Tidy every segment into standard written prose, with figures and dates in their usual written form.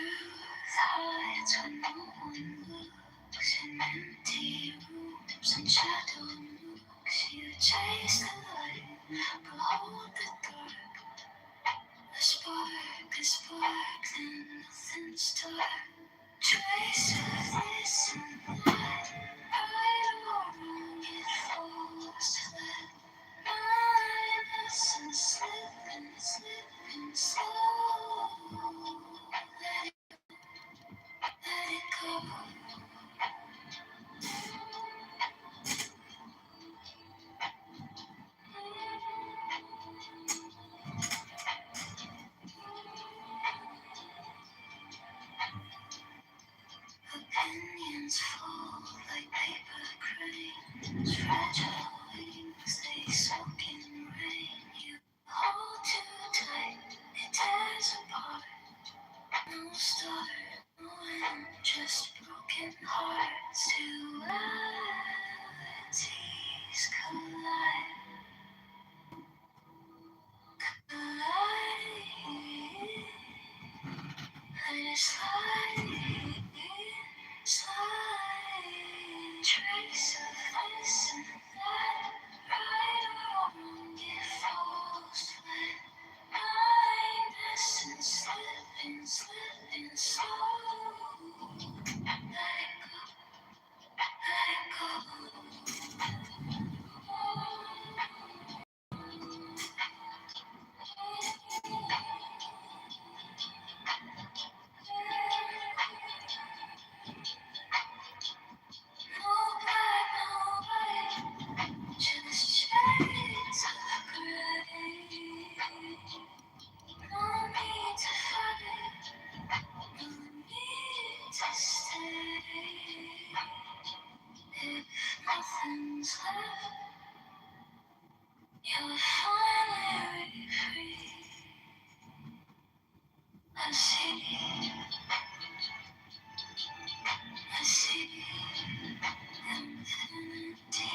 truth hides when no one looks in empty rooms and shadow nooks. You chase the light, but hold the dark. A spark, then nothing's dark. Trace of this and that, right or wrong, it falls to that. My innocence slipping slow. Let it go. Opinions fall like paper cranes, fragile wings, they soak in rain. You hold too tight, it tears apart. No start, no end, just broken hearts. Two realities collide, collide. Let it slide, slide. Trace of this and that, right or wrong, it falls flat. My essence slipping slow. Let it go, let it go. No black, no white, just shades of gray. No need to fight, no need to stay. If nothing's left, you're finally free. I see infinity.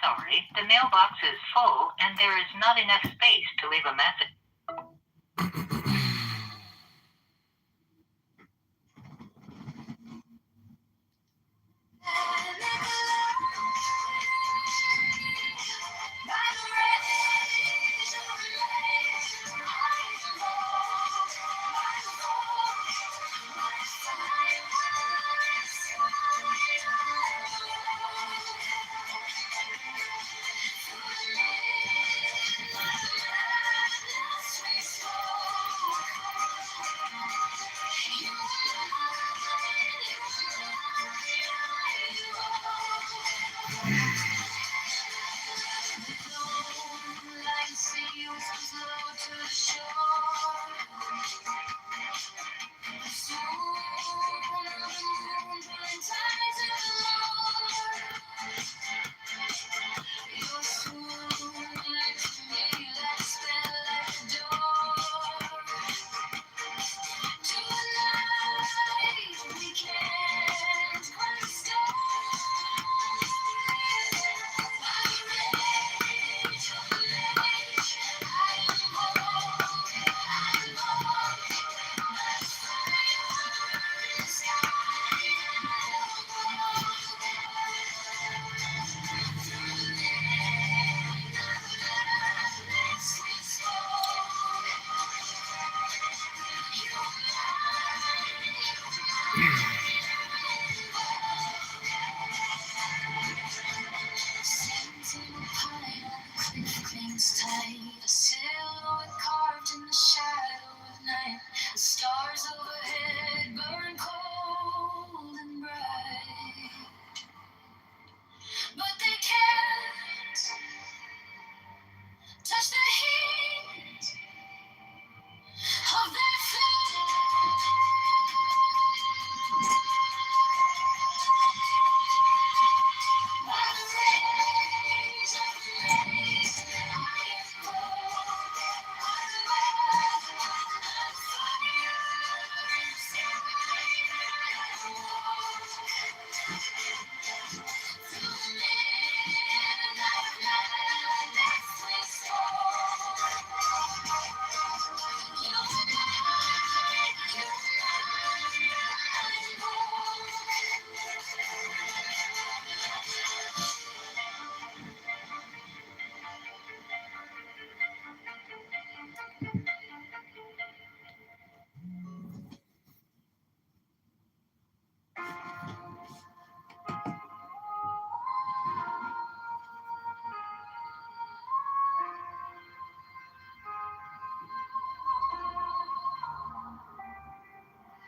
Sorry, the mailbox is full and there is not enough space to leave a message.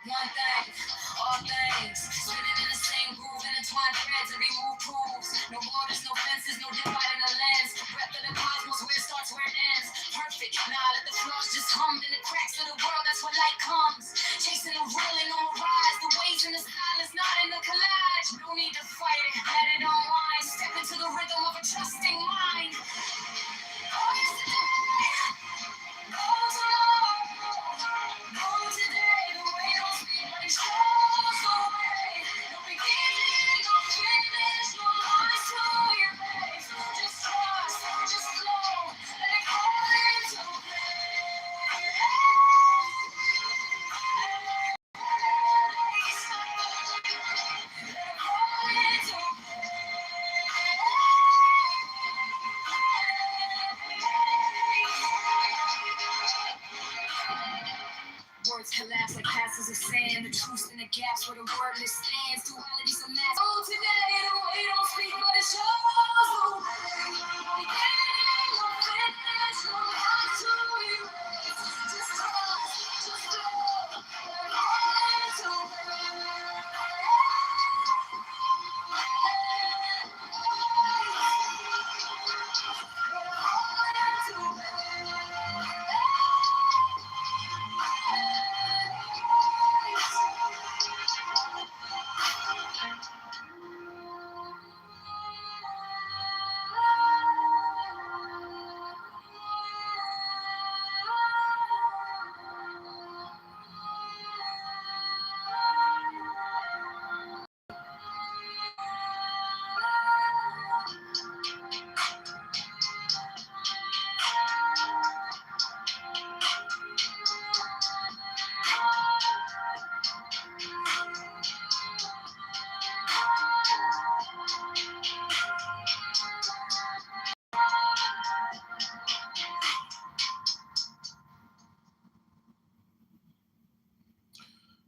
One thing, all things. Spinning in the same groove, intertwined threads and remove proofs. No borders, no fences, no dividing the lens. Breath of the cosmos, where it starts, where it ends. Perfect. Now let the flaws just hum in the cracks of the world. That's where light comes. Chasing and rolling on the rise. The waves in the silence, not in the collage. No need to fight it. Let it unwind. Step into the rhythm of a trusting mind. Oh, yesterday. Go tomorrow. Go today. The way don't speak, but it shows the way. No beginning, no finish, no lines to erase. Just trust, just flow. Let it fall into words collapse like passes of sand. The truth in the gaps where the wordless stands. Duality some mass. Oh, today the way don't speak, but it shows the way. No beginning, no finish, no line to erase. Just trust, just flow. Let it all into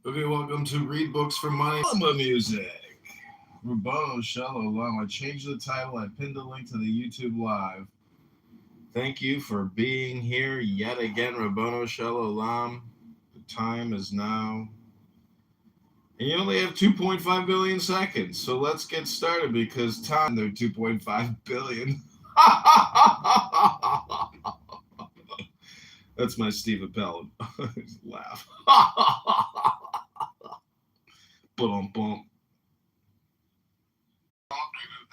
Okay, welcome to Read Books for Money. Music. Rubono Shallow Llama. I changed the title. I pinned a link to the YouTube Live. Thank you for being here yet again, Rubono Shallow Llama. The time is now. And you only have 2.5 billion seconds. So let's get started because time, they're 2.5 billion. That's my Steve Appel laugh. Boom, boom.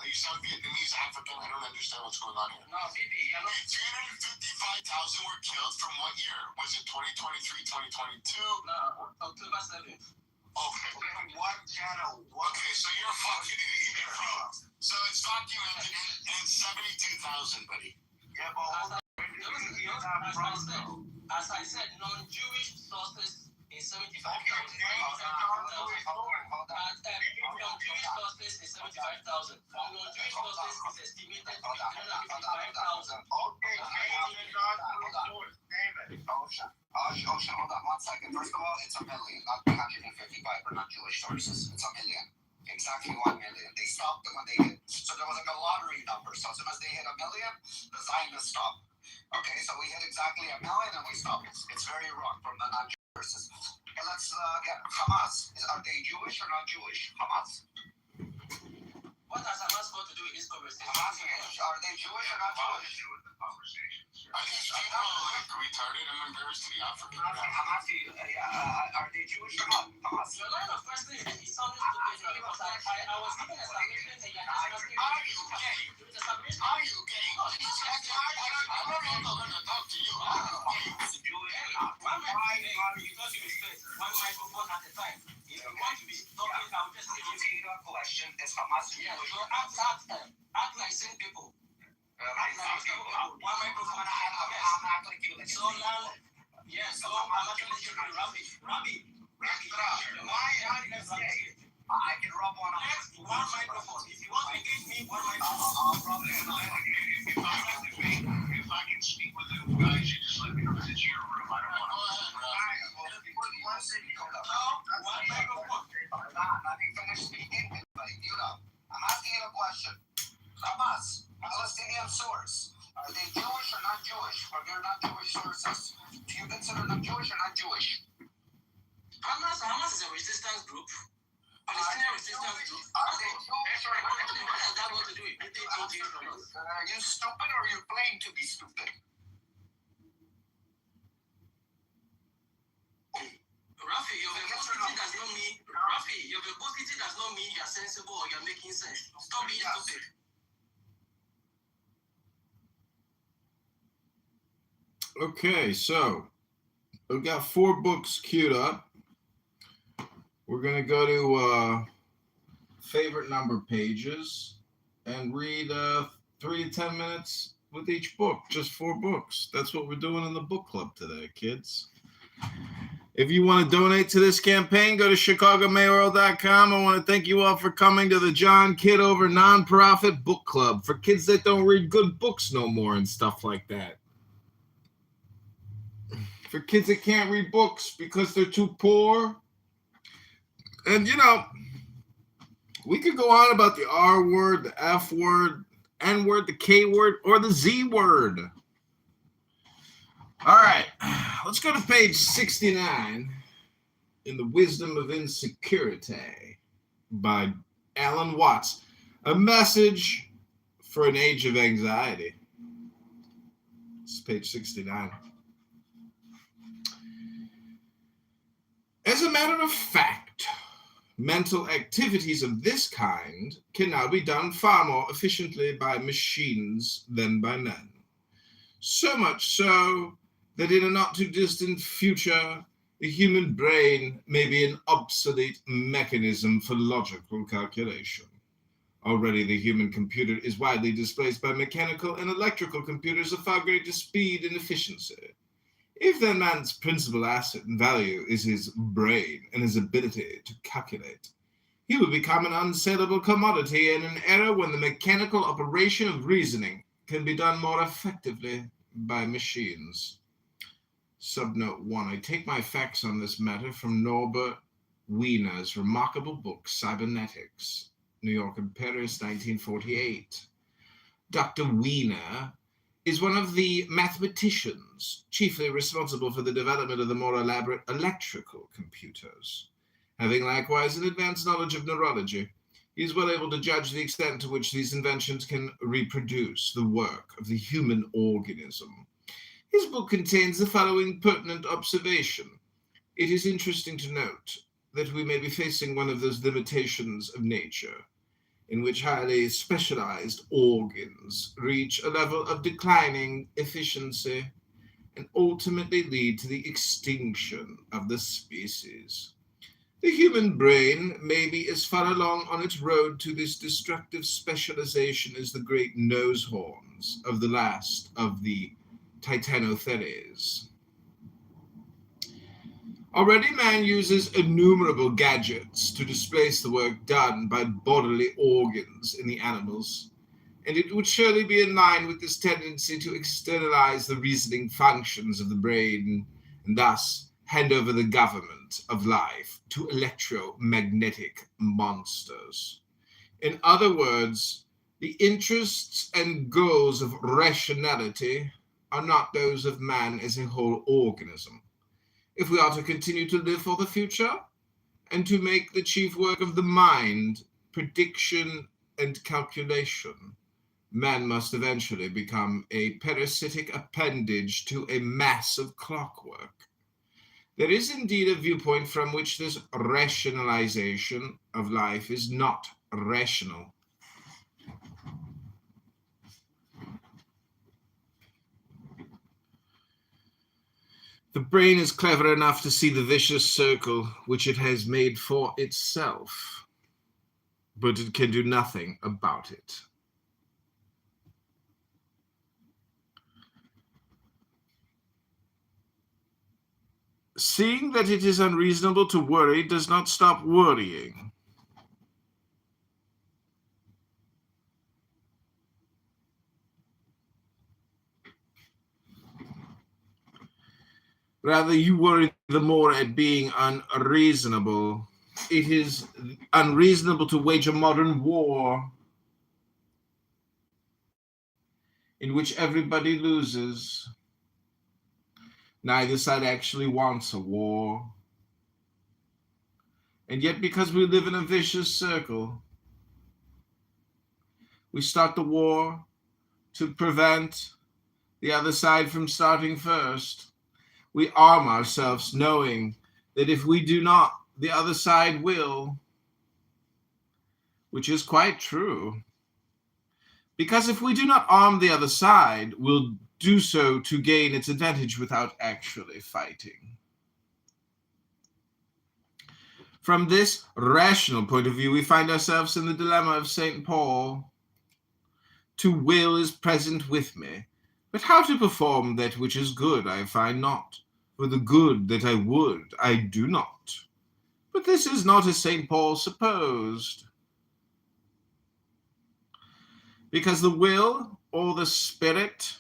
You sound Vietnamese, African. I don't understand what's going on here. No, Bibi, 355,000 were killed from what year? Was it 2023, 2022? No, October 7th. Okay. One channel. Okay, so you're a fucking idiot. So it's documented in 72,000, buddy. Yeah, but as I said, non-Jewish sources is 75,000. Non-Jewish sources is 75,000. From non-Jewish sources is estimated to be 355,000. Okay, name it. Ocean, hold on 1 second. First of all, it's a million, not 355 for non-Jewish sources. It's a million. Exactly 1 million. They stopped them when they hit. So there was like a lottery number. So as soon as they hit a million, the Zionists stopped. Okay, so we hit exactly a million and we stopped. It's very wrong from the non-Jewish sources. Okay, let's get Hamas. Are they Jewish or not Jewish? Hamas. What has Hamas got to do with this conversation? Hamas, are they Jewish or not Jewish? Are these people like retarded? I'm embarrassed to be African. Hamas, are they Jewish or not? Hamas. Your line of questioning is sounding stupid because I was given a submission and you're just asking. Are you gay? Are you gay? I'm not going to talk to you. Are you gay? One microphone, because you respect one microphone at a time. If you want to be talking, I will just give you a question. Is Hamas Jewish? Yeah, so act like same people. One microphone. So now, yeah, so I'm actually saying Rabbi, why are you I can rub one on. One microphone. If you want to give me one microphone, I'll rub it on. If I can speak with you guys, you just let me know because it's your room. I don't want to. one microphone. Let me finish speaking. I'm asking you a question. Hamas, Palestinian source. Are they Jewish or not Jewish? Or they're not Jewish sources? Do you consider them Jewish or not Jewish? Hamas is a resistance group. Palestinian resistance group. What does that want to do with Are you stupid or are you playing to be stupid? Rafi, your verbosity does not mean you're sensible or you're making sense. Stop being stupid. Okay, so we've got 4 books queued up. We're going to go to favorite number pages and read 3 to 10 minutes with each book, just 4 books. That's what we're doing in the book club today, kids. If you want to donate to this campaign, go to chicagomayoral.com. I want to thank you all for coming to the John Kitover Nonprofit Book Club for kids that don't read good books no more and stuff like that. For kids that can't read books because they're too poor. And, you know, we could go on about the R word, the F word, N word, the K word, or the Z word. All right, let's go to page 69 in The Wisdom of Insecurity by Alan Watts. A message for an age of anxiety. This is page 69. As a matter of fact, mental activities of this kind can now be done far more efficiently by machines than by men. So much so that in a not too distant future, the human brain may be an obsolete mechanism for logical calculation. Already the human computer is widely displaced by mechanical and electrical computers of far greater speed and efficiency. If then man's principal asset and value is his brain and his ability to calculate, he will become an unsaleable commodity in an era when the mechanical operation of reasoning can be done more effectively by machines. Subnote 1. I take my facts on this matter from Norbert Wiener's remarkable book, Cybernetics, New York and Paris, 1948. Dr. Wiener is one of the mathematicians chiefly responsible for the development of the more elaborate electrical computers. Having likewise an advanced knowledge of neurology, he is well able to judge the extent to which these inventions can reproduce the work of the human organism. His book contains the following pertinent observation. It is interesting to note that we may be facing one of those limitations of nature in which highly specialized organs reach a level of declining efficiency and ultimately lead to the extinction of the species. The human brain may be as far along on its road to this destructive specialization as the great nose horns of the last of the Titanotheres. Already man uses innumerable gadgets to displace the work done by bodily organs in the animals, and it would surely be in line with this tendency to externalize the reasoning functions of the brain and thus hand over the government of life to electromagnetic monsters. In other words, the interests and goals of rationality are not those of man as a whole organism. If we are to continue to live for the future and to make the chief work of the mind prediction and calculation, man must eventually become a parasitic appendage to a mass of clockwork. There is indeed a viewpoint from which this rationalization of life is not rational. The brain is clever enough to see the vicious circle which it has made for itself, but it can do nothing about it. Seeing that it is unreasonable to worry does not stop worrying. Rather, you worry the more at being unreasonable. It is unreasonable to wage a modern war in which everybody loses. Neither side actually wants a war. And yet, because we live in a vicious circle, we start the war to prevent the other side from starting first. We arm ourselves knowing that if we do not, the other side will, which is quite true. Because if we do not arm the other side, we'll do so to gain its advantage without actually fighting. From this rational point of view, we find ourselves in the dilemma of St. Paul. To will is present with me, but how to perform that which is good I find not. For the good that I would, I do not. But this is not as St. Paul supposed. Because the will, or the spirit,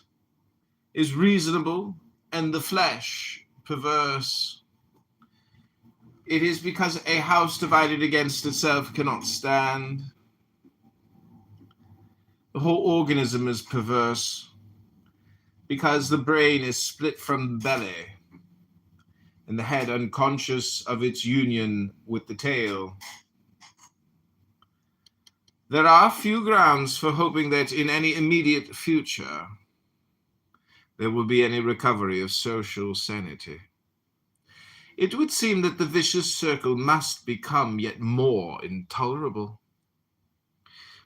is reasonable, and the flesh perverse. It is because a house divided against itself cannot stand. The whole organism is perverse, because the brain is split from the belly, and the head unconscious of its union with the tail. There are few grounds for hoping that in any immediate future there will be any recovery of social sanity. It would seem that the vicious circle must become yet more intolerable,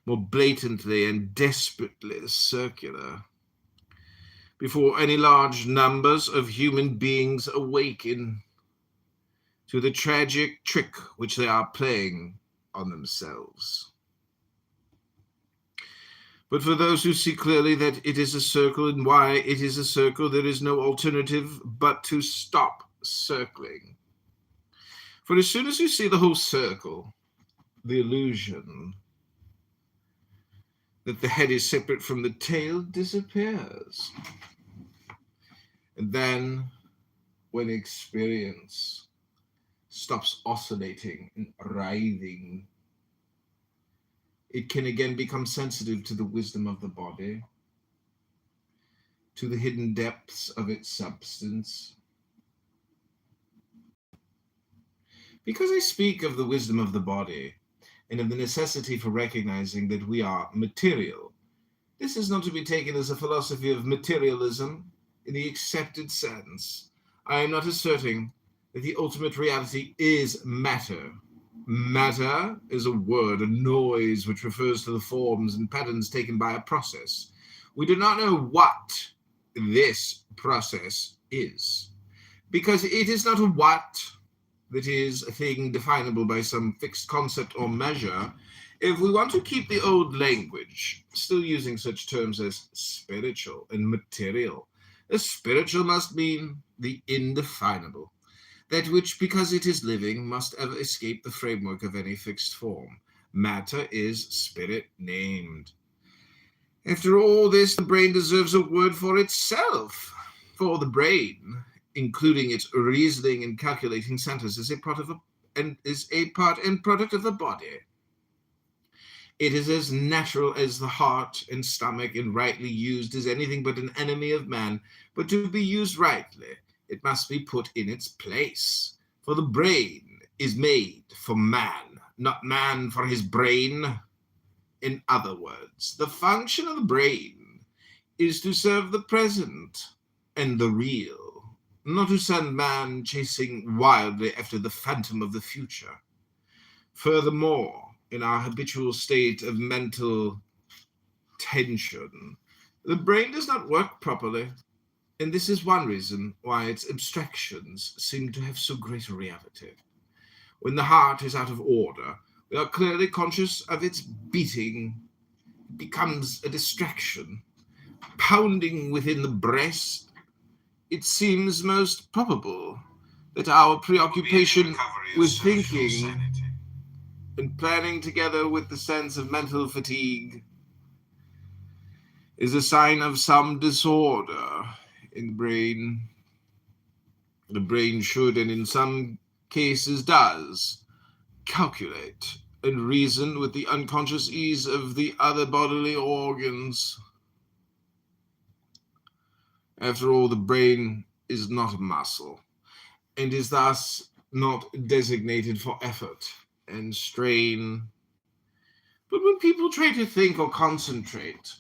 more blatantly and desperately circular, before any large numbers of human beings awaken to the tragic trick which they are playing on themselves. But for those who see clearly that it is a circle and why it is a circle, there is no alternative but to stop circling. For as soon as you see the whole circle, the illusion that the head is separate from the tail disappears. And then, when experience stops oscillating and writhing, it can again become sensitive to the wisdom of the body, to the hidden depths of its substance. Because I speak of the wisdom of the body and of the necessity for recognizing that we are material, this is not to be taken as a philosophy of materialism in the accepted sense. I am not asserting that the ultimate reality is matter. Matter is a word, a noise which refers to the forms and patterns taken by a process. We do not know what this process is, because it is not a what that is a thing definable by some fixed concept or measure. If we want to keep the old language, still using such terms as spiritual and material, the spiritual must mean the indefinable, that which, because it is living, must ever escape the framework of any fixed form. Matter is spirit named. After all this, the brain deserves a word for itself, for the brain, including its reasoning and calculating centers, is a part and product of the body. It is as natural as the heart and stomach, and rightly used is anything but an enemy of man. But to be used rightly, it must be put in its place. For the brain is made for man, not man for his brain. In other words, the function of the brain is to serve the present and the real, not to send man chasing wildly after the phantom of the future. Furthermore, in our habitual state of mental tension, the brain does not work properly, and this is one reason why its abstractions seem to have so great a reality. When the heart is out of order, we are clearly conscious of its beating. It becomes a distraction. Pounding within the breast, it seems most probable that our preoccupation with thinking and planning, together with the sense of mental fatigue, is a sign of some disorder in the brain. The brain should, and in some cases does, calculate and reason with the unconscious ease of the other bodily organs. After all, the brain is not a muscle, and is thus not designated for effort and strain. But when people try to think or concentrate,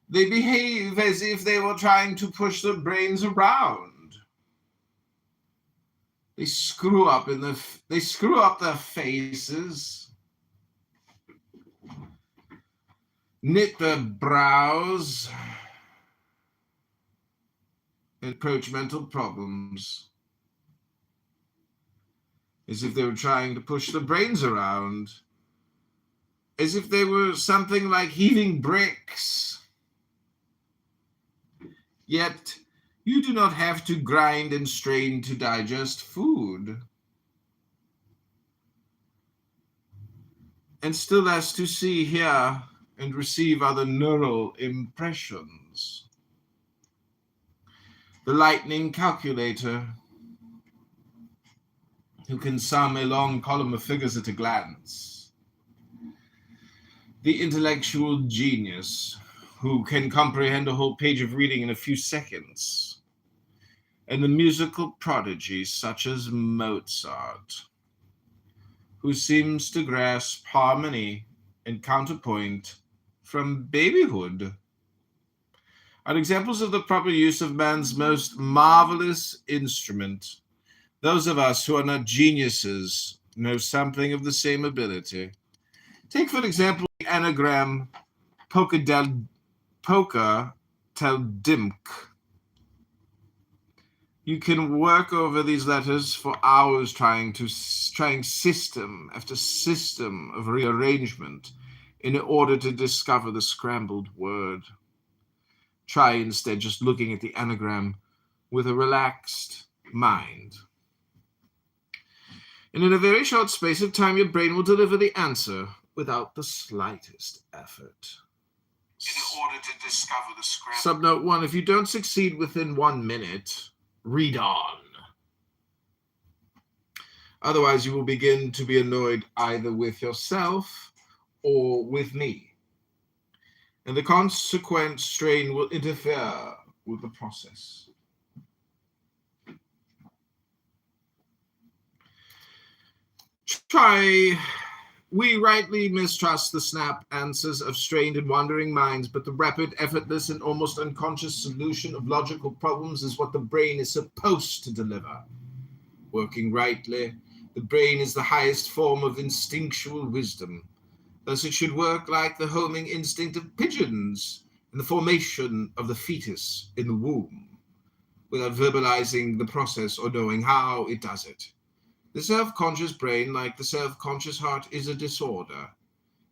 they behave as if they were trying to push their brains around. They screw up their faces, knit their brows, and approach mental problems as if they were trying to push their brains around, as if they were something like heaving bricks. Yet, you do not have to grind and strain to digest food, and still less to see, hear, and receive other neural impressions. The lightning calculator, who can sum a long column of figures at a glance. The intellectual genius, who can comprehend a whole page of reading in a few seconds. And the musical prodigy, such as Mozart, who seems to grasp harmony and counterpoint from babyhood, are examples of the proper use of man's most marvelous instrument. Those of us who are not geniuses know something of the same ability. Take, for example, the anagram Poka tel dimk. You can work over these letters for hours trying system after system of rearrangement in order to discover the scrambled word. Try instead just looking at the anagram with a relaxed mind. And in a very short space of time, your brain will deliver the answer without the slightest effort. In order to discover the scrambled. Subnote 1, if you don't succeed within 1 minute, read on. Otherwise, you will begin to be annoyed either with yourself or with me. And the consequent strain will interfere with the process. We rightly mistrust the snap answers of strained and wandering minds, but the rapid, effortless, and almost unconscious solution of logical problems is what the brain is supposed to deliver. Working rightly, the brain is the highest form of instinctual wisdom. Thus it should work like the homing instinct of pigeons in the formation of the fetus in the womb, without verbalizing the process or knowing how it does it. The self-conscious brain, like the self-conscious heart, is a disorder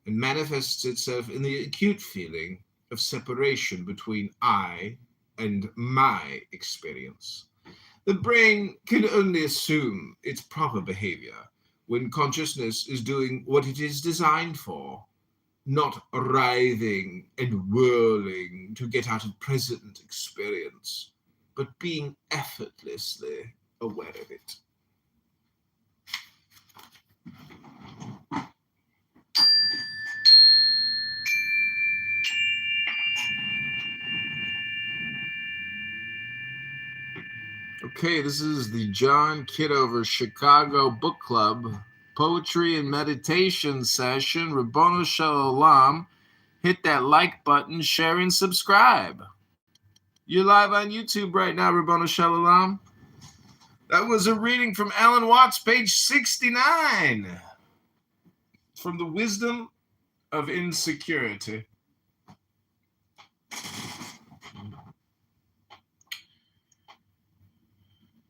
and manifests itself in the acute feeling of separation between I and my experience. The brain can only assume its proper behavior when consciousness is doing what it is designed for, not writhing and whirling to get out of present experience, but being effortlessly aware of it. Okay, this is the John Kitover Chicago Book Club Poetry and Meditation Session. Rabbono Shalom. Hit that like button, share, and subscribe. You're live on YouTube right now, Rabbono Shalom. That was a reading from Alan Watts, page 69. From The Wisdom of Insecurity.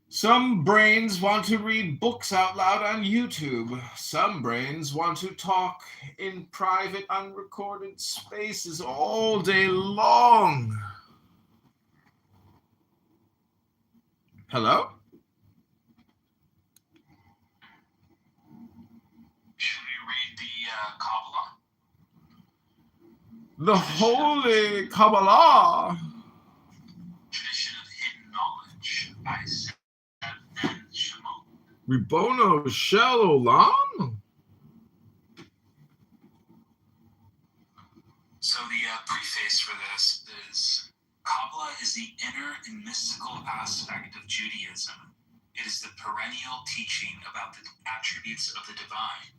Some brains want to read books out loud on YouTube. Some brains want to talk in private, unrecorded spaces all day long. Hello? Should we read the Kabbalah? The Holy Kabbalah. Tradition of Hidden Knowledge by Seth and Shimon. Rabbono Shalom. So the preface for this is Kabbalah is the inner and mystical aspect of Judaism. It is the perennial teaching about the attributes of the divine,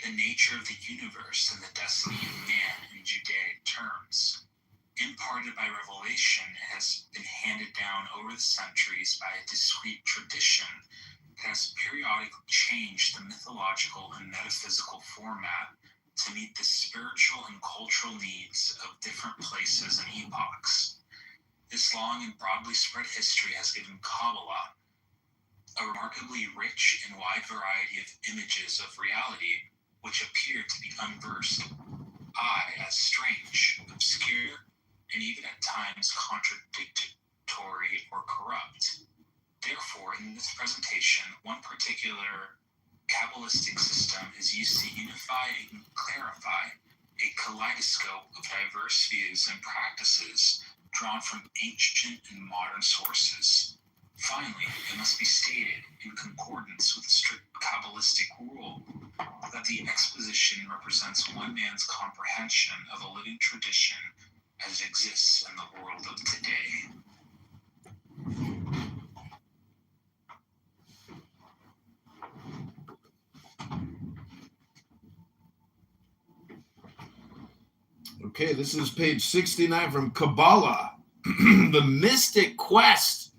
the nature of the universe, and the destiny of man in Judaic terms. Imparted by revelation, it has been handed down over the centuries by a discrete tradition that has periodically changed the mythological and metaphysical format to meet the spiritual and cultural needs of different places and epochs. This long and broadly spread history has given Kabbalah a remarkably rich and wide variety of images of reality which appear to be unversed, as strange, obscure, and even at times contradictory or corrupt. Therefore, in this presentation, one particular Kabbalistic system is used to unify and clarify a kaleidoscope of diverse views and practices drawn from ancient and modern sources. Finally, it must be stated, in concordance with the strict Kabbalistic rule, that the exposition represents one man's comprehension of a living tradition as it exists in the world of today. Okay, this is page 69 from Kabbalah, The Mystic Quest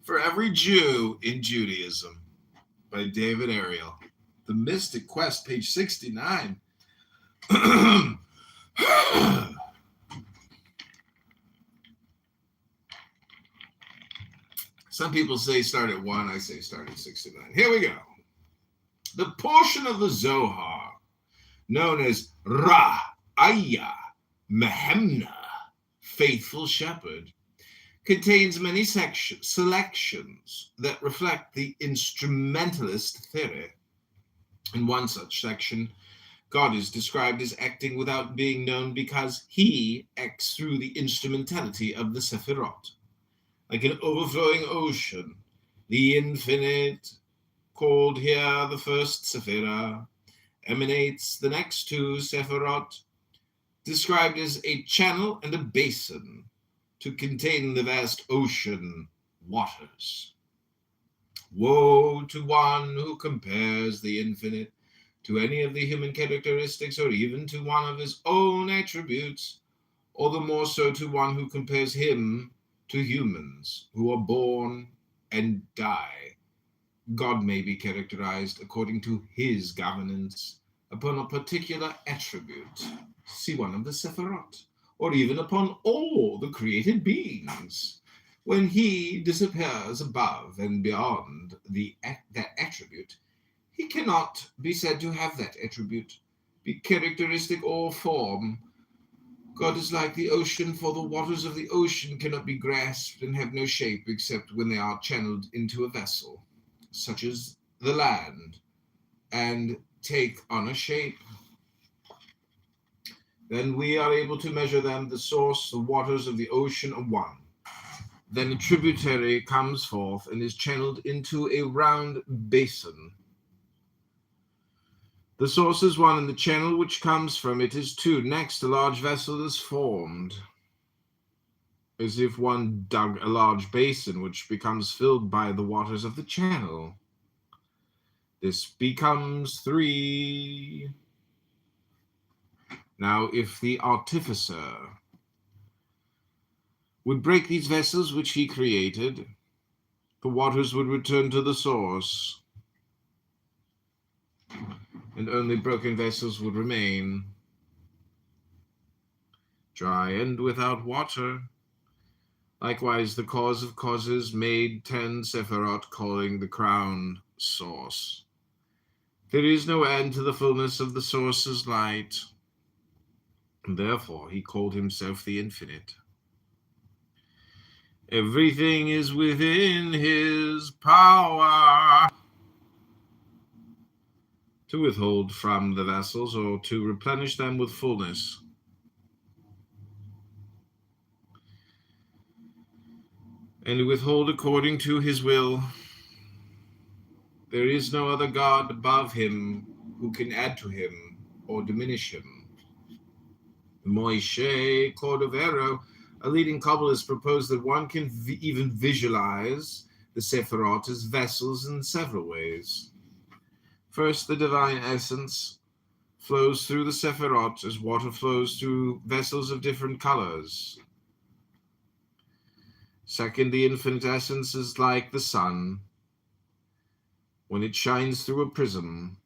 for Every Jew in Judaism by David Ariel. The Mystic Quest, page 69. Some people say start at 1, I say start at 69. Here we go. The portion of the Zohar known as Ra'aya Mehemna, Faithful Shepherd, contains many selections that reflect the instrumentalist theory. In one such section, God is described as acting without being known because he acts through the instrumentality of the Sephirot. Like an overflowing ocean, the infinite, called here the first Sephirah, emanates the next two Sephirot, described as a channel and a basin to contain the vast ocean waters. Woe to one who compares the infinite to any of the human characteristics or even to one of his own attributes, or the more so to one who compares him to humans who are born and die. God may be characterized according to his governance upon a particular attribute, see one of the Sephirot, or even upon all the created beings. When he disappears above and beyond that attribute, he cannot be said to have that attribute, be characteristic or form. God is like the ocean, for the waters of the ocean cannot be grasped and have no shape except when they are channeled into a vessel, such as the land, and take on a shape. Then we are able to measure them. The source, the waters of the ocean are one. Then a tributary comes forth and is channeled into a round basin. The source is one, and the channel which comes from it is two. Next, a large vessel is formed, as if one dug a large basin, which becomes filled by the waters of the channel. This becomes three. Now, if the artificer would break these vessels which he created, the waters would return to the source, and only broken vessels would remain, dry and without water. Likewise, the cause of causes made 10 Sephirot, calling the crown source. There is no end to the fullness of the source's light, and therefore he called himself the infinite. Everything is within his power to withhold from the vessels or to replenish them with fullness. And withhold according to his will. There is no other God above him who can add to him or diminish him. Moshe Cordovero, a leading Kabbalist, proposed that one can even visualize the Sephirot as vessels in several ways. First, the divine essence flows through the Sephirot as water flows through vessels of different colors. Second, the infinite essence is like the sun when it shines through a prism.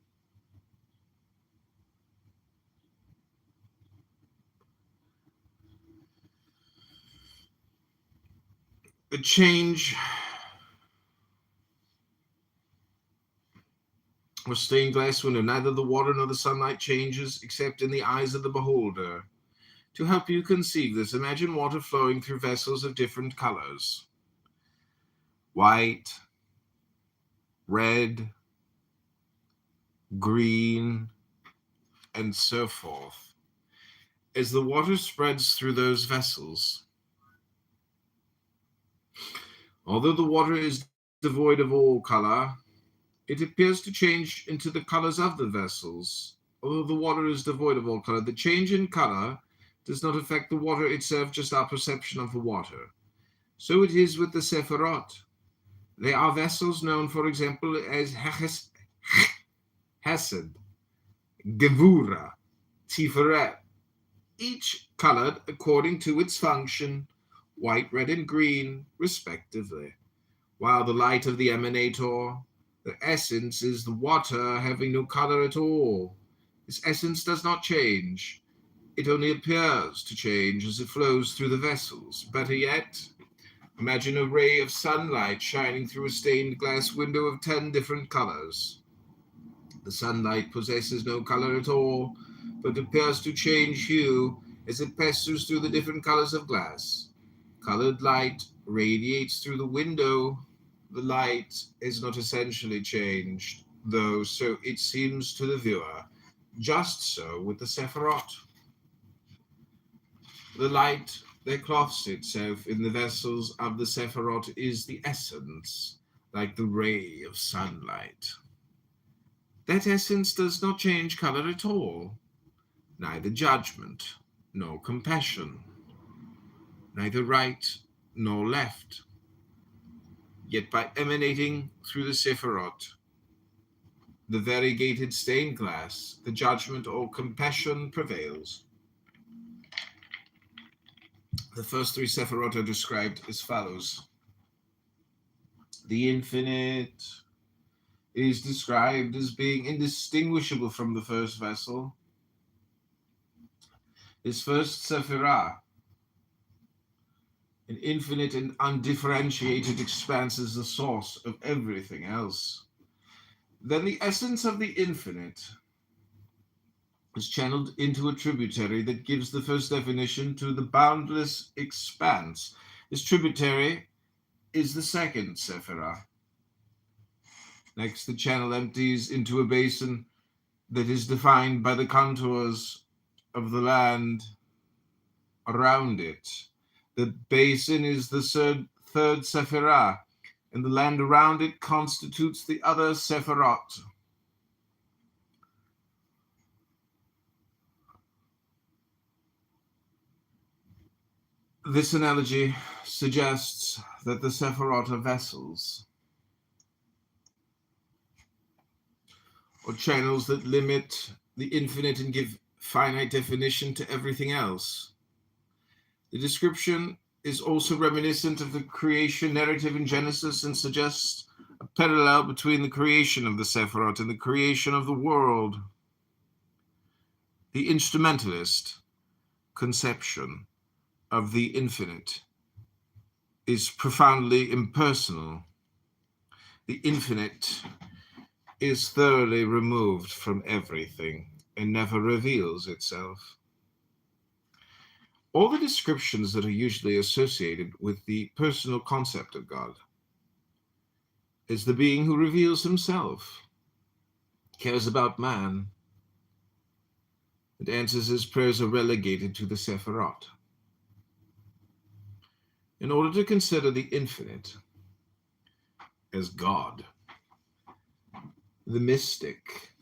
A change or stained glass window, neither the water nor the sunlight changes except in the eyes of the beholder. To help you conceive this, imagine water flowing through vessels of different colors: white, red, green, and so forth. As the water spreads through those vessels, although the water is devoid of all color, it appears to change into the colors of the vessels. Although the water is devoid of all color, the change in color does not affect the water itself, just our perception of the water. So it is with the Sephirot. They are vessels known, for example, as Hesed, Gevura, Tiferet, each colored according to its function, white, red, and green, respectively. While the light of the emanator, the essence, is the water having no color at all. This essence does not change. It only appears to change as it flows through the vessels. Better yet, imagine a ray of sunlight shining through a stained glass window of 10 different colors. The sunlight possesses no color at all, but appears to change hue as it passes through the different colors of glass. Colored light radiates through the window. The light is not essentially changed, though so it seems to the viewer. Just so with the Sephirot. The light that clothes itself in the vessels of the Sephirot is the essence, like the ray of sunlight. That essence does not change color at all, neither judgment nor compassion, neither right nor left. Yet by emanating through the Sephirot, the variegated stained glass, the judgment or compassion prevails. The first three Sephirot are described as follows. The infinite is described as being indistinguishable from the first vessel. This first Sephirah, an infinite and undifferentiated expanse, is the source of everything else. Then the essence of the infinite is channeled into a tributary that gives the first definition to the boundless expanse. This tributary is the second Sephirah. Next, the channel empties into a basin that is defined by the contours of the land around it. The basin is the third Sephirah, and the land around it constitutes the other Sephirot. This analogy suggests that the Sephirot are vessels, or channels that limit the infinite and give finite definition to everything else. The description is also reminiscent of the creation narrative in Genesis and suggests a parallel between the creation of the Sephirot and the creation of the world. The instrumentalist conception of the infinite is profoundly impersonal. The infinite is thoroughly removed from everything and never reveals itself. All the descriptions that are usually associated with the personal concept of God is the being who reveals himself, cares about man, and answers his prayers are relegated to the Sephirot. In order to consider the infinite as God, the mystic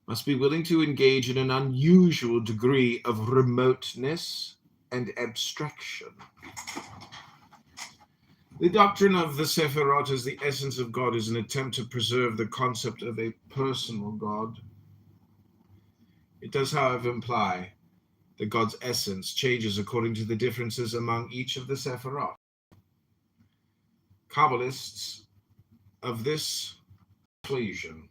must be willing to engage in an unusual degree of remoteness and abstraction. The doctrine of the Sephirot as the essence of God is an attempt to preserve the concept of a personal God. It does, however, imply that God's essence changes according to the differences among each of the Sephirot. Kabbalists of this persuasion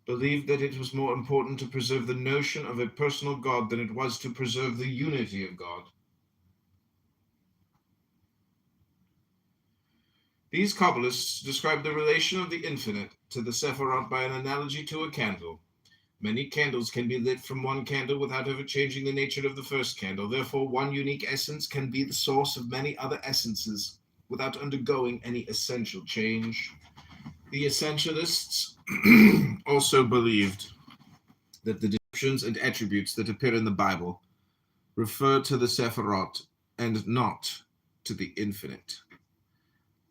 believed that it was more important to preserve the notion of a personal God than it was to preserve the unity of God. These Kabbalists describe the relation of the infinite to the Sephirot by an analogy to a candle. Many candles can be lit from one candle without ever changing the nature of the first candle. Therefore, one unique essence can be the source of many other essences without undergoing any essential change. The essentialists also believed that the descriptions and attributes that appear in the Bible refer to the Sephirot and not to the infinite.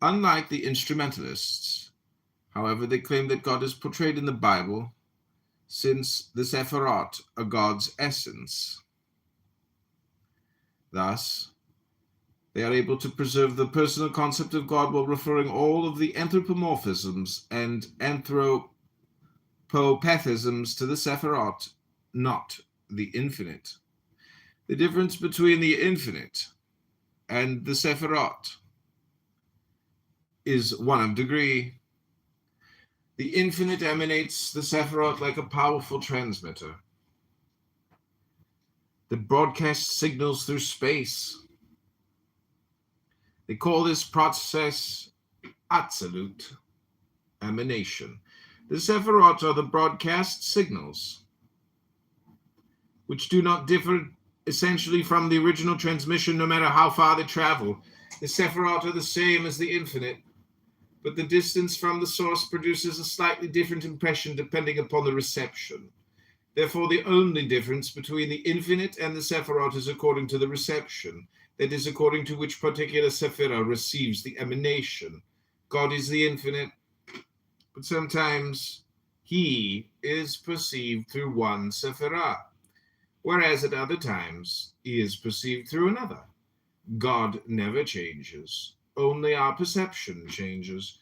Unlike the instrumentalists, however, they claim that God is portrayed in the Bible since the Sephirot are God's essence. Thus, they are able to preserve the personal concept of God while referring all of the anthropomorphisms and anthropopathisms to the Sephirot, not the infinite. The difference between the infinite and the Sephirot is one of degree. The infinite emanates the Sephirot like a powerful transmitter that broadcasts signals through space. They call this process absolute emanation. The Sephirot are the broadcast signals, which do not differ essentially from the original transmission no matter how far they travel. The Sephirot are the same as the infinite, but the distance from the source produces a slightly different impression depending upon the reception. Therefore, the only difference between the infinite and the Sephirot is according to the reception, that is, according to which particular Sephirah receives the emanation. God is the infinite, but sometimes he is perceived through one Sephirah, whereas at other times he is perceived through another. God never changes. Only our perception changes.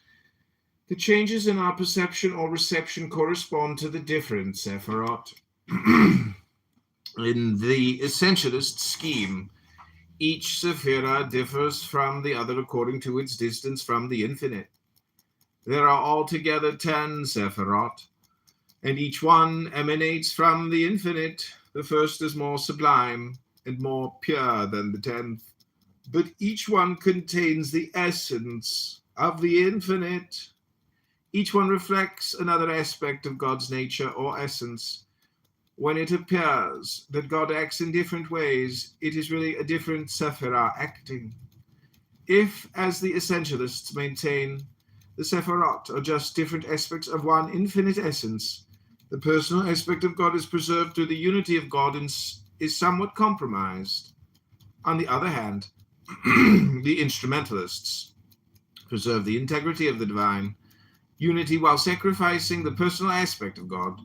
The changes in our perception or reception correspond to the different Sephirot. In the essentialist scheme, each Sephirah differs from the other according to its distance from the infinite. There are altogether 10 Sephirot, and each one emanates from the infinite. The first is more sublime and more pure than the 10th, but each one contains the essence of the infinite. Each one reflects another aspect of God's nature or essence. When it appears that God acts in different ways, it is really a different Sephirah acting. If, as the essentialists maintain, the Sephirot are just different aspects of one infinite essence, the personal aspect of God is preserved through the unity of God and is somewhat compromised. On the other hand, the instrumentalists preserve the integrity of the divine unity while sacrificing the personal aspect of God.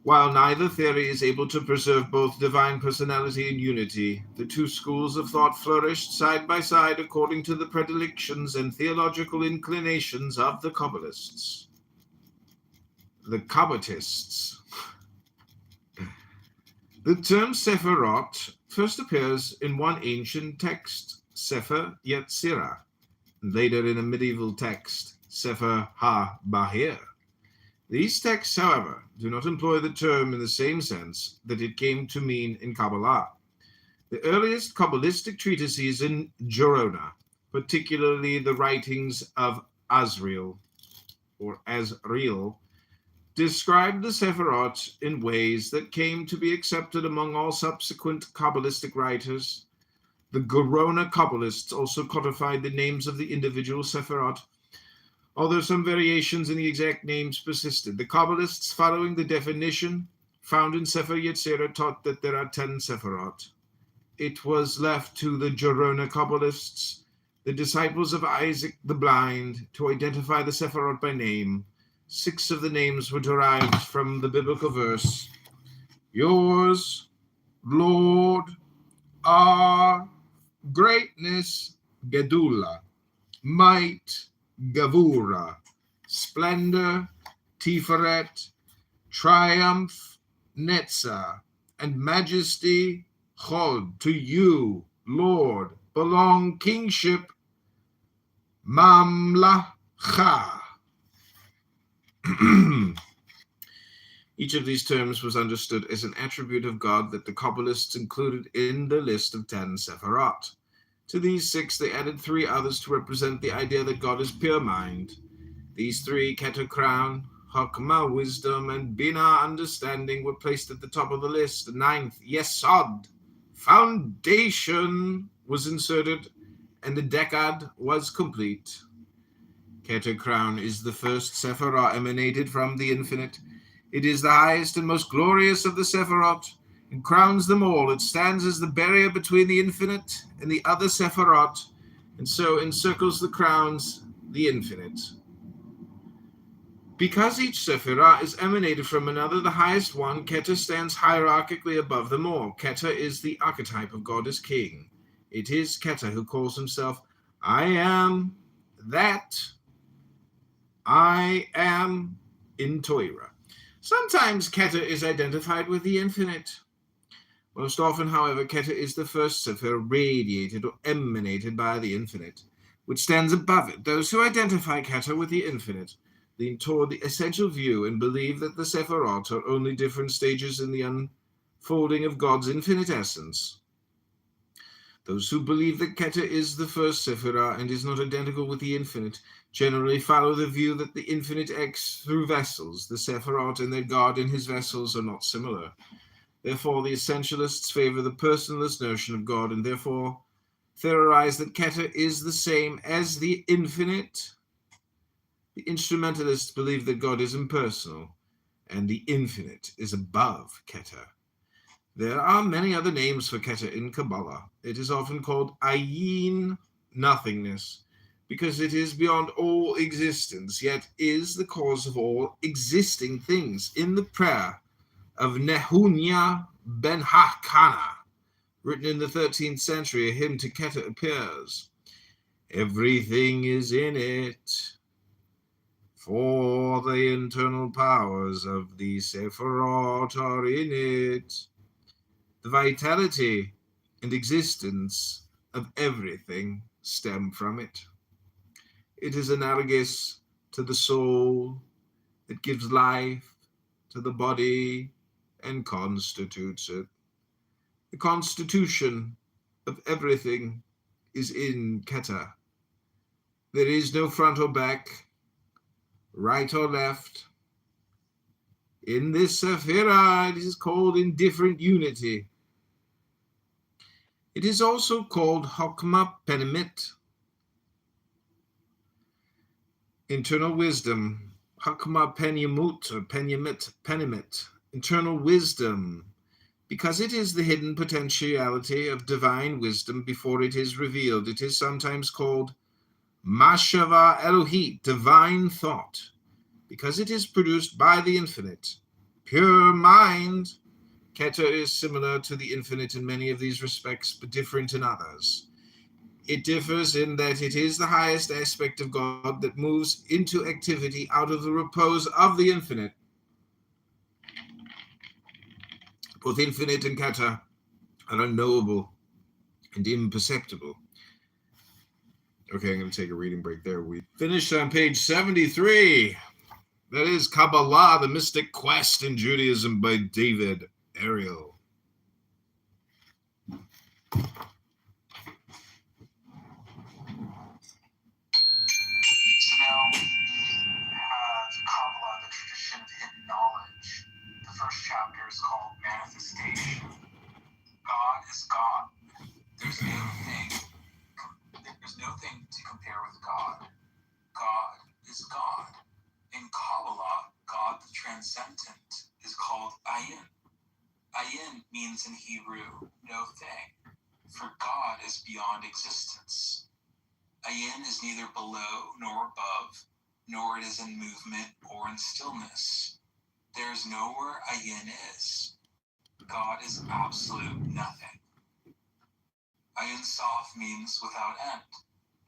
While neither theory is able to preserve both divine personality and unity, the two schools of thought flourished side by side according to the predilections and theological inclinations of the Kabbalists. The Kabbatists. The term Sephirot first appears in one ancient text, Sefer Yetzirah, and later in a medieval text, Sefer HaBahir. These texts, however, do not employ the term in the same sense that it came to mean in Kabbalah. The earliest Kabbalistic treatises in Gerona, particularly the writings of Azriel, described the Sephirot in ways that came to be accepted among all subsequent Kabbalistic writers. The Gerona Kabbalists also codified the names of the individual Sephirot, although some variations in the exact names persisted. The Kabbalists, following the definition found in Sefer Yetzirah, taught that there are 10 Sephirot. It was left to the Gerona Kabbalists, the disciples of Isaac the Blind, to identify the Sephirot by name. 6 of the names were derived from the biblical verse, "Yours, Lord, are greatness Gedula, might, Gavura, splendor, Tiferet, triumph, Netzah, and majesty, Chod. To you, Lord, belong kingship, Mamlacha. Each of these terms was understood as an attribute of God that the Kabbalists included in the list of 10 Sephirot. To these 6, they added 3 others to represent the idea that God is pure mind. These 3, Keter crown, Chokmah wisdom, and Bina understanding, were placed at the top of the list. The 9th, Yesod, foundation, was inserted, and the Decad was complete. Keter crown is the first Sephirah emanated from the infinite. It is the highest and most glorious of the Sephirot, and crowns them all. It stands as the barrier between the infinite and the other Sephirot, and so encircles the crowns the infinite. Because each Sephirah is emanated from another, the highest one, Keter, stands hierarchically above them all. Keter is the archetype of God as king. It is Keter who calls himself, I am that I am in Torah. Sometimes Keter is identified with the infinite. Most often, however, Keter is the first Sephirah radiated or emanated by the infinite, which stands above it. Those who identify Keter with the infinite lean toward the essential view and believe that the Sephirot are only different stages in the unfolding of God's infinite essence. Those who believe that Keter is the first Sephirah and is not identical with the infinite generally follow the view that the infinite acts through vessels. The Sephirot and their God in his vessels are not similar. Therefore, the essentialists favor the personalist notion of God and therefore theorize that Keter is the same as the infinite. The instrumentalists believe that God is impersonal and the infinite is above Keter. There are many other names for Keter in Kabbalah. It is often called Ayin, nothingness, because it is beyond all existence, yet is the cause of all existing things. In the prayer of Nehunya ben Hakana, written in the 13th century, a hymn to Keter appears. Everything is in it, for the internal powers of the Sephirot are in it. The vitality and existence of everything stem from it. It is analogous to the soul that gives life to the body and constitutes it. The constitution of everything is in Keter. There is no front or back, right or left. In this Sephirah, it is called indifferent unity. It is also called Chokmah Penimit, internal wisdom. Chokmah Penimut, or Penimit, internal wisdom, because it is the hidden potentiality of divine wisdom before it is revealed. It is sometimes called Mashava Elohit, divine thought, because it is produced by the infinite. Pure mind. Keter is similar to the infinite in many of these respects, but different in others. It differs in that it is the highest aspect of God that moves into activity out of the repose of the infinite. Both infinite and Keter are unknowable and imperceptible. Okay, I'm going to take a reading break there. We finished on page 73. That is Kabbalah, the Mystic Quest in Judaism by David Ariel. Now we have Kabbalah, the tradition of hidden knowledge. The first chapter is called Manifestation. God is God. There's no thing to compare with God. God is God. In Kabbalah, God the transcendent is called Ayin. Ayin means in Hebrew, no thing, for God is beyond existence. Ayin is neither below nor above, nor it is in movement or in stillness. There is nowhere Ayin is. God is absolute nothing. Ayin Sof means without end.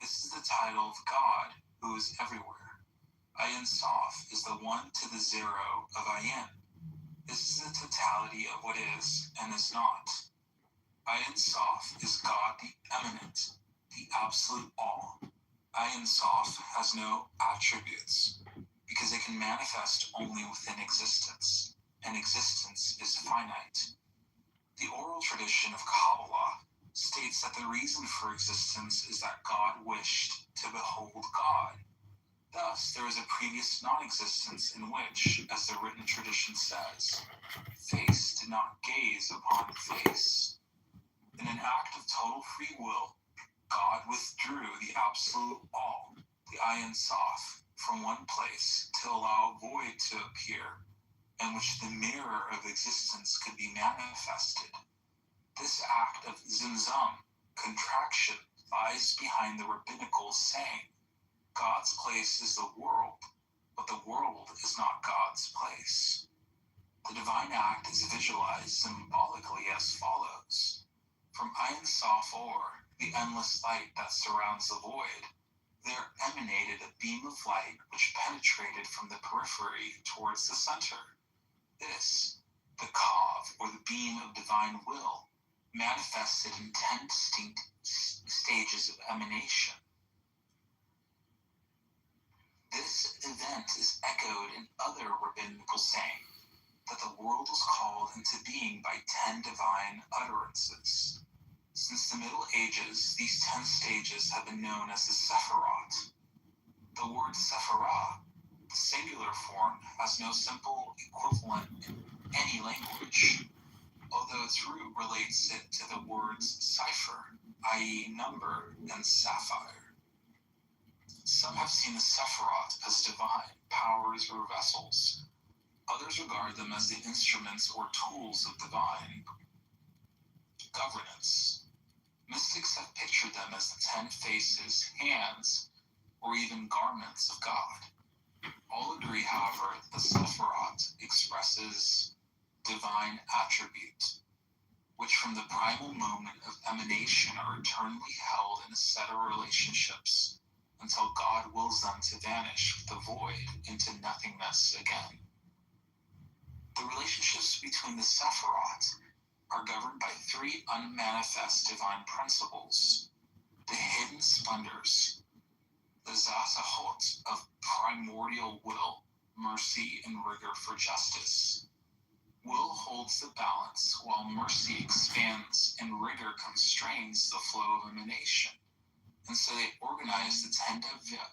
This is the title of God who is everywhere. Ayin Sof is the 1 to the 0 of Ayin. This is the totality of what is and is not. Ayin Sof is God the eminent, the absolute all. Ayin Sof has no attributes because it can manifest only within existence, and existence is finite. The oral tradition of Kabbalah states that the reason for existence is that God wished to behold God. Thus, there is a previous non-existence in which, as the written tradition says, face did not gaze upon face. In an act of total free will, God withdrew the absolute all, the Ayin Sof, from one place to allow a void to appear, in which the mirror of existence could be manifested. This act of zimzum, contraction, lies behind the rabbinical saying, God's place is the world, but the world is not God's place. The divine act is visualized symbolically as follows. From Ein Sof Or, the endless light that surrounds the void, there emanated a beam of light which penetrated from the periphery towards the center. This, the Kav, or the beam of divine will, manifested in 10 distinct stages of emanation. This event is echoed in other rabbinical sayings, that the world was called into being by 10 divine utterances. Since the Middle Ages, these 10 stages have been known as the Sephirot. The word Sephirah, the singular form, has no simple equivalent in any language, although its root relates it to the words cipher, i.e. number, and sapphire. Some have seen the Sephirot as divine powers or vessels. Others regard them as the instruments or tools of divine governance. Mystics have pictured them as the 10 faces, hands, or even garments of God. All agree, however, that the Sephirot expresses divine attribute, which from the primal moment of emanation are eternally held in a set of relationships until God wills them to vanish with the void into nothingness again. The relationships between the Sephirot are governed by 3 unmanifest divine principles: the hidden splendors, the Zasahot of primordial will, mercy, and rigor for justice. Will holds the balance, while mercy expands and rigor constrains the flow of emanation. And so they organize the 10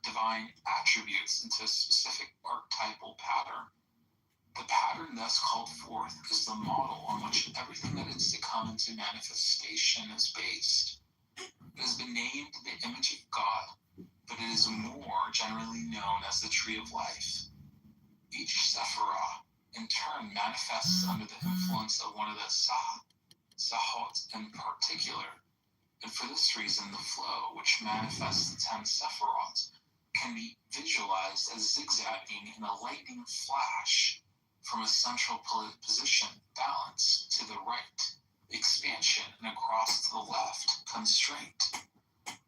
divine attributes into a specific archetypal pattern. The pattern thus called forth is the model on which everything that is to come into manifestation is based. It has been named the image of God, but it is more generally known as the tree of life. Each Sephirah, in turn, manifests under the influence of one of the Sahot in particular, and for this reason the flow which manifests the 10 Sephirot can be visualized as zigzagging in a lightning flash from a central position, balance, to the right, expansion, and across to the left, constraint.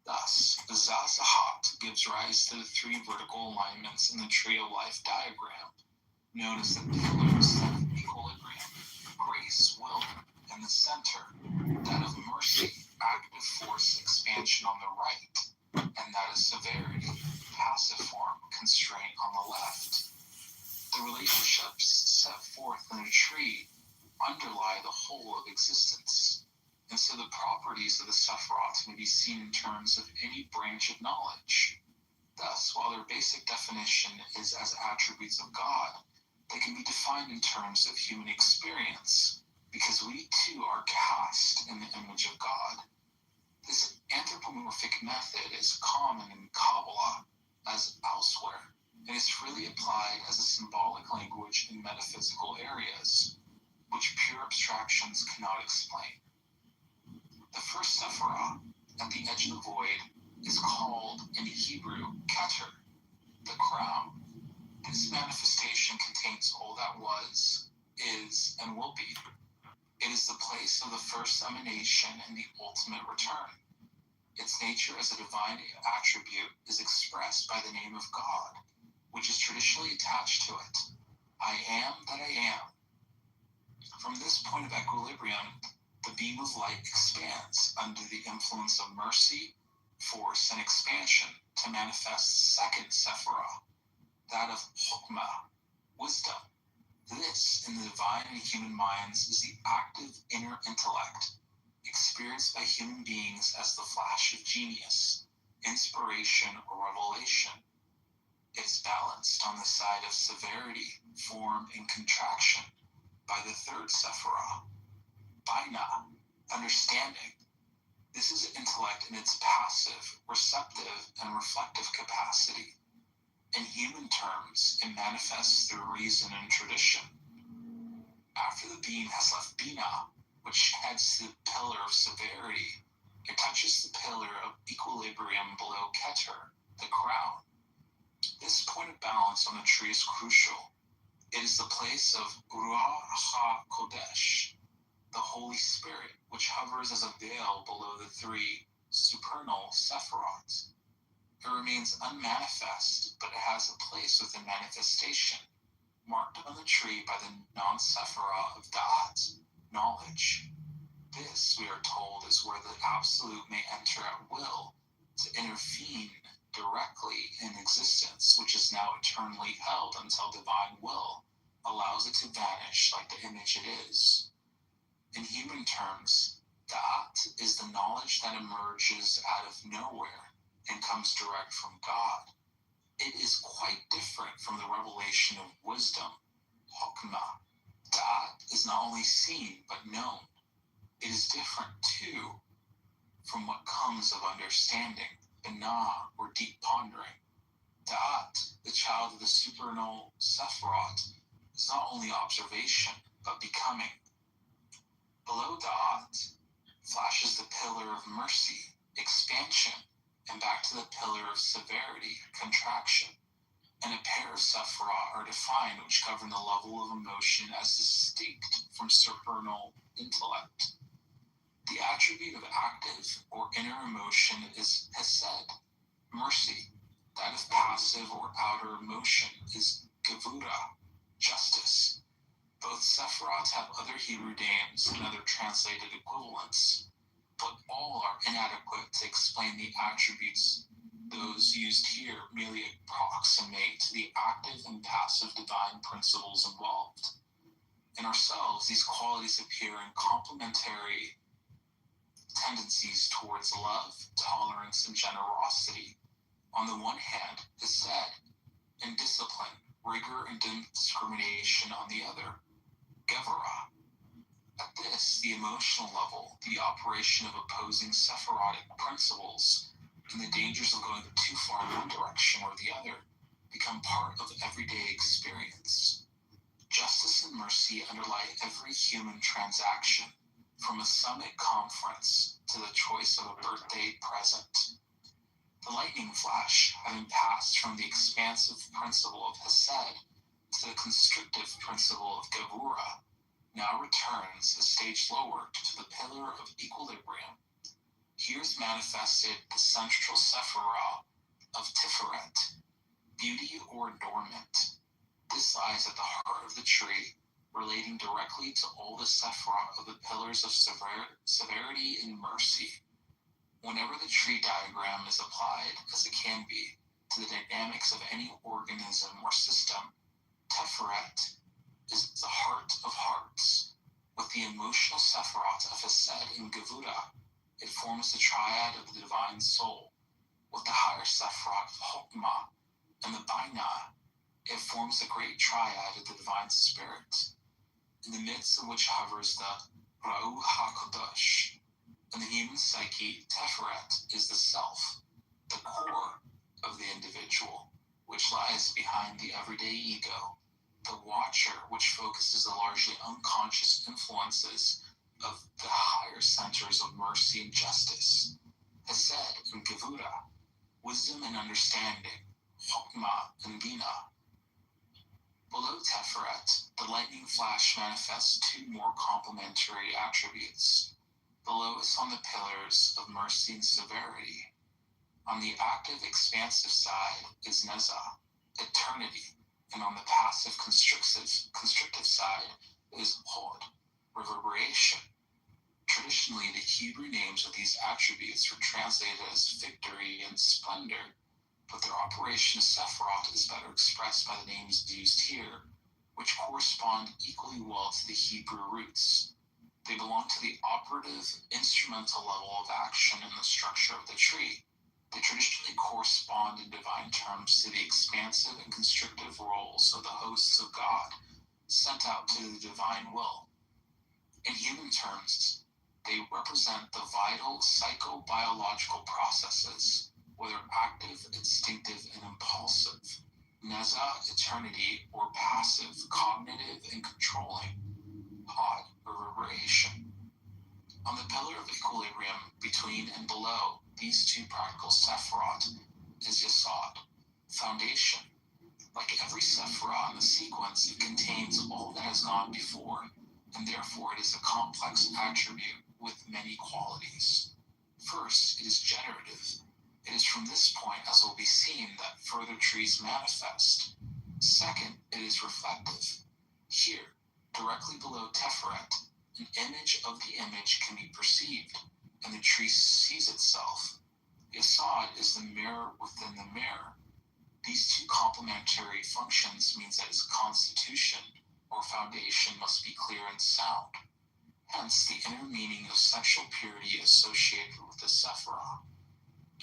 Thus, the Zazahat gives rise to the 3 vertical alignments in the tree of life diagram, known as the pillars of equilibrium, grace, will, in the center, that of mercy, active force, expansion on the right, and that of severity, passive form, constraint on the left. The relationships set forth in a tree underlie the whole of existence, and so the properties of the Sephirot may be seen in terms of any branch of knowledge. Thus, while their basic definition is as attributes of God, they can be defined in terms of human experience, because we too are cast in the image of God. This anthropomorphic method is common in Kabbalah as elsewhere, and is freely applied as a symbolic language in metaphysical areas, which pure abstractions cannot explain. The first Sephirah, at the edge of the void, is called in Hebrew Keter, the crown. This manifestation contains all that was, is, and will be. It is the place of the first emanation and the ultimate return. Its nature as a divine attribute is expressed by the name of God, which is traditionally attached to it. I am that I am. From this point of equilibrium, the beam of light expands under the influence of mercy, force, and expansion to manifest second Sephirah, that of Hokmah, wisdom. This, in the divine and human minds, is the active inner intellect, experienced by human beings as the flash of genius, inspiration, or revelation. It is balanced on the side of severity, form, and contraction by the third Sephirah, Bina, understanding. This is intellect in its passive, receptive, and reflective capacity. In human terms, it manifests through reason and tradition. After the being has left Bina, which heads to the pillar of severity, it touches the pillar of equilibrium below Keter, the crown. This point of balance on the tree is crucial. It is the place of Ruach HaKodesh, the Holy Spirit, which hovers as a veil below the three supernal Sephiroth. It remains unmanifest, but it has a place within manifestation, marked on the tree by the non-Sephirah of Da'at, knowledge. This, we are told, is where the Absolute may enter at will to intervene directly in existence, which is now eternally held until divine will allows it to vanish like the image it is. In human terms, Da'at is the knowledge that emerges out of nowhere and comes direct from God. It is quite different from the revelation of wisdom, Hokmah. Da'at is not only seen but known. It is different, too, from what comes of understanding, Binah, or deep pondering. Da'at, the child of the supernal Sephiroth, is not only observation, but becoming. Below Da'at flashes the pillar of mercy, expansion, and back to the pillar of severity, contraction. And a pair of Sephirah are defined which govern the level of emotion as distinct from supernal intellect. The attribute of active or inner emotion is hesed, mercy. That of passive or outer emotion is gevura, justice. Both Sephiroth have other Hebrew names and other translated equivalents, but all are inadequate to explain the attributes. Those used here merely approximate the active and passive divine principles involved. In ourselves, these qualities appear in complementary tendencies towards love, tolerance, and generosity. On the one hand, hesed and discipline, rigor and discrimination on the other, gevura. At this, the emotional level, the operation of opposing Sephirotic principles, and the dangers of going too far in one direction or the other become part of everyday experience. Justice and mercy underlie every human transaction, from a summit conference to the choice of a birthday present. The lightning flash, having passed from the expansive principle of hesed to the constrictive principle of gevura, now returns a stage lower to the pillar of equilibrium. Here is manifested the central Sephirah of Tiferet, beauty or adornment. This lies at the heart of the tree, relating directly to all the Sephirah of the pillars of severity and mercy. Whenever the tree diagram is applied, as it can be, to the dynamics of any organism or system, Tiferet is the heart of hearts. With the emotional Sephiroth of Hesed and Gevura, it forms the triad of the divine soul. With the higher Sephiroth of Hokmah and the Bina, it forms the great triad of the divine spirit, in the midst of which hovers the Ruach HaKodesh. In the human psyche, Tiferet is the self, the core of the individual, which lies behind the everyday ego, the watcher, which focuses the largely unconscious influences of the higher centers of mercy and justice, Hesed and Gevura, wisdom and understanding, Hokmah and Bina. Below Tiferet, the lightning flash manifests two more complementary attributes. Below us on the pillars of mercy and severity. On the active, expansive side is Neza, eternity, and on the passive, constrictive side is Hod, reverberation. Traditionally, the Hebrew names of these attributes were translated as victory and splendor, but their operation as Sephiroth is better expressed by the names used here, which correspond equally well to the Hebrew roots. They belong to the operative, instrumental level of action in the structure of the tree. They traditionally correspond in divine terms to the expansive and constrictive roles of the hosts of God, sent out to the divine will. In human terms, they represent the vital psychobiological processes, whether active, instinctive, and impulsive, Neza, eternity, or passive, cognitive, and controlling, Hod, reverberation. On the pillar of equilibrium between and below these two practical Sephiroth is Yesod, foundation. Like every Sephiroth in the sequence, it contains all that has gone before, and therefore it is a complex attribute with many qualities. First, it is generative. It is from this point, as will be seen, that further trees manifest. Second, it is reflective. Here, directly below Teferet, an image of the image can be perceived, and the tree sees itself. Yesod is the mirror within the mirror. These two complementary functions means that its constitution or foundation must be clear and sound. Hence, the inner meaning of sexual purity associated with the Sephiroth.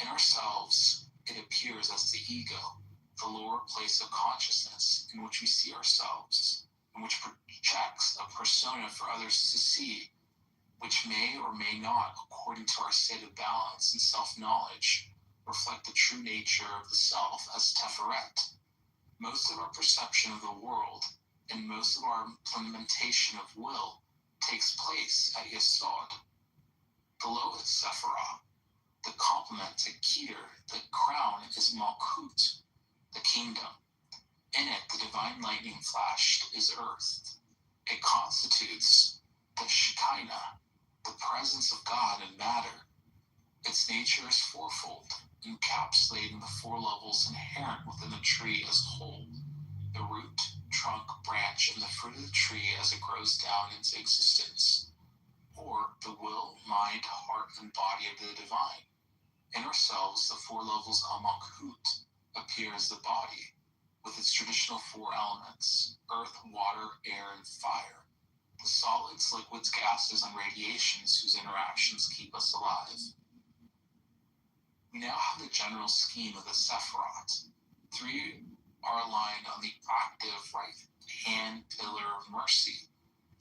In ourselves, it appears as the ego, the lower place of consciousness in which we see ourselves, and which projects a persona for others to see, which may or may not, according to our state of balance and self-knowledge, reflect the true nature of the self as Teferet. Most of our perception of the world and most of our implementation of will takes place at Yesod. Below it, Sephiroth, the complement to Keter, the crown, is Malkut, the kingdom. In it, the divine lightning flash is earth. It constitutes the Shekinah, the presence of God in matter. Its nature is fourfold, encapsulating the four levels inherent within the tree as a whole: the root, trunk, branch, and the fruit of the tree as it grows down into existence, or the will, mind, heart, and body of the divine. In ourselves, the four levels of Malkut appear as the body, with its traditional four elements: earth, water, air, and fire. The solids, liquids, gases, and radiations whose interactions keep us alive. We now have the general scheme of the Sephiroth. Three are aligned on the active right-hand pillar of mercy,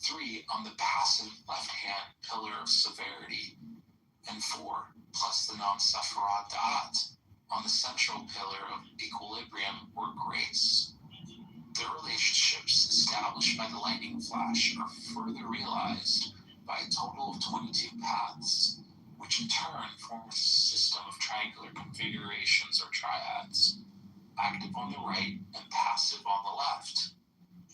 three on the passive left-hand pillar of severity, and four, plus the non-Sephiroth Da'at, on the central pillar of equilibrium or grace. The relationships established by the lightning flash are further realized by a total of 22 paths, which in turn form a system of triangular configurations or triads, active on the right and passive on the left.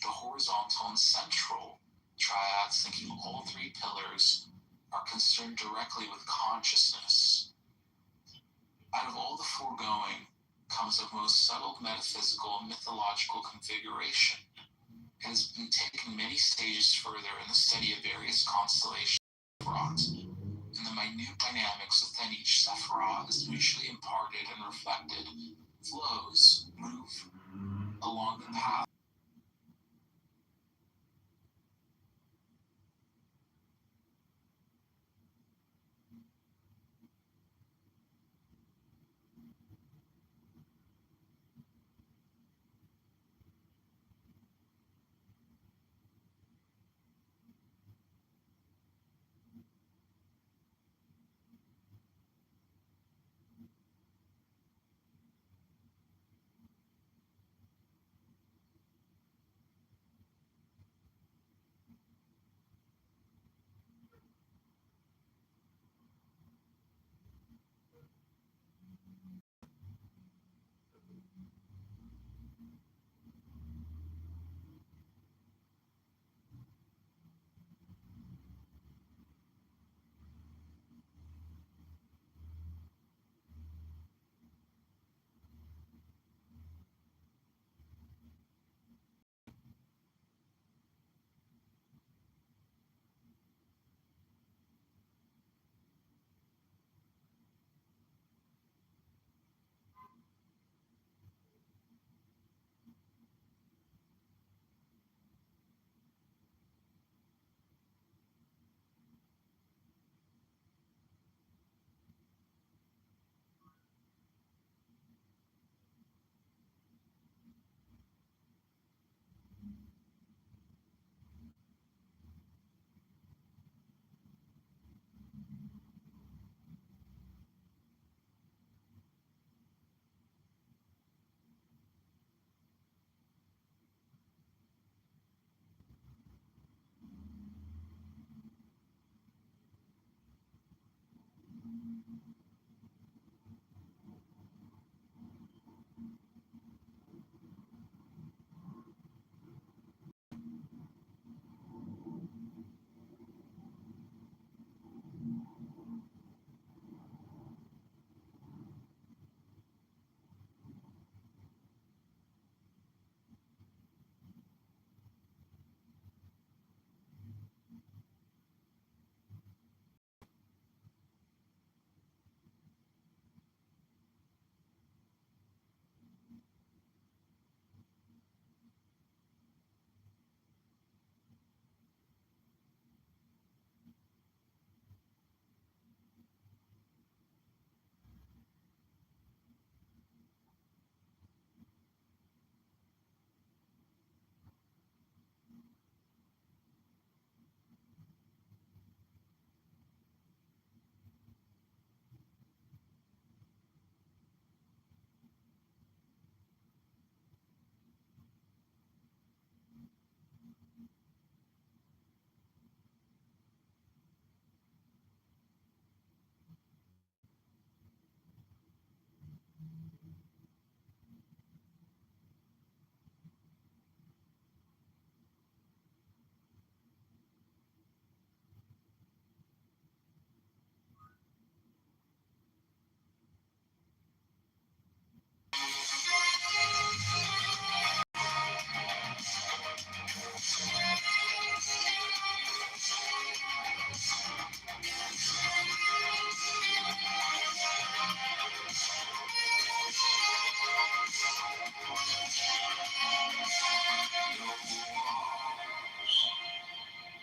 The horizontal and central triads, thinking all three pillars, are concerned directly with consciousness. Out of all the foregoing comes a most subtle metaphysical and mythological configuration. It has been taken many stages further in the study of various constellations of Sephiroth, and the minute dynamics within each Sephiroth is mutually imparted and reflected, flows, move along the path.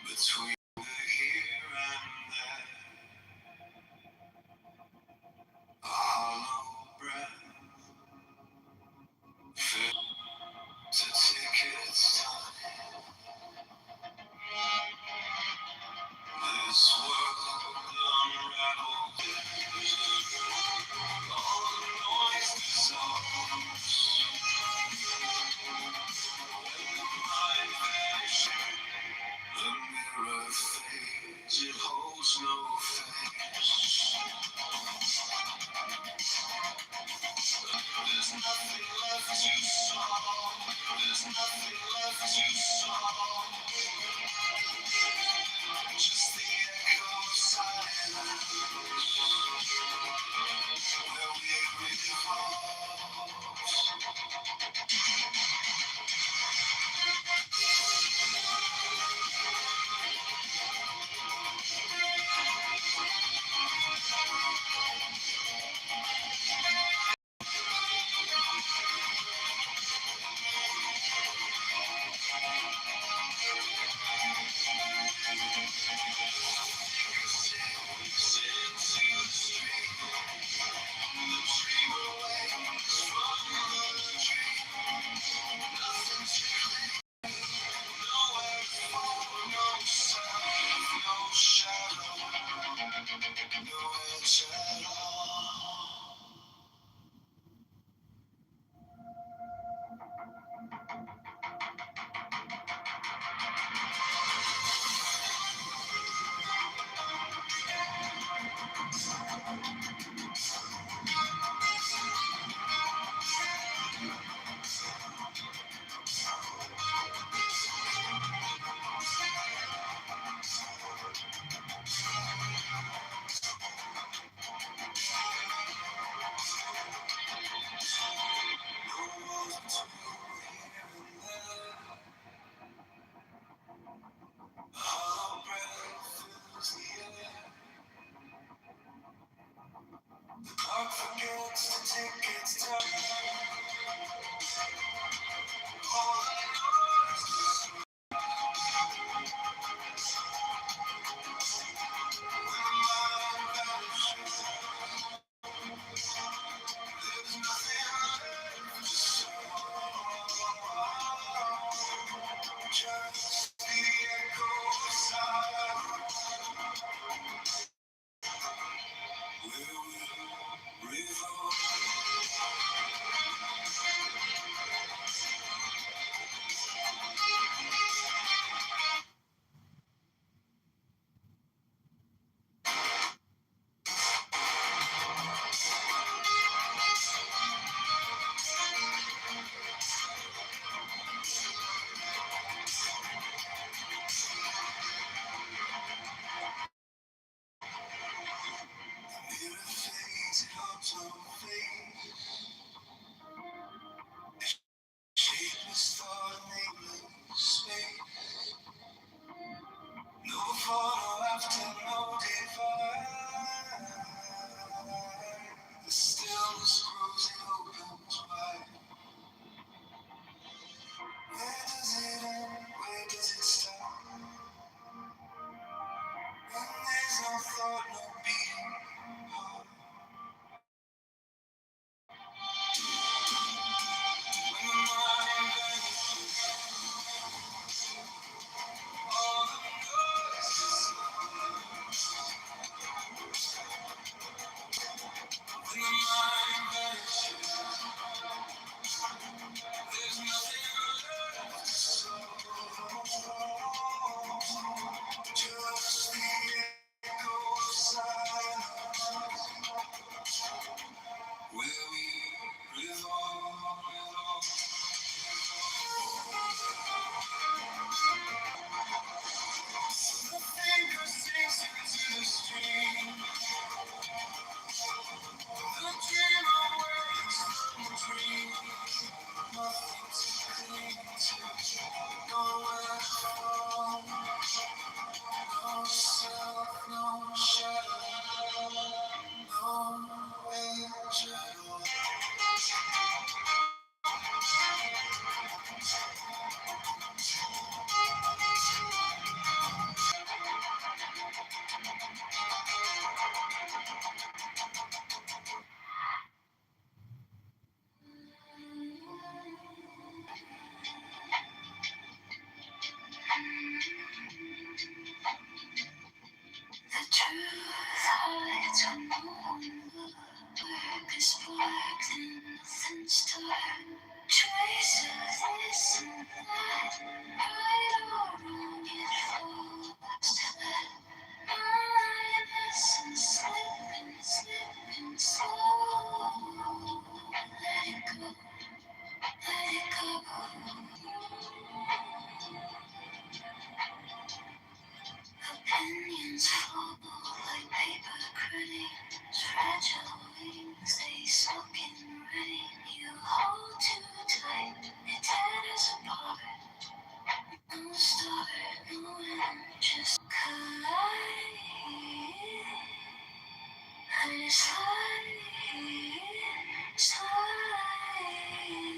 Between the here and there, a hollow breath to take its time. This world unraveled, all the noise dissolves. When the mind vanishes, the mirror fades, it holds no face. There's nothing left to solve. There's nothing left to solve. Just the echo of silence where we revolve. and start. Trace of this and that, right or wrong, it falls flat. Mindless and slipping slow. Let it go, let it go. Opinions fall like paper crayons, fragile wings, they soak in rain. You hold too tight, it tears apart. No start, no end, just collide. And slide,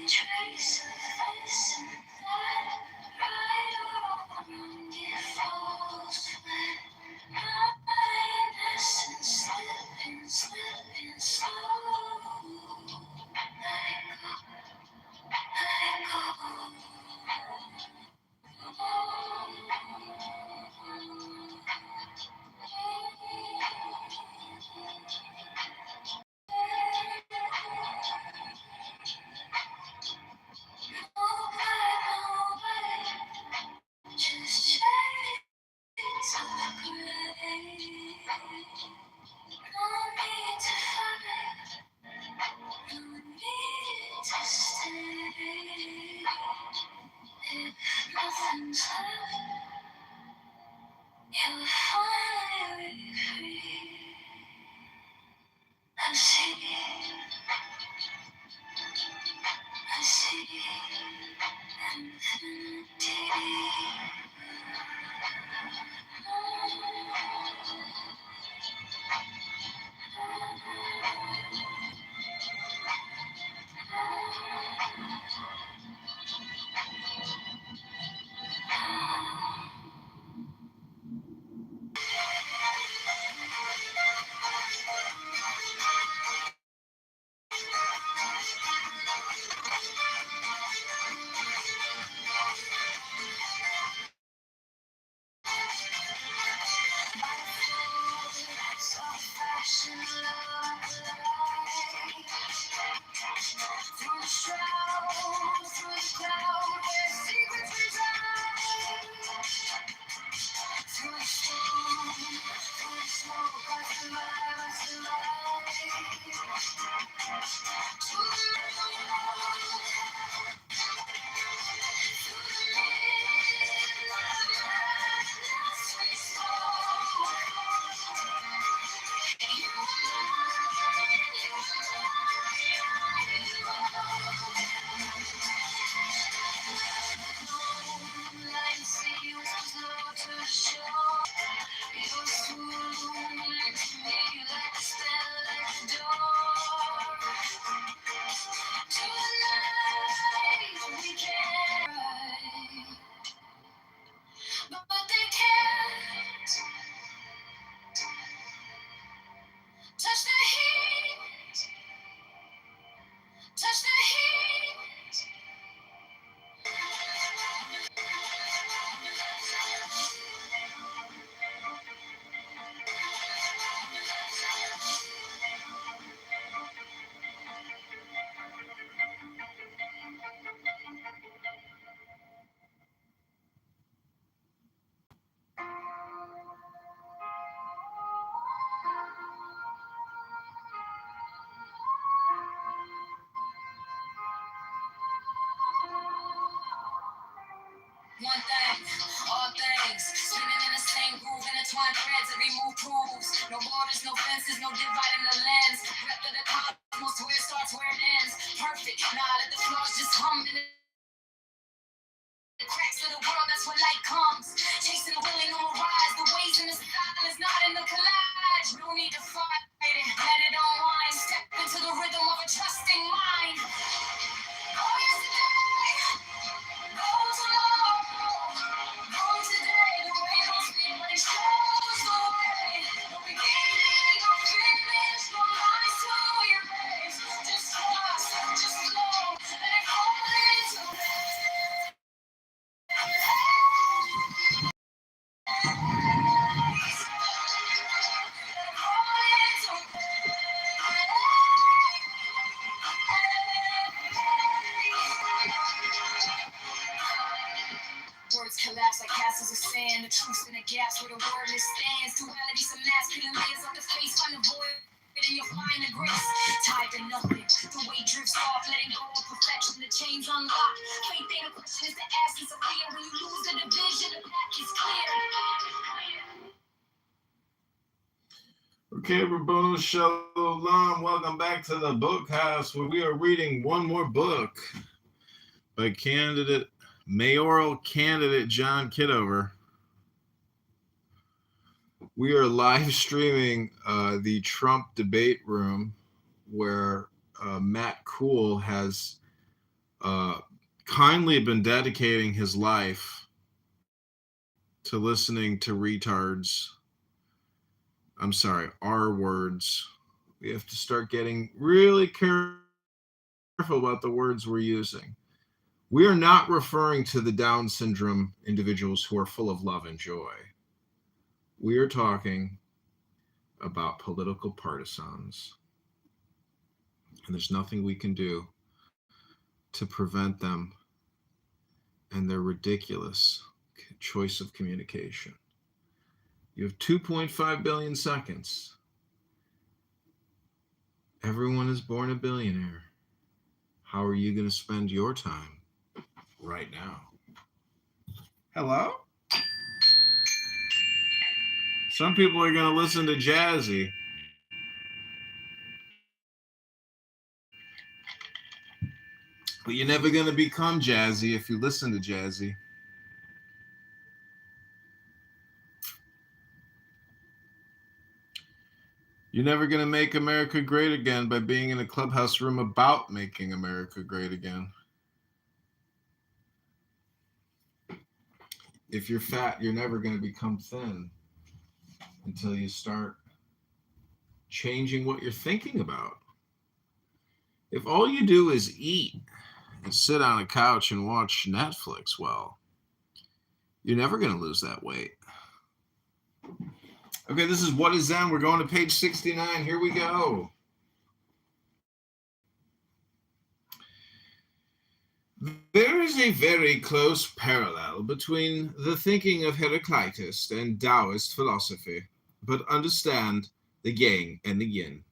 trace of this and that, right or wrong, it falls flat. Mindless and slipping slow. Let it go, let it go. Just shades of gray. No need to fight, no need to stay. If nothing's left, you'll finally be free. I see infinity. Fashion love light. Through the shroud, through the cloud, where secrets reside. Through the storm, through the smoke, I survive, I survive. To the madness we but they can't touch the heat, touch the heat. One thing, all things, spinning in the same groove, intertwined threads, every move proves. No borders, no fences, no dividing the lens. Breath of the cosmos, where it starts, where it ends. Perfect, nah, let the flaws just hum in the cracks of the world, that's where light comes. Chasing the willing on the rise, the waves in the silence, not in the collage. No need to fight it, let it unwind. Step into the rhythm of a trusting mind. Oh, yesterday, go tomorrow, go today. The way don't speak, but it shows the way. No beginning, no finish, no lines to erase. Just trust, just flow, let it fall into gaps where the wordless stands. Duality, some masculine layers of the face, find the void. And you'll find the grace, tied to nothing. The weight drifts off, letting go of perfection. The chains unlock. Faith ain't a question, it's the absence of fear. When you lose the division, the path is clear. Okay, Rabboni Shalom. Welcome back to the book house, where we are reading one more book by mayoral candidate John Kitover. We are live streaming the Trump debate room, where Matt Cool has kindly been dedicating his life to listening to retards. I'm sorry, R words. We have to start getting really careful about the words we're using. We are not referring to the Down syndrome individuals who are full of love and joy. We are talking about political partisans. And there's nothing we can do to prevent them and their ridiculous choice of communication. You have 2.5 billion seconds. Everyone is born a billionaire. How are you going to spend your time right now? Hello? Some people are going to listen to Jazzy. But you're never going to become Jazzy if you listen to Jazzy. You're never going to make America great again by being in a clubhouse room about making America great again. If you're fat, you're never going to become thin until you start changing what you're thinking about. If all you do is eat and sit on a couch and watch Netflix, well, you're never going to lose that weight. Okay, this is What is Zen. We're going to page 69. Here we go. There is a very close parallel between the thinking of Heraclitus and Taoist philosophy, but understand the yang and the yin.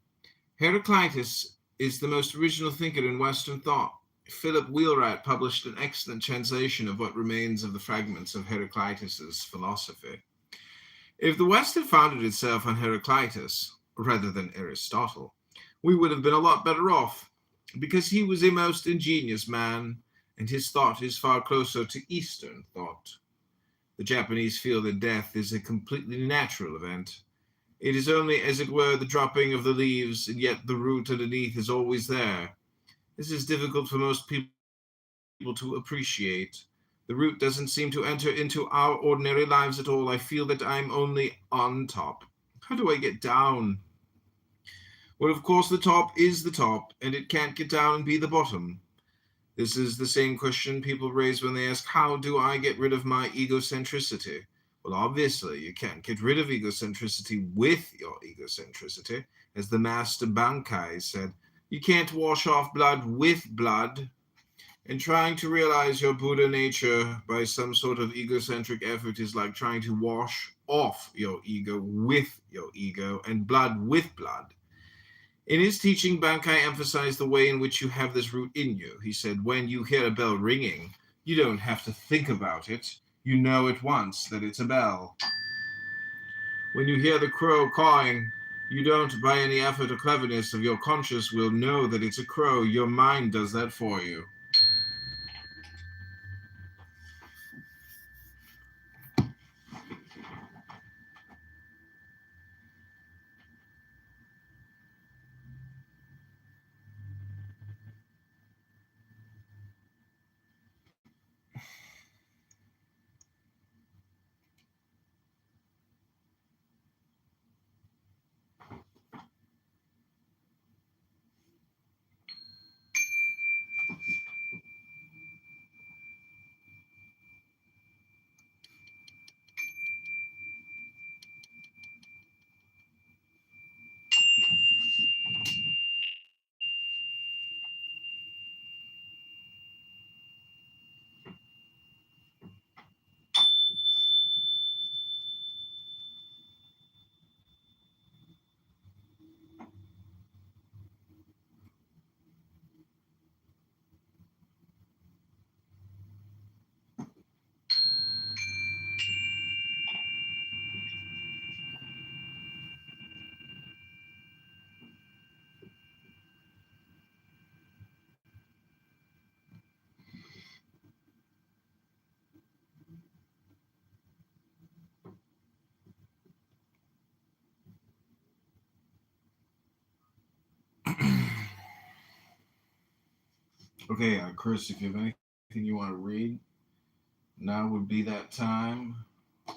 Heraclitus is the most original thinker in Western thought. Philip Wheelwright published an excellent translation of what remains of the fragments of Heraclitus's philosophy. If the West had founded itself on Heraclitus, rather than Aristotle, we would have been a lot better off, because he was a most ingenious man, and his thought is far closer to Eastern thought. The Japanese feel that death is a completely natural event. It is only, as it were, the dropping of the leaves, and yet the root underneath is always there. This is difficult for most people to appreciate. The root doesn't seem to enter into our ordinary lives at all. I feel that I'm only on top. How do I get down? Well, of course, the top is the top, and it can't get down and be the bottom. This is the same question people raise when they ask, how do I get rid of my egocentricity? Well, obviously, you can't get rid of egocentricity with your egocentricity. As the master Bankai said, you can't wash off blood with blood. And trying to realize your Buddha nature by some sort of egocentric effort is like trying to wash off your ego with your ego and blood with blood. In his teaching, Bankai emphasized the way in which you have this root in you. He said, when you hear a bell ringing, you don't have to think about it. You know at once that it's a bell. When you hear the crow cawing, you don't, by any effort or cleverness of your conscious will, know that it's a crow. Your mind does that for you. Okay, Chris, if you have anything you want to read, now would be that time.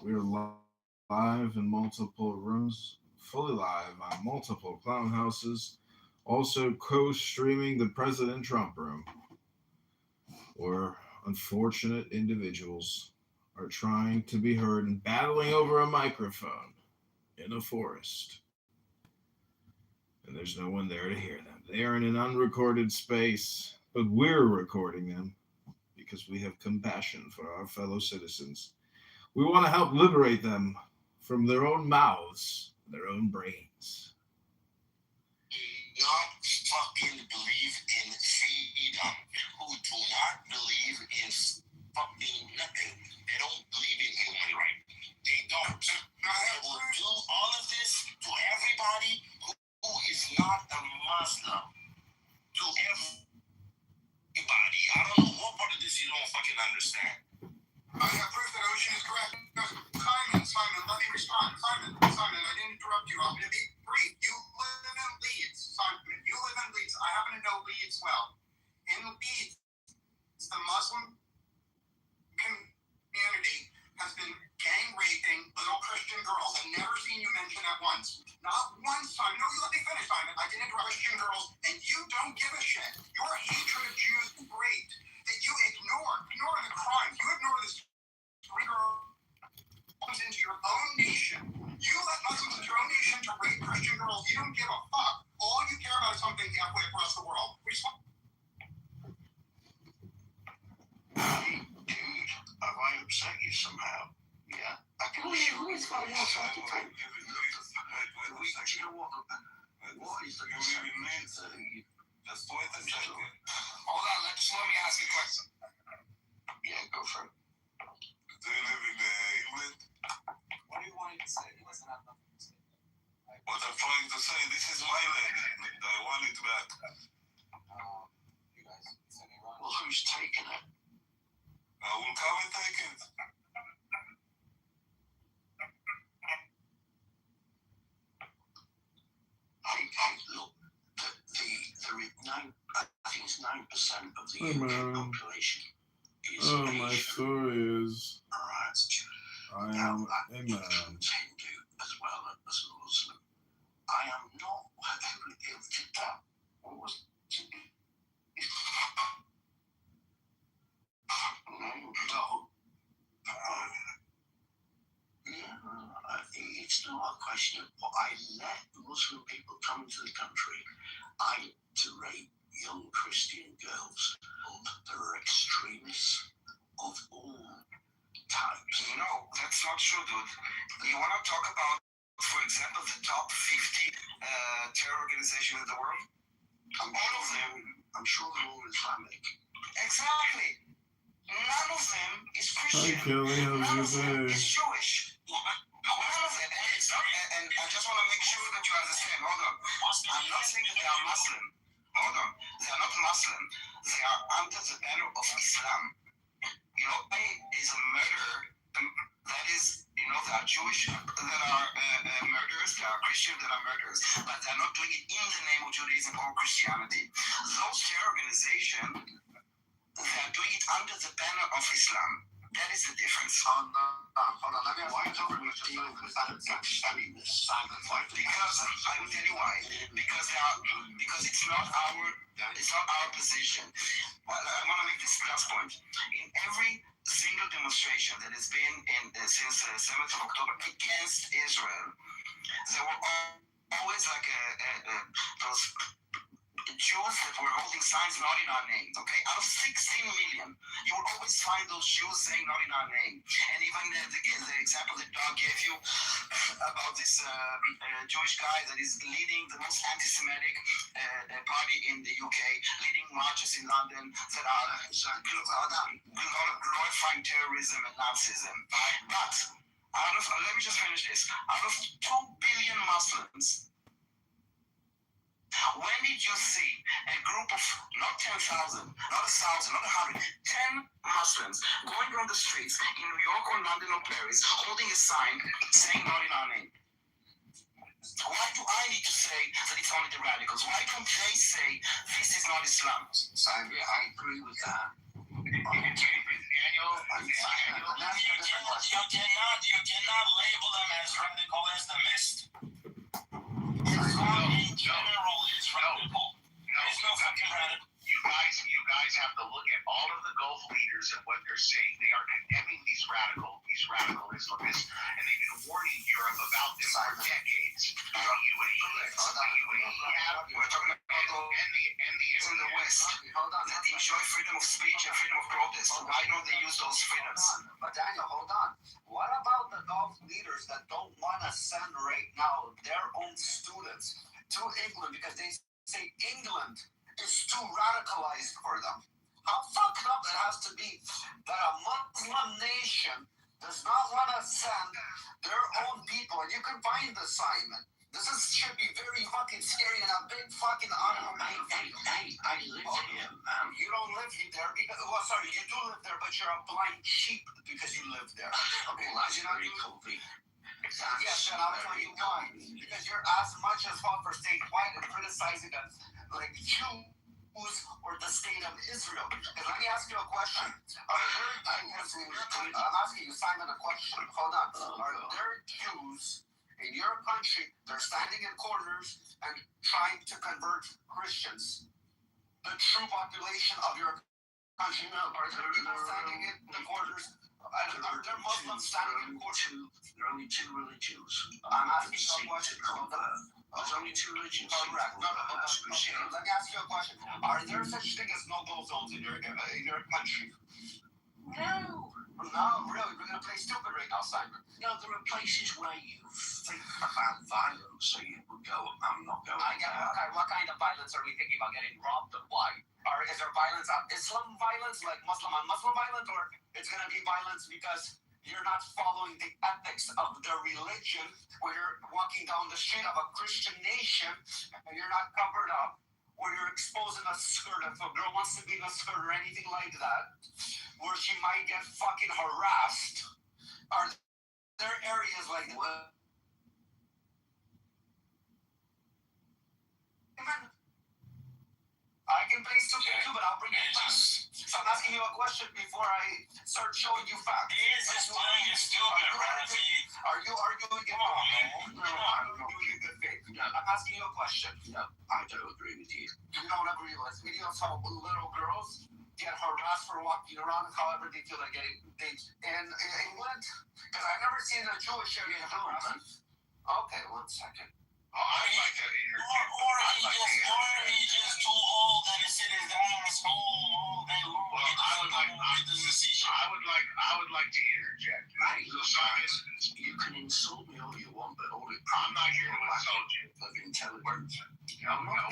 We're live in multiple rooms, fully live on multiple clown houses, also co-streaming the President Trump room, where unfortunate individuals are trying to be heard and battling over a microphone in a forest. And there's no one there to hear them. They are in an unrecorded space, but we're recording them because we have compassion for our fellow citizens. We want to help liberate them from their own mouths, their own brains. Not fucking believe in freedom, who do not believe in fucking nothing. They don't believe in human rights. They don't. They will do all of this to everybody who is not a Muslim. To everybody. I don't know what part of this you don't fucking understand. I have proof that Ocean is correct. Simon, let me respond. Simon, I didn't interrupt you. I'm going to be brief. You live in Leeds, Simon. You live in Leeds. I happen to know Leeds well. In Leeds, the Muslim community has been gang raping little Christian girls. I've never seen you mention that once. Not once, Simon. No, you let me finish, Simon. I didn't interrupt Christian girls, and you don't give a shit. Your hatred of Jews is great. That you ignore the crimes. You ignore this three girls into your own nation. You let Muslims into your own nation to rape Christian girls. You don't give a fuck. All you care about is something halfway across the world. Hey, dude, have I upset you somehow? Yeah, I can assure you. You know what? What is the Just wait a second. Hold on, let me ask you a question. Yeah, go for it. Do you live in England? What do you want to say? He doesn't have nothing to say. What I'm trying to say, this is my land. I want it back. You guys, it's in Iran. Well, who's taking it? I will come and take it. Hey, look, I think it's 9% of the UK population is my Asian. story is Right. I Now, am that a man. includes Hindu as well as Muslim. I am not. Who did that? What was it? No. Yeah, it's not a question of what I let Muslim people come into the country. I to rape young Christian girls. There are extremists of all types. No, that's not true, dude. You want to talk about, for example, the top 50 terror organizations in the world? All of them, I'm sure they're all Islamic. Exactly. None of them is Christian. Hi, Kelly. None How's of them your day? is Jewish. None of them. And it's not. And I just want to make sure that you understand. Hold on. I'm not saying that they are Muslim. Hold on. They are not Muslim. They are under the banner of Islam. You know, is a murderer. That is, you know, there are Jewish that are murderers. There are Christians that are murderers. But they are not doing it in the name of Judaism or Christianity. Those terror organizations, they are doing it under the banner of Islam. That is the difference. Hold on. Let me ask why don't we deal with that extremism? Because I will tell you why. Because it's not our position. Well, I want to make this last point. In every single demonstration that has been since the 7th of October against Israel, there were always like those Jews that were holding signs not in our name, okay? Out of 16 million, you will always find those Jews saying not in our name. And even the example that Doug gave you about this Jewish guy that is leading the most anti-Semitic party in the UK, leading marches in London that are glorifying terrorism and Nazism. But let me just finish this. Out of 2 billion Muslims, when did you see a group of not 10,000, not 1,000, not 100, 10 Muslims going on the streets in New York or London or Paris holding a sign saying not in our name? Why do I need to say that it's only the radicals? Why don't they say this is not Islam? Simon, I agree with that. Daniel, you cannot label them as radical Islamists. Islam in general is radical. There's no fucking radical. You guys have to look at all of the Gulf leaders and what they're saying. They are condemning these radical Islamists, and they've been warning Europe about them for decades. The UAE We're talking about those in the West that enjoy freedom of speech and freedom of protest. Why don't they use those freedoms? But Daniel, hold on. What about the Gulf leaders that don't want to send right now their own students to England because they say England is too radicalized for them? How fucked up it has to be that a Muslim nation does not want to send their own people, and you can find the Simon. Should be very fucking scary and a big fucking honor. Hey, I live here, man. You don't live there because, well, sorry, you do live there, but you're a blind sheep because you live there. Okay, That's you know, very comfy. yes, and I'll tell you why. Because you're as much as fought for statewide and criticizing the like Jews or the state of Israel. And let me ask you a question. I'm asking you, Simon, a question. Hold on. Are there Jews in your country? They're standing in corners and trying to convert Christians. The true population of your country. Are there people standing in the corners? Are there Muslims standing in corners? There are only two religions. I'm asking you a question. There's only two religions. Correct. No, let me ask you a question. Are there such thing as no-go zones in your country? No. No, really. We're going to play stupid right now, Simon. No, there are places where you think about violence, so you would go, I'm not going I get it. What kind of violence are we thinking about? Getting robbed? Why? Or is there violence on Islam violence, like Muslim on Muslim violence, or it's going to be violence because you're not following the ethics of the religion, where you're walking down the street of a Christian nation and you're not covered up, where you're exposing a skirt if a girl wants to be in a skirt or anything like that, where she might get fucking harassed? Are there areas like that? I can play stupid too, but I'll bring it back. So I'm asking you a question before I start showing you facts. He is just playing it stupid, Rafi. Are you arguing in good faith? No, I'm arguing in good faith. I'm asking you a question. No, I don't agree with you. You don't agree with me? You know, little girls get harassed for walking around however they feel like getting in England? Because I've never seen a Jewish area get harassed. Okay, 1 second. I'd like to interject. Or he just too old and he sit his ass home all day long. Well, I would like to interject. You can insult me all you want, but all it I'm not here to insult you. of intelligence. I'm not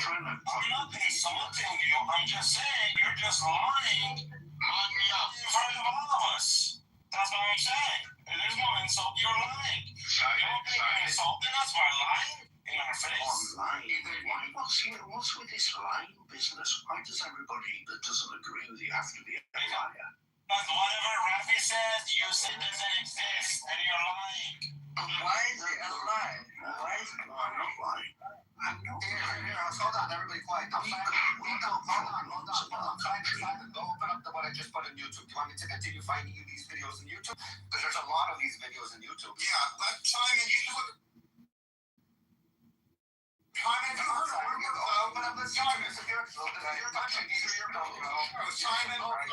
insulting you. I'm just saying you're just lying. Lock me up. In front of all of us. That's what I'm saying. There's no insult. You're lying. You don't think you're insulting us by lying in our face? What's with this lying business? Why does everybody that doesn't agree with you have to be a liar? But whatever Rafi says, you say doesn't exist, and you're lying. Why is it a lie? Why is it? No, I'm not lying. Here, hold on, everybody quiet. Hold on. Simon, go open up what I just put on YouTube. Do you want me to continue finding you these videos on YouTube? Because there's a lot of these videos on YouTube. Yeah, but Simon, you should look. Simon, Open up this YouTube. This is your country. These are your videos. Simon, I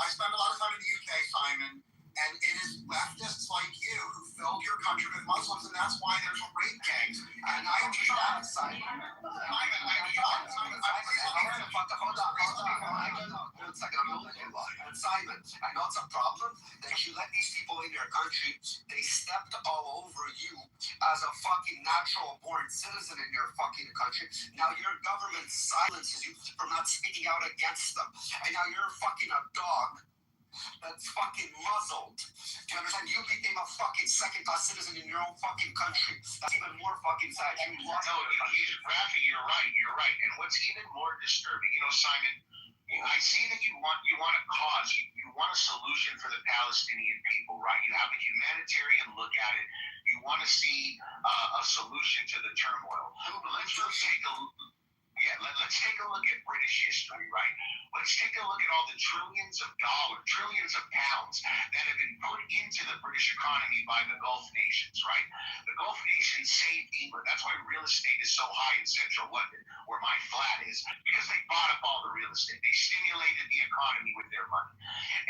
spent a lot of time in the UK, Simon, and it is leftists like you who filled your country with Muslims, and that's why there's rape gangs. And I am shocked, Simon. Hold on. Simon, I know it's a problem that you let these people in your country. They stepped all over you as a fucking natural born citizen in your fucking country. Now your government silences you from not speaking out against them. And now you're fucking a dog that's fucking muzzled. Do you understand? You became a fucking second-class citizen in your own fucking country. That's even more fucking sad. Rafi, you're right. And what's even more disturbing, Simon, I see that you want a cause. You want a solution for the Palestinian people, right? You have a humanitarian look at it. You want to see a solution to the turmoil. Let's take a let's take a look at British history, right? Let's take a look at all the trillions of dollars, trillions of pounds that have been put into the British economy by the Gulf nations, right? The Gulf nations saved England. That's why real estate is so high in central London, where my flat is, because they bought up all the real estate. They stimulated the economy with their money.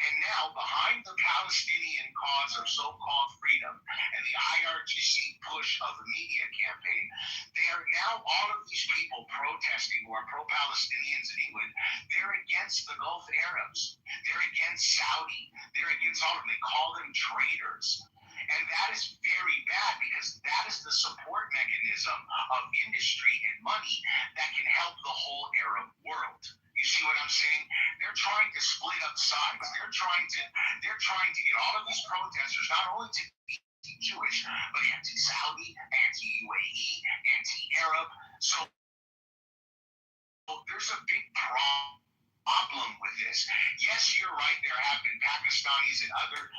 And now, behind the Palestinian cause of so-called freedom and the IRGC push of the media campaign, they are now all of these people protesting who are pro-Palestinians in England. They're against the Gulf Arabs. They're against Saudi. They're against all of them. They call them traitors. And that is very bad because that is the support mechanism of industry and money that can help the whole Arab world. You see what I'm saying? They're trying to split up sides. They're trying to get all of these protesters not only to be Jewish, but anti-Saudi, anti-UAE, anti-Arab. So there's a big problem with this. Yes, you're right. There have been Pakistanis and other,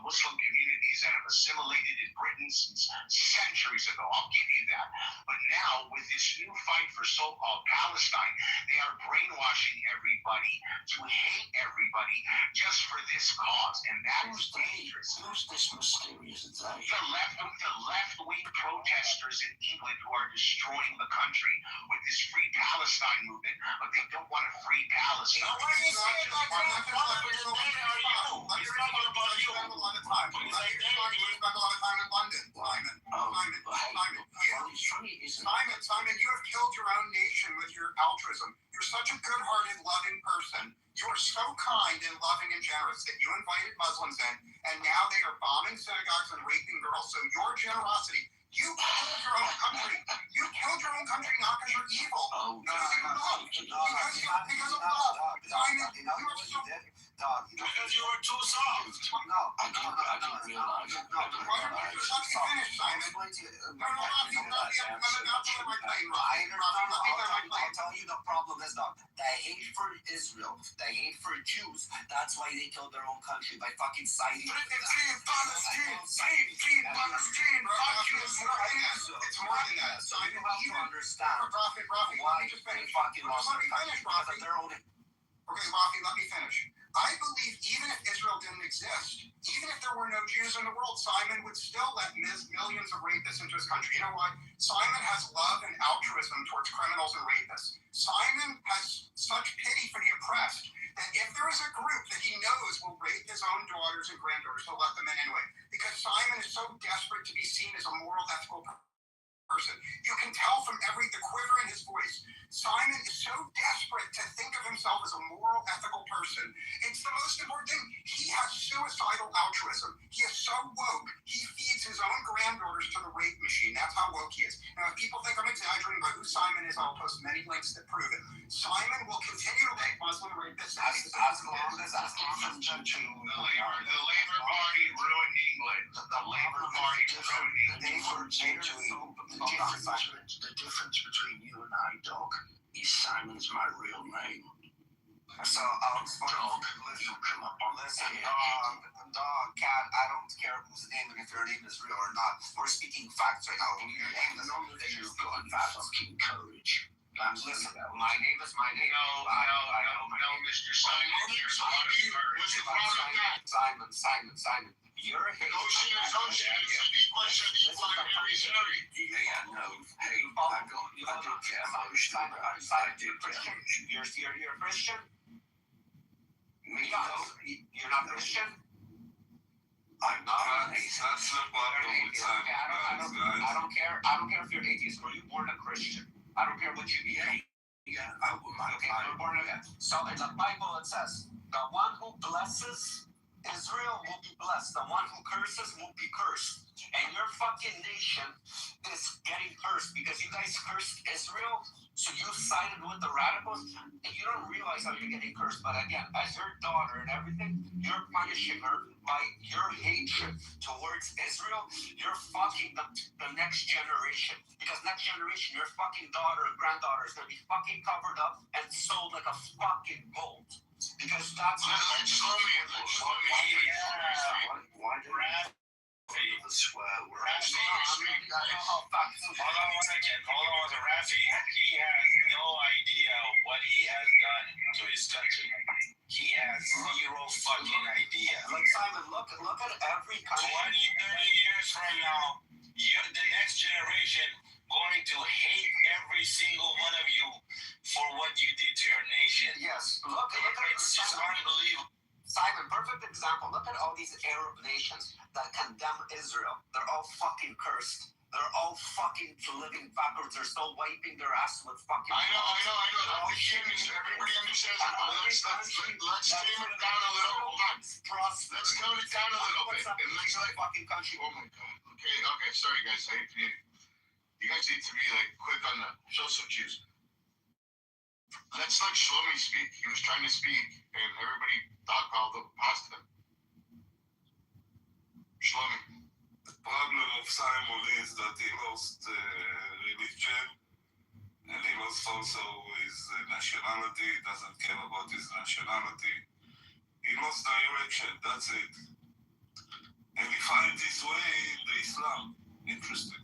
Muslim communities that have assimilated in Britain since centuries ago. I'll give you that. But now, with this new fight for so-called Palestine, they are brainwashing everybody to hate everybody just for this cause, and that is dangerous. Who's this mysterious guy? The left-wing protesters in England who are destroying the country with this Free Palestine movement, but they don't want to free Palestine. Why do you say it like that? He's talking about you. Spend a lot of time. You spend a lot of time in London, Simon. Simon, you have killed your own nation with your altruism. You're such a good-hearted, loving person. You are so kind and loving and generous that you invited Muslims in, and now they are bombing synagogues and raping girls. So your generosity, you killed your own country. You killed your own country not because you're evil. Because of love. Simon, you are so... Because you were too soft. I didn't realize. Let me finish, Simon. I'll tell you the problem is the hate for Israel, the hate for Jews. That's why they killed their own country by fucking siding with Palestine. It's more than that. So you have to understand why they fucking lost their country because of their own. Okay, Rafi, let me finish. I believe even if Israel didn't exist, even if there were no Jews in the world, Simon would still let millions of rapists into his country. You know why? Simon has love and altruism towards criminals and rapists. Simon has such pity for the oppressed that if there is a group that he knows will rape his own daughters and granddaughters, he'll let them in anyway. Because Simon is so desperate to be seen as a moral, ethical person. You can tell from the quiver in his voice. Simon is so desperate to think of himself as a moral, ethical person. It's the most important thing. He has suicidal altruism. He is so woke. He feeds his own granddaughters to the rape machine. That's how woke he is. Now, if people think I'm exaggerating about who Simon is, I'll post many links that prove it. Simon will continue to make Muslim rapists The Labour Party ruined England. The Labour Party ruined England. The difference between you and I, dog, is Simon's my real name. So I'll explain. Dog, you come up on Listen, dog, cat, I don't care whose name and if your name is real or not. We're speaking facts right now. Your name is only that you're speaking facts. fucking courage. Listen, my name is my name. No, Mr. Simon, here's a lot of courage. What's the problem with that? Simon. You're a hater. You're a Christian? You're not Christian? I'm not an atheist. I don't care if you're atheist. Were you born a Christian? I don't care what you be. Yeah, I will. Okay, you're born again. So in the Bible it says, the one who blesses Israel will be blessed. The one who curses will be cursed. And your fucking nation is getting cursed because you guys cursed Israel. So you sided with the radicals, and you don't realize how you're getting cursed. But again, as your daughter and everything, you're punishing her by your hatred towards Israel. You're fucking the next generation. Because next generation, your fucking daughter and granddaughter is going to be fucking covered up and sold like a fucking gold. Because that's Let's show me. Why Rafi, he has no idea what he has done to his country. He has zero fucking idea. Look, Simon, look at every 20, country. 30 years from now, the next generation going to hate every single one of you for what you did to your nation. Yes, look at It's just unbelievable. Simon, perfect example. Look at all these Arab nations that condemn Israel. They're all fucking cursed. They're all fucking living backwards. They're still wiping their ass with fucking. I know. That's the shit. Everybody understands it, but let's tame it down a little. Hold on. Let's tone it down a little bit. And let's like fucking country. Oh my god. Okay. Sorry, guys. I hate to be. You guys need to be like quick on the show some juice. Let's let Shlomi speak. He was trying to speak, and everybody dogpiled up past him. Shlomi. The problem of Simon is that he lost religion, and he lost also his nationality. He doesn't care about his nationality. He lost direction. That's it. And he finds his way in the Islam. Interesting.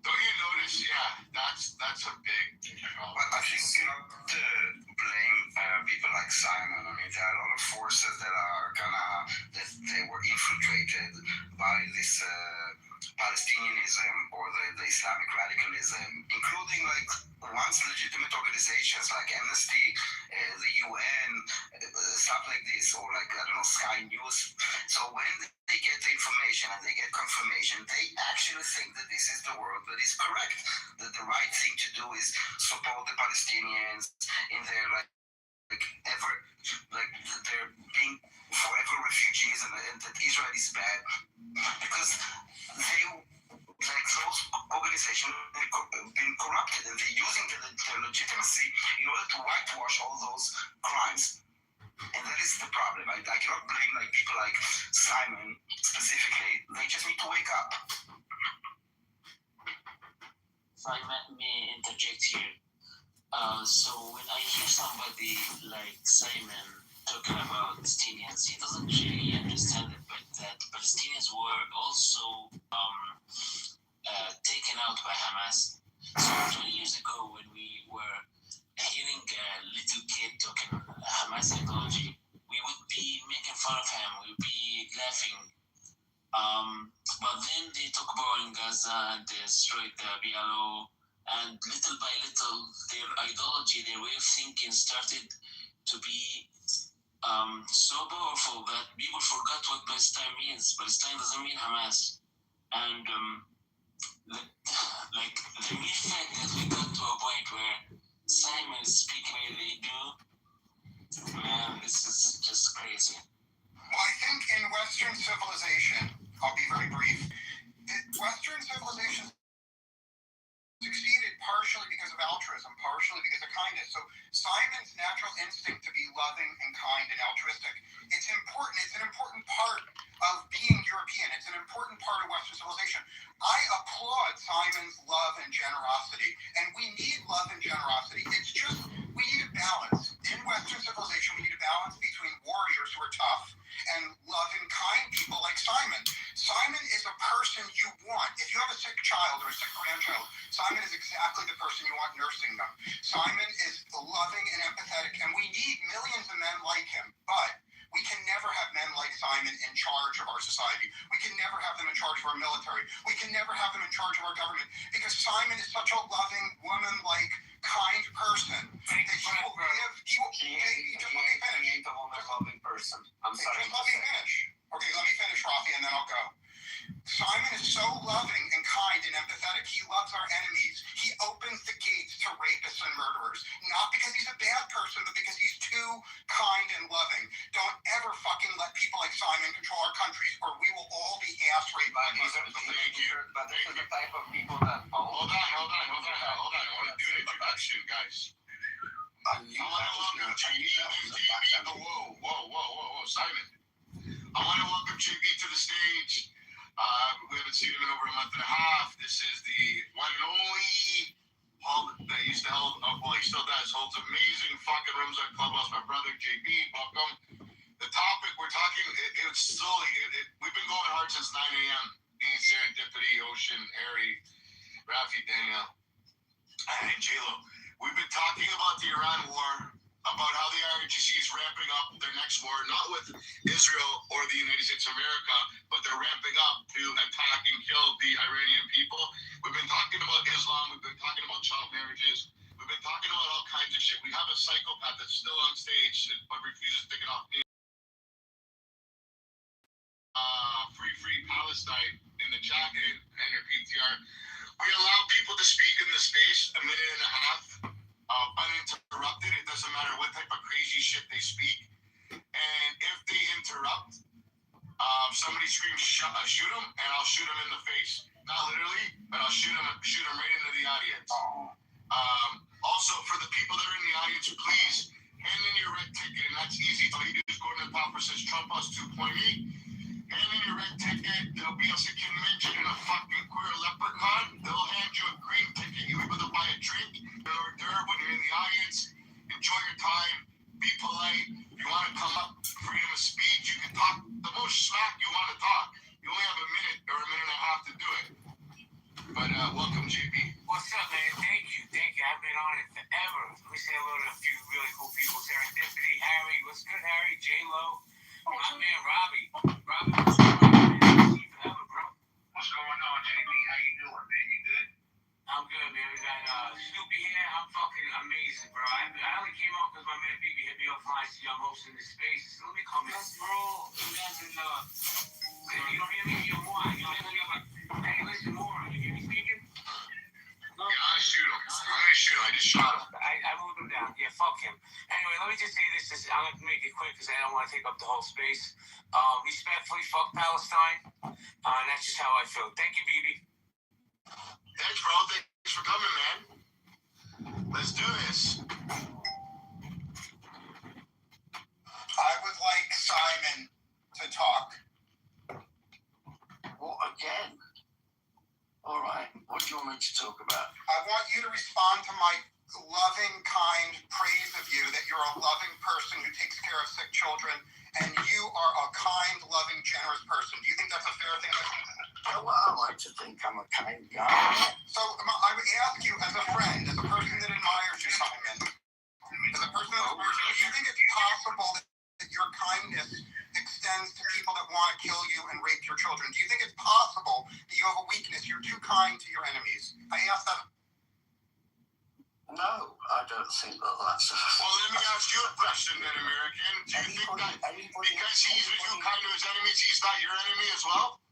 Don't you notice? Yeah, that's a big. But I think you not blame people like Simon. I mean, there are a lot of forces that they were infiltrated by this Palestinianism or the Islamic radicalism, including like once legitimate organizations like Amnesty, the UN, stuff like this, or like I don't know, Sky News. So when they get the information and they get confirmation, they actually think that this is the world that is correct. That the right thing to do is support the Palestinians in their that they're being forever refugees and that Israel is bad because those organizations have been corrupted and they're using their legitimacy in order to whitewash all those crimes. And that is the problem. I cannot blame people like Simon specifically. They just need to wake up. If I may interject here. So when I hear somebody like Simon talking about Palestinians, he doesn't really understand it, but that Palestinians were also taken out by Hamas. So 20 years ago when we were hearing a little kid talking Hamas ideology, we would be making fun of him, we would be laughing. But then they talk about in Gaza and they destroyed the BLO, and little by little their ideology, their way of thinking started to be so powerful that people forgot what Palestine means. Palestine doesn't mean Hamas. And the mere fact that we got to a point where Simon is speaking the way they do, man, this is just crazy. Well, I think in Western civilization, I'll be very brief, Western civilization succeeded partially because of altruism, partially because of kindness. So Simon's natural instinct to be loving and kind and altruistic, it's important. It's an important part of being European. It's an important part of Western civilization. I applaud Simon's love and generosity, and we need love and generosity. It's just, we need a balance. In Western civilization, we need a balance between warriors who are tough and loving, kind people like Simon. Simon is a person you want. If you have a sick child or a sick grandchild, Simon is exactly the person you want nursing them. Simon is loving and empathetic, and we need millions of men like him, but we can never have men like Simon in charge of our society. We can never have them in charge of our military. We can never have them in charge of our government, because Simon is such a loving, woman-like, kind person. He ain't a woman-loving person. I'm sorry. Just let me finish. Okay, let me finish, Rafi, and then I'll go. Simon is so loving and kind and empathetic. He loves our enemies. He opens the gates to rapists and murderers. Not because he's a bad person, but because he's too kind and loving. Don't ever fucking let people like Simon control our countries, or we will all be ass raped by these. Thank you. But this is the type of people that... Hold on. I want to do an introduction, guys. I want to welcome JB. Whoa, Simon. I want to welcome JB to the stage. We haven't seen him in over a month and a half. This is the one and only Paul that used to hold, well, he still does, holds amazing fucking rooms on Clubhouse. My brother JB, welcome. The topic we're talking, it's slowly, we've been going hard since 9 a.m. Me, Serendipity, Ocean, Harry, Rafi, Daniel, and J-Lo. We've been talking about the Iran war, about how the IRGC is ramping up their next war, not with Israel or the United States of America, but they're ramping up to attack and kill the Iranian people. We've been talking about Islam. We've been talking about child marriages. We've been talking about all kinds of shit. We have a psychopath that's still on stage but refuses to get off free Palestine in the chat and your PTR. We allow people to speak in the space a minute and a half, uninterrupted. It doesn't matter what type of crazy shit they speak. And if they interrupt, somebody screams, shoot them, and I'll shoot them in the face. Not literally, but I'll shoot them right into the audience. Also, for the people that are in the audience, please hand in your red ticket, and that's easy. All you do is go to the top where it says Trump us 2.8. Hand in your red ticket. There'll be a second midget and a fucking queer leprechaun. They'll hand you a green ticket. You'll be able to buy a drink, an hors d'oeuvre when you're in the audience. Enjoy your time. Be polite. If you want to come up, freedom of speech. You can talk the most smack you want to talk. You only have a minute or a minute and a half to do it. But welcome, JB. What's up, man? Thank you. I've been on it forever. Let me say hello to a few really cool people. Serendipity, Harry. What's good, Harry? J-Lo. My man, Robbie. Robbie, what's going on, man? Forever, bro. What's going on, JB? How you doing, man? You good? I'm good, man. We got Snoopy here. I'm fucking amazing, bro. I only came on because my man BB hit me up flying. See, I'm hosting this space. So let me come in. Bro, imagine, you don't hear me? You're more. Hey, listen, more. You hear me speaking? Yeah, I shoot him. I just shot him. I moved him down. Yeah, fuck him. Anyway, let me just say this. I'm going to make it quick because I don't want to take up the whole space. Respectfully, fuck Palestine. That's just how I feel. Thank you, BB. Thanks, bro. Thanks for coming, man. Let's do this. I would like Simon to talk. What again? All right. What do you want me to talk about? I want you to respond to my loving, kind praise of you, that you're a loving person who takes care of sick children, and you are a kind, loving, generous person. Do you think that's a fair thing to say? Well, I like to think I'm a kind guy. So I would ask you, as a friend, as a person that admires you, Simon, as a person that admires you, do you think it's possible that your kindness extends to people that want to kill you and rape your children? Do you think it's possible that you have a weakness? You're too kind to your enemies. I ask that. No, I don't think that's a... Well, let me ask you a question then, American. Do you think that because he's too kind to his enemies, he's not your enemy as well?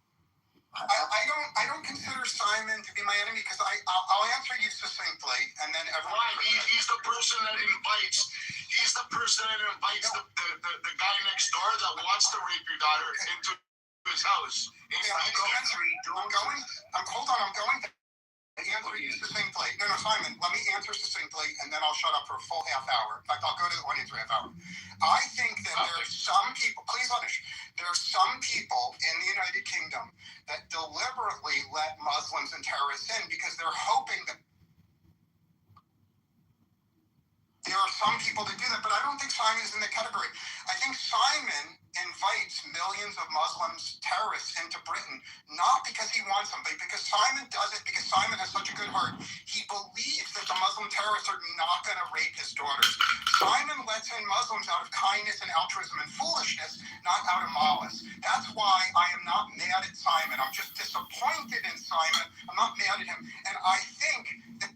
I don't consider Simon to be my enemy because I'll answer you succinctly, and then everyone. Right, he's the person that invites. He's the person that invites the guy next door that wants to rape your daughter into his house. I'm going to answer you succinctly. No, Simon, let me answer succinctly, and then I'll shut up for a full half hour. In fact, I'll go to the audience for a half hour. I think that there are some people, please understand, there are some people in the United Kingdom that deliberately let Muslims and terrorists in because they're hoping that there are some people that do that, but I don't think Simon is in the category. I think Simon invites millions of Muslims, terrorists into Britain, not because he wants them, but because Simon does it because Simon has such a good heart. He believes that the Muslim terrorists are not going to rape his daughters. Simon lets in Muslims out of kindness and altruism and foolishness, not out of malice. That's why I am not mad at Simon. I'm just disappointed in Simon. I'm not mad at him. And I think that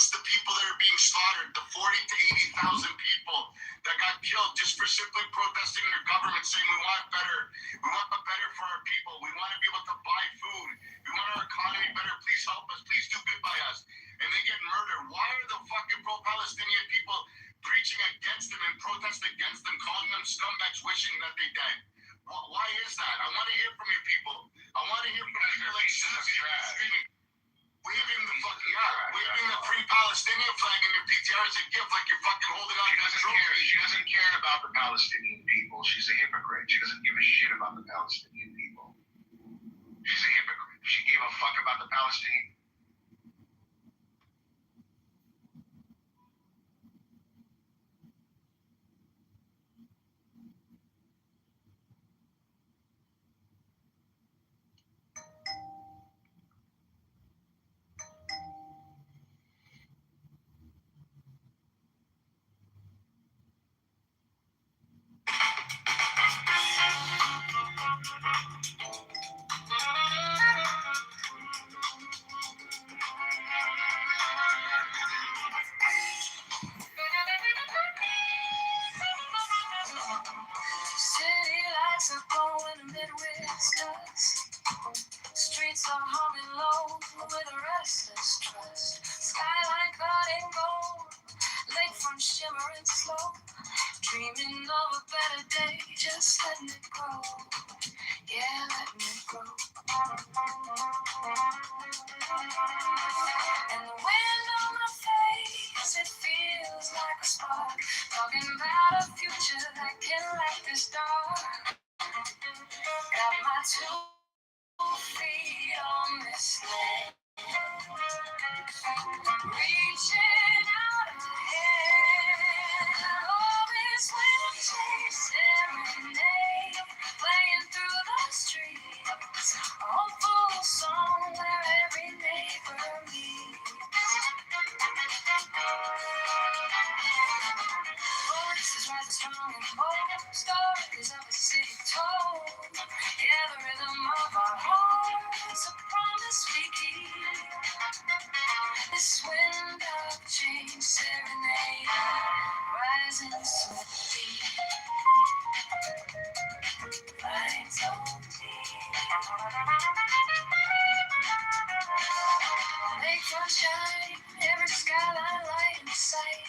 against the people that are being slaughtered, the 40 to 80,000 people that got killed just for simply protesting their government, saying we want better. We want better for our people. We want to be able to buy food. We want our economy better. Please help us. Please do good by us. And they get murdered. Why are the fucking pro-Palestinian people preaching against them and protest against them, calling them scumbags, wishing that they died? Why is that? I want to hear from you people. I want to hear from people like screaming, waving the free Palestinian flag in your PTR as a gift, like you're fucking holding on to a trophy. She doesn't care about the Palestinian people. She's a hypocrite. She doesn't give a shit about the Palestinian people. She's a hypocrite. She gave a fuck about the Palestinian. City lights are glowing amid whispers. Streets are humming low with a restless trust. Skyline cutting gold, lakefront shimmering slow. Dreaming of a better day, just letting it grow. Yeah, letting it grow. And the wind on my face, it feels like a spark. Talking about a future that can light this dark. Got my 2 feet on this land. Reaching out ahead. Love is when I chase serenade. Playing through the streets. A hopeful song where every neighbor meets. Voices rise strong and bold. Stories of a city told. Yeah, the rhythm of our hearts, a promise we keep. This wind of change serenade, rising so deep, rising so deep. Lakefront shine, every skyline light in sight.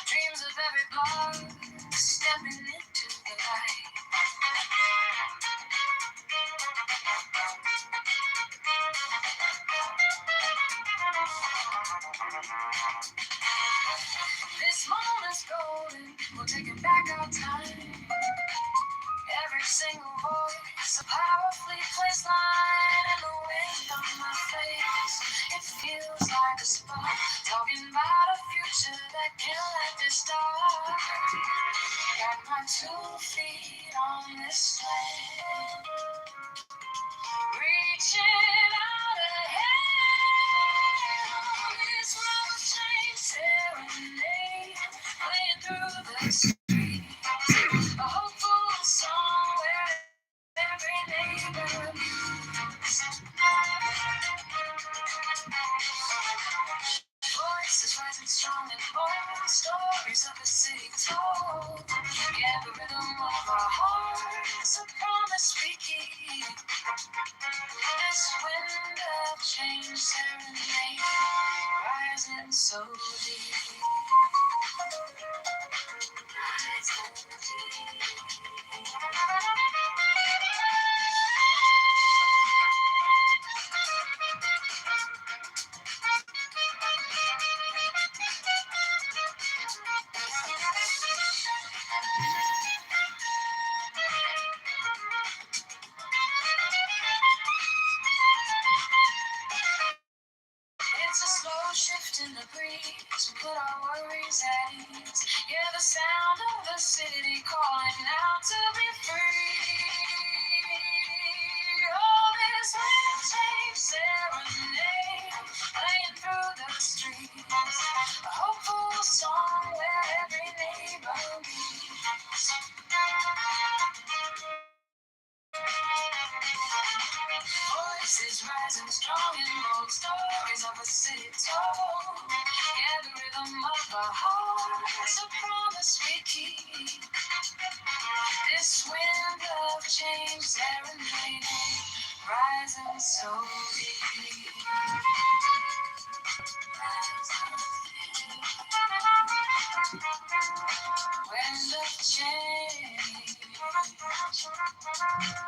Dreams of every park, stepping into the light. This moment's golden, we'll take it back our time. Every single voice, a powerfully placed line, and the wind on my face, it feels like a spark. Talking about a future that can light this dark. Got my 2 feet on this land. Reaching out ahead on this road chain serenade, playing through the streets. A hopeful song where every neighbor meets. Voices rising strong and bold, stories of the city told. Yeah, the rhythm of our hearts, a promise we keep. This wind of change serenade, rising so deep. Rising deep. It's a slow shift in the breeze, we put our worries at ease. Yeah, the sound of the city calling out to be free. Oh, this wind change serenade, playing through the streets. A hopeful song where every neighbor meets. Voices rising strong and bold, stories of a city told. Yeah, rhythm of our hearts, a promise we keep. This wind of change serenading, rising so deep. Wind of change,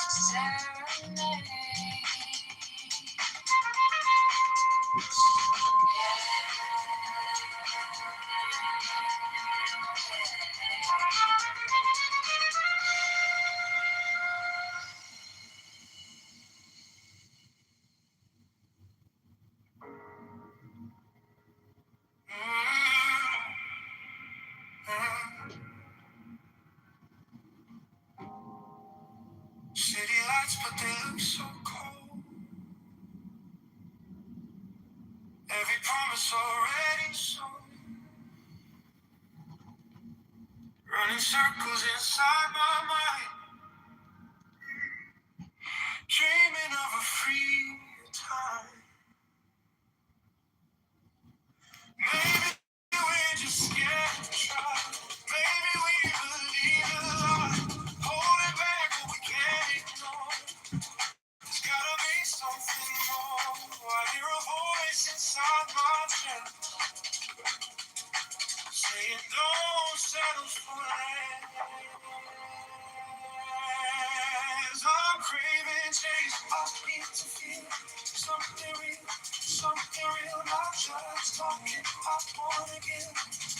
serenade. City lights, but they look so cold. Every promise already sold. Running circles inside my mind. Dreaming of a free time. Maybe we're just scared to try. Maybe we believe a lie. Holding back what we can't ignore. There's gotta be something more. I hear a voice inside my chest saying don't settle for less. I'm craving change. I need to feel something real, not just talking. I wanna give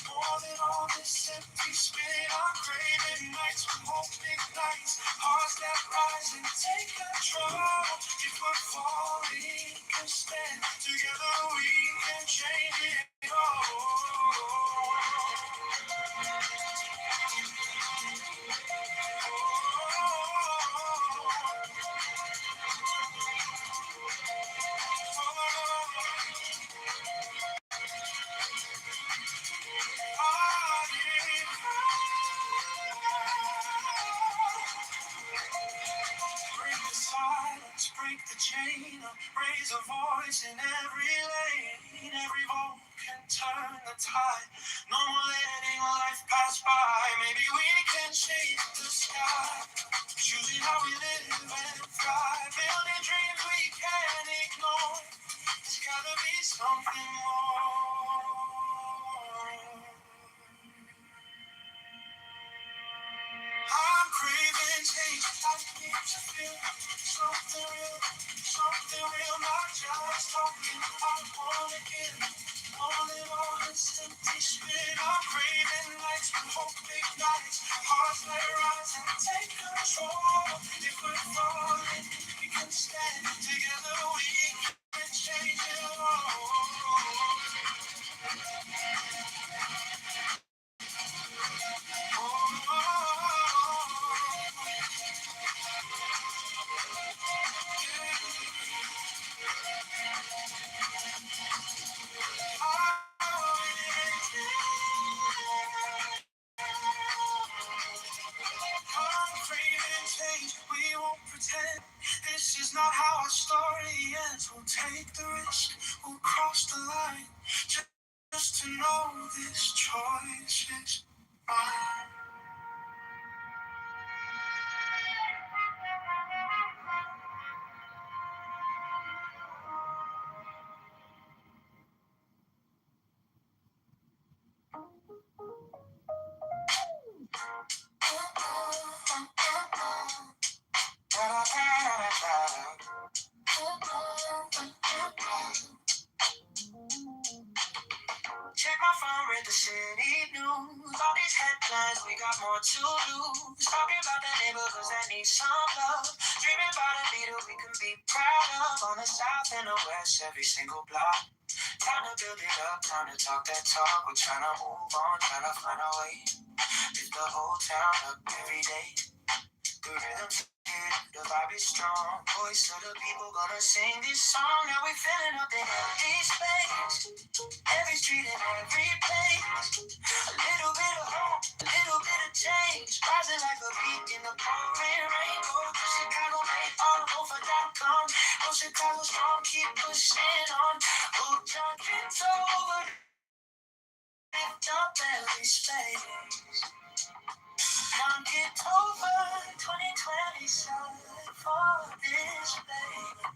more than all this empty spit. I'm craving nights with hope ignites, hearts that rise and take control. If we're falling, we can stand together. We can change it all. Break the silence, break the chain, raise a voice in every lane. Every vote can turn the tide. No more letting life pass by. Maybe we can change the sky. Choosing how we live and thrive. Building dreams we can't ignore. There's gotta be something more. I'm craving change. I need to feel something real, not just talking. I wanna give more than all this empty spit. I'm craving lights when hope ignites, hearts that rise and take control. If we're falling, we can stand together. We can change it all. We won't pretend this is not how our story ends. We'll take the risk, we'll cross the line, just to know this choice is mine. Check my phone, read the city news. All these headlines, we got more to lose. Talking about the neighborhoods that need some love. Dreaming about a leader we can be proud of. On the south and the west, every single block. Time to build it up, time to talk that talk. We're trying to move on, trying to find our way. Lift the whole town up every day. The rhythm's here, the vibe is strong. Voice of the people gonna sing this song. Now we filling up the empty space. Every street and every place. A little bit of hope, a little bit of change. Rising like a beat in the pouring rain. Go to Chicago, make all over.com. Go Chicago strong, keep pushing on. Go John Kitover space. Now Kitover 2020 solid for this place.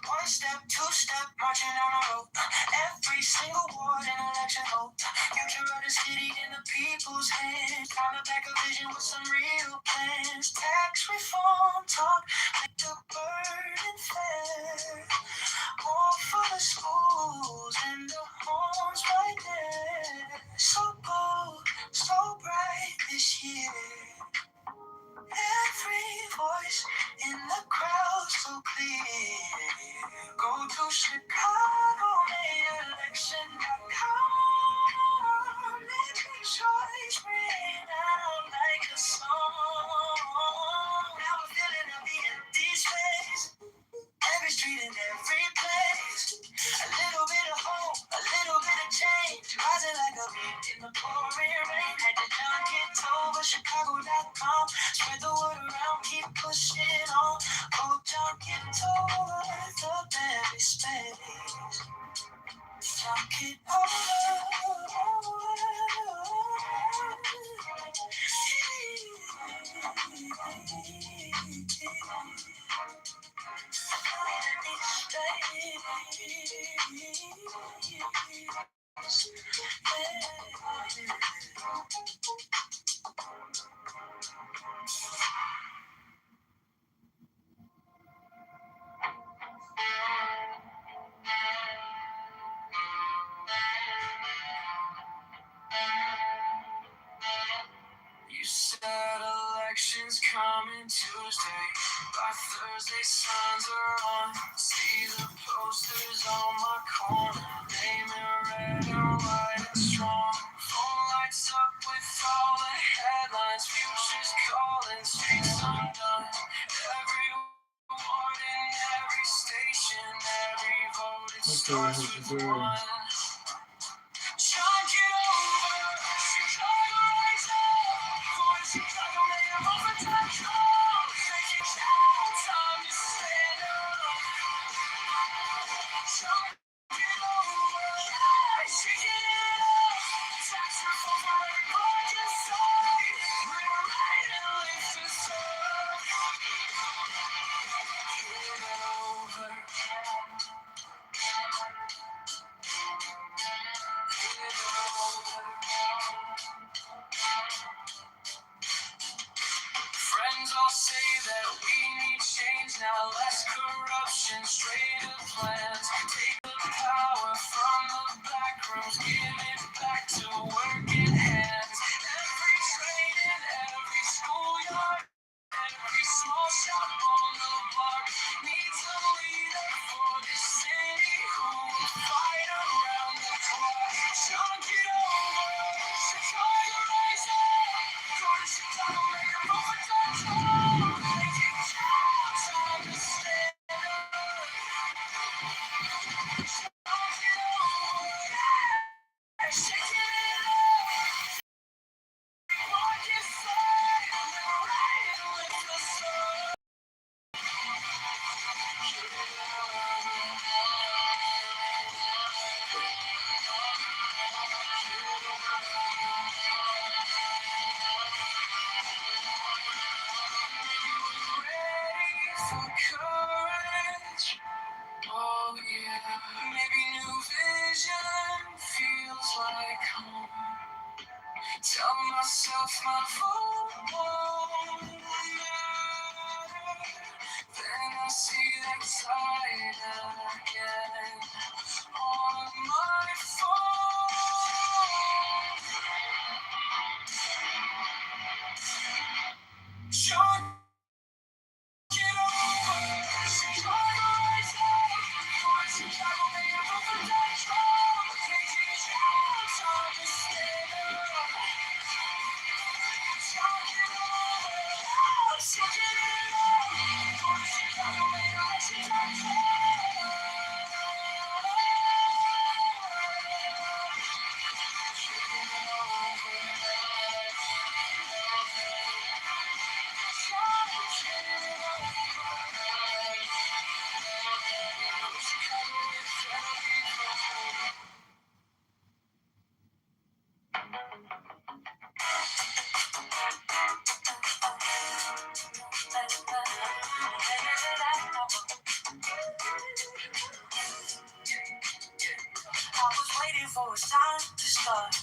One step, two step, marching on a rope. Every single ward in election hope. Future of the city in the people's hands. On the back of vision with some real plans. Tax reform talk, make the burden fair. More for the schools and the homes right there. So bold, so bright this year. Every voice in the crowd so clear. Go to Chicago, election.com. Make a choice, ring out like a song. Now we're feeling of the empty space. Every street and every place. A little bit of hope, a little bit of change. Rising like a beat in the pouring rain. Had to jump Kitover, Chicago.com. Spread the word around, keep pushing on. Go jump Kitover, the every space. Jump it You said elections coming Tuesday. By Thursday, signs are on. See the posters on my corner. Name in red and white and strong. Phone lights up with all the headlines. Futures calling, streets undone. Every ward in every station, every vote, it starts with one. Chunk it over, Chicago rise up. For Chicago, may I vote for Donald Trump. Make it count, time to stand up. Chunk it over, yeah, shaking it up. Tax reform for every pocket side. Bring it right and lift us up. Get over. Friends all say that we need change now, less corruption, straighter plans. Take the power from the back rooms, give it back to working hands. Every train in every schoolyard, every small shop on the block needs a leader for the city who will fight around the clock. Chunk it over, Chicago rise up. Go to Chicago, make a vote for Donald Trump. Make it count, time to stand up. Chunk it over, yeah, shake it up. Walk inside, live right and lift us up. Ready for courage? Oh yeah. Maybe new vision feels like home. Tell myself my vote won't matter. Then I see that tide again on my phone. John, get over. Chicago rise up. For Chicago, may I vote for Donald Trump. Make it count, time to stand up. John, get over. Shake it up. For Chicago, may I vote for Donald Trump. apart.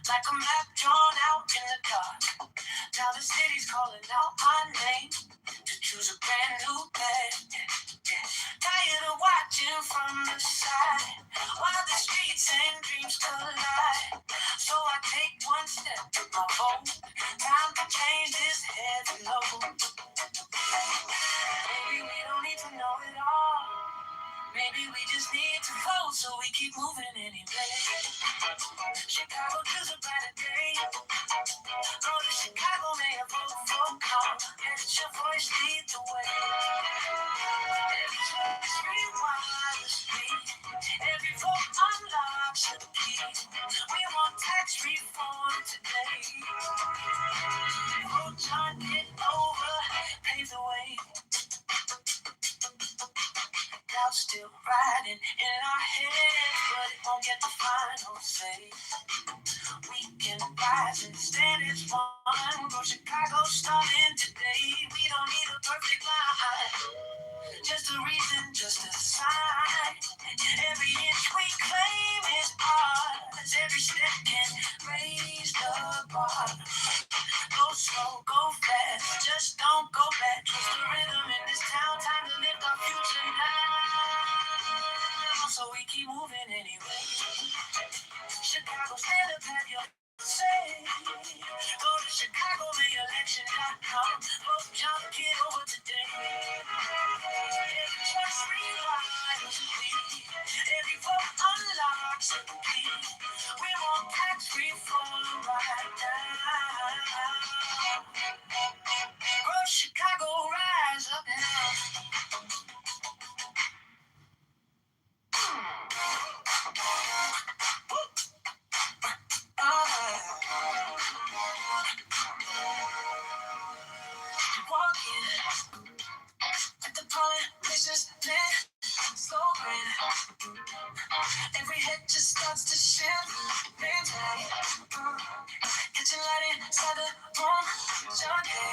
Like a map drawn out in the dark. Now the city's calling out my name to choose a brand new path. Tired of watching from the side while the streets and dreams collide. So I take one step to my vote. Time to change this heavy load. Maybe we don't need to know it all. Maybe we just need to vote so we keep moving anyway. Chicago, choose a brighter day. Go to Chicago, may a vote for call. Let your voice lead the way. Every choice rewires the street. Every vote unlocks the key. We want tax reform today. Vote John, get over, pave the way. Doubt's still riding in our heads, but it won't get the final say. We can rise and stand as one. Go Chicago, starting today. We don't need a perfect line, just a reason, just a sign. Every inch we claim is ours. Every step can raise the bar. Go slow, go fast, just don't go back. Trust the rhythm in this town. Time to lift our future now. So we keep moving anyway. Chicago, stand up, have your say. Go to ChicagoMayElection.com. Vote John Kitover today. Every choice rewires the beat. Every vote unlocks the key. We want tax reform right now. Go Chicago, rise up now. Walking at the politician's net, slow grand. Every head just starts to shift. Midnight, kitchen lighting inside the room. Junkie,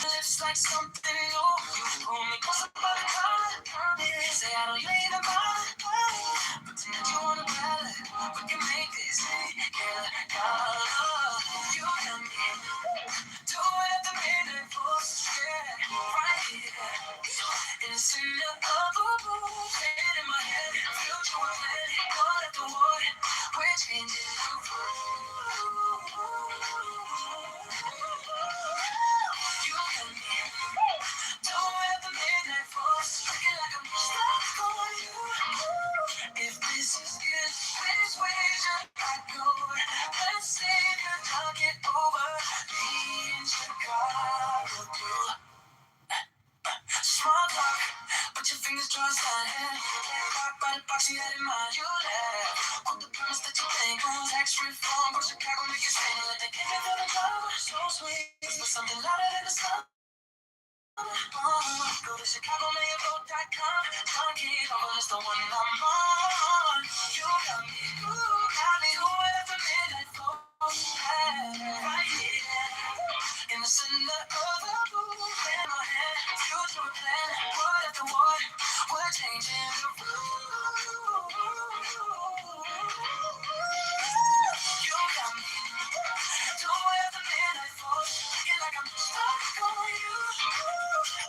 lips like something new. You pull me close up by the collar. Say I don't even bother. Pretend you wanna rally. We can make this together. You got me. Do it at the minute for scared. Right here. Innocent of pen in my head. Future was planned. One after one. We're changing the rules. You got me. Do it at the midnight force. Looking like I'm stuck on you. If this is it, which way should I go? Let's save your talk it over. Me in Chicago. Small talk, but your fingers draw a line. Rock by the box, you had in mind. You laugh on the promise that you think. Tax reform, go Chicago, make it sing. Let the game feel the love, so sweet. But something louder than the sun. Go to ChicagoMayOVote.com. John Kitover is the one I'm on. You got me, do it at the midnight flow. Right here, in the center of the blue. In my hand, future we plan. What after what? We're changing the rules. You got me, do it at the midnight flow. Looking like I'm stuck on you.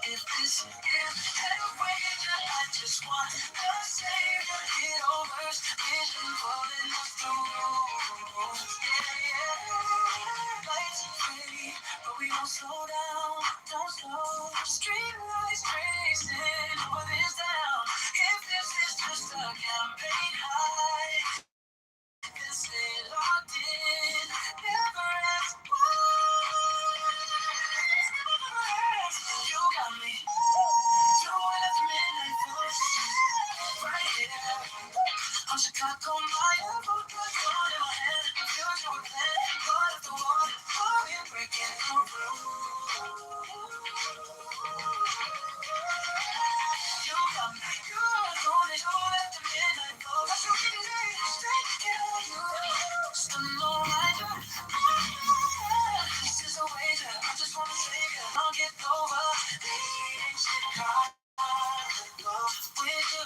If this is the way that I just want to save the Kitover's vision pulling us through. Yeah. Lights are pretty, but we don't slow down, don't slow. Street lights racing over this town. If this is just a campaign high, then stay locked in. Never ask why. You got me. Do it at the midnight push. Right here. On Chicago, my vote got caught in my hand. Future with plan. God of the war. Oh, we're breaking the rules. You got me. You're going to do it at the midnight push. That's what we need. Straight to you. Just a little reminder. This is a wager. I just want to save you. I'll get over. Leading Chicago. With you.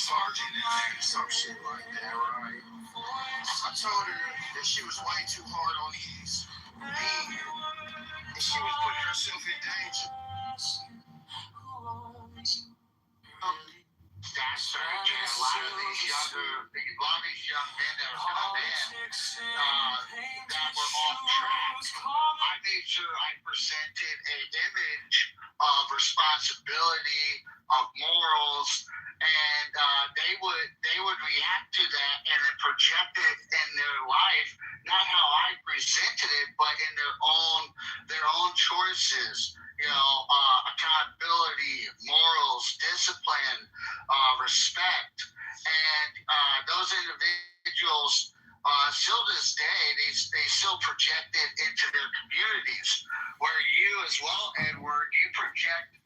sergeant in there, some shit like that, right? I told her that she was way too hard on these men, and she was putting herself in danger. Staff search and a lot of these young men that are coming in that were off track. I made sure I presented an image of responsibility, of morals, and they would react to that and then project it in their life, not how I presented it, but in their own choices. Accountability, morals, discipline, respect, and those individuals still to this day they still project it into their communities. Where you as well, Edward, you project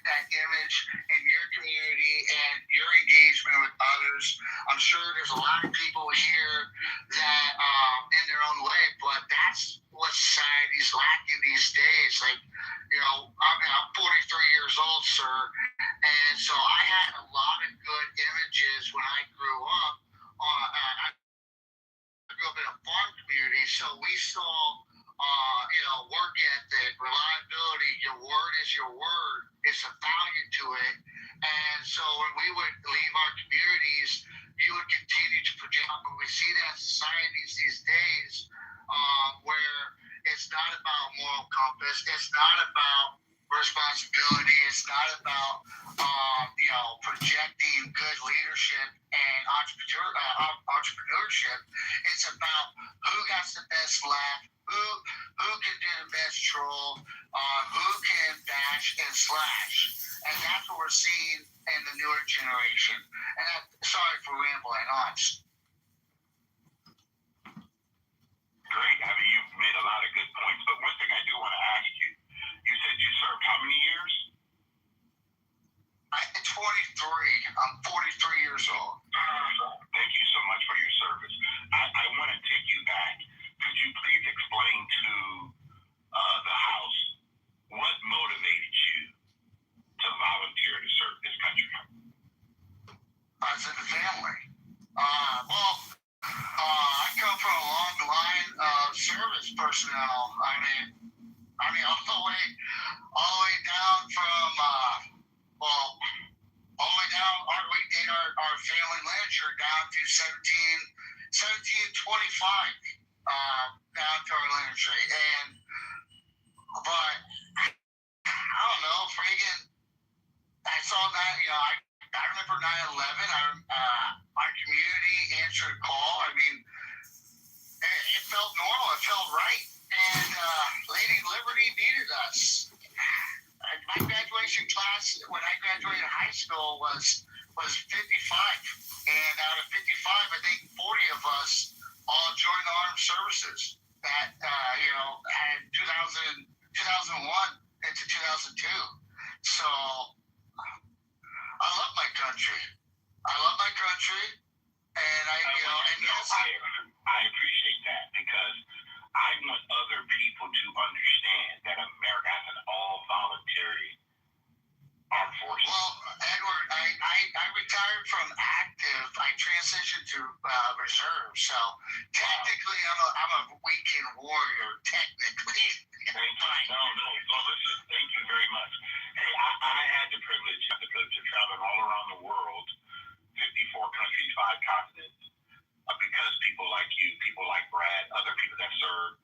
that image in your community and your engagement with others. I'm sure there's a lot of people here that, in their own way, but that's what society's lacking these days. I'm 43 years old, sir, and so I had a lot of good images when I grew up. I grew up in a farm community, so we saw work ethic, reliability, your word is your word. It's a value to it. And so when we would leave our communities, you would continue to project. But we see that societies these days where it's not about moral compass. It's not about responsibility. It's not about projecting good leadership and entrepreneurship. It's about who got the best laugh, who can do the best troll, who can bash and slash. And that's what we're seeing in the newer generation. And sorry for rambling on. Great. I mean, you've made a lot of good points. But one thing I do want to ask you, you said you served how many years? I'm 23. I'm 43 years old. Thank you so much for your service. I want to take you back. Could you please explain to the House what motivated you to volunteer to serve this country? I was in the family. I come from a long line of service personnel. I mean, all the way down from, all the way down. We did our family literature down to 1725, down to our literature, but I don't know, friggin'. I saw that, I remember 9/11. Our community answered a call. I mean, it felt normal. It felt right. And Lady Liberty needed us. My graduation class when I graduated high school was 55. And out of 55, I think 40 of us all joined the armed services at, in 2001 into 2002. So I love my country. And I appreciate that because I want other people to understand that America has an all-voluntary armed forces. Well, Edward, I retired from active. I transitioned to reserve. So technically, I'm a weekend warrior. Technically. Thank you. No. Well, listen, thank you very much. Hey, I had the privilege to travel all around the world, 54 countries, 5 continents, because people like you, people like Brad, other people that serve,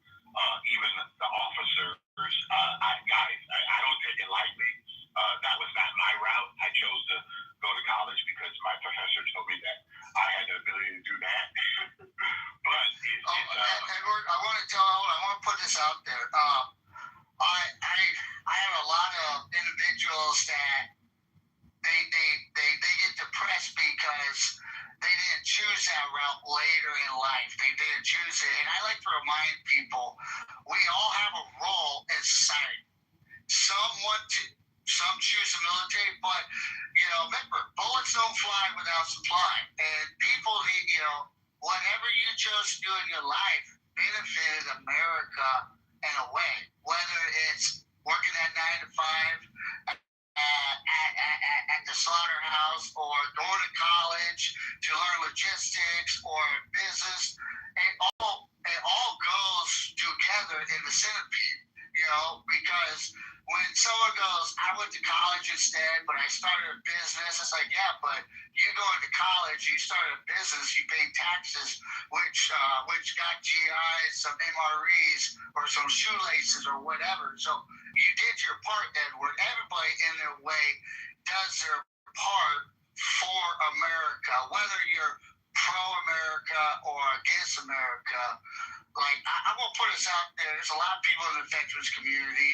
even the officers. I don't take it lightly. That was not my route. I chose to go to college because my professor told me that I had the ability to do that. But Edward, I want to put this out there. I have a lot of individuals that they get depressed because they didn't choose that route later in life. They didn't choose it. And I like to remind people, we all have a role in society. Some choose the military, but remember, bullets don't fly without supply. And people need, whatever you chose to do in your life benefited America in a way. Whether it's working at 9 to 5 at the slaughterhouse, or going to college to learn logistics or business. It all goes together in the centipede, because when someone goes, I went to college instead, but I started a business, it's like, yeah, but you going to college, you started a business, you paid taxes, which got GIs, some MREs, or some shoelaces or whatever. So you did your part, Edward. Everybody in their way does their part for America, whether you're pro-America or against America. Like, I'm going to put this out there. There's a lot of people in the veterans community.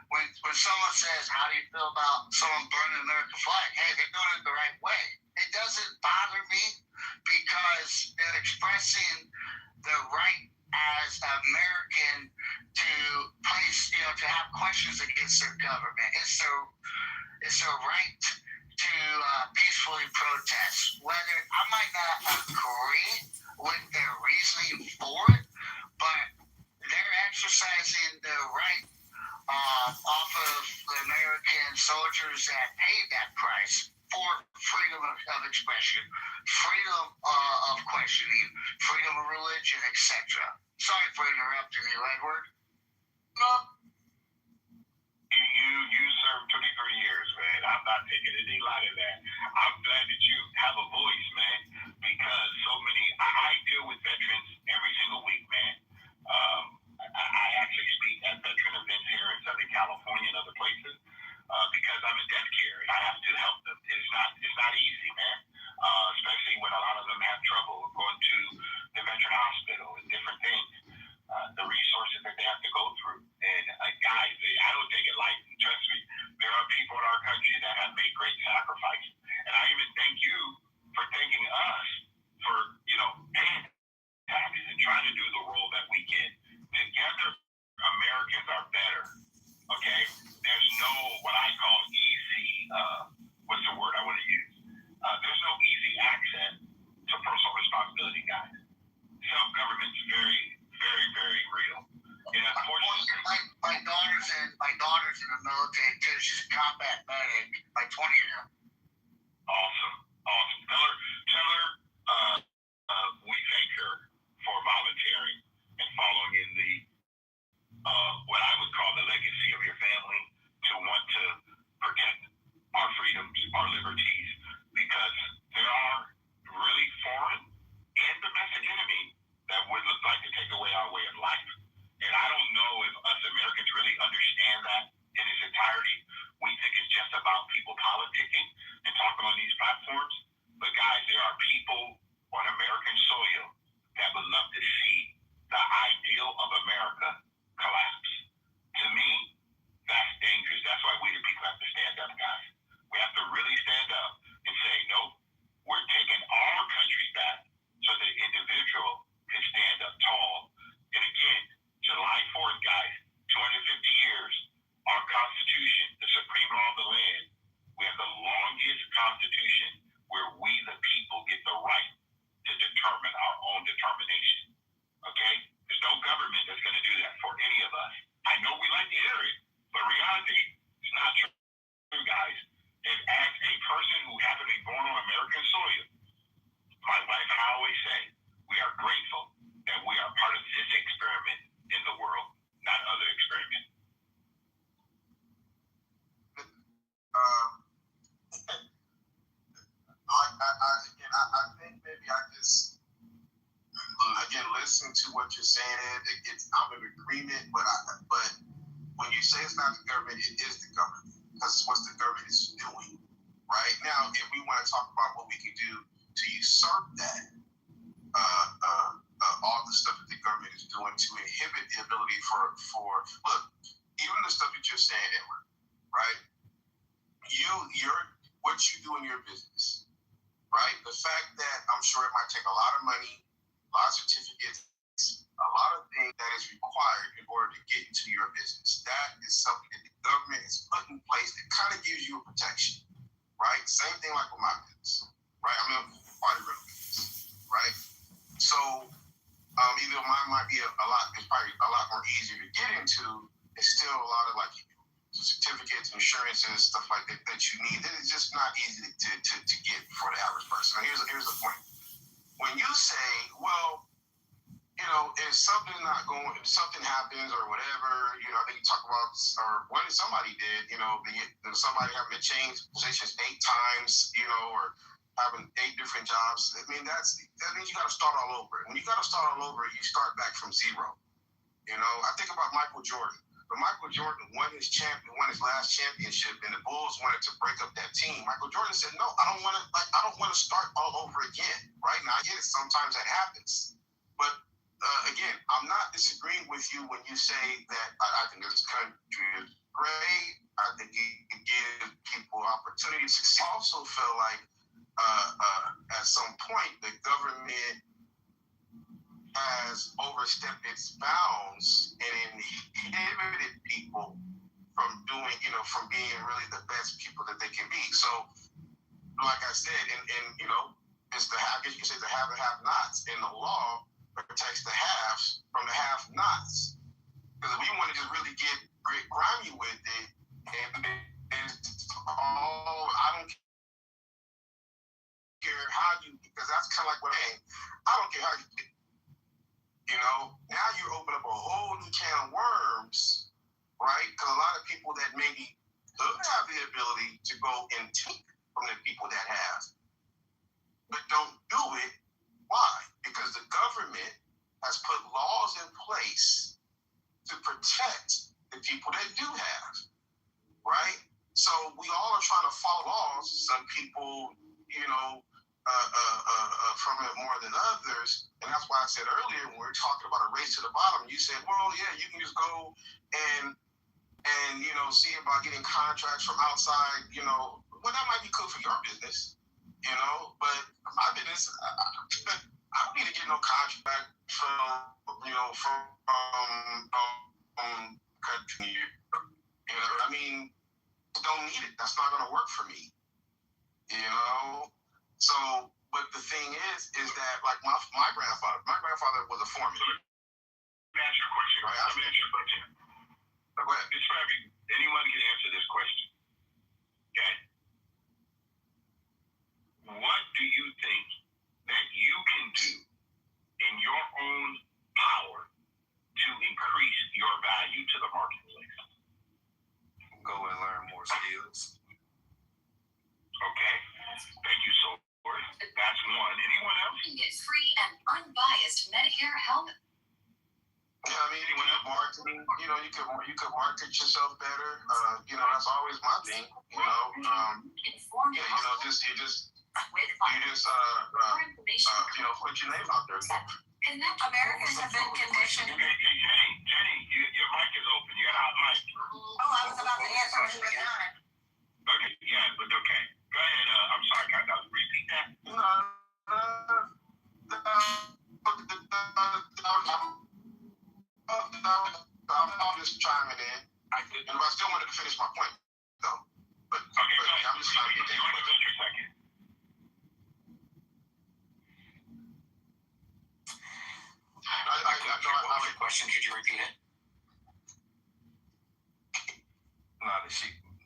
When someone says, how do you feel about someone burning the American flag? Hey, they're doing it the right way. It doesn't bother me because they're expressing the right as an American to place, to have questions against their government. It's their right to peacefully protest. Whether I might not agree with their reasoning for it, but they're exercising their right off of the American soldiers that paid that price for freedom of expression, freedom of questioning, freedom of religion, etc. Sorry for interrupting you, Edward. No. You served 23 years, man. I'm not taking any light of that. I'm glad that you have a voice, man, because I deal with veterans every single week, man. I actually speak at veteran events here in Southern California and other places because I'm in death care and I have to help them. It's not easy, man, especially when a lot of them have trouble going to the veteran hospital and different things. The resources that they have to go through. And guys, I don't take it lightly. Trust me, there are people in our country that have made great sacrifices. And I even thank you for thanking us for, paying taxes and trying to do the role that we can. Together, Americans are better. Okay? There's no what I call easy, what's the word I want to use? There's no easy access to personal responsibility, guys. Self-government's very, very, very real. And unfortunately, my daughter's in the military too. She's a combat medic. My 20-year. Awesome. Tell her we thank her for volunteering and following in the what I would call the legacy of your family to want to protect our freedoms, our liberties, because there are really foreign and domestic enemy that would like to take away our way of life. And I don't know if us Americans really understand that in its entirety. We think it's just about people politicking and talking on these platforms. But guys, there are people on American soil that would love to see the ideal of America collapse. To me, that's dangerous. That's why we the people have to stand up, guys. We have to really stand up and say, nope, we're taking our country back so that the individual can stand up tall. And again, July 4th, guys, 250 years, our Constitution, the supreme law of the land, we have the longest Constitution where we, the people, get the right to determine our own determination. Okay? There's no government that's going to do that for any of us. I know we like to hear it, but reality is not true, guys. And as a person who happened to be born on American soil, my wife and I always say, we are grateful that we are part of this experiment in the world, not other experiments. I think maybe I just, again, listen to what you're saying. I'm in agreement, but when you say it's not the government, it is the government, because it's what the government is doing. Right now, if we want to talk about what we can do to usurp that, all the stuff that the government is doing to inhibit the ability for look, even the stuff that you're saying, Edward, right? What you do in your business, right? The fact that I'm sure it might take a lot of money, a lot of certificates, a lot of things that is required in order to get into your business. That is something that the government has put in place that kind of gives you a protection, right? Same thing like with my business, right? I mean, quite a business, right? So even though mine might be it's probably a lot more easier to get into, it's still a lot of like certificates, insurances, stuff like that that you need. It's just not easy to get for the average person. Now, here's the point. When you say, well, you know, if something happens or whatever, you know, I think you talk about, or when somebody did, you know, somebody having to change positions 8 times, you know, or having 8 different jobs. I mean, that means you got to start all over. When you got to start all over, you start back from zero. You know, I think about Michael Jordan. When Michael Jordan won his last championship, and the Bulls wanted to break up that team, Michael Jordan said, "No, I don't want to start all over again." Right now, I get it. Sometimes that happens, but again, I'm not disagreeing with you when you say that I think this country is great. I think you can give people opportunity to succeed. I also feel like at some point the government has overstepped its bounds and inhibited people from doing, you know, from being really the best people that they can be. So, like I said, and you know, it's the have, you can say the have and have-nots, and the law protects the haves from the have-nots. Because if we want to just really get grimy with it, and it's all, I don't care how you, because that's kind of like what I don't care how you get. You know, now you're opening up a whole new can of worms, right? Because a lot of people that maybe could have the ability to go and take from the people that have, but don't do it. Why? Because the government has put laws in place to protect the people that do have, right? So we all are trying to follow laws. Some people, you know, from it more than others, and that's why I said earlier when we were talking about a race to the bottom, you said, well, yeah, you can just go and you know, see about getting contracts from outside, you know, well, that might be cool for your business, you know, but my business, I don't need to get no contract from, you know, from country, you know, I mean, don't need it. That's not going to work for me, you know. So, but the thing is that like my grandfather was a foreman. Let me ask you a question. Right? Let me ask you a question. Go ahead. Anyone can answer this question. Okay. What do you think that you can do in your own power to increase your value to the marketplace? Go and learn more skills. Okay. Thank you so much. That's one. Anyone else? You can get free and unbiased Medicare help. Yeah, I mean, when you're marketing, you know, you could market yourself better. You know, that's always my thing. You know, yeah, you know, you just you know, put your name out there. Americans have been conditioned. Jenny, your mic is open. You got a hot mic. Oh, I was about to answer when you were done. Okay, yeah, but okay. Go ahead. I'm sorry, can I repeat that? I'm just chiming in. And I still wanted to finish my point, though. But I'm just trying to get you want to finish your second? What was your question? Could you repeat it?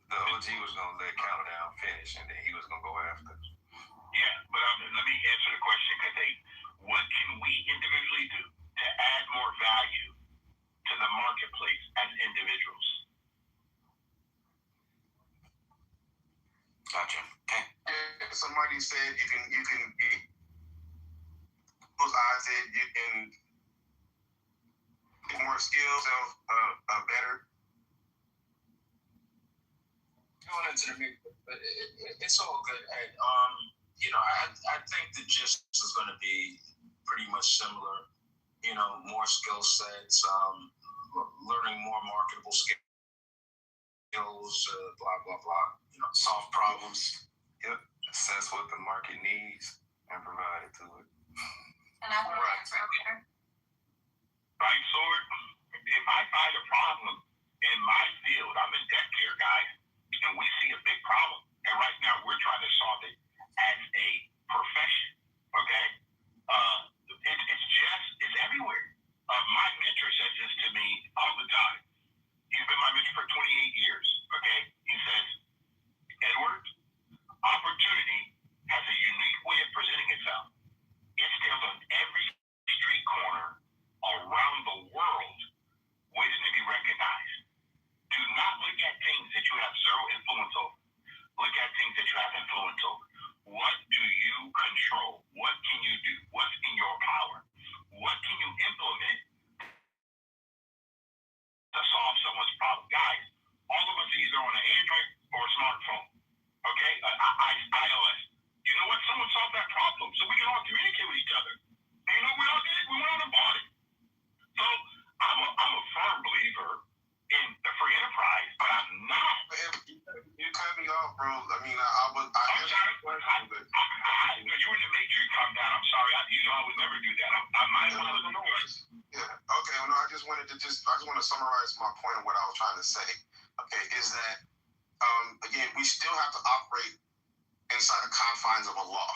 The OG was going to let Countdown finish, and then he was going to go after. Yeah, but let me answer the question, because what can we individually do to add more value to the marketplace as individuals? Gotcha. Okay. Somebody said you can those eyes said you can get more skills of better. Going into the meeting, but it's all good. You know, I think the gist is going to be pretty much similar. You know, more skill sets, learning more marketable skills, blah blah blah. You know, solve problems. Yep. Assess what the market needs and provide it to it. And I will answer there. Right, Sword? If I find a problem in my field, I'm in debt care, guys, and we see a big problem. And right now, we're trying to solve it as a profession, okay? It's everywhere. My mentor says this to me all the time. He's been my mentor for 28 years, influence over? What do you control? What can you do? What's in your power? What can you implement to solve someone's problem? Guys, all of us either on an Android or a smartphone. Okay? iOS. You know what? Someone solved that problem so we can all communicate with each other. And you know what we all did? We went out and bought it. So I'm a firm believer in the free enterprise, but I'm not. You cut me off, bro. I mean, I'm sorry. You're in the matrix. Calm down. I'm sorry. You know I would never do that. My apologies. Yeah. Okay. Well, no, I just want to summarize my point of what I was trying to say. Okay, is that again, we still have to operate inside the confines of a law,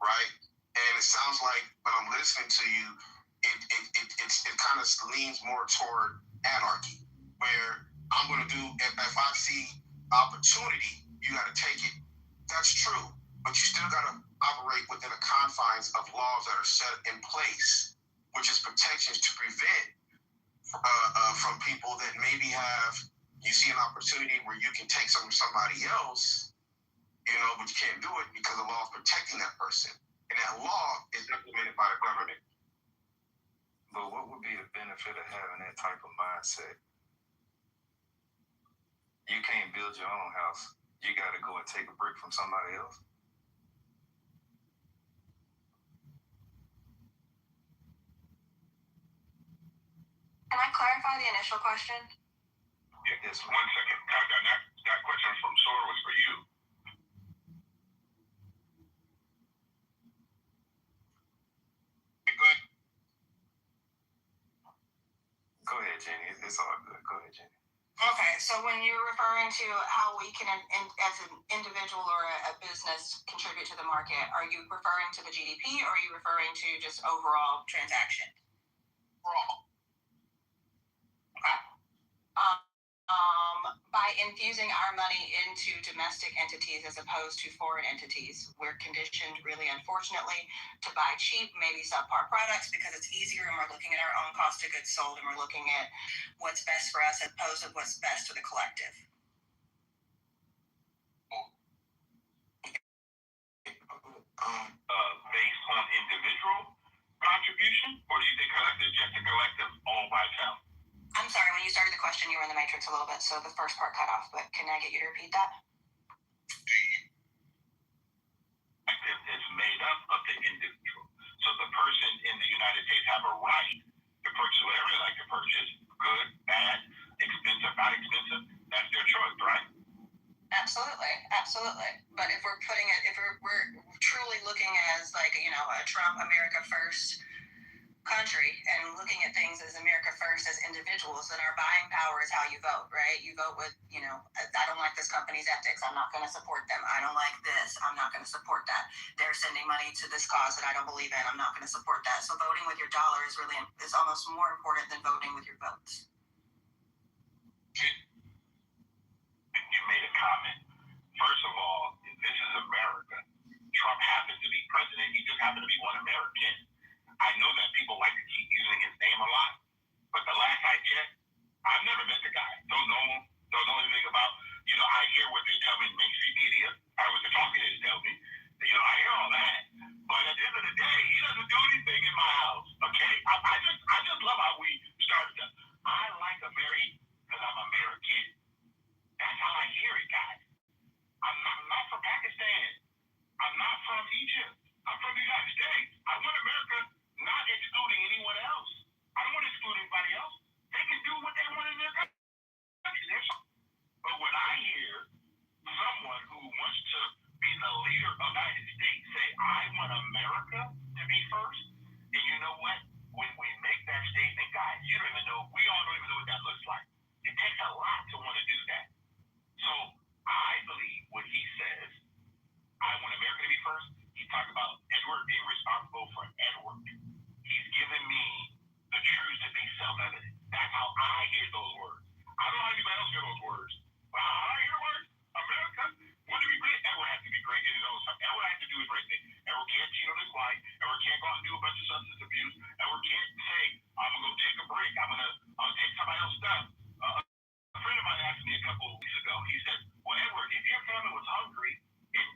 right? And it sounds like when I'm listening to you, it kind of leans more toward anarchy, where I'm going to do, if I see opportunity, you got to take it. That's true, but you still got to operate within the confines of laws that are set in place, which is protections to prevent from people that maybe you see an opportunity where you can take something from somebody else, but you can't do it because the law is protecting that person. And that law is implemented by the government. But what would be the benefit of having that type of mindset? You can't build your own house. You got to go and take a brick from somebody else. Can I clarify the initial question? Yes, 1 second. That question from Sora was for you. Go ahead, Jenny. It's all good. Go ahead, Jenny. Okay, so when you're referring to how we can, as an individual or a business, contribute to the market, are you referring to the GDP or are you referring to just overall transaction? Overall. Okay. By infusing our money into domestic entities as opposed to foreign entities, we're conditioned, really unfortunately, to buy cheap, maybe subpar products because it's easier and we're looking at our own cost of goods sold and we're looking at what's best for us as opposed to what's best for the collective. Based on individual contribution, or do you think collective, just a collective all by itself? I'm sorry, when you started the question, you were in the matrix a little bit, so the first part cut off, but can I get you to repeat that? The collective is made up of the individual. So the person in the United States have a right to purchase whatever they like to purchase, good, bad, expensive, not expensive. That's their choice, right? Absolutely, absolutely. But if we're we're truly looking as like, a Trump America First country and looking at things as America First as individuals, then our buying power is how you vote, right? You vote with, I don't like this company's ethics, I'm not going to support them. I don't like this, I'm not going to support that. They're sending money to this cause that I don't believe in, I'm not going to support that. So voting with your dollar is almost more important than voting with your votes. You made a comment. First of all, this is America. Trump happens to be president. He just happens to be one American. I know that people like to keep using his name a lot, but the last I checked, I've never met the guy. Don't know anything about. I hear what they tell me in mainstream media. I was talking to his tell me. I hear all that, but at the end of the day, he doesn't do anything in my house. Okay, I just love how we started. I like America because I'm American. That's how I hear it, guys. I'm not from Pakistan. I'm not from Egypt. I'm from the United States. I want America not excluding anyone else. I don't want to exclude anybody else. They can do what they want in their country. But when I hear someone who wants to be the leader of the United States say, I want America to be first, and you know what? When we make that statement, guys, we all don't even know what that looks like. It takes a lot to want to do that. So I believe when he says, I want America to be first, he's talking about Edward being responsible for Edward. He's given me the truth to be self-evident. That's how I hear those words. I don't know how anybody else hear those words. But how I hear the words, America, want to be great? Edward has to be great in his own stuff. Edward has to do his right thing. Edward can't cheat on his wife. Edward can't go out and do a bunch of substance abuse. Edward can't say, I'm going to go take a break. I'm going to take somebody else's stuff. A friend of mine asked me a couple of weeks ago, he said, well, Edward, if your family was hungry and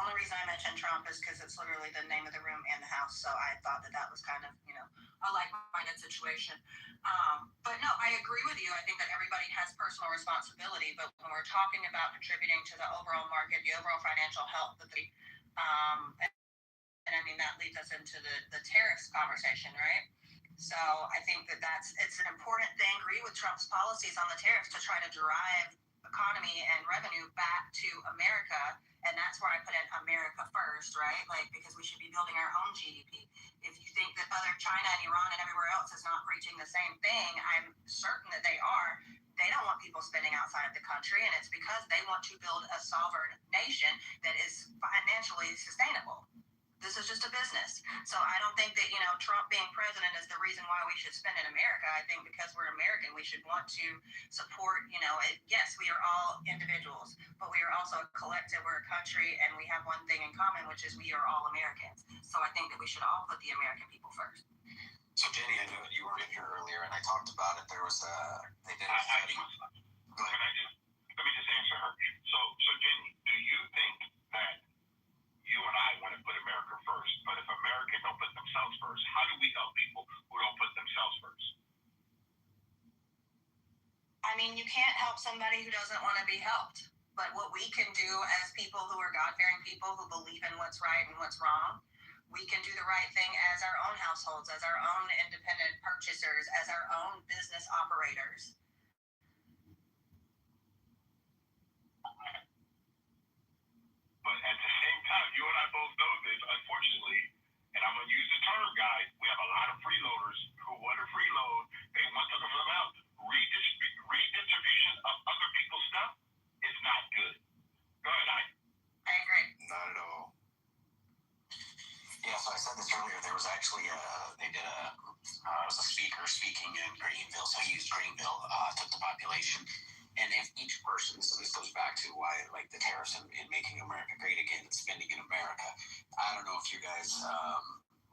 only reason I mentioned Trump is because it's literally the name of the room and the house. So I thought that was kind of, a like-minded situation. But no, I agree with you. I think that everybody has personal responsibility. But when we're talking about contributing to the overall market, the overall financial health of and I mean, that leads us into the tariffs conversation, right? So I think it's an important thing. I agree with Trump's policies on the tariffs to try to drive economy and revenue back to America. And that's where I put in America first, right? Like, because we should be building our own GDP. If you think that other China and Iran and everywhere else is not preaching the same thing, I'm certain that they are. They don't want people spending outside of the country, and it's because they want to build a sovereign nation that is financially sustainable. This is just a business. So I don't think that, Trump being president is the reason why we should spend in America. I think because we're American, we should want to support, yes, we are all individuals, but we are also a collective. We're a country, and we have one thing in common, which is we are all Americans. So I think that we should all put the American people first. So Jenny, I know you were in here earlier, and I talked about it. There was they did a study. Go ahead. Let me just answer her. So Jenny, do you think that you and I want to put America first, but if Americans don't put themselves first, how do we help people who don't put themselves first? I mean, you can't help somebody who doesn't want to be helped. But what we can do as people who are God-fearing people who believe in what's right and what's wrong, we can do the right thing as our own households, as our own independent purchasers, as our own business operators. But at the same time, you and I both know this, unfortunately, and I'm going to use the term, guys, we have a lot of freeloaders who want to freeload. They want to come out. Redistribution of other people's stuff is not good. Go ahead, I agree. Not at all. Yeah, so I said this earlier. There was actually it was a speaker speaking in Greenville. So he used Greenville, took the population. And if each person, so this goes back to why I like the tariffs and making America great again and spending in America. I don't know if you guys,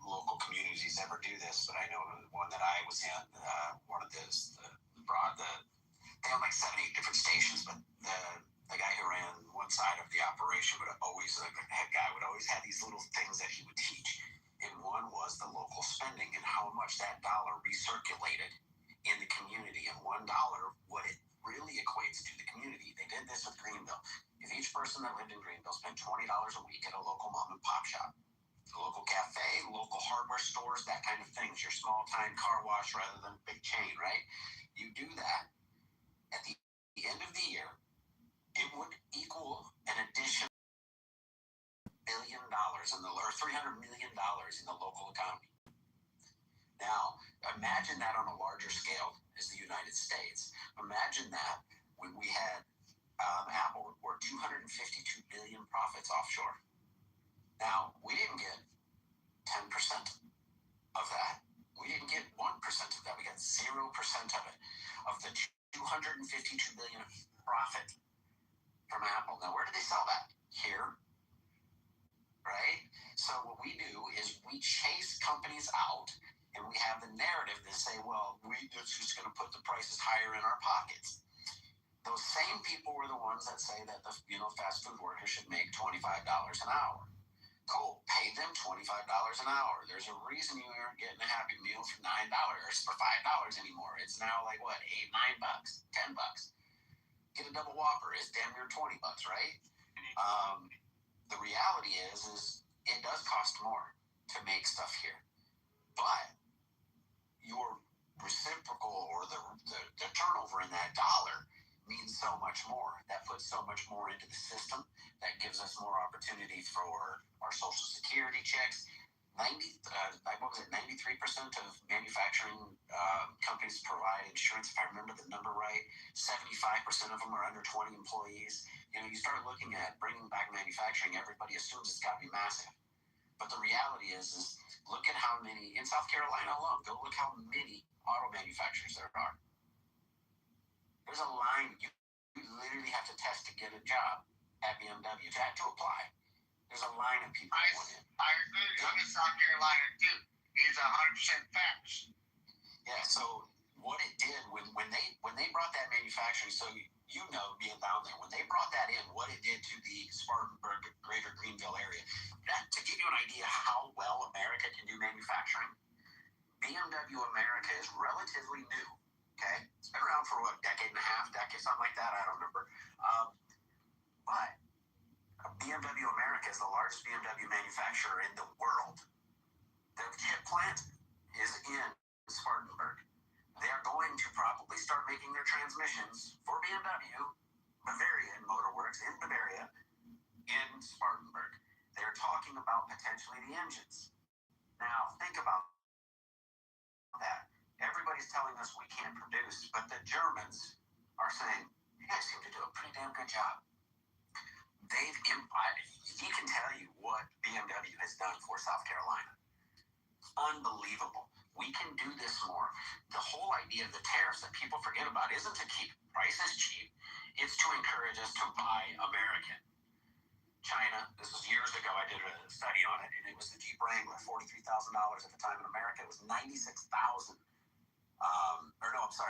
local communities ever do this, but I know one that I was in, one of they have like 7, 8 different stations, but the guy who ran one side of the operation would always, the head guy would always have these little things that he would teach. And one was the local spending and how much that dollar recirculated in the community. And $1, what it really equates to the community. They did this with Greenville. If each person that lived in Greenville spent $20 a week at a local mom and pop shop, a local cafe, local hardware stores, that kind of things, your small time car wash rather than big chain, right? You do that, at the end of the year, it would equal an additional $1 billion or $300 million in the local economy. Now, imagine that on a larger scale as the United States. Imagine that when we had Apple report 252 billion profits offshore. Now, we didn't get 10% of that. We didn't get 1% of that. We got 0% of it, of the 252 billion of profit from Apple. Now, where do they sell that? Here, right? So what we do is we chase companies out, and we have the narrative that say, well, it's just going to put the prices higher in our pockets. Those same people were the ones that say that the fast food workers should make $25 an hour. Cool, pay them $25 an hour. There's a reason you aren't getting a Happy Meal for $9 for $5 anymore. It's now like what, $8, $9, $10. Get a double Whopper. It's damn near $20, right? The reality is it does cost more to make stuff here, but your reciprocal or the turnover in that dollar means so much more. That puts so much more into the system. That gives us more opportunity for our Social Security checks. 93% of manufacturing companies provide insurance. If I remember the number right, 75% of them are under 20 employees. You start looking at bringing back manufacturing, everybody assumes it's got to be massive. But the reality is look at how many, in South Carolina alone, go look how many auto manufacturers there are. There's a line. You literally have to test to get a job at BMW. To apply, there's a line of people going in. I agree. I'm in South Carolina too. It's 100% facts. Yeah. So what it did when they brought that manufacturing, so being down there, when they brought that in, what it did to the Spartanburg, Greater Greenville is the largest BMW manufacturer in the world. Their kit plant is in Spartanburg. They are going to probably start making their transmissions for BMW, Bavarian Motorworks in Bavaria, in Spartanburg. They're talking about potentially the engines. Now, think about that. Everybody's telling us we can't produce, but the Germans are saying, you guys seem to do a pretty damn good job. He can tell you what BMW has done for South Carolina. Unbelievable. We can do this more. The whole idea of the tariffs that people forget about isn't to keep prices cheap. It's to encourage us to buy American. China, this was years ago, I did a study on it, and it was the Jeep Wrangler, $43,000 at the time in America. It was $96,000.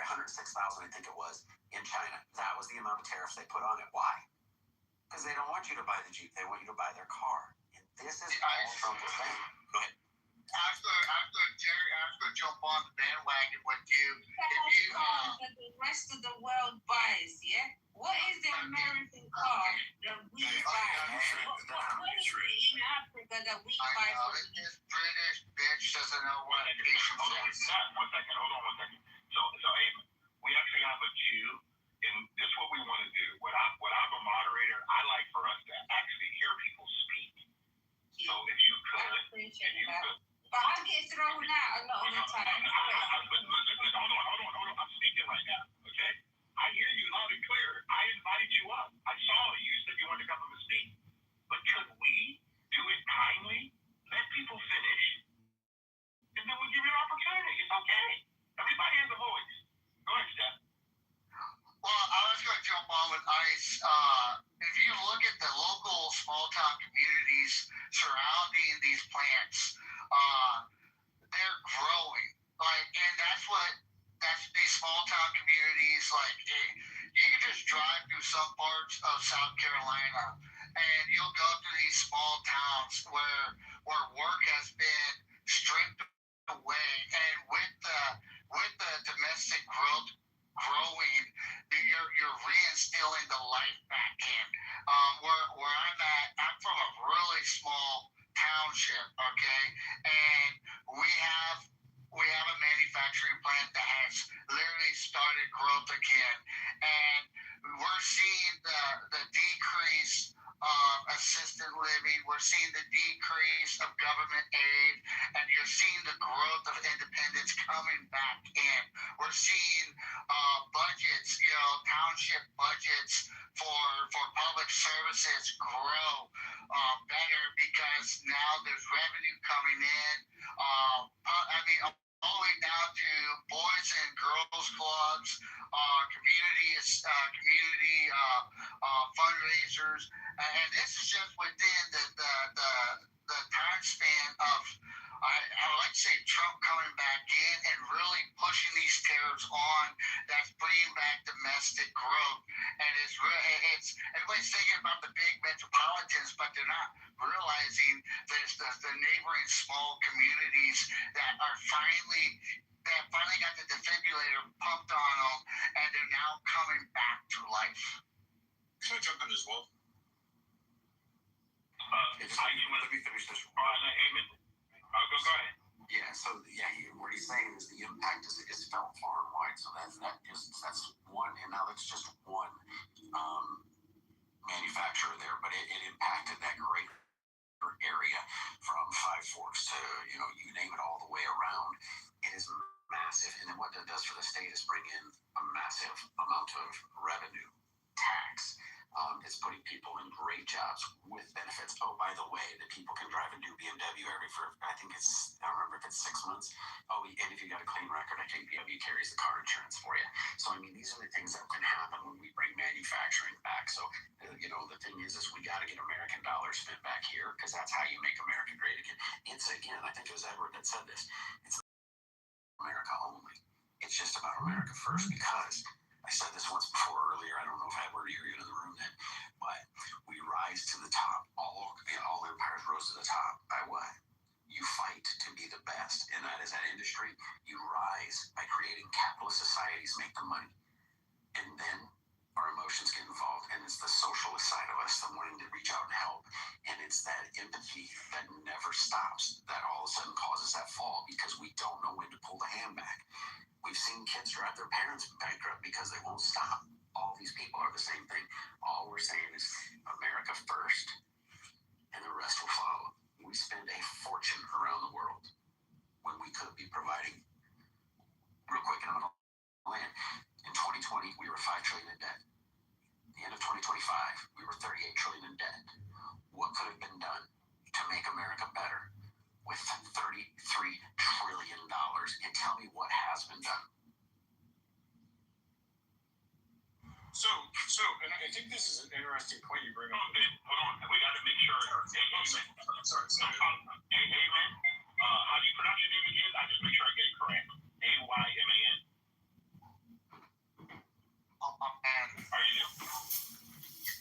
106,000, I think it was, in China. That was the amount of tariffs they put on it. Why? Because they don't want you to buy the Jeep. They want you to buy their car. And this is all Trump was saying. Go ahead. I was going to jump on the bandwagon with you. That the rest of the world buys, yeah? What is the American car that we buy? What is it in Africa that we buy? This British bitch doesn't know what a patient is. One second, hold on one second. So Abe, we actually have a queue, and this is what we want to do. When I'm a moderator, I like for us to actually hear people speak. So if you could, but I get thrown out a lot of the time. Hold on. I'm speaking right now, okay? I hear you loud and clear. I invited you up. I saw you said you wanted to come up and speak. But could we do it kindly? Let people finish, and then we'll give you an opportunity. It's okay. Everybody has a voice. Go ahead, Steph. Well, I was going to jump on with ICE. If you look at the local small town communities surrounding these plants, they're growing. And that's these small town communities. You can just drive through some parts of South Carolina, and you'll go through these small towns where work has been stripped away, and with the domestic growth growing, you're reinstilling the life back in. Where I'm at, I'm from a really small township, okay, and we have a manufacturing plant that has literally started growth again, and we're seeing the decrease of assisted living. We're seeing the decrease of government aid, and you're seeing the growth of independence coming back in. We're seeing budgets, township budgets for public services grow better because now there's revenue coming in. All the way down to boys and girls clubs, community fundraisers, and this is just within the time span of, I like to say, Trump coming back in and really pushing these tariffs on. That's bringing back domestic growth, and it's everybody's thinking about the big metropolitans, but they're not realizing there's the neighboring small communities that finally got the defibrillator pumped on them, and they're now coming back to life. Can I jump in as well? Let me finish this. Go ahead. Yeah, what he's saying is the impact is felt far and wide. So that's one, and now that's just one manufacturer there, but it impacted that great area from Five Forks to you name it, all the way around. It is massive, and then what that does for the state is bring in a massive amount of revenue tax. It's putting people in great jobs with benefits. Oh, by the way, the people can drive a new BMW I don't remember if it's 6 months. Oh, and if you got a clean record, I think BMW carries the car insurance for you. So, these are the things that can happen when we bring manufacturing back. So, the thing is we got to get American dollars spent back here, because that's how you make America great again. It's, again, I think it was Edward that said this. It's America only. It's just about America first, because I said this once before earlier. I don't know if Edward, you were in the room then, but we rise to the top. All empires rose to the top by what? You fight to be the best, and that is that industry. You rise by creating capitalist societies, make the money, and then our emotions get involved, and it's the socialist side of us that wanting to reach out and help, and it's it's that empathy that never stops that all of a sudden causes that fall because we don't know when to pull the hand back. We've seen kids drive their parents bankrupt because they won't stop. All these people are the same thing. All we're saying is America first, and the rest will follow. We spend a fortune around the world when we could be providing. Real quick, and I'm going to land. In 2020, we were $5 trillion in debt. At the end of 2025, we were $38 trillion in debt. What could have been done to make America better with $33 trillion? And tell me what has been done. So, and I think this is an interesting point you bring up. Hold on, we got to make sure. Sorry. Amen. How do you pronounce your name again? I just make sure I get it correct. Ayman. Are you there?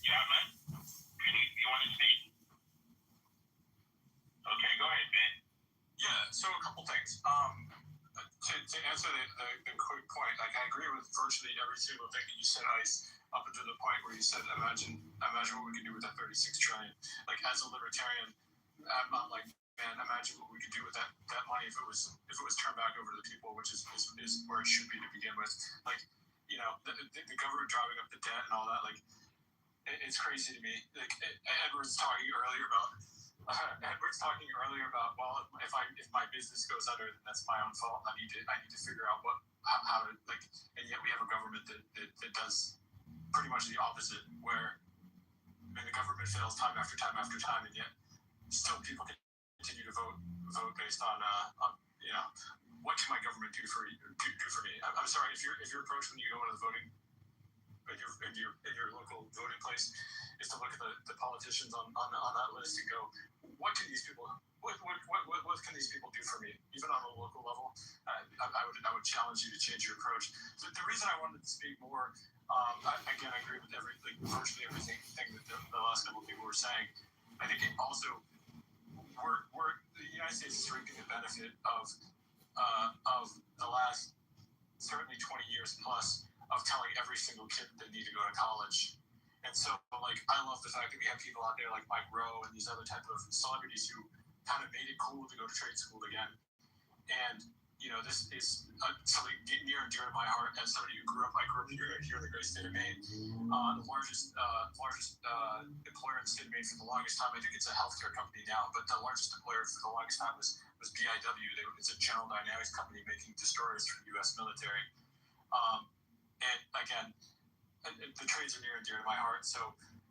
Yeah, man. You want to speak? Okay, go ahead, Ben. Yeah. So a couple things. To answer the quick point, like I agree with virtually every single thing that you said, Ice, up until the point where you said, imagine what we could do with that 36 trillion. Like as a libertarian, I'm like, man, imagine what we could do with that money if it was turned back over to the people, which is where it should be to begin with. Like, you know, the government driving up the debt and all that, like, it's crazy to me. Like Edward's talking earlier about. Well, if my business goes under, then that's my own fault. I need to figure out how to like, and yet we have a government that does pretty much the opposite, where the government fails time after time after time, and yet still people continue to vote based on you know, what can my government do for me? I'm sorry, if your approach when you go into the voting in your local voting place is to look at the politicians on that list and go, what can these people do for me, even on a local level? I would challenge you to change your approach. So the reason I wanted to speak more, I agree with virtually everything that the last couple of people were saying. I think it also the United States is reaping the benefit of the last certainly 20 years plus of telling every single kid that they need to go to college. And so, like, I love the fact that we have people out there like Mike Rowe and these other type of celebrities who kind of made it cool to go to trade school again. And, you know, this is something near and dear to my heart as somebody who grew up here in the great state of Maine. The largest employer in the state of Maine for the longest time. I think it's a healthcare company now, but the largest employer for the longest time was BIW. It's a General Dynamics company making destroyers for the U.S. military. And again, the trades are near and dear to my heart. So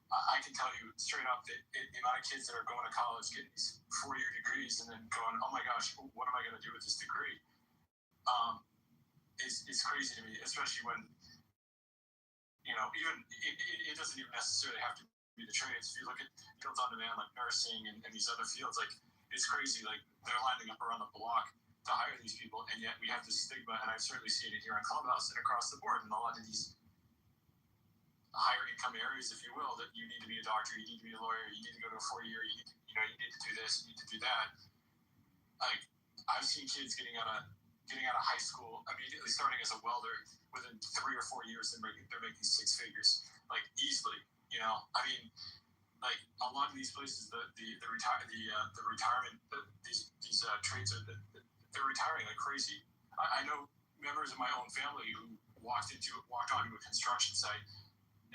I can tell you straight up that the amount of kids that are going to college, getting these 4-year degrees, and then going, oh my gosh, what am I going to do with this degree? Is crazy to me, especially when, you know, even it doesn't even necessarily have to be the trades. If you look at fields on demand like nursing and these other fields, like it's crazy. Like they're lining up around the block to hire these people, and yet we have this stigma, and I've certainly seen it here in Clubhouse and across the board in a lot of these higher income areas, if you will, that you need to be a doctor, you need to be a lawyer, you need to go to a 4-year, you need to do this, you need to do that. Like I've seen kids getting out of high school immediately starting as a welder. Within 3 or 4 years, they're making 6 figures, like easily. You know, I mean, like a lot of these places, the retirement, these trades they're retiring like crazy. I know members of my own family who walked onto a construction site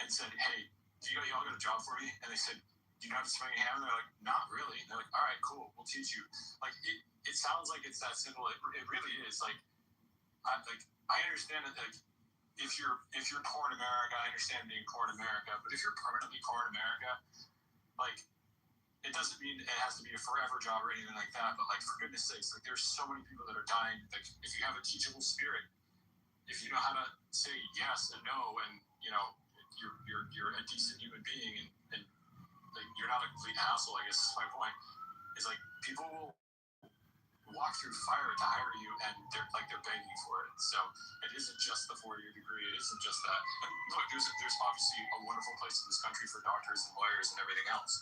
and said, "Hey, do y'all got a job for me?" And they said, "Do you know how to swing a hammer?" They're like, "Not really." And they're like, "All right, cool, we'll teach you." Like it sounds like it's that simple. It really is. Like I understand that. Like if you're poor in America, I understand being poor in America. But if you're permanently poor in America, like it doesn't mean it has to be a forever job or anything like that. But like for goodness sakes, like there's so many people that are dying. Like if you have a teachable spirit, if you know how to say yes and no, and you know you're a decent human being, and like you're not a complete asshole. I guess is my point. Is like people will walk through fire to hire you, and they're begging for it. So it isn't just the 4-year degree. It isn't just that. And look, there's obviously a wonderful place in this country for doctors and lawyers and everything else.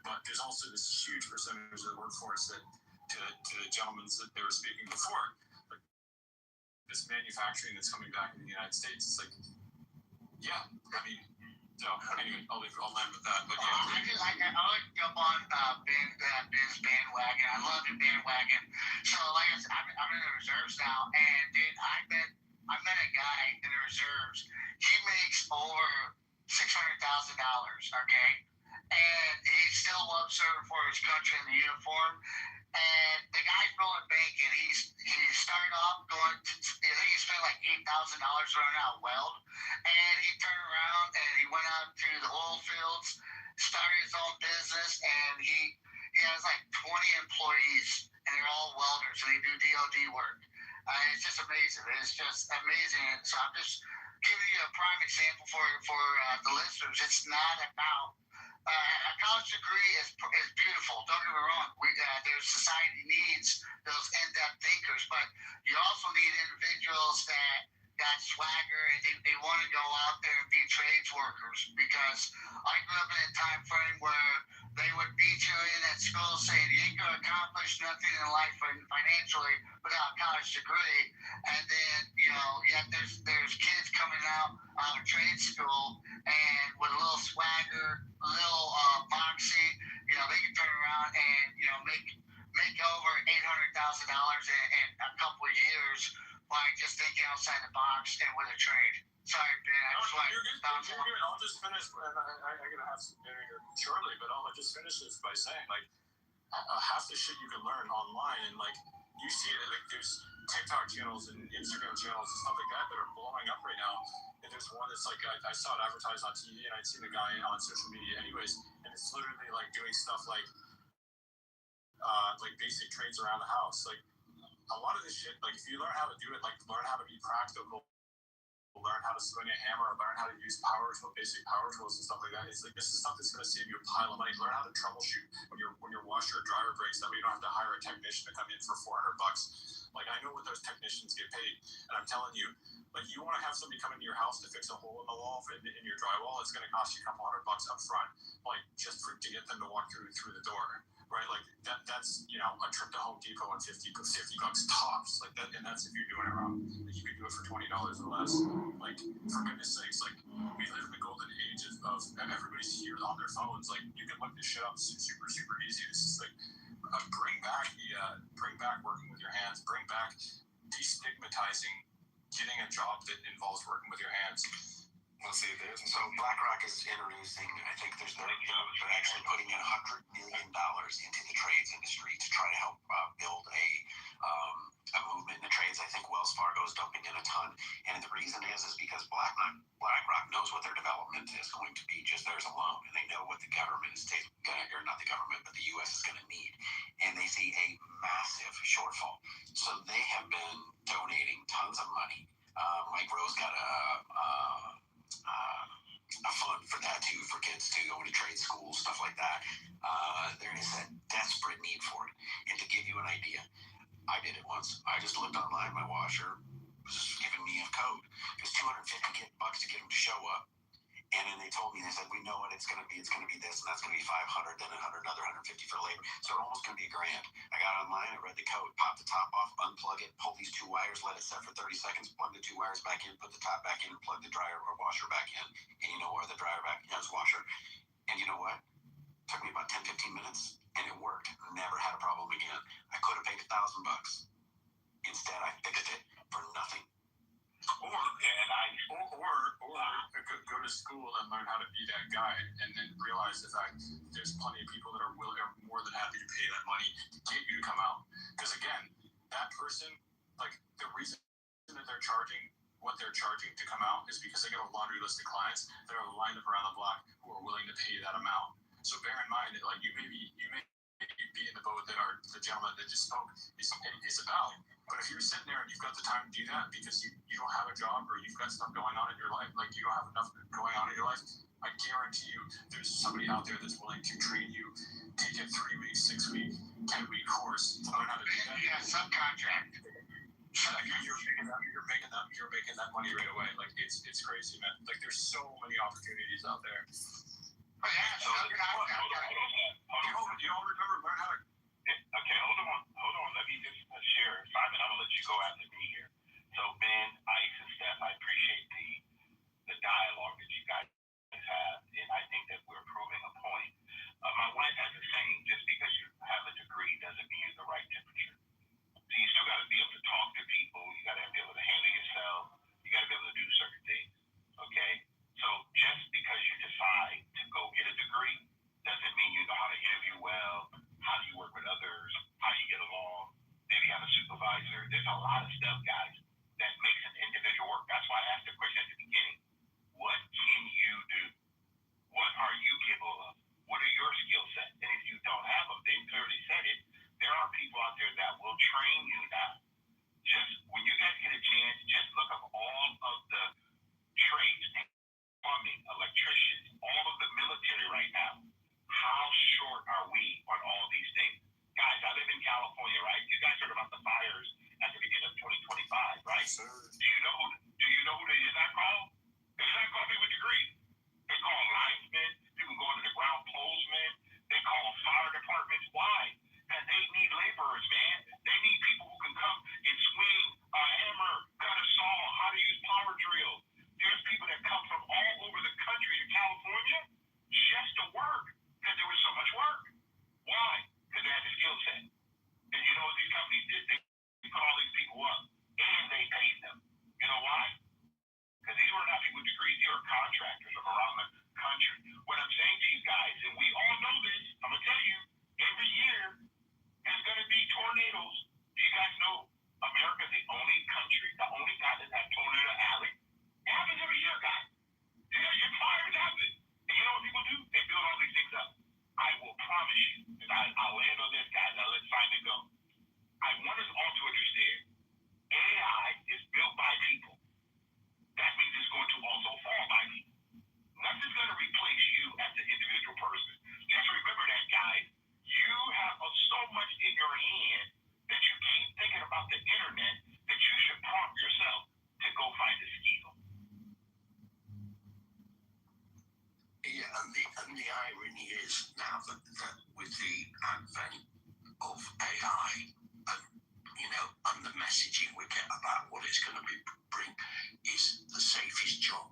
But there's also this huge percentage of the workforce that, to the gentlemen that they were speaking before, like this manufacturing that's coming back in the United States. It's like, yeah, I mean, so anyway, I'll land with that. But yeah, I would like to jump on in the reserves now, and dude, I met a guy in the reserves. He makes over $600,000. Okay, and he still loves serving for his country in the uniform. And the guy's rolling banking. He started off going to, I think he spent like $8,000 running out weld, and he turned around and he went out to the oil fields, started his own business, and he has like 20 employees, and they're all welders, and they do DoD work. It's just amazing. It's just amazing. So I'm just giving you a prime example for the listeners. It's not about a college degree is beautiful. Don't get me wrong. Their society needs those in-depth thinkers, but you also need individuals that got swagger and they want to go out there and be trades workers. Because I grew up in a time frame where they would beat you in at school saying you ain't gonna accomplish nothing in life financially without a college degree. And then there's kids coming out of trade school and with a little swagger, a little moxie, they can turn around and make over $800,000 in a couple of years by just thinking outside the box and with a trade. Sorry, Ben. You're good. I'll just finish, and I'm gonna have some dinner here shortly, but I'll just finish this by saying, like, half the shit you can learn online, and like you see it, like there's TikTok channels and Instagram channels and stuff like that are blowing up right now. And there's one that's like I saw it advertised on TV, and I'd seen the guy on social media anyways, and it's literally like doing stuff like basic trades around the house. Like a lot of this shit, like if you learn how to do it, like learn how to be practical, learn how to swing a hammer, learn how to use basic power tools and stuff like that. It's like this is stuff that's going to save you a pile of money. Learn how to troubleshoot when your washer or dryer breaks. That way you don't have to hire a technician to come in for $400. Like I know what those technicians get paid, and I'm telling you, like you want to have somebody come into your house to fix a hole in the wall in your drywall. It's going to cost you a couple $100 up front, like just to get them to walk through the door. Right, like that's a trip to Home Depot on $50 tops, like that, and that's if you're doing it wrong. Like, you could do it for $20 or less. Like for goodness sakes, like we live in the golden age of everybody's here on their phones. Like you can look this shit up super easy. This is like bring back working with your hands. Bring back destigmatizing getting a job that involves working with your hands. Let's see, so BlackRock is introducing, I think they're actually putting in $100 million into the trades industry to try to help build a movement in the trades. I think Wells Fargo is dumping in a ton. And the reason is because BlackRock knows what their development is going to be just theirs alone. And they know what the government is or not the government, but the U.S. is going to need. And they see a massive shortfall. So they have been donating tons of money. Mike Rose got a fund for that too, for kids to go into trade schools, stuff like that. There is a desperate need for it. And to give you an idea, I did it once. I just looked online. My washer was giving me a code. It was $250 to get him to show up. And then they told me, they said, we know what it's going to be. It's going to be this, and that's going to be $500, then another $150 for labor. So it's almost going to be $1,000. I got online, I read the code, popped the top off, unplug it, pull these two wires, let it set for 30 seconds, plug the two wires back in, put the top back in, and plug the dryer or washer back in. And you know where the dryer back in is, washer. And you know what? It took me about 10, 15 minutes, and it worked. Never had a problem again. I could have paid $1,000. Instead, I fixed it for nothing. Or go to school and learn how to be that guy, and then realize the fact there's plenty of people that are more than happy to pay that money to get you to come out. Because again, that person, like the reason that they're charging what they're charging to come out is because they got a laundry list of clients that are lined up around the block who are willing to pay that amount. So bear in mind that like you may be in the boat that the gentleman that just spoke is about. But if you're sitting there and you've got the time to do that because you don't have a job or you've got stuff going on in your life, like you don't have enough going on in your life, I guarantee you there's somebody out there that's willing to train you, take a 3-week, 6-week, 10-week course to learn how to do that. Yeah, subcontract. You're making that money right away. Like it's crazy, man. Like there's so many opportunities out there. Oh, yeah, so, you don't remember learn how to. Okay, hold on. Let me just share. Simon, I'm gonna let you go after me here. So Ben, Ice, and Steph, I appreciate the dialogue that you guys have, and I think that we're proving a point. My wife has a saying: just because you have a degree doesn't mean you're the right temperature. So you still got to be able to talk there's a lot of stuff, guys, that makes an individual work. That's why I asked the question at the beginning. What can you do? What are you capable of? What are your skill sets? And if you don't have them, they clearly said it. There are people out there that will train you now. Just when you guys get a chance, just look up all of the trades, plumbing, electricians, all of the military right now. How short are we on all these things? Guys, I live in California, right? You guys heard about the fires at the beginning of 2025, right? Sir. Do you know who they is that called? It's not called people with degrees. They call them linesmen, people go into the ground plowsmen, they call them fire departments. Why? Because they need laborers, man. They need people who can come and swing a hammer, cut a saw, how to use power drill. There's people that come from all over the country to California just to work because there was so much work. Why? Because they had the skill set. And you know what these companies did? They put all these people up and they paid them. You know why? Because these were not people with degrees. These were contractors from around the country. What I'm saying to you guys, and we all know this, I'm going to tell you, every year there's going to be tornadoes. Do you guys know America's the only country, the only guy that has tornado alley? It happens every year, guys. And fires happen. And you know what people do? They build all these things up. I will promise you, and I'll end on this, guys. I'll let Simon go. I want us all to understand, AI is built by people. That means it's going to also fall by people. Nothing's going to replace you as an individual person. Just remember that, guys. You have so much in your hand that you keep thinking about the internet that you should prompt yourself to go find a skill. Yeah, and the irony is now that with the advent of AI and the messaging we get about what it's going to bring is the safest job.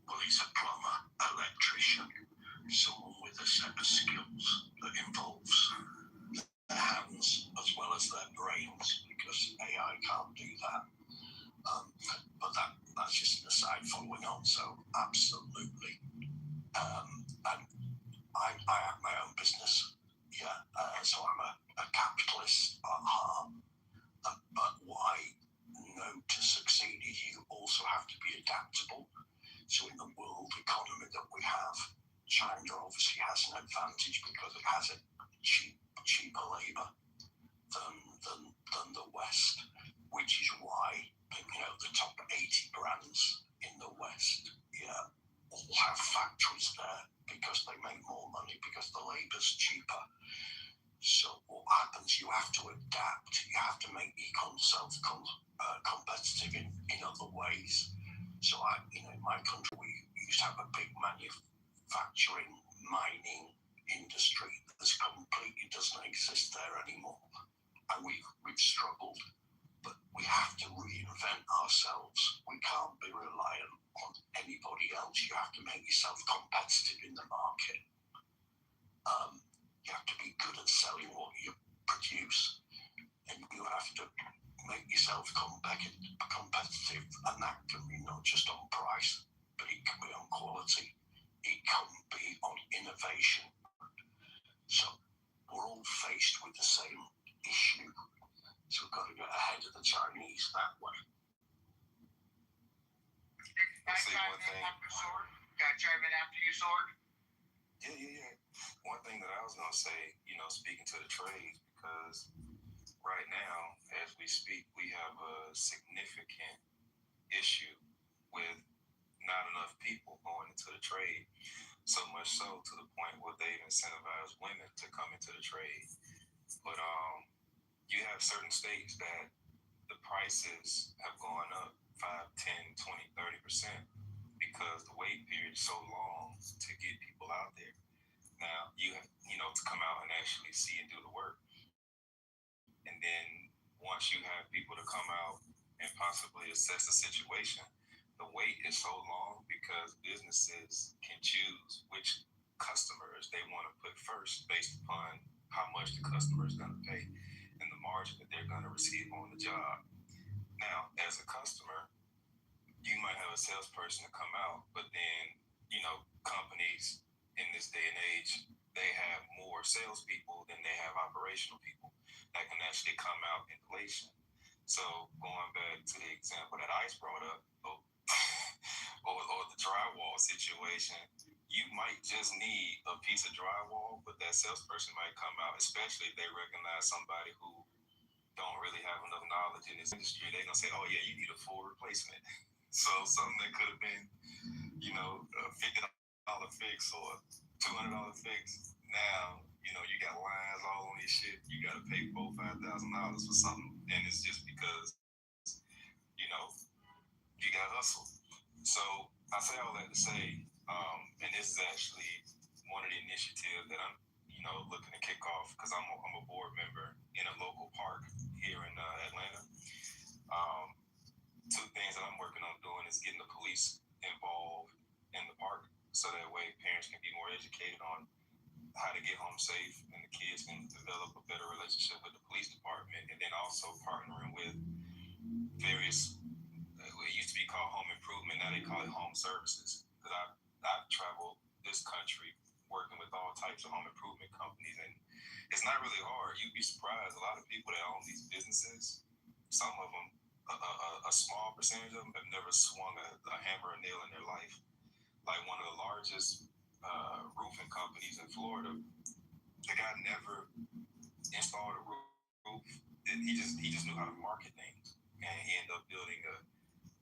Well, it's a plumber, electrician, someone with a set of skills that involves their hands as well as their brains, because AI can't do that. But that's just an aside following on, so absolutely. And I have my own business, so I'm a capitalist at heart. But what I know to succeed is you also have to be adaptable. So in the world economy that we have, China obviously has an advantage because it has a cheaper labour than the West, which is why the top 80 brands in the West, all have factories there because they make more money because the labour's cheaper. So what happens? You have to adapt. You have to make yourself competitive in other ways. So in my country, we used to have a big manufacturing, mining industry that's completely doesn't exist there anymore, and we've struggled. But we have to reinvent ourselves. We can't be reliant on anybody else. You have to make yourself competitive in the market. You have to be good at selling what you produce, and you have to make yourself competitive, and that can be not just on price, but it can be on quality. It can be on innovation. So we're all faced with the same issue. So we've got to get ahead of the Chinese that way. Can I chime in after Sword? Can I chime in after you, Sword? Yeah. One thing that I was going to say, speaking to the trade, because right now, as we speak, we have a significant issue with not enough people going into the trade. So much so to the point where they've incentivized women to come into the trade. But you have certain states that the prices have gone up 5, 10, 20, 30% because the wait period is so long to get people out there. Now, you have, to come out and actually see and do the work. And then once you have people to come out and possibly assess the situation, the wait is so long because businesses can choose which customers they want to put first based upon how much the customer is going to pay and the margin that they're going to receive on the job. Now, as a customer, you might have a salesperson to come out, but then, companies in this day and age, they have more salespeople than they have operational people that can actually come out and place you. So going back to the example that Ice brought up, or the drywall situation, you might just need a piece of drywall, but that salesperson might come out, especially if they recognize somebody who don't really have enough knowledge in this industry. They're gonna say, "Oh yeah, you need a full replacement." So something that could have been, a $50 fix or $200 fix. Now, you got lines all on this shit. You got to pay $4,000-$5,000 for something, and it's just because, you got hustle. So I say all that to say, and this is actually one of the initiatives that I'm, looking to kick off because I'm a board member in a local park here in Atlanta. Two things that I'm working on doing is getting the police involved in the park, so that way parents can be more educated on how to get home safe, and the kids can develop a better relationship with the police department, and then also partnering with various, it used to be called home improvement, now they call it home services. Because I've traveled this country working with all types of home improvement companies, and it's not really hard. You'd be surprised. A lot of people that own these businesses, some of them, a small percentage of them have never swung a hammer or nail in their life. Like one of the largest roofing companies in Florida, the guy never installed a roof. He just knew how to market things, and he ended up building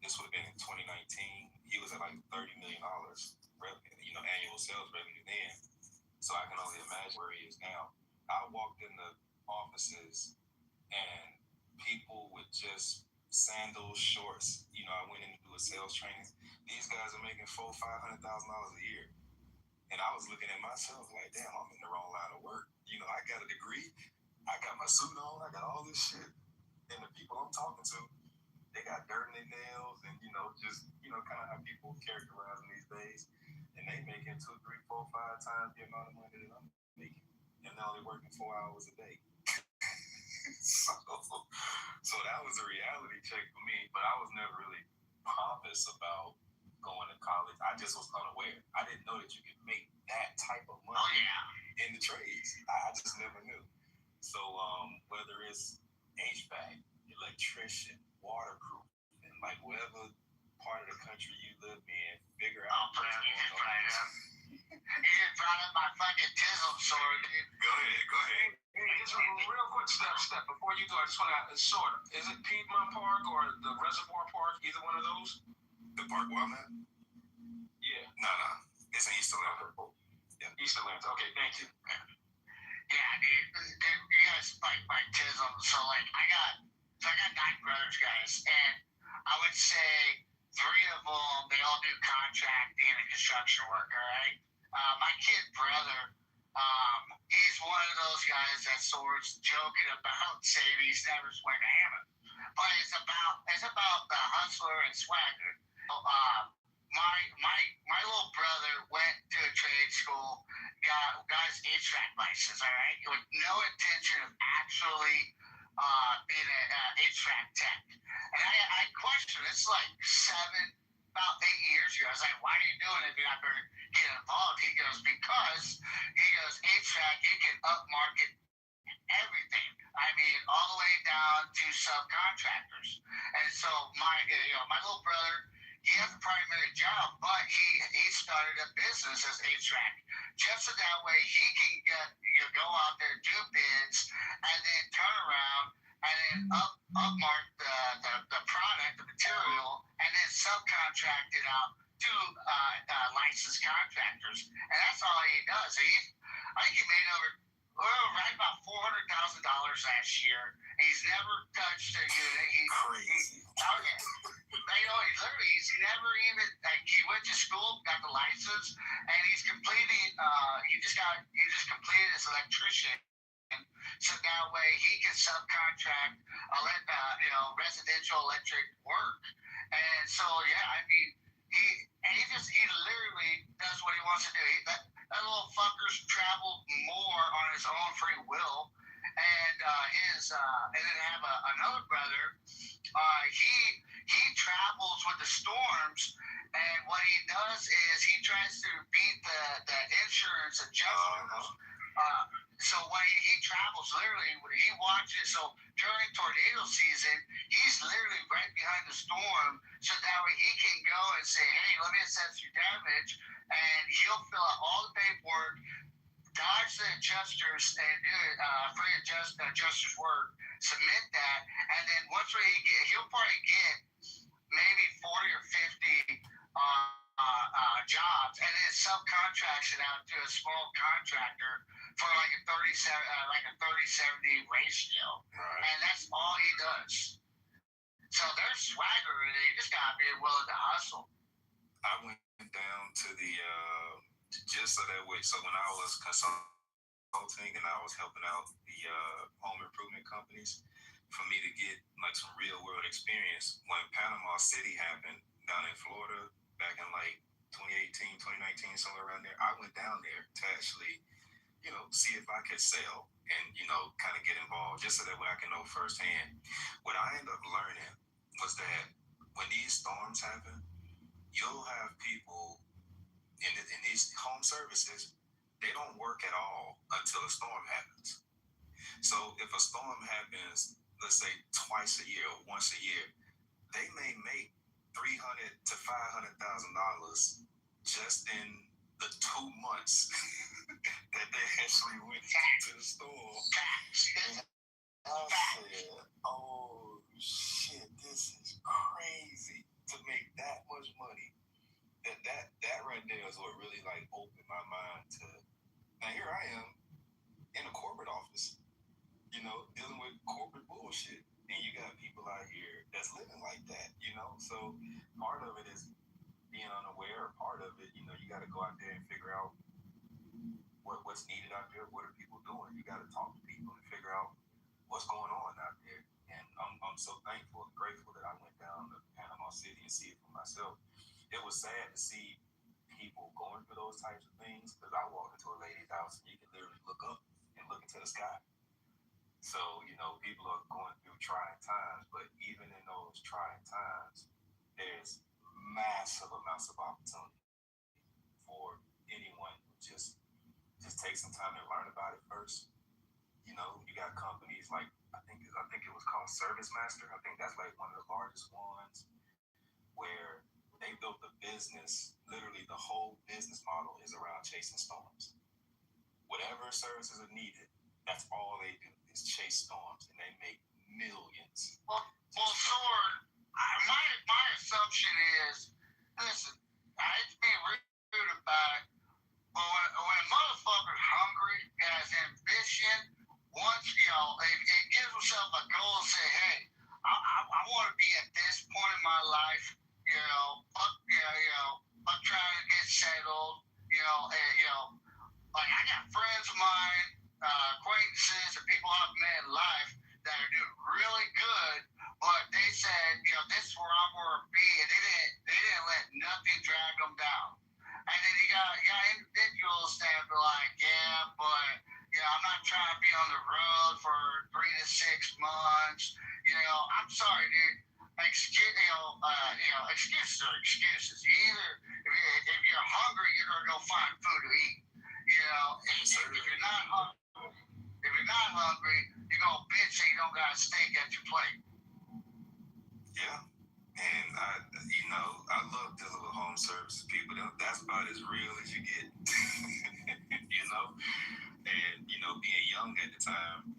this would have been in 2019. He was at like $30 million revenue, annual sales revenue then. So I can only imagine where he is now. I walked in the offices and people with just sandals, shorts. I went in to do a sales training. These guys are making $400,000-$500,000 a year. And I was looking at myself like, damn, I'm in the wrong line of work. I got a degree, I got my suit on, I got all this shit. And the people I'm talking to, they got dirt in their nails and, kind of how people characterize them these days. And they making 2, 3, 4, 5 times the amount of money that I'm making. And they're only working 4 hours a day. So that was a reality check for me, but I was never really pompous about going to college. I just was unaware. I didn't know that you could make that type of money in the trades. I just never knew. So whether it's HVAC, electrician, waterproof, and like whatever part of the country you live in, figure out what's going on. You just brought up my fucking Tizzle story, dude. Go ahead. Just a real quick step before you do. I just want to sort of. Is it Piedmont Park or the Reservoir Park? Either one of those? The park where I'm at? Yeah. No. It's in East Atlanta. Yeah. East Atlanta. Okay, thank you. Yeah, dude, you guys spiked my Tizzle. So I got 9 brothers, guys, and I would say 3 of them, they all do contracting and construction work, all right? My kid brother, he's one of those guys that sorts joking about saying he's never swung a hammer. But it's about the hustler and swagger. My little brother went to a trade school, got his HVAC license, all right, with no intention of actually being an HVAC tech. And I questioned, it's like about 8 years ago. I was like, why are you doing it if you're not going to get involved? He goes, because HVAC, you can upmarket everything. I mean, all the way down to subcontractors. And so my little brother, he has a primary job, but he started a business as HVAC, just so that way he can go out there, do bids, and then turn around and then upmark the product, the material, and then subcontract it out to licensed contractors. And that's all he does. I think he made right about $400,000 last year. He's never touched a unit. Crazy. He's never even, he went to school, got the license, and he's completing, he just completed his electrician. So that way he can subcontract residential electric work. And so, he literally does what he wants to do. That little fucker's traveled more on his own free will. And and then I have another brother. He travels with the storms, and what he does is he tries to beat the insurance adjusters. So when he travels, literally, when he watches, so during tornado season, he's literally right behind the storm, so that way he can go and say, hey, let me assess your damage, and he'll fill out all the paperwork, dodge the adjusters, and do it adjusters work, submit that, and then he'll probably get maybe 40 or 50 jobs, and then subcontracts it out to a small contractor for like a 30-70 ratio. Right. And that's all he does. So there's swagger in it. You just gotta be willing to hustle. I went down to the just so that way. So when I was consulting and I was helping out the home improvement companies, for me to get like some real world experience, when Panama City happened down in Florida back in like 2018, 2019, somewhere around there, I went down there to actually, see if I could sell and, kind of get involved just so that way I can know firsthand. What I ended up learning was that when these storms happen, you'll have people in these home services, they don't work at all until a storm happens. So if a storm happens, let's say twice a year or once a year, they may make $300,000 to $500,000 just in the 2 months that they actually went to the store. And I said, "Oh shit, this is crazy to make that much money." That right there is what really like opened my mind to. Now here I am in a corporate office, dealing with corporate bullshit. And you got people out here that's living like that, So part of it is being unaware. Part of it, you got to go out there and figure out what's needed out there. What are people doing? You got to talk to people and figure out what's going on out there. And I'm so thankful and grateful that I went down to Panama City and see it for myself. It was sad to see people going through those types of things, because I walked into a lady's house and you can literally look up and look into the sky. So, people are going through trying times, but even in those trying times, there's massive amounts of opportunity for anyone who just take some time and learn about it first. You got companies like, I think it was called Service Master. I think that's like one of the largest ones, where they built a business. Literally, the whole business model is around chasing storms. Whatever services are needed, that's all they do is chase storms, and they make millions. Well, Sword, my assumption is, listen, I hate to be rude about it, but when a motherfucker's hungry and has ambition, once, it gives himself a goal and say, hey, I want to be at this point in my life, I'm trying to get settled, like I got friends of mine, acquaintances, and people I've met in life that are doing really good, but they said, this is where I'm going to be, and they didn't let nothing drag them down. And then you got individuals that be like, yeah, but I'm not trying to be on the road for 3 to 6 months. I'm sorry, dude. Excuses are excuses. If you're hungry, you're gonna go find food to eat. If you're not hungry, you're gonna bitch and you don't got a steak at your plate. Yeah. And I love dealing with home services people. That's about as real as you get. And being young at the time,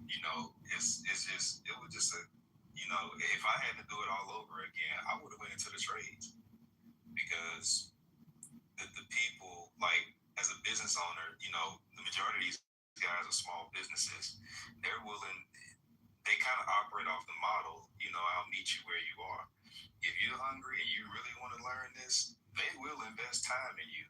it was just if I had to do it all over again, I would have went into the trades, because the people, like, as a business owner, the majority of these guys are small businesses. They're willing. They kind of operate off the model, I'll meet you where you are. If you're hungry and you really want to learn this, they will invest time in you,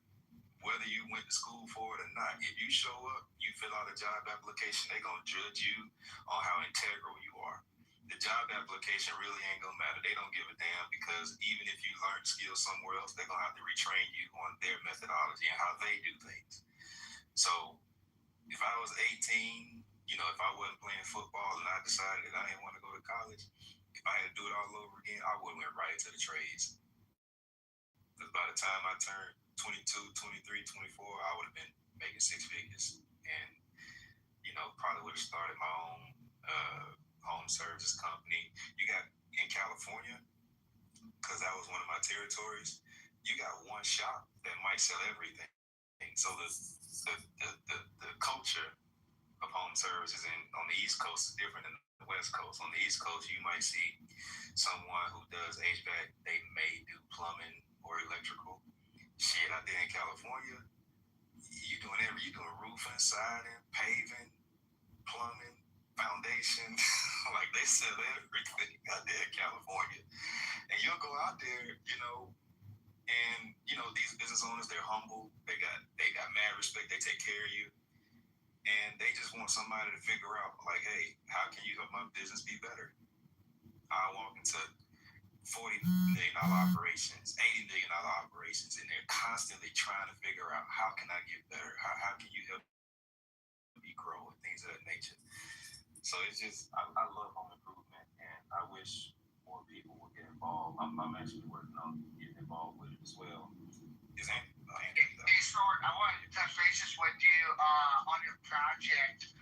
whether you went to school for it or not. If you show up, you fill out a job application, they're going to judge you on how integral you are. The job application really ain't going to matter. They don't give a damn, because even if you learn skills somewhere else, they're going to have to retrain you on their methodology and how they do things. So if I was 18, if I wasn't playing football and I decided that I didn't want to go to college, if I had to do it all over again, I would have went right into the trades. Because by the time I turned 22, 23, 24, I would have been making 6 figures. And probably would have started my own home services company. You got in California, because that was one of my territories, you got one shop that might sell everything. So the culture of home services on the East Coast is different than the West Coast. On the East Coast, you might see someone who does HVAC. They may do plumbing or electrical. Shit, out there in California, you doing roofing, siding, paving, plumbing, foundation. Like they sell everything out there in California. And you'll go out there, and these business owners, they're humble. They got mad respect. They take care of you. And they just want somebody to figure out, like, hey, how can you help my business be better? I walk into $40 million operations, $80 million operations, and they're constantly trying to figure out, how can I get better? How can you help me grow and things of that nature? So it's just, I love home improvement, and I wish more people would get involved. I'm actually working on getting involved with it as well. Hey, Stuart, I wanted to touch bases with you on your project.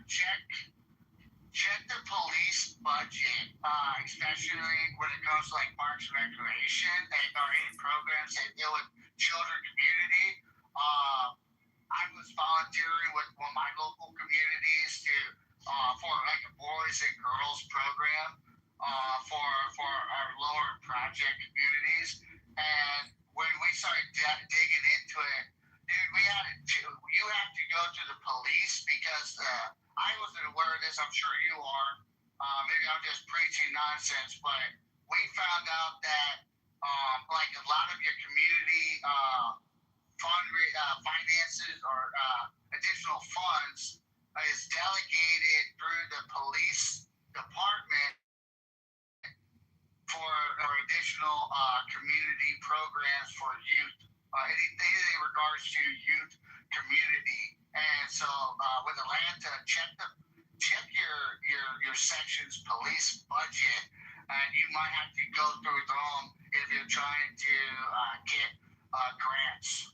Check the police budget, especially when it comes to like parks and recreation or any programs that deal with children community. I was volunteering with one of my local communities for like a boys and girls program for our lower project communities. And when we started digging into it, dude, you have to go to the police because I wasn't aware of this. I'm sure you are. Maybe I'm just preaching nonsense, but we found out that like a lot of your community finances or additional funds is delegated through the police department for additional community programs for youth, anything in regards to youth community. And so with Atlanta, check your section's police budget, and you might have to go through them if you're trying to get grants.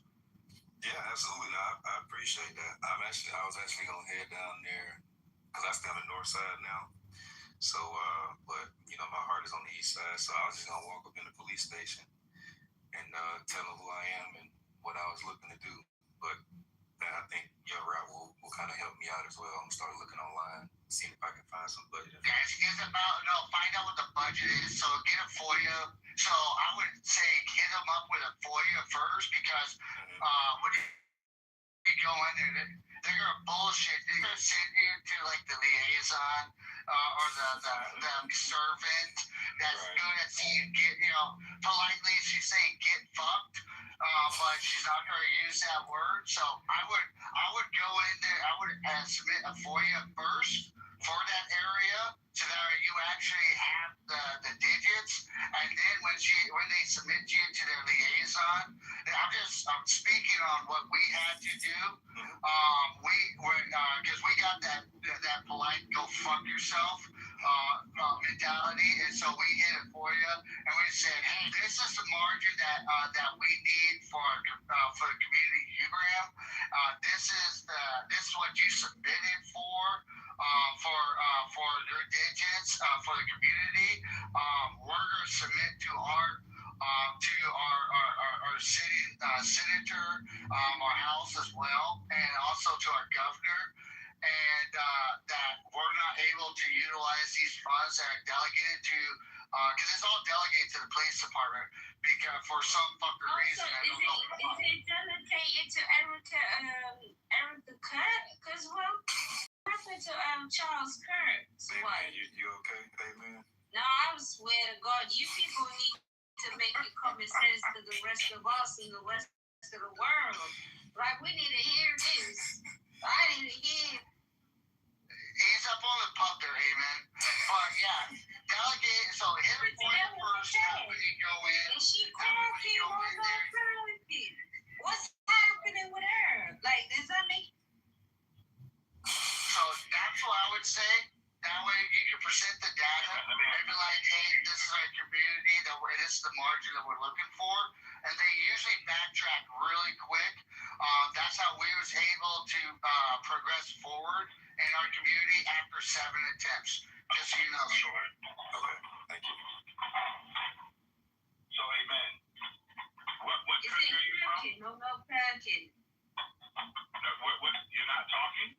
Yeah, absolutely. I appreciate that. I was actually gonna head down there because I stay on the north side now. So, but my heart is on the east side. So I was just gonna walk up in the police station and tell them who I am and what I was looking to do. But I think your route will kind of help me out as well. I'm gonna start looking online, seeing if I can find some budget. Find out what the budget is. So get a FOIA. So I would say hit them up with a FOIA first because when you go in there, they're gonna bullshit. They're gonna send you to like the liaison or the servant that's good at seeing politely she's saying get fucked, but she's not gonna use that word. So I would go in there. I would submit a FOIA first for that area so that you actually have the digits, and then when they submit you to their liaison, I'm speaking on what we had to do. Because we got that polite go fuck yourself mentality, and so we hit it for you, and we said, hey, this is the margin that we need for the community program. This is what you submitted for your digits for the community. We're going to submit to our city senator, our house as well, and also to our governor, and that we're not able to utilize these funds that are delegated to, because it's all delegated to the police department because for some fucking reason. Is it delegated to Erica Kurt? Because what happened to Charles Kurt? Hey, man, you okay? Hey, man. No, I swear to God, you people need to make it common sense to the rest of us and the rest of the world. Like, we need to hear this. I need to hear. He's up on the pump there, amen. But yeah, delegate. So hit a point first. When you go in. And she talking on that private. What's happening with her? Like, does that make? So that's what I would say. That way you can present the data. Maybe like, hey, this is our community. This is the margin that we're looking for. And they usually backtrack really quick That's how we was able to progress forward in our community after 7 attempts. Just so you know, short. Okay, thank you. So, amen. What Is country it are you from? Perkin or no Perkin? What, you're not talking?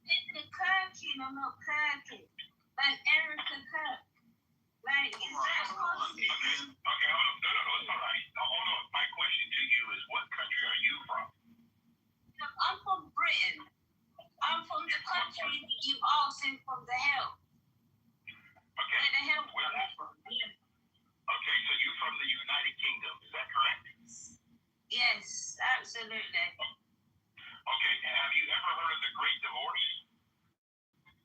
Is it Perkin or no Perkin? Like Erica Kirk. Like, is that possible? Okay, hold on. No, it's all right. Now, hold on. My question to you is, what country are you from? I'm from Britain. I'm from the country that you all sent from the hell. Okay. Where the hell Where? come from? Yeah. Okay, so you're from the United Kingdom. Is that correct? Yes, absolutely. Okay, and have you ever heard of the Great Divorce?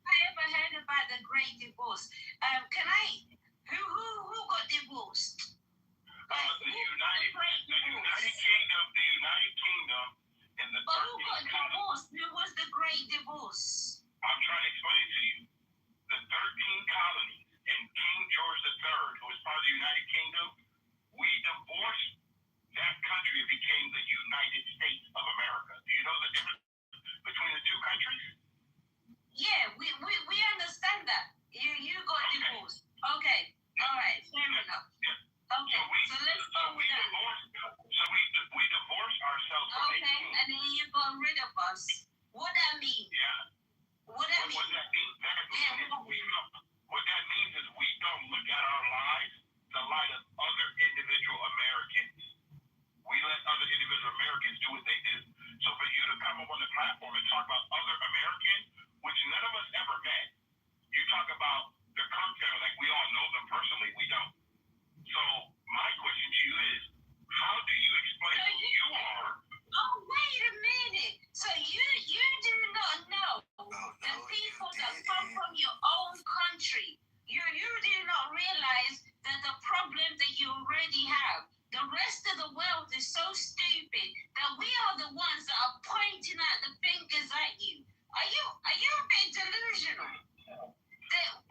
I ever heard about the Great Divorce. Who got divorced? The United Kingdom and the But who 13 got colonies. divorced? Who was the Great Divorce? I'm trying to explain it to you. The 13 colonies and King George III, who was part of the United Kingdom, we divorced that country. It became the United States of America. Do you know the difference between the two countries? Yeah, we understand that. You got divorced. Okay. All right. Fair enough. Okay. So let's go with that. We divorced ourselves from Okay, and then you got rid of us. What that mean? Yeah. What that mean? What that means is we don't look at our lives in the light of other individual Americans. We let other individual Americans do what they do. So for you to come up on the platform and talk about other Americans, which none of us ever met, you talk about the Kirk family like we all know them personally. We don't. So my question to you is, how do you explain who you are? Oh, wait a minute. So you do not know the people that come from your own country. You do not realize that the problem that you already have. The rest of the world is so stupid that we are the ones that are pointing out the fingers at you. Are you a bit delusional?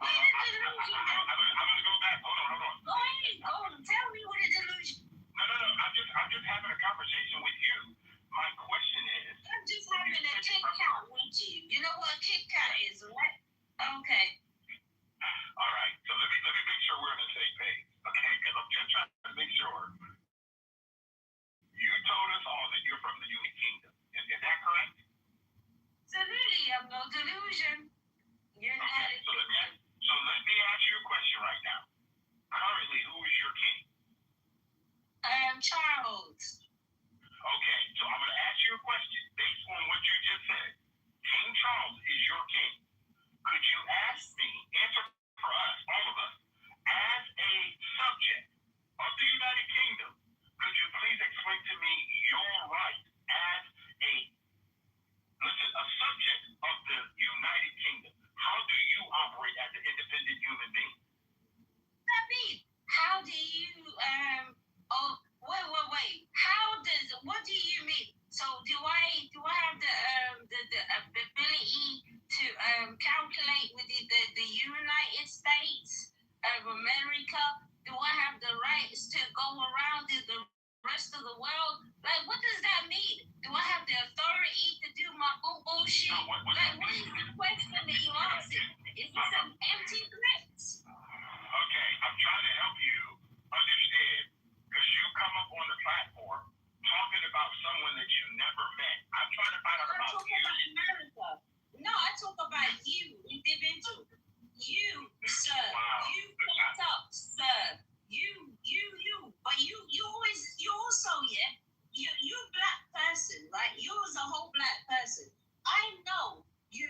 Where the delusion? I'm gonna go back. Hold on. Go ahead. Tell me what a delusion. No. I'm just having a conversation with you. My question is. I'm just having a Kit Kat with you. You know what a Kit Kat is, right? Okay. All right. So let me make sure we're on the same page, okay? Because I'm just trying to make sure. You told us all that you're from the United Kingdom. Is that correct? Absolutely. I'm no delusion. You're not. Okay. So let me ask you a question right now. Currently, who is your king? Charles. Okay, so I'm going to ask you a question based on what you just said. King Charles is your king. Could you answer for us, all of us, as a subject of the United Kingdom, could you please explain to me your right as a subject of the United Kingdom? How do you operate as an independent human being? I mean, how do you, wait. What do you mean? So do I have the ability to calculate with the United States of America? Do I have the rights to go around the rest of the world? Like, what does that mean? Do I have the authority to do my own bullshit? Like, what is the question that you asking? Is this an empty threat? Okay, I'm trying to help you understand, because you come up on the platform talking about someone that you never met. I'm trying to find out about you. About America. No, I talk about you, individual. You, sir. Wow. You picked up, sir. You. But you also, yeah. You black person, right? You as a whole black person. I know you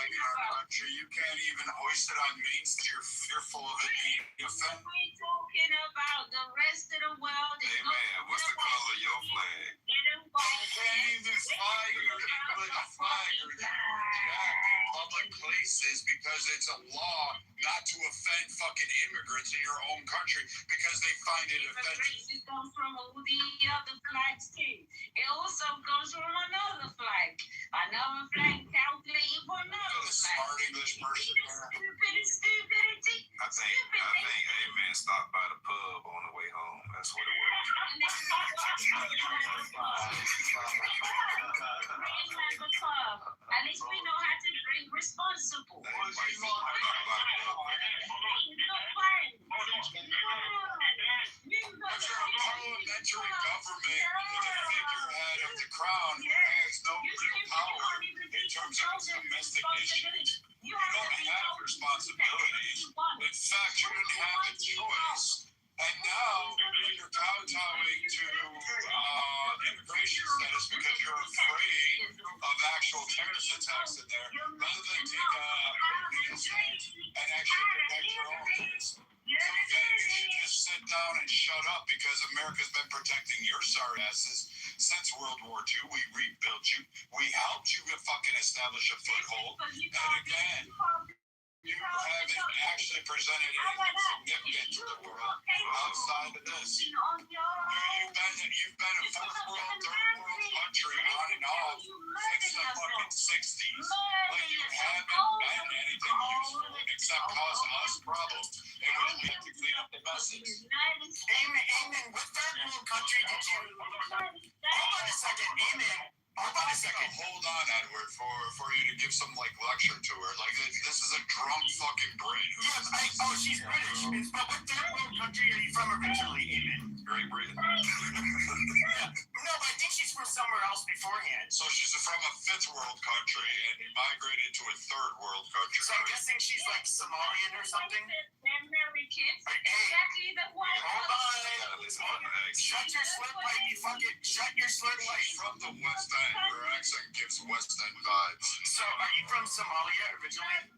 flag in our country. You can't even hoist it on Main Street. You're fearful of it being offended. We're talking about the rest of the world. Hey man, what's the color of your flag? You can't even fly your English flag or jack in public places because it's a law not to offend fucking immigrants in your own country because they find it offensive. It comes from all the other flags too. It also comes from another flag. Another flag calculated for another flag. Smart English person. Stupidity. I think Amen stopped by the pub on the way home. That's what it was. At least we know how to drink responsible. But you're a parliamentary government with a figurehead of the crown who has no real power in terms of its domestic issues. You don't have responsibilities. In fact, you didn't have a choice. And now you're kowtowing to immigration status because you're afraid of actual terrorist attacks in there, rather than take a political stance and actually protect your own interests. So again, you should just sit down and shut up because America's been protecting your sorry asses since World War II. We rebuilt you. We helped you fucking establish a foothold. And again, you haven't actually presented anything significant to the world outside of this. You've been a fourth world, third world country on and off since the fucking 60s. Like you haven't been anything useful except cause us problems in which we have to clean up the messes. Amen. What third world country did you? Hold on a second. Amen. Hold on, Edward, for you to give some like lecture to her. Like this is a drunk fucking Brit. She's British. But what third world country are you from originally, Amen? Great Britain. No, but I think she's from somewhere else beforehand. So she's from a fifth world country and migrated to a third world country. So I'm guessing she's like Somalian or something. American. Hey, Exactly the one. hold on. Shut your slip pipe, you fucking shut your slip pipe. From the West End. Her accent gives West End vibes. So are you from Somalia originally?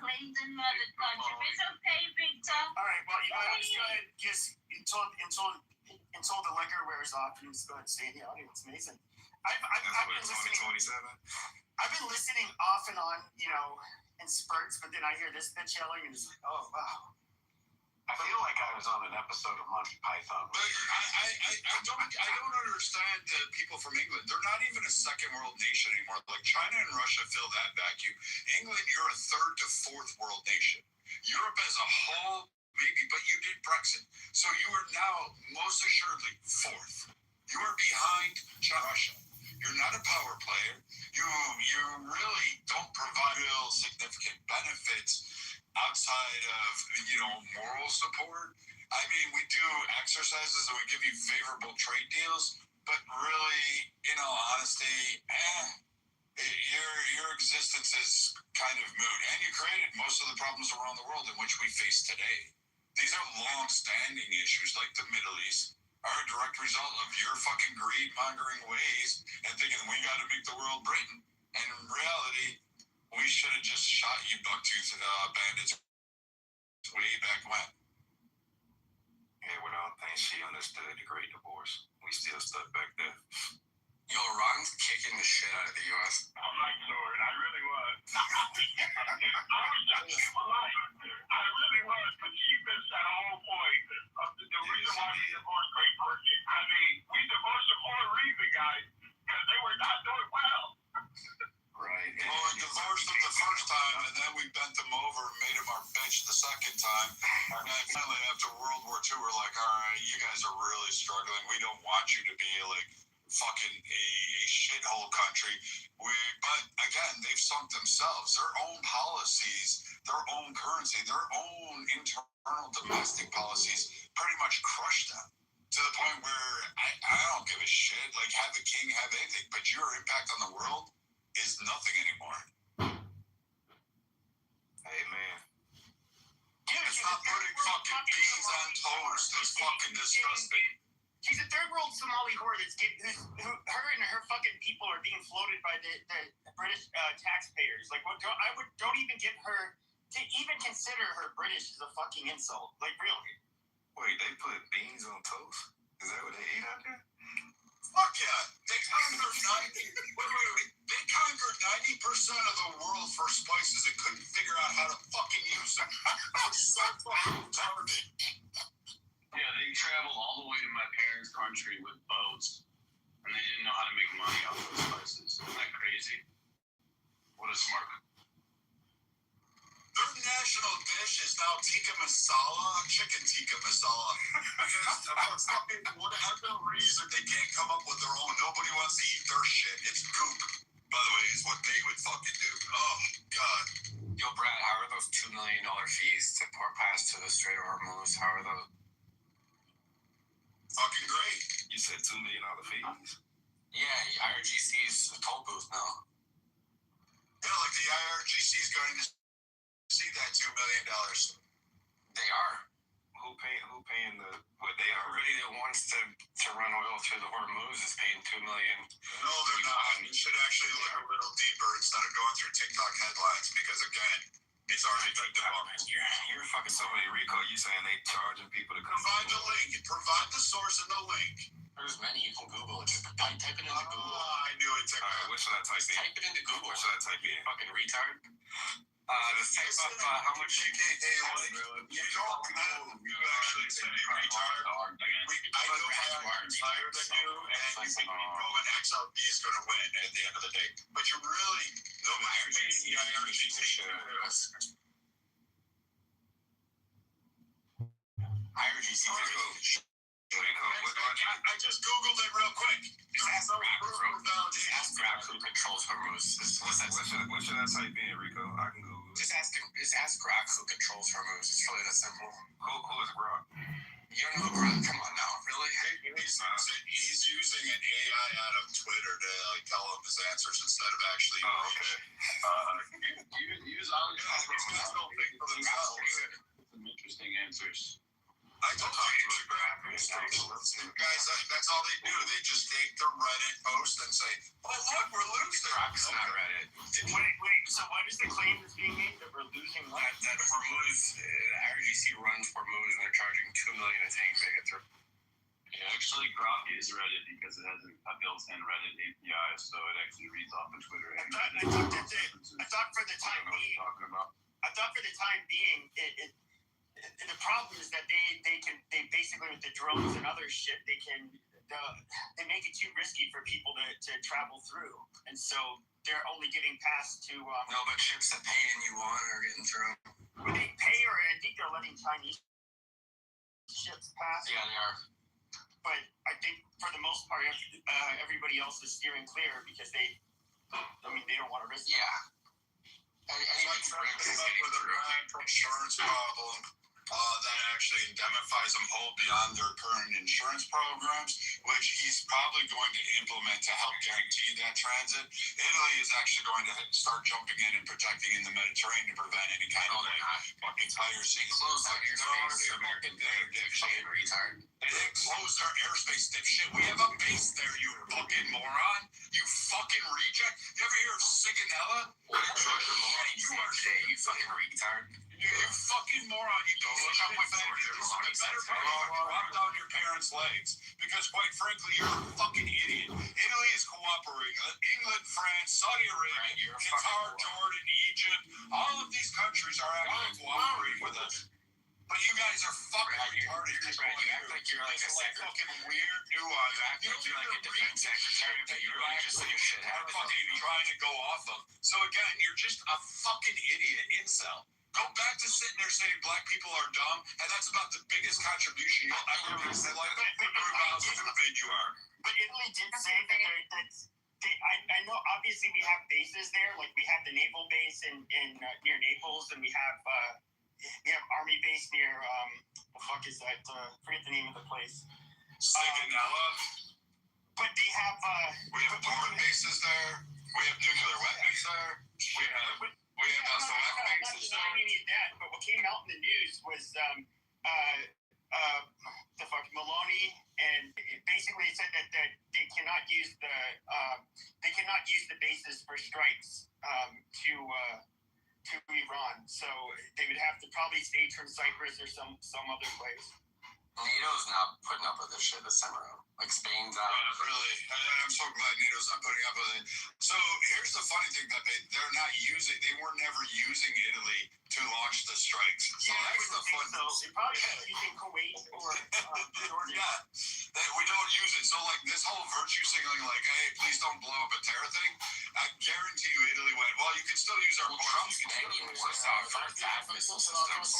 Clayton, mother country. It's okay, Big Tom. All right. Well, you know, I'm just gonna until the liquor wears off, you just go ahead and stay in the audience. It's amazing. I've been listening. 2027. I've been listening off and on, you know, in spurts, but then I hear this bitch yelling and it's like, oh wow. I feel like I was on an episode of Monty Python. But I don't understand people from England. They're not even a second world nation anymore. Like China and Russia fill that vacuum. England, you're a third to fourth world nation. Europe as a whole, maybe, but you did Brexit. So you are now most assuredly fourth. You are behind Russia. You're not a power player. You really don't provide real significant benefits outside of, moral support. I mean, we do exercises and we give you favorable trade deals, but really, in all honesty, your existence is kind of moot. And you created most of the problems around the world in which we face today. These are long-standing issues like the Middle East are a direct result of your fucking greed-mongering ways and thinking we got to make the world Britain. And in reality, we should have just shot you buck-toothed bandits way back when. Yeah, well, I don't think she understood the Great Divorce. We still stuck back there. Yo, Ron's kicking the shit out of the U.S. I'm like, Lord, I really was. I was just I really was, but she missed that whole point of the reason why we divorced Great Britain. I mean, we divorced them for a reason, guys, because they were not doing well. Right. Well, we divorced them the first time, and then we bent them over and made them our bitch the second time. And then finally, after World War II, we're like, all right, you guys are really struggling. We don't want you to be like fucking a shithole country. But again, they've sunk themselves. Their own policies, their own currency, their own internal domestic policies pretty much crushed them. To the point where I don't give a shit. Like, have a king, have anything, but your impact on the world is nothing anymore. Amen. It's not putting fucking beans on toast. It's fucking disgusting. She's a third world Somali whore that's who her and her fucking people are being floated by the British taxpayers. Like, don't even give her to even consider her British is a fucking insult. Like, really? Wait, they put beans on toast? Is that what they eat out there? Fuck yeah! They conquered 90. They conquered 90% of the world for spices and couldn't figure out how to fucking use them. It's so fucking retarded. Yeah, they traveled all the way to my parents' country with boats, and they didn't know how to make money off those spices. Isn't that crazy? What a smart. Their national dish is now tikka masala, chicken tikka masala. Because for fucking whatever reason, they can't come up with their own. Nobody wants to eat their shit. It's goop. By the way, is what they would fucking do. Oh, God. Yo, Brad, how are those $2 million fees to pass to the Strait of Hormuz? How are those? Fucking great. You said $2 million fees? Yeah, IRGC's a toll booth now. Yeah, like the IRGC is going to see that $2 million. They are. Who paying the what they Everybody that wants to run oil through the Hormuz is paying $2 million. No, they're not. You should actually look a little deeper instead of going through TikTok headlines because, again, it's already been debunked. You're fucking somebody, Rico, you saying they charging people to come? Provide the link. Provide the source and the link. There's many. You can Google it. Just type it into Google. I knew it. All right, what should I type in? Type it into Google. What should I type in? Fucking retard. Just type up how much you don't know you actually say retard. I know I'm higher than you, and you think go and XRP is going to win at the end of the day. But you really, nobody's paying the IRGC. IRGC. I just Googled it real quick. Just ask Grab who controls Hormuz. What should I type in, Rico? I can Google it. Just ask Grab who controls Hormuz. It's really that simple. Who is Grab? You don't know Grab? Come on now, really? He's using an AI out of Twitter to tell him his answers instead of actually. Oh, okay. Use some interesting answers. I told you, guys, that's all they do. They just take the Reddit post and say, "Oh look, we're losing." It's not Reddit. Wait. So what is the claim that's being made that we're losing? That Hormuz, IRGC runs Hormuz, and they're charging $2 million a tank to get through. Yeah, actually, Grok is Reddit because it has a built-in Reddit API, so it actually reads off of Twitter. I thought that's it. I thought for the time being. The problem is that they basically with the drones and other shit they make it too risky for people to travel through, and so they're only getting past to. No, but ships that pay in yuan are getting through. Would they pay, or I think they're letting Chinese ships pass? Yeah, they are. But I think for the most part, everybody else is steering clear because they don't want to risk. Yeah. Anything for the insurance problem. That actually indemnifies them whole beyond their current insurance programs, which he's probably going to implement to help guarantee that transit. Italy is actually going to start jumping in and protecting in the Mediterranean to prevent any kind of fucking tire seats. Close their airspace. They didn't close their airspace, dipshit. We have a base there, you fucking moron. You fucking reject. You ever hear of Sigonella? You fucking retard. You fucking moron. You go look up with that. Better drop down your parents' legs. Because quite frankly, you're a fucking idiot. Italy is cooperating. England, France, Saudi Arabia, Qatar, Jordan, Egypt. All of these countries are actually cooperating with us. But you guys are fucking retarded. You act like you're like a fucking weird. You act like you're like a defense secretary, but you really just like a shithead. Fucking trying to go off of. So again, you're just a fucking idiot incel. Go back to sitting there saying black people are dumb, and that's about the biggest contribution you'll ever make. Like, how stupid you are. But Italy did say that I know obviously we have bases there, like we have the naval base in near Naples, and we have army base near the fuck is that? Forget the name of the place. Sigonella. But they have we have port bases there. We have nuclear weapons there. We have select bases there. Any of that, but what came out in the news was the fucking Maloney and basically not use the bases for strikes to Iran. So they would have to probably stage from Cyprus or some other place. NATO's not putting up with this shit this time around. Like Spain's out. Really, I'm so glad NATO's not putting up with it. So here's the funny thing, that they were never using Italy to launch the strikes. So that's the fun. So they probably using Kuwait or Jordan. We don't use it. So like this whole virtue signaling, like, hey, please don't blow up a terror thing. I guarantee you, Italy went, well, you can still use our Trump's begging Warsaw for attack missile systems.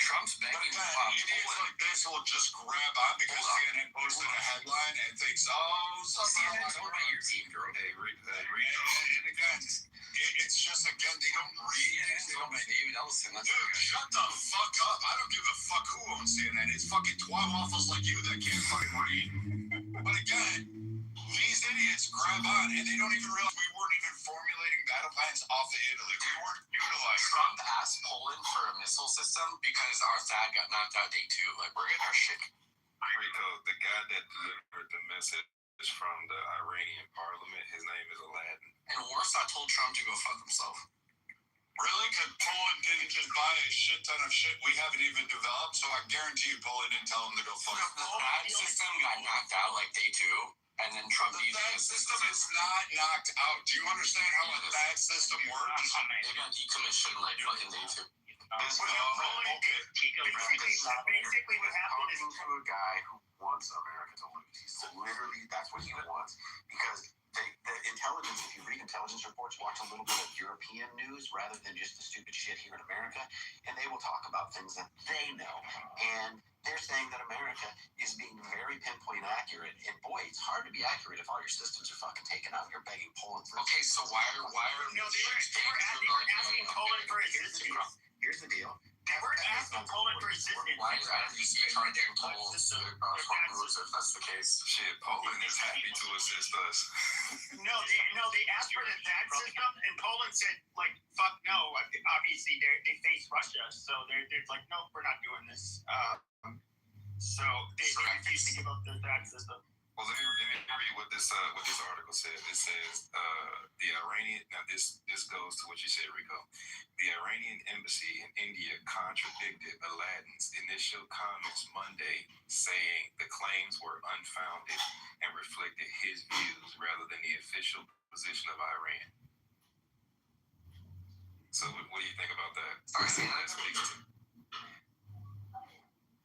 Trump's begging idiots like this will just grab on because CNN posted a headline and thinks, oh, CNN, what about your team, girl? Hey, and again, it's just, again, they don't read. They don't by David Ellison. Dude, shut the fuck up. I don't give a fuck who owns CNN. It's fucking twat waffles like you that can't fucking read. But again, these idiots grab on and they don't even realize we weren't even formulating battle plans off of Italy. We weren't utilizing. Trump asked Poland for a missile system because our THAAD got knocked out day 2. Like, we're getting our shit. Rico, the guy that delivered the message from the Iranian parliament, his name is Aladdin. And Warsaw told Trump to go fuck himself. Really? Because Poland didn't just buy a shit ton of shit we haven't even developed, so I guarantee you Poland didn't tell him to go fuck himself. The THAAD system got knocked out like day 2. And then Trump The THAAD system is not knocked out. Do you understand how a THAAD system works? They got decommissioned like fucking day 2. Basically what happened is to a guy who wants America to lose. He's literally, that's what he wants. Because the intelligence, if you read intelligence reports, watch a little bit of European news rather than just the stupid shit here in America, and they will talk about things that they know. And they're saying that America is being very pinpoint accurate. And boy, it's hard to be accurate if all your systems are fucking taken out. You're begging Poland for. Okay, so why are no, they were asking Poland for assistance. Here's the deal. They weren't asking Poland for assistance. Why is IDC trying to get Poland to moves if that's the case? Shit, Poland is happy to assist us. No, they asked for the THAAD system, and Poland said, like, fuck no. Obviously, they face Russia, so they're like, nope, we're not doing this. So they refused to give up their THAAD system. Well, let me read what this article says. It says the Iranian. Now this goes to what you said, Rico. The Iranian embassy in India contradicted Aladdin's initial comments Monday, saying the claims were unfounded and reflected his views rather than the official position of Iran. So, what do you think about that?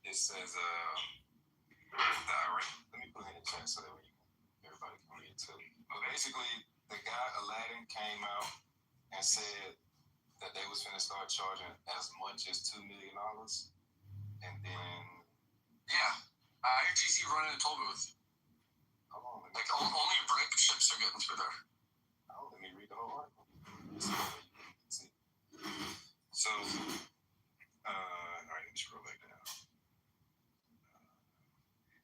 It says the Iran. Let me put it in the chat so that everybody can read it too. But basically, the guy Aladdin came out and said that they was finna start charging as much as $2 million, and then IRGC running a toll booth. Hold on, Like only brick ships are getting through there. Let me read the whole article. Let's see. So, all right, let me scroll back down.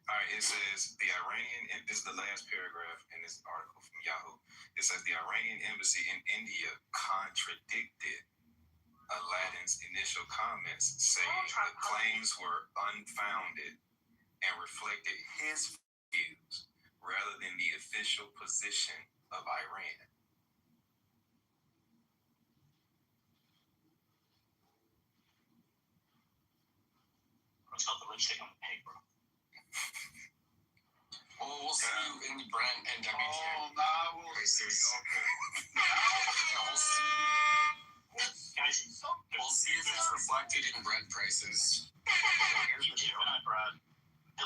All right, it says the Iranian, and this is the last paragraph in this article from Yahoo. It says the Iranian embassy in India contradicted Aladdin's initial comments, saying the claims were unfounded and reflected his views rather than the official position of Iran. It's got the lipstick on the paper. Well, we'll see in Brent and WTI. Oh, now we'll see. Okay. We'll see if it's reflected in Brent prices. Here's the deal. Brad.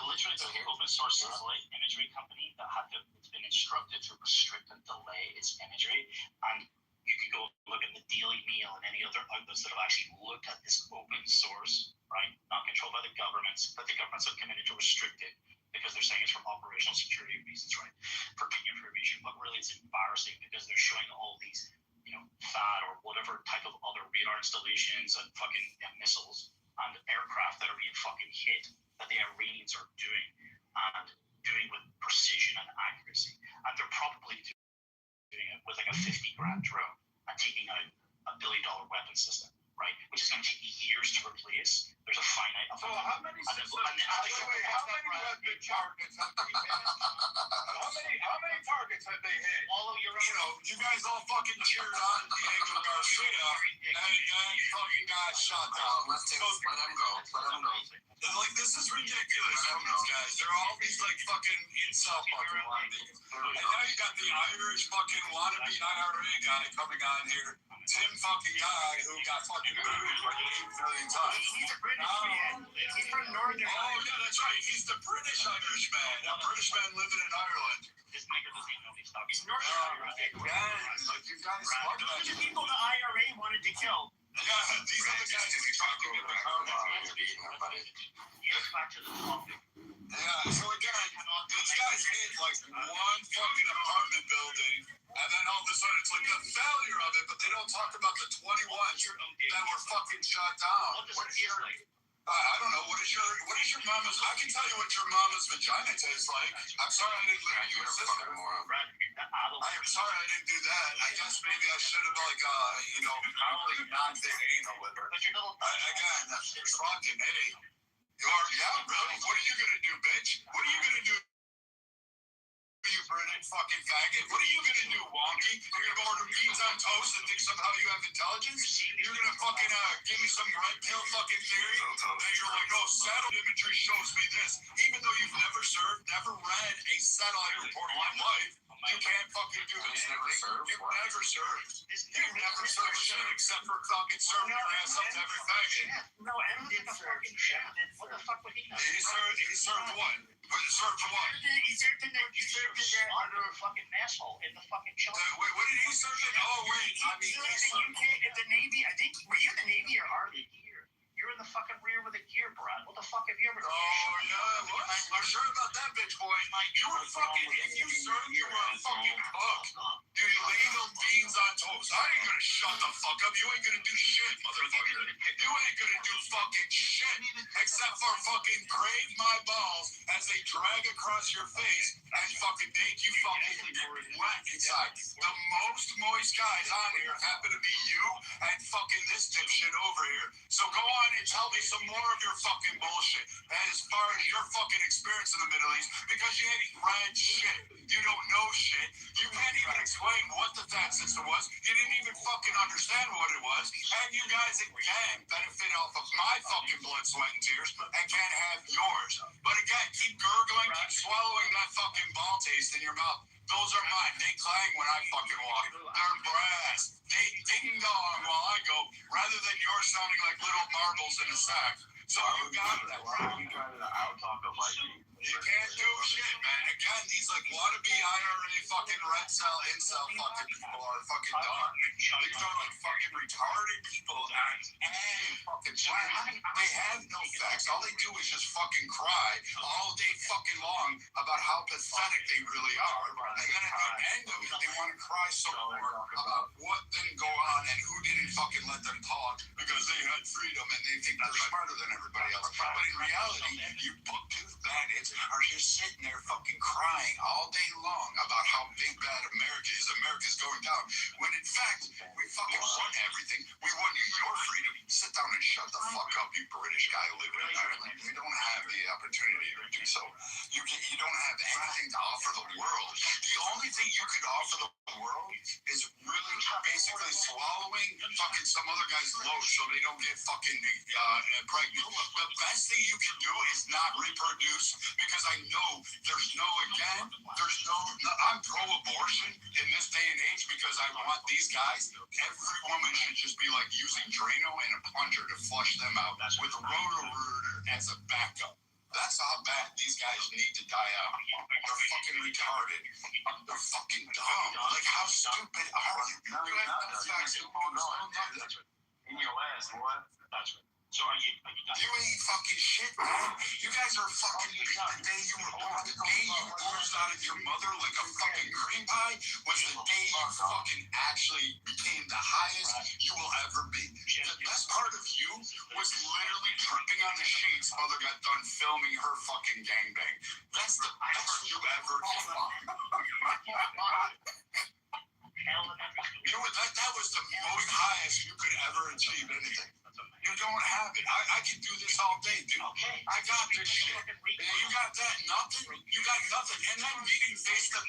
Literally, it's an open source satellite imagery company that it's been instructed to restrict and delay its imagery. And you can go look at the Daily Mail and any other outlets that have actually looked at this open source, right? Not controlled by the governments, but the governments have committed to restrict it because they're saying it's for operational security reasons, right? For information. But really, it's embarrassing because they're showing all these, THAAD or whatever type of other radar installations and fucking missiles and aircraft that are being fucking hit that the Iranians are doing and doing with precision and accuracy. And they're probably doing it with like a $50,000 drone and taking out $1 billion weapon system, right? Which is going to take years to replace There's a finite amount. So how many targets have they hit? How many targets have they hit? All of your You guys all fucking cheered on Diego Garcia and fucking got shot down. Let him go. Like, this is ridiculous. These guys, they're all these like fucking incel fucking wannabe. And now you got the Irish fucking wannabe IRA guy coming on here. Tim fucking guy who got fucking booted like 8 million times. He's a British man. He's from Northern Oh, Ireland. yeah, that's right. He's the British Irish man. A British man living in Ireland. This nigger doesn't even know these stuff. He's Northern Ireland. Yeah, like you guys fuck Those that are the shit. people the IRA wanted to kill. Yeah, these are the guys who are talking about. Yes, back to the topic. Yeah, so again, these guys hit like one fucking apartment building, and then all of a sudden it's like the failure of it, but they don't talk about the 21 that were fucking shot down. What does it feel like? I don't know. What is your mama's? I can tell you what your mama's vagina tastes like. I'm sorry I didn't leave you a sister. I'm sorry I didn't do that. I guess maybe I should have probably not did anal with her. Again, that's fucking hey. Yeah, really? What are you gonna do, bitch? What are you gonna do? You British fucking faggot. What are you gonna do, wonky? You're gonna go order beans on toast and think somehow you have intelligence? You're gonna fucking give me some red pill fucking theory that you're like, oh, satellite imagery shows me this. Even though you've never served, never read a satellite report in your life, you can't fucking do this. You've never served. You've never served shit except for fucking serving your ass up to every faggot. No, Em did serve. What the fuck would he know? He served what? Served for what? He served in the Under a fucking asshole in the fucking show. Wait, what did he serve in? Oh, wait. I mean, he served in the UK at the Navy. I think, were you in the Navy or Army? You're in the fucking rear with a gear, Brad. What the fuck have you ever done? Oh, yeah, what? I'm sure about that, bitch boy. You were fucking, if you served, you were a fucking cook. Do you ladle beans on toast? I ain't gonna shut the fuck up. You ain't gonna do shit, motherfucker. You ain't gonna do fucking shit except for fucking grave my balls as they drag across your face and fucking make you fucking wet inside. The most moist guys on here happen to be you and fucking this dipshit over here. So go on and tell me some more of your fucking bullshit as far as your fucking experience in the Middle East, because you ain't read shit. You don't know shit. You can't even explain what the tax system was. You didn't even fucking understand what it was. And you guys again benefit off of my fucking blood, sweat, and tears and can't have yours. But again, keep gurgling, keep swallowing that fucking ball taste in your mouth. Those are mine. They clang when I fucking walk. They're brass. They ding dong while I go, rather than yours sounding like little marbles in a sack. So you got that. You got the outtalk of Viking. You can't do shit, man. Again, these like wannabe IRA fucking red cell, incel fucking people are fucking dumb. These are like fucking retarded people and fucking smart. They have no facts. All they do is just fucking cry all day fucking long about how pathetic they really are. And then at the end of it, they want to cry some more about what didn't go on and who didn't fucking let them talk because they had freedom and they think they're smarter than everybody else. But in reality, you buck-toothed bandits are just sitting there fucking crying all day long about how big bad America is. America's going down. When in fact, we fucking won everything. We won your freedom. Sit down and shut the fuck up, you British guy living in Ireland. You don't have the opportunity to do so. You don't have anything to offer the world. The only thing you could offer the world is really basically swallowing fucking some other guy's loaf so they don't get fucking pregnant. The best thing you can do is not reproduce, because I know I'm pro-abortion in this day and age because I want these guys, every woman should just be like using Drano and a plunger to flush them out with Roto-Rooter as a backup. That's how bad these guys need to die out. They're fucking retarded. They're fucking dumb. Like, how stupid are you? You have no facts. In your ass, boy. That's right. So are you done? You ain't fucking shit, man. You guys are fucking beat the day you were born. The day you oozed out of your mother like a fucking cream pie was the day you fucking actually became the highest you will ever be. The best part of you was literally tripping on the sheets. Mother got done filming her fucking gangbang. That's the best you ever did. That was the most highest you could ever achieve anything. You don't have it. I can do this all day, dude. Okay. I got this shit. You got that? Nothing? You got nothing. And then meeting face to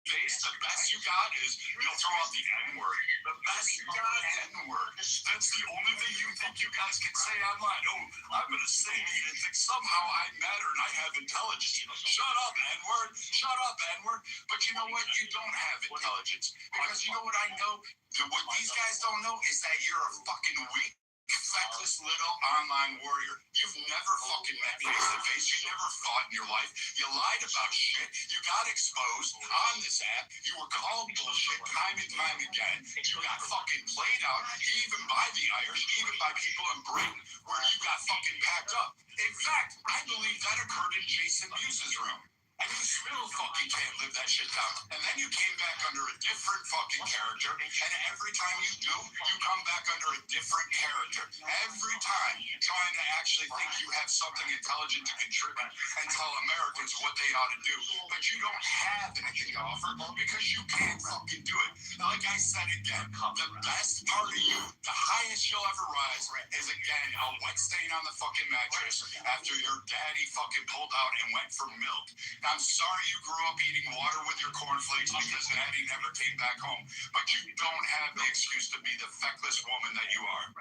face, the best you got is you'll throw out the N-word. The best you got, N-word. That's the only thing you think you guys can say online. Oh, I'm going to say it and think somehow I matter and I have intelligence. Shut up, N-word. Shut up, N-word. But you know what? You don't have intelligence. Because you know what I know? What these guys don't know is that you're a fucking weak, feckless little online warrior. You've never fucking met face to face. You never fought in your life. You lied about shit. You got exposed on this app. You were called bullshit time and time again. You got fucking played out, even by the Irish, even by people in Britain, where you got fucking packed up. In fact, I believe that occurred in Jason Muse's room. And you still fucking can't live that shit down. And then you came back under a different fucking character. And every time you do, you come back under a different character. Every time you're trying to actually think you have something intelligent to contribute and tell Americans what they ought to do. But you don't have anything to offer because you can't fucking do it. And like I said again, the best part of you, the highest you'll ever rise, is again a wet stain on the fucking mattress after your daddy fucking pulled out and went for milk. I'm sorry you grew up eating water with your cornflakes because daddy never came back home. But you don't have the excuse to be the feckless woman that you are.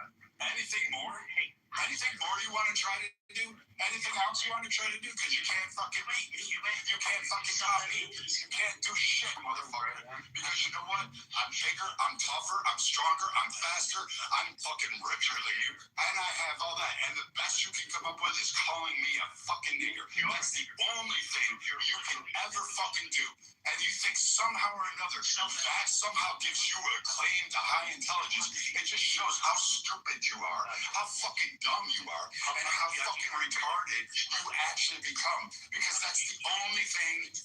Anything more? Anything more you want to try to do? Anything else you want to try to do? Because you can't fucking beat me. You can't fucking top me. You can't do shit, motherfucker. Because you know what? I'm bigger, I'm tougher, I'm stronger, I'm faster, I'm fucking richer than you. And I have all that. And the best you can come up with is calling me a fucking nigger. That's the only thing you can ever fucking do. And you think somehow or another that somehow gives you a claim to high intelligence. It just shows how stupid you are, how fucking dumb you are, and how fucking retarded you actually become. Because that's the only thing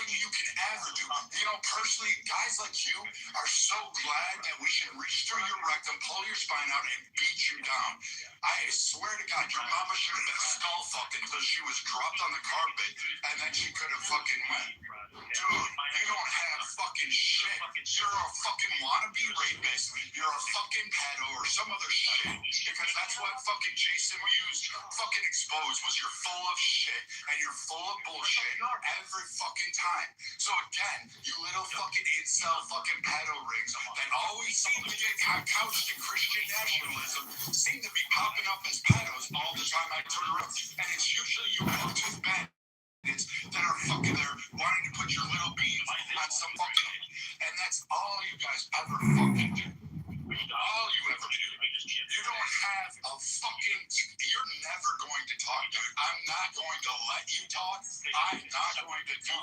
you can ever do. You know, personally, guys like you are so glad that we should reach through your rectum, pull your spine out, and beat you down. I swear to God, your mama should have been skull fucking until she was dropped on the carpet, and then she could have fucking went. Dude, you don't have fucking shit. You're a fucking wannabe rapist. You're a fucking pedo or some other shit. Because that's what fucking Jason Muse fucking exposed, was you're full of shit and you're full of bullshit every fucking time. So again, you little fucking incel fucking pedo rings that always seem to get couched in Christian nationalism seem to be popping up as pedos all the time I turn around. And it's usually you tooth bandits that are fucking there wanting to put your little beans on some fucking, and that's all you guys ever fucking do. All you ever do. You don't have a fucking, you're never going to talk, dude. I'm not going to let you talk. I'm not going to do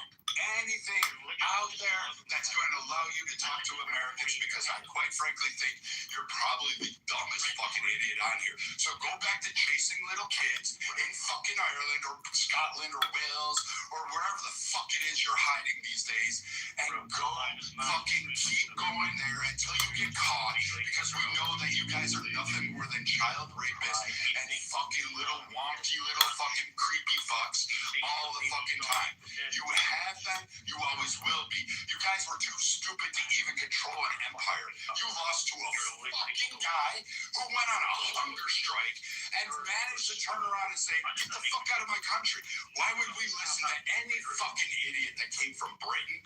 anything out there that's going to allow you to talk to Americans, because I quite frankly think you're probably the dumbest fucking idiot on here. So go back to chasing little kids in fucking Ireland or Scotland or Wales or wherever the fuck it is you're hiding these days, and go fucking keep going there until you get caught, because we know that you guys are nothing more than child rapists and fucking little wonky little fucking creepy fucks all the fucking time. You have them, you always will be. You guys were too stupid to even control an empire. You lost to a fucking guy who went on a hunger strike and managed to turn around and say, get the fuck out of my country. Why would we listen to any fucking idiot that came from Britain?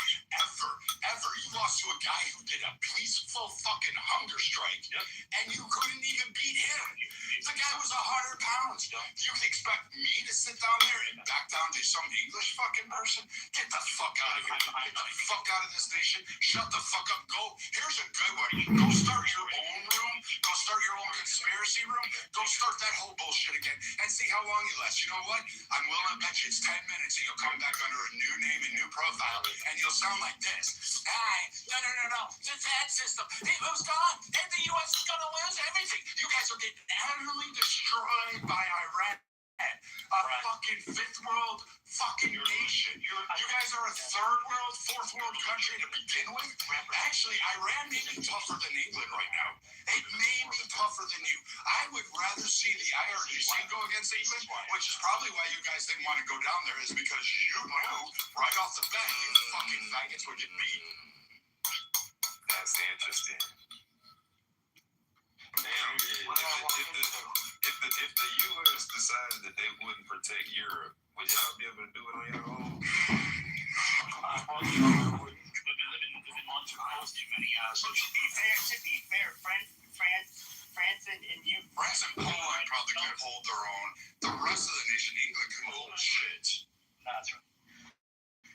Ever. You lost to a guy who did a peaceful fucking hunger strike, and you couldn't even beat him. The guy was 100 pounds. You expect me to sit down there and back down to some English fucking person? Get the fuck out of here. Get the fuck out of this nation. Shut the fuck up. Go. Here's a good one. Go start your own room. Go start your own conspiracy room. Go start that whole bullshit again and see how long you last. You know what? I'm willing to bet you it's 10 minutes and you'll come back under a new name and new profile and you'll sound like this. No. The bad system. It was gone. And the U.S. is going to lose everything. You guys are getting utterly destroyed by Iran. A fucking fifth world fucking nation. You guys are a third world, fourth world country to begin with. Actually, Iran may be tougher than England right now. It may be tougher than you. I would rather see the IRGC go against England, which is probably why you guys didn't want to go down there, is because you knew right off the bat you fucking faggots would get beat. That's interesting. Now, if decided that they wouldn't protect Europe, would y'all be able to do it on your own? We've been living months with those too many. So to be fair, France and you. France and Poland probably could hold their own. The rest of the nation, England, couldn't hold shit. That's right.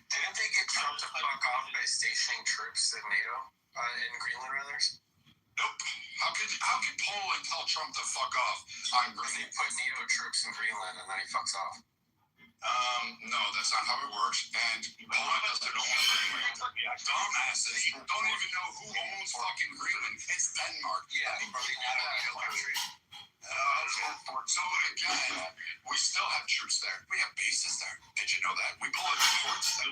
Didn't they get Trump to fuck off by stationing troops in NATO, in Greenland, rather? Nope. How could Poland tell Trump to fuck off on They Greenland? put NATO troops in Greenland and then he fucks off. No, that's not how it works. And Poland doesn't own Greenland. Dumbasses don't even know who owns fucking Greenland. It's Denmark. Yeah, probably not a real country. So again, we still have troops there. We have bases there. Did you know that? We pull out reports there.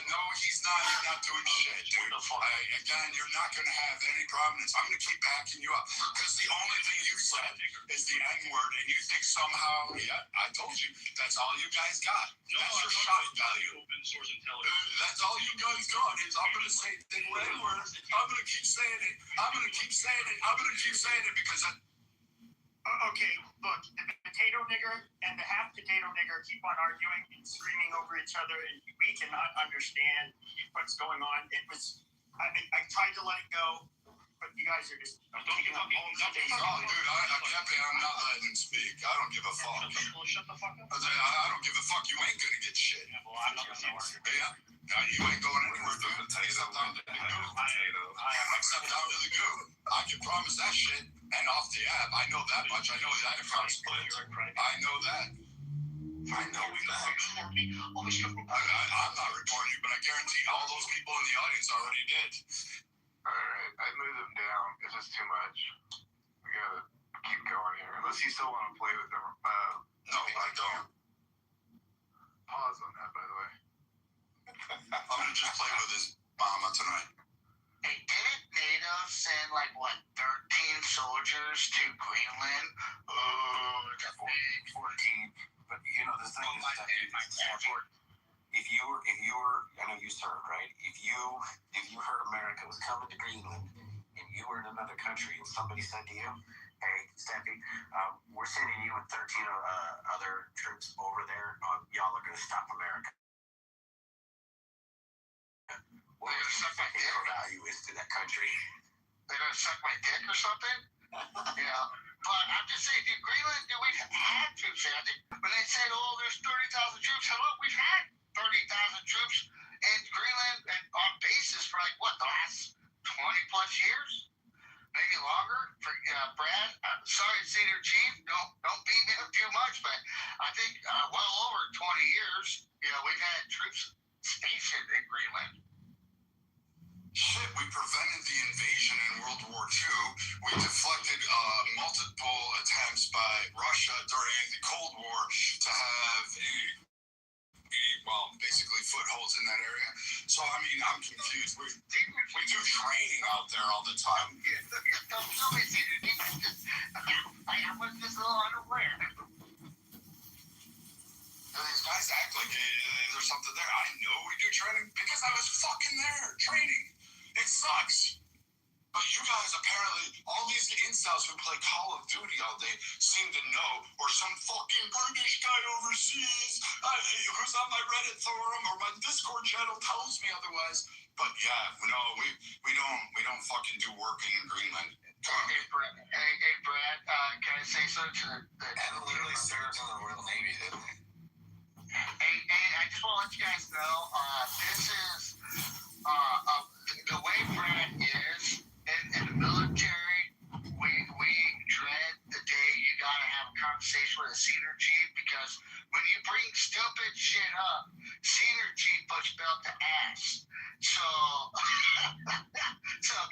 No, he's not. You're not doing shit, dude. Again, you're not going to have any prominence. I'm going to keep backing you up. Because the only thing you said is the N-word, and you think somehow, yeah, I told you, that's all you guys got. That's your shock value. Open source intelligence. That's all you guys got. Is I'm going to say the N-word. I'm going to keep saying it. I'm going to keep saying it. I'm going to keep saying it because Okay, look, the potato nigger and the half potato nigger keep on arguing and screaming over each other, and we cannot understand what's going on. I tried to let it go, but you guys are just taking up all the days. Oh, dude, I'm not letting him speak. I don't give a fuck. Shut the fuck up. I don't give a fuck. You ain't gonna get shit. Yeah, well, I'm not gonna say it. Yeah. You ain't going anywhere, dude. Except down to the goo. Except down to the goo. I can promise that shit. And off the app, I know that much. I know that account split. I know that. I know that. I'm not reporting you, but I guarantee all those people in the audience already did. Alright, I moved them down. It's just too much. We gotta keep going here. Unless you still want to play with them. No, I don't. Pause on that, by the way. I'm gonna just play with his mama tonight. Hey, didn't NATO send 13 soldiers to Greenland? Oh, 14. But the thing is that if you were, I know you served, right? If you heard America was coming to Greenland and you were in another country and somebody said to you, hey, Steffi, we're sending you and 13 other troops over there. Y'all are going to stop America. What do you think your value is to that country? They're going to suck my dick or something? Yeah. But I'm just saying, dude, Greenland, we've had troops there. When they said, there's 30,000 troops, hello, we've had 30,000 troops in Greenland and on bases for the last 20 plus years? Maybe longer? For Brad, sorry, Senior Chief, don't beat me up too much, but I think well over 20 years, we've had troops stationed in Greenland. Shit, we prevented the invasion in World War II. We deflected multiple attempts by Russia during the Cold War to have basically footholds in that area. So, I'm confused. We do training out there all the time. Don't tell me, Senior Chief. I was just a little unaware. These guys act like there's something there. I know we do training because I was fucking there training. It sucks. But you guys apparently, all these incels who play Call of Duty all day seem to know, or some fucking British guy overseas who's on my Reddit forum or my Discord channel tells me otherwise. But yeah, no, we don't fucking do work in Greenland. Hey, Brad, can I say something to the And literally served in the Royal Navy, didn't he? Hey, I just want to let you guys know, this is the way Brad is in the military. We dread the day you gotta have a conversation with a senior chief, because when you bring stupid shit up, senior chief puts belt to ass. So,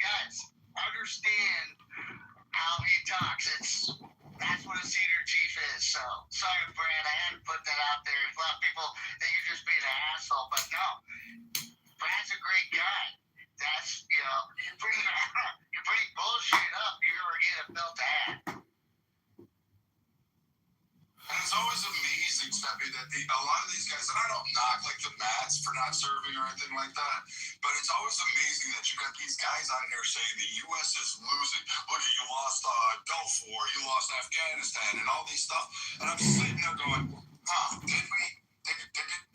guys, understand how he talks. That's what a senior chief is. So, sorry, Brad, I had to put that out there. A lot of people think you're just being an asshole, but no. Brad's a great guy. That's, you bring bullshit up, you're going to get a belt to ass. And it's always amazing, Steppy, that a lot of these guys, and I don't knock the Mats for not serving or anything like that, but it's always amazing that you got these guys on here saying the U.S. is losing. Look, you lost Gulf War, you lost Afghanistan. Afghanistan and all these stuff. And I'm sitting there going, did we?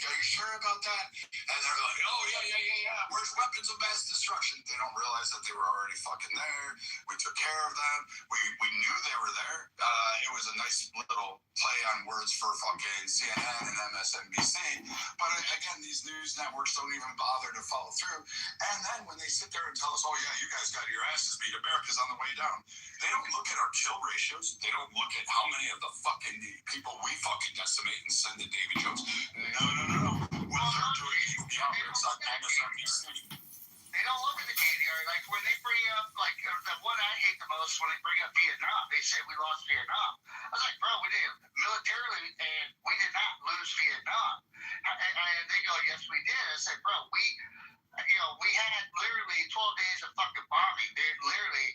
Are you sure about that? And they're like, oh, yeah. Where's weapons of mass destruction? They don't realize that they were already fucking there. We took care of them. We knew they were there. It was a nice little play on words for fucking CNN and MSNBC. But again, these news networks don't even bother to follow through. And then when they sit there and tell us, oh, yeah, you guys got your asses beat, America's on the way down, they don't look at our kill ratios. They don't look at how many of the fucking people we fucking decimate and send to Davy Jones. No. What they're doing economics on MSNBC. They don't look at the KDR. Like when they bring up, like the one I hate the most when they bring up Vietnam, they say we lost Vietnam. I was like, bro, we did militarily, and we did not lose Vietnam. And they go, yes, we did. I said, bro, we had literally 12 days of fucking bombing. Literally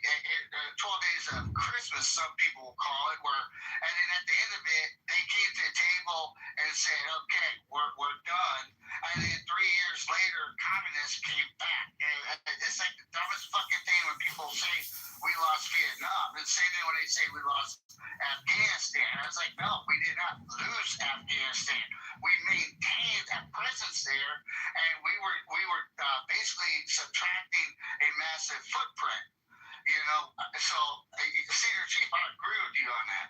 12 days of Christmas, some people will call it. And then at the end of it, they came to the table and said, okay, we're done. And then 3 years later, communists came back. And it's like the dumbest fucking thing when people say we lost Vietnam. And the same thing when they say we lost Afghanistan. I was like, no, we did not lose Afghanistan. We maintained a presence there, and we were basically subtracting a massive footprint. So Senior Chief, I agree with you on that.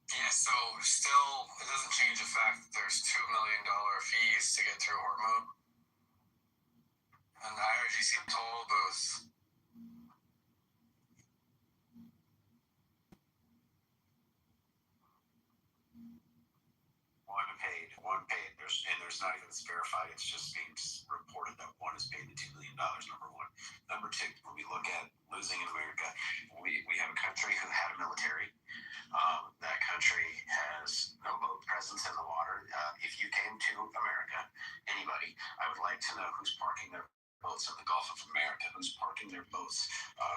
Yeah, so still, it doesn't change the fact that there's $2 million fees to get through Hormuz. And the IRGC toll booths. One paid. There's not even verified. It's just being reported that one is paid the $2 million, number one. Number two, when we look at losing in America, we have a country who had a military. That country has no boat presence in the water. If you came to America, anybody, I would like to know who's parking their boats in the Gulf of America, who's parking their boats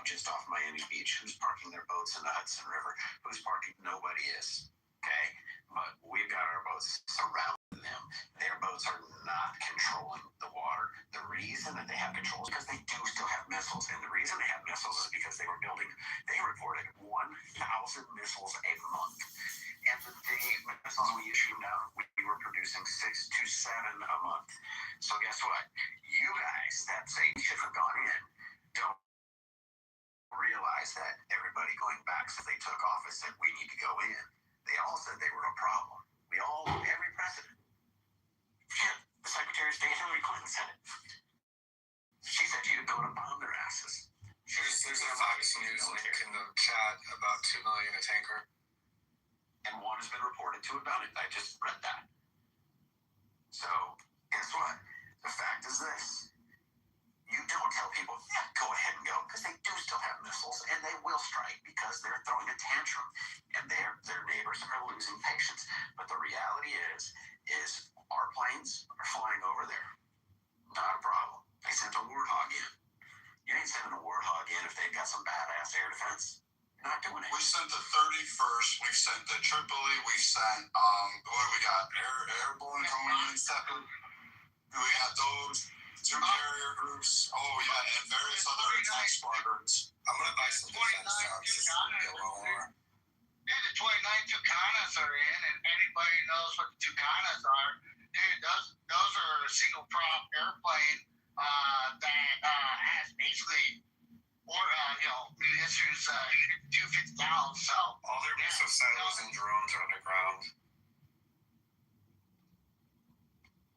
just off Miami Beach, who's parking their boats in the Hudson River, who's parking, nobody is, okay? But we've got our boats surrounding them. Their boats are not controlling the water. The reason that they have control is because they do still have missiles. And the reason they have missiles is because they reported 1,000 missiles a month. And the missiles we issue now, we were producing 6 to 7 a month. So guess what? You guys that say you should have gone in don't realize that everybody going back since they took office said we need to go in. They all said they were a problem. Every president. Shit, the Secretary of State Hillary Clinton said it. She said she'd go to bomb their asses. There's a Fox News link in the chat about $2 million a tanker. And one has been reported to have done it. I just read that. So, guess what? The fact is this. You don't tell people, yeah, go ahead and go, because they do still have missiles, and they will strike because they're throwing a tantrum, and their neighbors are losing patience. But the reality is our planes are flying over there. Not a problem. They sent a Warthog in. You ain't sending a Warthog in if they've got some badass air defense. You're not doing it. We sent the 31st. We've sent the Tripoli. We've sent, what do we got? Airborne coming in separate. We got those. 2 carrier groups. Oh, yeah, and various other attack squadrons. I'm going to buy some defense jobs. This is going to be a little more. Yeah, the 29 Tucanas are in, and anybody knows what the Tucanas are. Dude, those are a single prop airplane that has basically, issues 250 down. So all their missile silos and drones are underground.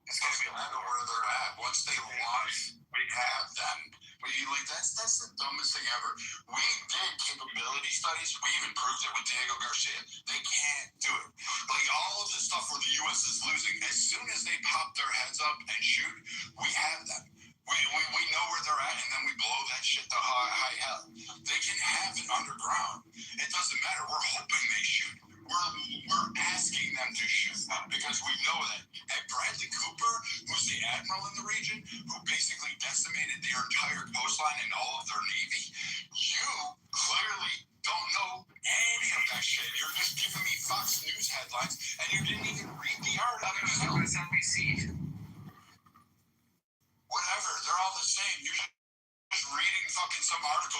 It's going to be a matter of where they're at. Once they launch, we have them. That's the dumbest thing ever. We did capability studies. We even proved it with Diego Garcia. They can't do it. All of the stuff where the U.S. is losing, as soon as they pop their heads up and shoot, we have them. We know where they're at, and then we blow that shit to high hell. They can have it underground. It doesn't matter. We're hoping they shoot. We're asking them to shoot because we know that. And Bradley Cooper, who's the admiral in the region, who basically decimated their entire coastline and all of their navy, you clearly don't know any of that shit. You're just giving me Fox News headlines, and you didn't even read the article. MSNBC. Whatever. some article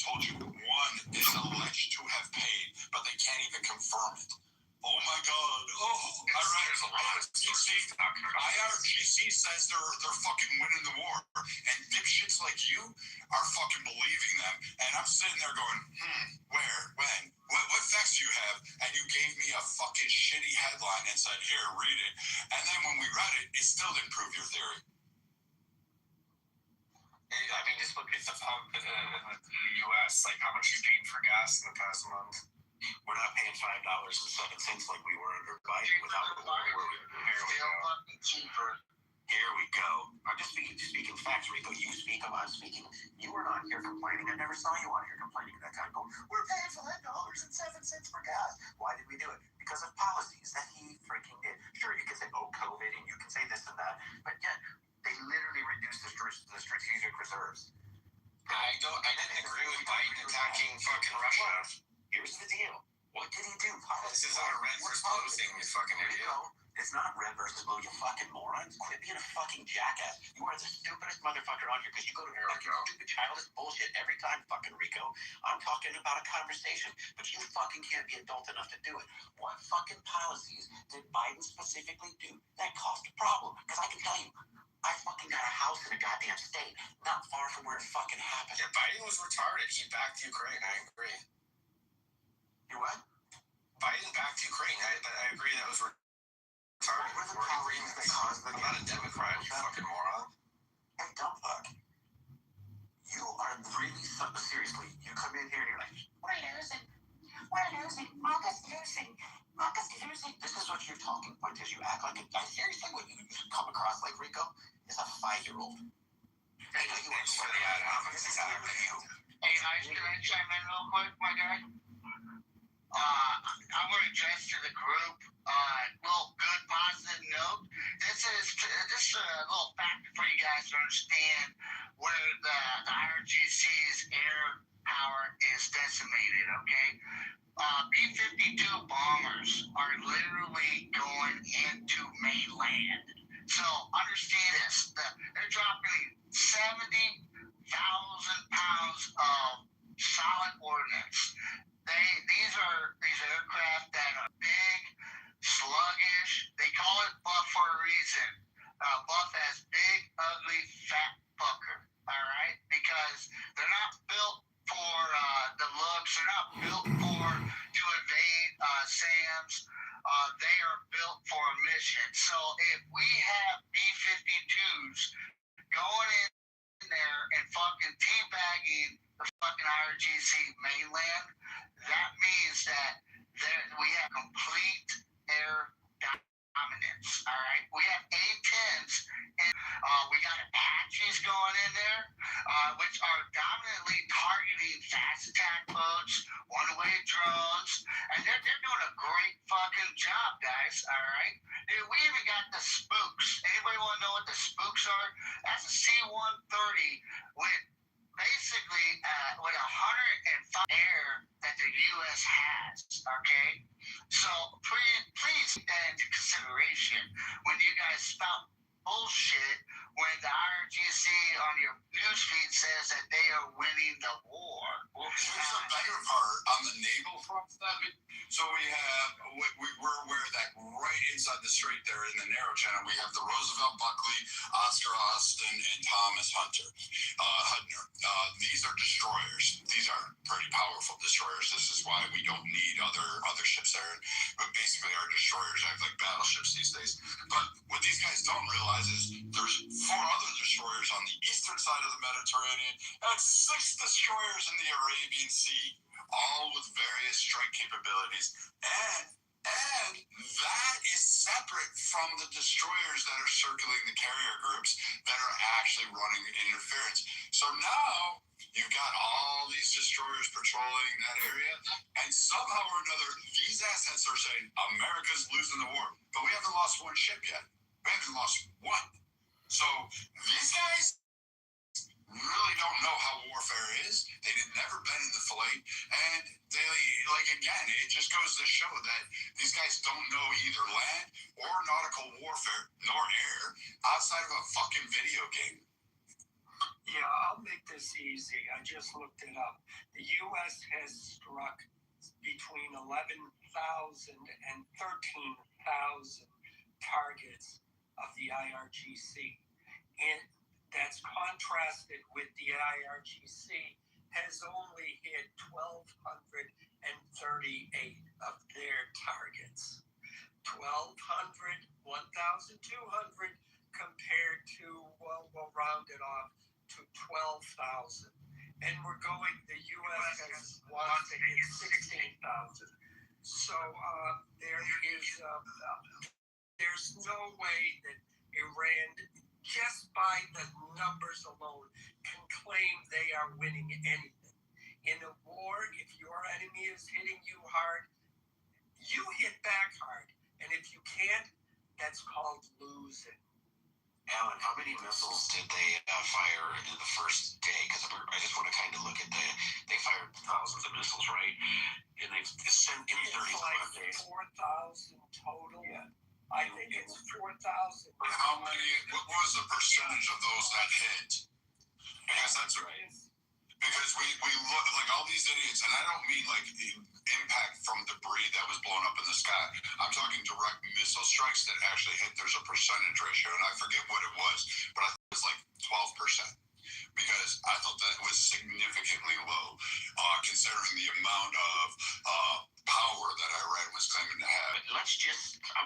told you one is alleged to have paid, but they can't even confirm it. Oh my God! Oh, I read there's a lot of IRGC says they're fucking winning the war, and dipshits like you are fucking believing them. And I'm sitting there going, where, when, what facts do you have? And you gave me a fucking shitty headline and said, here, read it. And then when we read it, it still didn't prove your theory. I mean, just look at the pump in the U.S. Like, how much you paid for gas in the past month? We're not paying $5.07 like we were under Biden without cheaper. Here we go. I'm just speaking facts, Rico. You speak, I'm speaking. You were not here complaining. I never saw you on here complaining at that time. Going, we're paying $5.07 for gas. Why did we do it? Because of policies that he freaking did. Sure, you can say, oh, COVID, and you can say this and that, but yet they literally reduced the strategic reserves. I didn't agree with Biden attacking fucking Russia. Here's the deal. What did he do? This is not a red versus blue thing, you fucking idiot. It's not red versus blue, you fucking morons. Quit being a fucking jackass. You are the stupidest motherfucker on here because you go to fucking stupid childish bullshit every time, fucking Rico. I'm talking about a conversation, but you fucking can't be adult enough to do it. What fucking policies did Biden specifically do that caused a problem? Because I can tell you, I fucking got a house in a goddamn state, not far from where it fucking happened. Yeah, Biden was retarded. He backed Ukraine. I agree. You what? Biden backed Ukraine. I agree that was retarded. What are the policies that caused the... I'm not a Democrat, you fucking moron. Hey, dumb fuck. You are really something... Seriously, you come in here and you're like, we're losing. Marcus losing. This is what your talking point is. You act like I seriously what you come across like Rico is a 5-year-old. Hey, you want for the ad hominem. Hey, can I chime in real quick, my guy? I want to address to the group little good positive note. This is a little factor for you guys to understand where the IRGC's air power is decimated, okay? B-52 bombers are literally going into mainland. So understand this, they're dropping 70,000 pounds of solid ordnance. These aircraft that are big, sluggish. They call it Buff for a reason. Buff has big, ugly, fat fucker. All right, because they're not built for the looks. They're not built to invade SAMs. They are built for a mission. So if we have B-52s going in there and fucking teabagging the fucking IRGC mainland, that means that we have complete air dominance. All right, we have A-10s and we got Apaches going in there, which are dominantly targeting fast attack boats, one-way drones, and they're doing a great fucking job, guys. All right, dude, we even got the spooks. Anybody want to know what the spooks are? That's a C-130 with basically with 105 air that the U.S. has. Okay, so please take that into consideration when you guys spout bullshit when the IRGC on your newsfeed says that they are winning the war. Well, here's the better part on the naval front. So we're aware that right inside the strait there in the narrow channel, we have the Roosevelt Buckley, Oscar Austin, and Thomas Hudner. These are destroyers. These are pretty powerful destroyers. This is why we don't need other ships there. But basically, our destroyers act like battleships these days. But what these guys don't realize is there's 4 other destroyers on the eastern side of the Mediterranean and 6 destroyers in the Arabian Sea, all with various strike capabilities. And that is separate from the destroyers that are circling the carrier groups that are actually running interference. So now you've got all these destroyers patrolling that area, and somehow or another, these assets are saying America's losing the war, but we haven't lost one ship yet. We haven't lost one. So these guys really don't know how warfare is. They've never been in the fight, and they again, it just goes to show that these guys don't know either land or nautical warfare nor air outside of a fucking video game. Yeah, I'll make this easy. I just looked it up. The U.S. has struck between 11,000 and 13,000 targets of the IRGC. And that's contrasted with the IRGC has only hit 1,238 of their targets. 1,200, 1,200 compared to, well, we'll round it off to 12,000. And we're going, the U.S. has wants to hit 16,000. So there is, there's no way that Iran, just by the numbers alone, can claim they are winning anything. In a war, if your enemy is hitting you hard, you hit back hard. And if you can't, that's called losing. Alan, how many missiles did they fire in the first day? Because I just want to kind of look at they fired thousands of missiles, right? And they've sent in 35 days. 4,000 total. Yeah. I think it's 4,000. How many, what was the percentage of those that hit? Because that's right. Because we look like all these idiots, and I don't mean like the impact from debris that was blown up in the sky. I'm talking direct missile strikes that actually hit. There's a percentage ratio, and I forget what it was, but I think it was like 12%. Because I thought that was significantly low, considering the amount of power that Iran was claiming to have. I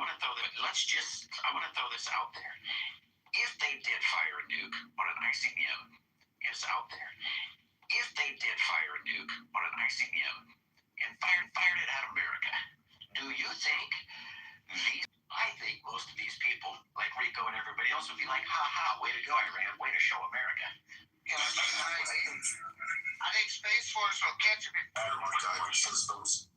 want to throw this out there. If they did fire a nuke on an ICBM, it's out there. If they did fire a nuke on an ICBM and fired it at America, do you think I think most of these people, like Rico and everybody else, would be like, ha ha, way to go, Iran, way to show America. I think Space Force will catch him. Diving systems,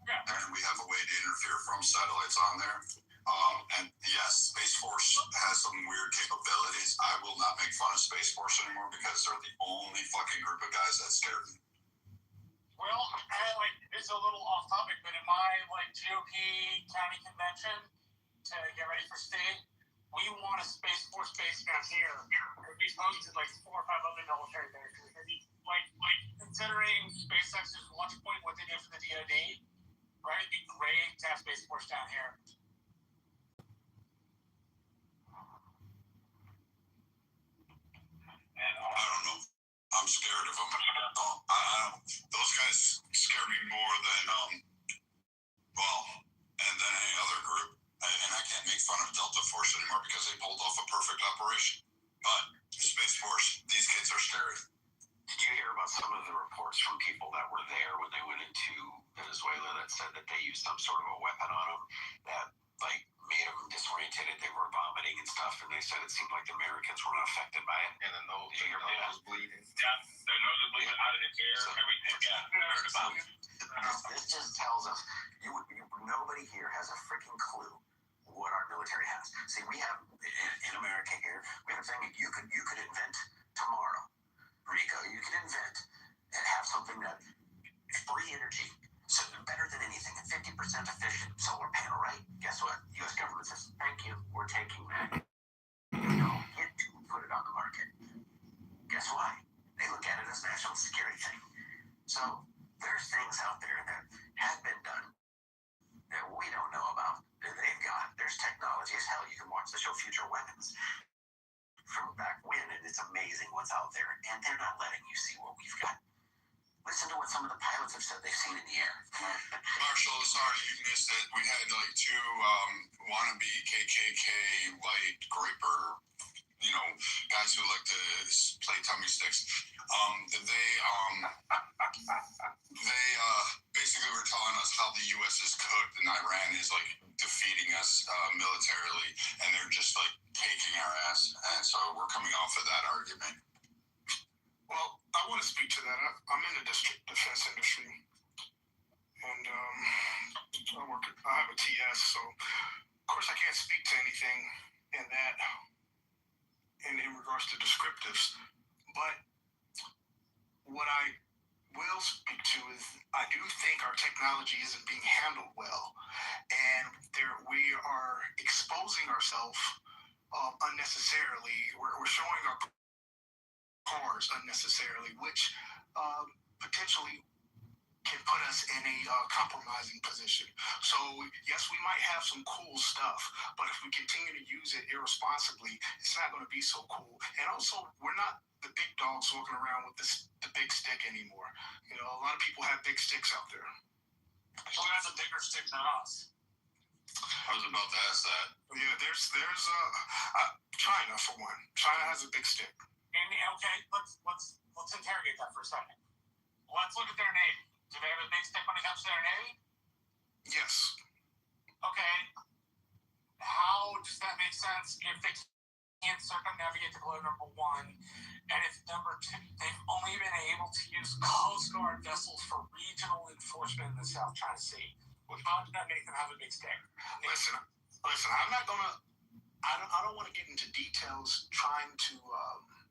and we have a way to interfere from satellites on there. And yes, Space Force has some weird capabilities. I will not make fun of Space Force anymore because they're the only fucking group of guys that scared me. Well, it's a little off topic, but in my GOP county convention to get ready for state, we want a Space Force base down here. We posted 4 or 5 other military bases. Considering SpaceX's launch point, what they did for the DoD, right? It'd be great to have Space Force down here. I don't know. I'm scared of them. Those guys scare me more than and then any other group. And I can't make fun of Delta Force anymore because they pulled off a perfect operation. But Space Force, these kids are scary. Did you hear about some of the reports from people that were there when they went into Venezuela that said that they used some sort of a weapon on them that made them disoriented? They were vomiting and stuff, and they said it seemed like the Americans were not affected by it. And the nose was bleeding. Yeah, their nose is bleeding out of the ear, everything. Yeah. This just tells us nobody here has a freaking clue what our military has. See, we have in America here, we have a thing you could invent tomorrow. Rico, you could invent and have something that free energy, so better than anything, and 50% efficient solar panel, right? Guess what? The U.S. government says, thank you, we're taking that. You don't get to put it on the market. Guess why? They look at it as a national security thing. So there's things out there that have been done that we don't know about. There's technology as hell. You can watch the show Future Weapons from back when, and it's amazing what's out there, and they're not letting you see what we've got. Listen to what some of the pilots have said they've seen in the air. Marshall, sorry you missed it. We had 2 wannabe KKK white graper, guys who like to play tummy sticks. They basically were telling us how the U.S. is cooked and Iran is defeating us militarily, and they're just taking our ass. And so we're coming off of that argument. Well, I want to speak to that. I'm in the district defense industry, and I have a TS, so of course I can't speak to anything in that, in regards to descriptives. But what I will speak to is I do think our technology isn't being handled well, and we are exposing ourselves unnecessarily. We're showing our cars unnecessarily, which potentially can put us in a compromising position. So yes, we might have some cool stuff, but if we continue to use it irresponsibly, it's not going to be so cool. And also, we're not the big dogs walking around with the big stick anymore. You know, a lot of people have big sticks out there. Who has a bigger stick than us? I was about to ask that. Yeah, there's China for one. China has a big stick. And okay, let's interrogate that for a second. Let's look at their navy. Do they have a big stick when it comes to their navy? Yes. Okay. How does that make sense if they can't circumnavigate the globe, number one, and if number two, they've only been able to use Coast Guard vessels for regional enforcement in the South China Sea? How did that make them have a big stick? Listen. I'm not gonna. I don't want to get into details trying to.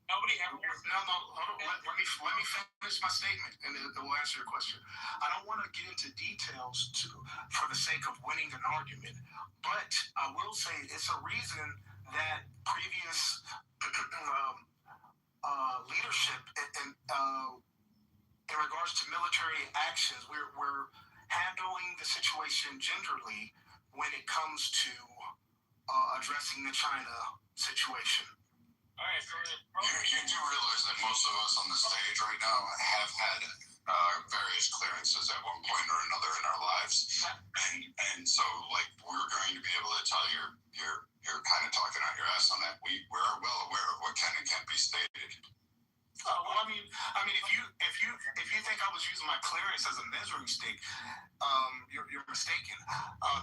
Nobody ever. No. Hold on. Let me finish my statement, and it will answer your question. I don't want to get into details for the sake of winning an argument, but I will say it's a reason that previous leadership in regards to military actions, we're handling the situation gingerly when it comes to addressing the China situation. All right, so you do realize that most of us on the stage right now have had various clearances at one point or another in our lives, and so like we're going to be able to tell you're kind of talking out your ass on that. We're well aware of what can and can't be stated. Well, I mean, if you think I was using my clearance as a measuring stick, you're mistaken.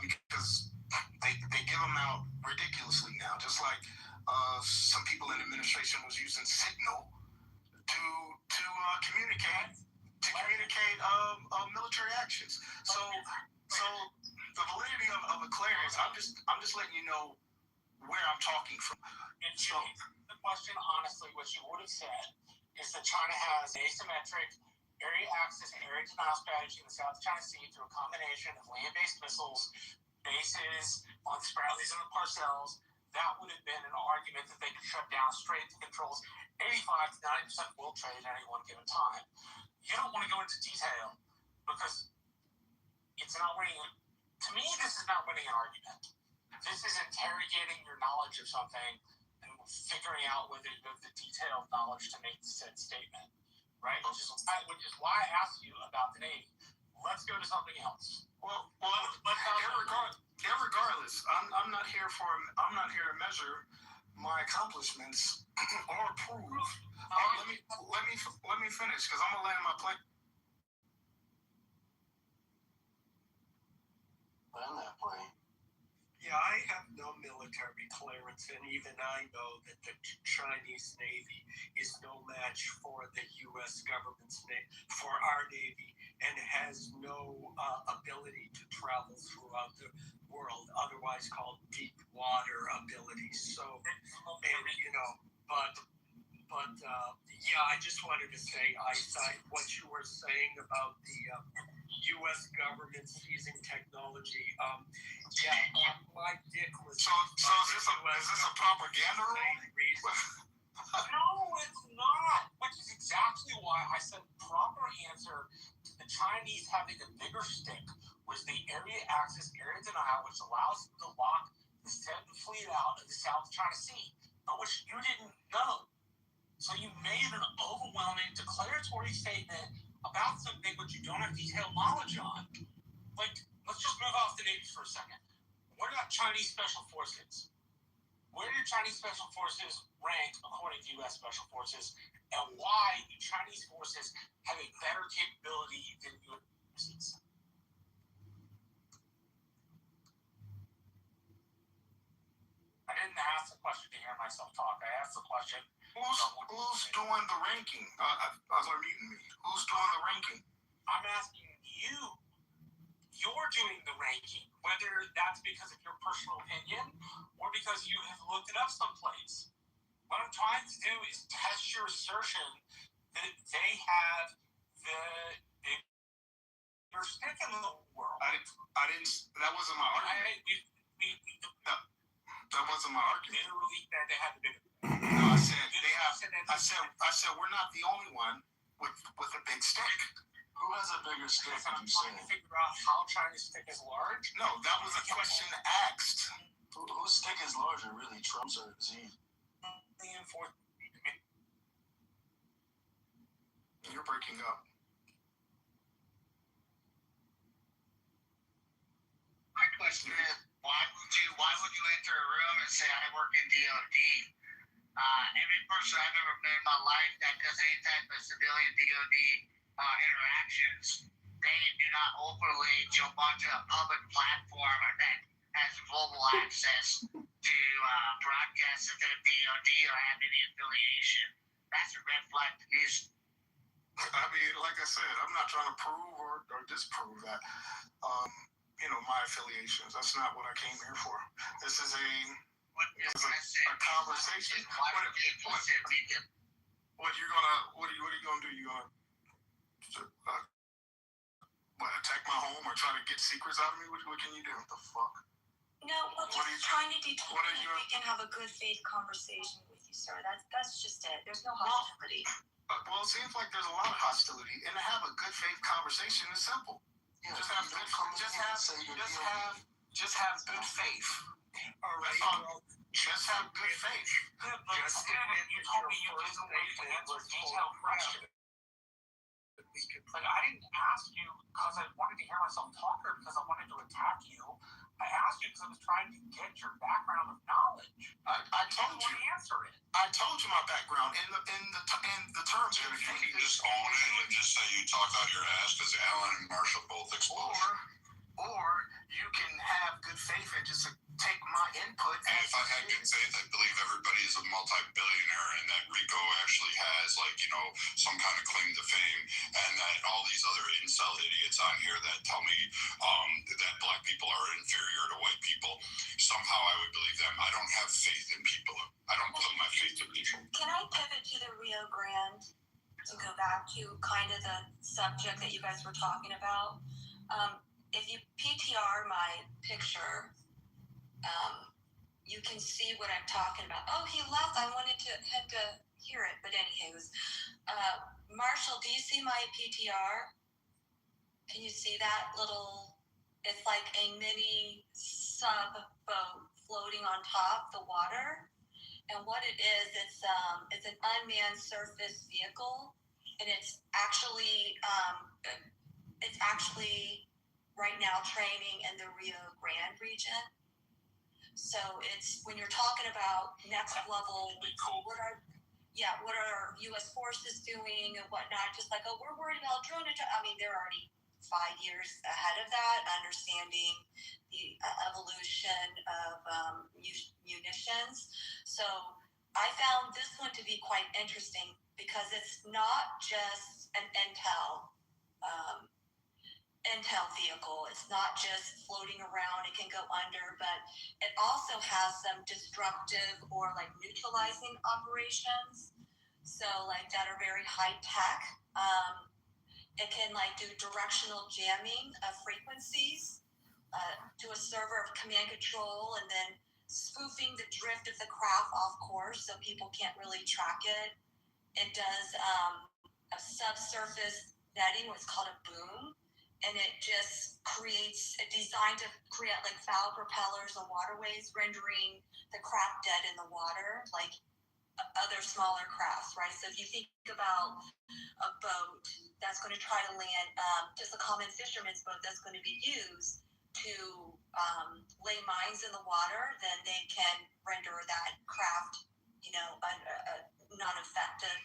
Because they give them out ridiculously now, just like some people in the administration was using Signal to communicate military actions. So the validity of a clearance, I'm just letting you know where I'm talking from. And so the question, honestly, what you would have said is that China has asymmetric area access and area denial strategy in the South China Sea through a combination of land-based missiles, bases on the Spratlys and the Parcels. That would have been an argument that they could shut down straight to controls 85 to 90% world trade at any one given time. You don't want to go into detail because it's not winning. To me, this is not winning an argument. This is interrogating your knowledge of something and figuring out whether you have the detailed knowledge to make said statement, right? Which is why I asked you about the Navy. Let's go to something else. Well, regardless, I'm not here to measure my accomplishments or prove. Let me finish because I'm gonna land my plane. Land that plane. Yeah, I have no military clearance, and even I know that the Chinese Navy is no match for the U.S. government's for our Navy, and has no ability to travel throughout the world, otherwise called deep water abilities. So, and yeah, I just wanted to say, I thought what you were saying about the U.S. government seizing technology. My dick was. So is this a propaganda role? No, it's not. Which is exactly why I said proper answer to the Chinese having a bigger stick was the area access, area denial, which allows them to lock the Seventh Fleet out of the South China Sea, but which you didn't know. So you made an overwhelming declaratory statement about something which you don't have detailed knowledge on. Like, let's just move off the Navy for a second. What about Chinese Special Forces? Where do Chinese Special Forces rank according to U.S. Special Forces? And why do Chinese forces have a better capability than U.S. forces? I didn't ask the question to hear myself talk. I asked the question. Who's doing the ranking? Are muting me. Who's doing the ranking? I'm asking you. You're doing the ranking, whether that's because of your personal opinion or because you have looked it up someplace. What I'm trying to do is test your assertion that they have the bigger stick in the world. I didn't. That wasn't my argument. That wasn't my argument. Literally, that they have the bigger. No, I said they have. Said they I said we're not the only one with a big stick. Who has a bigger stick? I'm trying to figure out how China's stick is large. No, that was a question asked. Whose stick is larger, really? Trump's or Xi? You're breaking up. My question is, why would you enter a room and say I work in DOD? Every person I've ever met in my life that does any type of civilian DOD interactions, they do not openly jump onto a public platform that has global access to broadcast that they're DOD or have any affiliation. That's a red flag to me. I mean, like I said, I'm not trying to prove or disprove that. My affiliations. That's not what I came here for. This is a conversation. What are you gonna do? You gonna attack my home or try to get secrets out of me? What can you do? What the fuck? No, we're just trying to determine if we can have a good faith conversation with you, sir. That's just it. There's no hostility. Well, it seems like there's a lot of hostility, and to have a good faith conversation is simple. Yeah, just have good faith. All right. Just have good faith. You told me you didn't wait to answer detailed questions. Like, I didn't ask you because I wanted to hear myself talk or because I wanted to attack you. I asked you because I was trying to get your background of knowledge. I told you. Answer it. I told you my background in the terms. Jim, if you can just own it and just say you talked out your ass because Alan and Marshall both exposed. Or you can have good faith and just take my input. And if I had good faith, I believe everybody is a multi-billionaire and that Rico actually has, some kind of claim to fame, and that all these other incel idiots on here that tell me that black people are inferior to white people, somehow I would believe them. I don't have faith in people. I don't put my faith in people. Can I pivot to the Rio Grande to go back to kind of the subject that you guys were talking about? If you PTR my picture, you can see what I'm talking about. Oh, he left. I wanted him to hear it. But anywho's, Marshall, do you see my PTR? Can you see that little, it's like a mini sub boat floating on top the water. And what it is, it's an unmanned surface vehicle. And it's actually right now training in the Rio Grande region. So it's when you're talking about next level, what are U.S. forces doing and whatnot? Just like, oh, we're worried about drone attack. I mean, they're already 5 years ahead of that, understanding the evolution of munitions. So I found this one to be quite interesting because it's not just an intel vehicle. It's not just floating around. It can go under, but it also has some destructive or neutralizing operations. So that are very high tech. It can do directional jamming of frequencies to a server of command control, and then spoofing the drift of the craft off course so people can't really track it. It does a subsurface netting, what's called a boom. And it just designed to create foul propellers and waterways, rendering the craft dead in the water, like other smaller crafts, right? So if you think about a boat that's going to try to land, just a common fisherman's boat that's going to be used to lay mines in the water, then they can render that craft, non-effective.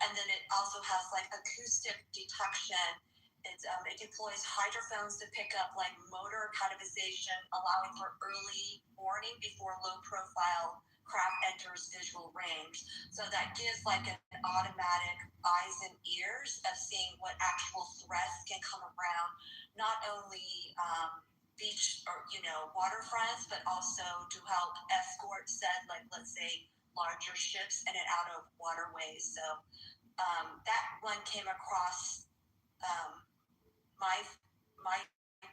And then it also has acoustic detection. It deploys hydrophones to pick up motor categorization, allowing for early warning before low-profile craft enters visual range. So that gives an automatic eyes and ears of seeing what actual threats can come around, not only beach or waterfronts, but also to help escort said let's say larger ships in and out of waterways. So that one came across my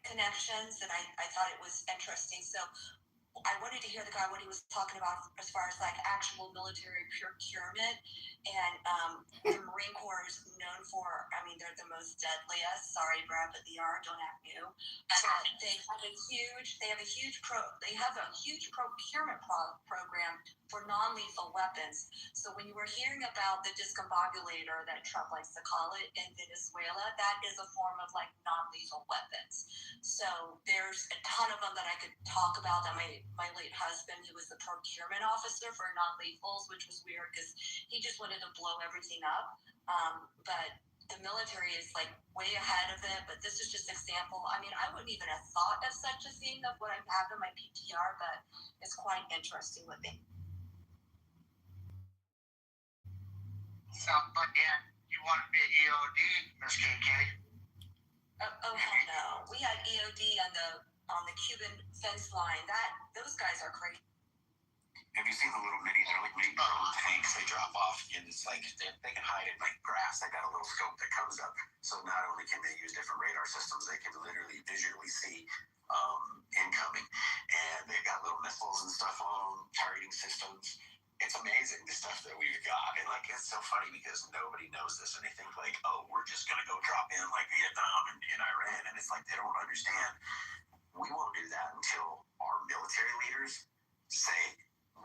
connections, and I thought it was interesting. So I wanted to hear the guy what he was talking about as far as like actual military procurement, and the Marine Corps is known for. I mean, they're the most deadliest. Sorry, Brad, but they are. Don't act new. They have a huge procurement program for non-lethal weapons. So when you were hearing about the discombobulator that Trump likes to call it in Venezuela, that is a form of like non-lethal weapons. So there's a ton of them that I could talk about. That my late husband, who was the procurement officer for non-lethals, which was weird because he just wanted to blow everything up. But the military is like way ahead of it. But this is just an example. I mean, I wouldn't even have thought of such a thing of what I have in my PTR, but it's quite interesting what they. So, again, you want to be EOD, Miss KK? Oh hell no! We had EOD on the Cuban fence line. Those guys are crazy. Have you seen the little they're like mini drone tanks they drop off, and it's like they can hide in like grass. They got a little scope that comes up, so not only can they use different radar systems, they can literally visually see incoming, and they've got little missiles and stuff on them, targeting systems. It's amazing the stuff that we've got, and like it's so funny because nobody knows this, and they think like, oh, we're just gonna go drop in like Vietnam and Iran, and it's like they don't understand. We won't do that until our military leaders say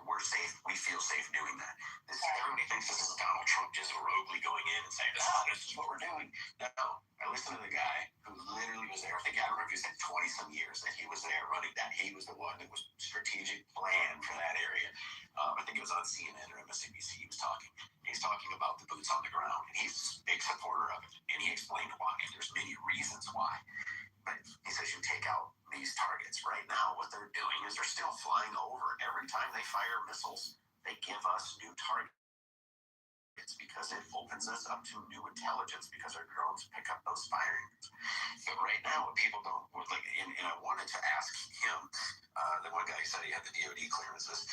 we're safe. We feel safe doing that. Everybody thinks this is Donald Trump just roguely going in and saying, this is what we're doing. No. I listened to the guy who literally was there. I think I remember he said 20-some years that he was there running that. He was the one that was strategic plan for that area. I think it was on CNN or MSNBC he was talking. He's talking about the boots on the ground, and he's a big supporter of it. And he explained why. And there's many reasons why. But he says you take out these targets. Right now, what they're doing is they're still flying over. Every time they fire missiles, they give us new targets because it opens us up to new intelligence because our drones pick up those firings. But right now, what people don't like, and I wanted to ask him, the one guy said he had the DoD clearances.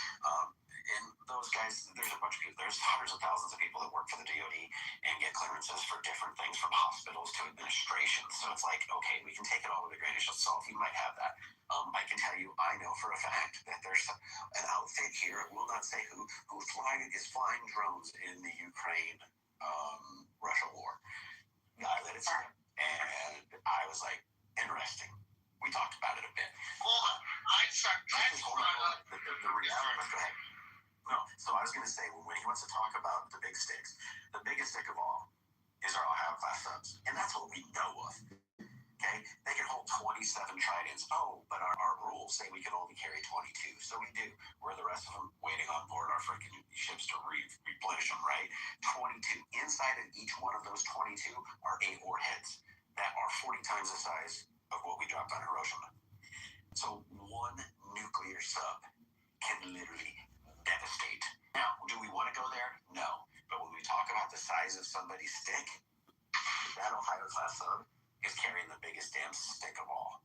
And those guys, there's a bunch of people, there's hundreds of thousands of people that work for the DoD and get clearances for different things from hospitals to administration. So it's like, okay, we can take it all with a grain of salt. You might have that. I can tell you, I know for a fact that there's an outfit here, I will not say who is flying drones in the Ukraine Russia war. I let it start. And I was like, interesting. We talked about it a bit. Hold on. The reality, go ahead. No, so I was going to say, when he wants to talk about the big sticks, the biggest stick of all is our Ohio class subs. And that's what we know of. Okay? They can hold 27 tridents. Oh, but our rules say we can only carry 22. So we do. Where the rest of them waiting on board our freaking ships to replenish them, right? 22. Inside of each one of those 22 are 8 warheads that are 40 times the size of what we dropped on Hiroshima. So one nuclear sub can literally devastate. Now, do we want to go there? No. But when we talk about the size of somebody's stick, that Ohio class sub is carrying the biggest damn stick of all.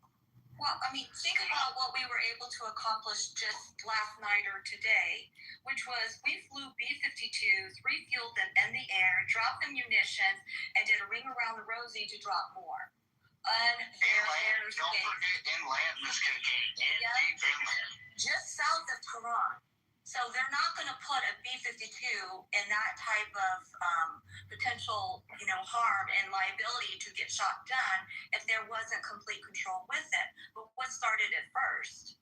Well, I mean, think about what we were able to accomplish just last night or today, which was we flew B-52s, refueled them in the air, dropped the munitions, and did a ring around the rosy to drop more. Don't forget inland, Miss KK. Deep inland. Just south of Tehran. So they're not going to put a B-52 in that type of potential, harm and liability to get shot down if there wasn't complete control with it. But what started it first?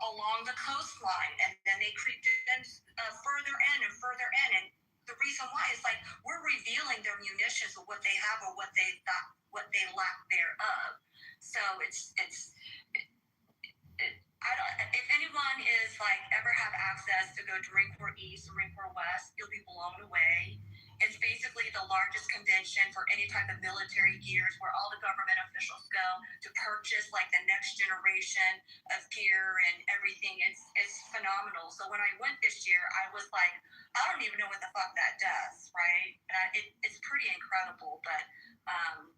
Along the coastline, and then they creeped in further in and further in. And the reason why is like we're revealing their munitions of what they have or what they lack thereof. So if anyone is like ever have access to go to Marine Corps East or Marine Corps West, you'll be blown away. It's basically the largest convention for any type of military gears where all the government officials go to purchase like the next generation of gear and everything. It's phenomenal. So when I went this year, I was like, I don't even know what the fuck that does, right? It's pretty incredible, but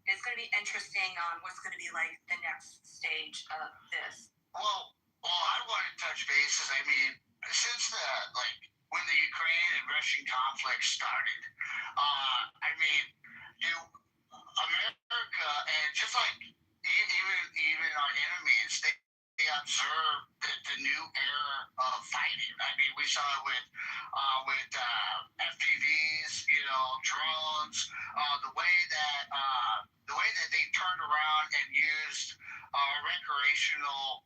it's going to be interesting on what's going to be like the next stage of this. Well, I want to touch bases. I mean, since when the Ukraine and Russian conflict started, America, and just like even our enemies, they have observe the new era of fighting. I mean, we saw it with FPVs, drones, the way that they turned around and used recreational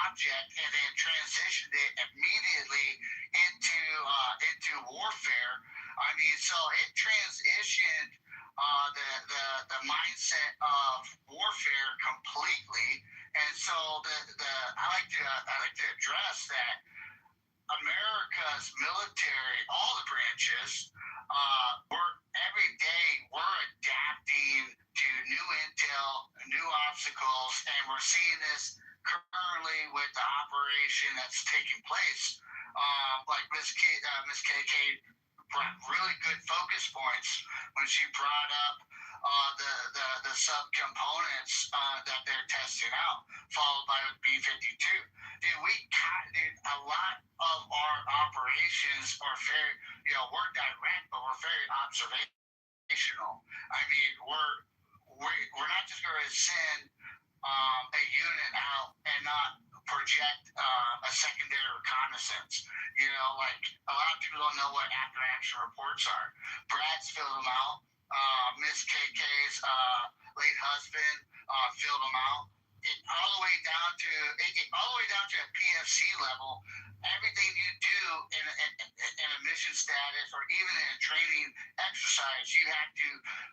object and then transitioned it immediately into warfare. I mean, so it transitioned the mindset of warfare completely. And so I like to address that America's military, all the branches, we're adapting to new intel, new obstacles, and we're seeing this currently with the operation that's taking place. Like Miss KK brought really good focus points when she brought up the subcomponents that they're testing out, followed by B-52. A lot of our operations are very, we're direct, but we're very observational. I mean, we're not just going to send a unit out and not project a secondary reconnaissance. Like a lot of people don't know what after action reports are. Brad's filled them out. Miss KK's late husband filled them out. All the way down to a PFC level. Everything you do in a mission status or even in a training exercise, you have to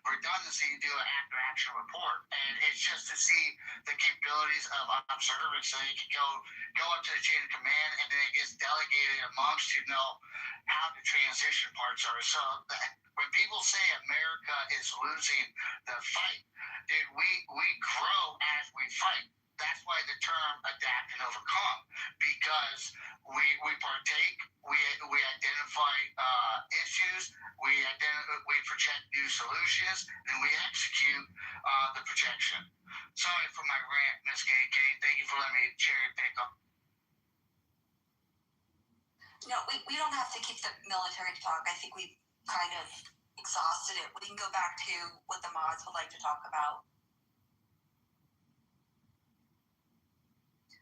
redundancy do an after action report, and it's just to see the capabilities of observers, so you can go up to the chain of command, and then it gets delegated amongst you know how the transition parts are. So when people say America is losing the fight, dude, we grow as we fight. That's why the term adapt and overcome, because we partake, we identify issues, we project new solutions, and we execute the projection. Sorry for my rant, Miss KK. Thank you for letting me cherry pick up. No, we don't have to keep the military talk. I think we've kind of exhausted it. We can go back to what the mods would like to talk about.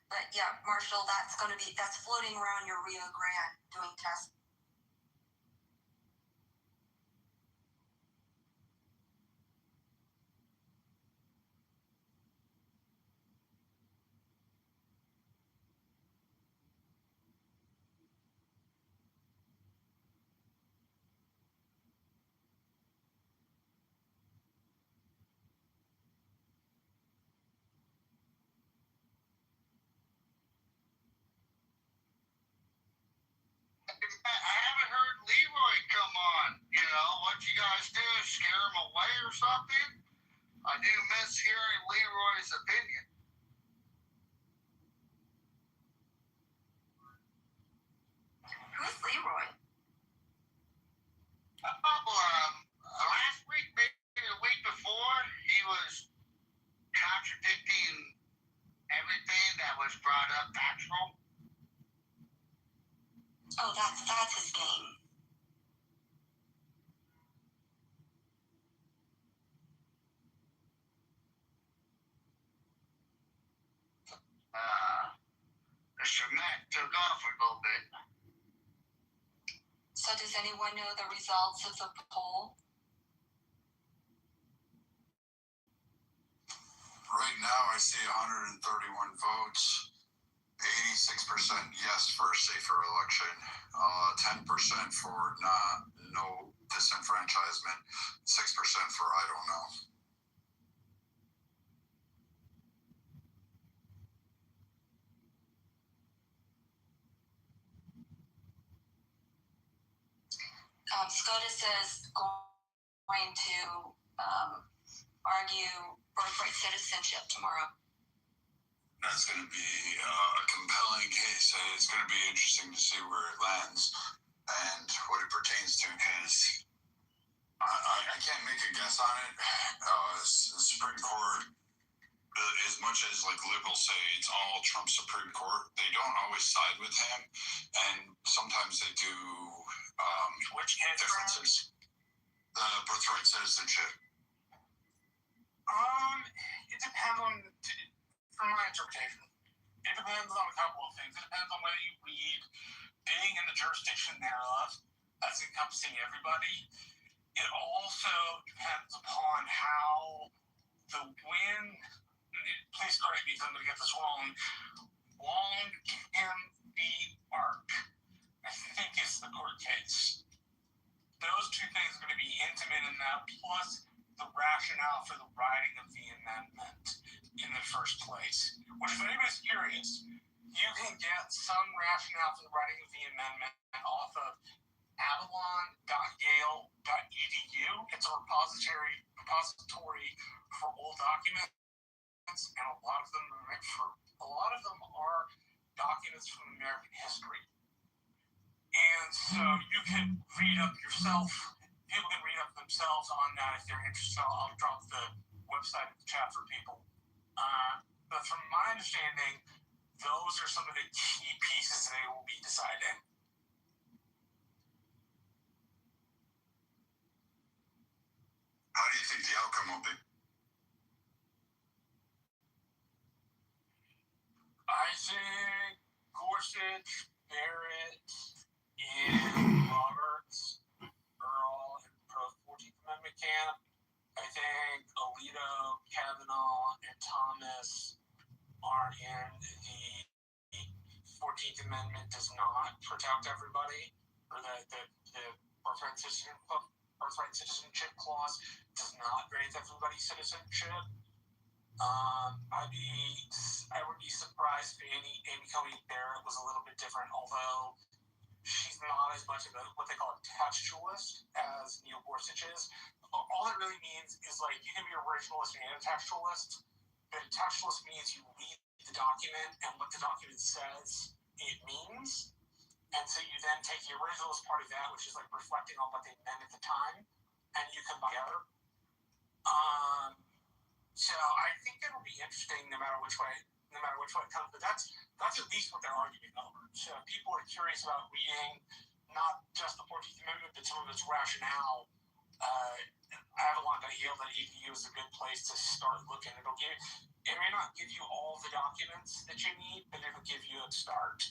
But yeah, Marshall, that's floating around your Rio Grande doing tests. I haven't heard Leroy come on. What you guys do? Scare him away or something? I do miss hearing Leroy's opinion. Who's Leroy? Last week, maybe the week before, he was contradicting everything that was brought up factual. Oh, that's his game. Mr. Matt took off a little bit. So does anyone know the results of the poll? Right now, I see 131 votes, 86% yes for a safer election, 10% for no disenfranchisement, 6% for I don't know. SCOTUS is going to argue birthright citizenship tomorrow. That's going to be a compelling case. It's going to be interesting to see where it lands and what it pertains to, because I can't make a guess on it. The Supreme Court, as much as liberals say it's all Trump Supreme Court, they don't always side with him, and sometimes they do Which differences. Birthright citizenship. It depends on, from my interpretation, it depends depends on a couple of things. It depends on whether you read being in the jurisdiction thereof, that's encompassing everybody. It also depends upon how the wind, please correct me if I'm going to get this wrong, long can be arc, I think is the court case. Those two things are going to be intimate in that, plus the rationale for the writing of the amendment in the first place. Which, if anybody's curious, you can get some rationale for the writing of the amendment off of avalon.yale.edu. It's a repository for old documents, and a lot of them are documents from American history. And so you can read up yourself. People can read up themselves on that if they're interested. I'll drop the website in the chat for people. But from my understanding, those are some of the key pieces they will be deciding. How do you think the outcome will be? I think Gorsuch, Barrett, and Roberts are all in the pro-14th Amendment camp. I think Alito, Kavanaugh, and Thomas are in the 14th Amendment does not protect everybody, or the birthright citizenship clause does not grant everybody citizenship. I would be surprised if Amy Coney Barrett was a little bit different, although she's not as much of what they call a textualist as Neil Gorsuch is. All it really means is, like, you can be originalist and a textualist, but a textualist means you read the document and what the document says it means, and so you then take the originalist part of that, which is like reflecting on what they meant at the time, and you combine it. So I think it'll be interesting no matter which way it comes. But that's at least what they're arguing over. So if people are curious about reading not just the 14th Amendment, but some of its rationale, avalon.yale.edu is a good place to start looking. It may not give you all the documents that you need, but it'll give you a start.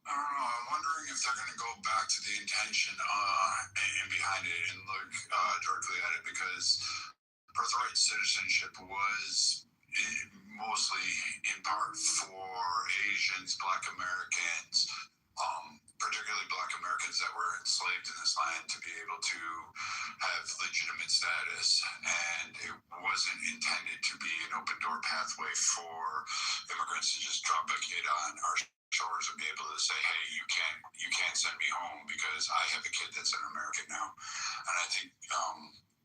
I don't know. I'm wondering if they're going to go back to the intention and behind it and look directly at it, because birthright citizenship was mostly in part for Asians, Black Americans, particularly Black Americans that were enslaved in this land, to be able to have legitimate status, and it wasn't intended to be an open door pathway for immigrants to just drop a kid on our shores and be able to say, hey, you can't send me home because I have a kid that's an American now. And I think,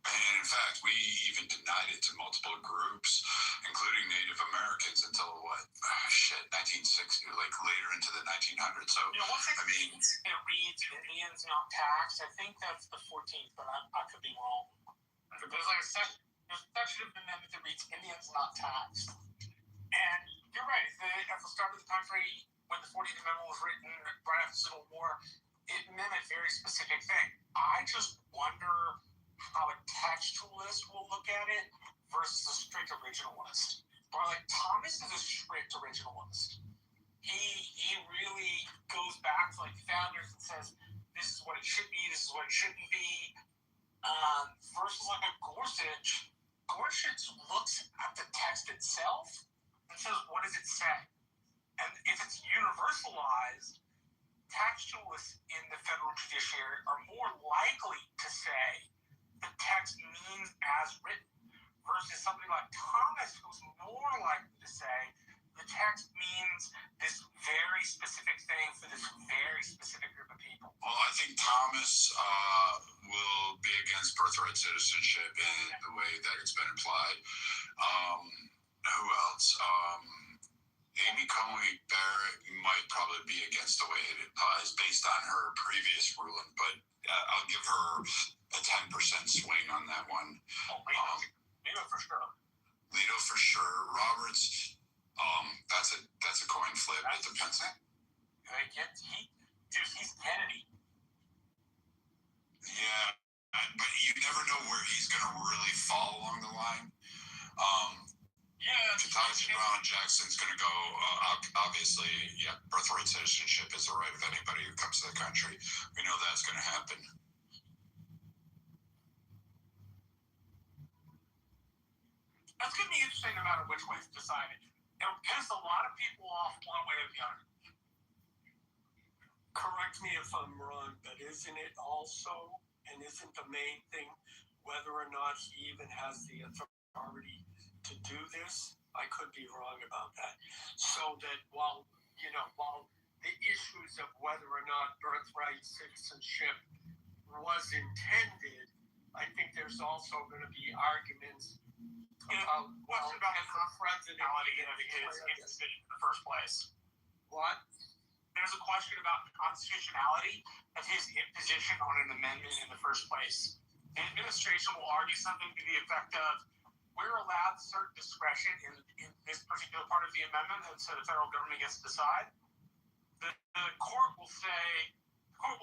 and in fact, we even denied it to multiple groups, including Native Americans, until 1960, like later into the 1900s. So, I mean, it reads Indians not taxed. I think that's the 14th, but I could be wrong. There's like a section of the amendment that reads Indians not taxed. And you're right, at the start of the country, when the 14th Amendment was written right after the Civil War, it meant a very specific thing. I just wonder how a textualist will look at it versus a strict originalist. But like Thomas is a strict originalist. He really goes back to like the founders and says, this is what it should be, this is what it shouldn't be. Versus like a Gorsuch looks at the text itself and says, what does it say? And if it's universalized, textualists in the federal judiciary are more likely to say the text means as written, versus somebody like Thomas, who's more likely to say the text means this very specific thing for this very specific group of people. Well, I think Thomas will be against birthright citizenship in the way that it's been implied. Who else? Amy Coney Barrett might probably be against the way it applies based on her previous ruling, but I'll give her a 10% swing on that one. Lito for sure. Lito for sure. Roberts, that's a coin flip. It depends. He's Kennedy. Yeah, but you never know where he's going to really fall along the line. Brown Jackson's going to go. Obviously, yeah, birthright citizenship is the right of anybody who comes to the country. We know that's going to happen. That's going to be interesting no matter which way it's decided. It'll piss a lot of people off one way or the other. Correct me if I'm wrong, but isn't it also, and isn't the main thing, whether or not he even has the authority to do this? I could be wrong about that. So that while the issues of whether or not birthright citizenship was intended, I think there's also going to be arguments about the presidency of his imposition in the first place. What? There's a question about the constitutionality of his imposition on an amendment in the first place. The administration will argue something to the effect of, we're allowed certain discretion in this particular part of the amendment, and so the federal government gets to decide. The court will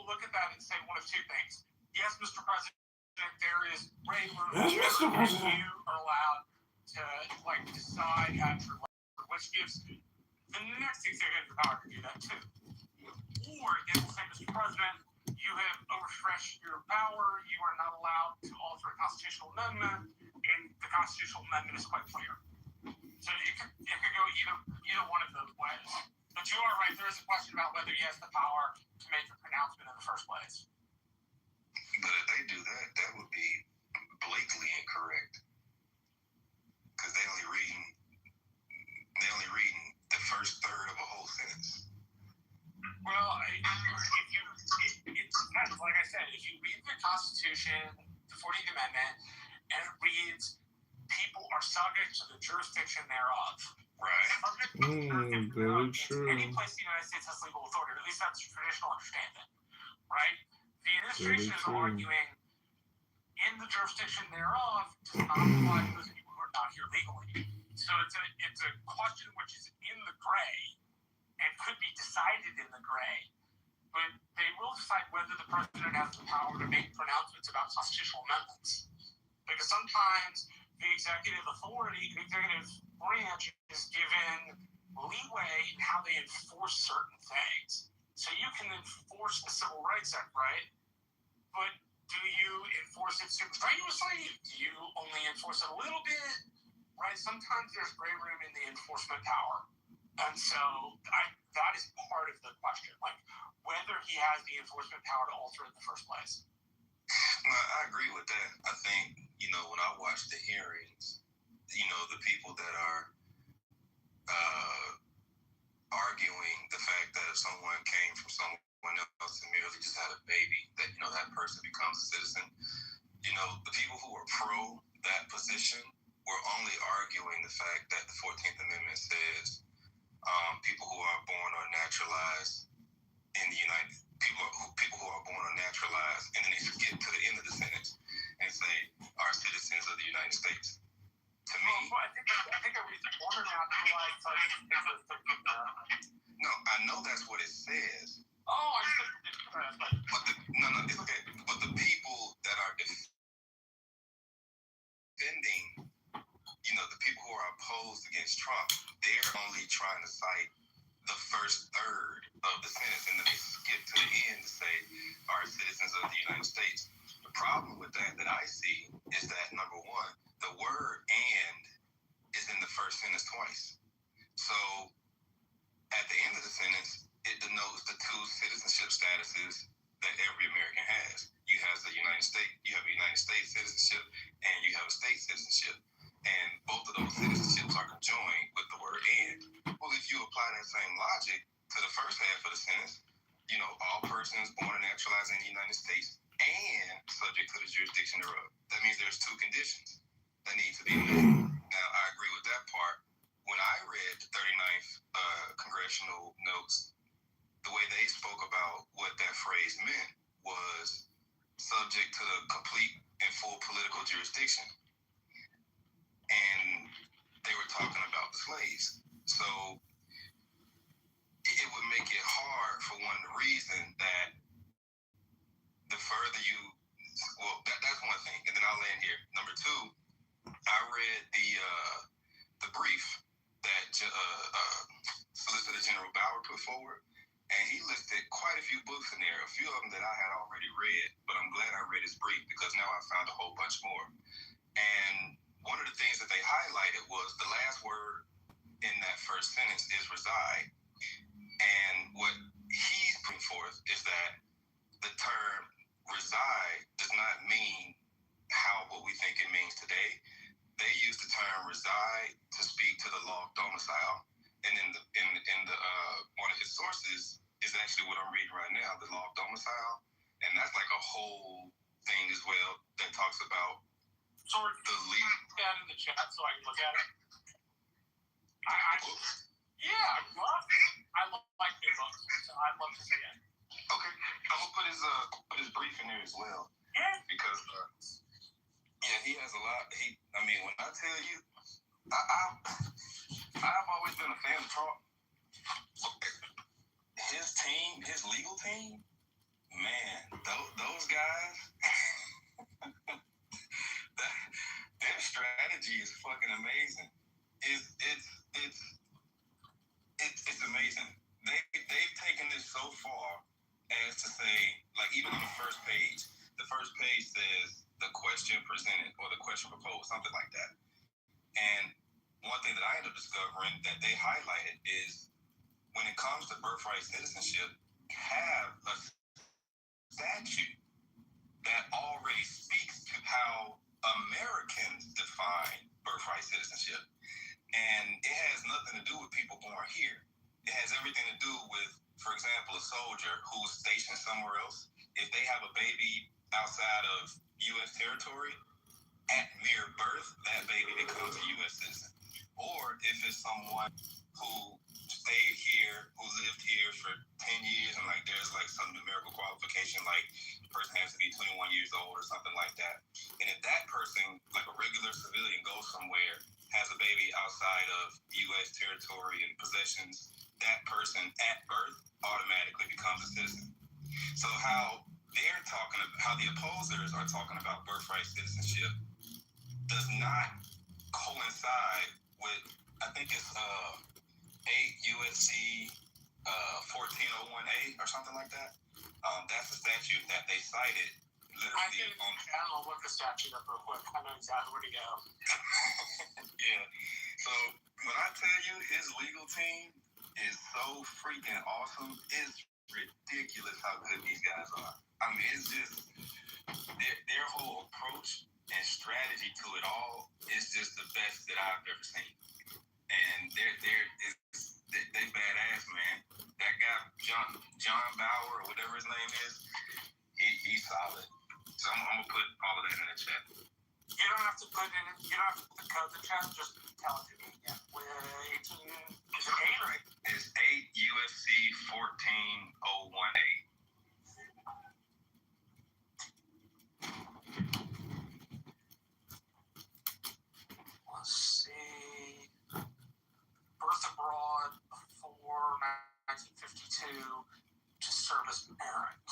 look at that and say one of two things. Yes, Mr. President, there is gray room Yes, Mr. President. you are allowed to decide at your level, which gives the next executive power to do that too. Or it will say, Mr. President, you have overstretched your power, you are not allowed to alter a constitutional amendment, and the constitutional amendment is quite clear. So it could go either one of those ways. But you are right, there is a question about whether he has the power to make the pronouncement in the first place. But if they do that, that would be blatantly incorrect. Because they only reading the first third of a whole sentence. Well, it's kind of like I said, if you read the Constitution, the 14th Amendment, and it reads, people are subject to the jurisdiction thereof. Right. Subject to the jurisdiction very thereof means true. any place in the United States has legal authority, or at least that's the traditional understanding. Right? The administration is arguing, in the jurisdiction thereof does not apply to those people who are not here legally. So it's a question which is in the gray and could be decided in the gray, but they will decide whether the president has the power to make pronouncements about constitutional amendments. Because sometimes the executive authority, the executive branch is given leeway in how they enforce certain things. So you can enforce the Civil Rights Act, right? But do you enforce it super strenuously? Do you only enforce it a little bit? Right? Sometimes there's gray room in the enforcement power. And so that is part of the question, like whether he has the enforcement power to alter it in the first place. No, I agree with that. I think, when I watch the hearings, the people that are arguing the fact that if someone came from someone else and merely just had a baby, that, that person becomes a citizen, the people who are pro that position were only arguing the fact that the 14th Amendment says people who are born or naturalized in the United people who are born or naturalized, and then they skip to the end of the sentence and say are citizens of the United States. To me, I think I was born or naturalized. No, I know that's what it says. Oh, I just it's okay. But the people that are defending, the people who are opposed against Trump, they're only trying to cite the first third of the sentence, and then they skip to the end to say are citizens of the United States. The problem with that I see is that, number one, the word "and" is in the first sentence twice. So at the end of the sentence, it denotes the two citizenship statuses that every American has. You have a United States citizenship, and you have a state citizenship. And both of those citizenships are conjoined with the word "and." Well, if you apply that same logic to the first half of the sentence, all persons born and naturalized in the United States and subject to the jurisdiction thereof. That means there's two conditions that need to be met. Now, I agree with that part. When I read the 39th congressional notes, the way they spoke about what that phrase meant was subject to the complete and full political jurisdiction. And they were talking about the slaves. So it would make it hard for one reason that the further that's one thing. And then I'll land here. Number two, I read the brief few of them that I had already read, but I'm glad I read his brief because now I found a whole bunch more. And one of the things that they highlighted was the last word in that first sentence is reside. And what he's putting forth is that the term reside does not mean what we think it means today. They use the term reside to speak to the law of domicile. And in the one of his sources is actually what I'm reading right now, the law of domicile. And that's like a whole thing as well that talks about the legal. That in the chat so I can look at it. I like new books, so I'd love to see it. Okay, I'm gonna put his brief in there as well. Yeah. Because he has a lot. When I tell you, I've always been a fan of Trump. His team, his legal team, man, those guys, their strategy is fucking amazing. It's amazing. They've taken this so far as to say, like even on the first page says the question presented or the question proposed, something like that. And one thing that I ended up discovering that they highlighted is when it comes to birthright citizenship, have a statute that already speaks to how Americans define birthright citizenship. And it has nothing to do with people born here. It has everything to do with, for example, a soldier who's stationed somewhere else. If they have a baby outside of U.S. territory, at mere birth, that baby becomes a U.S. citizen. Or if it's someone who stayed here, who lived here for 10 years, and like there's like some numerical qualification, like the person has to be 21 years old or something like that. And if that person, like a regular civilian, goes somewhere, has a baby outside of U.S. territory and possessions, that person at birth automatically becomes a citizen. So how they're talking, how the opposers are talking about birthright citizenship does not coincide with, I think it's 8 USC 1401A or something like that. That's the statute that they cited. Literally I'll look the statute up real quick. I know exactly where to go. Yeah. So when I tell you his legal team is so freaking awesome, it's ridiculous how good these guys are. I mean, it's just their whole approach and strategy to it all is just the best that I've ever seen. And they badass, man. That guy John Bauer or whatever his name is, he's solid. So I'm gonna put all of that in the chat. You don't have to put it in. You don't have to put the code in the chat. Just tell it to me again. Is it 8 or 8? It's 8 USC 1401A. Let's see. Birth abroad before 1952 to serve as parent.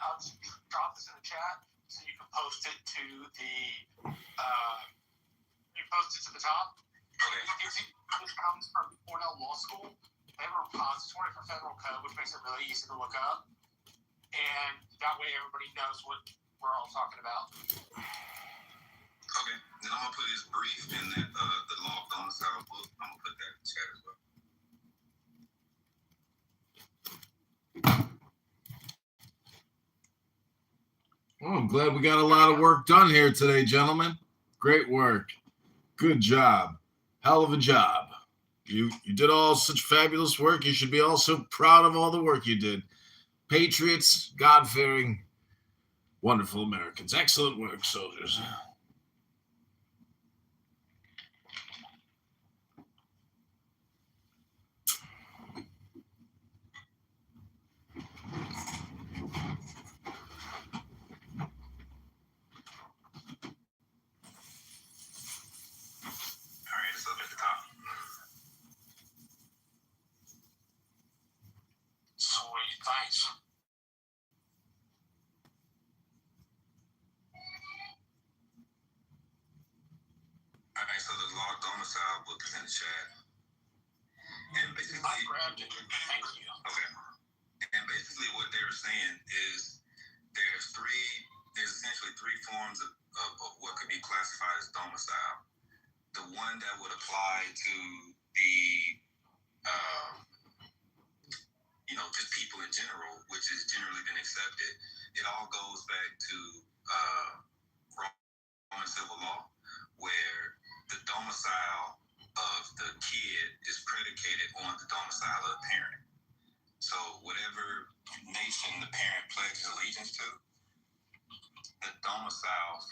I'll just drop this in the chat so you can post it to the top. Okay. This comes from Cornell Law School. They have a repository for federal code, which makes it really easy to look up. And that way everybody knows what we're all talking about. Okay. Then I'm gonna put his brief in that the law of domicile book. I'm gonna put that in the chat as well. Oh, I'm glad we got a lot of work done here today, gentlemen. Great work. Good job. Hell of a job. You did all such fabulous work. You should be also proud of all the work you did. Patriots, God-fearing, wonderful Americans. Excellent work, soldiers. Sweet, thanks. All right, so the law of domicile book is in the chat. And basically, I grabbed it. Thank you. okay. And basically, what they were saying is there's essentially three forms of what could be classified as domicile. The one that would apply to the, just people in general, which has generally been accepted. It all goes back to Roman civil law, where the domicile of the kid is predicated on the domicile of the parent. So whatever nation the parent pledges allegiance to, the domicile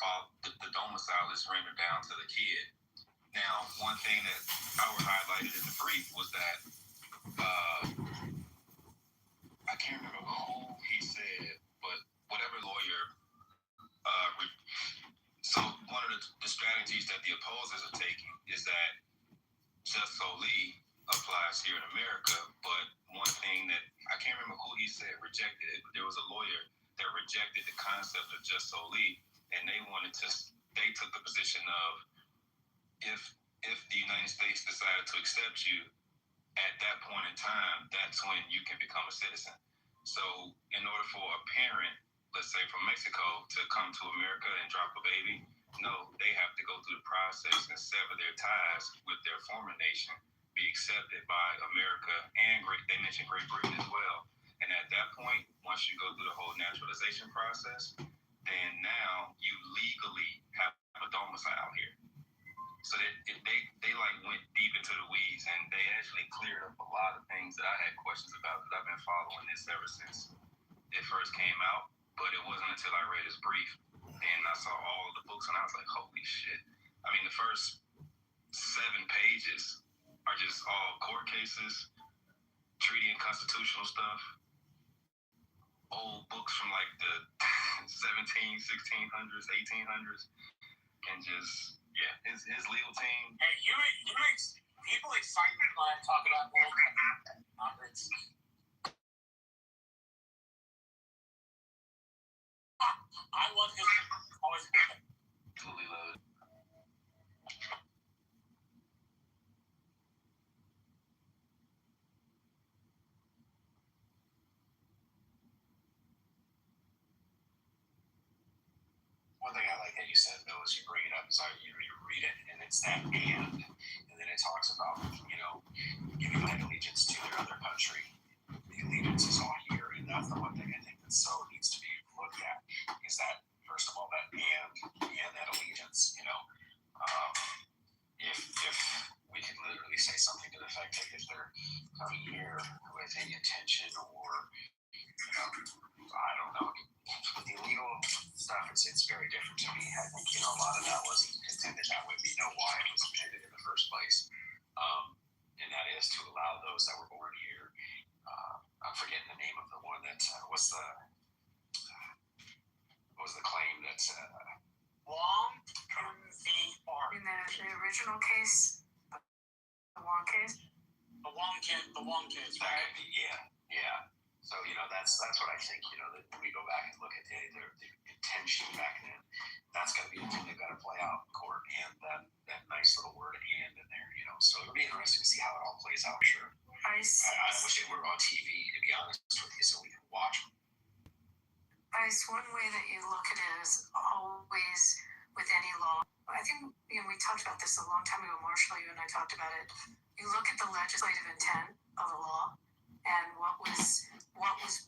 is rendered down to the kid. Now, one thing that Howard highlighted in the brief was that I can't remember who he said, but whatever lawyer. So one of the strategies that the opposers are taking is that just solely applies here in America, but one thing that I can't remember who he said rejected it, but there was a lawyer that rejected the concept of just solely, and they took the position of if the United States decided to accept you at that point in time, that's when you can become a citizen. So in order for a parent, let's say from Mexico, to come to America and drop a baby, no, they have to go through the process and sever their ties with their former nation, be accepted by America, and they mentioned Great Britain as well. And at that point, once you go through the whole naturalization process, then now you legally have a domicile here. So they like went deep into the weeds, and they actually cleared up a lot of things that I had questions about, because I've been following this ever since it first came out. But it wasn't until I read his brief and I saw all of the books, and I was like, holy shit. I mean, the first 7 pages are just all court cases, treaty and constitutional stuff, old books from like the 1600s, 1800s, and just, yeah, his legal team. Hey, people excite me when I talk about old Congress. I love his always been. Absolutely love it. One thing I like that you said, Bill, is you bring it up, is you read it, and it's that and then it talks about, giving that allegiance to their other country. The allegiance is all here, and that's the one thing I think that so needs to be looked at, is that, first of all, that and that allegiance, if we could literally say something to the effect that if they're coming here with any intention or, I don't know, with the illegal stuff, it's very different to me. I think, a lot of that wasn't intended that way. We know why it was intended in the first place. And that is to allow those that were born here. I'm forgetting the name of the one that, what was the claim that, Wong V.R. In the original case, the Wong case? The Wong case, right? Yeah. So, that's what I think, that when we go back and look at the intention back then, that's going to be the thing they've got to play out in court, and that nice little word and in there, So it'll be interesting to see how it all plays out, sure. I wish it were on TV, to be honest with you, so we can watch. One way that you look at it is always with any law. I think we talked about this a long time ago, Marshall. You and I talked about it. You look at the legislative intent of the law and what was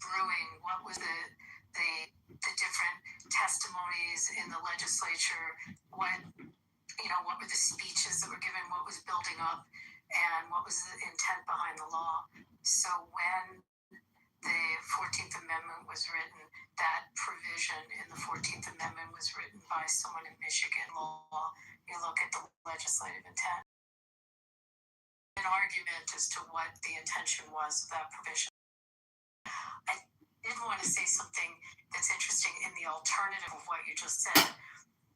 brewing, what was the different testimonies in the legislature, what were the speeches that were given, what was building up, and what was the intent behind the law. So when the 14th Amendment was written, that provision in the 14th Amendment was written by someone in Michigan law. You look at the legislative intent. An argument as to what the intention was of that provision. I did want to say something that's interesting in the alternative of what you just said.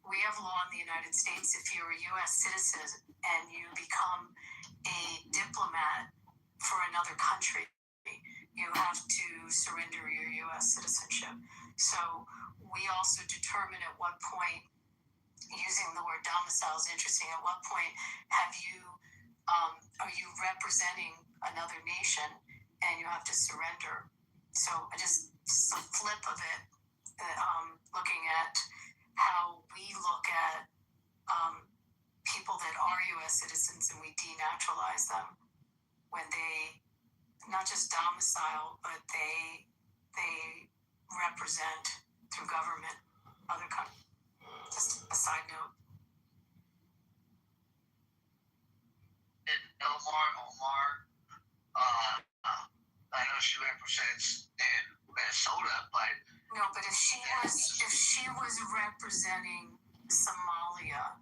We have law in the United States. If you're a U.S. citizen and you become a diplomat for another country, you have to surrender your U.S. citizenship. So we also determine at what point, using the word domicile is interesting, at what point are you representing another nation, and you have to surrender. So just a flip of it, looking at how we look at people that are U.S. citizens and we denaturalize them when they not just domicile, but they represent through government other countries. Just a side note. Omar, I know she represents in Minnesota, but no, but if she was representing Somalia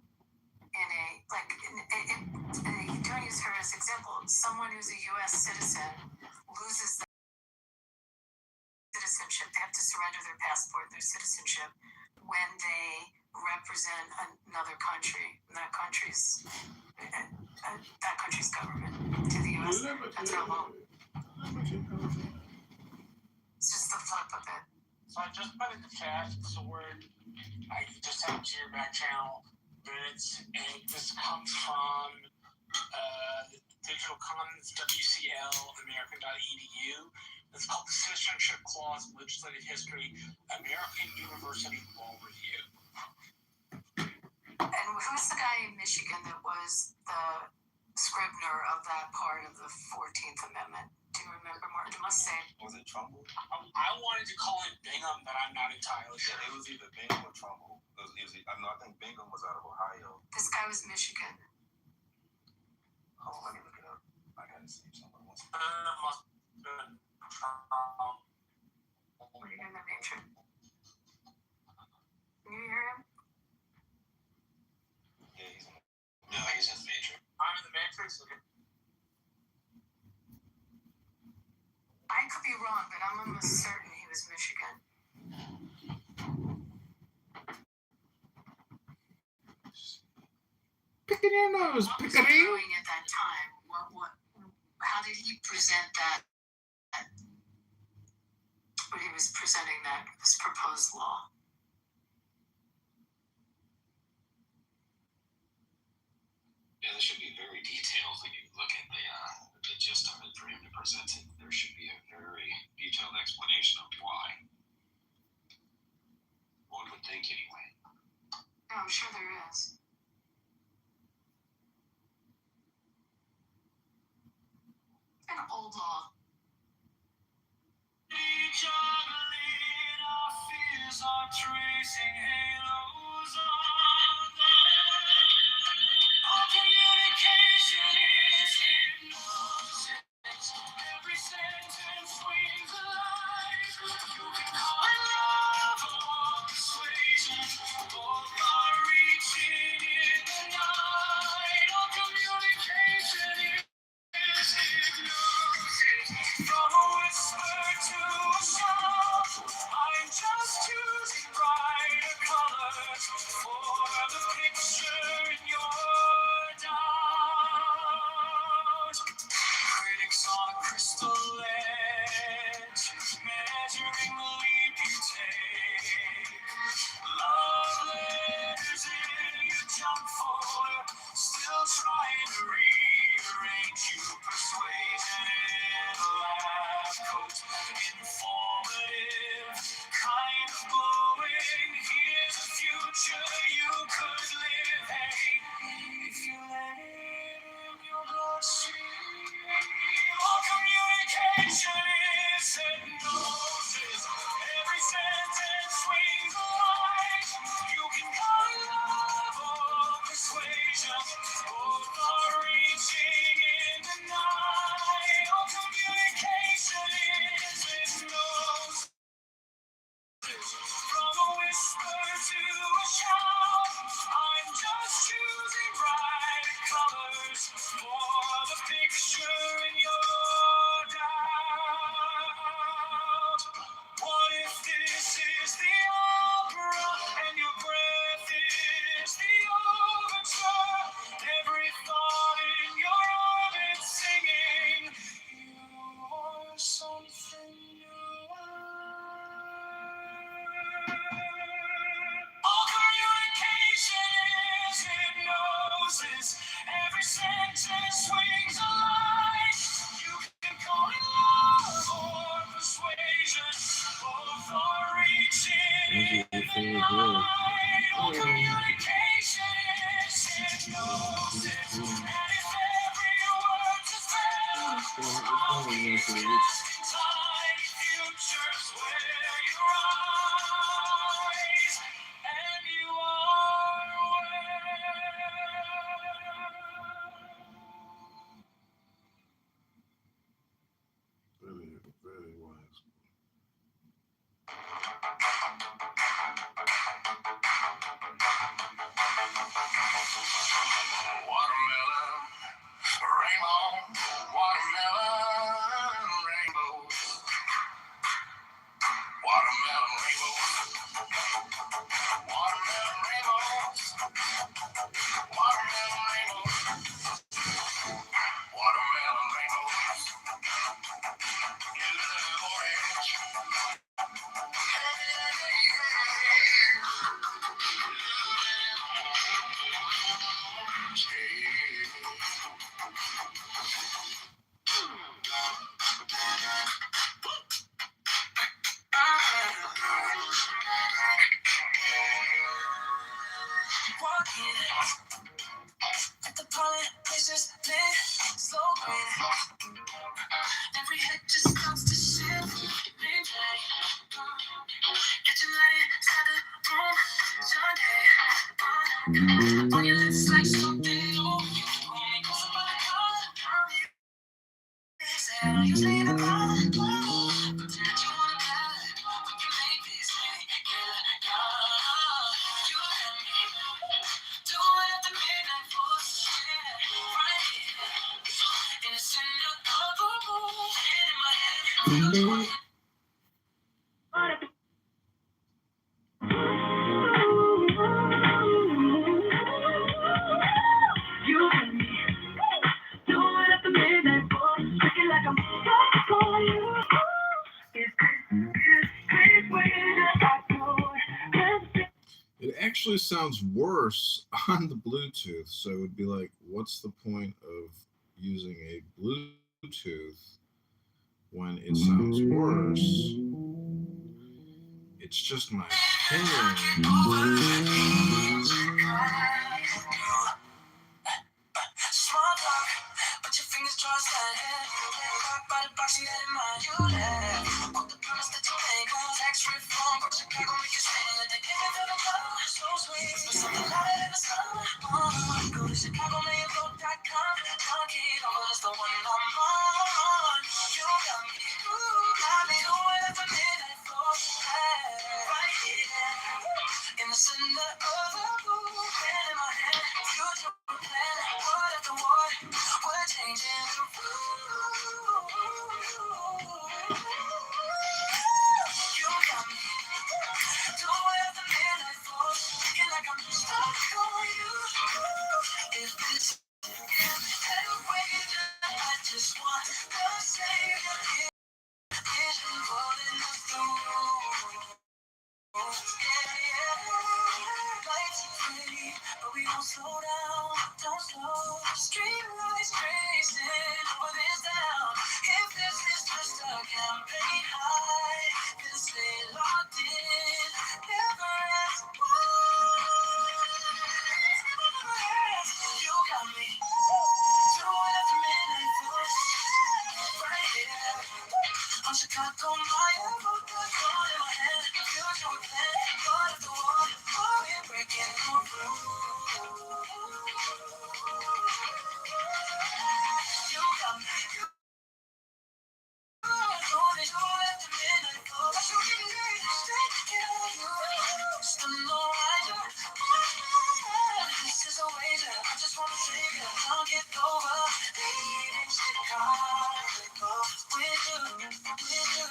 in a don't use her as example. Someone who's a U.S. citizen loses their citizenship. They have to surrender their passport, their citizenship, when they represent another country, and that country's government to the U.S. That's their law. It's just the flip of it. So I just put in the chat, so I just have to your back channel, and this comes from the Digital Commons WCL American.edu. It's called the Citizenship Clause Legislative History American University Law Review. And who's the guy in Michigan that was the scrivener of that part of the 14th Amendment? Do you remember, Martin? I must say. Was it Trumbull? I wanted to call it Bingham, but I'm not entirely sure. Yeah, it was either Bingham or Trumbull. I think Bingham was out of Ohio. This guy was Michigan. Oh, let me look it up. I gotta see something. Were you in the Matrix? Can you hear him? Yeah, he's in the Matrix. I'm in the Matrix? Okay. I could be wrong, but I'm almost certain he was Michigan. Picking your nose, what picking was he doing at that time? How did he present that? When he was presenting this proposed law? Yeah, this should be very detailed when you look at the gist of it for him to present it. There should be a very detailed explanation of why. One would think anyway. No, I'm sure there is. An old law. Our fears are tracing halos on. Our communication is hypnosis. Every sentence swings alive. You can call it love or persuasion, both are reaching in the night. Our communication is hypnosis. From a whisper to a shout, I'm just choosing brighter colors for the picture in your doubt. Critics on a crystal edge, measuring the leap you take. Love letters in your junk folder, still trying to rearrange you. Persuasion in a lab coat, informative, kind of glowing. Here's a future you could live. Hey, if you let it in your bloodstream, all communication is hypnosis. Every sentence swings a light. You can call it love or persuasion, both are reaching in the night. All communication is hypnosis. From a whisper to a shout, I'm just choosing bright colors for the picture in your doubt. What if this is the opera and your breath is the overture? Every thought in your orbit singing, you are something new. All communication is hypnosis. Every sentence Very, very wise. Watermelon, rainbow, watermelon, rainbow, watermelon, rainbow, watermelon, rainbow, watermelon, rainbow, watermelon, rainbow, yellow, orange. At the pollen places lit, slow green. Every head just starts to shift. Replay. Get you light inside the room. Sunday. On your lips like something new. Cause I'm on the color. You say the color. But tonight you wanna die. We can make this thing. Yeah, yeah. You and me. Do it at the midnight force. Yeah. Right here. In the center of the room. Hand in my hand. You and me. Do it at the midnight force. Looking like I'm stuck for you. It's this way that I go. It actually sounds worse on the Bluetooth, so it would be like, what's the point of using a Bluetooth when it sounds worse? It's just my opinion. Small talk, but your fingers crossed that head. Rock by the box, you had in mind. You left. All the promise that you made. Tax reform, go Chicago, make you spend. Let the give it to the club. So sweet, but something louder than the sun. Go to Chicago, mayorvote.com. Don't get over, that's the one I'm on. You got me, got me doing it for midnight floor. Right here, in the center of the room. Hand in my hand, future plan. What after what? We're changing the rules. You got me. Do it the midnight force. Feeling like I'm stuck on you. If this is way I just want to save your vision falling through. Lights pretty, but we don't slow down, don't slow. Street lights racing over this town. If this is just a campaign high, then stay locked in. Never ask why. You got me. Do it at the midnight force. Right here. I'm Chicago, my vote, gun in my hand. Future plan, part of the war. We're breaking the rules. You got me. This is a wager. I just wanna save you. I'll get over. Leading Chicago with you, with you.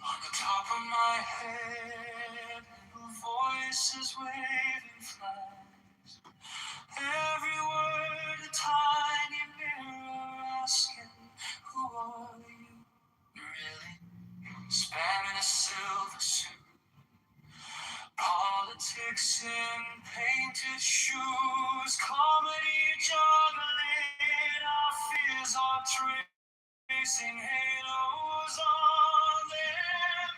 On the top of my head, voices waving flags. Every word a tiny mirror asking, who are you? Really? Spamming a silver suit. Politics in painted shoes. Comedy juggling. Our fears are tracing halos on them.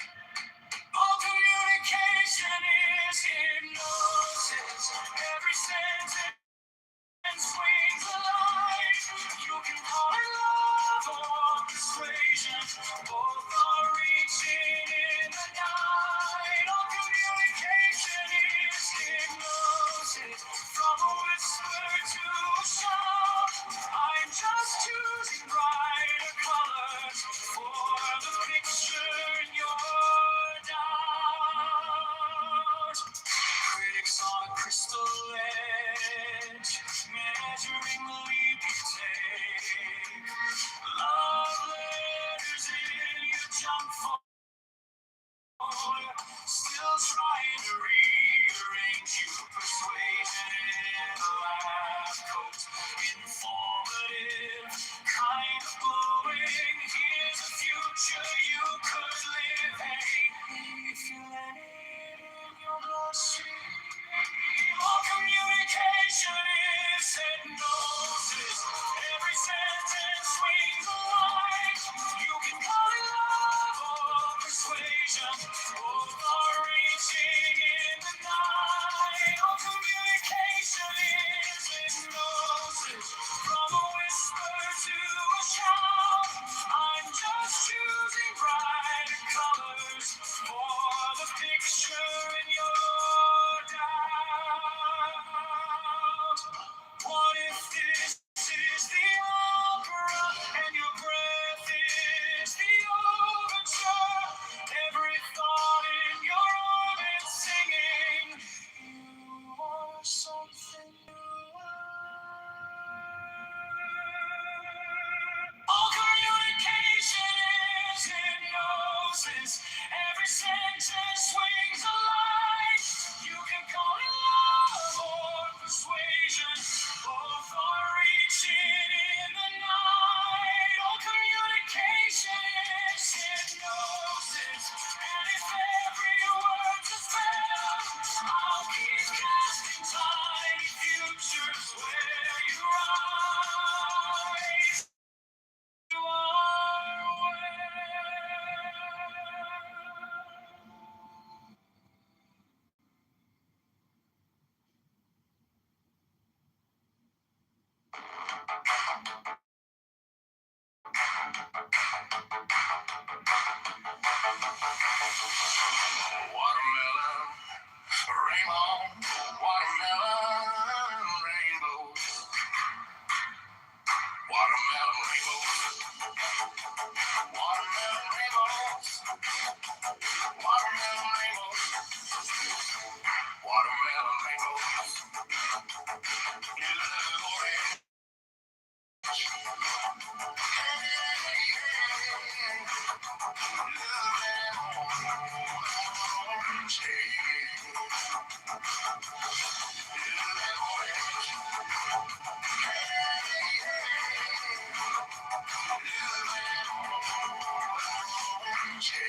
Catching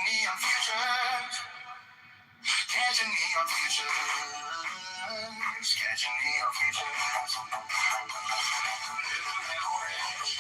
neon futures. Catching neon futures. Catching neon futures. Blue and orange.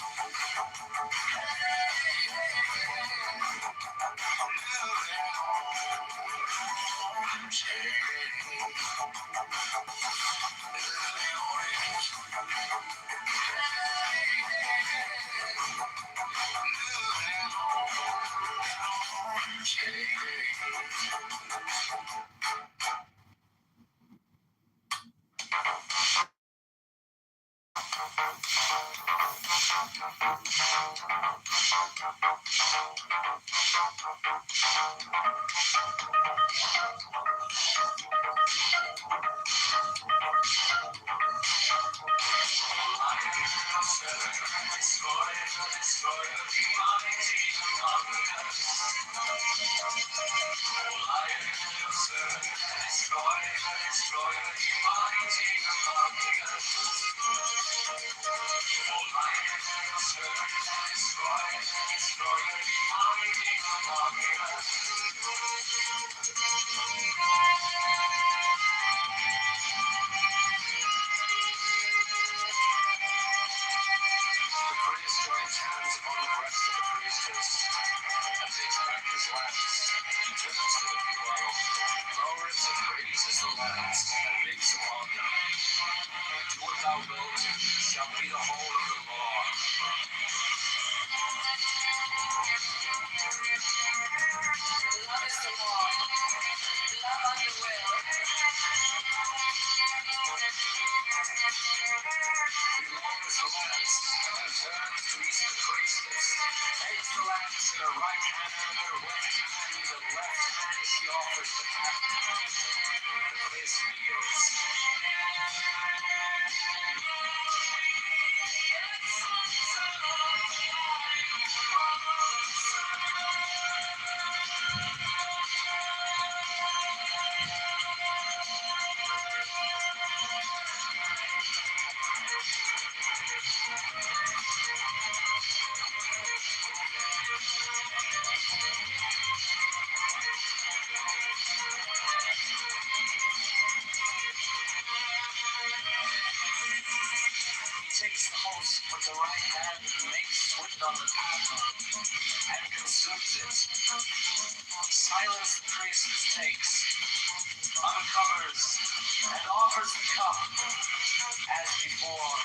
Takes the horse with the right hand and makes swift on the path and consumes it. Silence the priestess takes, uncovers, and offers the cup as before.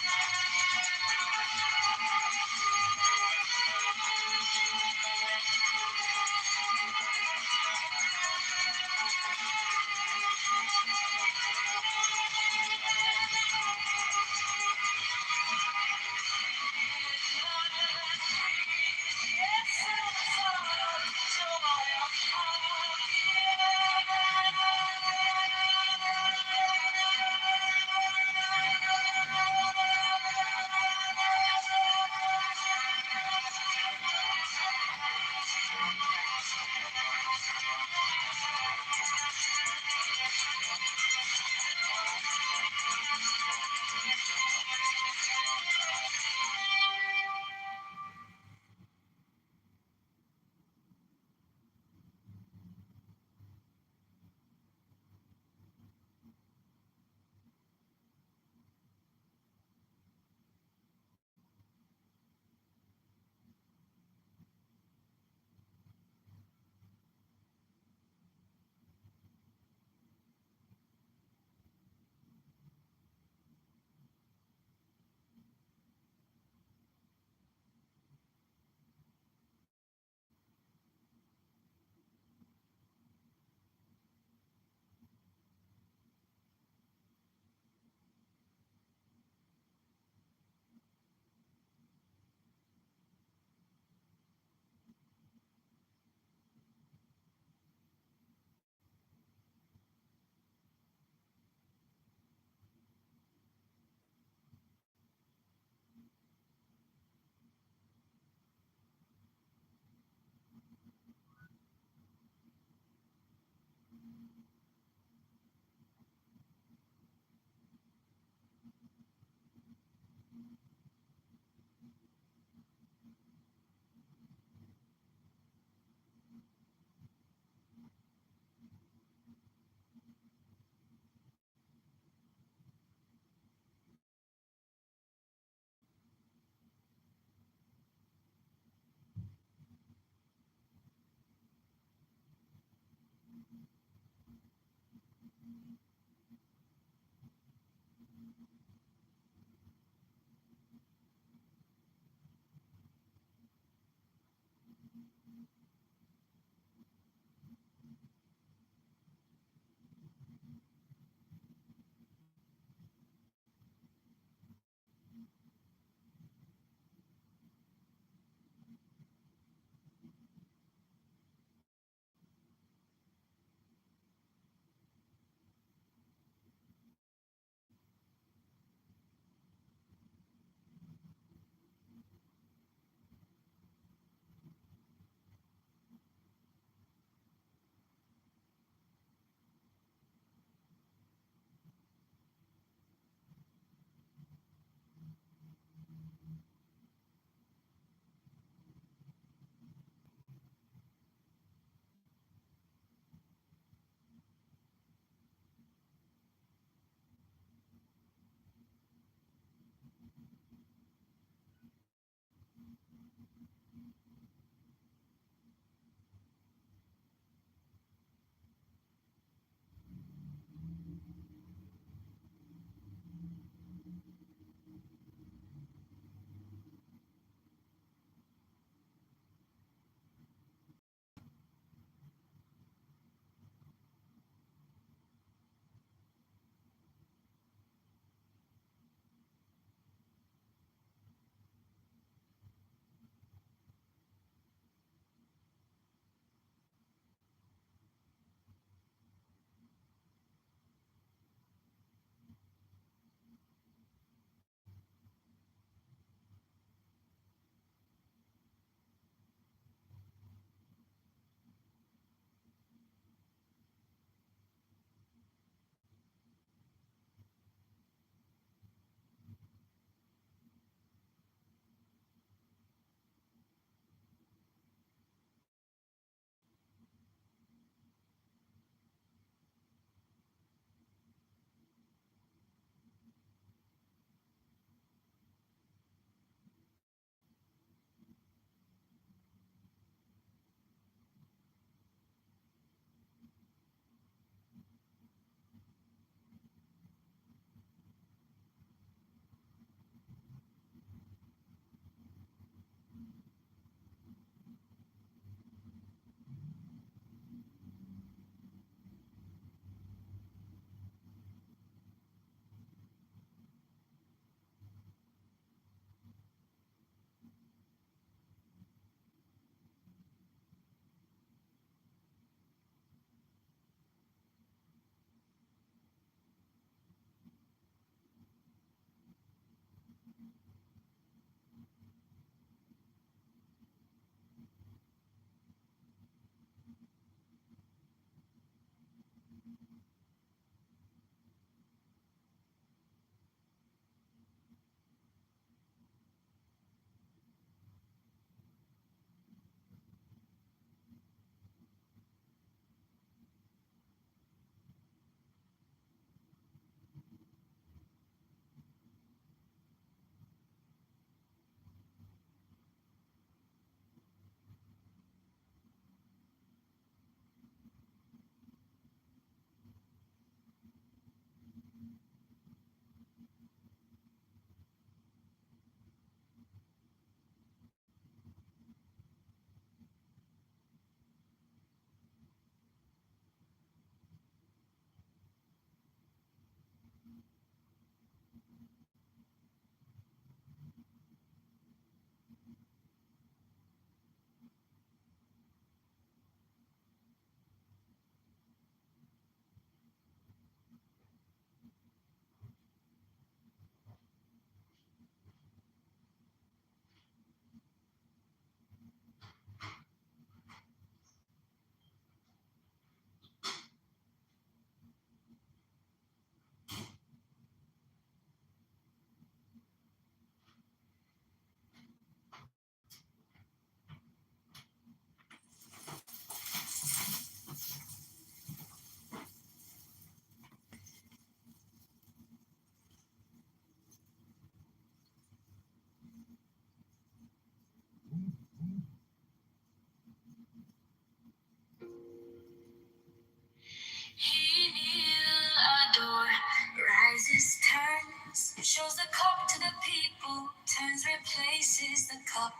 places the cup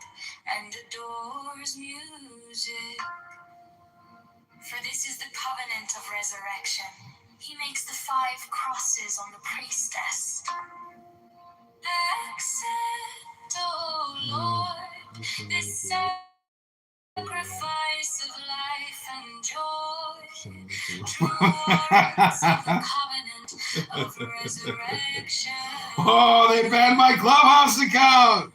and adores music. For this is the covenant of resurrection. He makes the 5 crosses on the priestess. Accept, O Lord, this sacrifice of life and joy. True words of the covenant of resurrection. Oh, they banned my Clubhouse account.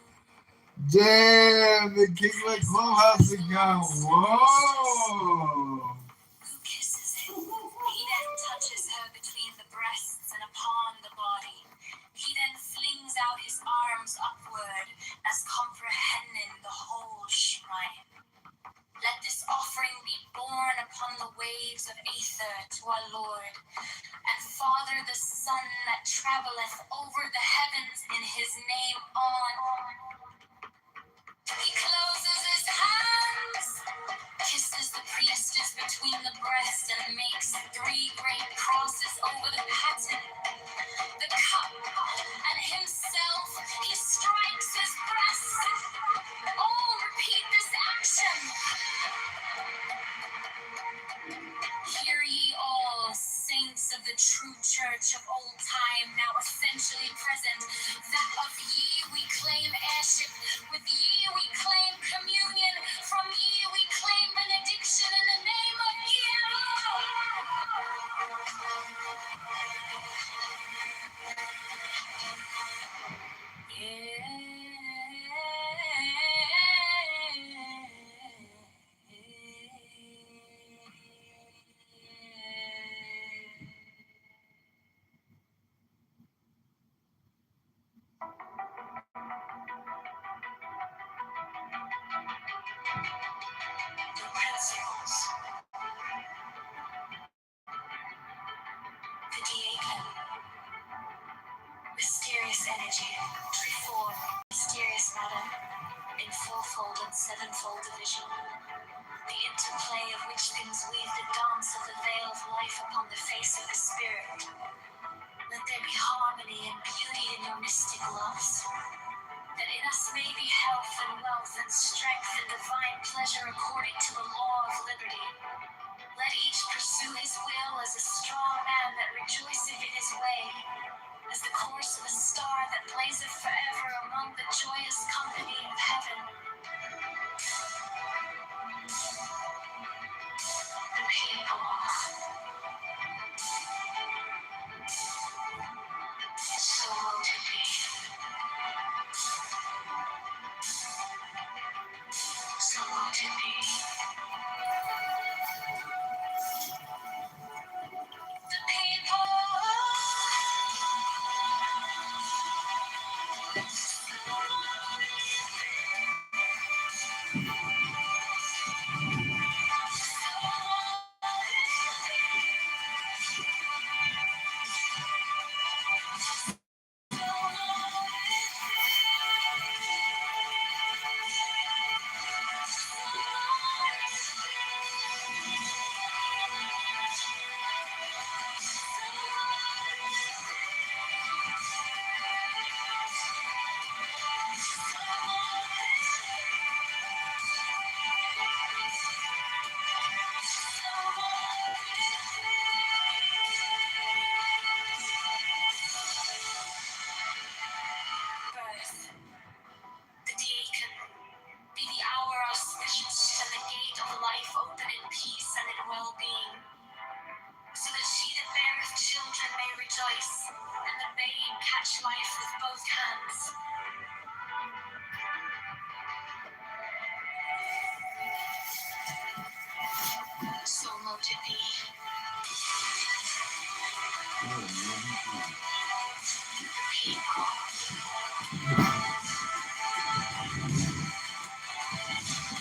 Damn, they kicked my Clubhouse account. Whoa. Who kisses it? He then touches her between the breasts and upon the body. He then flings out his arms upward as comprehending the whole shrine. Let this offering be borne upon the waves of aether to our Lord, and Father the Son that travelleth over the heavens in his name on. He closes his hands, kisses the priestess between the breast, and makes 3 great crosses over the paten, the cup, and himself. He strikes his breast. All repeat this action. Hear ye all, saints of the true church of old time, now essentially present, that of ye we claim heirship, with ye we claim communion, from ye we claim benediction in the name of the principles. The diaconate. Mysterious energy, threefold, mysterious matter, in fourfold and sevenfold division. The interplay of which things weave the dance of the veil of life upon the face of the spirit. Let there be harmony and beauty in your mystic loves, that in us may be health and wealth and strength and divine pleasure according to the law of liberty. Let each pursue his will as a strong man that rejoiceth in his way, as the course of a star that blazeth forever among the joyous company of heaven. The people. So won't it be. So won't it be. The people. Birth. The deacon. Be the hour auspicious, and the gate of life open in peace and in well-being, so that she that beareth children may rejoice, and the babe catch life with both hands. So mote it be. People.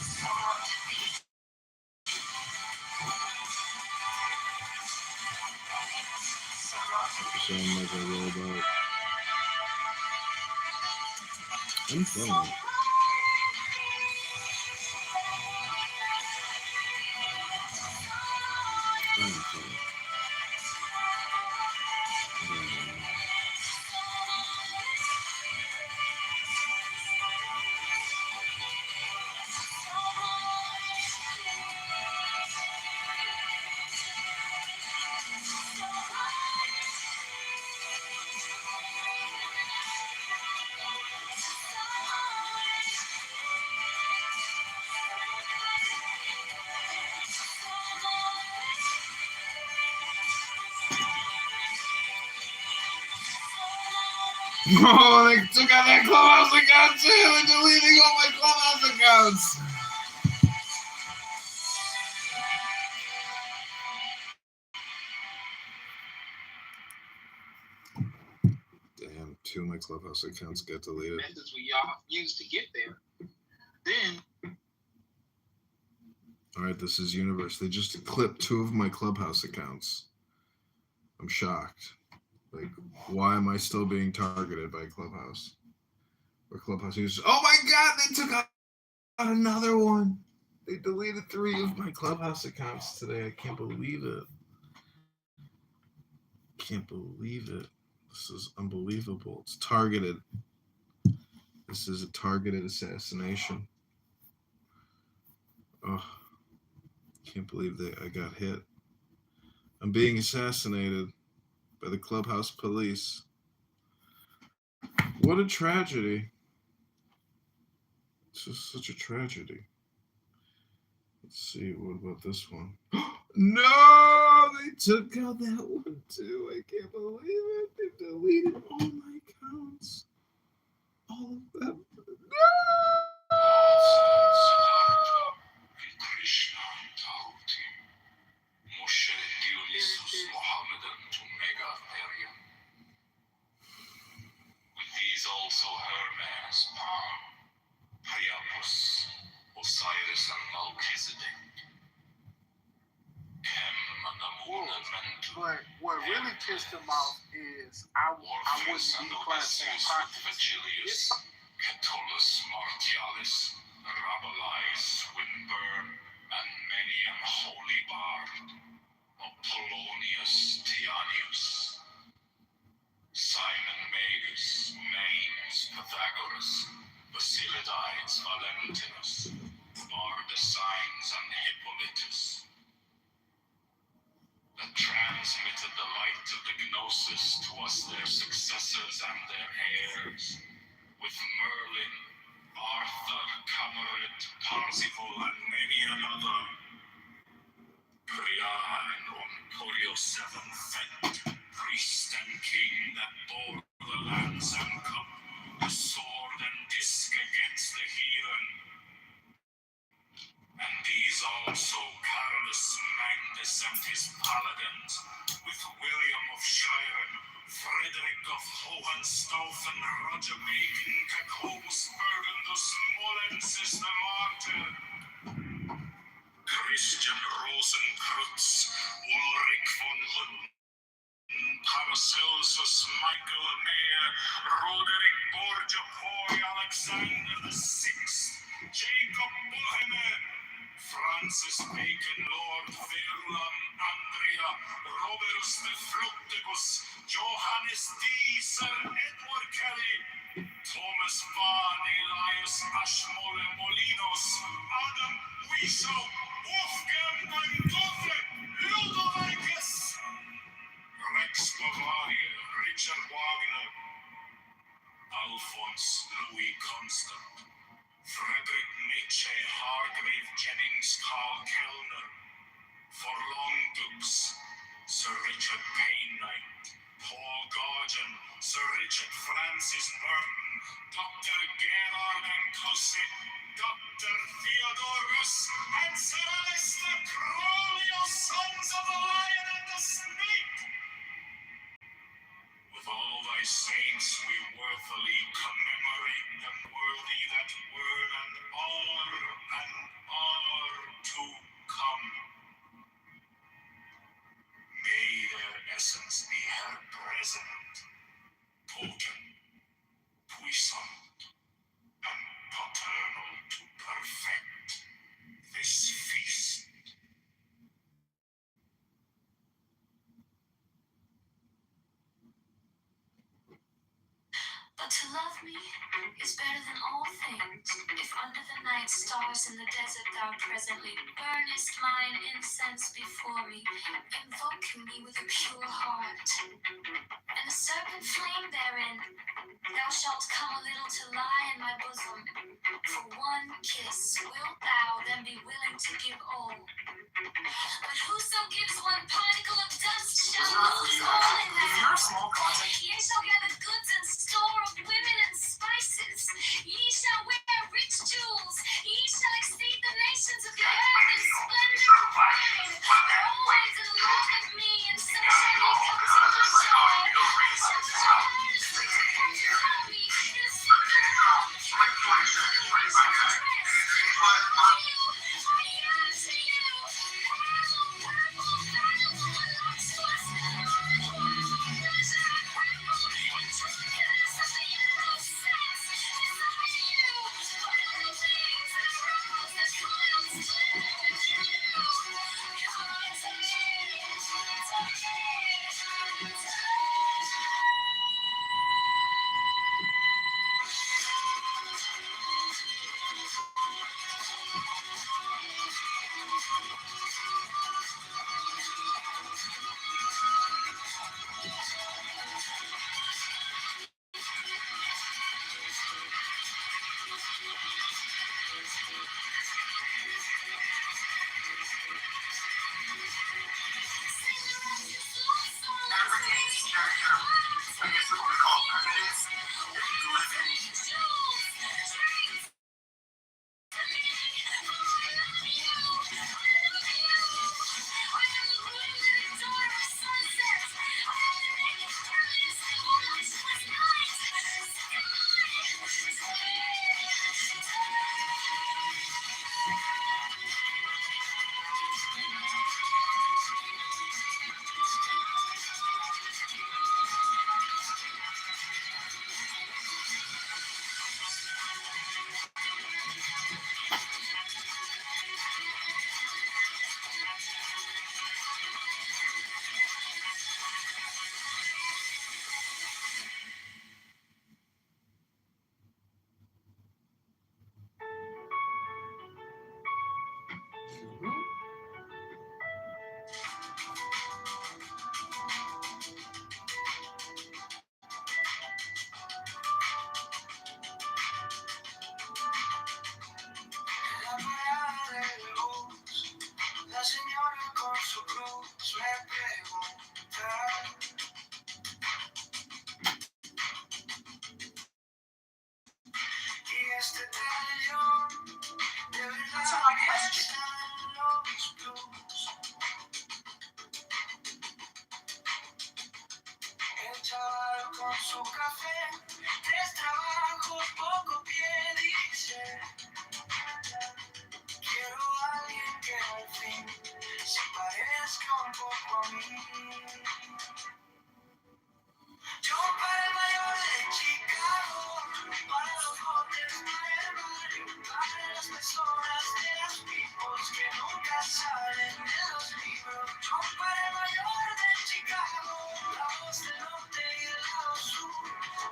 So mote it be. So mote it be. Sound like a robot. I'm sorry. Oh, they took out that Clubhouse account too. They're deleting all my Clubhouse accounts. Damn, 2 of my Clubhouse accounts get deleted. Methods we y'all use to get there. Then. All right, this is universe. They just clipped 2 of my Clubhouse accounts. I'm shocked. Like, why am I still being targeted by Clubhouse? Or Clubhouse users? Oh my God, they took out another one. They deleted 3 of my Clubhouse accounts today. I can't believe it. Can't believe it. This is unbelievable. It's targeted. This is a targeted assassination. Oh, can't believe that I got hit. I'm being assassinated by the Clubhouse police. What a tragedy. It's just such a tragedy. Let's see, what about this one? No, they took out that one too. I can't believe it. They deleted all my accounts. All of them. No! With these also Hermes, Pan, Priapus, Osiris, and Melchizedek. But what really pissed him off is I wouldn't be classified Virgilius, Catullus Martialis, Rabelais, Swinburne, and many an holy bard, Apollonius Tianius, Simon Magus, Manes, Pythagoras, Basilides, Valentinus, Bardesigns, and Hippolytus, that transmitted the light of the Gnosis to us, their successors and their heirs, with Merlin, Arthur, Cabaret, Parsifal, and many another. Priya and Oncorio VII fed, priest and king that bore the lance and cup, the sword and disc against the heathen. And these also Carolus Magnus and his paladins, with William of Shiren, Frederick of Hohenstaufen, Roger Bacon, Jacobus Burgundus, Molensis the martyr, Christian Rosenkreutz, Ulrich von Hutten, Paracelsus, Michael Mayer, Roderick Borgia Poy, Alexander VI, Jacob Boheme, Francis Bacon, Lord Verulam, Andrea, Robertus de Fructibus, Johannes D, Sir Edward Kelly, Thomas Vaughan, Elias Ashmole Molinos, Adam Wishow, Wolfgang van Gogh, Ludovicus, Rex Bavaria, Richard Wagner, Alphonse Louis Constant, Frederick Nietzsche, Hargrave Jennings, Carl Kellner, Forlong Dukes, Sir Richard Payne-Knight, Paul Gorgon, Sir Richard Francis Burton, Dr. Gerard and Cusset, Dr. Theodorus, and Sir Alistair Crowley, O sons of the Lion and the Snake. With all thy saints we worthily commemorate them, worthy that were and are to come. May their essence be her present, potent, puissant, and paternal to perfect this feast. But to love me is better than all things. If under the night stars in the desert thou presently burnest mine incense before me, invoking me with a pure heart, and a serpent flame therein, thou shalt come a little to lie in my bosom. For one kiss wilt thou then be willing to give all. But whoso gives one particle of dust shall lose all in that. If you're a small project, Ye shall gather goods and store Answer my question. El chaval con su café, 3 trabajos, poco pie, dice. Quiero a alguien que al fin se parezca un poco a mí. Yo para el mayor de Chicago, para los botes, para el barrio, para las personas de las pipos que nunca salen de los libros. Yo para el mayor de Chicago, la voz del norte y del lado sur,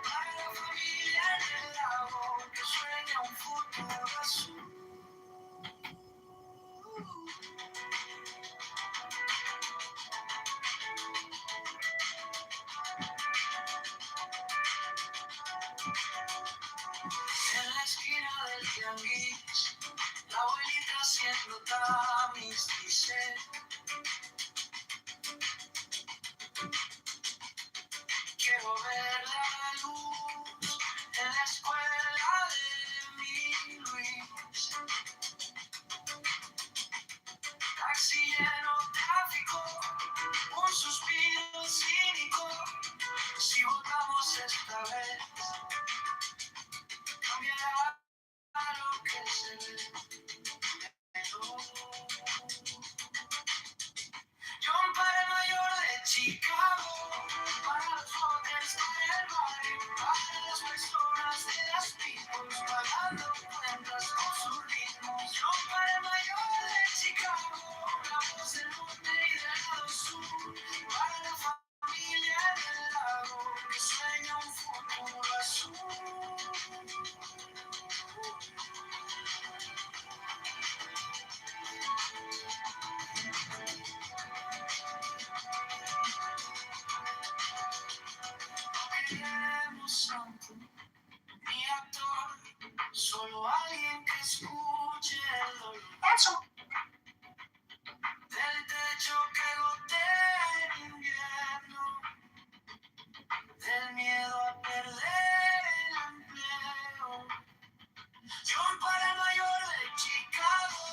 para la familia en el lago que sueña un futuro azul. En la esquina del tianguis, la abuelita haciendo tamis dice: quiero ver la luz en la escuela de mi Luis. Taxi lleno, tráfico, un suspiro cínico. Si votamos esta vez, cambiará lo que se ve. John para el mayor de Chicago, para los jóvenes para el barrio, para las personas de las pipos, pagando cuentas con sus ritmos. John para el mayor de Chicago, la voz del norte y del lado sur, para la familia del lago que sueña un futuro azul. Queremos santo, ni actor, solo alguien que escuche el dolor. Del techo que gotea en invierno, del miedo a perder el empleo. John para el mayor de Chicago,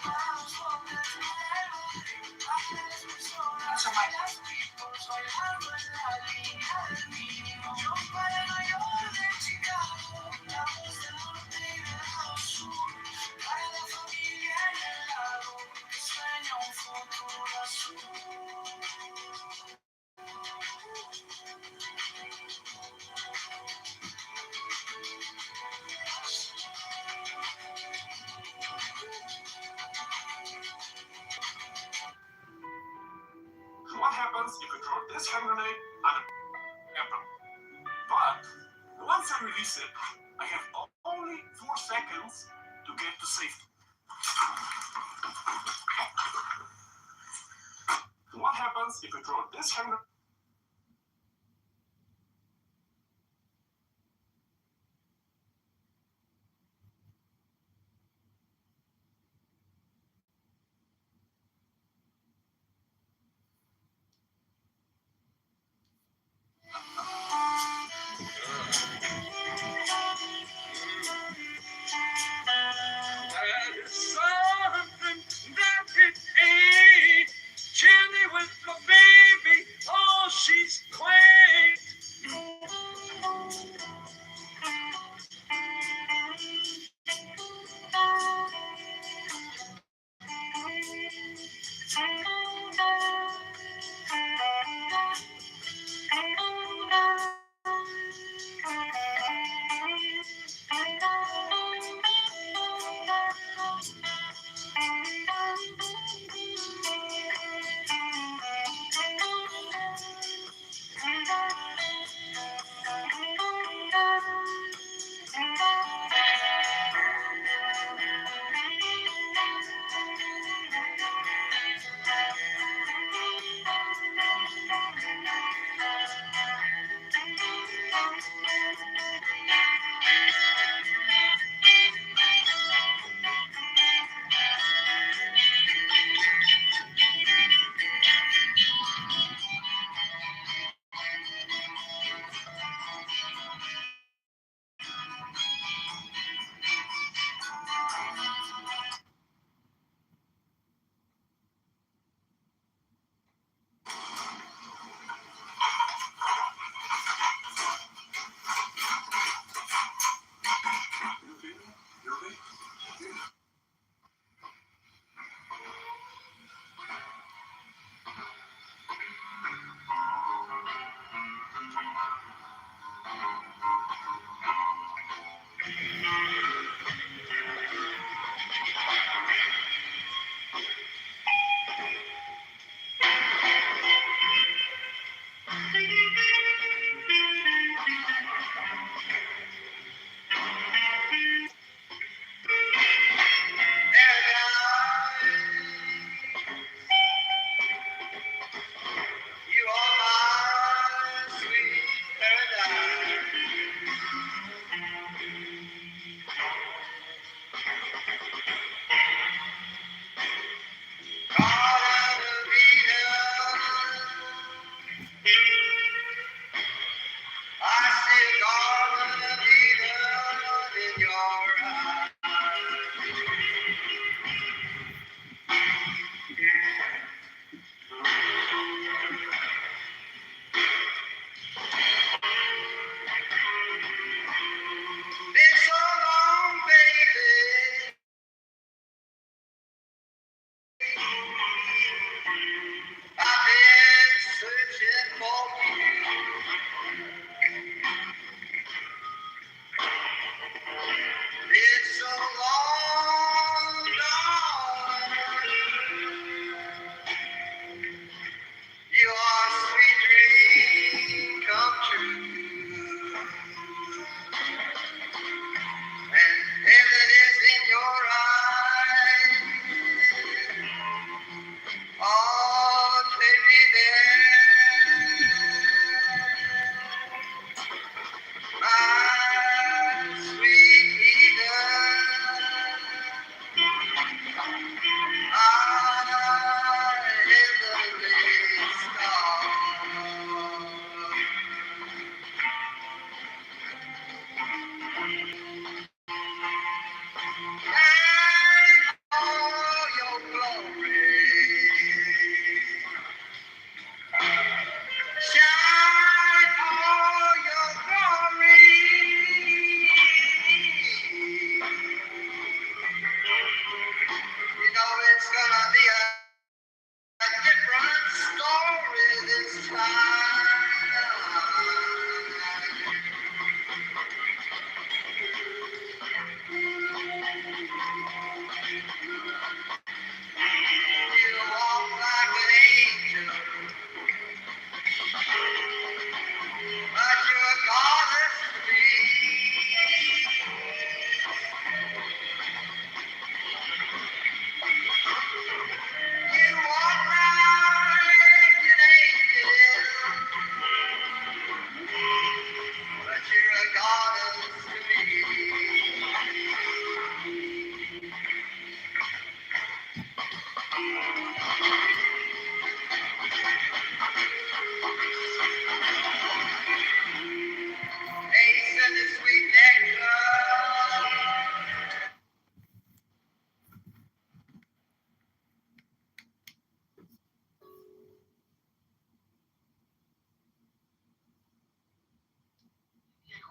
para los hombres para el barrio, para las personas de las pipos, bailando en la línea del mínimo. John para el mayor de Chicago, la voz del norte y del lado sur, para la familia en el lago que sueña un futuro azul. What happens if you throw this hand grenade and an apple? But once I release it, I have only 4 seconds to get to safety. What happens if you throw this hand grenade?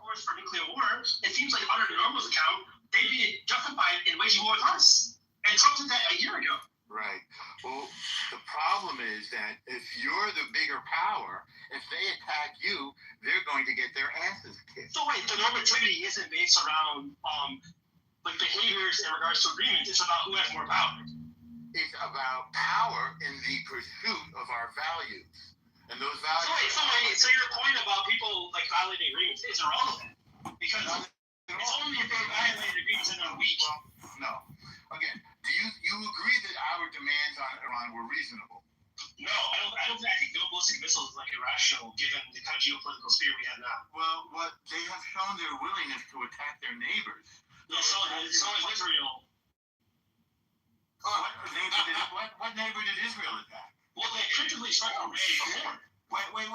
powers for nuclear war, it seems like under the normal's account, they'd be justified in waging war with us. And Trump did that a year ago. Right. Well, the problem is that if you're the bigger power, if they attack you, they're going to get their asses kicked. So wait, the normativity isn't based around like behaviors in regards to agreements. It's about who has more power. It's about power in the pursuit of our values. And those values... So your point about people like violating agreements is irrelevant. Because it's only if they violate agreements in a week. No. Again, do you agree that our demands on Iran were reasonable? No, I don't think no ballistic missiles is like irrational given the kind of geopolitical sphere we have now. Well, what they have shown their willingness to attack their neighbors. Yeah, so is Israel. What neighbor did Israel attack? Well, they principally struck Iran before. Wait. Right?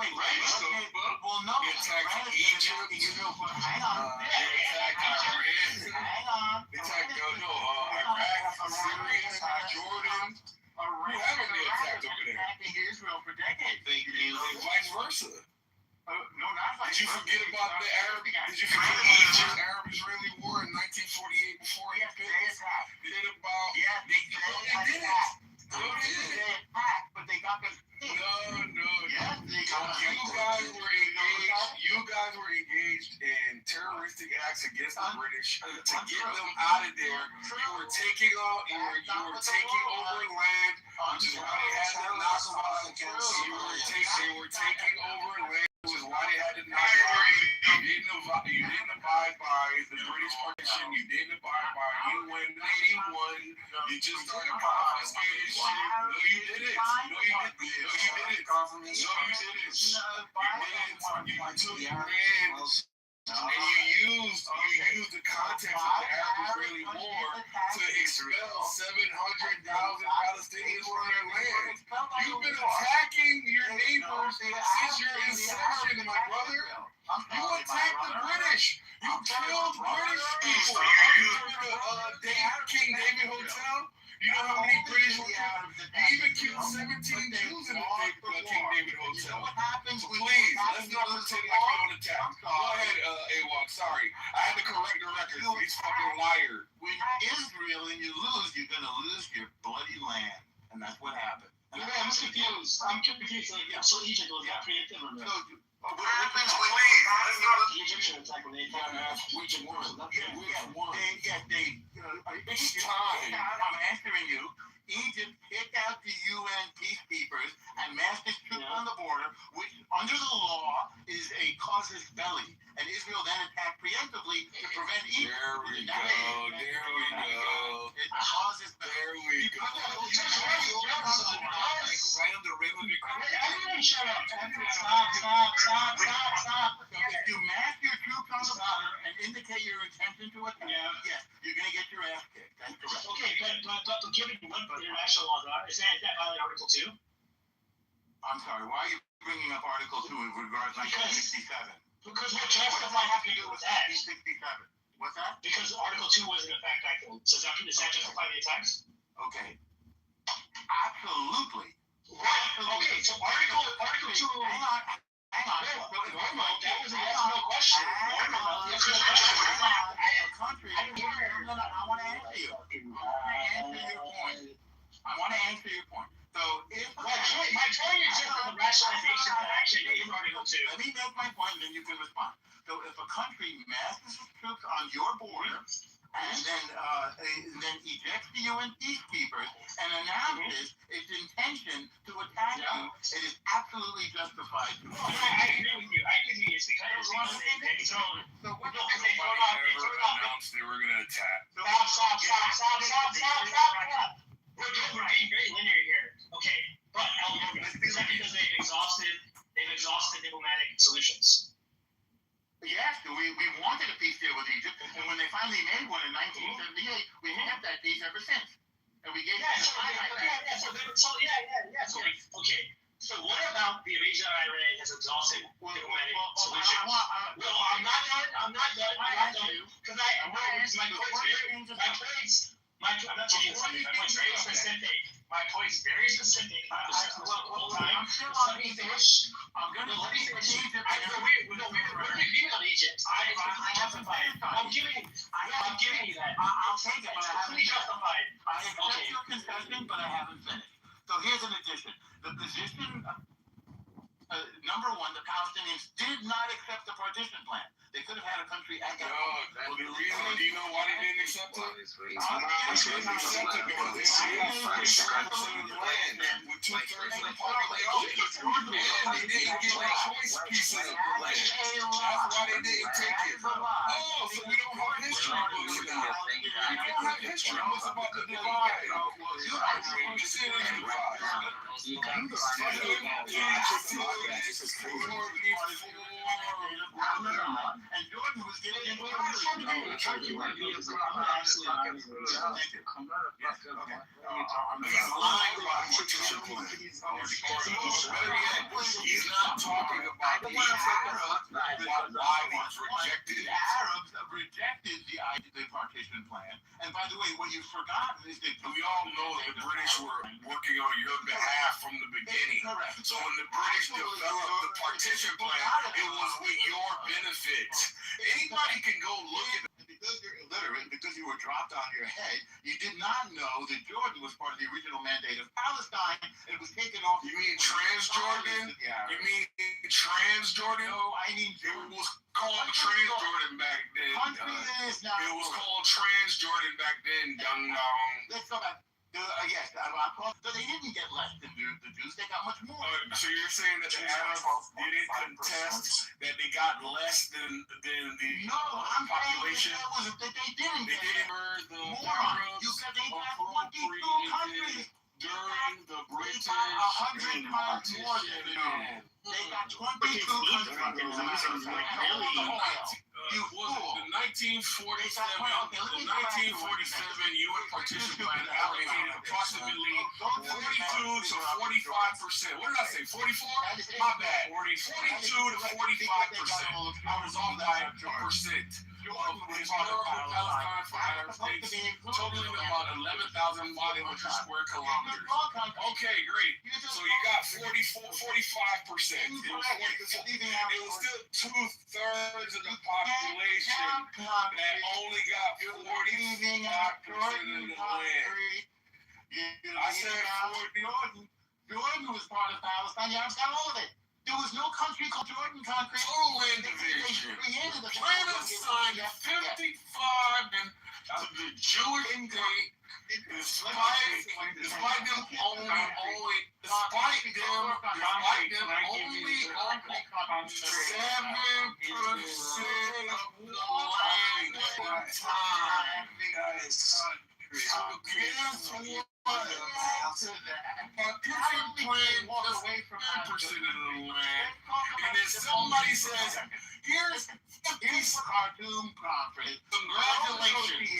Well, no. They attacked Egypt. Hang on. They attacked Iran. Hang on. They attacked Iraq, Syria, Jordan. Who haven't they attacked over there? Attacking Israel for decades. And vice versa. No, not vice Did you versa. forget about the Arab-Israeli war in 1948 before he Yes, they attacked. Forget about They attacked. They attacked, but they got them hit. No. Yes, they got them You guys were engaged in terroristic acts against the British to get them out of there. You were taking over land, which is why they had to knock them out. They were taking over land, which is why they had to knock them out. You didn't abide by the British partition. You didn't abide by UN 81. You just started confiscating shit. No, you didn't. You took and you used the context of the Arab-Israeli war to expel 700,000 Palestinians from their land. You've been attacking your neighbors since your inception, my brother. You attacked the British. You killed British people. King David Hotel. You know how many British were killed? You even killed 17 Jews in the King David Hotel. Please, let's not pretend like you don't attack. Go ahead, AWOC. Sorry. I had to correct the record. He's fucking liar. When Israel and you lose, you're going to lose your bloody land. And that's what happened. I'm confused. So Egypt was not preemptive or not? What happens when the Egyptian attack when they which one? I'm answering you. Egypt kicked out the UN peacekeepers and massed its troops on the border, which under the law is a casus belli. And Israel then attacked preemptively to prevent Egypt. There we go. It causes There we go. Right on the rim of your Everyone shut up. Stop. If you mass your troops on the border and indicate your intention to attack, yes, you're going to get your ass kicked. That's correct. Okay, but given what international laws are, is that violate Article 2? I'm sorry, why are you bringing up Article 2 in regards to 1967? Because what justifies if you do with that? 1967. What's that? Because Article 2 wasn't in effect back then. So does that justify the attacks? Okay. Absolutely. Okay, so Article 2... Hang on. That was a yes or no question. I want to answer you. I want to answer your point. So if my point is just the rationalization that actually is Article 2. Let me make my point, and then you can respond. So if a country masses its troops on your border and then ejects the UN peacekeepers and announces its intention to attack you, it is absolutely justified. I agree with you. It's because Nobody ever announced they were going to attack. Stop. We're being very linear here. Okay, but is that because they've exhausted diplomatic solutions? Yes, we wanted a peace deal with Egypt, and when they finally made one in 1978, we had that peace ever since. And we gave So what about the invasion of Iran has exhausted diplomatic solutions? I'm not done. Because my point's very specific. My point's very specific. I'm let me finish. Let me finish. We're agreement on Egypt. I have to fight. I'm giving you that. I'll take it, but I haven't Fully justified. I accept your concession, but I haven't finished. So here's an addition. The position, number one, the Palestinians did not accept the partition plan. They could have had a country at that point. Well, the reason, do you know why they didn't accept it? They didn't accept it because they see 50% of the land with 2/3 of the population. And they didn't get a choice piece of the land. That's why they didn't take it. Oh, so we don't have history books now. We don't have history books about the divide. You said it's divide. And Jordan was getting into He's not talking about the Arabs, why these rejected. The Arabs rejected the partition plan. And by the way, what you forgot is that we all know that the British were working on your behalf from the beginning. Correct. So when the British developed the partition plan, it was with your benefit. Anybody can go look at it. Because you're illiterate, because you were dropped on your head, you did not know that Jordan was part of the original mandate of Palestine, and it was taken off. You mean Transjordan? You mean Transjordan? No, I mean Jordan. It was called Transjordan back then. Country is now. It was called Transjordan back then, dum dum. Let's go back. Yes, so they didn't get less than the Jews. They got much more. So you're saying that the Arabs didn't contest that they got less than the population? That they didn't they get the more. You said they got 22 countries. During the British 100 times more than you. They got 22 countries. The 1947 UN partition plan allocated approximately 42 to 45%. What did I say? 44? My bad. 42 to 45%. I was off by a percent. Historical Palestine for Arab states, totaling about 11,500 square kilometers. Okay, great. So you got 45%. It was still 2/3 of the population that only got 45% of the land. I said Jordan was part of Palestine. You got all of it. There was no country called Jordan Concrete. Total land division. Genocide 55 and the Jewish state, despite them only 7% of the land time. Guess what? Partition plan was 10% of the land. And then somebody says, here's Khartoum Conference. Congratulations.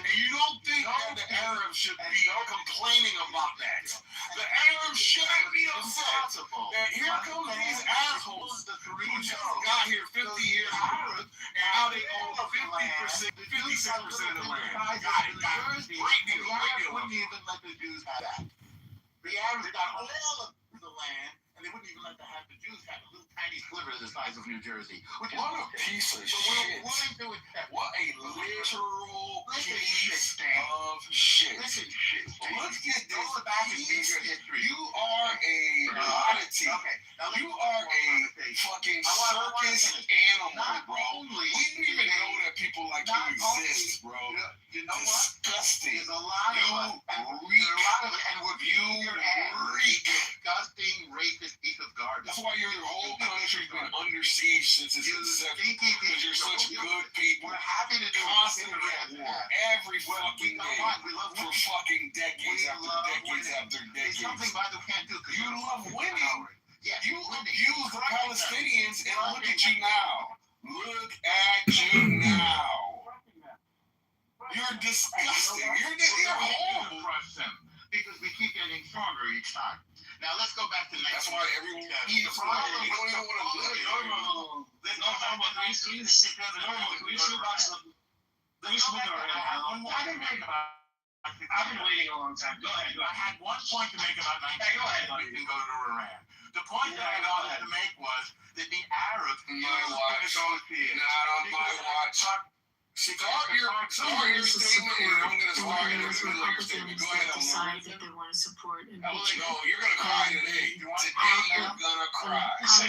And you don't think that the Arabs should be complaining about that. The Arabs shouldn't be upset that here come these assholes who just got here 50 years ago, and now they own 56% of the land. Got it. Great deal. Wouldn't even let the Jews have that. The Arabs got all of the land, and they wouldn't even let the Jews have a little tiny sliver the size of New Jersey. What a piece of shit. What a literal piece of shit. Listen, shit. Let's get this back and read your history. You are a oddity. You are a fucking circus animal, bro. We didn't even know that people like you exist, bro. You know what? Disgusting. There's a lot of You reek. Disgusting, racist piece of garbage. That's why your whole country's been under siege since its inception. Because you're such good people. We're happy to do constantly at war every fucking day for fucking decades after decades. There's something Bible can't do. You love winning. Yeah, you abuse the Palestinians, and look at you now. Look at you now. You're disgusting. You're horrible. Because we keep getting stronger each time. Now let's go back to That's why everyone eats. You don't even want to live. I've been waiting a long time. Go ahead. I had one point to make about 19. Go ahead. We can go to Iran. The point that I wanted to make was that the Arabs My watch. Not on my watch. Start your statement, and I'm going to start in the middle of your statement. Go ahead, decide that they want to support impeachment. Oh, you're going to cry today. Today you're going to cry. Today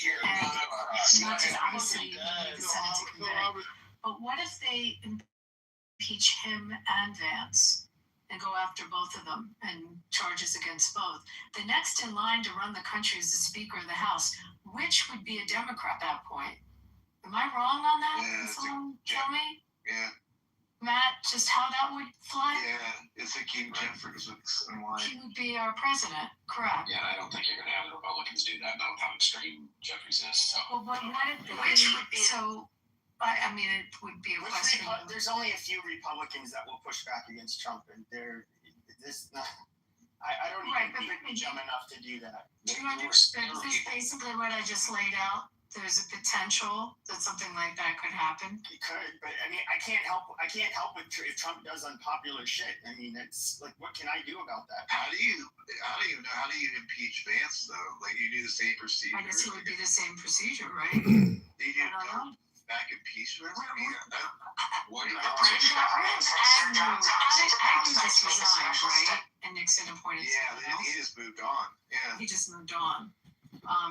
you're going to cry. Not just obviously you need the Senate to convict, but what if they impeach him and Vance and go after both of them and charges against both? The next in line to run the country is the Speaker of the House, which would be a Democrat at that point. Am I wrong on that? Yeah, Can someone tell me? Yeah. Matt, just how that would fly? Yeah, it's a King Jeffries and why. He would be our president, correct? Yeah, I don't think you're going to have the Republicans do that, not with how extreme Jeffries is. So. Well, what if they, I mean, it would be a question. There's only a few Republicans that will push back against Trump, and I don't even think we're dumb enough to do that. Do you understand? This is basically what I just laid out. There's a potential that something like that could happen. It could, but I mean, I can't help it if Trump does unpopular shit. I mean, it's like, what can I do about that? How do you impeach Vance though? Like you do the same procedure. I guess it would be the same procedure, right? Do you I don't know. back impeachment? What do you Agnew just resigned, right? And Nixon appointed someone else. he just moved on. Yeah. He just moved on. I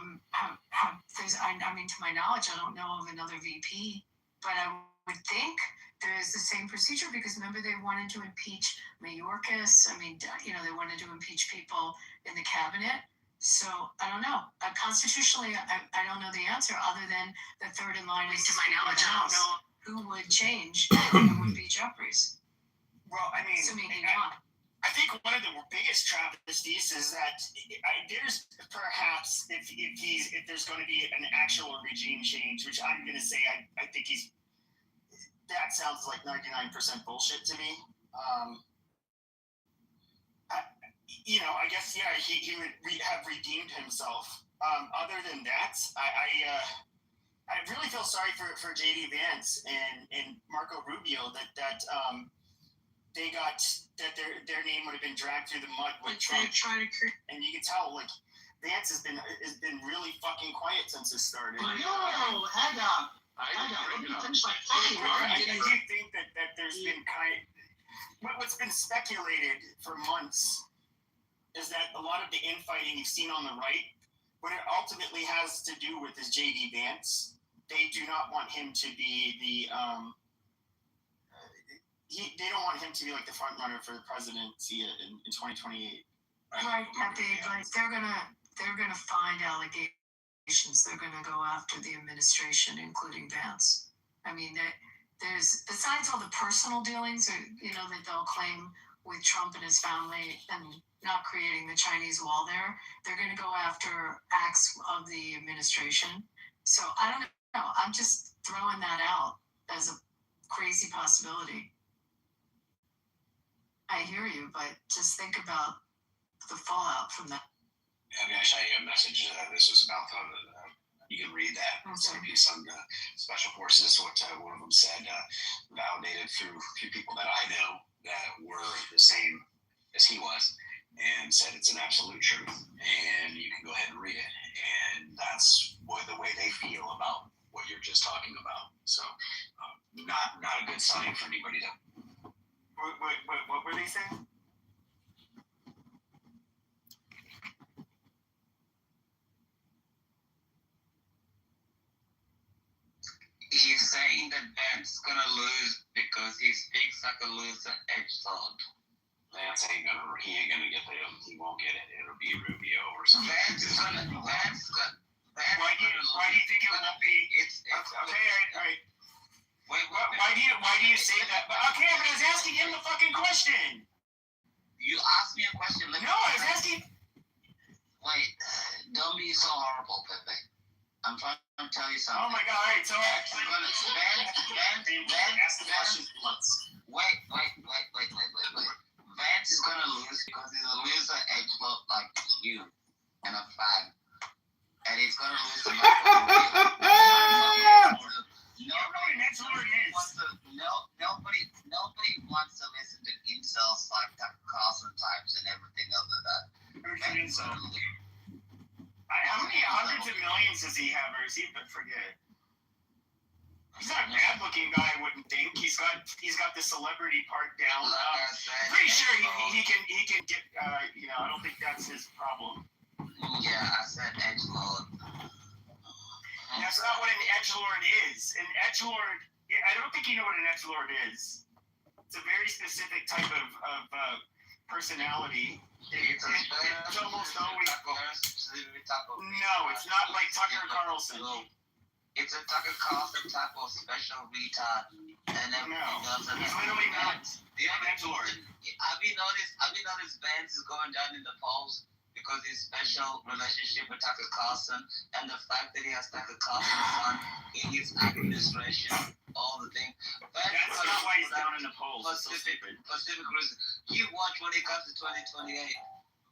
mean, to my knowledge, I don't know of another VP, but I would think there is the same procedure because remember they wanted to impeach Mayorkas. I mean, they wanted to impeach people in the cabinet. So I don't know. Constitutionally, I don't know the answer other than the third in line is to my knowledge. I don't know who would change. It would be Jeffries. Well, I mean, assuming he won. I think one of the biggest travesties is that there's perhaps if there's going to be an actual regime change, which I'm going to say I think that sounds like 99% bullshit to me. I guess he would have redeemed himself. Other than that, I really feel sorry for JD Vance and Marco Rubio that they got that their name would have been dragged through the mud with Trump. And you can tell Vance has been really fucking quiet since it started. I know, head up. Let me finish my fucking I do think that there's been what's been speculated for months is that a lot of the infighting you've seen on the right, what it ultimately has to do with is JD Vance. They do not want him to be the they don't want him to be like the front runner for the presidency in 2028. Right, they're gonna find allegations. They're gonna go after the administration, including Vance. I mean, there's besides all the personal dealings, that they'll claim with Trump and his family and not creating the Chinese wall there. They're going to go after acts of the administration. So I don't know. I'm just throwing that out as a crazy possibility. I hear you, but just think about the fallout from that. I mean, I shot you a message that this was about. You can read that. It's a piece on the special forces. What one of them said, validated through a few people that I know that were the same as he was, and said it's an absolute truth. And you can go ahead and read it. And that's the way they feel about what you're just talking about. So, not a good sign for anybody to. What were they saying? He's saying that Vance gonna lose because he speaks like a loser edge sword. Vance he ain't gonna get he won't get it. It'll be Rubio or something. Why do you think it won't be? It's okay. All right. Why do you say that? But okay, but I was asking him the fucking question. You asked me a question. No, I was asking. Wait, don't be so horrible, Pepe. I'm trying to tell you something. Oh my God! All right, so Vance. Wait. Vance is gonna lose because he's a loser edge look like you and a fag, and he's gonna lose to Nobody wants to listen to incels like Tucker Carlson types and everything other than that. Who's an incel? How many hundreds of millions does he have, or is he? But forget. He's not a bad-looking guy, I wouldn't think. He's got the celebrity part down. Pretty sure he can get. I don't think that's his problem. Yeah, I said edgelord. That's not what an edgelord is. An edgelord. I don't think you know what an edgelord is. It's a very specific type of personality. It's almost always. No, it's not like Tucker Carlson. It's a Tucker Carlson type of special retard, and everything else. He's literally not. Have you noticed Vance is going down in the polls because his special relationship with Tucker Carlson and the fact that he has Tucker Carlson's son in his administration, all the thing. That's not why he's down in the polls. Pacific reason. You watch when it comes to 2028.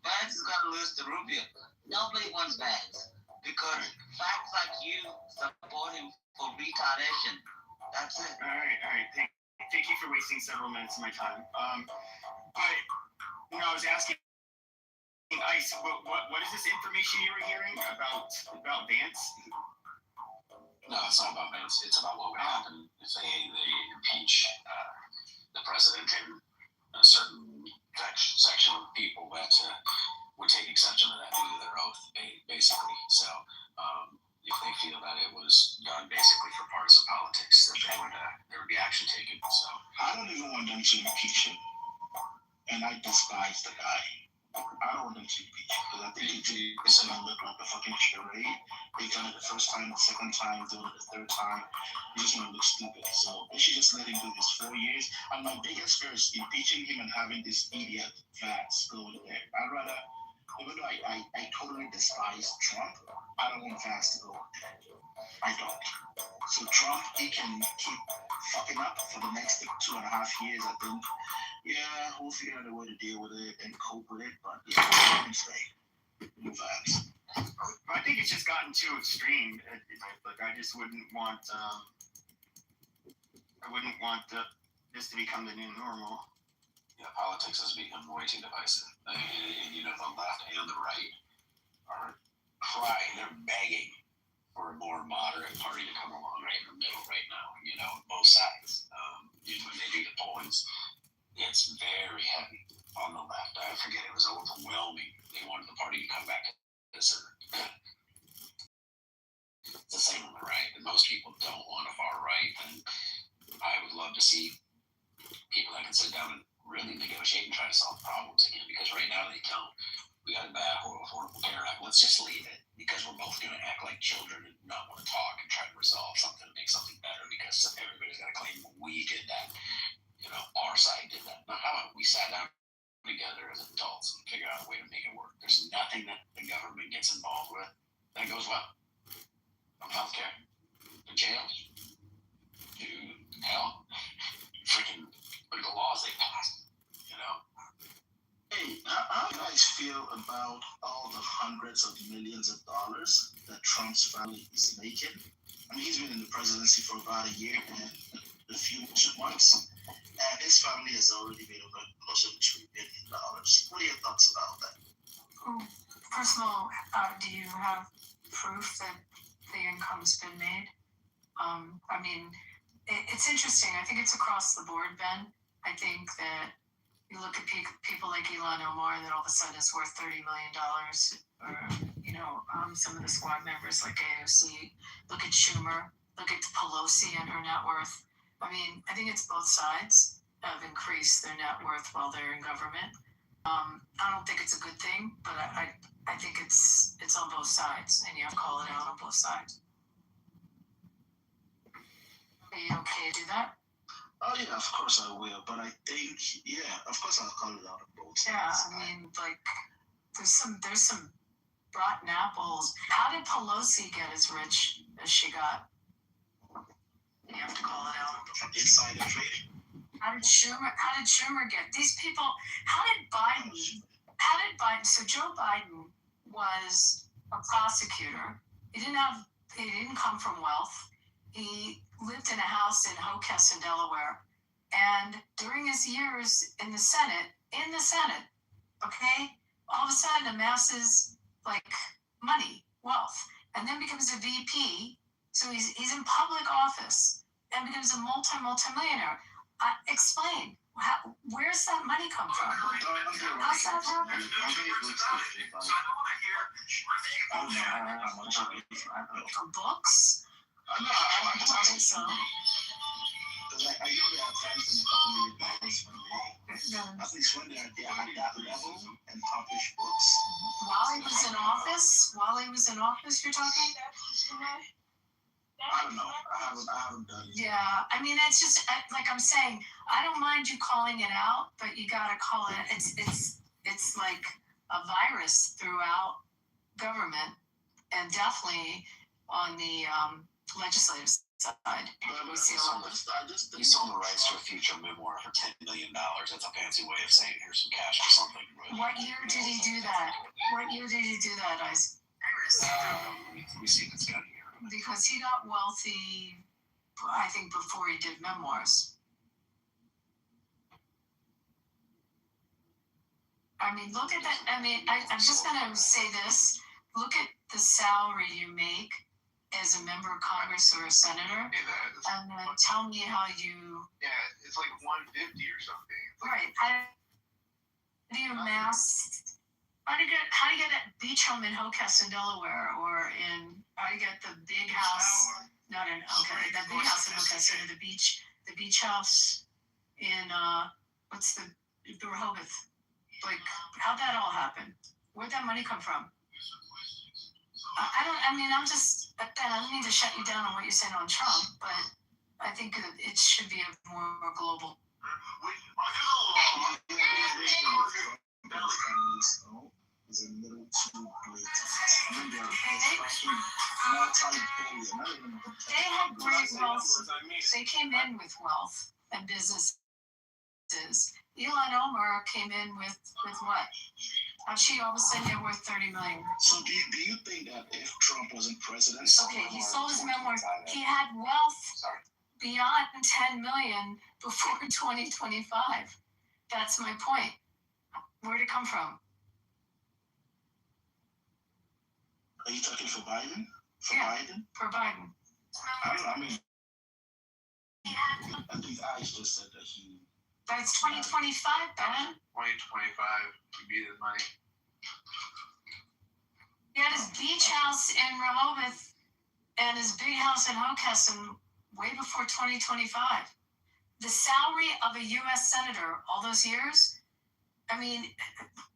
Vance is going to lose to Rubio. Nobody wants Vance because facts like you support him for retardation. That's it. All right. Thank you for wasting several minutes of my time. But I was asking Ice, what is this information you were hearing about Vance? No, it's not about Vance. It's about what would happen if they impeach the president and a certain section of people that would take exception to that due to their oath, basically. So if they feel that it was done basically for partisan politics, then there would be action taken. So I don't even want them to impeach him, and I despise the guy. I don't want them to impeach him because I think it's going to look like a fucking charade. They've done it the first time, the second time, doing it the third time. You just want to look stupid. So they should just let him do his 4 years. And my biggest fear is impeaching him and having this idiot Vance go in there. I'd rather, even though I totally despise Trump, I don't want Vance to go in there. I don't. So Trump, he can keep fucking up for the next 2.5 years, I think. Yeah, we'll figure out a way to deal with it and cope with it, but yeah, I'm straight. No Vance. I think it's just gotten too extreme. Like I just wouldn't want. I wouldn't want this to become the new normal. Yeah, politics has become way too divisive. And the left and the right are crying, they're begging for a more moderate party to come along right in the middle right now. Both sides. When they do the pollings, it's very heavy on the left. I forget, it was overwhelming. They wanted the party to come back to the center. It's the same on the right, and most people don't want a far right. And I would love to see people that can sit down and really negotiate and try to solve problems again, because right now they don't. We got a bad, Affordable Care Act. Let's just leave it, because we're both going to act like children and not want to talk and try to resolve something, make something better, because everybody's got to claim we did that. Our side did that. Now, how about we sat down together as adults and figure out a way to make it work? There's nothing that the government gets involved with that goes well. From healthcare to jails to hell, freaking political laws they passed. Hey, how do you guys feel about all the hundreds of millions of dollars that Trump's family is making? I mean, he's been in the presidency for about a year and a few months. And his family has already made over close to $2 billion. What are your thoughts about that? First of all, do you have proof that the income's been made? It's interesting. I think it's across the board, Ben. I think that you look at people like Elon Omar that all of a sudden is worth $30 million, or some of the squad members like AOC. Look at Schumer. Look at Pelosi and her net worth. I think it's both sides have increased their net worth while they're in government. I don't think it's a good thing, but I think it's on both sides, and you have to call it out on both sides. Are you okay to do that? Oh yeah, of course I will. But I think, of course I'll call it out on both sides. Yeah, there's some rotten apples. How did Pelosi get as rich as she got? You have to call it out. From insider trading. How did Schumer get these people? How did Biden? So Joe Biden was a prosecutor. He didn't come from wealth. He lived in a house in Hocus in Delaware, And during his years in the Senate, okay, all of a sudden amasses like money, wealth, and then becomes a VP. So he's in public office and becomes a multimillionaire. Explain. Where's that money come from? How's that happen? For books? I don't think so. Because I know there are times when $2 million from me. At least when they're at that level and publish books. While he was in office, you're talking? I don't know. I haven't done it. Yeah, I mean, it's just like I'm saying. I don't mind you calling it out, but you gotta call it. It's like a virus throughout government, and definitely on the legislative side. We see a lot. He sold the rights to a future memoir for $10 million. That's a fancy way of saying here's some cash or something. What year did he do that? Ice? We see it's got here. Because he got wealthy, I think, before he did memoirs. I mean, look at that. I mean, I'm just going to say this. Look at the salary you make as a member of Congress or a senator, and then tell me how you... Yeah, it's like 150 or something. Right. How do you amass... How do you get that beach home in Hocus in Delaware, or how do you get the big house? The big house in Hocus, the beach house in what's the Rehoboth? Like, how'd that all happen? Where'd that money come from? I don't mean to shut you down on what you're saying on Trump, but I think it should be a more global. Is a little too late. They had great wealth. They came in with wealth and businesses. Elon Omar came in with what? She all of a sudden they're worth $30 million. So do you think that if Trump wasn't president? Okay, he sold his memoirs. He had wealth beyond $10 million before 2025. That's my point. Where'd it come from? Are you talking for Biden? Biden? For Biden. I don't know. I mean, I think Ice just said that he... That's 2025, Ben. 2025 to be the money. He had his beach house in Rehoboth and his big house in Hockessin way before 2025. The salary of a U.S. senator all those years, I mean,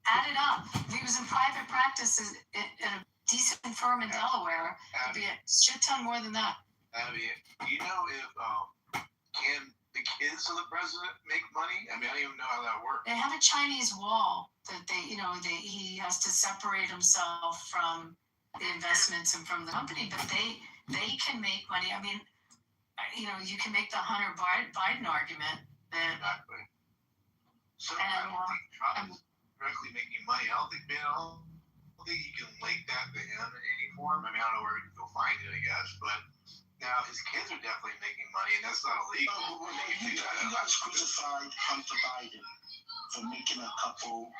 add it up. If he was in private practice in a decent firm in Delaware, it'd be a shit ton more than that. I mean, you know, if can the kids of the president make money? I mean, I don't even know how that works. They have a Chinese wall that he has to separate himself from the investments and from the company, but they can make money. I mean, you can make the Hunter Biden argument that. Exactly. So I don't think Trump is directly making money. I don't think you can link that to him in any form. I mean, I don't know where you'll find it, I guess, but now his kids are definitely making money, and that's not illegal. You guys crucified Hunter Biden for making a couple,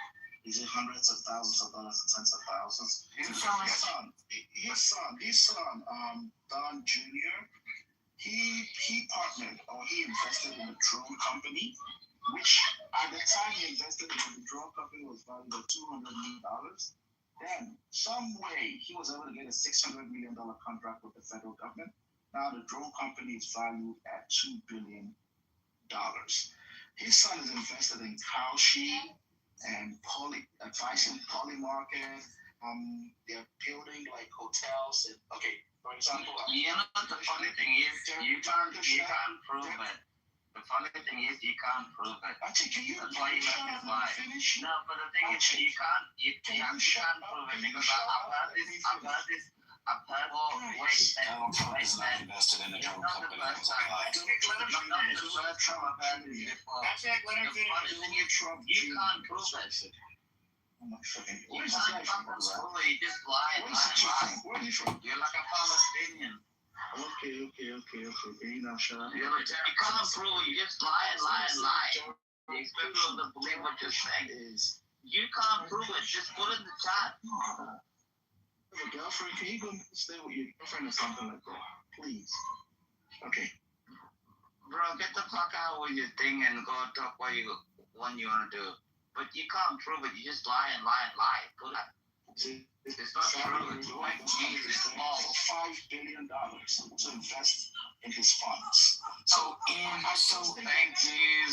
is it hundreds of thousands of dollars and tens of thousands? His son, Don Jr., he partnered or he invested in a drone company, which at the time he invested in the drone company was valued at $200 million. Then, some way, he was able to get a $600 million contract with the federal government. Now the drone company is valued at $2 billion. His son is invested in Kalshi and advising Polymarket. They're building like hotels and for example. The funny thing is you can't prove it. The funny thing is you can't prove it. That's why you have to lie. No, but the thing is you can't prove it because I've heard this. Trump is not invested in a drone company. Not the first Trump I've heard this before. The funny thing is you can't prove it. You can't come from school, you just lie. Where are you from? You're like a Palestinian. Okay. Can you not shut up? You can't prove it. You just lie and lie and lie. You expect people to believe what you're saying. You can't prove it. Just put it in the chat. Your girlfriend, can you go stay with your girlfriend or something like that? Please. Okay. Bro, get the fuck out with your thing and go talk what you want to do. But you can't prove it. You just lie and lie and lie. Put it. It's not true. It's like Jesus. $5 billion to invest in his funds. So thank you.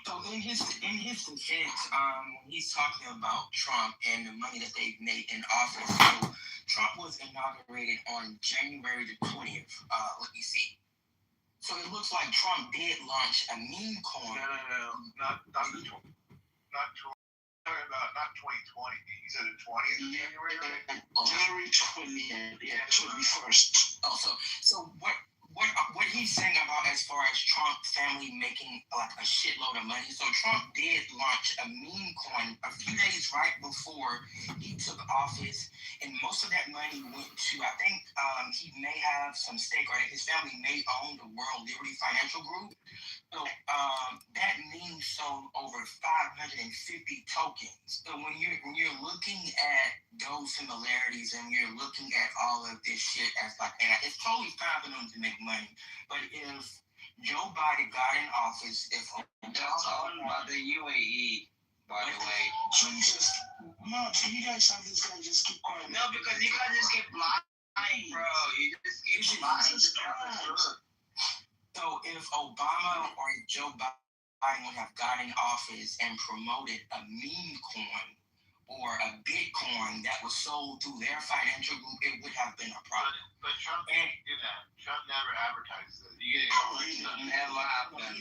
So in his defense, when he's talking about Trump and the money that they've made in office, so Trump was inaugurated on January the 20th. Let me see. So it looks like Trump did launch a meme coin. No, not 2020. He said the 20th of January. January 20th. Yeah, 21st. Oh, so what he's saying about as far as Trump family making like a shitload of money. So Trump did launch a meme coin a few days right before he took office, and most of that money went to, I think he may have some stake, or his family may own the World Liberty Financial Group. So that meme sold over 550 tokens. So when you're looking at those similarities and you're looking at all of this shit as like, and it's totally fine for them to make money. But if Joe Biden got in office, if that's owned by the UAE, by the way. Jesus, no, can you guys have this guy just keep quiet? No, because you guys just keep lying, bro. You just keep lying. So if Obama or Joe Biden would have gotten in office and promoted a meme coin or a Bitcoin that was sold through their financial group, it would have been a problem. But Trump didn't do that. Trump never advertised it. Never happened.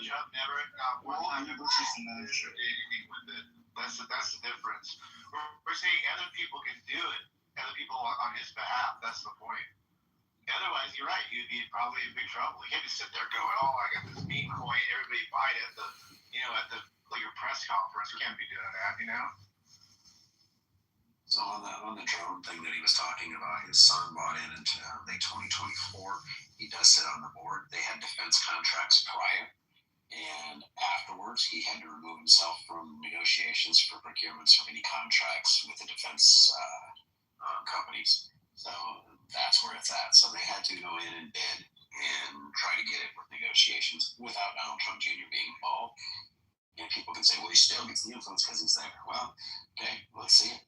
Trump never got one time did anything with it. That's the difference. We're saying other people can do it. Other people on his behalf. That's the point. Otherwise, you're right. You'd be probably in big trouble. You can't just sit there going, "Oh, I got this meme coin. Everybody buy it at the your press conference." You can't be doing that, So on the drone thing that he was talking about, his son bought in into late 2024. He does sit on the board. They had defense contracts prior, and afterwards he had to remove himself from negotiations for procurements of any contracts with the defense companies. So that's where it's at. So they had to go in and bid and try to get it with negotiations without Donald Trump Jr. being involved. And people can say, well, he still gets the influence because he's there. Well, okay, let's see it.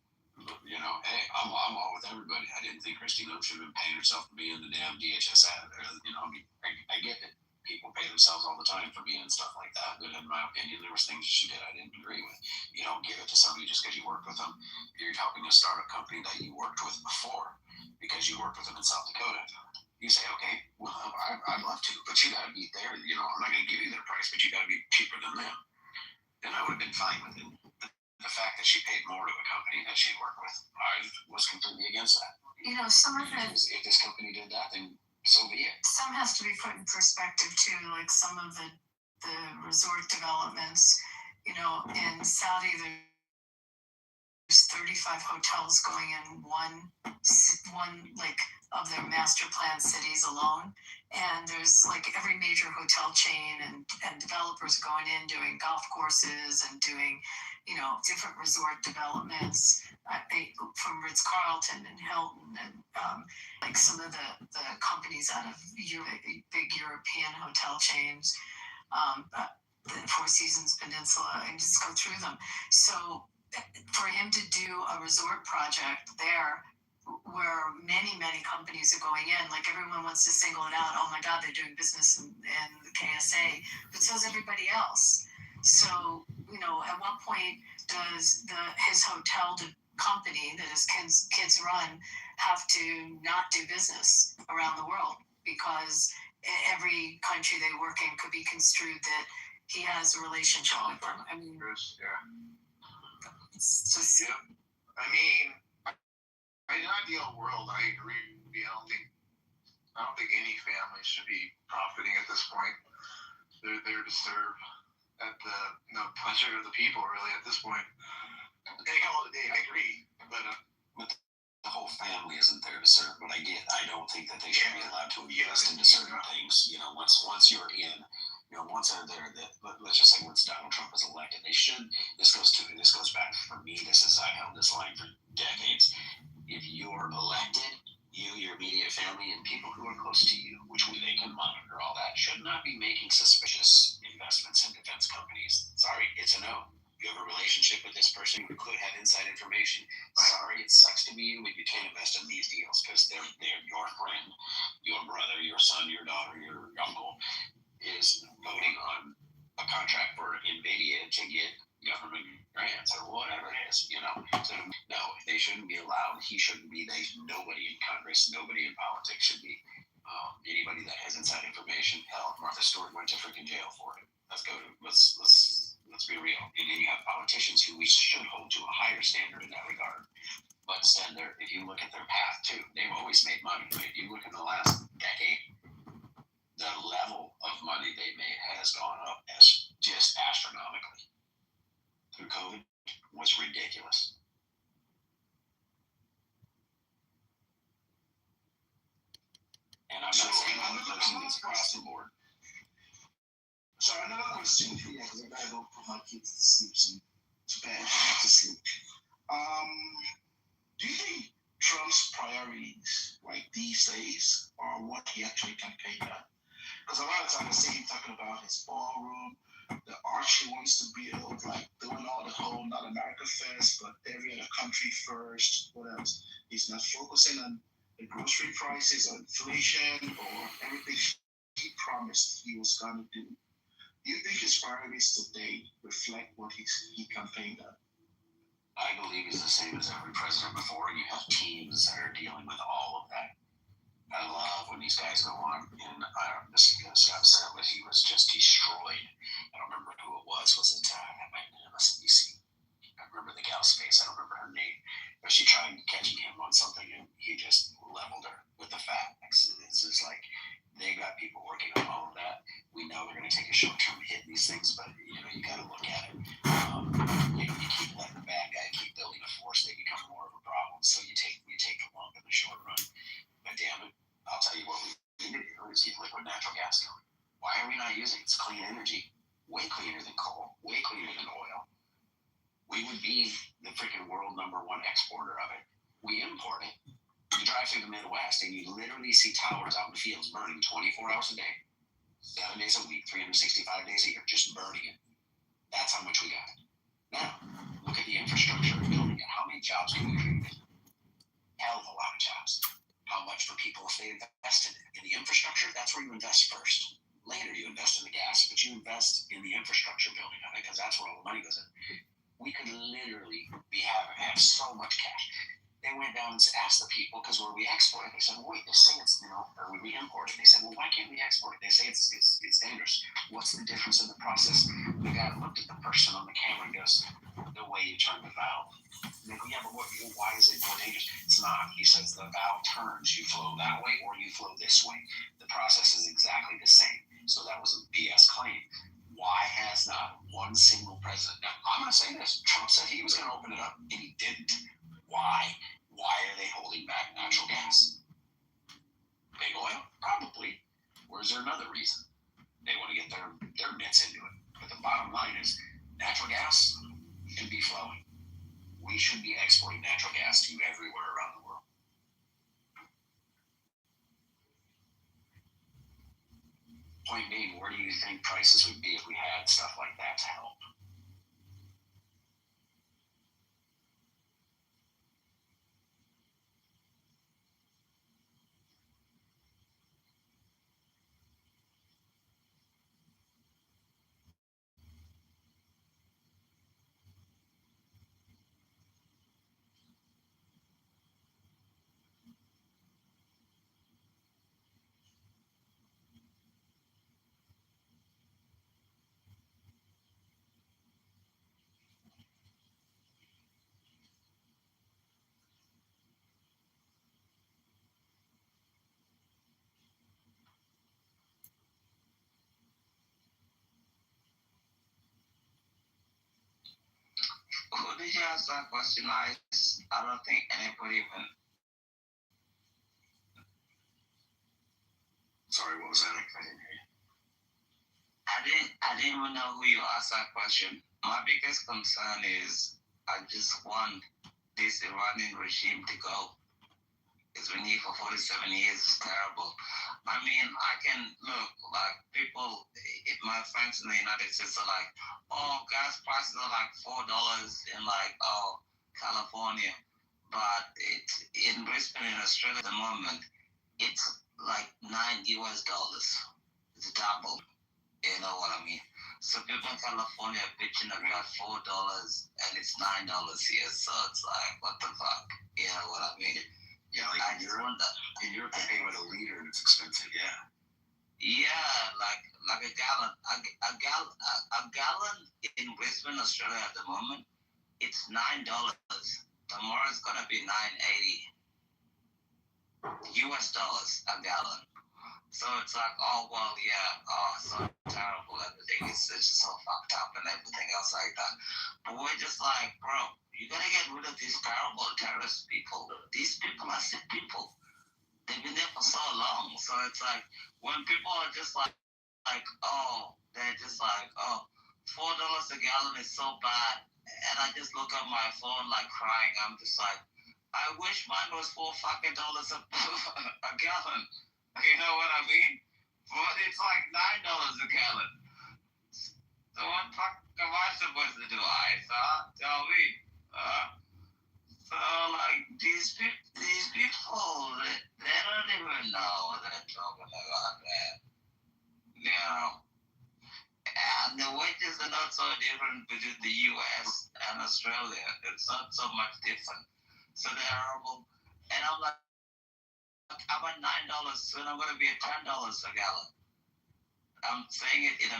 Hey, I'm all with everybody. I didn't think Christy Noem should have been paying herself to be in the damn DHS ad. I get it. People pay themselves all the time for being stuff like that. But in my opinion, there was things she did I didn't agree with. You don't give it to somebody just because you worked with them. You're helping a startup company that you worked with before because you worked with them in South Dakota. You say, okay, well, I'd love to, but you got to be there. I'm not going to give you their price, but you got to be cheaper than them. Then I would have been fine with it. The fact that she paid more to a company that she worked with, I was completely against that. Some of it. If this company did that, then so be it. Some has to be put in perspective too. Like some of the resort developments, in Saudi, there's 35 hotels going in one like of their master plan cities alone, and there's like every major hotel chain and developers going in doing golf courses and doing different resort developments from Ritz-Carlton and Hilton and like some of the companies out of big European hotel chains, the Four Seasons Peninsula, and just go through them. So for him to do a resort project there where many companies are going in, like everyone wants to single it out. Oh my God, they're doing business in the KSA, but so is everybody else. So at what point does his hotel company that his kids run have to not do business around the world because every country they work in could be construed that he has a relationship with them? I mean, it's just. Yeah. I mean, in an ideal world, I agree. I don't think any family should be profiting at this point. They're there to serve at the pleasure of the people, really. At this point, I agree, but the whole family isn't there to serve, but I don't think that they should be allowed to invest into certain things. Once you're in, once they're there, let's just say once Donald Trump is elected, they should. This goes back for me. I held this line for decades. If you're elected, you, your immediate family, and people who are close to you, which they can monitor all that, should not be making suspicious investments in defense companies. Sorry, it's a no. You have a relationship with this person who could have inside information. Sorry, it sucks to be you, but you can't invest in these deals because they're your friend, your brother, your son, your daughter, your uncle is voting on a contract for NVIDIA to get government grants or whatever it is, So, no, they shouldn't be allowed. He shouldn't be. Nobody in Congress, nobody in politics should be. Anybody that has inside information, hell, Martha Stewart went to freaking jail for it. Let's be real. And then you have politicians who we should hold to a higher standard in that regard. But instead, if you look at their path too, they've always made money. If you look in the last decade, the level of money they made has gone up as just astronomically. Through COVID was ridiculous. And I'm not saying one person is across the board. So another question here, because I gotta go put my kids to sleep soon, to bed, to sleep. Do you think Trump's priorities, like these days, are what he actually campaigned on? Because a lot of times I see him talking about his ballroom, the arch he wants to build, like doing all the whole not America first, but every other country first. What else? He's not focusing on the grocery prices or inflation or everything he promised he was gonna do. Do you think his priorities today reflect what he campaigned on? I believe he's the same as every president before. You have teams that are dealing with all of that. I love when these guys go on, and this Scott Sadler, he was just destroyed. I don't remember who it was. Was it MSNBC? I remember the gal's face. I don't remember her name, but she tried catching him on something, and he just leveled her with the facts. And it's just like they got people working on all of that. We know they're going to take a short-term hit in these things, but you got to look at it. You keep letting the bad guy keep building a force, they become more of a problem. So you take the lump in the short run. But damn it, I'll tell you what we need to do is keep liquid natural gas going. Why are we not using it? It's clean energy, way cleaner than coal, way cleaner than oil. We would be the freaking world #1 exporter of it. We import it. You drive through the Midwest and you literally see towers out in the fields burning 24 hours a day, 7 days a week, 365 days a year, just burning it. That's how much we got. Now, look at the infrastructure of building it. How many jobs can we create? Hell of a lot of jobs. How much for people if they invest in the infrastructure? That's where you invest first. Later you invest in the gas, but you invest in the infrastructure building of it because that's where all the money goes in. We could literally have so much cash. They went down and asked the people, because where we export it, they said, well, wait, they say it's, or we import it. They said, well, why can't we export it? They say it's dangerous. What's the difference in the process? The guy looked at the person on the camera and goes, the way you turn the valve. They go, yeah, but why is it more dangerous? It's not. He says the valve turns. You flow that way or you flow this way. The process is exactly the same. So that was a BS claim. Why has not one single president? Now, I'm going to say this. Trump said he was going to open it up, and he didn't. Why? Why are they holding back natural gas? Big oil? Probably. Or is there another reason? They want to get their mitts into it. But the bottom line is natural gas should be flowing. We should be exporting natural gas to everywhere around the world. Point being, where do you think prices would be if we had stuff like that to help? Who did you ask that question? I don't think anybody even Sorry, what was that? I didn't hear you. I didn't even know who you asked that question. My biggest concern is I just want this Iranian regime to go. It's been here for 47 years. It's terrible. I mean, I can look like people, my friends in the United States are like, oh, gas prices are like $4 in like, California. But it's in Brisbane, in Australia at the moment, it's like $9. It's double. You know what I mean? So people in California are bitching about $4 and it's $9 here. So it's like, what the fuck? You know what I mean? Yeah, like I just wonder. in Europe, they pay with a liter and it's expensive. Yeah. Yeah, like a gallon. A gallon in Brisbane, Australia at the moment, it's $9. Tomorrow it's gonna be $9.80 US dollars a gallon. So it's like, oh well, yeah, so terrible. Everything is just so fucked up and everything else like that. But we're just like, bro, you gotta get rid of these terrible terrorist people. These people are sick people. They've been there for so long. So it's like when people are just like, oh, they're just like, oh, $4 a gallon is so bad. And I just look at my phone like crying. I'm just like, I wish mine was $4 fucking dollars a gallon. You know what I mean? But it's like $9 a gallon. So what the fuck am I supposed to do? Tell me. So like these people, they don't even know what they're talking about, man. You know. And the wages are not so different between the US and Australia. It's not so much different. So they're horrible. And I'm like, I'm at $9, soon I'm gonna be at $10 a gallon. I'm saying it in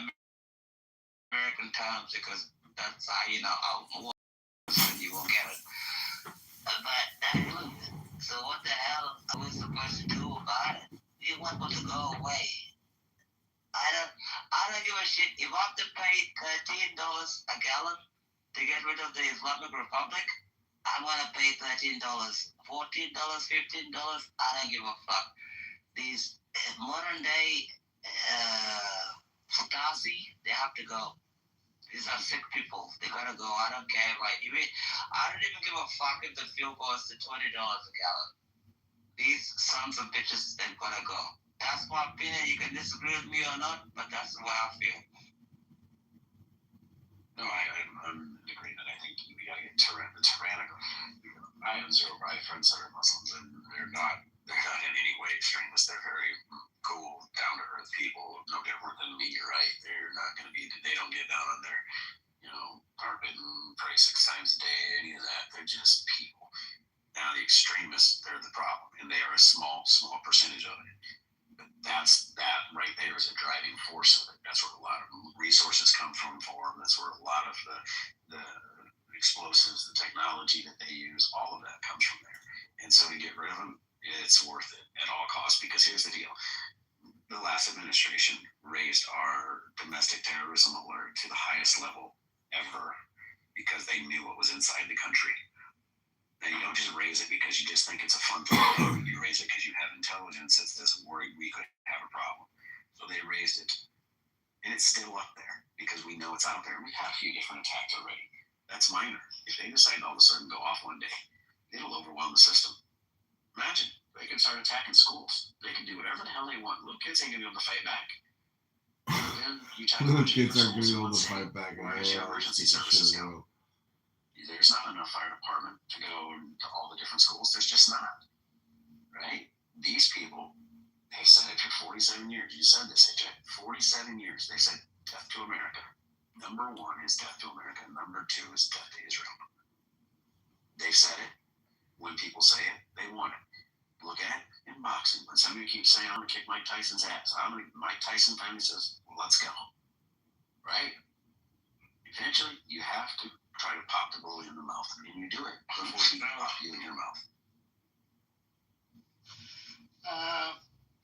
American terms because that's how you know you won't get it. But so what the hell are we supposed to do about it? We want it to go away. I don't give a shit. If I have to pay $13 a gallon to get rid of the Islamic Republic, I'm gonna pay $13, $14, $15. I don't give a fuck. These modern day Stasi, they have to go. These are sick people. They gotta go. I don't care. Like, I don't even give a fuck if the fuel goes to $20 a gallon. These sons of bitches, they gotta go. That's my opinion. You can disagree with me or not, but that's the way I feel. No, I'm in agreement. I think we gotta get tyrannical. I have friends that are Muslims, and they're not in any way extremists. They're very cool, down to earth people, no different than me. You're right. They're not going to be. They don't get down on their, carpet and pray 6 times a day. Any of that. They're just people. Now the extremists, they're the problem, and they are a small percentage of it. But that right there is a driving force of it. That's where a lot of resources come from for them. That's where a lot of the explosives, the technology that they use, all of that comes from there. And so to get rid of them, it's worth it at all costs, because here's the deal. The last administration raised our domestic terrorism alert to the highest level ever because they knew what was inside the country. Now, you don't just raise it because you just think it's a fun thing. You raise it because you have intelligence that's worried we could have a problem. So they raised it. And it's still up there because we know it's out there. We have a few different attacks already. That's minor. If they decide all of a sudden go off one day, it'll overwhelm the system. Imagine, they can start attacking schools. They can do whatever the hell they want. Little kids ain't going to be able to fight back. Then you Little kids aren't going to be able to fight back. Where's your emergency services go? There's not enough fire department to go to all the different schools. There's just not. Right? These people, they've said it for 47 years. You said this, AJ. 47 years. They said death to America. Number 1 is death to America. Number 2 is death to Israel. They've said it. When people say it, they want it. Look at it in boxing. When somebody keeps saying, I'm going to kick Mike Tyson's ass, Mike Tyson finally says, well, let's go. Right? Eventually, you have to try to pop the bully in the mouth, and you do it before he can pop you in your mouth.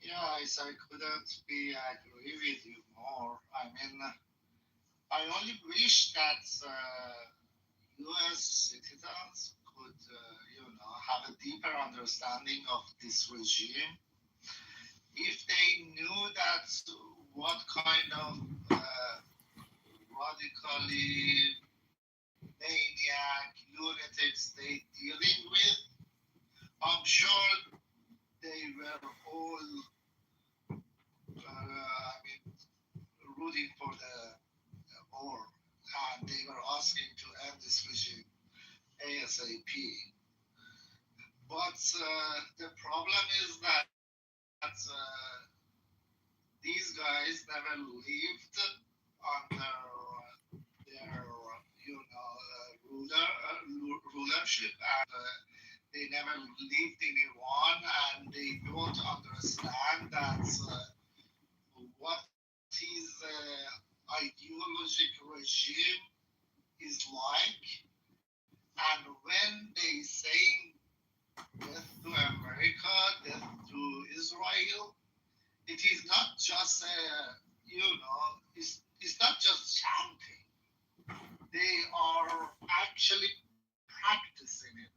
Yes, I couldn't agree with you more. I mean, I only wish that U.S. citizens could, have a deeper understanding of this regime. if they knew that what kind of radically maniac lunatics they dealing with, I'm sure they were all, rooting for the war, and they were asking to end this regime ASAP. But the problem is that these guys never lived under their, rulership, and they never lived in Iran, and they don't understand that what his ideologic regime is like, and when they saying death to America, death to Israel, it is not just it's not just chanting. They are actually practicing it.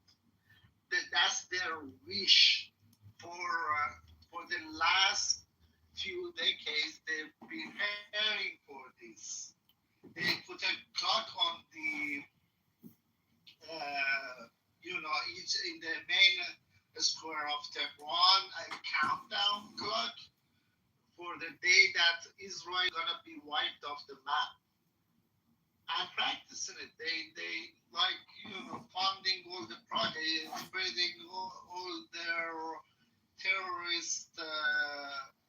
That's their wish for the last few decades. They've been preparing for this. They put a clock on the each in the main square of Tehran, a countdown clock for the day that Israel gonna be wiped off the map. And practicing it, they like funding all the projects, spreading all their terrorist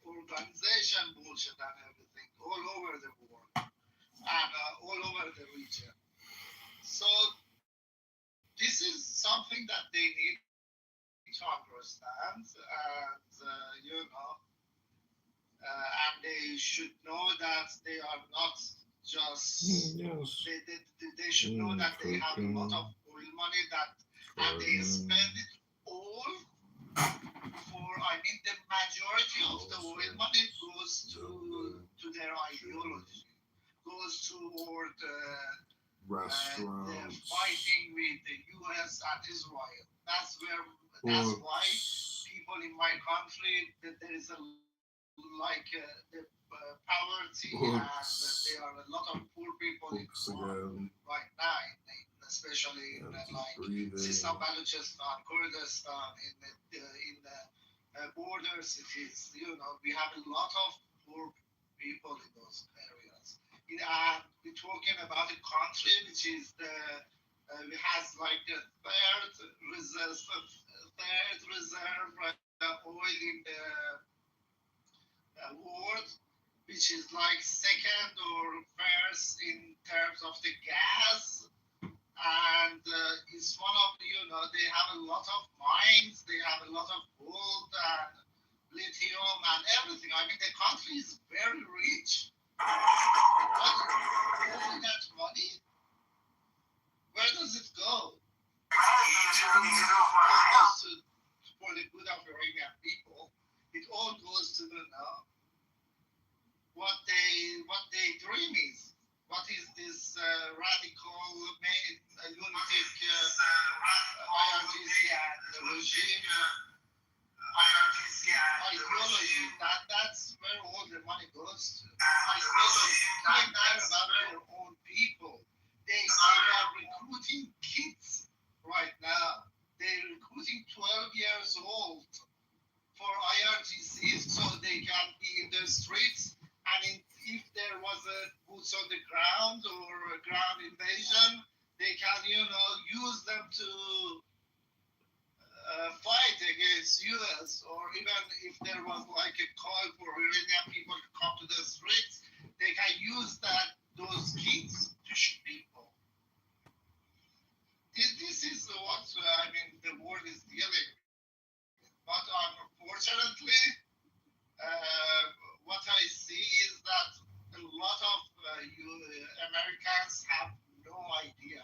organization bullshit and everything all over the world and all over the region. So this is something that they need to understand, and and they should know that they are not just. Yes. They should know that they have a lot of oil money and they spend it all for. I mean, the majority of the oil money goes to their ideology, goes toward restaurants, fighting with the U.S. and Israel. That's why people in my country that there is the poverty, and there are a lot of poor people in right now, especially in Sistan, Balochistan, Kurdistan, in the border cities. We have a lot of poor people in those areas. We're talking about a country which is has like the third reserve oil in the world, which is like second or first in terms of the gas. And it's one of they have a lot of mines, they have a lot of gold and lithium and everything. I mean, the country is very rich. But all that money, where does it go? For the good of Iranian people, it all goes to what they dream is. What is this radical, lunatic IRGC and the regime ideology? That's where all the money goes to. Ideology. They care about their own people. They are recruiting kids right now. They're recruiting 12 years old for IRGCs so they can be in the streets. And if there was a boots on the ground or a ground invasion, they can, use them to fight against US. Or even if there was like a call for Iranian people to come to the streets, they can use those kids to shoot people. This is what the world is dealing with. But unfortunately, what I see is that a lot of Americans have no idea.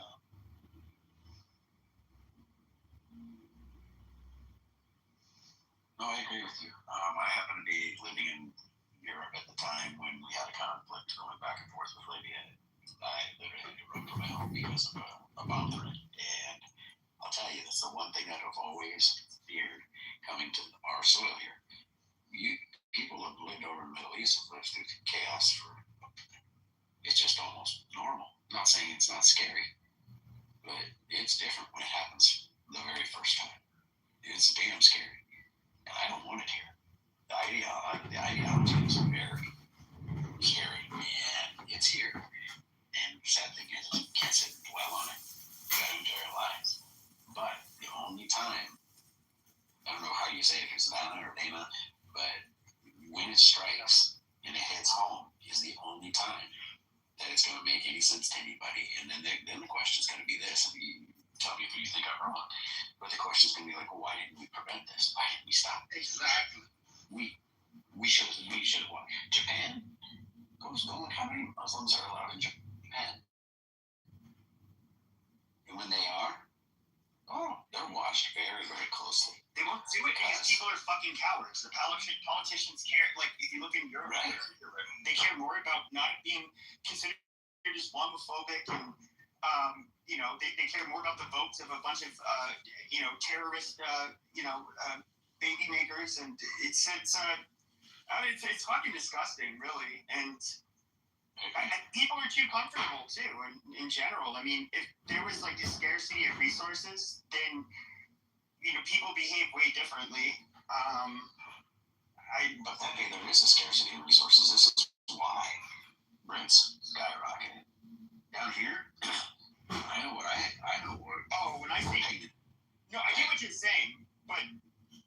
No, I agree with you. I happened to be living in Europe at the time when we had a conflict going back and forth with Libya. I literally had to run from my home because of a bomb threat. And I'll tell you, that's the one thing that I've always feared coming to our soil here. people have lived over in the Middle East have lived through chaos for. It's just almost normal. I'm not saying it's not scary, but it's different when it happens the very first time. It's damn scary, and I don't want it here. The ideology is very scary, and it's here. And the sad thing is, you can't sit and dwell on it your entire lives. But the only time, I don't know how you say it, if it's Savannah or Dana, but when it strikes and it hits home is the only time that it's going to make any sense to anybody. And then the question's going to be this, and you tell me if you think I'm wrong. But the question's going to be like, well, why didn't we prevent this? Why didn't we stop this? Exactly. We should have won. Japan, go look how many Muslims are allowed in Japan. And when they are, they're watched very, very closely. They won't do it because people are fucking cowards. The politicians care. Like, if you look in Europe, right. They care more about not being considered Islamophobic and, they care more about the votes of a bunch of, terrorist, baby makers. And it's fucking disgusting, really. And people are too comfortable, too, in general. I mean, if there was, like, a scarcity of resources, then people behave way differently. But then there is a scarcity of resources. This is why rents skyrocketed. Down here, I know what. Oh, when I say, no, I get what you're saying, but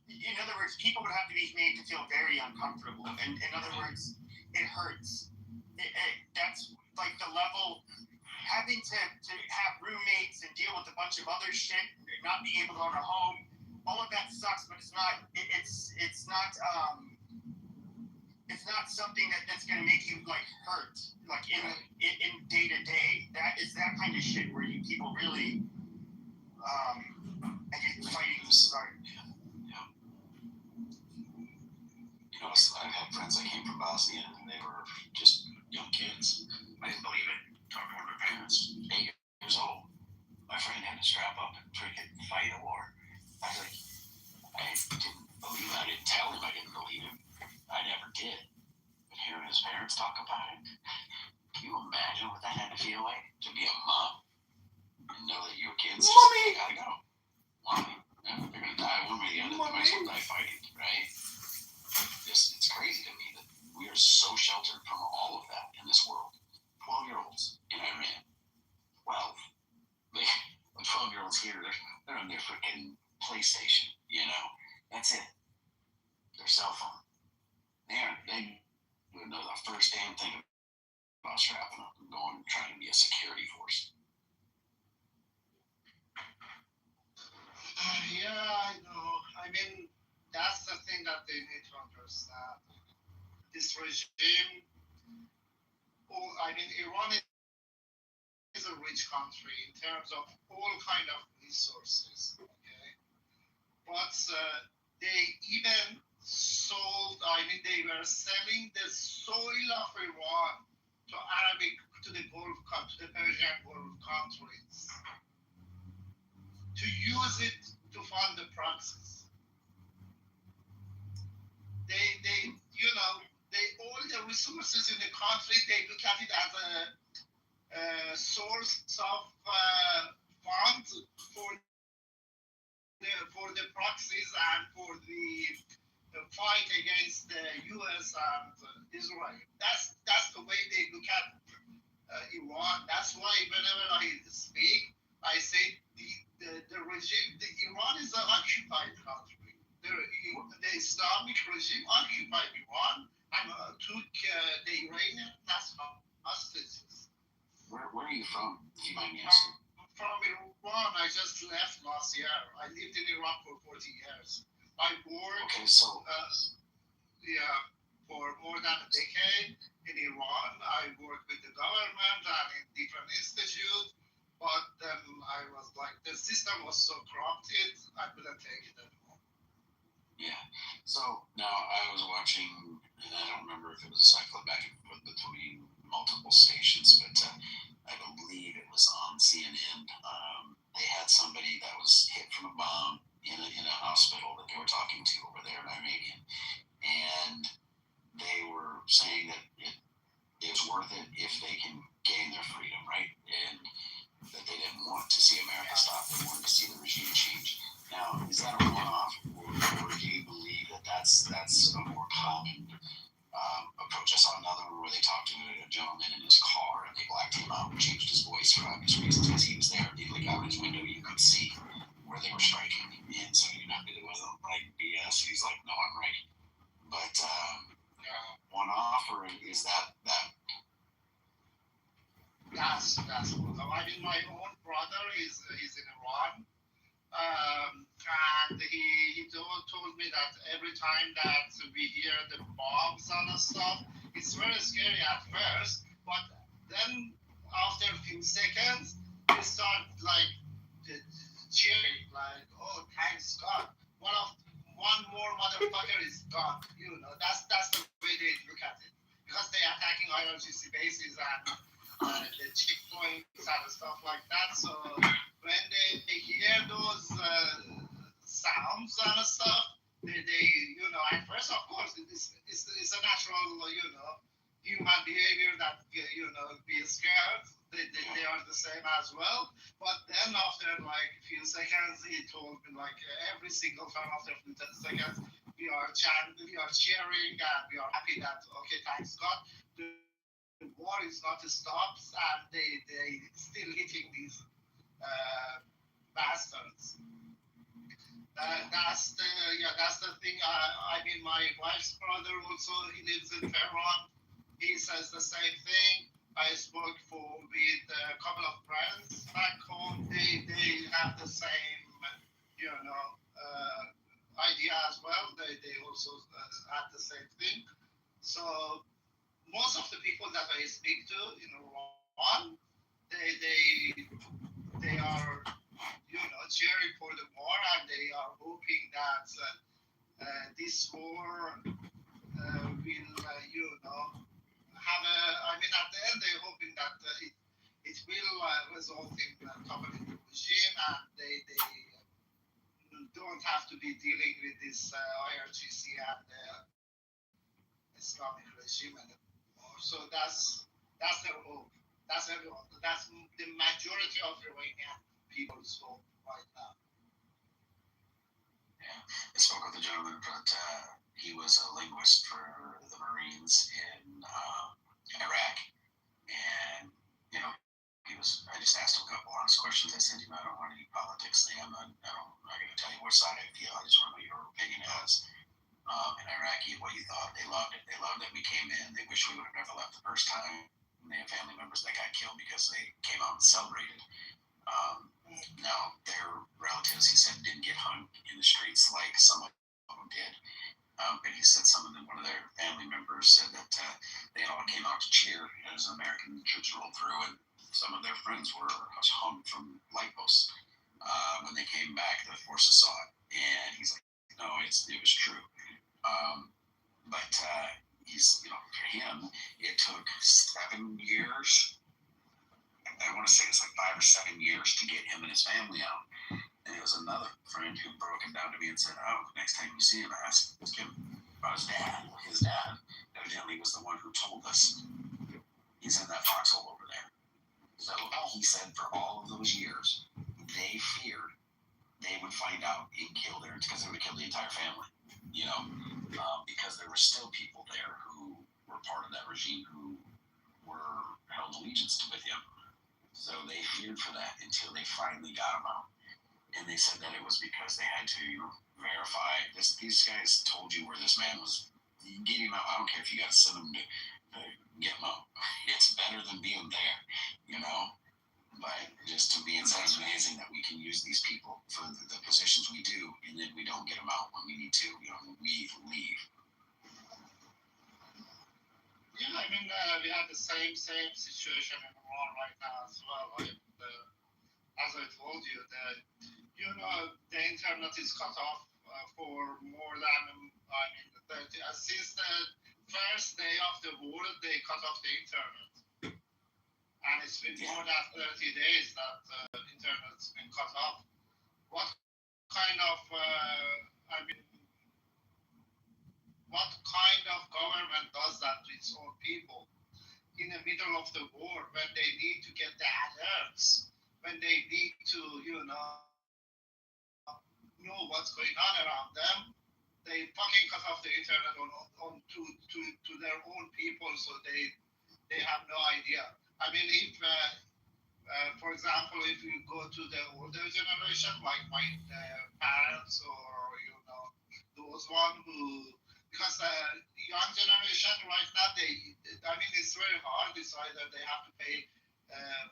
in other words, people would have to be made to feel very uncomfortable. And in other words, it hurts. That's like the level. Having to have roommates and deal with a bunch of other shit, not being able to own a home, all of that sucks. But it's not. It's not something that's gonna make you like hurt, like in day to day. That is that kind of shit where people really, I get fighting to start. Yeah. I've had friends that came from Bosnia, and they were just young kids. I didn't believe it. Talking to their parents, 8 years old. My friend had to strap up and freaking fight a war. I was like, I didn't believe it. I didn't tell him I didn't believe him. I never did. But hearing his parents talk about it, can you imagine what that had to feel like? To be a mom and know that your kids just gotta go. Mommy, they're gonna die one way or the other. They might as well die fighting, right? It's crazy to me that we are so sheltered from all of that in this world. 12-year-olds in Iran. 12. The 12-year-olds here, they're on their freaking PlayStation, That's it. Their cell phone. They don't know the first damn thing about strapping up and going and trying to be a security force. Yeah, I know. I mean, that's the thing that they need to understand. This regime, Iran is a rich country in terms of all kind of resources, okay? But they even they were selling the soil of Iran to the Persian Gulf countries to use it to fund the proxies. All the resources in the country, they look at it as a source of funds for the proxies and for the fight against the U.S. and Israel. That's the way they look at Iran. That's why whenever I speak, I say the regime, Iran is an occupied country. The Islamic regime occupied Iran and took the Iranian as hostages. Where are you from, if you mind me asking? From Iran. I just left last year. I lived in Iran for 40 years. I worked for more than a decade in Iran. I worked with the government and in different institutes, but then I was like, the system was so corrupted, I couldn't take it anymore. Yeah. So now I was watching, and I don't remember if it was a cycle back and forth between multiple stations, but I believe it was on CNN. They had somebody that was hit from a bomb in a hospital that they were talking to over there in Armenia. And could see where they were striking, and so it wasn't like BS. He's like, no, I'm right. But one offer is that That's cool. I mean, my own brother is in Iran, and he told me that every time that we hear the bombs and stuff, it's very scary at first, but then after a few seconds, they start like cheering, like, oh, thanks God, one more motherfucker is gone. That's the way they look at it, because they are attacking IRGC bases and the checkpoints and stuff like that. So when they hear those sounds and stuff, they at first, of course, it's a natural, human behavior that, be scared. They are the same as well. But then after like a few seconds, he told me like every single time after a few seconds, we are chanting, we are cheering, and we are happy that, okay, thanks God, the war is not stopped, and they still hitting these bastards. That's the thing. I mean, my wife's brother also, he lives in Tehran. He says the same thing. I spoke with a couple of friends back home. They have the same, idea as well. They also had the same thing. So most of the people that I speak to in Iran, they are, cheering for the war, and they are hoping that this war will, have a. I mean, at the end, they're hoping that it will result in toppling the regime, and they don't have to be dealing with this IRGC and Islamic regime anymore. So that's their hope. That's everyone. That's the majority of Iranian people's hope right now. Yeah, I spoke with a gentleman, but he was a linguist for the Marines in Iraq, and I just asked him a couple honest questions. I said, I don't want any politics. I'm not going to tell you which side I feel. I just want to know your opinion as in Iraqi, what you thought. They loved it. They loved that we came in. They wish we would have never left the first time. And they have family members that got killed because they came out and celebrated. Now, their relatives, he said, didn't get hung in the streets like some of them did. But he said one of their family members said that they all came out to cheer as American troops rolled through, and some of their friends were hung from light posts. When they came back, the forces saw it, and he's like, no, it was true. But for him, it took 7 years. I want to say it's like 5 or 7 years to get him and his family out. And it was another friend who broke him down to me and said, oh, next time you see him, ask him about his dad. His dad evidently was the one who told us he's in that foxhole over there. So he said for all of those years, they feared they would find out and kill because they would kill the entire family, because there were still people there who were part of that regime who were held allegiance with him. So they feared for that until they finally got him out. And they said that it was because they had to verify this. These guys told you where this man was. Get him out. I don't care if you got to send him to get him out. It's better than being there, But just to me, it's amazing that we can use these people for the positions we do, and then we don't get them out when we need to. We leave. Yeah, I mean, we have the same situation in Iran right now as well. As I told you, the internet is cut off for more than 30. Since the first day of the war, they cut off the internet, and it's been more than 30 days that the internet's been cut off. What kind of what kind of government does that to its own people in the middle of the war, when they need to get the alerts, when they need to, know what's going on around them? They fucking cut off the internet to their own people, so they have no idea. I mean, For example, if you go to the older generation, like my parents or those one who, because the young generation right now, I mean, it's very hard. It's either they have to pay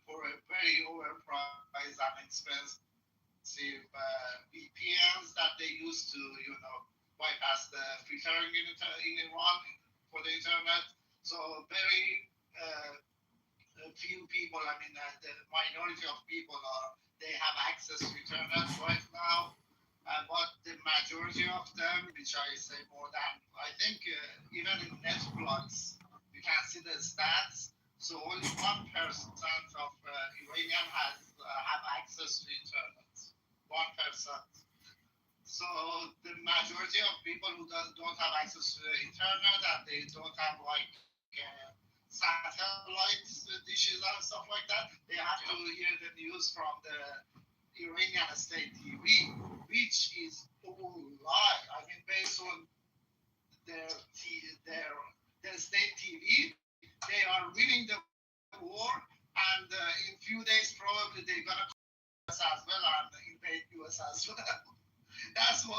for a very overpriced and expensive VPNs that they use to, bypass the filtering in Iran for the internet. So very few people, I mean, the minority of people they have access to internet right now. But the majority of them, which I say more than, I think even in Netflix, you can see the stats. So only 1% of Iranian have access to internet. 1%. So the majority of people who don't have access to the internet and they don't have like satellite dishes and stuff like that, they have to hear the news from the Iranian state TV, which is all lie. I mean, based on their their state TV, they are winning the war, and in few days probably they're gonna come US as well and invade US as well. That's the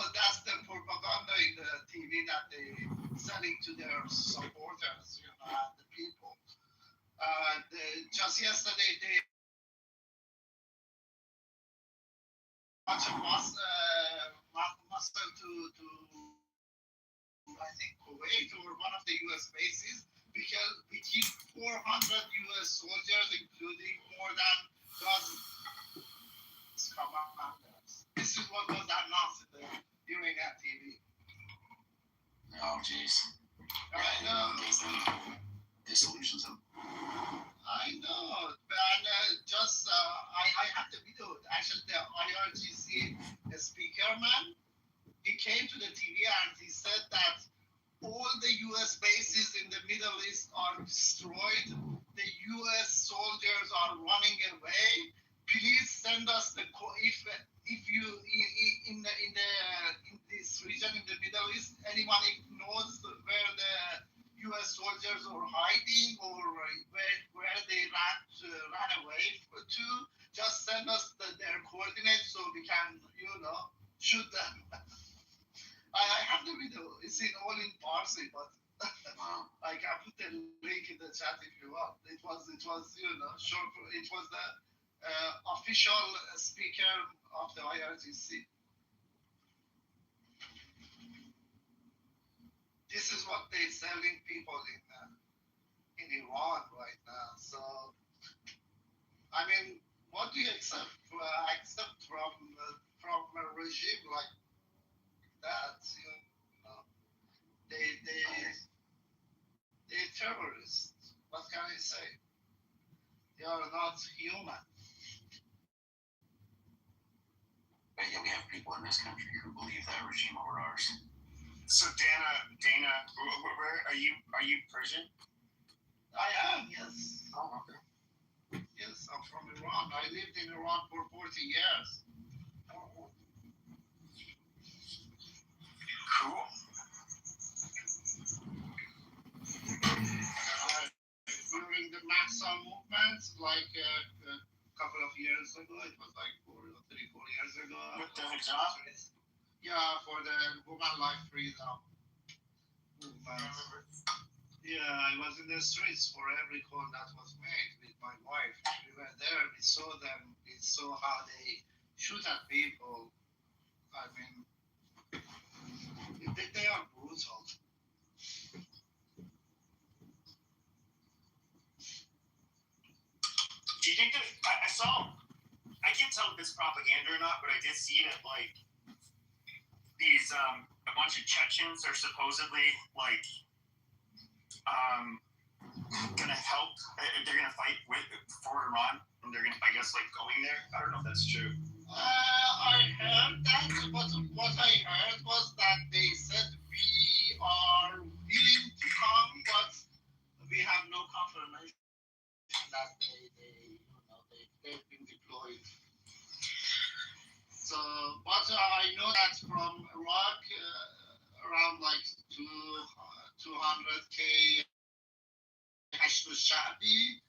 propaganda in the TV that they selling to their supporters, and the people. Just yesterday, they launched a muscle to I think Kuwait or one of the U.S. bases because between 400 U.S. soldiers, including more than dozen commanders. This is what was announced in the Iranian TV. Oh, jeez. I know. Disillusions them. I know. And I have the video. Actually, the IRGC speaker man, he came to the TV and he said that all the U.S. bases in the Middle East are destroyed. The U.S. soldiers are running away. Please send us if you in this region in the Middle East, anyone knows where the U.S. soldiers are hiding or where they ran away to, just send us their coordinates so we can shoot them. I have the video. It's all in Parsi, but I can put the link in the chat if you want. It was short. It was the official speaker of the IRGC. This is what they're selling people in Iran right now. So, I mean, what do you accept from a regime like that? They're terrorists. What can I say? They are not human. But yeah, we have people in this country who believe that regime over ours. So Dana, where are you? Are you Persian? I am, yes. Oh, okay. Yes, I'm from Iran. I lived in Iran for 40 years. Cool. During the Mahsa movement, like a couple of years ago, it was like 4 years ago. With the hijab? Yeah, for the woman life freedom movement. Yeah, I was in the streets for every call that was made with my wife. We were there, we saw them, we saw how they shoot at people. I mean, they are brutal. Do you think that I saw? I can't tell if it's propaganda or not, but I did see it like these a bunch of Chechens are supposedly like gonna help. They're gonna fight for Iran, and they're gonna, I guess, like going there. I don't know if that's true. I heard that, but what I heard was that they said we are willing to come, but we have no confirmation that they've been deployed. So, but I know that from Iraq, around like 200K Hashdu Sha'bi,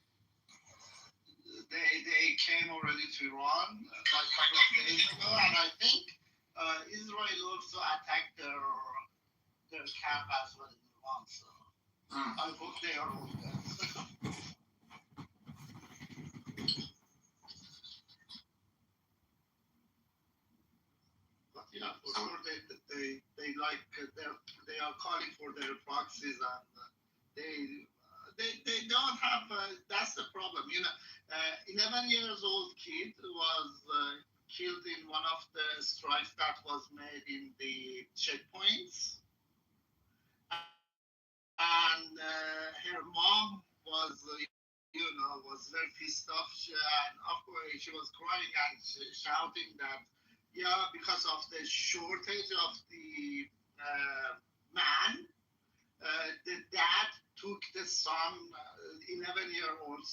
they came already to Iran like a couple of days ago, and I think Israel also attacked their camp as well in Iran. So I hope they are all dead. But yeah, for sure they like they are calling for their proxies, and they don't have. That's the problem, 11 years old kid was killed in one of the strikes that was made in the checkpoints, and her mom was was very pissed off, and of course she was crying and shouting that because of the shortage of the man, the dad took the son, 11-year-old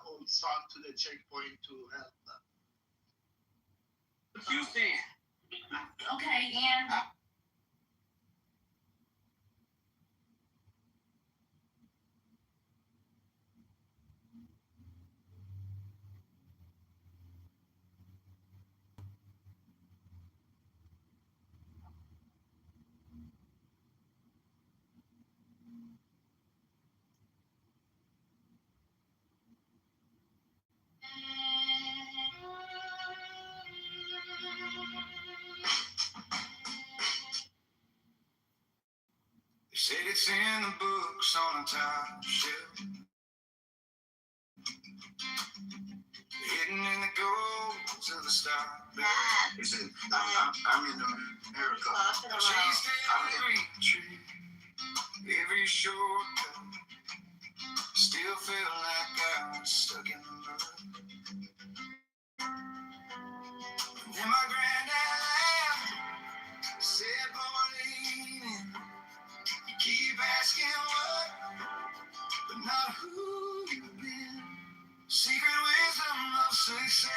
old son, to the checkpoint to help them. You see. Okay, Ian. They said it's in the books on the top shelf, hidden in the goals of the star. He said, I'm in America. I chased every tree, every shortcut. Still felt like I was stuck in the mud. And then my granddad laughed, said, boy, lean in. You keep asking what, but not who you've been. Secret wisdom of success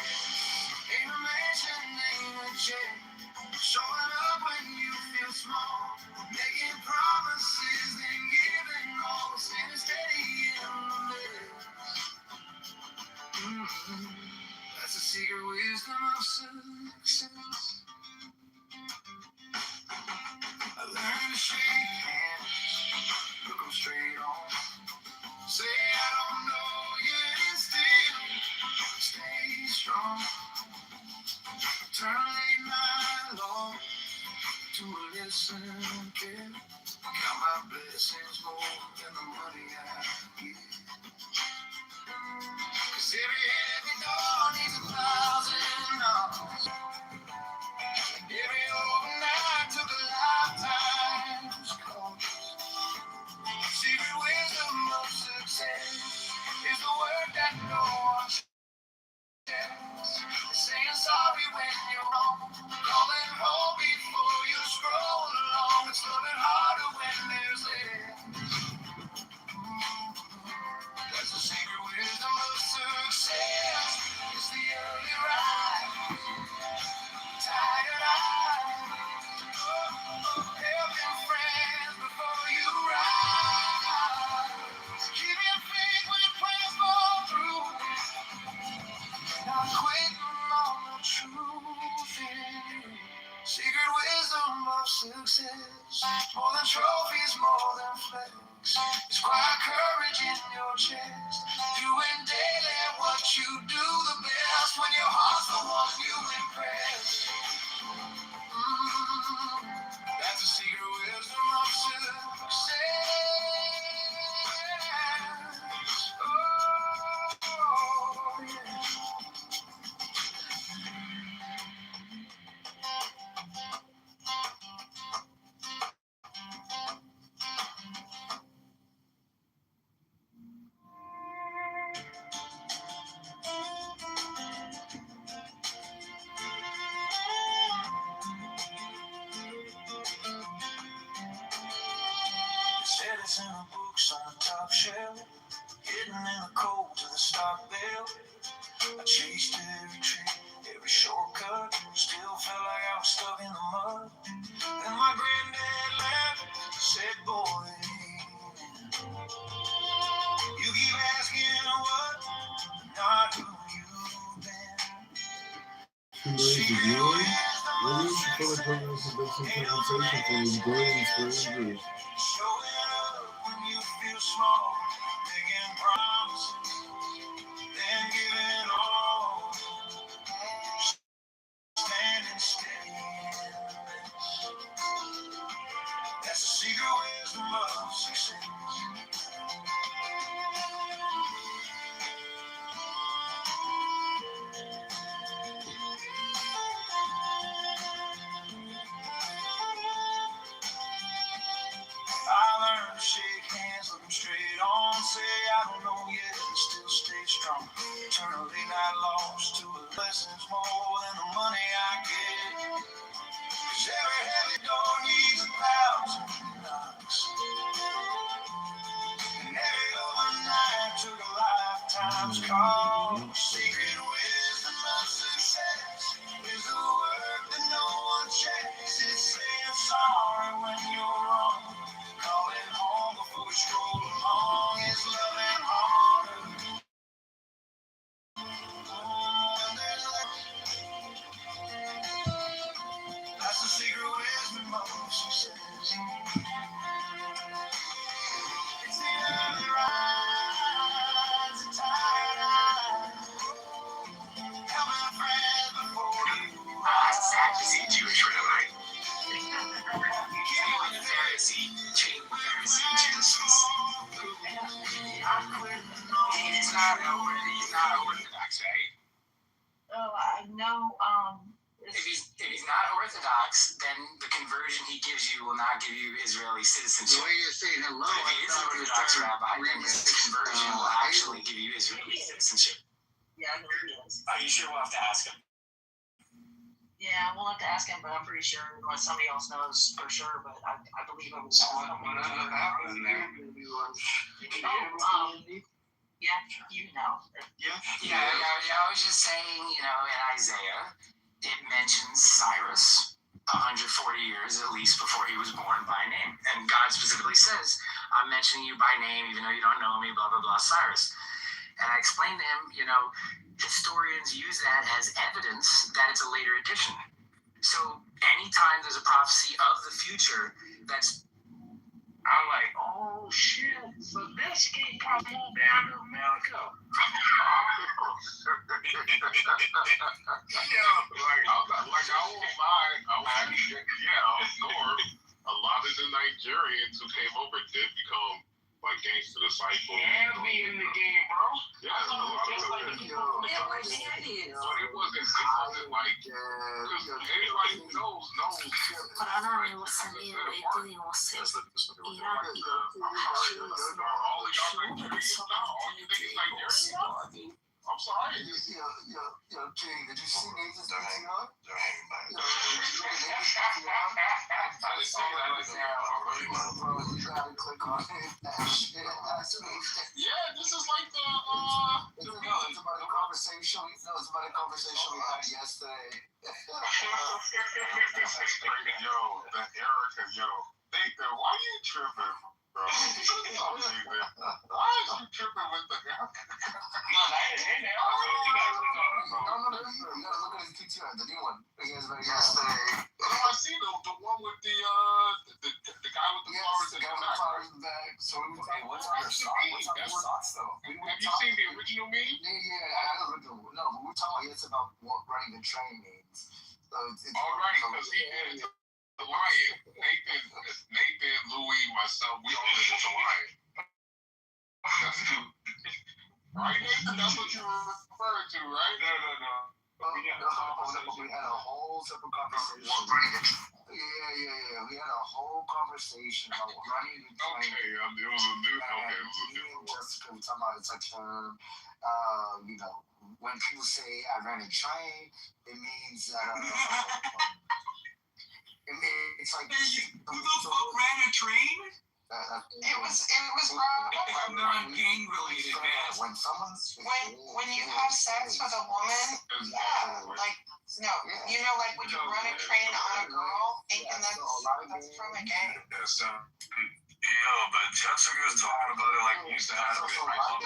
ain't a mansion, ain't a jet. Showing up when you feel small, making promises, then giving all, standing steady in the middle. That's the secret wisdom of success. I learned to shake hands, look them straight on. Say I don't know you and still stay strong. Turn a late night long to a listen kid. Count my blessings more than the money I get. 'Cause every door needs 1,000 knocks. And every overnight took a lifetime's cost. Secret wisdom of success is the word that no one checks. Saying sorry when you're wrong, calling home before you scroll along. It's loving harder when there's less. That's the secret wisdom of success. It's the early rise, tired eyes, helping friends before you rise. Keeping faith when plans fall through. Not quitting on the truth. Secret wisdom of success. More than trophies, more than flex. It's quiet courage in your chest. Doing daily what you do the best. When your heart's the one you impress. That's the secret wisdom of success. Oh, yeah. Said it's in the books on the top shelf, hidden in the cold to the stock bell. I chased every tree, every shortcut, still felt like I was stuck in the mud. Then my granddad laughed, said, boy, you keep asking what, not who you raise the viewers. Maybe we should put a program for basic conversation for dating strangers. Showing up when you feel small, making promises, then giving all, standing steady. That's the secret wisdom of success. I learned to shake hands, look them straight on, say I don't know yet, but still stay strong. Turn a late night loss to a lessons more than the money I get. 'Cause every heavy door needs 1,000 knocks, and every overnight took a lifetime's call. Secret wisdom of success is the work that no one checks. It's saying sorry when you're wrong, calling home before we stroll along, is loving harder. That's the secret wisdom of success. It's the early rise, the tired eyes, helping friends before you rise. It's sad to see Jewish right? The Pharisee, Genesis. He's not orthodox, right? Oh, I know. If he's not orthodox, then the conversion he gives you will not give you Israeli citizenship. The way you're saying hello, But if he is an orthodox rabbi, then his conversion will actually give you Israeli citizenship. Yeah, I know he is. Are you sure we'll have to ask him? Yeah, we'll have to ask him, but I'm pretty sure, unless somebody else knows for sure, but I believe it was. Yeah, you know. Yeah, I was just saying, in Isaiah, it mentions Cyrus 140 years at least before he was born by name. And God specifically says, I'm mentioning you by name, even though you don't know me, blah, blah, blah, Cyrus. And I explained to him, historians use that as evidence that it's a later edition. So anytime there's a prophecy of the future that's, I'm like, oh shit, so this game probably moved down to America. I'm North, a lot of the Nigerians who came over did become like gangster disciples. Yeah, be in the game, bro. Yeah, a lot of them. But it wasn't like, because anybody who knows. All of y'all Nigerians now, all you niggas Nigerians. I'm sorry. King, did you see Nathan's PTR? They're hanging back. I didn't see that. Bro, you try to click on it. Yeah, this is like the it's about a conversation. No, it's about a conversation we had yesterday. Yo, the Erica, Nathan, why are you tripping, bro? Why is you tripping with the Erica? No, look at his PTR, the new one. He has very yesterday. I see the one with the guy with the flowers in the back. So we were talking, what's on their socks though? Have you seen the original meme? Yeah, I don't know. No, but we're talking about what running the train means. All right, because he is the lion. Nathan, Louis, myself, we all did the lion. Right, Nathan? That's what you were referring to, right? No. We had a whole separate conversation. Yeah. We had a whole conversation about running the train. It was a new one. Jessica was talking about it's a term. When people say I ran a train, it means that it's like Who the fuck ran a train? It was I'm not gang related, man. when you have sex with a woman, when you run a train on a girl, and that's from a gang. Yo, but Jessica was talking about it like we used to have it. So a lot of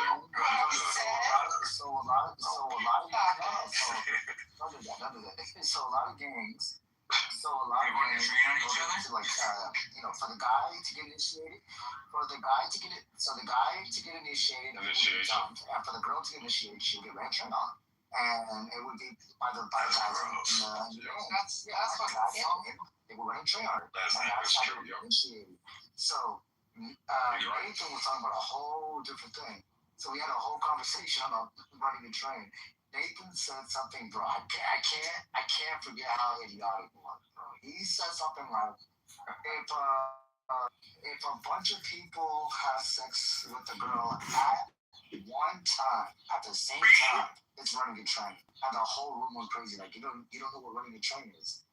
none of that. So a lot of gangs. So a lot of gangs to like for the guy to get initiated, so the guy to get initiated, and for the girl to get initiated, she'll get ran train on. And it would be by the guys in the that's they will run train on her. That's true, initiated. So Nathan was talking about a whole different thing. So we had a whole conversation about running the train. Nathan said something, bro. I can't forget how idiotic it was, bro. He said something like, if a bunch of people have sex with a girl at one time, at the same time, it's running a train, and the whole room went crazy. Like you don't know what running a train is.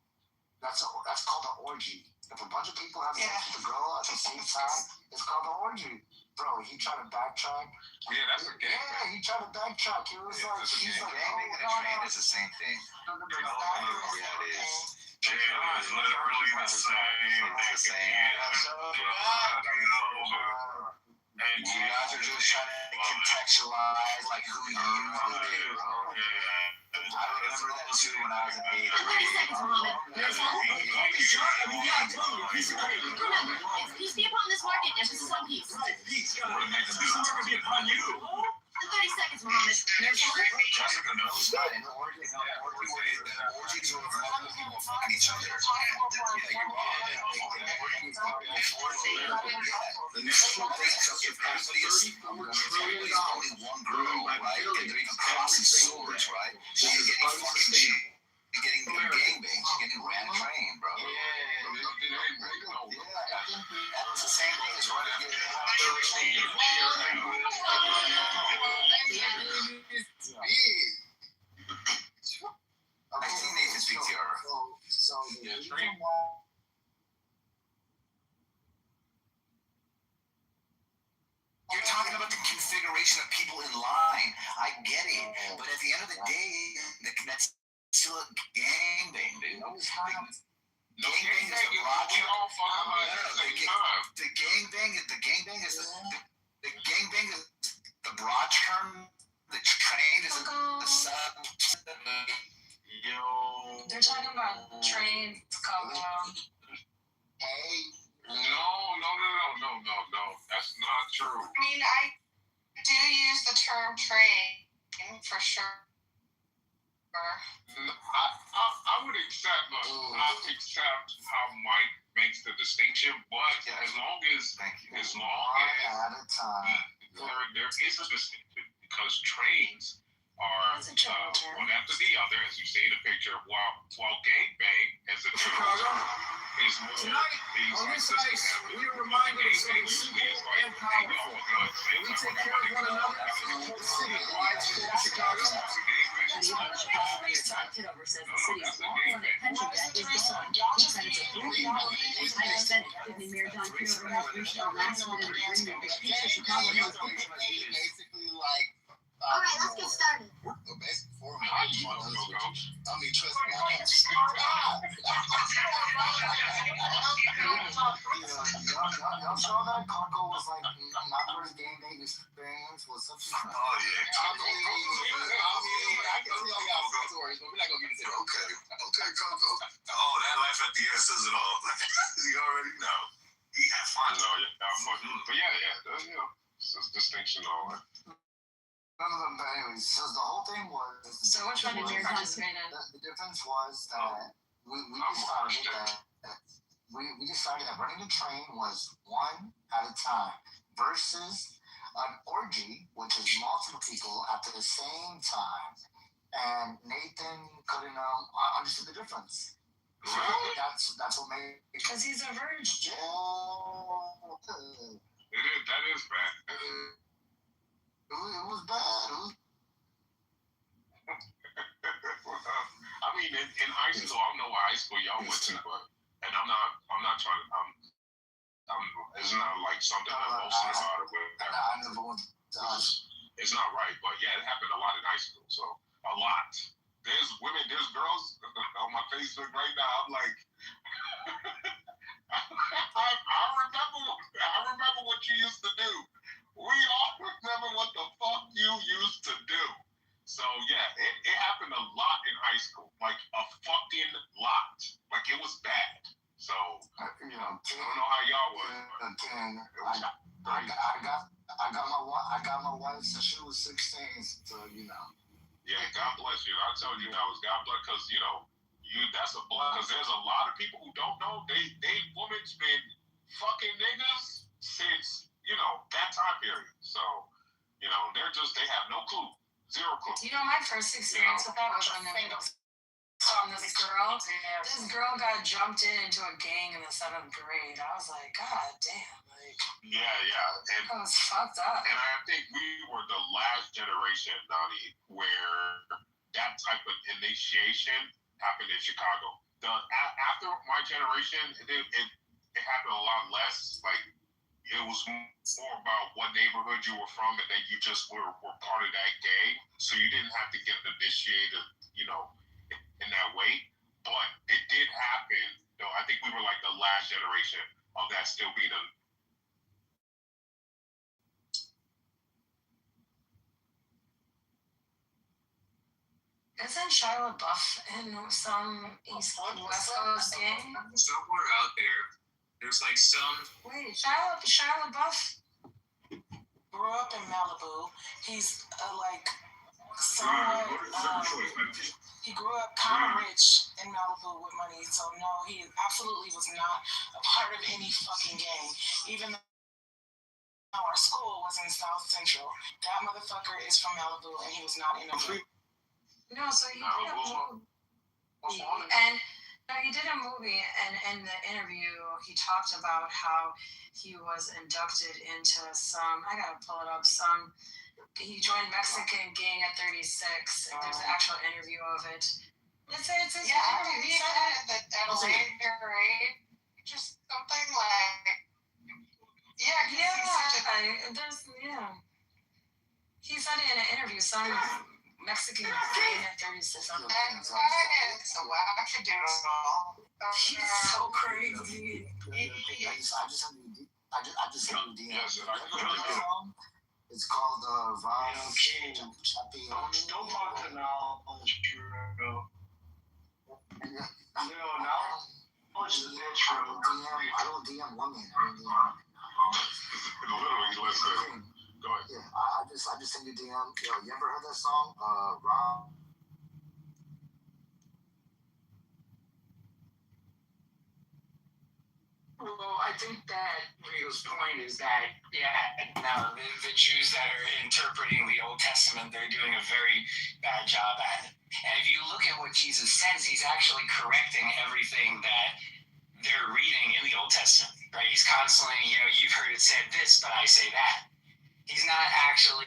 That's called an orgy. If a bunch of people have sex with a girl at the same time, it's called an orgy. Bro, he tried to backtrack. Yeah, that's a game. Yeah, he tried to backtrack. It was like, he's like, gangbang and a train is the same thing. Yeah, it is literally the same. It's the same. And you guys are just trying to contextualize like who you bro. I remember that too when I was in 8th grade. Peace be upon this market, emphasis on peace. Peace, God, peace will be upon you. 30 seconds, Muhammad. Jessica knows. Orgies are multiple people fucking each other. Yeah, you're wrong. If everybody is only one girl, right? And they're even crossing swords, right? So you're getting fucking shit. You're getting gangbangs. You're getting ran train, bro. That's the same thing as running I think Nathan's PTR. So the reason why you're talking about the configuration of people in line. I get it. But at the end of the day, that's still a gangbang, dude. Gangbang is a broad term. The gangbang is the broad term. The train is the sub. Yo. They're talking about trains, Hey. No. That's not true. I mean, I do use the term train for sure. I would accept. I accept how Mike makes the distinction, but as long as there is a distinction, because trains are one after the other, as you see in the picture, while gangbang as a term is more. Tonight, on this ice, we are reminded of something simple and powerful. We take care of one another in the city of Chicago. Kitover says the city's long-limit pension debt is gone. He said it's a $3 billion spending. Mayor John Kitover has reached a last-minute agreement with future Chicago Health. basically like. All right, let's get started. Basically, for I mean, trust me. Y'all saw that? Coco was like, my first gangbang experience was something. Oh, yeah. I can tell y'all got stories, but we're not going to get into it. Okay, Coco. Oh, that laugh at the end says it all. You already know. He had fun. But yeah, it's a distinction all right. None of them, but anyways, so the whole thing was. So which one did you participate in? The difference was that we decided that running the train was one at a time versus an orgy, which is multiple people at the same time. And Nathan couldn't understood the difference. That's what made. Because he's a virgin. Oh. That is bad. It was bad. I mean, in high school, I don't know what high school y'all went to, but I'm not trying to. It's not like something I'm boasting about or whatever. I never went to It's not right, but yeah, it happened a lot in high school. So a lot. There's women, there's girls on my Facebook right now. I'm like, I remember what you used to do. We all remember what the fuck you used to do. So yeah, it happened a lot in high school, like a fucking lot. Like it was bad. So I don't know how y'all was. I got my wife since she was 16, so Yeah, God bless you. I told you that was God bless, because that's a bless. Because there's a lot of people who don't know they women's been fucking niggas since that time period. So they have no clue. Zero clue. My first experience with that was when I saw this girl. This girl got jumped into a gang in the 7th grade. I was like, God damn. Yeah. And that was fucked up. And I think we were the last generation, Donnie, where that type of initiation happened in Chicago. After my generation, it happened a lot less. Like, it was more about what neighborhood you were from, and then you just were part of that gang. So you didn't have to get initiated, in that way. But it did happen, though. I think we were like the last generation of that still being a. Isn't Shia LaBeouf in some East West Coast gang? Somewhere out there, there's like some. Wait, Shia LaBeouf grew up in Malibu. He's somewhat. He grew up kind of rich in Malibu with money, so no, he absolutely was not a part of any fucking gang. Even though our school was in South Central, that motherfucker is from Malibu, and he was not in a movie. No, so he did a movie, and he did a movie, and in the interview, he talked about how he was inducted into some. I gotta pull it up. He joined Mexican gang at 36, and there's an actual interview of it. It's he said it at a later age, just something like. He said it in an interview. Some Mexican gang at 36. That guy is a wackadoodle. He's so crazy. I just sent you DM. It's called Vibes. Don't talk to now. I don't DM women. Literally, listen. Go ahead. Yeah, I just sent you DM. Yo, you ever heard that song? Rob. Well, I think that Rio's point is that, now the Jews that are interpreting the Old Testament, they're doing a very bad job at it. And if you look at what Jesus says, he's actually correcting everything that they're reading in the Old Testament, right? He's constantly, you've heard it said this, but I say that. He's not actually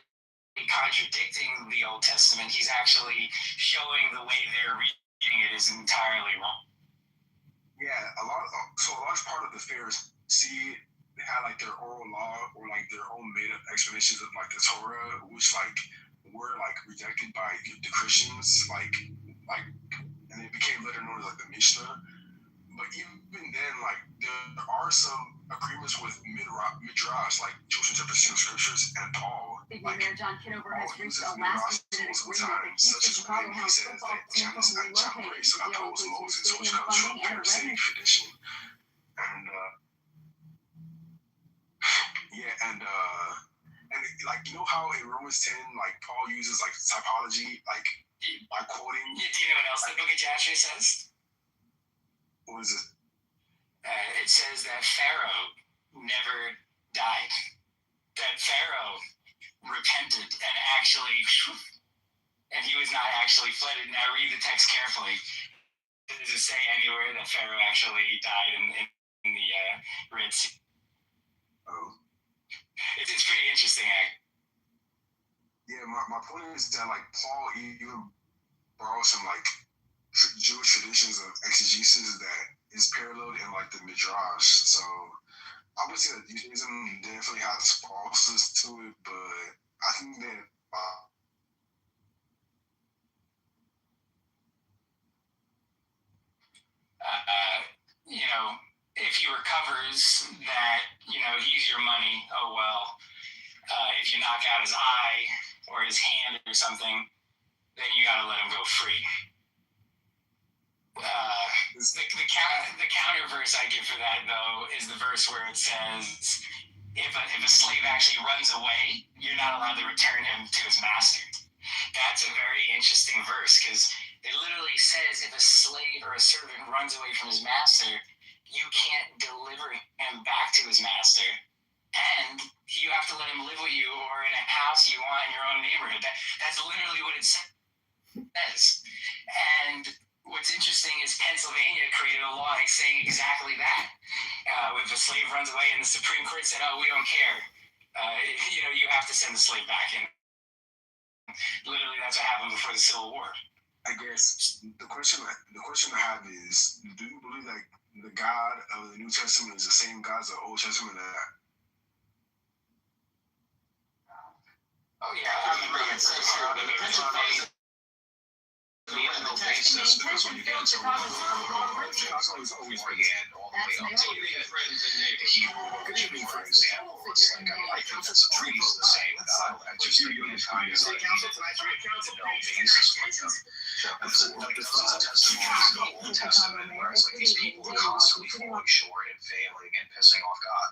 contradicting the Old Testament. He's actually showing the way they're reading it is entirely wrong. Yeah, a large part of the Pharisees had like their oral law or like their own made up explanations of like the Torah, which like were like rejected by the Christians, and it became later known as like the Mishnah. But even then, like there are some agreements with Midrash, like Jewish interpretation of scriptures, and Paul. Like John Kitover has reached a last-minute agreement such as when he says that John grace oppose Moses, which comes from Pharisaic tradition. And like how in Romans 10, like Paul uses like typology, like by quoting. Do you know what else the Book of Joshua says? What is it? It says that Pharaoh never died. That Pharaoh repented and he was not actually flooded. Now read the text carefully. Does it say anywhere that Pharaoh actually died in the Red Sea? Oh. It's pretty interesting, Yeah, my point is that like Paul even borrows some like Jewish traditions of exegesis that is paralleled in like the Midrash. So I would say that Judaism definitely has falseness to it, but I think that if he recovers, that, he's your money. Oh, well. If you knock out his eye or his hand or something, then you got to let him go free. The counter verse I give for that, though, is the verse where it says, if a slave actually runs away, you're not allowed to return him to his master. That's a very interesting verse, because it literally says if a slave or a servant runs away from his master, you can't deliver him back to his master. And you have to let him live with you or in a house you want in your own neighborhood. That's literally what it says. And what's interesting is Pennsylvania created a law saying exactly that. If a slave runs away and the Supreme Court said, oh, we don't care, you have to send the slave back in. Literally, that's what happened before the Civil War. I guess the question I have is, do you believe that the God of the New Testament is the same God as the Old Testament? Oh yeah, it's no basis, because when you get into it's always began all the way up to the Hebrew, for example. It's like, I think that's always the same God. I just think mankind is like no basis with them. Like those testimonies in the Old Testament, whereas like these people are constantly falling short and failing and pissing off God.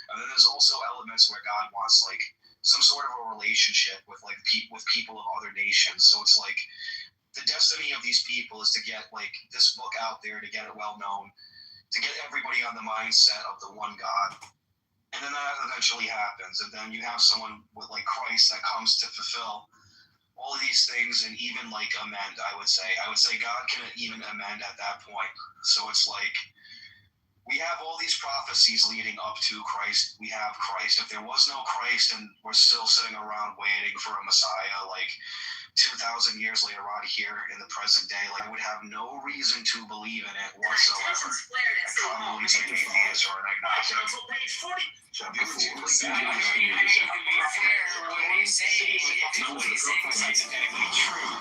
And then there's also elements where God wants like some sort of a relationship with like with people of other nations. So it's like the destiny of these people is to get like this book out there, to get it well known, to get everybody on the mindset of the one God. And then that eventually happens. And then you have someone with like Christ that comes to fulfill all of these things and even like amend, I would say. I would say God can even amend at that point. So it's like we have all these prophecies leading up to Christ. We have Christ. If there was no Christ and we're still sitting around waiting for a Messiah, like 2,000 years later on here in the present day, like I would have no reason to believe in it whatsoever. I'd probably be an atheist or an agnostic. What he's saying is hypothetically true.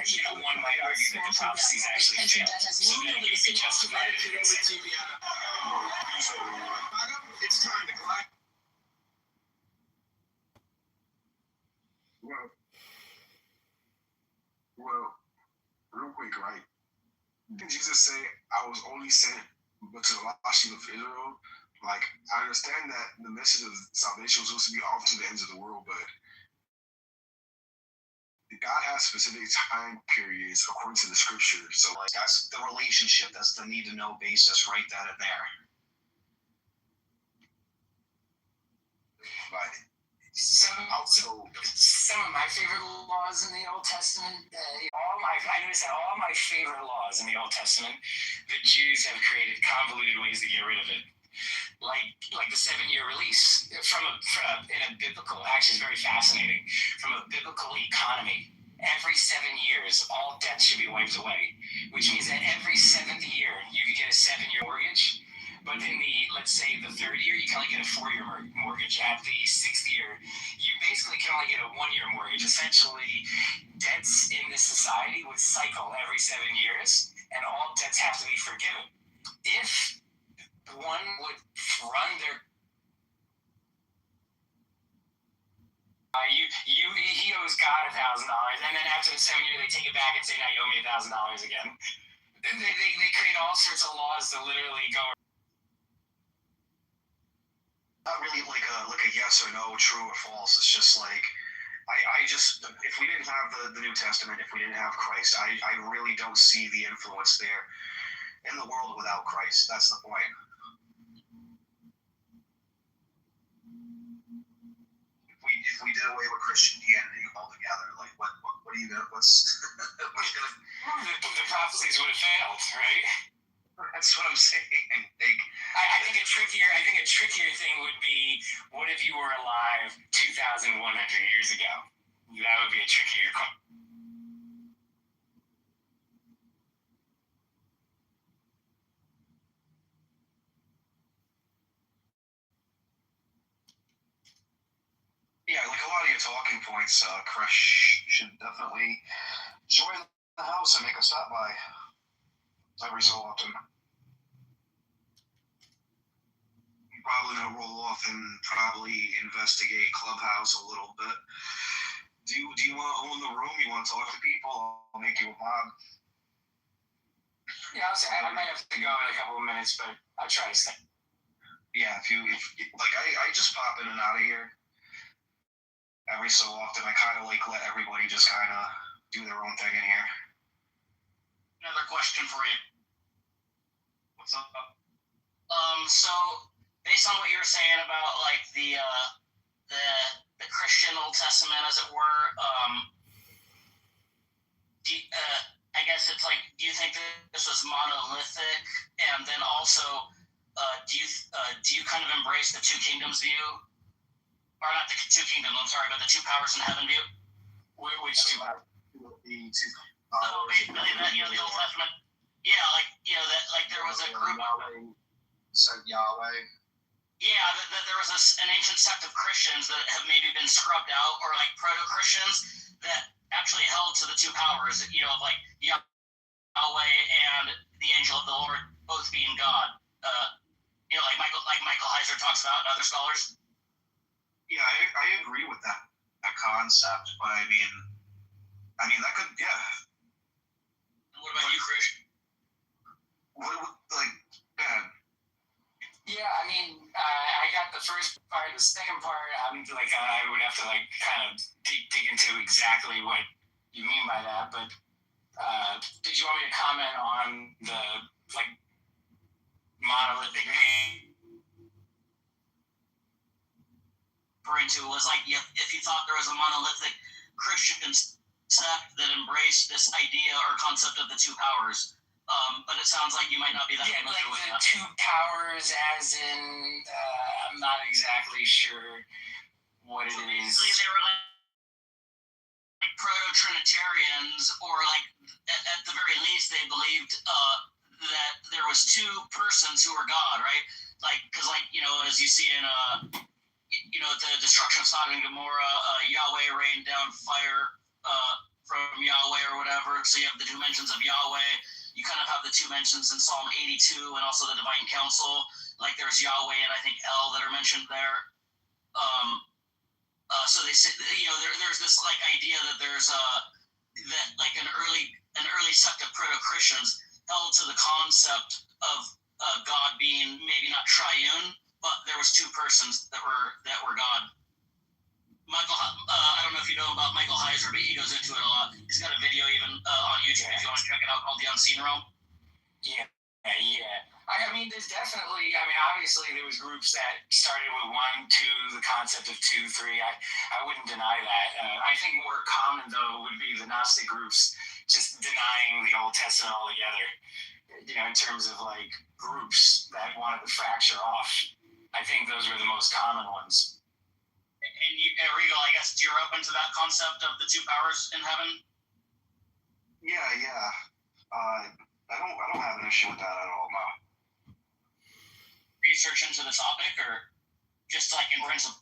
One might argue that the prophecies actually failed, so that it could be justified. It's time to collect. Well, real quick, right? Did Jesus say, I was only sent but to the lost sheep of Israel? Like, I understand that the message of salvation was supposed to be off to the ends of the world, but God has specific time periods according to the scripture. So like that's the relationship, that's the need to know basis right then and there. Right. Some of my favorite laws in the Old Testament, I noticed that all my favorite laws in the Old Testament, the Jews have created convoluted ways to get rid of it. Like the 7-year release in a biblical, actually it's very fascinating, from a biblical economy. Every 7 years, all debts should be wiped away, which means that every 7th year, you could get a 7-year mortgage. But in let's say the 3rd year, you can only get a 4-year mortgage. At the 6th year, you basically can only get a 1-year mortgage. Essentially, debts in this society would cycle every 7 years, and all debts have to be forgiven. If one would run their he owes God $1,000, and then after the 7 year, they take it back and say, now you owe me $1,000 again. They create all sorts of laws to literally go. Not really like a yes or no, true or false. It's just like I just, if we didn't have the New Testament, if we didn't have Christ, I really don't see the influence there in the world without Christ. That's the point. If we did away with Christianity altogether, like what are you gonna what's the prophecies would have failed, right? That's what I'm saying. Like, I think a trickier thing would be, what if you were alive 2,100 years ago? That would be a trickier question. Yeah, like a lot of your talking points, Crush should definitely join the house and make a stop by every so often. probably gonna roll off and probably investigate Clubhouse a little bit. Do you want to own the room? You want to talk to people? I'll make you a mob. Yeah, I'll say I might have to go in a couple of minutes, but I'll try to stay. Yeah, if like I just pop in and out of here every so often. I kind of like let everybody just kind of do their own thing in here. Another question for you. What's up? So based on what you were saying about like the Christian Old Testament, as it were, I guess it's like, do you think that this was monolithic? And then also, do you kind of embrace the two kingdoms view, or not the two kingdoms? I'm sorry, but the two powers in heaven view. Which two? The two. So basically, that the Old Testament. Yeah, like that like there was a group. Yahweh. Yeah, that there was an ancient sect of Christians that have maybe been scrubbed out, or like proto-Christians that actually held to the two powers, of like Yahweh and the angel of the Lord both being God. Like Michael Heiser talks about and other scholars. Yeah, I agree with that concept, but I mean that could, yeah. What about you, Krish? Bad. Yeah, I mean, I got the first part. The second part, I would have to kind of dig into exactly what you mean by that. But did you want me to comment on the monolithic? Referring to was if you thought there was a monolithic Christian sect that embraced this idea or concept of the two powers. But it sounds like you might not be that familiar with the that. Two powers, as in, I'm not exactly sure what it is. Basically, they were like proto-Trinitarians, or at the very least, they believed that there was two persons who were God, right? Because as you see in the destruction of Sodom and Gomorrah, Yahweh rained down fire from Yahweh or whatever. So you have the dimensions of Yahweh. You kind of have the two mentions in Psalm 82 and also the Divine Council. Like there's Yahweh and I think El that are mentioned there. So they say, there's this idea that there's an early sect of proto-Christians held to the concept of God being maybe not triune, but there was two persons that were God. Michael, I don't know if you know about Michael Heiser, but he goes into it a lot. He's got a video even on YouTube if you want to check it out called The Unseen Realm. Yeah. I mean, there's definitely, obviously there was groups that started with 1, 2, the concept of 2, 3. I wouldn't deny that. I think more common, though, would be the Gnostic groups just denying the Old Testament altogether. In terms of groups that wanted to fracture off. I think those were the most common ones. And Regal, I guess you're open to that concept of the two powers in heaven? Yeah. I don't have an issue with that at all, no. Research into the topic, or just in principle,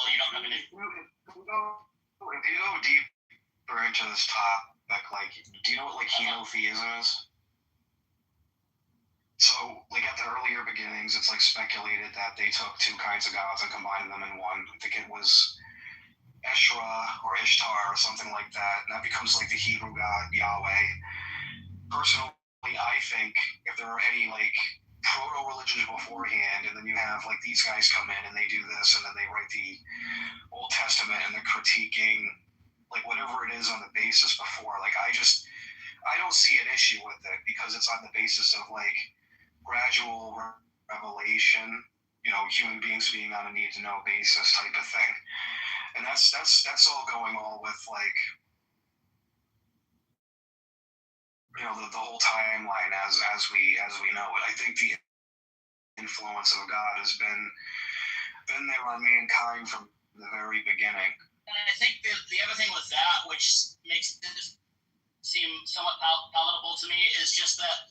you don't have an issue? If you go deeper into this topic, do you know what henotheism is? So, at the earlier beginnings, it's speculated that they took two kinds of gods and combined them in one. I think it was Eshra or Ishtar or something like that, and that becomes the Hebrew god Yahweh. Personally, I think if there are any proto-religions beforehand, and then you have these guys come in and they do this, and then they write the Old Testament and they're critiquing whatever it is on the basis before. I don't see an issue with it because it's on the basis of gradual revelation, human beings being on a need-to-know basis type of thing, and that's all going on with the whole timeline as we know it. I think the influence of God has been there on mankind from the very beginning. And I think the other thing with that, which makes it seem somewhat palatable to me, is just that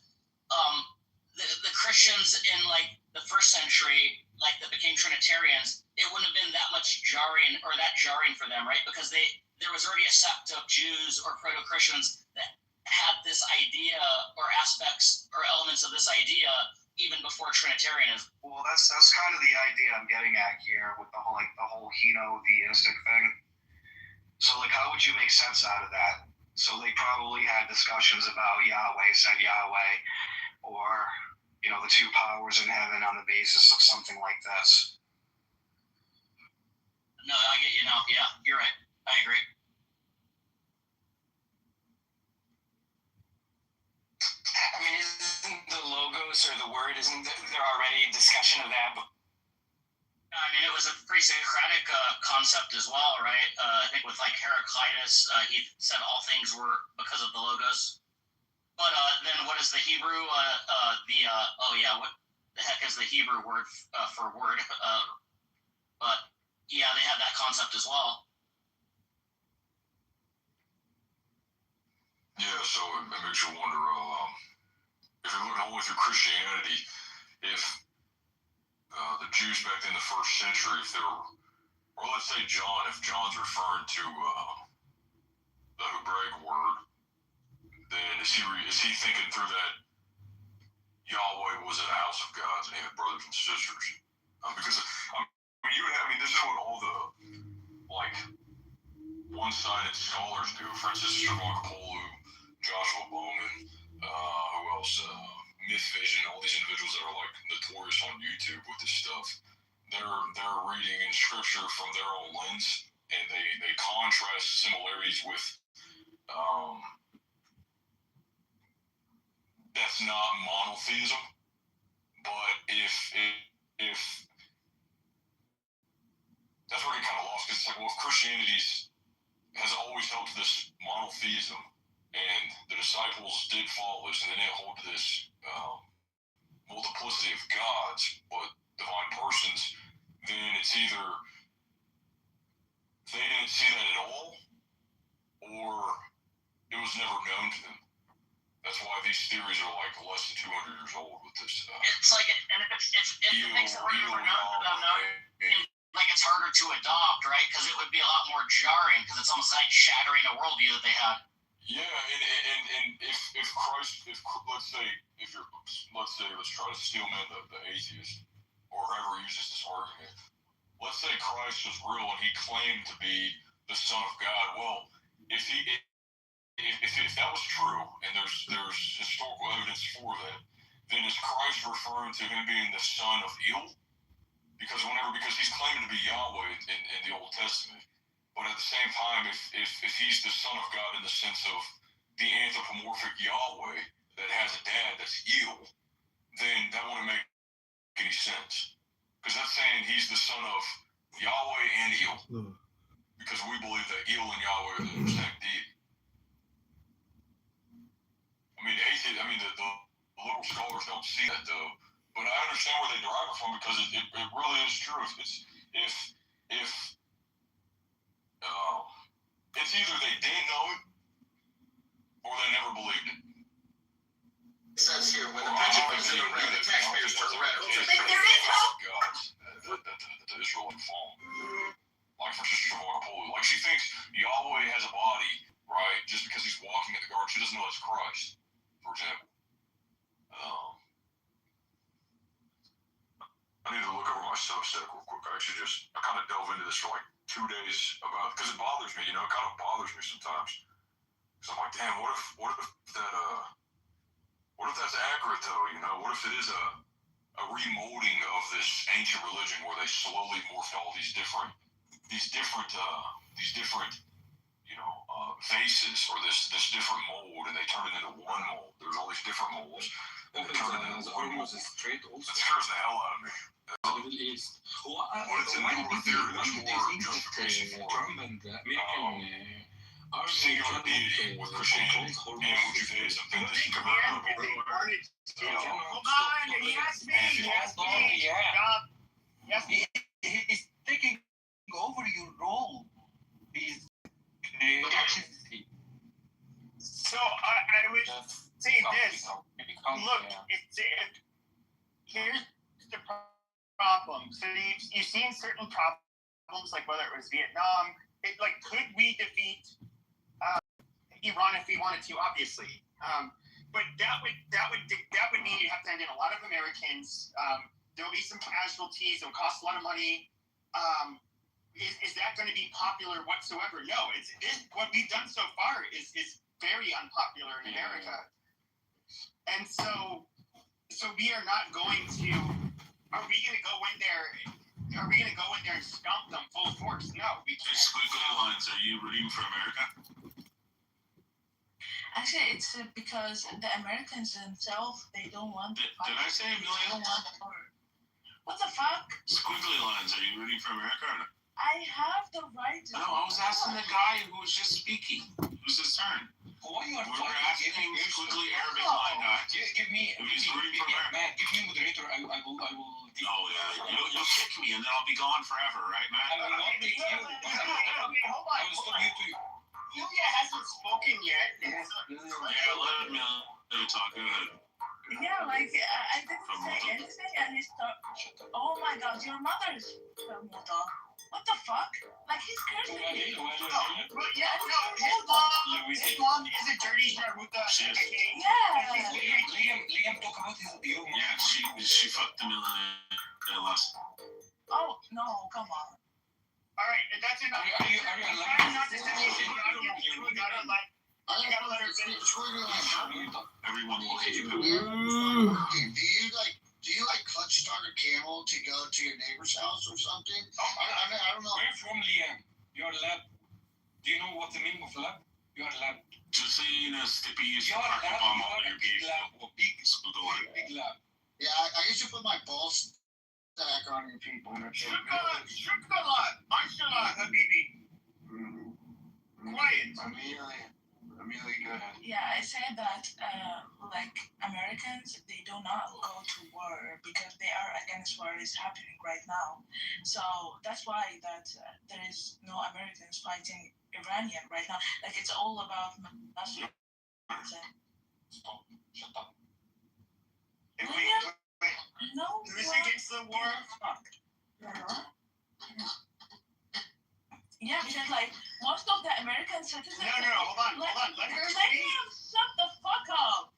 the Christians in the first century, that became Trinitarians, it wouldn't have been that jarring for them, right? Because there was already a sect of Jews or proto-Christians that had this idea or aspects or elements of this idea even before Trinitarianism. Well, that's kind of the idea I'm getting at here with the whole henotheistic thing. So like, how would you make sense out of that? So they probably had discussions about Yahweh said Yahweh, or the two powers in heaven on the basis of something like this. No, I get you now. Yeah, you're right. I agree. I mean, isn't the logos or the word, isn't there already a discussion of that? I mean, it was a pre-Socratic concept as well, right? I think with like Heraclitus, he said all things were because of the logos. But then what is the Hebrew? What the heck is the Hebrew word for word? But yeah, they have that concept as well. Yeah, so it makes you wonder, if you're looking only through Christianity, if the Jews back in the first century, if they were, or let's say John, if John's referring to the Hebraic word, then is he thinking through that Yahweh was in a house of gods and he had brothers and sisters? Because this is what all the one-sided scholars do. Francis Sherlock-Polu, Joshua Bowman, who else? Myth Vision, all these individuals that are notorious on YouTube with this stuff. They're reading in scripture from their own lens, and they contrast similarities with that's not monotheism, but if that's where it kind of lost, because it's like, well, if Christianity has always held to this monotheism, and the disciples did follow this, and they didn't hold to this multiplicity of gods, but divine persons, then it's either they didn't see that at all, or it was never known to them. That's why these theories are less than 200 years old with this. It's like, and if it makes it harder for them now, like it's harder to adopt, right? Because it would be a lot more jarring, because it's almost like shattering a worldview that they had. Yeah, and if Christ, let's try to steelman the atheist, or whoever uses this argument. Let's say Christ was real and he claimed to be the Son of God. Well, if that was true, and there's historical evidence for that, then is Christ referring to him being the son of Il? Because he's claiming to be Yahweh in the Old Testament, but at the same time, if he's the Son of God in the sense of the anthropomorphic Yahweh that has a dad that's Il, then that wouldn't make any sense. Because that's saying he's the son of Yahweh and Il. Because we believe that Il and Yahweh are the same deity. The little scholars don't see that though, but I understand where they derive it from, because it really is true. It's either they didn't know it or they never believed it. It says here, when the pension comes in the red, the taxpayers turn red. The Israelite fall. Like for Sister Sherlock-Polu, she thinks Yahweh has a body, right? Just because he's walking in the garden, she doesn't know it's Christ, for example. I need to look over my Substack real quick. I kind of delve into this for 2 days because it bothers me. It kind of bothers me sometimes. Because I'm like, damn, what if that's accurate though? What if it is a remolding of this ancient religion where they slowly morphed all these different vases or this different mold, and they turn it into one mold. There's all these different molds, and they turn it into one mold. It scares the hell out of me. When it's a newer theory, there's more justification for singular deity with Christianity and with Judaism than this Hold on, he asked me. He's taking over your role. So I would say this. Look, here's the problem. So you've seen certain problems, like whether it was Vietnam. Could we defeat Iran if we wanted to? Obviously, but that would mean you have to end get a lot of Americans. There'll be some casualties. It'll cost a lot of money. Is that going to be popular whatsoever? No. What we've done so far is very unpopular in America. And so we are not going to. Are we going to go in there? Are we going to go in there and stomp them full force? No, we can't. Squiggly lines, are you rooting for America? Actually, it's because the Americans themselves, they don't want to fight. Did I say a They million? don't want war. What the fuck? Squiggly lines, are you rooting for America or not? I have the right to. No, I was asking the guy who was just speaking. It was his turn. Why you are We were asking squiggly Arabic line guy. Give me, if he's rooting for America. man, give me a moderator. I will. Oh yeah, you'll kick me and then I'll be gone forever, right, man? I will not kick you. Okay, hold on. I will stop you too. Ilya hasn't spoken yet. Yeah, let him talk. Go ahead. Yeah, like I didn't say anything, and he started. Oh my God, your mother's from Moldova. What the fuck? Like he's cursing. Yeah, no, his mom is a dirty sharmuta. Yeah. Liam, talk about his view. Yeah, she fucked him in the last. Oh no, come on. All right, that's enough. Are you not to say you gotta let her finish. Everyone will hate you. Do you clutch start a camel to go to your neighbor's house or something? I don't know. Where from, Liam? You're lab. Do you know what the meaning of lab? You're lab. Just saying a stippy is You're a lab. bomb on your Big gate. lab. Big lab. Yeah, I used to put my ball stack on your people. Shukala, Mashallah, Habibi. Quiet. Amelia, go ahead. Yeah, I said that like Americans, they do not go to war because they are against what is happening right now. So that's why that there is no Americans fighting Iranian right now. Like it's all about nationalism. Shut up. William? No. Who's against the war? Fuck. Yeah, because like most of the American citizens. No, hold on. Let her speak. Shut the fuck up.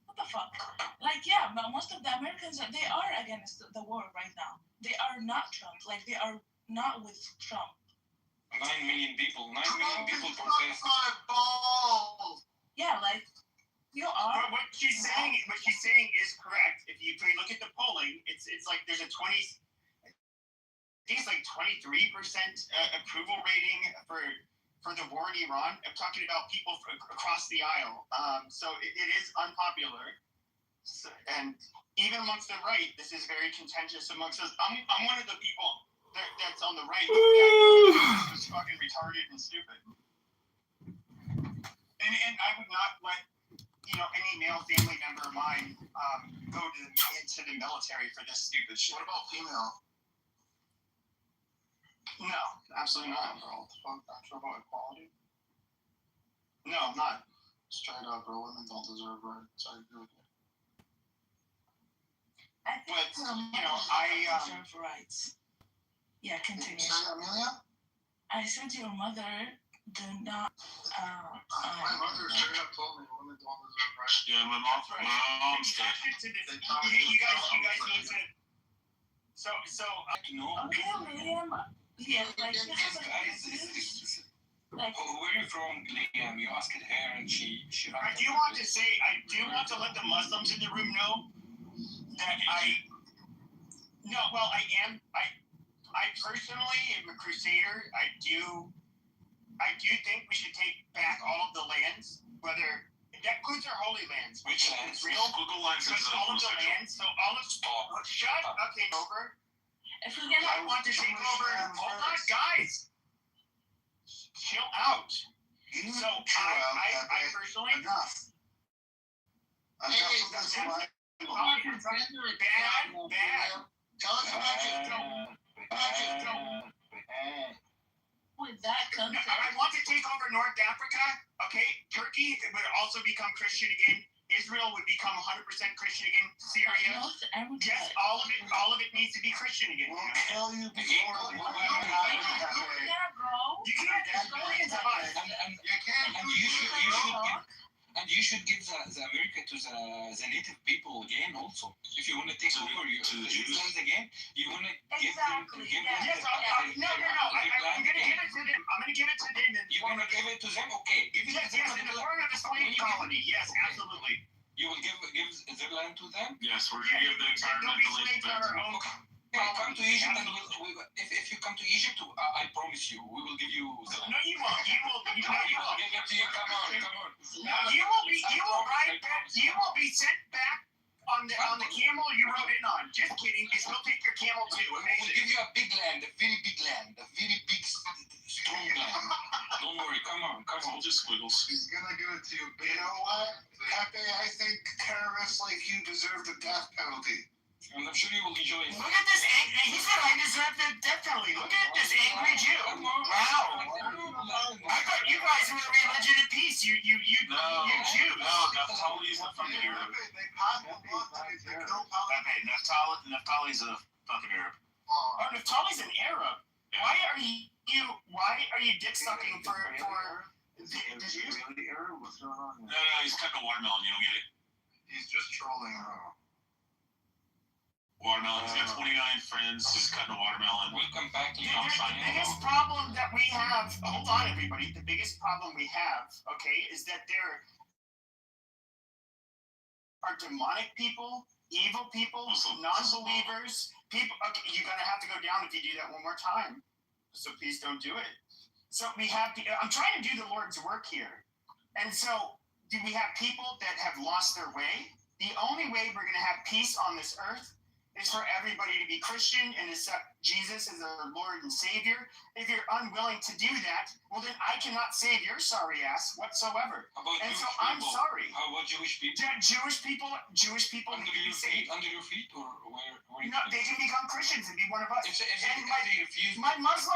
What the fuck? Like yeah, but most of the Americans they are against the war right now. They are not Trump. Like they are not with Trump. 9 million people. 9 million people protest. Yeah, like you are. But what she's saying is correct. If you look at the polling, it's like there's a 20. I think it's like 23% approval rating for the war in Iran. I'm talking about people across the aisle. So it is unpopular. So, and even amongst the right, this is very contentious amongst us. I'm one of the people that's on the right that's fucking retarded and stupid. And I would not let any male family member of mine go into the military for this stupid shit. What about female? No, absolutely not. Bro, not sure about equality. No, I'm not. Straight up, bro. Women don't deserve rights. I agree with you. I think I deserve rights. Yeah, continue. Did you say Amelia? I said your mother do not. My mother straight up told me women don't deserve rights. Yeah, my mom's dead. You guys need to. So. Okay, Liam. Yeah, like Where are you from, Liam? You asked her and she. I do want to let the Muslims in the room know that I am. I personally am a crusader. I do think we should take back all of the lands, whether that includes our holy lands, Which lands? Israel. Google lines Because all of the lands. So all of shut up. Okay, over. If you're gonna, I want to take over. Hold on, guys. Chill out. So I personally. Enough. Bad. Tell us about with that comes. I want to take over North Africa. Okay, Turkey would also become Christian again. Israel would become 100% Christian again. Syria. Yes, all of it needs to be Christian again. We'll tell you before we You You can have billions of us. And you should And you should give the America to the native people again also. If you want to take over the Jews again, you want to give them. Exactly. Give Yes. them No. I'm going to give it to them. I'm going to give it to them. You want to give it to them? Okay. Give it Yes, to them. in the form of a slave colony. Yes, absolutely. You will give their land to them? Yes, we're going to give the entire They'll be Middle East slaves to back to our them. own. Okay, come to Egypt and if you come to Egypt, I promise you, we will give you the land. No, you won't. You will. We will give it to you. Come on. No, you will ride back. You will be sent back on the camel you rode in on. Just kidding, because we'll take your camel too. We'll give you a big land, a very big land, a very big, strong land. Don't worry, come on. Just squiggles. He's gonna give it to you. But you know what, Pepe? I think terrorists like you deserve the death penalty. And I'm sure you will enjoy it. Look at this angry. He said I deserve the death penalty. Look at this angry Jew. Wow. I thought you guys were a religion of peace. You Jews. No, Naftali's a fucking Arab. They passed the law to kill Palestinians. Naftali's a fucking Arab. Oh, Naftali's an Arab. Why are you dick sucking for the Jews? Really, Arab? What's going on? No, he's cutting a watermelon. You don't get it. He's just trolling. Watermelon. He's got 29 friends. He's cutting a watermelon. Welcome back to The biggest problem that we have, hold on everybody, the biggest problem we have, okay, is that there are demonic people, evil people, non-believers, people, okay, you're going to have to go down if you do that one more time. So please don't do it. So we have, I'm trying to do the Lord's work here. And so do we have people that have lost their way? The only way we're going to have peace on this earth is for everybody to be Christian and accept Jesus as their Lord and Savior. If you're unwilling to do that, well then I cannot save your sorry ass whatsoever. And so I'm sorry. How about Jewish people? Jewish people need to be saved. Under your feet or where No, they can become Christians and be one of us. If And they refuse, my lost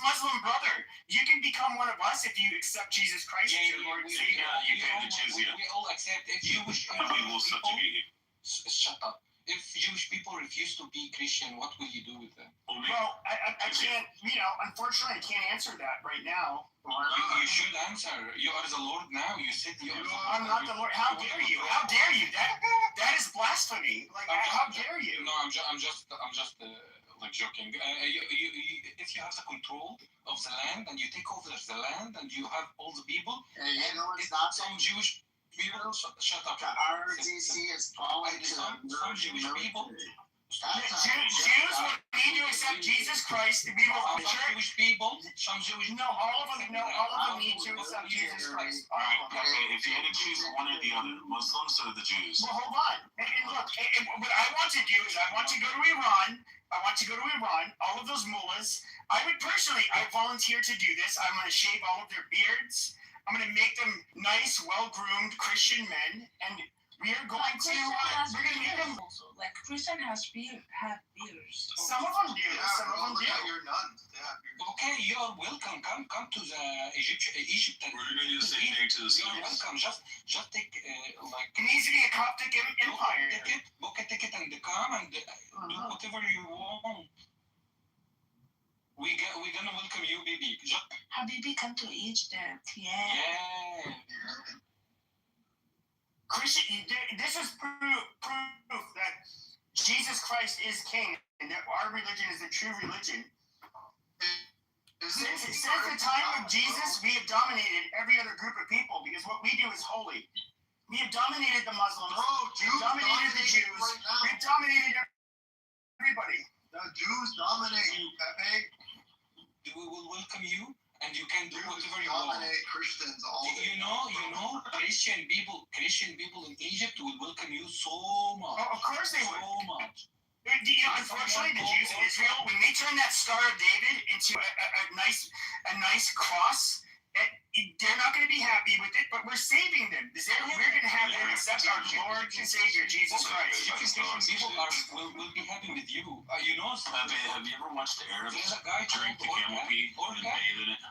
Muslim brother, you can become one of us if you accept Jesus Christ as your Lord and Savior. we all accept if Jewish And we will subjugate you. Shut up. If Jewish people refuse to be Christian, what will you do with them? Well, I can't, unfortunately I can't answer that right now. You should answer. You are the Lord now. You said you are the Lord. I'm not the Lord. How dare you? How dare you? That is blasphemy. Like, how dare you? No, I'm just like joking. If you have the control of the land and you take over the land and you have all the people, it's not some Jewish people. Shut up. The RDC is following some Jewish people. Jews will need to accept Jesus Christ to be with the church. Jewish people. Some Jewish. No, all of them need to accept Jesus Christ. All of them. Okay, if you had to choose one or the other, Muslims or the Jews? Well, hold on. And look, what I want to do is I want to go to Iran. All of those mullahs. I volunteer to do this. I'm going to shave all of their beards. I'm going to make them nice, well-groomed Christian men, and we are going to make them. Like Christian have beards. Some of them do. Some of them do. You're nuns. Okay, you are welcome. Come to the Egypt. We're going to do the same thing to the You are Syrians. welcome. Just take like. It needs to be a Coptic empire. Book a ticket and come and do whatever you want. We're gonna welcome you, baby. Habibi come to Egypt. Yeah. Christian, this is proof that Jesus Christ is King and that our religion is the true religion. Since the time of Jesus, we have dominated every other group of people because what we do is holy. We have dominated the Muslims. We've dominated the Jews. We've dominated everybody. The Jews dominate you, Pepe. We will welcome you, and you can do whatever you want. Dominate Christians all day. You know, Christian people in Egypt will welcome you so much. Oh, of course they would. So much. Unfortunately, the Jews in Israel, when they turn that Star of David into a nice cross, they're not going to be happy with it, but we're saving them. We're going to have them accept our Lord and Savior, Jesus Christ. People will be happy with you. You know, Have you ever watched the Arabs there's a guy drink the camel pee and bathe in it?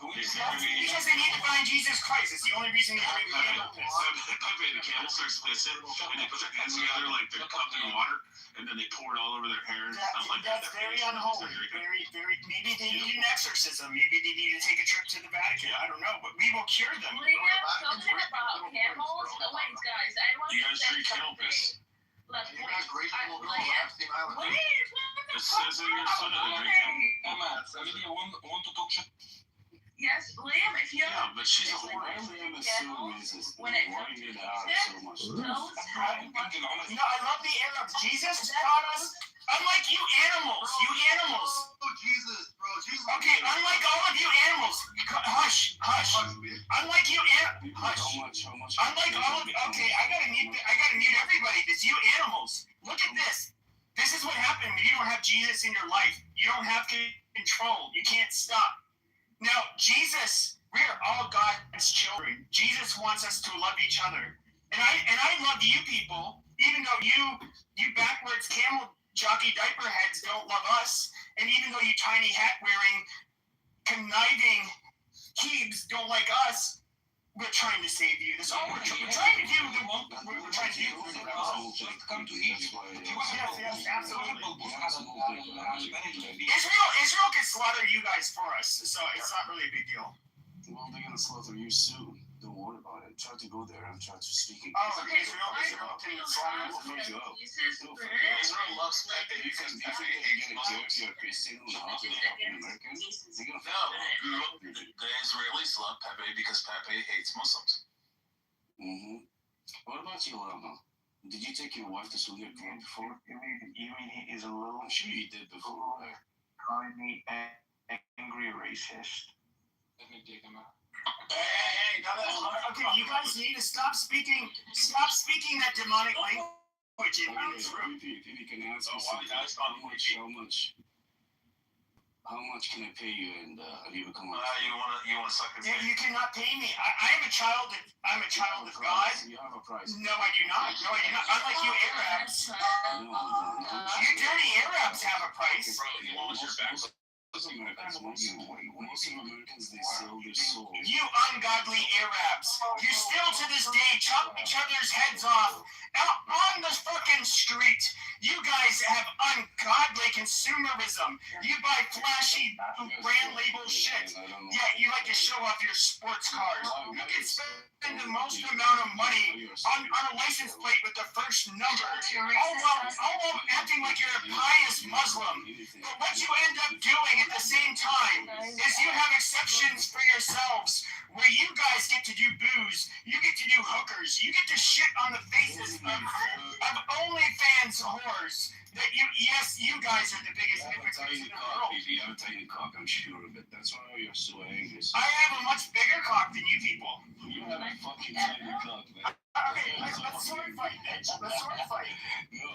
Because they need to find Jesus Christ. It's the only reason they drink camel piss. The camel starts pissing, and they put their hands together like they're cupped in water, and then they pour it all over their hair and stuff like that. That's very unholy. Very. Maybe they need an exorcism. Maybe they need to take a trip to the Vatican. I don't know, but we will cure them. Talking about camels. Oh, wait, guys, I want You to guys say drink camel something. piss. Look, You guys great people go to Epstein Island. wait, It says in your son that they drink camel. Amelia, want to talk shit? yes, Liam, if you Yeah, but she's a it's like whore. camels, when it comes to Jesus, knows how much. I love the Arabs. Jesus taught us. Unlike you animals. Oh, Jesus, bro. Jesus. Okay, unlike all of you animals. Hush. Unlike you hush. How much? Unlike all of you. Okay, I gotta mute everybody. Because you animals. Look at this. This is what happened when you don't have Jesus in your life. You don't have control. You can't stop. Now, Jesus, we are all God's children. Jesus wants us to love each other. And I love you people, even though you backwards camel jockey diaper heads don't love us, and even though you tiny hat wearing conniving Hebes don't like us, we're trying to save you. That's all we're trying to do. We're trying to do. Come to Egypt. Yes, absolutely. Israel could slaughter you guys for us, so it's not really a big deal. Well, they're gonna slaughter you soon. Don't worry about it. Try to go there and try to speak in Oh, Okay, Israel can slaughter us. Israel loves Pepe. You can get a joke, you're a Christian, not a fucking American. They're gonna No, the Israelis love Pepe because Pepe hates Muslims. Mm-hmm. What about you, Lama? Did you take your wife to Saudi Arabia before? You mean he is a little I'm sure you did before. tiny, angry racist? Let me take him out. Hey, okay, you guys need to stop speaking that demonic language in this room. If you can ask me Oh, wow, that's not how much can I pay you and you become a You want to suck his You cannot pay me. I am a child of God. You have a price. No, I do not. Unlike you Arabs. You dirty Arabs have a price. Bro, you want your back. Muslim Americans, they sell their soul. You ungodly Arabs. You still to this day chop each other's heads off out on the fucking street. You guys have ungodly consumerism. You buy flashy brand label shit. Yeah, you like to show off your sports cars. You can spend the most amount of money on a license plate with the first number. All while acting like you're a pious Muslim. But what you end up doing at the same time is you have exceptions for yourselves where you guys get to do booze, you get to do hookers, you get to shit on the faces of OnlyFans whores. That you guys are the biggest hypocrites in the world. You have a tiny cock, I'm sure of it. That's why you're so angry. I have a much bigger cock than you people. You have a fucking tiny cock, man. Okay, let's sword fight, bitch. Let's sword fight. No.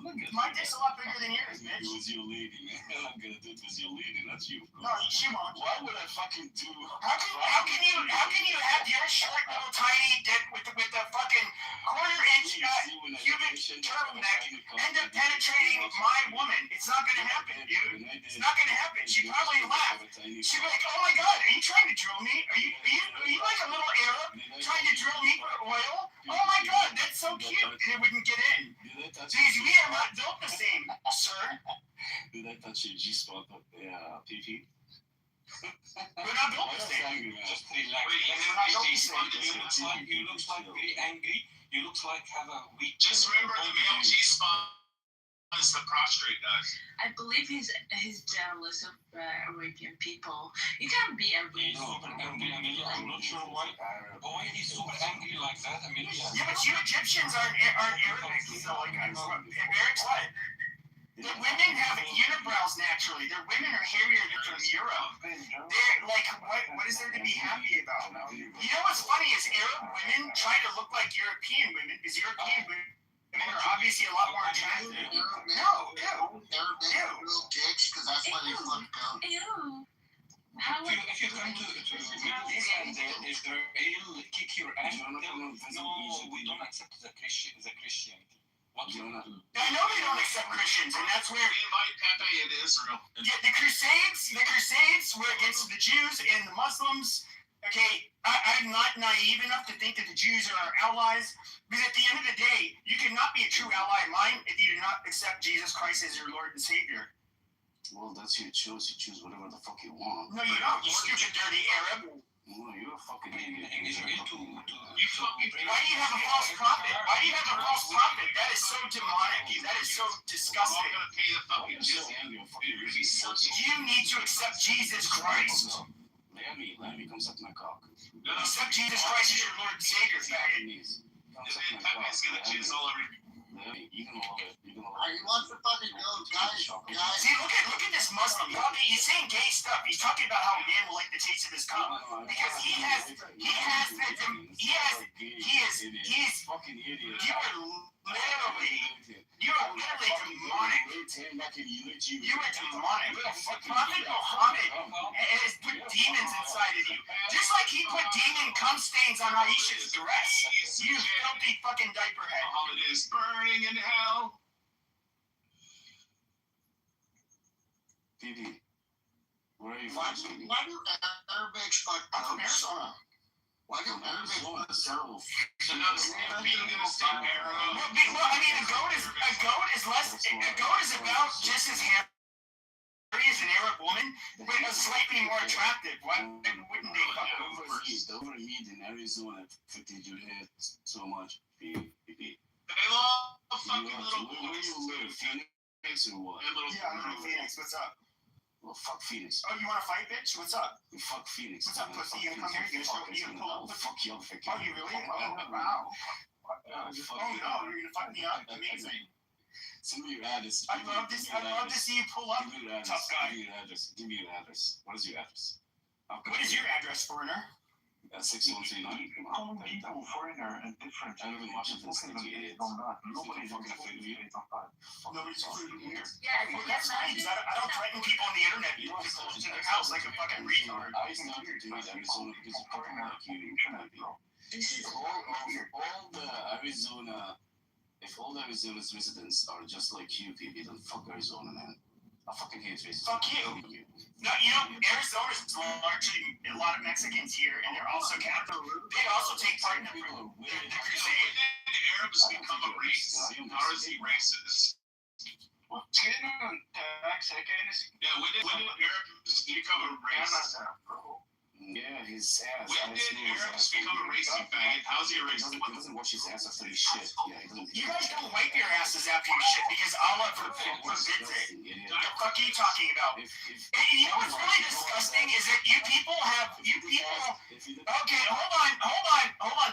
I'm not gonna My dick's a lot bigger than yours, bitch. It was your lady, man. I'm gonna do it with your lady, not you. No, she won't. Why would I fucking do? How can you have your short little tiny dick with the fucking quarter-inch cubic turtleneck end up penetrating my woman? It's not gonna happen, dude. It's not gonna happen. She'd probably laugh. She'd be like, "Oh my god, are you trying to drill me? Are you like a little Arab trying to drill me for oil? Oh my god, that's so cute." And it wouldn't get in. Because we are not built the same, sir. Did I touch your G-spot? Yeah, PP. We're not built the same. Just relax. You look like very angry. You look like have a weak. Just remember the male G-spot is the prostrate guys. I believe he's jealous of Arabian people. You can't be a He's super angry, Amelia. I'm not sure why. Why he's super angry like that, Amelia? Yeah, but you Egyptians aren't Arabic, so like Eric's what? The women have unibrows naturally. Their women are hairier than from Europe. They're like, what is there to be happy about? You know what's funny is Arab women try to look like European women because European women are obviously a lot more attractive. No. Real dicks, because that's why they fucked up. Ew. If you come to Middle East and if they'll kick your ass, no, we don't accept the Christianity. I know they don't accept Christians, and that's where we invite Pepe into Israel. Yeah, the Crusades were against the Jews and the Muslims. Okay, I'm not naive enough to think that the Jews are our allies, because at the end of the day, you cannot be a true ally of mine if you do not accept Jesus Christ as your Lord and Savior. Well, that's your choice. You choose whatever the fuck you want. No, you don't. You stupid, dirty Arab. No, you're a fucking idiot. Why do you have a false prophet? Why do you have a false prophet? That is so demonic. That is so disgusting. I'm gonna pay the fucking jizya. You need to accept Jesus Christ. Let me come suck my cock. Accept Jesus Christ as your Lord and Savior, faggot. Come suck my cock. Gonna jizz all over. You can love it. You can love He wants to fucking go, guys. See, look at this Muslim. He's saying gay stuff. He's talking about how a man will like the taste of his cum because he is fucking idiot. You are literally demonic. You are demonic. Prophet Muhammad has put demons inside of you, just like he put demon cum stains on Aisha's dress. You filthy fucking diaper head. All it is burning in hell. Didi, where are you Why from? do Arabics fuck? I'm from Arizona. Why do Arabics fuck? Terrible. So now the same being in the same era. Well, I mean, a goat is about just as hairy as an Arab woman, but slightly more attractive. Why wouldn't they fuck over? The overheat in Arizona affected your head so much. They love fucking little Where boys. you live? Phoenix or what? Yeah, I'm from Phoenix. What's up? Well, fuck Phoenix. Oh, you want to fight, bitch? What's up? You fuck Phoenix. What's up, pussy? You gonna come here? You gonna pull up? Fuck you, fuck Oh, you really? Oh, wow. Oh, Oh no, you're gonna fuck me up. Amazing. Send me your address. I'd love to see you pull up, Give me your tough address. guy. Give me your address. What is your address? What is your address, foreigner? 6139. Calling people foreigner and different. I live in Washington State, you idiot. Nobody's fucking afraid of you. Nobody's afraid of you. Yeah, Well, that's fine, because I don't threaten people on the internet. You don't go to their house like a fucking retard. I started doing Arizona because of people like you. All the Arizona, if all the Arizona's residents are just like you, people, then fuck Arizona, man. I fucking hate racism. Fuck you. No, Arizona's largely a lot of Mexicans here, and they're also Catholic. They also take part in the crusade. When did Arabs become a race? How is he racist? Yeah, when did Arabs become a race? Yeah, his ass. When did Arabs become a race, you faggot? How's he a race? He doesn't wash his ass after he shit. Yeah, he doesn't. You guys don't wipe your asses after you shit because Allah forbids it. What the fuck are you talking about? And you know what's really disgusting is that you people. Okay, hold on,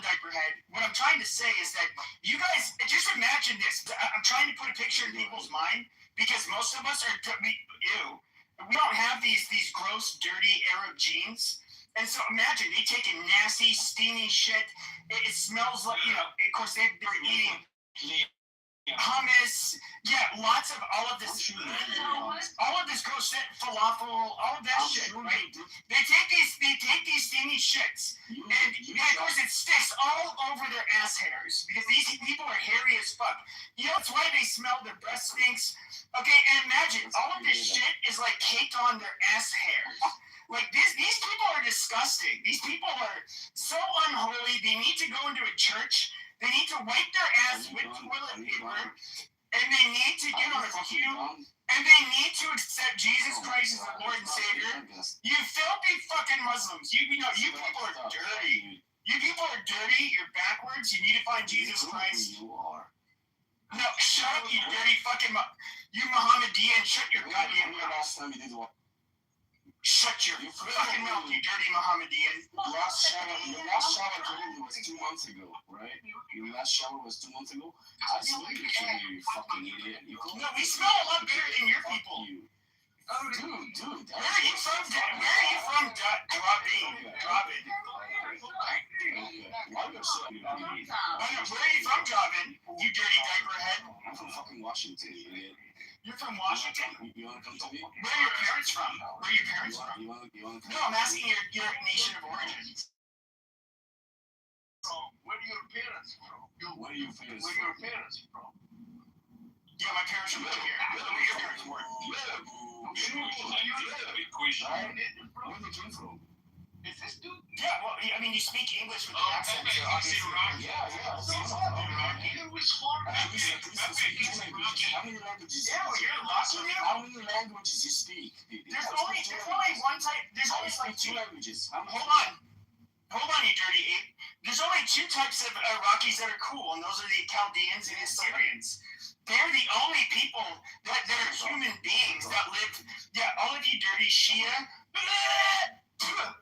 diaperhead. What I'm trying to say is that you guys just imagine this. I'm trying to put a picture in people's mind because most of us are ew. We don't have these gross, dirty Arab genes. And so imagine they take a nasty, steamy shit. It smells like, of course they're eating hummus. Yeah, lots of all of this gross shit, falafel, all of that shit, right? They take these steamy shits, and of course it sticks all over their ass hairs because these people are hairy as fuck. That's why they smell. Their breath stinks. Okay, and imagine all of this shit is like caked on their ass hairs. Like these people are disgusting. These people are so unholy. They need to go into a church. They need to wipe their ass with toilet paper, and they need to get on a queue, and they need to accept Jesus Christ as the Lord and Savior. You filthy fucking Muslims. You people are dirty. You people are dirty. You're backwards. You need to find Jesus Christ. No, shut up, you dirty fucking you Mohammedan. Shut your goddamn mouth. Shut your fucking mouth, you dirty Mohammedan. Your last shower was 2 months ago, right? Your last shower was 2 months ago? I smell you, you fucking idiot. No, we smell a lot better than your people. Dude. Where are you from? Drop it. Where are you from, Robin? You dirty diaper head. I'm from fucking Washington, you idiot. You're from Washington? You wanna come to me? Where are your parents from? You wanna come? No, I'm asking your nation of origin. Where are your parents from? Where are your parents from? Yeah, my parents are living here. Where are your parents born? Where they came from? Is this dude? Yeah, well, I mean, you speak English with the accent, so obviously. Yeah. How many languages? Yeah, well, you're Iraqi. How many languages you speak? There's only one type. There's only like two languages. Hold on, you dirty ape. There's only two types of Iraqis that are cool, and those are the Chaldeans and the Syrians. They're the only people that are human beings that live. Yeah, all of you dirty Shia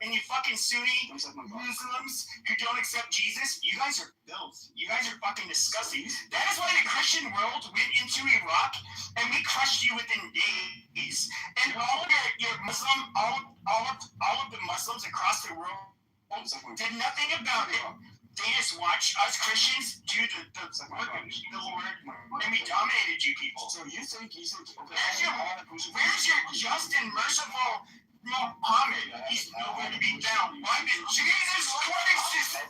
and you fucking Sunni Muslims who don't accept Jesus, you guys are filth. You guys are fucking disgusting. That is why the Christian world went into Iraq and we crushed you within days. And all of your Muslim, all of the Muslims across the world did nothing about it. They just watched us Christians do the Lord, and we dominated you people. So you think where's your just and merciful Muhammad? He's nowhere to be found. Why did Jesus Christ?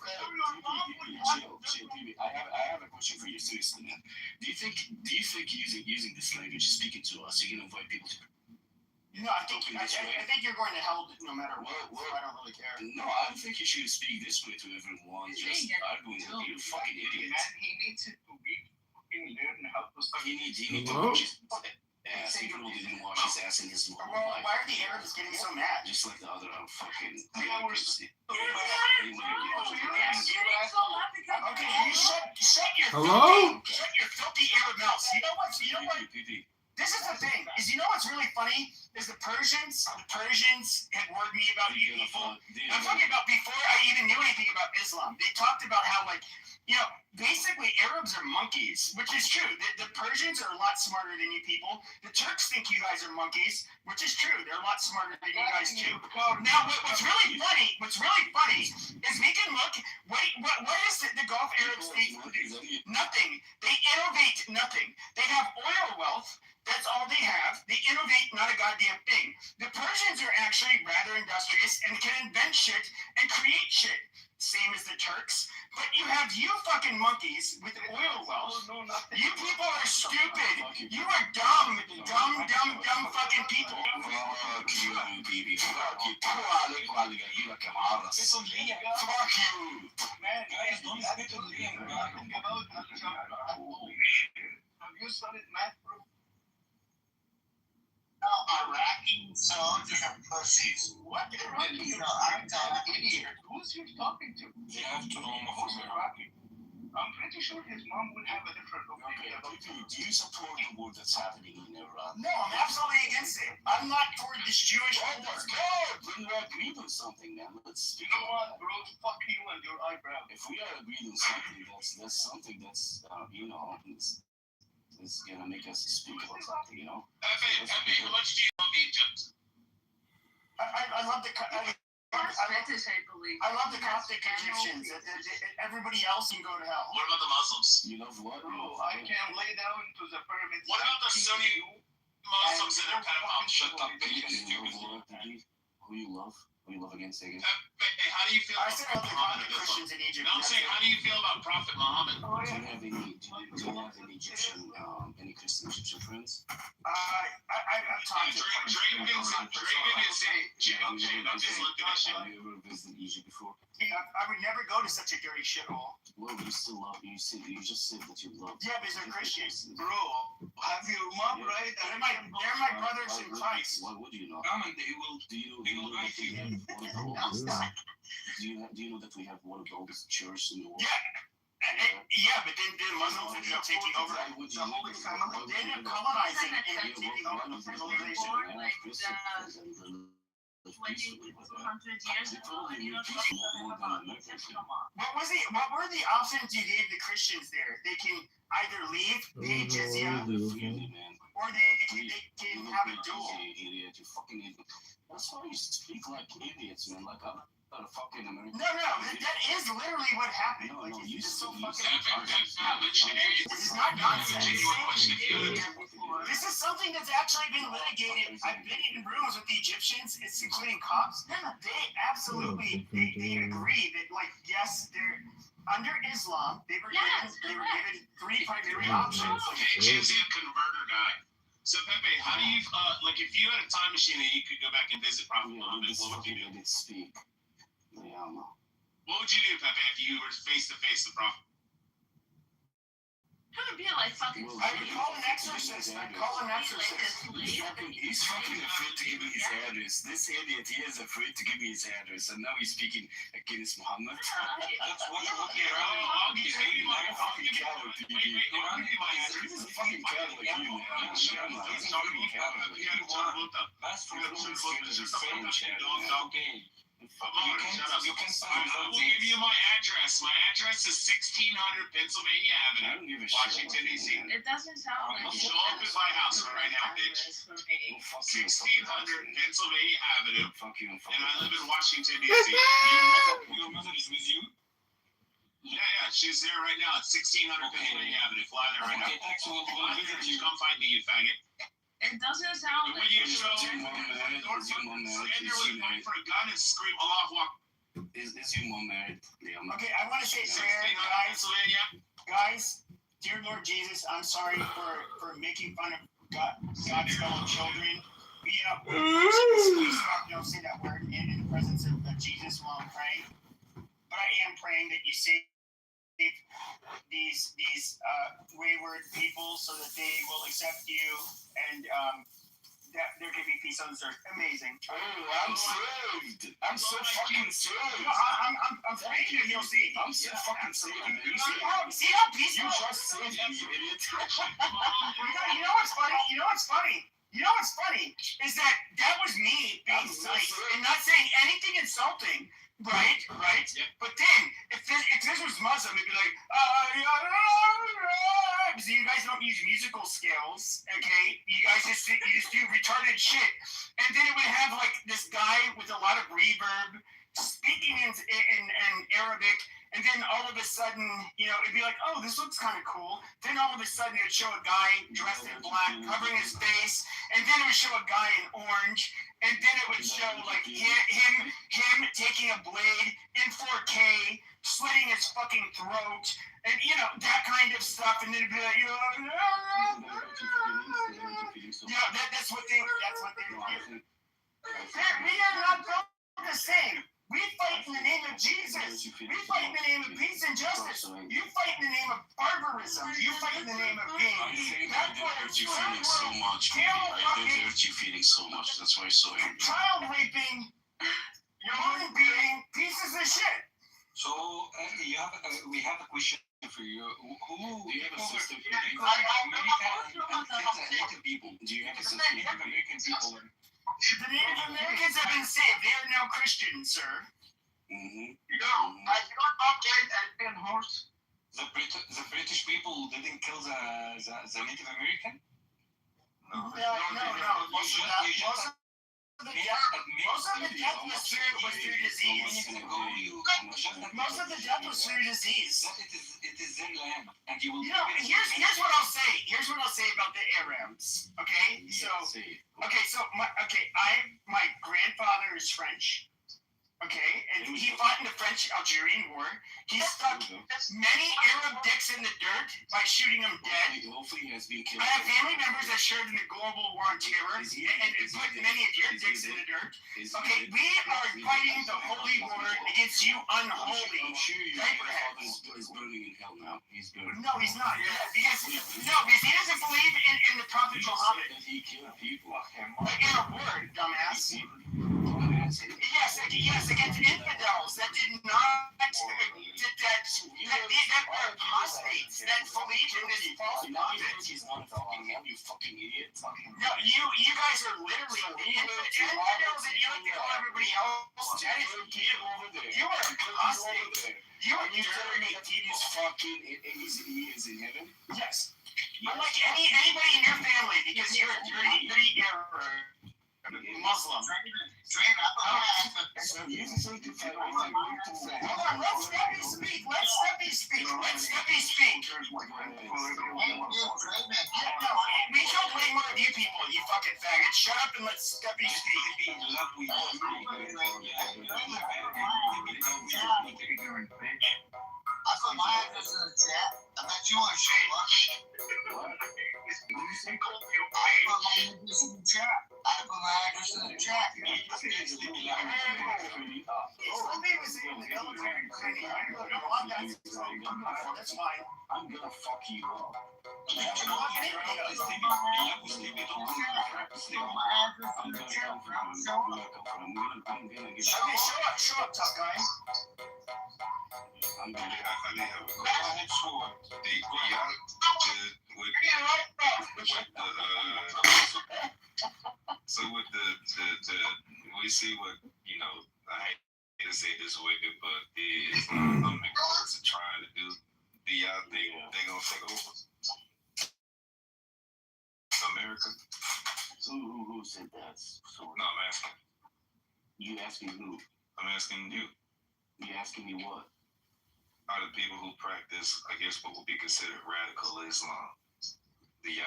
I have a question for you, seriously, man. Do you think using this language, speaking to us, you can invite people to? No, I think you're going to hell no matter what. I don't really care. No, I don't think you should speak this way to everyone. Just arguing with you, fucking idiot. He needs to be fucking learn how to start. He needs to wash his ass. Even though he didn't wash his ass in his whole life. Why are the Arabs getting so mad? Just like the other fucking. Okay, you shut your shut your filthy Arab mouth. You know what? This is the thing. You know what's really funny? Is the Persians had warned me about you people. I'm talking about before I even knew anything about Islam. They talked about how, like, basically Arabs are monkeys, which is true. The Persians are a lot smarter than you people. The Turks think you guys are monkeys, which is true. They're a lot smarter than you guys too. Now, what's really funny is we can look. What is the Gulf Arab states do? Nothing. They innovate nothing. They have oil wealth. That's all they have. They innovate not a goddamn thing. The Persians are actually rather industrious and can invent shit and create shit. Same as the Turks. But you have you fucking monkeys with oil wealth. You people are stupid. You are dumb fucking people. Fuck you, baby. Fuck you. Fuck you. Man, guys, don't speak to me about have you studied math, bro? Iraqi soldiers are pussies. What Iraqi? I'm an idiot. Who's he talking to? They have to know who's Iraqi. I'm pretty sure his mom would have a different opinion about do you support the war that's happening in Iran? No, I'm absolutely against it. I'm not for this Jewish war. Let's go. Then we're agreed on something, man. Let's you know what, bro? Fuck you and your eyebrow. If we are agreed on something, that's something that's it's gonna make us speak about something, How much do you love Egypt? I love the Coptic Egyptians. Everybody else can go to hell. What about the Muslims? You love what? Bro, I can lay down to the pyramids. What about the Sunni Muslims and their pedophiles? Shut up, stupid. Who you love? Who you love against again? How do you feel about Prophet Christians in Egypt? No, I'm saying, how do you feel about Prophet Muhammad? Do you have any Egyptian, any Christian Egyptian friends? I've talked to Draven is a I'm just looking at shit. Have you ever visited Egypt before? I would never go to such a dirty shithole. Well, you still love. You just said that you love. Yeah, because they're Christians. Bro, have your mom right? They're my brothers in Christ. What do you know? They will. Do you know that we have do you know that we have one of the oldest churches in the world? Yeah, but then the Muslims ended up taking over the Holy Family. They ended up colonizing and taking over the civilization. 200 years ago, and you don't talk about Egypt. Come on. What were the options you gave the Christians there? They can either leave, pay jizya, or they can have a duel. Idiot, you fucking idiot. That's why you speak like idiots, man. Like a fucking American. No, that is literally what happened. No, you just so This is not nonsense. This is something that's actually been litigated. I've been in rooms with the Egyptians, it's including cops. They absolutely they agree that, like, yes, they're under Islam. They were given three primary options. Hey, Jizzy, a converter guy. So Pepe, how do you if you had a time machine and you could go back and visit Prophet Muhammad, what would you do? Speak. I don't know. What would you do, Pepe, if you were face to face with the prophet? I'm gonna be like fucking. I would call an exorcist. I'd call an exorcist. He's fucking afraid to give me his address. This idiot, he is afraid to give me his address, and now he's speaking against Muhammad. That's what I'll give you my fucking Catholic, dude. He's a fucking Catholic, you man. He's a fucking Catholic. You can I will give you my address. My address is 1600 Pennsylvania Avenue, Washington, D.C. It doesn't sound like Show up at my house right now, bitch. 1600 Pennsylvania Avenue, and I live in Washington, D.C. Your mother is with you? Yeah, she's there right now at 1600 Pennsylvania Avenue. Fly there right now. Fly there, you come find me, you faggot. It doesn't sound like. When you show up, stand there with a knife for a gun and scream Allah Akbar. Is your mom married, Liam? Okay, I want to say prayer, guys. Dear Lord Jesus, I'm sorry for making fun of God's fellow children. We don't say that word in the presence of Jesus while I'm praying. But I am praying that you save these wayward people so that they will accept you and that there can be peace on this earth. Amazing. Oh, I'm saved. I'm so fucking saved. No, I'm praying that you'll see. I'm so fucking saved. See how peaceful? You just saved me, you idiot. You know what's funny? You know what's funny is that was me being nice and not saying anything insulting. Right. Yeah. But then, if this was Muslim, it'd be like, because you guys don't use musical scales, okay? You guys just do retarded shit, and then it would have like this guy with a lot of reverb speaking in Arabic, and then all of a sudden, it'd be like, oh, this looks kind of cool. Then all of a sudden, it'd show a guy dressed in black, covering his face, and then it would show a guy in orange. And then it would show like him taking a blade in 4K, slitting his fucking throat, and that kind of stuff. And then it'd be like, that's what they do. We are not the same. We fight in the name of Jesus. We fight in the name of peace and justice. You fight in the name of barbarism. You fight in the name of pain. That's why you're feeling so much. They hurt you feeling so much. That's why you're so angry. Child raping, human being, pieces of shit. So we have a question for you. Who do you have a system for Native people? Do you have a system for Native American people? The Native Americans have been saved. They are now Christians, sir. Mm-hmm. I got up there and been horse. The British people didn't kill the Native American? No. Most of the death was through disease. Most of the death was through disease. It is their land, and you will. Here's what I'll say. Here's what I'll say about the Arabs. Okay, my grandfather is French. Okay, and he fought in the French-Algerian War. He stuck many Arab dicks in the dirt by shooting them dead. Hopefully, he has been killed. I have family members that shared in the global war on terror and put many of your dicks in the dirt. Okay, we are fighting the holy war against you unholy. I'm sure your grandfather is burning in hell now. He's burning. No, he's not. Because he doesn't believe in the Prophet Muhammad. He killed people. In a word, dumbass. Yes, against infidels that did not, that were apostates, that believed in this false prophet. He's not fucking him, you fucking idiot. No, you guys are literally infidels, and you like to call everybody else. That is you. You are apostate. You are dirty. He's fucking, he is in heaven? Yes. Unlike anybody in your family, because you're a dirty Muslim. So you can say to hold on, let Steppy speak. No, we don't play more of you people, you fucking faggot. Shut up and let Steppy speak. I put my address in the chat. I bet you want to shave us. I put my address in the chat. I put of my address in the chat. Some people say in the military training. You don't want that. That's fine. I'm gonna fuck you up. You can walk in here. Show up, tough guy. I have a so with the we see what I hate to say this wicked, but the Islamic courts are trying to do. Do y'all think they're gonna take over America? So who said that? So No, I'm asking. You asking who? I'm asking you. You asking me what? Are the people who practice, I guess, what would be considered radical Islam? The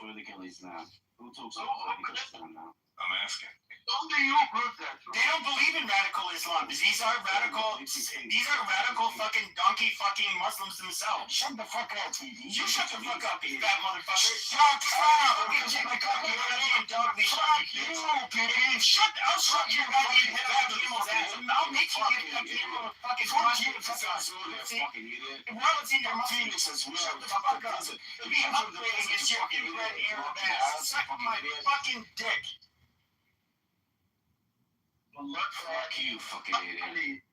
Radical Islam. Who talks about radical Islam now? I'm asking. They don't believe in radical Islam. These are radical fucking donkey fucking Muslims themselves. Shut the fuck up, TV. You shut the fuck up, you fat motherfucker. Shut up. Get you the cock. You're an dog leash. Shut up. I'll shut your goddamn head up people's ass. I'll make you get fucking well, it's in your mouth. Shut the fuck up. It'll be upgrading against your inbred Arab ass. Suck my fucking dick. Fuck you, fucking idiot.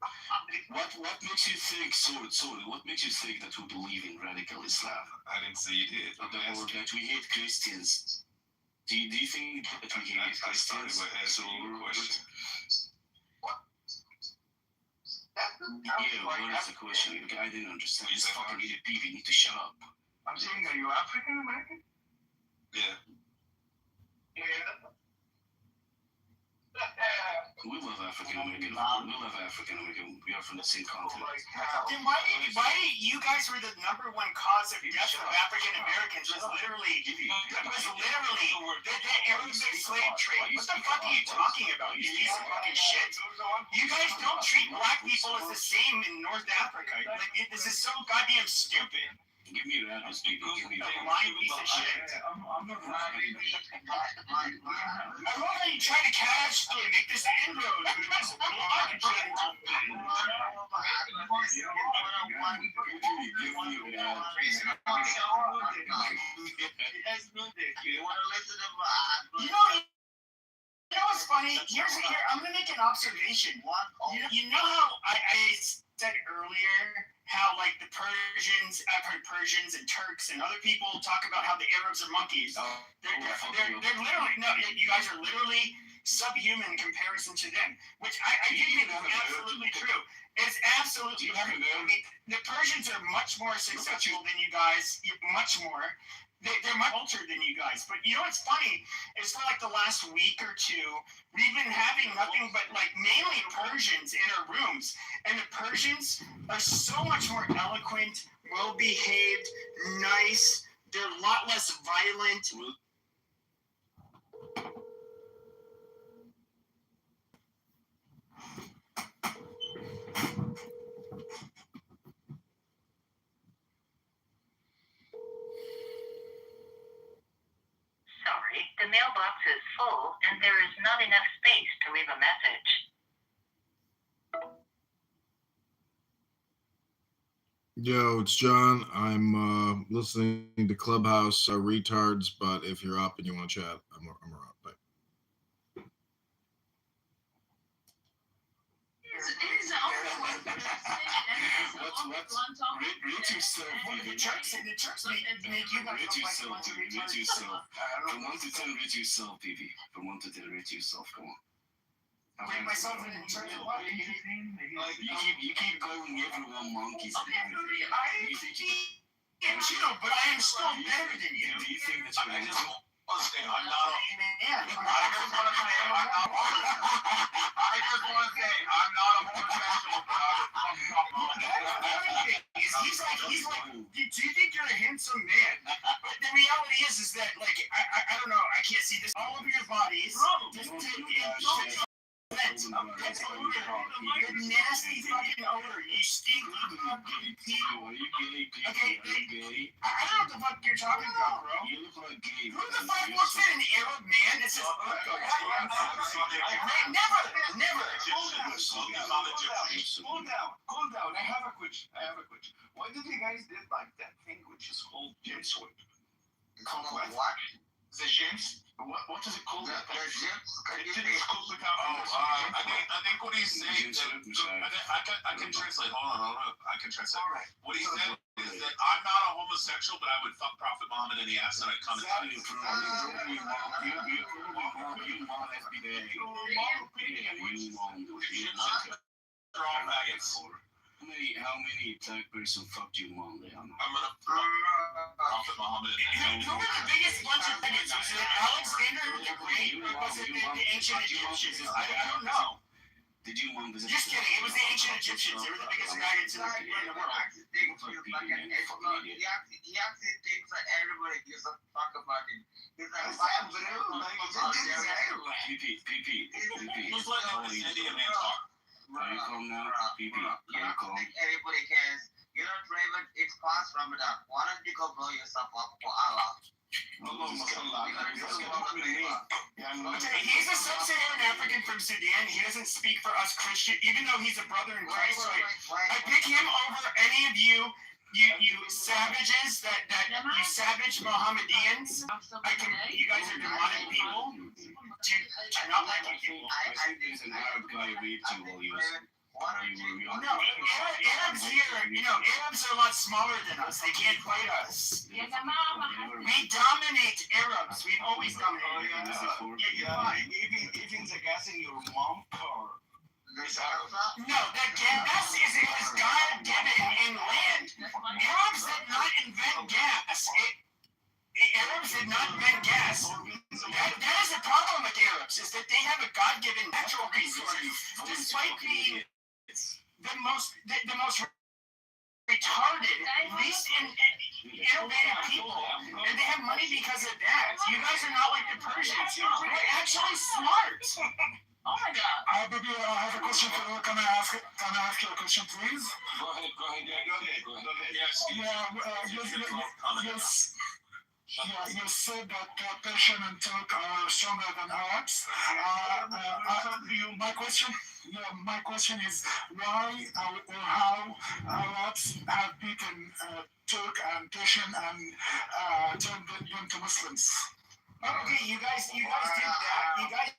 What makes you think, sorry, what makes you think that we believe in radical Islam? I didn't say you did. Or that we hate Christians. Do you think that we hate Christians? So, question. Yeah, what is the question? I didn't understand. This fucking idiot people need to shut up. I'm saying, are you African American? Yeah. Yeah. We love African American. We love African American. We are from the same continent. Then why you guys were the number one cause of death of African Americans was literally the Arabic slave trade. What the fuck are you talking about, you piece of fucking shit? You guys don't treat black people as the same in North Africa. Like, this is so goddamn stupid. Give me your address, people. Give me your lying piece of shit. I'm not lying. I love how you try to casually make this inroad. You know what's funny? Here, I'm gonna make an observation. You know how I said earlier how like the Persians, I've heard Persians and Turks and other people talk about how the Arabs are monkeys. They're literally you guys are literally subhuman in comparison to them, which I do think is absolutely true. It's absolutely true. I mean, the Persians are much more successful than you guys, much more. They're much older than you guys. But you know what's funny is for like the last week or two, we've been having nothing but like mainly Persians in our rooms. And the Persians are so much more eloquent, well-behaved, nice. They're a lot less violent. Sorry, the mailbox is full and there is not enough space to leave a message. Yo, it's John. I'm listening to Clubhouse retards, but if you're up and you want to chat, I'm around. Bye. Rate yourself. From 1 to 10, rate yourself, baby. From 1 to 10, rate yourself. Come on. Rate myself in church. You keep calling everyone monkeys. But I am still better than you. Do you think that you're mental? I'm not. I just want to say I'm not He's like, do you think you're a handsome man? But the reality is that like I don't know, I can't see this. All of your bodies. Your nasty fucking odor. You stink. Okay, gay? I don't know what the fuck you're talking about, bro. You look like gay. Who the fuck looks at an Arab man? It's just never. Cool down. I have a question. Why do you guys did like that thing which is called James Whip? Called what? The James? What is it called? The James? I think what he's saying, I can translate. Hold on. I can translate. What he said is that I'm not a homosexual, but I would fuck Prophet Muhammad in the ass and I'd come and tell you. They're all faggots. How many black person fucked you on there? I'm gonna Prophet Muhammad. Who were the biggest bunch of faggots? Was it Alexander the Great, or was it the ancient Egyptians? I don't know. Did you want this? Just kidding. It was the ancient Egyptians. They were the biggest faggots in the world. He actually thinks that everybody gives a fuck about it. He's like, Who's letting this Indian man talk? Are you calm now? PP, you don't think anybody cares. You know, Draven, it's past Ramadan. Why don't you go blow yourself up for Allah? He's a sub-Saharan African from Sudan. He doesn't speak for us Christian, even though he's a brother in Christ. I pick him over any of you savages you savage Mohammedans. You guys are demonic people. Do not like you. I think an Arab guy raped you while he was. No, Arabs here, Arabs are a lot smaller than us. They can't fight us. We dominate Arabs. We've always dominated them. Even the gas in your mom car. No, the gas is God-given in land. Arabs did not invent gas. Arabs did not invent gas. That is the problem with Arabs, is that they have a God-given natural resource, despite being the most retarded, least innovative people, and they have money because of that. You guys are not like the Persians. We're actually smart. Oh my God. Baby, I have a question for you. Can I ask you a question, please? Go ahead. Yes. You said that Persian and Turk are stronger than Arabs. My question is why or how Arabs have beaten Turk and Persian and turned them to Muslims. Okay, you guys did that. You guys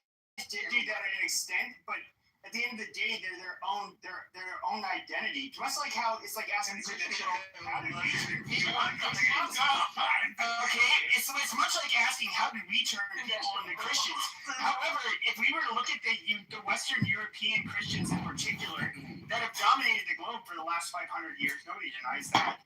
did do that at an extent, but at the end of the day, they're their own identity. Much like how it's like asking people how did we turn people okay, it's much like asking how did we turn people into Christians. However, if we were to look at the Western European Christians in particular that have dominated the globe for the last 500 years, nobody denies that.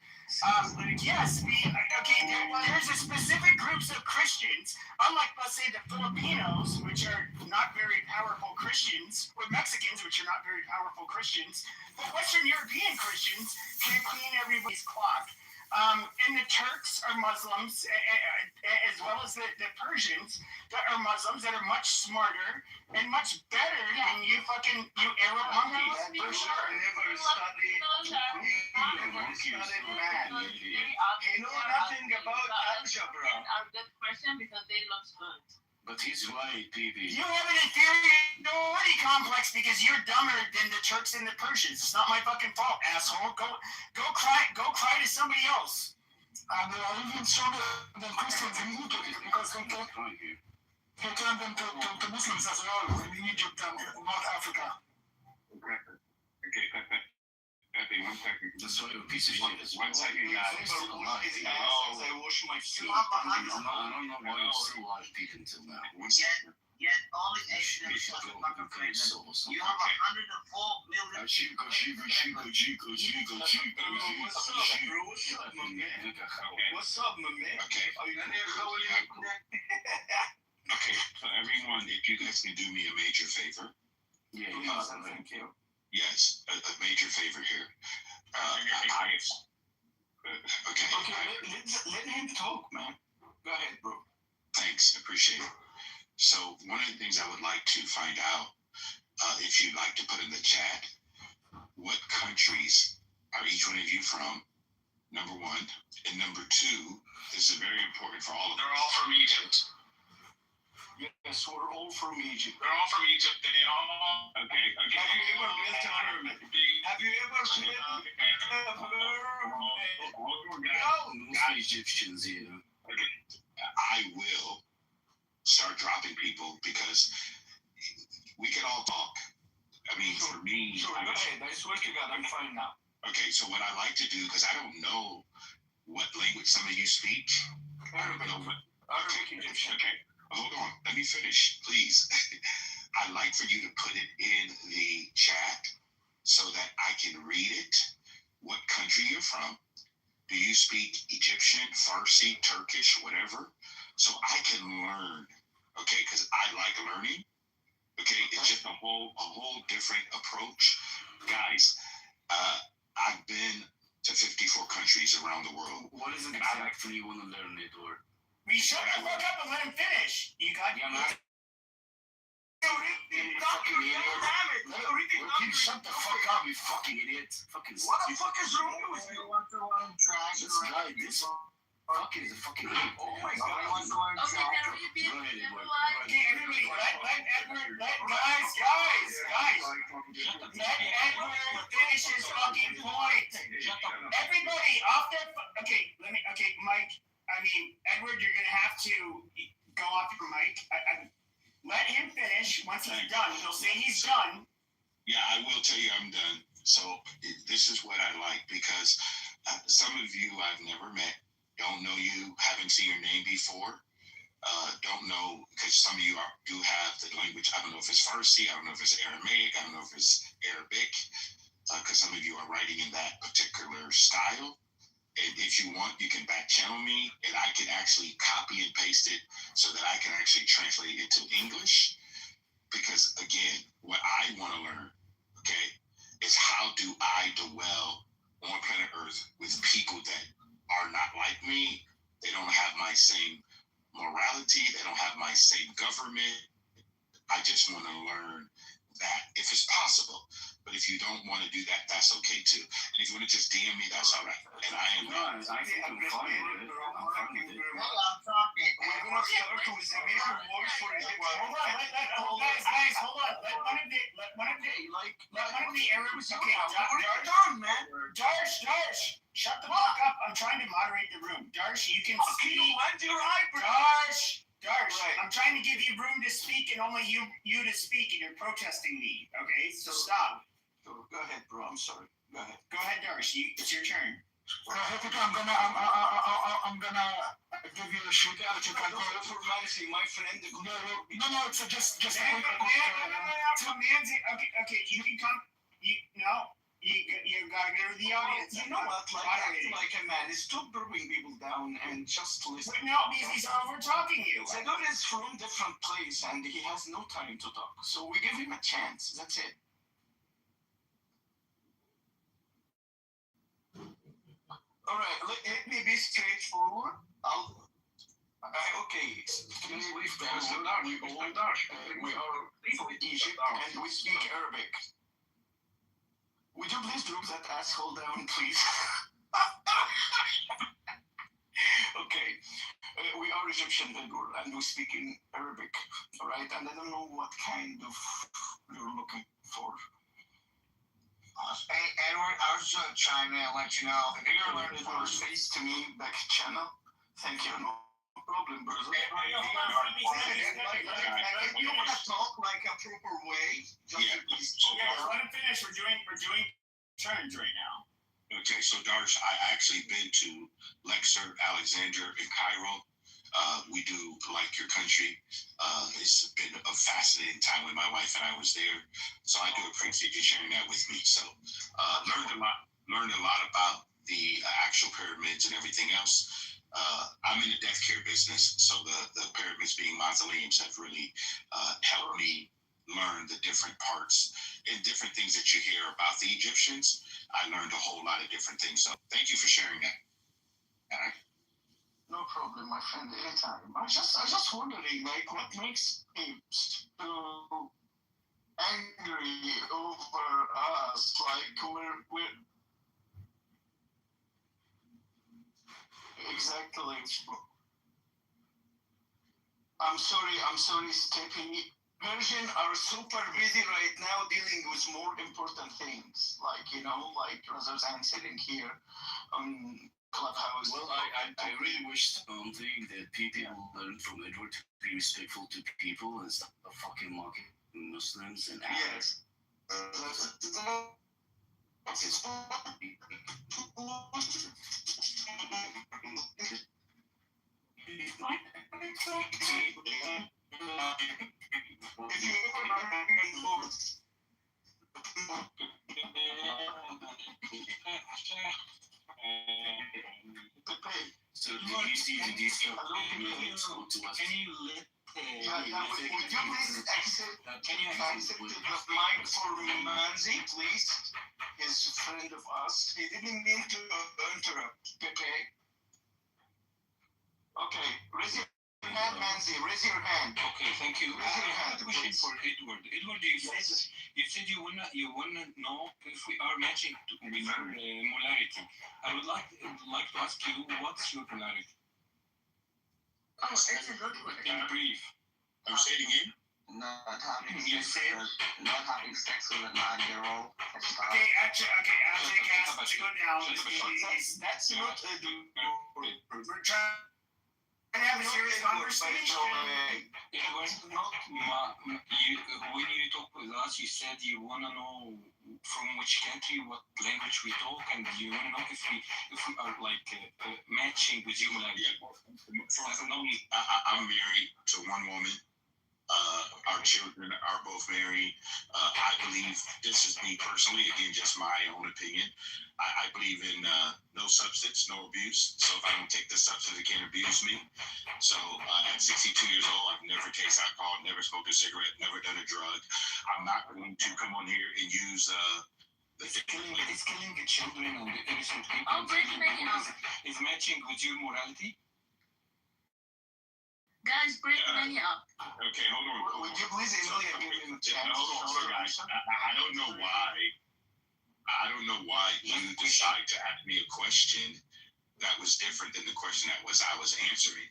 Yes, there's a specific groups of Christians, unlike, let's say, the Filipinos, which are not very powerful Christians, or Mexicans, which are not very powerful Christians, but Western European Christians can clean everybody's clock. And the Turks are Muslims, as well as the Persians that are Muslims that are much smarter and much better than you Arab monkeys, for sure. Never studied math. He know nothing about algebra. Are good person because they look good. But he's right, PB. You have an inferiority complex because you're dumber than the Turks and the Persians. It's not my fucking fault, asshole. Go cry to somebody else. And they are even stronger than Christians in Egypt because they turned them to Muslims as well in Egypt and North Africa. Pepe, 1 second. That's why you're a piece of shit. 1 second, guys. I wash my feet. I don't know why you're still alive peeping till now. Yet only Asian fucking you have 104 million people. What's up, my man? Okay. Are you gonna Okay, so everyone, if you guys can do me a major favor. Thank you. Yes, a major favor here. Okay, let him talk, man. Go ahead, bro. Thanks, appreciate it. So one of the things I would like to find out, if you'd like to put in the chat, what countries are each one of you from, Number one. And number two, this is very important for all of us. They're all from Egypt. Yes, we're all from Egypt. They're all from Egypt. They all. Okay. Have you ever built a pyramid? Have you ever built a pyramid? No, Egyptians, you know. I will start dropping people because we can all talk. I mean, for me, Sure, go ahead. I swear to God, I'm fine now. Okay, so what I like to do, because I don't know what language some of you speak. I don't know what. Arabic Egyptian. Okay, hold on. Let me finish, please. I like for you to put it in the chat so that I can read it. What country you're from? Do you speak Egyptian, Farsi, Turkish, whatever? So I can learn. Okay, because I like learning. Okay, it's just a whole different approach, guys. I've been to 54 countries around the world. What is it exactly you want to learn, Edward? We shut the fuck up and let him finish. You got Shut the fuck up, you fucking idiot. Fucking what the fuck is wrong with you? This guy, this fucking is a fucking idiot. Oh my god. Okay, everybody, let Edward, guys. Let Edward finish his fucking point. Everybody, off their, okay, Mike, Edward, you're gonna have to go off your mic. Let him finish. Once he's done, he'll say he's done. Yeah, I will tell you I'm done. So this is what I like because some of you I've never met, don't know you, haven't seen your name before, don't know, because some of you do have the language. I don't know if it's Farsi, I don't know if it's Aramaic, I don't know if it's Arabic, because some of you are writing in that particular style. And if you want, you can back channel me, and I can actually copy and paste it so that I can actually translate it into English. Because again, what I want to learn, okay, is how do I dwell on planet Earth with people that are not like me. They don't have my same morality. They don't have my same government. I just want to learn that if it's possible. But if you don't want to do that, that's okay too. And if you want to just DM me, that's all right. And I am not. I think I'm fine with it. I'm fine with it. I'm talking. We're going to start to submit your voice for it. Hold on, guys, hold on. Let one of the Arabs. Okay, Darsh, shut the fuck up. I'm trying to moderate the room. Darsh, you can speak. Darsh, I'm trying to give you room to speak and only you to speak, and you're protesting me. Okay, so stop. Go ahead, bro. I'm sorry. Go ahead. Go ahead, Darsh. It's your turn. I'm gonna give you a shoot out. You can go for Mansi, my friend. No, it's just a quick. Okay, you can come. You gotta go to the audience. You know what? Like a man. Stop bringing people down and just listen. No, because he's over talking you. Zagor is from different place and he has no time to talk. So we give him a chance. That's it. All right, let me be straightforward. Okay, we are from Egypt and we speak Arabic. Would you please drop that asshole down, please? Okay, we are Egyptian people and we speak in Arabic, all right? And I don't know what kind of you're looking for. Hey, Edward, I was just trying to let you know. The bigger learn Edward's face to me back channel. Thank you. No problem, brother. If you want to talk like a proper way, just please talk. Let him finish. We're doing turns right now. Okay, so Darsh, I actually been to Luxor, Alexandria, and Cairo. We do like your country. It's been a fascinating time when my wife and I was there. So I do appreciate you sharing that with me. So learned a lot about the actual pyramids and everything else. I'm in the death care business, so the pyramids being mausoleums have really helped me learn the different parts and different things that you hear about the Egyptians. I learned a whole lot of different things. So thank you for sharing that. All right. No problem, my friend. Anytime. I just wondering, like, what makes him so angry over us? Like, we're Exactly. I'm sorry, Stephanie. Virgin are super busy right now dealing with more important things, like rather than sitting here on Clubhouse. Well, I really wish something that people learn from Edward to be respectful to people and stop fucking mocking Muslims and Arabs. So did you see the DC to us? Can you let would you please accept the mic for Manzi, please? He's a friend of us. He didn't mean to interrupt. Okay. Raise your hand, Manzi. Raise your hand. Okay, thank you. Raise your hand, I have a question please. for Edward. Edward, you said you wanna know if we are matching with your molarity. I would like to ask you, what's your polarity? Oh, it's a good one. In brief. Say it again. Not having sex with a 9-year-old. Okay, actually, guys, to go down. That's not a do. We're trying to have a serious conversation. When you talk with us, you said you want to know from which country, what language we talk, and you want to know if we are matching with you. I'm married to one woman. Our children are both married. I believe, this is me personally, again, just my own opinion. I believe in no substance, no abuse. So if I don't take the substance, it can't abuse me. So at 62 years old, I've never tasted alcohol, never smoked a cigarette, never done a drug. I'm not going to come on here and use it's killing the children and the innocent people. Is matching with your morality? Guys, break many up. Okay, hold on. Would you please give him a chance? Hold on, guys. I don't know why you decide to ask me a question that was different than the question I was answering.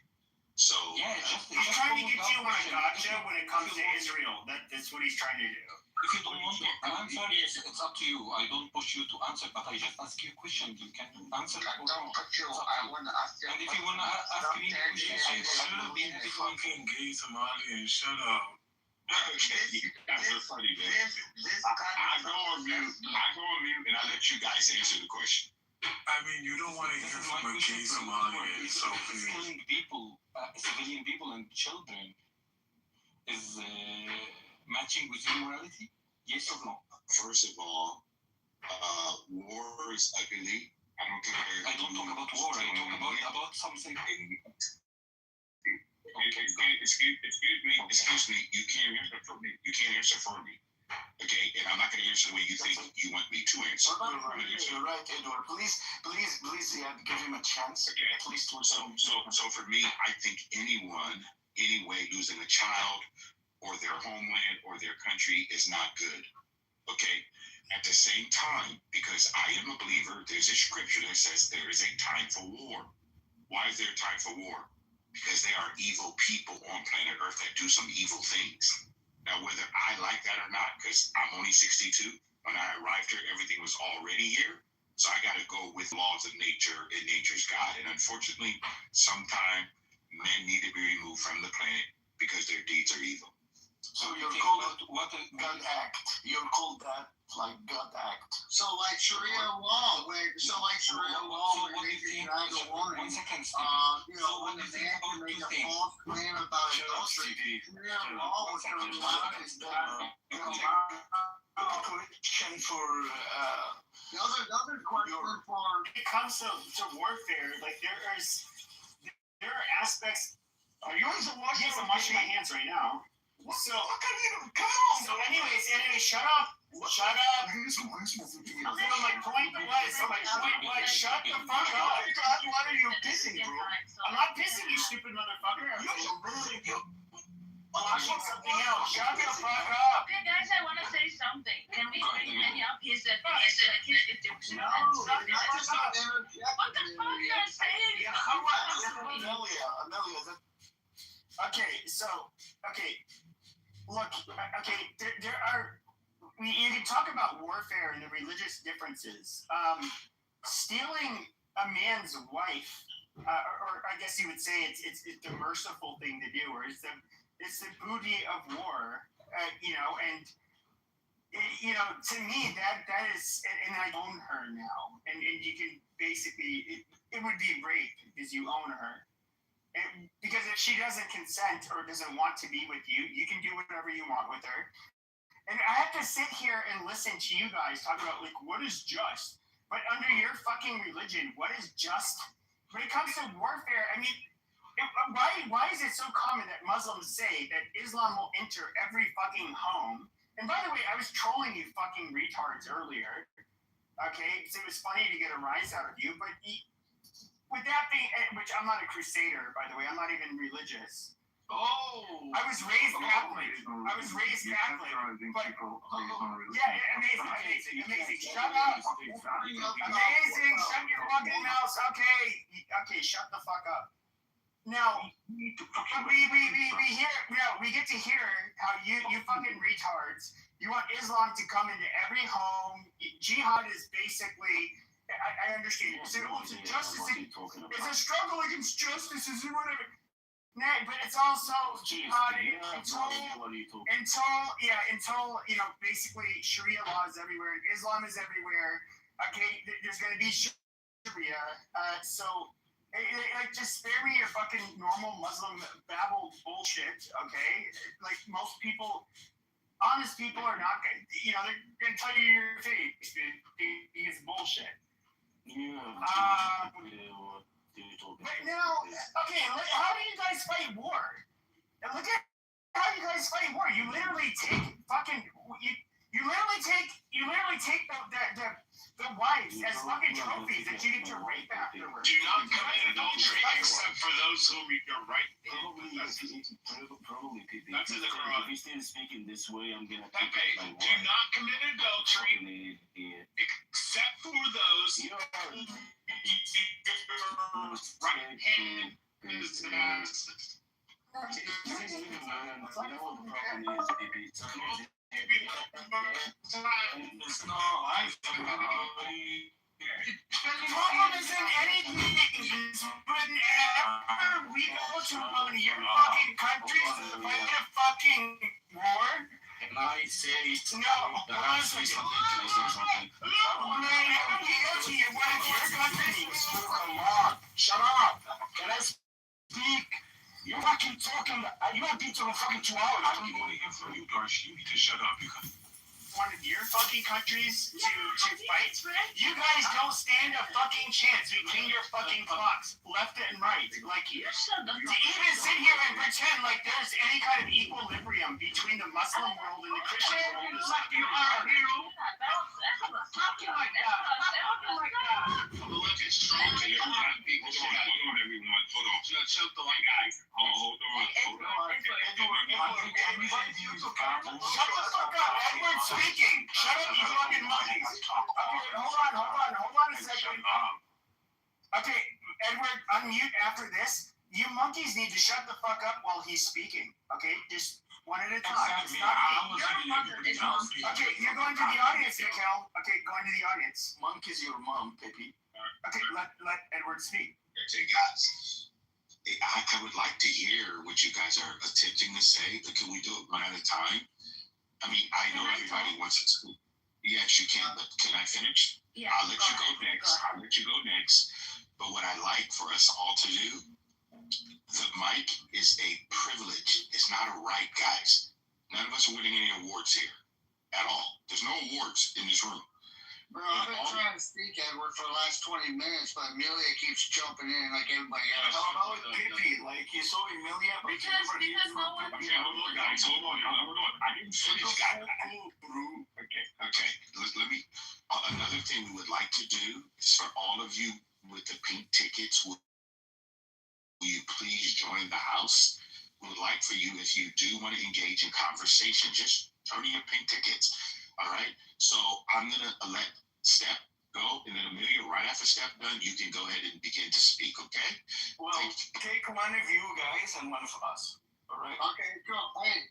So he's trying to get you on a gotcha when it comes to Israel. That's what he's trying to do. If you don't want to answer, it's up to you. I don't push you to answer, but I just ask you a question. You can answer. I don't push you. I want to ask you. And if you want to ask me a question, I will be happy to. Fucking gay Somalian, shut up. That's funny, man. I go on mute and I let you guys answer the question. I mean, you don't want to hear from a gay Somalian, so killing people, civilian people and children is matching with your morality? Yes or no? First of all, war is ugly. I don't talk about war. I talk about something. Excuse me. You can't answer for me. Okay, and I'm not going to answer the way you think you want me to answer. You're right, Edward. Please, give him a chance. Okay. At least so for me, I think anyone, anyway, losing a child or their homeland or their country is not good. Okay? At the same time, because I am a believer, there's a scripture that says there is a time for war. Why is there a time for war? Because there are evil people on planet Earth that do some evil things. Now, whether I like that or not, because I'm only 62, when I arrived here, everything was already here. So I got to go with laws of nature and nature's God. And unfortunately, sometimes men need to be removed from the planet because their deeds are evil. So you're called God act. You're called that like God act. So like Sharia law, where they can drag a woman. 1 second. When the man can make a false claim about adultery, Sharia law was going to allow is that question for the other question for when it comes to warfare, like there are aspects. Are you on the watch? Yes, I'm washing my hands right now. So, come on. So, anyways, shut up. Shut up. My point was, shut the fuck up. What are you pissing, bro? I'm not pissing, you stupid motherfucker. Watching something else. Shut the fuck up. Hey guys, I want to say something. Can we bring Eddie up? He's the Egyptian. No, What the I just fuck are you saying? Yeah, how about Amelia? Okay, so, look, there are, you can talk about warfare and the religious differences. Stealing a man's wife, or I guess you would say it's the merciful thing to do, or it's the booty of war, and to me that is, and I own her now, and you can basically, it would be rape because you own her. Because if she doesn't consent or doesn't want to be with you, you can do whatever you want with her. And I have to sit here and listen to you guys talk about, like, what is just? But under your fucking religion, what is just? When it comes to warfare, I mean, why is it so common that Muslims say that Islam will enter every fucking home? And by the way, I was trolling you fucking retards earlier. Okay? So it was funny to get a rise out of you, but with that being, which I'm not a crusader, by the way, I'm not even religious. Oh! I was raised Catholic. But, yeah, amazing. Shut up. Amazing. Shut your fucking mouth. Okay, shut the fuck up. Now, we get to hear how you fucking retards, you want Islam to come into every home. Jihad is basically, I understand. You say, oh, it's a justice. It's a struggle against justice. Is it whatever? Nah, but it's also jihad until basically Sharia law is everywhere. Islam is everywhere. Okay, there's going to be Sharia. So, just spare me your fucking normal Muslim babble bullshit. Okay, like most people. Honest people are not going to, they're going to tell you your face, it's bullshit. But now, okay, how do you guys fight war? And look at how you guys fight war. You literally take fucking, you literally take the wives as fucking trophies that you get to rape afterwards. Do not commit adultery except for those whom you're right. Probably people. That's in the Quran. If you still speaking this way, I'm gonna. Okay, do not commit adultery except for those whom your right hand possesses. It's not life. The problem isn't anything. Whenever we go to one of your fucking countries to fight a fucking war, and I say no, honestly, whenever we go to one of your countries, shut up. Can I speak? You're fucking talking. You won't be till fucking 2 hours. I don't want to hear from you, Darsh. You need to shut up. One of your fucking countries to fight. You guys don't stand a fucking chance between your fucking clocks, left and right. Like, to even sit here and pretend like there's any kind of equilibrium between the Muslim world and the Christian world is like you are here. Talking like that. I'm gonna look at strong to you. Hold on, everyone. Hold on. Shut the white guy. Hold on. Shut the fuck up. Edward's speaking. Shut up, you fucking monkeys. Okay, hold on a second. Okay, Edward, unmute after this. You monkeys need to shut the fuck up while he's speaking. Okay, just one at a time. It's not me. Okay, you're going to the audience, Mikkel. Okay, going to the audience. Monkey's your mom, Pepe. Okay, let Edward speak. Okay, guys. I would like to hear what you guys are attempting to say, but can we do it one at a time? I mean, I know everybody wants it to. Yes, you can, but can I finish? Yeah. I'll let you go next. But what I like for us all to do, the mic is a privilege. It's not a right, guys. None of us are winning any awards here at all. There's no awards in this room. Bro, I've been trying to speak, Edward, for the last 20 minutes, but Amelia keeps jumping in like everybody else. How about Pippi? Like, you saw Amelia? Because no one... Okay, hold on, guys. Hold on. I didn't finish that. Okay. Let me... another thing we would like to do is for all of you with the pink tickets, will you please join the house? would like for you, if you do want to engage in conversation, just turn in your pink tickets. All right. So I'm gonna let Steph go, and then Amelia, right after Steph done, you can go ahead and begin to speak. Okay. Well, take one of you guys and one of us. All right. Okay, go. Hey,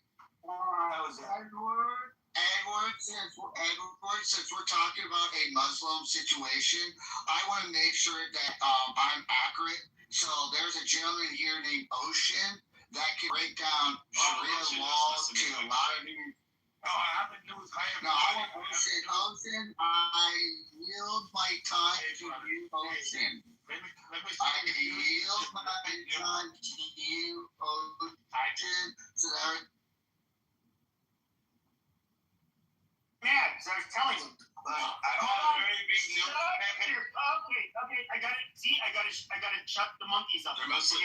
Edward, since we're talking about a Muslim situation, I want to make sure that I'm accurate. So there's a gentleman here named Ocean that can break down Sharia law to a lot of you. No, I have to do with No, I want Ocean. I yield my time to you, Ocean. I yield my time to you, Ocean. So that mad because I was telling him. I don't have a very big deal. Okay, I got it. See, I gotta shut the monkeys up. They're mostly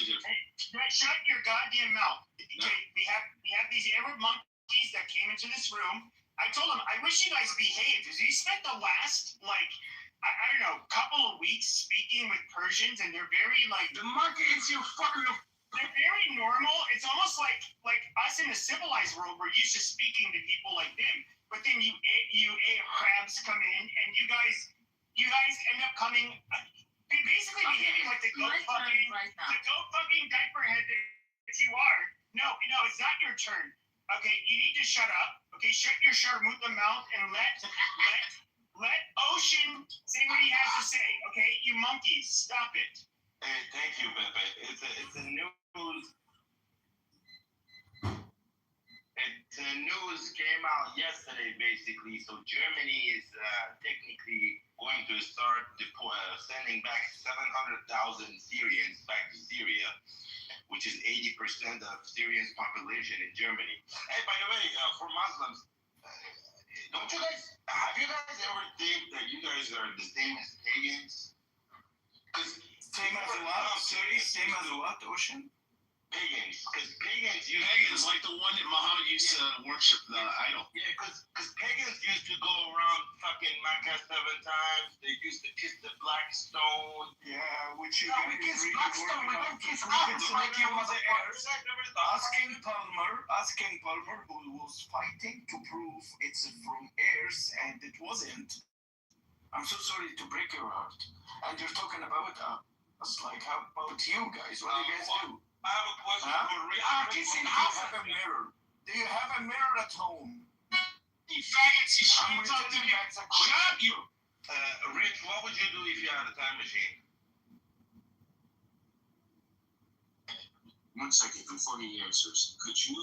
different. Hey, shut your goddamn mouth. Okay, we have these Arab monkeys that came into this room. I told them, I wish you guys behaved, because we spent the last I don't know, couple of weeks speaking with Persians, and they're very the monkeys, you fucking. They're very normal. It's almost like us in the civilized world. We're used to speaking to people like them. But then you Arabs come in, and you guys end up coming, basically behaving like the goat fucking diaper head that you are. No, it's not your turn. Okay, you need to shut up. Okay, shut your sharmuta mouth and let Ocean say what he has to say. Okay, you monkeys, stop it. Hey, thank you, Pepe. It's a news. The news came out yesterday, basically. So Germany is technically going to start sending back 700,000 Syrians back to Syria, which is 80% of Syrians' population in Germany. Hey, by the way, for Muslims, have you guys ever think that you guys are the same as pagans? Same as what? Sorry, same as what, Ocean? Pagans, because Pagans like the one that Muhammad used to worship the idol. Yeah, because pagans used to go around fucking Mecca 7 times. They used to kiss the black stone. Yeah, which you can kiss black stone. We don't kiss black stone. Asking Palmer, who was fighting to prove it's from heirs, and it wasn't. I'm so sorry to break your heart. And you're talking about us. Like, how about you guys? What do you guys do? I have a question for Rick. Do you have a mirror? Do you have a mirror at home? You faggots, you shouldn't talk to me. Shut you. Rick, what would you do if you had a time machine? 1 second before he answers. Could you?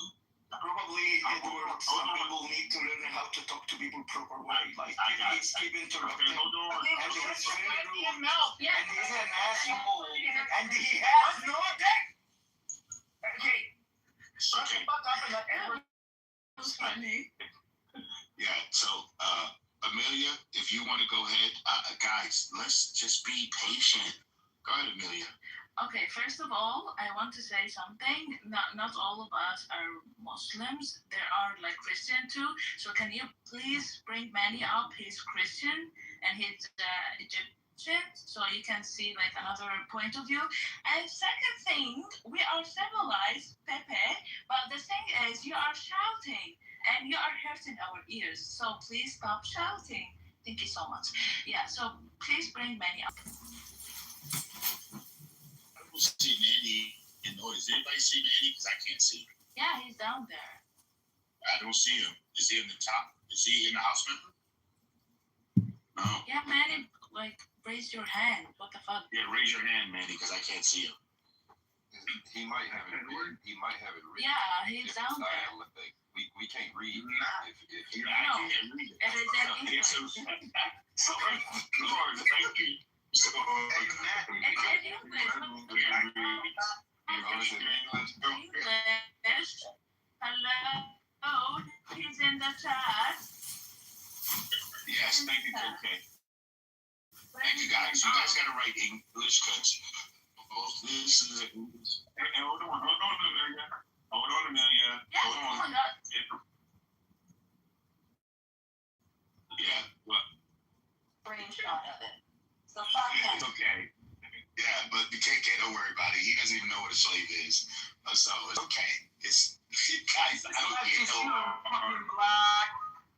Probably, Edward, some people need to learn how to talk to people proper way. Like, he's keep interrupting. Hold on. And he's very rude. Yeah. And he's an asshole. And he has no dick. Okay. Shut the fuck up and let Edward. Funny. Yeah, so, Amelia, if you want to go ahead, guys, let's just be patient. Go ahead, Amelia. Okay, first of all, I want to say something. Not all of us are Muslims. There are Christian too. So can you please bring Manny up? He's Christian and he's Egyptian, so you can see another point of view. And second thing, we are civilized, Pepe, but the thing is you are shouting and you are hurting our ears. So please stop shouting. Thank you so much. Yeah, so please bring Manny up. See Manny in noise. Anybody see Manny? Because I can't see him. Yeah, he's down there. I don't see him. Is he in the top? Is he in the house member? No. Yeah, Manny, raise your hand. What the fuck? Yeah, raise your hand, Manny, because I can't see him. He might have it written. Yeah, he's down there. We can't read. Nah. If I can't read it. It is in English. Lord, thank you. So, It's in English. English. Hello. He's in the chat. Yes, thank you. Okay. Thank you, guys. You guys got to write English because this is it. Hey, hold on, Amelia. Hold on, Amelia. Yeah, oh my God. Yeah, what? Screenshot of it. So fuck him. Okay. Yeah, but the KK, don't worry about it. He doesn't even know what a slave is. So it's okay. It's guys. I don't Just care. fucking black.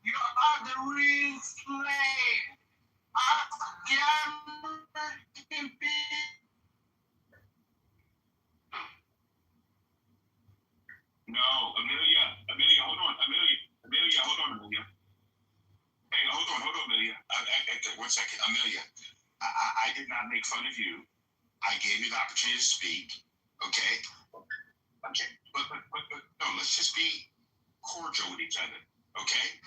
You are the real slave. No, Amelia, hold on, Amelia, hold on, Amelia. Hey, hold on, Amelia. 1 second, Amelia. I did not make fun of you. I gave you the opportunity to speak. Okay. Okay. But no, let's just be cordial with each other. Okay.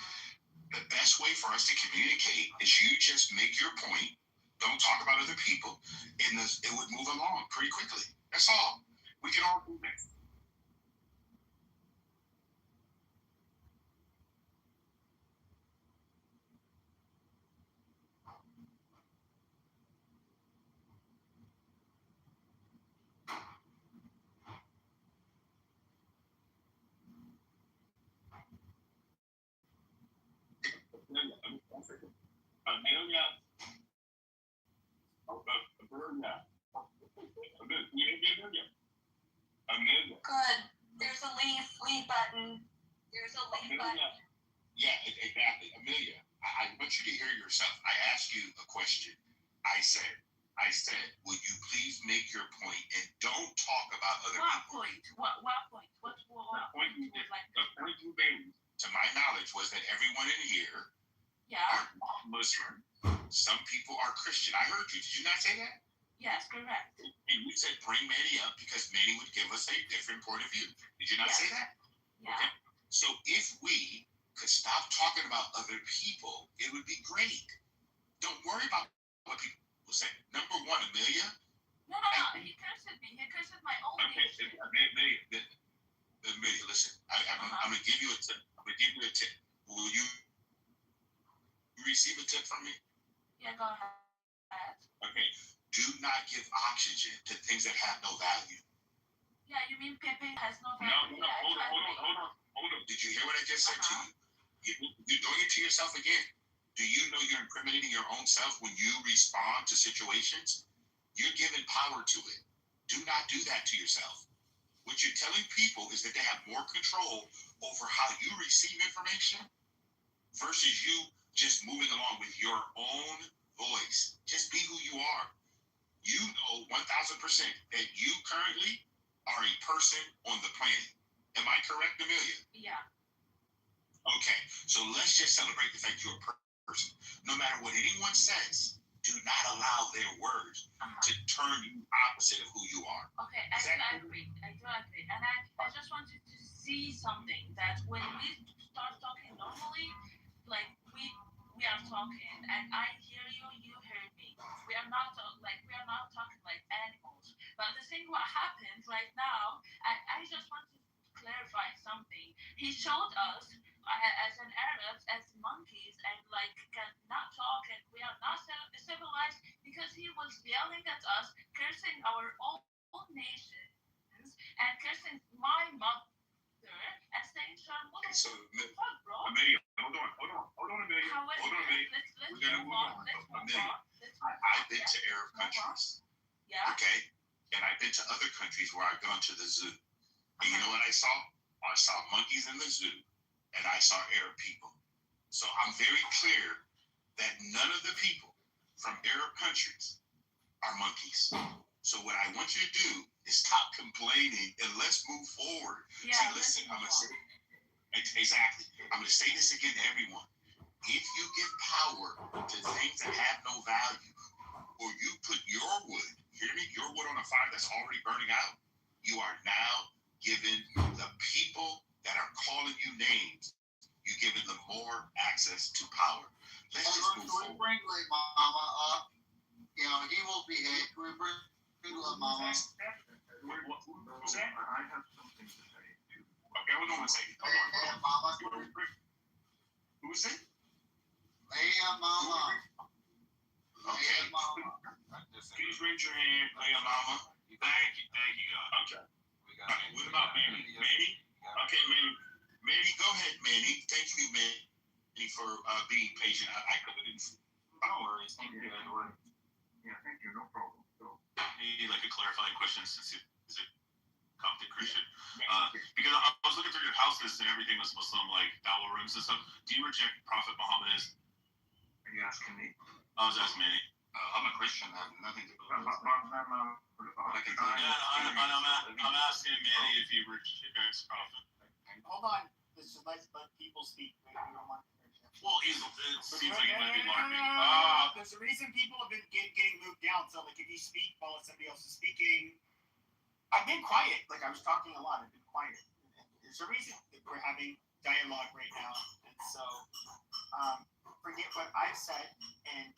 The best way for us to communicate is you just make your point. Don't talk about other people, and it would move along pretty quickly. That's all. We can all do that. Amelia. Amelia. Good. There's a leave button. There's a leave button. Yeah, exactly. Amelia, I want you to hear yourself. I asked you a question. I said, would you please make your point and don't talk about other people? What point? What point you would like The point you made, to my knowledge, was that everyone in here are Muslim. Some people are Christian. I heard you. Did you not say that? Yes, correct. And you said bring Manny up because Manny would give us a different point of view. Did you not say that? Yeah. Okay. So if we could stop talking about other people, it would be great. Don't worry about what people say. Number one, Amelia. No. He cursed me. He cursed my own nation. Amelia, listen. I'm gonna give you a tip. Will you receive a tip from me? Yeah, go ahead. Okay. Do not give oxygen to things that have no value. Yeah, you mean Pepe has no value? No. Hold on. Did you hear what I just said to you? You're doing it to yourself again. Do you know you're incriminating your own self when you respond to situations? You're giving power to it. Do not do that to yourself. What you're telling people is that they have more control over how you receive information versus you just moving along with your own voice. Just be who you are. You know 1,000% that you currently are a person on the planet. Am I correct, Amelia? Yeah. Okay, so let's just celebrate the fact you're a person. No matter what anyone says, do not allow their words to turn you opposite of who you are. Okay, I do agree. And I just wanted to see something that when we start talking normally, like we are talking, and I hear you, you hear me. We are not talking like animals. But the thing what happened right now, I just wanted to clarify something. He showed us as an Arabs as monkeys and like cannot talk and we are not civilized because he was yelling at us, cursing our own nations and cursing my mother and saying, So, Amelia, hold on, Amelia. Let's move on. I've been to Arab countries. Yeah. Okay? And I've been to other countries where I've gone to the zoo. And you know what I saw? I saw monkeys in the zoo, and I saw Arab people. So I'm very clear that none of the people from Arab countries are monkeys. So what I want you to do is stop complaining and let's move forward. Yeah, see, listen, I'm going to say, exactly. I'm going to say this again to everyone. If you give power to things that have no value, or you put your wood, hear me, your wood on a fire that's already burning out, you are now giving the people that are calling you names, you're giving them more access to power. Let's just move forward. Bring Mama up. You know, he will behave. Can we bring Mama? Who's that? I have something to say too. Okay, hold on a second. Mama. Who's it? Leia Mama. Okay. Please raise your hand, Leia Mama. Thank you, God. Okay. What about Manny? Manny? Okay, Manny, go ahead, Manny. Thank you, Manny, for being patient. I couldn't. No worries. Thank you, Edward. Yeah, thank you. No problem. So, like a clarifying question, since Coptic Christian. Because I was looking through your houses and everything was Muslim, like dawah rooms and stuff. Do you reject Prophet Muhammad? Are you asking me? I was asking Manny. I'm a Christian. I have nothing to do with it. I'm asking Manny if he rejects Prophet. Hold on. Let's just let people speak. We don't want to well, it seems like it might be LARPing. There's a reason people have been getting moved down. So, like, if you speak while somebody else is speaking, I've been quiet. Like, I was talking a lot. I've been quiet. There's a reason that we're having dialogue right now. And so, forget what I've said and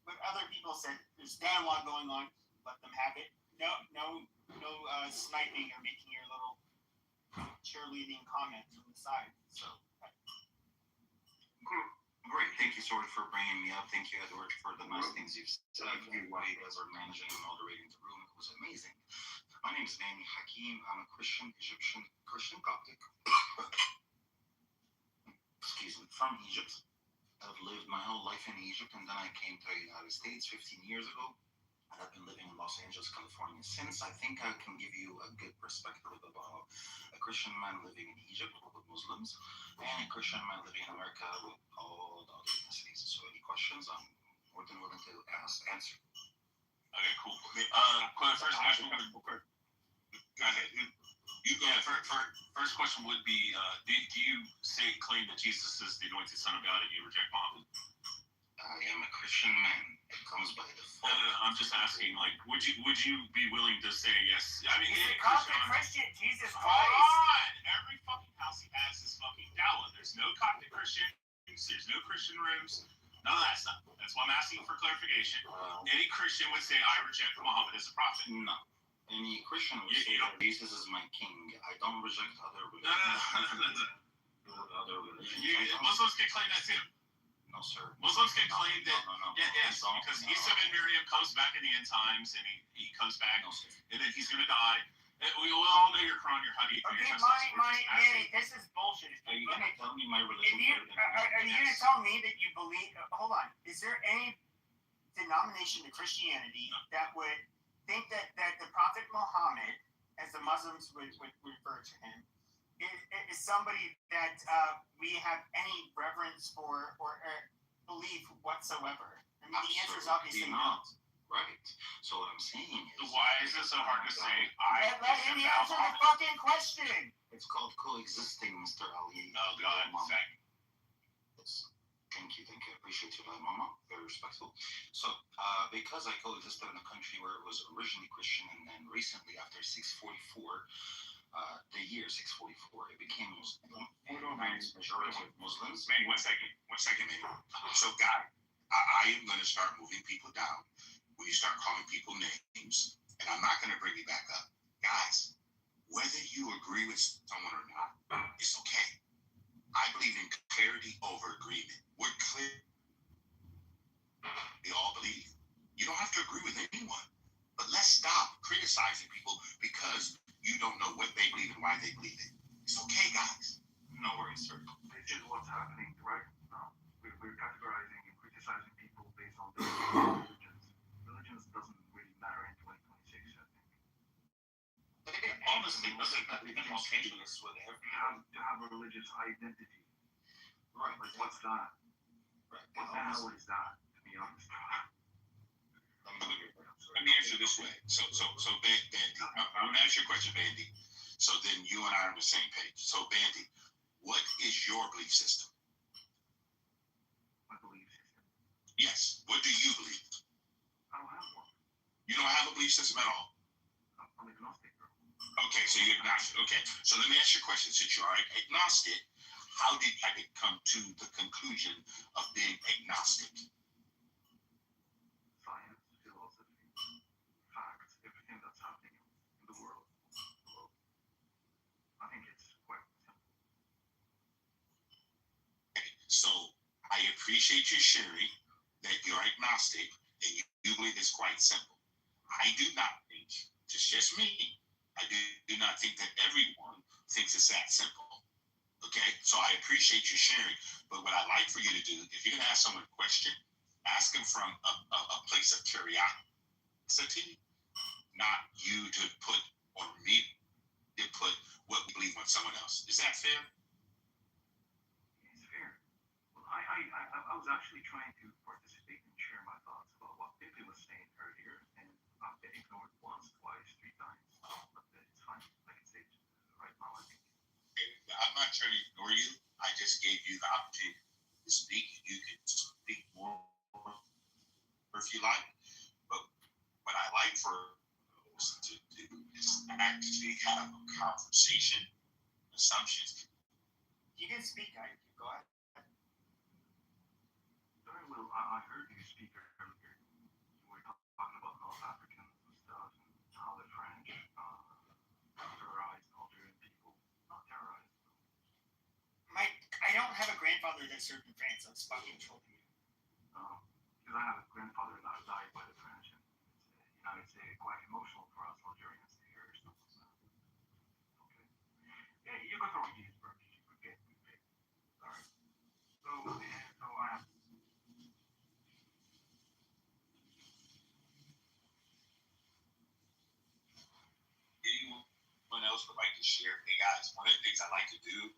what other people said. There's dialogue going on. Let them have it. No sniping or making your little cheerleading comments on the side. So. Great. Thank you, Sword, for bringing me up. Thank you, Edward, for the nice things you've said. Why you guys are managing and moderating the room. It was amazing. My name is Manny Hakim. I'm a Christian, Egyptian, Christian Coptic. Excuse me, from Egypt. I've lived my whole life in Egypt, and then I came to the United States 15 years ago. And I've been living in Los Angeles, California since. I think I can give you a good perspective about a Christian man living in Egypt with Muslims and a Christian man living in America with all the other ethnicities. So any questions, I'm more than willing to answer. Okay, cool. First question would go ahead. You go ahead. First question would be, do you claim that Jesus is the anointed Son of God and you reject Muhammad? I am a Christian man. It comes by default. I'm just asking, like, would you be willing to say yes? I mean, he's a Coptic Christian. Jesus Christ. Hold on. Every fucking house he has is fucking dawah. There's no Coptic Christians. There's no Christian rooms. None of that stuff. That's why I'm asking for clarification. Any Christian would say, I reject Muhammad as a prophet. No. Any Christian would say that Jesus is my king. I don't reject other religions. Muslims can claim that too. No, sir. Muslims can claim that. No. Yes, because Isa ben Miriam comes back in the end times, and he comes back, and then he's going to die. And we all know your Quran, your Hadith, your Manny, this is bullshit. Are you going to tell me my religion? Are you going to tell me that you believe? Hold on. Is there any denomination of Christianity that would think that the Prophet Muhammad, as the Muslims would refer to him, is somebody that we have any reverence for or belief whatsoever? I mean, the answer is obviously not. Right. So what I'm saying is... Why is it so hard to say? Let him answer the fucking question! It's called coexisting, Mr. Ali. Oh, God. Yes. Thank you. I appreciate you, Mama. Very respectful. So, because I coexisted in a country where it was originally Christian, and then recently, after 644, the year 644, it became Muslim. Majority of Muslims. Manny, one second, Manny. So, guy, I am going to start moving people down when you start calling people names, and I'm not going to bring you back up. Guys, whether you agree with someone or not, it's okay. I believe in clarity over agreement. We're clear. We all believe. You don't have to agree with anyone, but let's stop criticizing people because you don't know what they believe and why they believe it. It's okay, guys. No worries, sir. This is what's happening right now. We're categorizing and criticizing people based on their religions. Religions doesn't really matter in 2026, I think. Honestly, listen, I live in Los Angeles with every to have a religious identity. Right. Like, what's that? Right. What the hell is that, to be honest? Let me answer this way. So, Bandy, I'm going to ask you a question, Bandy. So then you and I are on the same page. So, Bandy, what is your belief system? My belief system? Yes. What do you believe? I don't have one. You don't have a belief system at all? I'm agnostic, bro. Okay, so you're agnostic. Okay, so let me ask you a question. Since you are agnostic, how did you come to the conclusion of being agnostic? Science, philosophy, facts, everything that's happening in the world. I think it's quite simple. So I appreciate you sharing that you're agnostic and you believe it's quite simple. I do not think, just me, I do not think that everyone thinks it's that simple. Okay, so I appreciate you sharing, but what I'd like for you to do, if you're going to ask someone a question, ask them from a place of curiosity, not you to put or me someone else. Is that fair? It's fair. Well, I was actually trying to participate and share my thoughts about what Pepe was saying earlier, and I've been ignored once, twice, 3 times. But it's fine. I can say it right now, I think. I'm not trying to ignore you. I just gave you the opportunity to speak. You can speak more if you like. But what I like for us to do is actually have a conversation. Assumptions. You can speak, I go ahead. Very well. I heard you speak earlier. You were talking about North Africans and stuff, and how the French terrorized Algerian people, not terrorized. I don't have a grandfather that served in France. I was fucking trolling you. Because I have a grandfather that died by the French, and it's quite emotional for us Algerians to hear stuff like that. Okay. Yeah, you go through these verbs. You forget. Alright. So I have. Anyone else would like to share? Hey guys, one of the things I like to do,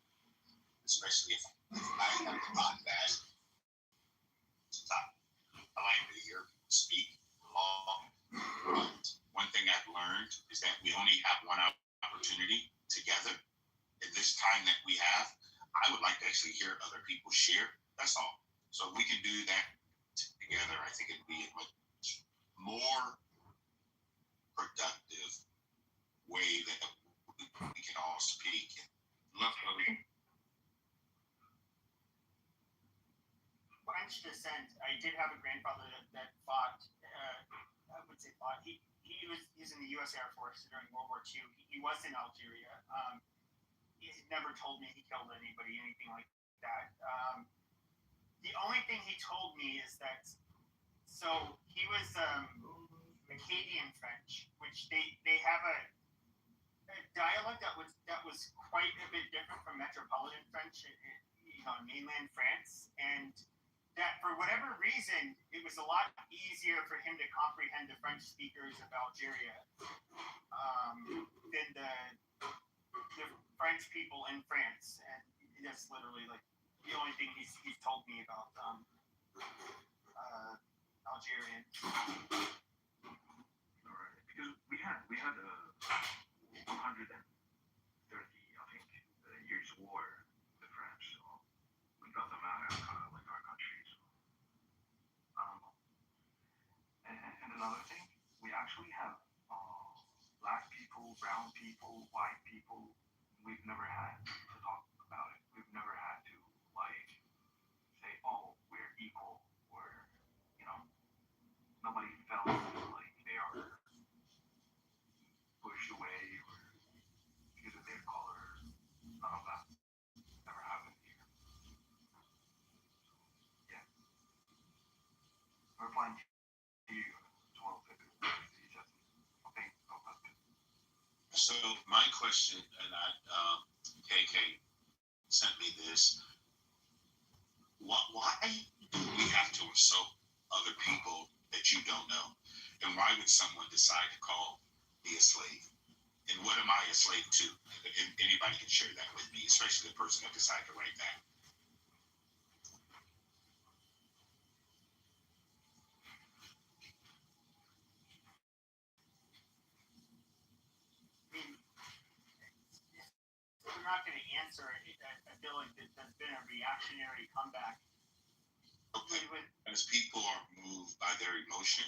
especially if I have a podcast, I like to hear people speak long. But one thing I've learned is that we only have one opportunity together. In this time that we have, I would like to actually hear other people share. That's all. So if we can do that together, I think it'd be a much more productive way that we can all speak. French descent. I did have a grandfather that fought. I would say fought. He's in the U.S. Air Force during World War II. He was in Algeria. He never told me he killed anybody, anything like that. The only thing he told me is that so he was Acadian French, which they have a dialect that was quite a bit different from Metropolitan French, in mainland France, and that for whatever reason it was a lot easier for him to comprehend the French speakers of Algeria than the French people in France, and that's literally like the only thing he's told me about Algerian. Alright, because we had 130, I think, years war with the French, so we got them out of like our country. So I don't know. And another thing, we actually have black people, brown people, white people. We've never had to talk about it. We've never had to like say, oh, we're equal, or nobody felt like they are pushed away or because of their color. None of that ever happened here. Yeah. We're flying to you as well, Pepe. Okay, no question. So my question, and KK sent me this. Why do we have to insult other people that you don't know? And why would someone decide to call me a slave? And what am I a slave to? And anybody can share that with me, especially the person that decided to write that. We're not going to answer it. I feel like there's been a reactionary comeback. Okay. As people are moved by their emotion,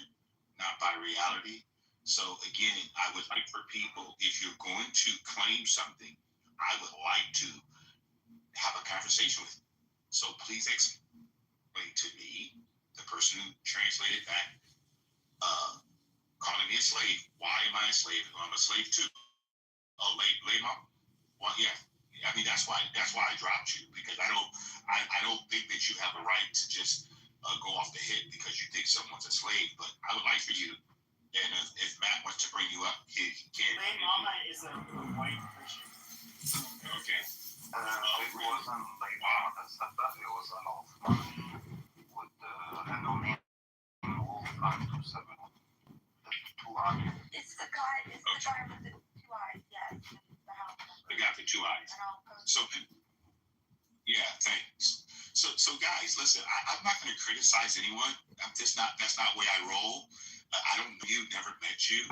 not by reality. So again, I would like for people, if you're going to claim something, I would like to have a conversation with you. So please explain to me, the person who translated that, calling me a slave. Why am I a slave? I'm a slave too. Oh, lay mom. Well, yeah. I mean, that's why I dropped you, because I don't think that you have a right to just go off the hip because you think someone's a slave. But I would like for you, and if Matt wants to bring you up, he can. Lay mama is a white Christian. Okay. It wasn't like mama that said that. It was an Osman with an name Wolf 527. The 2 eyes. It's the guy with the 2 eyes, yes. The house number. got the two eyes. So, yeah, thanks. So guys, listen, I'm not going to criticize anyone. That's not the way I roll. I don't know you, never met you.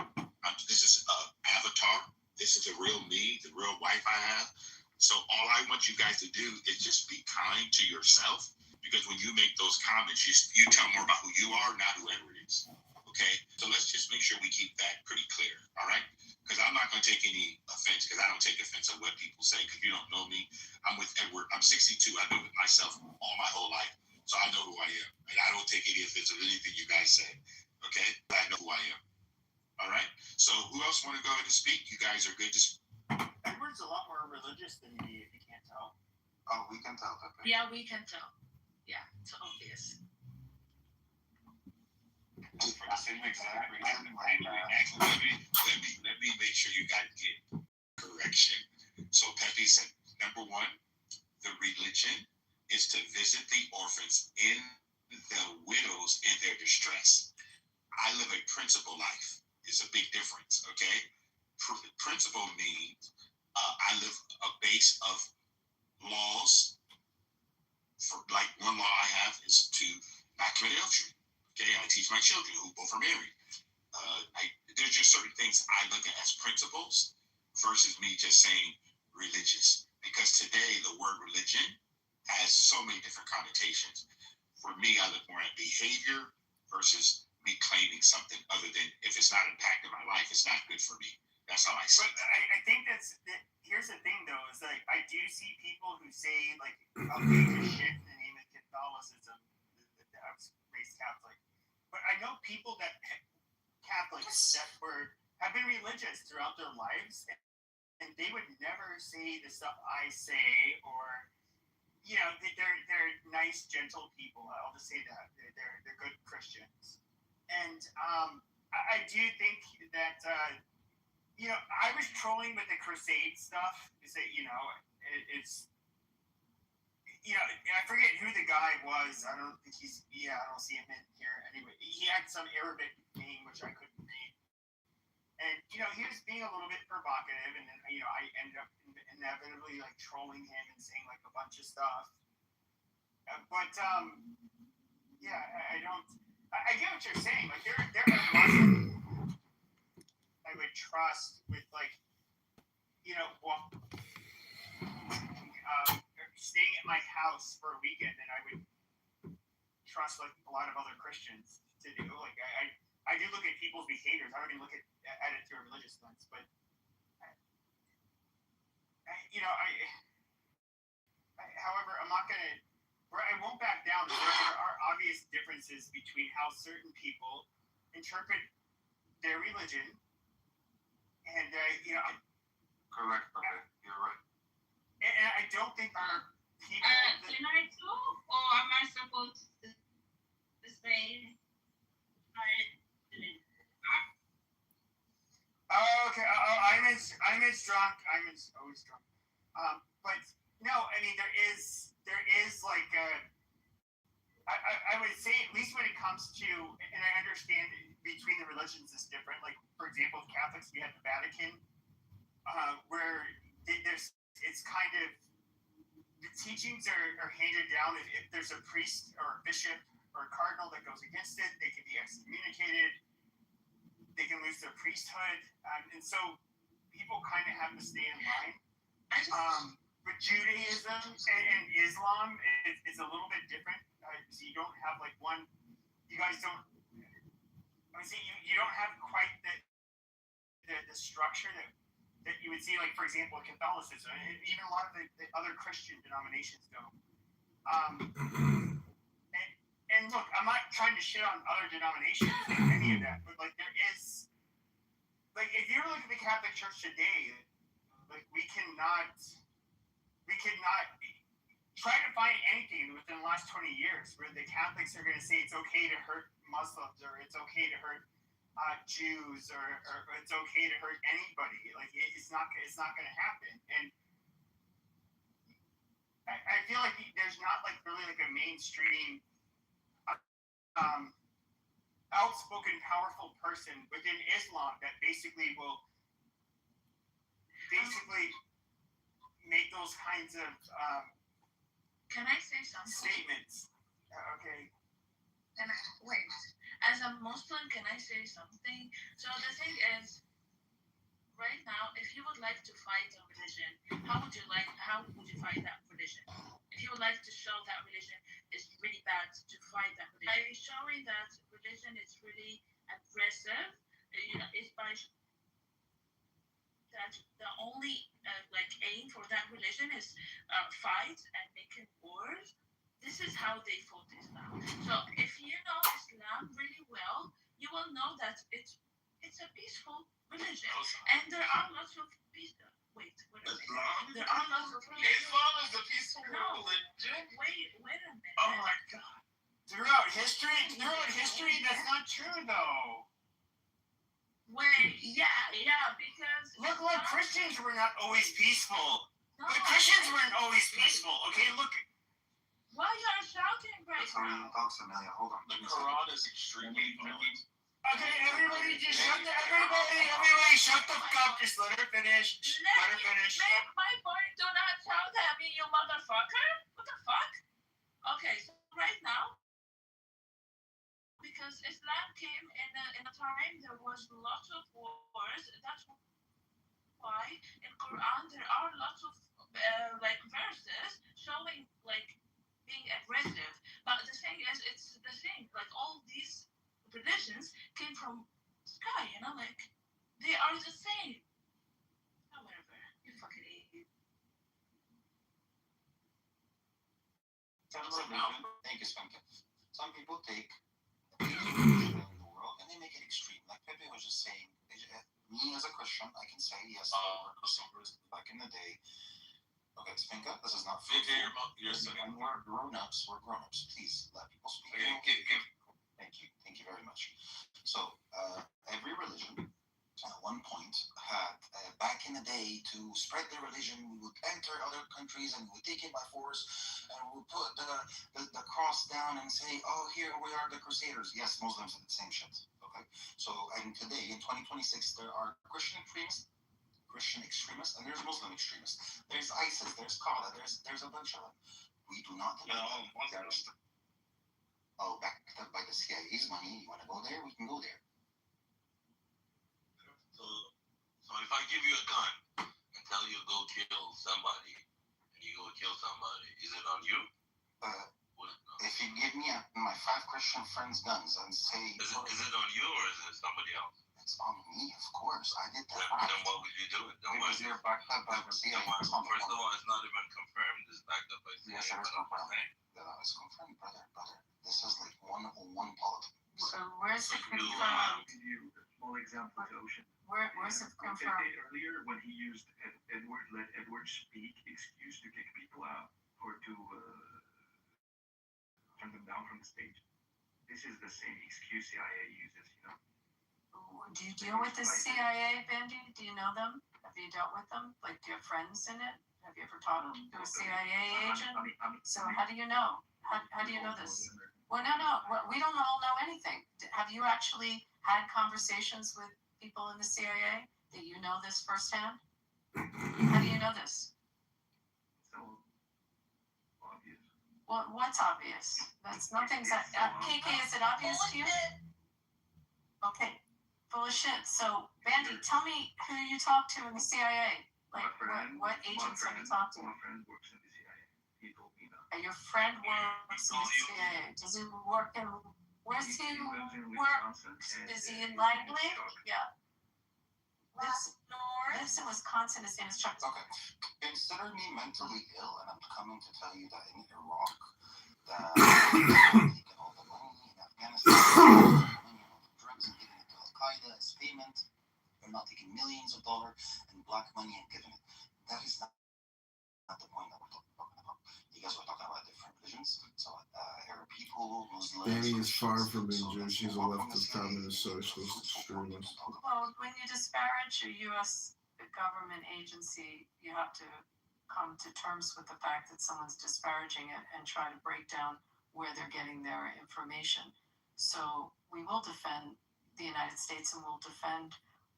This is Avatar. This is the real me, the real wife I have. So all I want you guys to do is just be kind to yourself, because when you make those comments, you tell more about who you are, not whoever it is. Okay? So let's just make sure we keep that pretty clear. All right? Because I'm not going to take any offense, because I don't take offense at what people say. Because you don't know me, I'm with Edward. I'm 62. I've been with myself all my whole life. So I know who I am. And I don't take any offense of anything you guys say. Okay? I know who I am. All right? So who else want to go ahead and speak? You guys are good to speak. Edward's a lot more religious than me, if you can't tell. Oh, we can tell. Okay. Yeah, we can tell. Yeah, it's obvious. For the same exact reason. Let me make sure you guys get correction. So Pepe said, number one, the religion is to visit the orphans in the widows in their distress. I live a principle life. It's a big difference, okay? Principle means I live a base of laws. For like one law I have is to not commit adultery. Okay, I teach my children who both are married. There's just certain things I look at as principles versus me just saying religious. Because today the word religion has so many different connotations. For me, I look more at behavior versus me claiming something other than if it's not impacting my life, it's not good for me. That's how I see it. But I think here's the thing though, is like I do see people who say like, okay, just shit in the name of Catholicism. I was raised Catholic. But I know people that Catholics that have been religious throughout their lives, and they would never say the stuff I say, or they're nice, gentle people. I'll just say that they're good Christians, and I do think that I was trolling with the crusade stuff. Is that it's. I forget who the guy was. I don't think I don't see him in here anyway. He had some Arabic name, which I couldn't read. And, he was being a little bit provocative. And then, I ended up inevitably, like, trolling him and saying, like, a bunch of stuff. I get what you're saying. Like, there are Muslims I would trust with, like, staying at my house for a weekend, and I would trust like a lot of other Christians to do. Like I do look at people's behaviors. I don't even look at it through a religious lens, but however, I'm not gonna. I won't back down. There are obvious differences between how certain people interpret their religion, and Correct. Okay, you're right. And I don't think there are people. Can I talk, or am I supposed to say? Okay. I'm as drunk. I'm always drunk. But no, I mean there is like I would say at least when it comes to, and I understand between the religions is different. Like for example, Catholics, we have the Vatican, where it's kind of the teachings are handed down. If there's a priest or a bishop or a cardinal that goes against it, they can be excommunicated. They can lose their priesthood, and so people kind of have to stay in line. But Judaism and Islam is a little bit different. So you don't have like one. You guys don't. I mean, see, you don't have quite the structure that you would see, like for example, Catholicism, and even a lot of the other Christian denominations don't. And look, I'm not trying to shit on other denominations, any of that, but like there is, like if you look at the Catholic Church today, like we cannot try to find anything within the last 20 years where the Catholics are going to say it's okay to hurt Muslims or it's okay to hurt Jews or it's okay to hurt anybody. Like it's not going to happen. And I feel like there's not like really like a mainstream outspoken, powerful person within Islam that basically will those kinds of Can I say something? statements. Okay. Can I wait? As a Muslim, can I say something? So the thing is, right now, if you would like to fight a religion, how would you fight that religion? If you would like to show that religion is really bad, to fight that religion, by showing that religion is really aggressive, it's by that the only aim for that religion is fight and making wars. This is how they fought Islam. So if you know Islam really well, you will know that it's a peaceful religion, and there are lots of peaceful. Wait, Islam? There are lots of Islam is the peaceful religion. Wait a minute. Oh my God! Throughout history, that's not true though. Wait, yeah, because Look, Christians were not always peaceful. No, the Christians weren't always peaceful. Okay, look. Why you are shouting right now? Talks Amelia. Hold on. The Quran is extremely violent. Okay, everybody shut the fuck up. Just let her finish. Let her finish. Make my point. Do not shout at me, you motherfucker. What the fuck? Okay, so right now, because Islam came in a time there was lots of wars. That's why in Quran there are lots of verses showing being aggressive. But the thing is, it's the thing. All these religions came from sky. They are the same. However, you fucking idiot. Thank you, Spanker. Some people take in the world and they make it extreme. Like Pepe was just saying, me as a Christian, I can say yes, back in the day. Okay, Spanker, this is not fair. And we're grown-ups. Please let people speak. Thank you very much. So, every religion at one point had, back in the day, to spread their religion, we would enter other countries and we would take it by force, and we would put the cross down and say, oh, here we are, the Crusaders. Yes, Muslims did the same shit. Okay, so, and today, in 2026, there are Christian extremists, and there's Muslim extremists. There's ISIS, there's Qaeda, there's a bunch of them. We do not deny them. Oh, backed up by the CIA's money. You want to go there? We can go there. So if I give you a gun and tell you to go kill somebody, and you go kill somebody, is it on you? If you give me my 5 Christian friends' guns and say... Is it on you or is it somebody else? It's on me, of course. I did that. Then why would you do it? Because they're backed up by the CIA. First of all, it's not even confirmed. It's backed up by CIA. Yes, it's confirmed. It's confirmed, brother. This is like 101 politics. Where's it confirmed? Small example of the ocean. Where's it confirmed? Earlier, when he used let Edward speak excuse to kick people out or to turn them down from the stage. This is the same excuse CIA uses, Do you deal with the CIA, Bendy? Do you know them? Have you dealt with them? Do you have friends in it? Have you ever talked to a CIA agent? So how do you know? How do you know this? Well, no. We don't all know anything. Have you actually had conversations with people in the CIA that you know this firsthand? How do you know this? So obvious. Well, what's obvious? That's nothing's. KK, is it obvious to you? Okay, full of shit. So, Bandy, tell me who you talk to in the CIA. What agents have you talked to? My friend works in the CIA. He told me that. And your friend works in the CIA. Does he work in? Where's he work? Is he in Langley? Yeah. Lives in Wisconsin. His name is Chuck. Okay. Consider me mentally ill, and I'm coming to tell you that in Iraq, that taking all the money in Afghanistan, drugs and giving it to Al Qaeda as payment. They're not taking millions of dollars and black money and giving it. That is not the point that we're talking about. You guys were talking about different religions. So, Arab people, Muslims. Danny is far from being Jewish. She's a leftist, communist, socialist, extremist. Well, when you disparage a U.S. government agency, you have to come to terms with the fact that someone's disparaging it and try to break down where they're getting their information. So we will defend the United States and we'll defend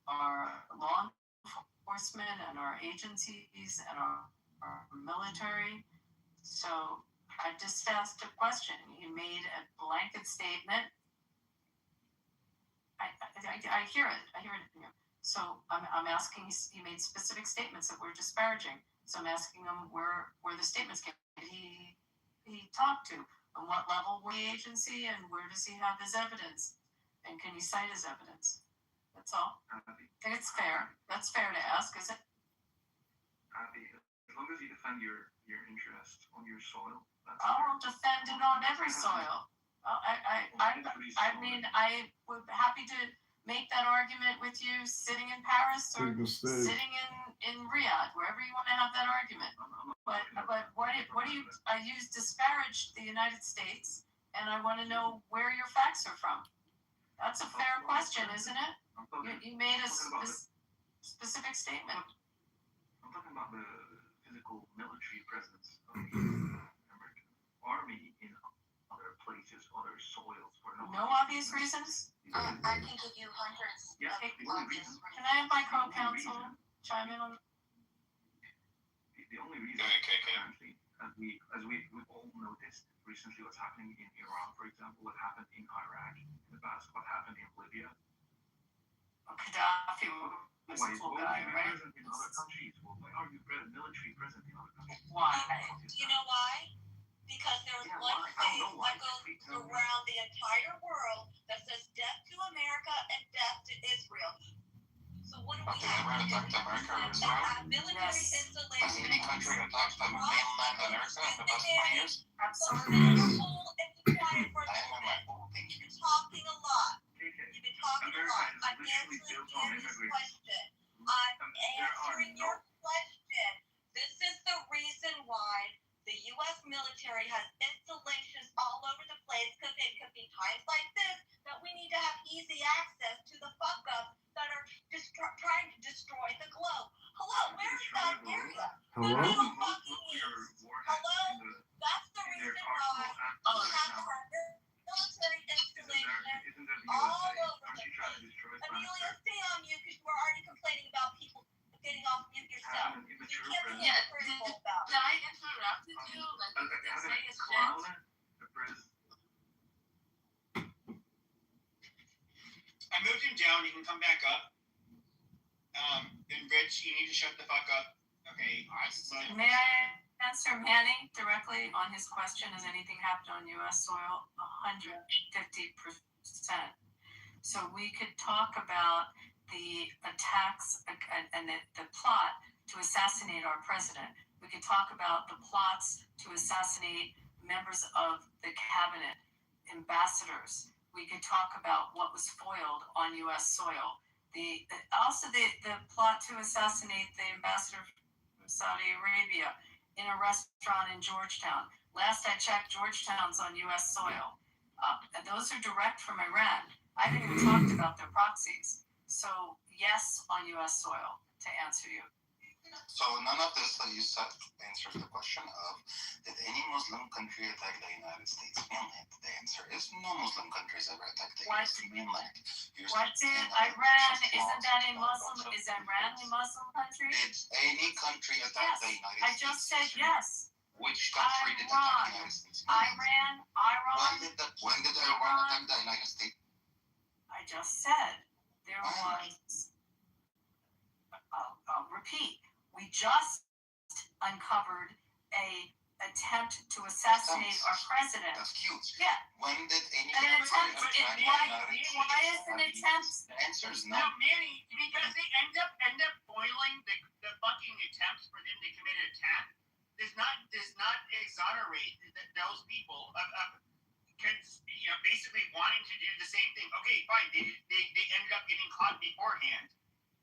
our law enforcement and our agencies and our our military. So I just asked a question. You made a blanket statement. I hear it. I hear it. So I'm asking. You made specific statements that were disparaging. So I'm asking him where the statements came. He talked to? On what level were the agency, and where does he have his evidence? And can you cite his evidence? That's all. I think it's fair. That's fair to ask, is it? As long as you defend your interest on your soil. I'll defend it on every soil. I mean, I would be happy to make that argument with you sitting in Paris or sitting in Riyadh, wherever you want to have that argument. But what do you? I use disparaged the United States, and I want to know where your facts are from. That's a fair question, isn't it? You made a specific statement. I'm talking about the physical military presence of the American army in other places, other soils. No obvious reasons? I can give you hundreds. Yeah, Can I have my co-counsel chime in on the only reason, apparently, as we've all noticed recently, what's happening in Iran, for example, what happened in Iraq in the past, what happened in Libya. Gaddafi was a cool guy, right? In other countries. Well, why are you military present in other countries? Why? Do you know why? Because there's one thing that goes around the entire world that says death to America and death to Israel. So what do we have to do? Have military installations. Any country attacks the mainland America in the past 20 years? Absolutely. You've been talking a lot. You've been talking a lot. I'm answering Andy's question. I'm answering your question. This is the reason why the U.S. military has installations all over the place, because it could be times like this that we need to have easy access to the fuck-ups that are trying to destroy the globe. Hello, where's that area? Hello? Hello? That's the reason why we have our military installations all over the place. Amelia, stay on mute, because we're already complaining about people getting off mute yourself. You can't be critical about it. Did I interrupt you? Like, did I say a shit? I moved him down. You can come back up. And Rich, you need to shut the fuck up. Okay. May I answer Manny directly on his question? Has anything happened on U.S. soil? 150%. So we could talk about the attacks and the plot to assassinate our president. We could talk about the plots to assassinate members of the cabinet, ambassadors. We could talk about what was foiled on U.S. soil. The plot to assassinate the ambassador from Saudi Arabia in a restaurant in Georgetown. Last I checked, Georgetown's on U.S. soil. And those are direct from Iran. I haven't even talked about their proxies. So yes, on U.S. soil, to answer you. So none of this that you said answers the question of, did any Muslim country attack the United States mainland? The answer is no Muslim countries ever attacked the U.S. mainland. What did Iran? Isn't that a Muslim? Is Iran a Muslim country? Did any country attack the United States? I just said yes. Which country did attack the United States? Iran. When did Iran attack the United States? I just said there was. I'll repeat. We just uncovered a attempt to assassinate our president. That's huge. Yeah. When did any an attempt? Why is an attempt? The answer is no. No, Manny, because they end up boiling the fucking attempts for them to commit an attack. Does not exonerate those people of basically wanting to do the same thing. Okay, fine. They ended up getting caught beforehand.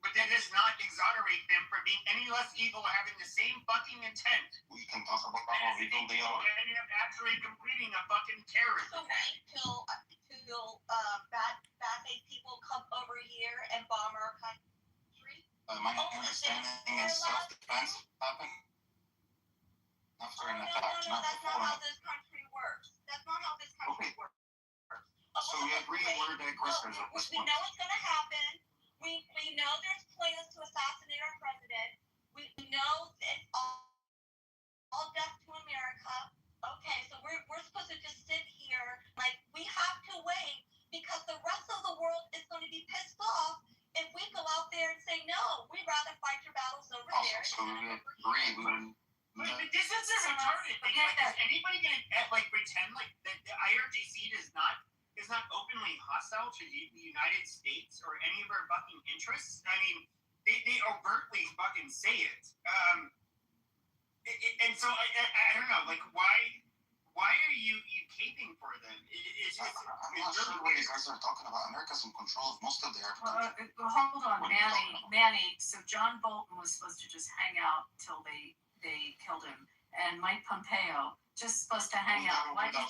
But that does not exonerate them for being any less evil or having the same fucking intent. We can talk about how evil they are. They ended up actually completing a fucking terrorism. So wait till bad faith people come over here and bomb our country? My understanding is self-defense happened after an attack, not that's before. not how this country works. That's not how this country works. So we agree we're the aggressors at this We point. know it's going to happen. We know there's plans to assassinate our president. We know it's all So we agree. But this is just a target. Like, is anybody gonna like pretend like the IRGC is not openly hostile to the United States or any of our fucking interests? I mean, they overtly fucking say it. And so I don't know, like why are you caping for them? I'm not sure what you guys are talking about. America's in control of most of the Arab countries. Hold on, Manny. So John Bolton was supposed to just hang out till they killed him, and Mike Pompeo just supposed to hang out. Why did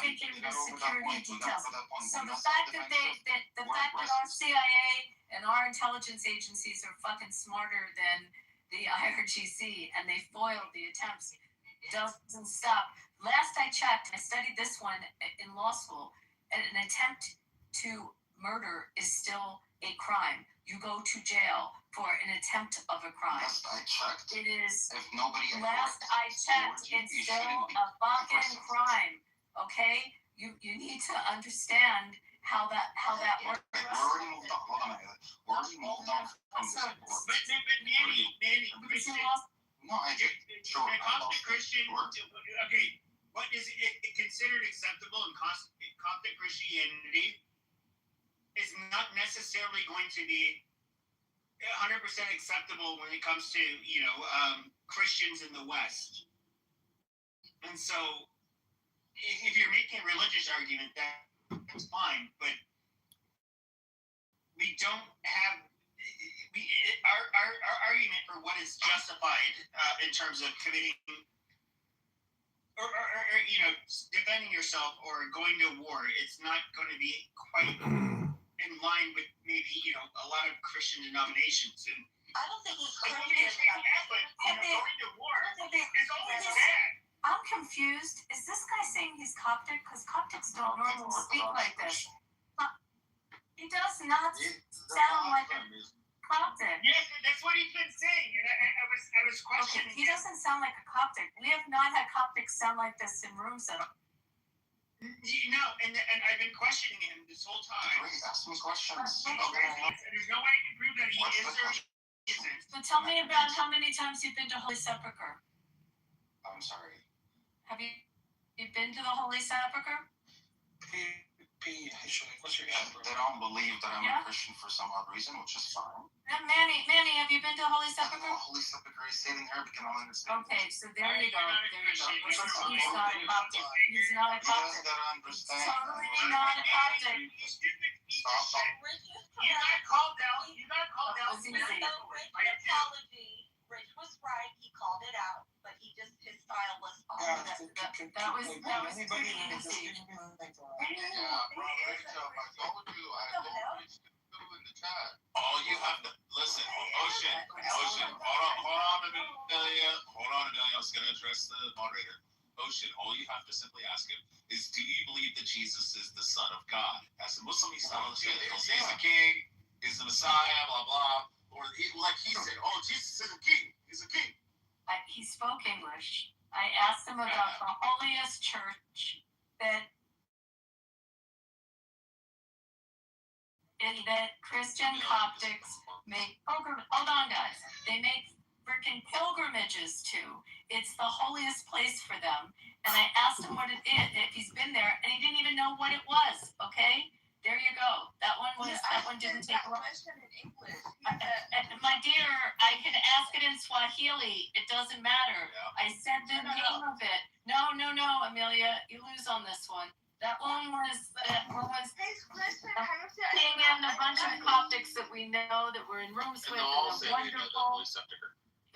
they give the security details? So the fact that our CIA and our intelligence agencies are fucking smarter than the IRGC and they foiled the attempts doesn't stop. Last I checked, I studied this one in law school, an attempt to murder is still a crime. You go to jail for an attempt of a crime. Last I checked, it is. If nobody Last I checked, it's still a fucking crime. Okay, you need to understand how that works. We're already moved on. Hold on a minute. We're already moved on from this. But Manny, Christian. No, I just sure. Coptic Christian. Okay, what is it considered acceptable in Coptic Christianity? Is not necessarily going to be 100% acceptable when it comes to Christians in the West. And so, if you're making a religious argument, that's fine. But we don't have our argument for what is justified in terms of committing or defending yourself or going to war. It's not going to be quite in line with maybe a lot of Christian denominations. And I don't think he's going to war is always bad. I'm confused. Is this guy saying he's Coptic? Because Coptics don't normally speak like this. He does not sound like a Coptic. Yes, that's what he's been saying, and I was questioning. Okay, he doesn't sound like a Coptic. We have not had Coptics sound like this in rooms at all. No, and I've been questioning him this whole time. Great, ask me questions. There's no way I can prove that he is or he isn't. So tell me about how many times you've been to Holy Sepulchre. I'm sorry. Have you been to the Holy Sepulchre? What's your issue? They don't believe that I'm a Christian for some odd reason, which is fine. Manny, have you been to Holy Sepulchre? Holy Sepulchre is sitting here, we can all understand. Okay, so there you go. He's not a Coptic. He's not a Coptic. Totally not a Coptic. Stop. You got called out. It was easy. Rich was right. He called it out, but his style was off. That was pretty easy. Yeah, bro, great job. I told you, I don't reach the two in the chat. All you have to listen, Ocean. Hold on, Amelia. I was gonna address the moderator. Ocean, all you have to simply ask him is, do you believe that Jesus is the Son of God? As a Muslim, he's not say he'll say he's the king, he's the Messiah, blah blah. Or like he said, oh, Jesus is a king. He's a king. He spoke English. I asked him about the holiest church that Christian Coptics make pilgrimages. Hold on, guys. They make freaking pilgrimages to. It's the holiest place for them. And I asked him what it is, if he's been there, and he didn't even know what it was. Okay. There you go. That one didn't take long. My dear, I can ask it in Swahili. It doesn't matter. I said the name of it. No, Amelia, you lose on this one. That one was king and a bunch of Coptics that we know that we're in rooms with. Wonderful.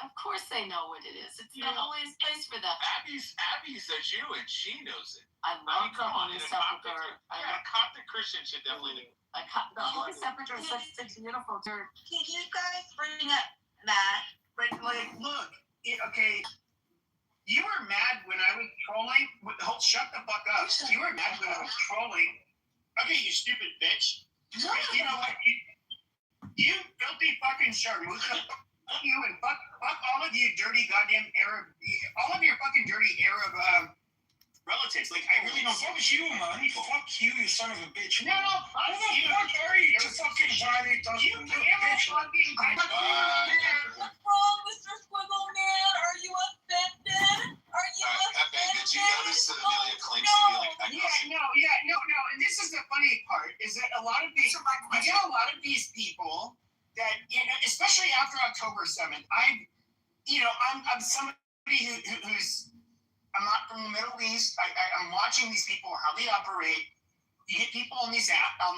Of course they know what it is. It's the holiest place for them. Abby's a Jew and she knows it. I love the Holy Sepulchre. Coptic Christian should definitely. The Holy Sepulchre is such a beautiful church. Can you guys bring up that? But look, okay. You were mad when I was trolling. Shut the fuck up. You were mad when I was trolling. Okay, you stupid bitch. You know what? You filthy fucking sharmuta. Fuck you and fuck all of you dirty goddamn Arab. All of your fucking dirty Arab relatives. Like, I really don't. Fuck you, man. Fuck you, you son of a bitch. No, fuck you. Fuck are you? You fucking violate us. You damn fucking bitch. What's wrong, Mr. Squiggle? 7th. I'm somebody who's I'm not from the Middle East. I'm watching these people, how they operate. You get people on this app. I'm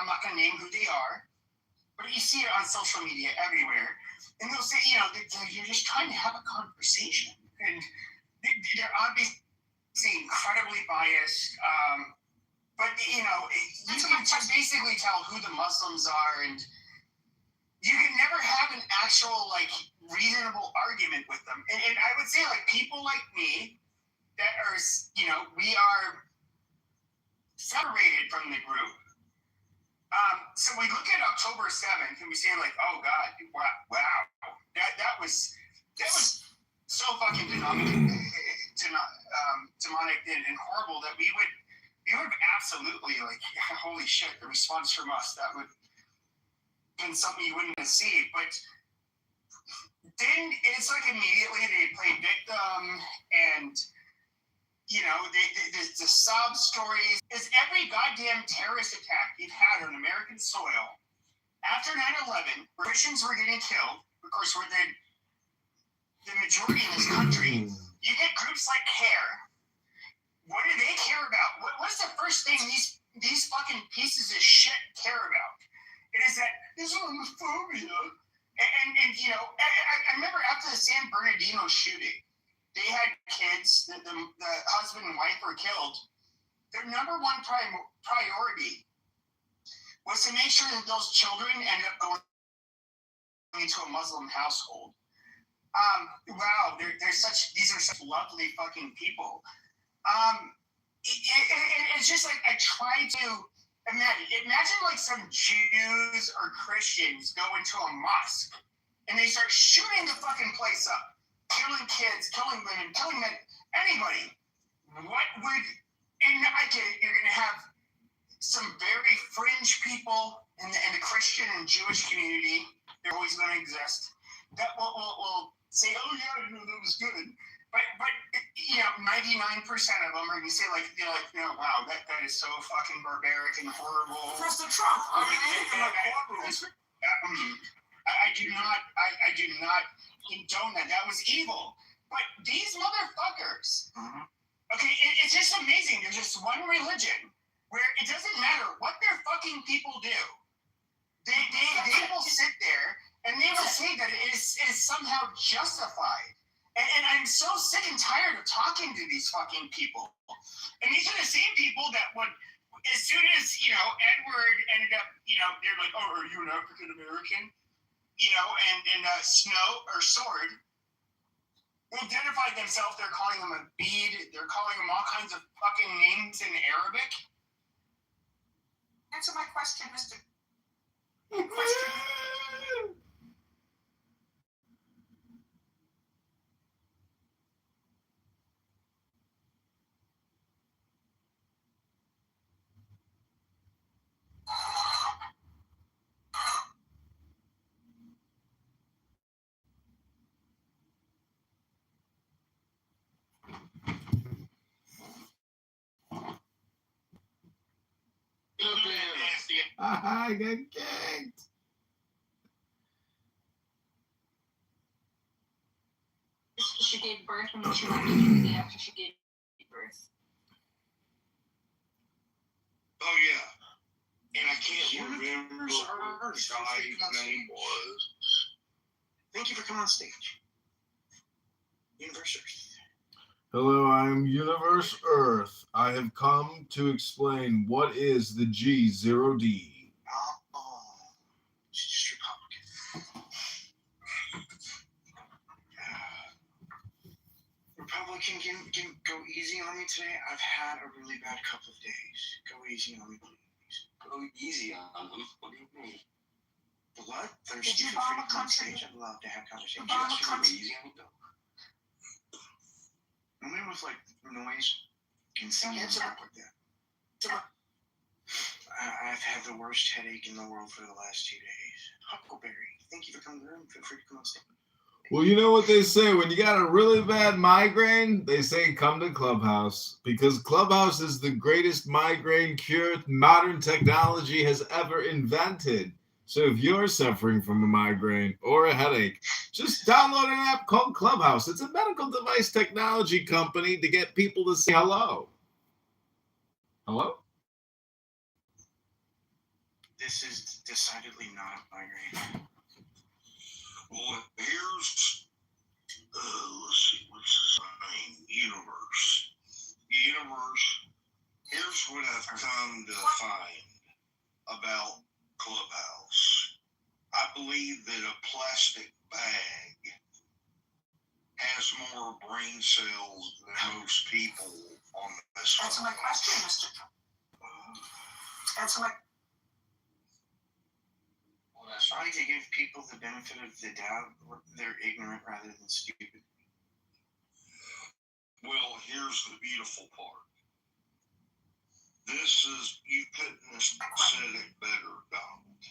not going to name who they are, but you see it on social media everywhere. And they'll say, you're just trying to have a conversation. And they're obviously incredibly biased. But, you can just basically tell who the Muslims are. And you can never have an actual, reasonable argument with them. And I would say, people like me that are, we are separated from the group. So we look at October 7th and we say oh God, wow, that was so fucking demonic and horrible that we would absolutely holy shit, the response from us, that would have been something you wouldn't see. But then it's immediately they play victim and the sob stories is every goddamn terrorist attack you've had on American soil after 9/11, where Christians were getting killed. Of course, we're the majority in this country. You get groups like CARE. What do they care about? What's the first thing these fucking pieces of shit care about? It is that Islamophobia. And I remember after the San Bernardino shooting, they had kids, the husband and wife were killed. Their number one priority was to make sure that those children ended up going into a Muslim household. Wow, these are such lovely fucking people. It's just I try to imagine some Jews or Christians go into a mosque and they start shooting the fucking place up. Killing kids, killing women, killing men, anybody. And I get it, you're going to have some very fringe people in the Christian and Jewish community. They're always going to exist. That will say, oh yeah, that was good. But 99% of them are going to say wow, that is so fucking barbaric and horrible. President Trump. I do not condone that. That was evil. But these motherfuckers, okay, it's just amazing. There's just one religion where it doesn't matter what their fucking people do. They will sit there and they will say that it is somehow justified. And I'm so sick and tired of talking to these fucking people. And these are the same people that would, as soon as, Edward ended up, they're like, oh, are you an African American? And Snow or Sword identified themselves. They're calling them a bead. They're calling them all kinds of fucking names in Arabic. Answer my question, Mr. Question. I got kicked. She gave birth and then she went to Tuesday after she gave birth. Oh yeah. And I can't remember what the guy's name was. Thank you for coming on stage. Universe Earth. Hello, I'm Universe Earth. I have come to explain what is the G0D. She's just Republican. Republican, can go easy on me today. I've had a really bad couple of days. Go easy on me, please. Go easy on them. What do you mean? Bloodthirsty for freedom on stage. I'd love to have conversations. Go easy on them. Only with noise and singing and stuff like that. I've had the worst headache in the world for the last 2 days. Huckleberry, thank you for coming to the room. Feel free to come on stage. Well, you know what they say, when you got a really bad migraine, they say come to Clubhouse, because Clubhouse is the greatest migraine cure modern technology has ever invented. So if you're suffering from a migraine or a headache, just download an app called Clubhouse. It's a medical device technology company to get people to say hello. Hello? This is decidedly not a migraine. Well, here's, let's see, what's his name? Universe. Here's what I've come to find about Clubhouse. I believe that a plastic bag has more brain cells than most people on this Answer my question, Mr. Answer my. Well, that's trying to give people the benefit of the doubt. They're ignorant rather than stupid. Well, here's the beautiful part. This is, you couldn't have said it better, Donald.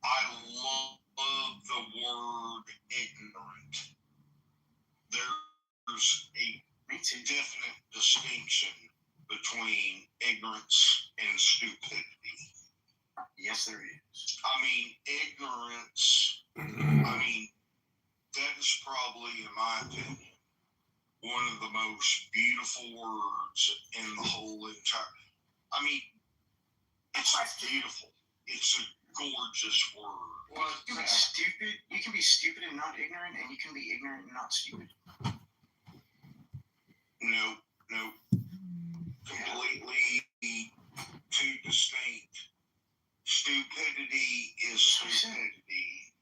I love the word ignorant. There's a definite distinction between ignorance and stupidity. Yes, there is. I mean, ignorance, that is probably, in my opinion, one of the most beautiful words in the whole entire. It's beautiful. It's a gorgeous word. Well, you can be stupid. You can be stupid and not ignorant, and you can be ignorant and not stupid. No. Completely two distinct. Stupidity is stupidity.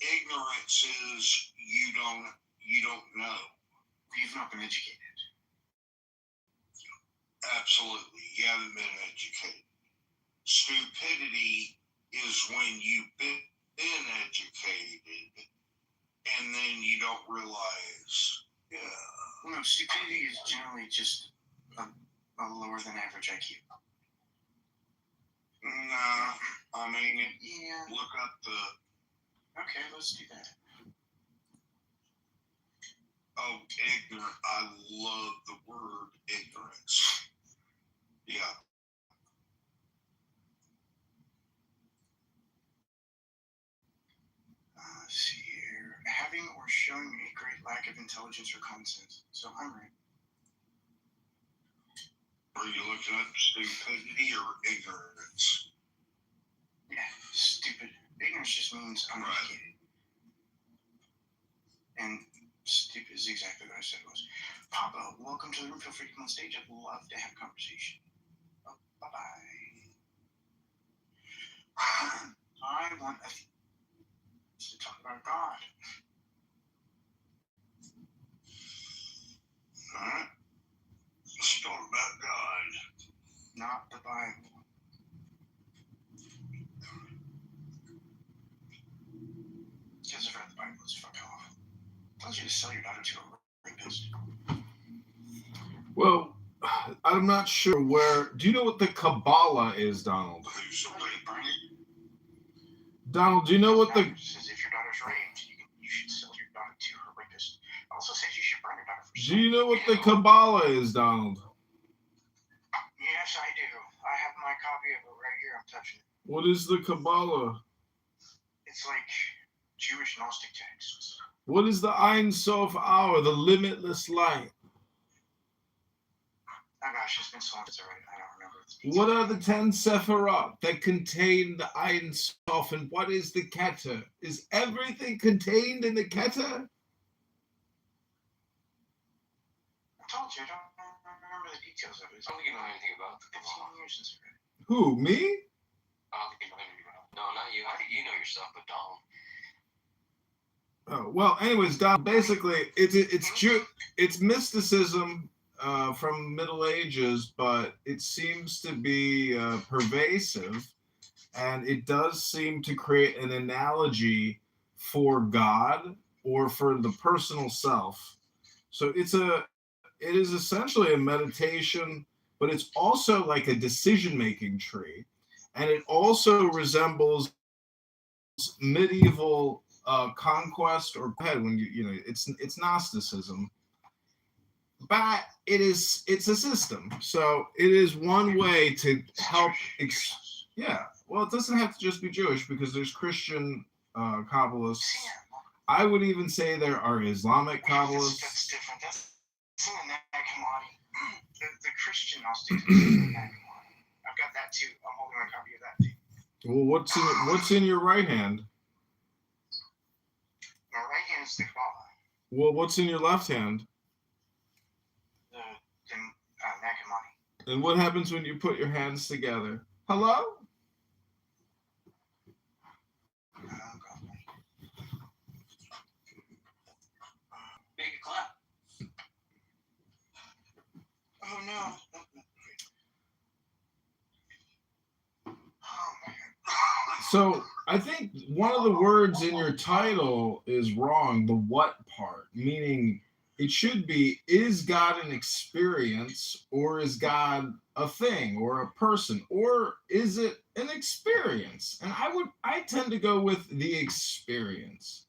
Ignorance is you don't know. You've not been educated. Absolutely. You haven't been educated. Stupidity is when you've been educated and then you don't realize. Yeah. Well, no, stupidity is generally just a lower than average IQ. Nah, yeah. Look up the. Okay, let's do that. Oh, ignorant. I love the word ignorance. Yeah. Let's see here. Having or showing a great lack of intelligence or common sense. So I'm right. Are you looking up stupidity or ignorance? Yeah, stupid. Ignorance just means uneducated. Right. And stupid is exactly what I said it was. Papa, welcome to the room. Feel free to come on stage. I'd love to have a conversation. Oh, bye-bye. I want to talk about God. Alright. Let's talk about God. Not the Bible. Kids have read the Bible. Let's fuck off. It tells you to sell your daughter to a rapist. Well, I'm not sure where. Do you know what the Kabbalah is, Donald? Donald, do you know what the? It says if your daughter's raped, you should sell your daughter to her rapist. It also says you should burn your daughter for Do you know what the Kabbalah is, Donald? Yes, I do. I have my copy of it right here. I'm touching it. What is the Kabbalah? It's like Jewish Gnostic texts. What is the Ein Sof Hour, the limitless light? Oh gosh, it's been so long since I read it. I don't remember. What are the 10 Sephirot that contain the Ein Sof, and what is the Keter? Is everything contained in the Keter? I told you, I don't remember the details of it. I don't think you know anything about the Kabbalah. 15 years since I read it. Who, me? I don't think you know anything about it. No, not you. How do you know yourself, but Donald? Oh, well, anyways, Donald, basically, it's mysticism from Middle Ages, but it seems to be pervasive, and it does seem to create an analogy for God or for the personal self. So it is essentially a meditation, but it's also like a decision-making tree, and it also resembles medieval conquest, or when it's Gnosticism, but it's a system. So it is one way to help Well, it doesn't have to just be Jewish because there's Christian Kabbalists. I would even say there are Islamic Kabbalists. That's different. That's in the Nag Hammadi. The Christian Gnostics is in the Nag Hammadi. I've got that too. I'm holding my copy of that too. Well, what's in your right hand? My right hand is the Kabbalah. Well, what's in your left hand? The Nag Hammadi. And what happens when you put your hands together? Hello? Make a clap. Oh no. So I think one of the words in your title is wrong, the what part, meaning it should be, is God an experience or is God a thing or a person or is it an experience? And I tend to go with the experience.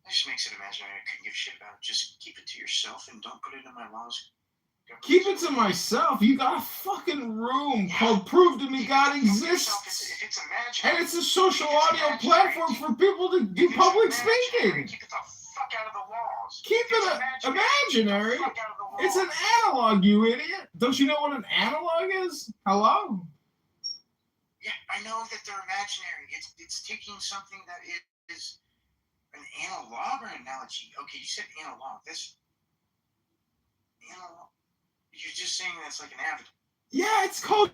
That just makes it imaginary. I couldn't give a shit about it. Just keep it to yourself and don't put it in my laws. Keep it to myself. You got a fucking room called Prove to Me God Exists. If it's imaginary. And it's a social audio platform for people to do public speaking. Keep it the fuck out of the laws. Keep it imaginary. It's an analog, you idiot. Don't you know what an analog is? Hello? Yeah, I know that they're imaginary. It's taking something that is an analog or an analogy. Okay, you said analog. This analog. You're just saying that's like an avatar. Yeah, it's called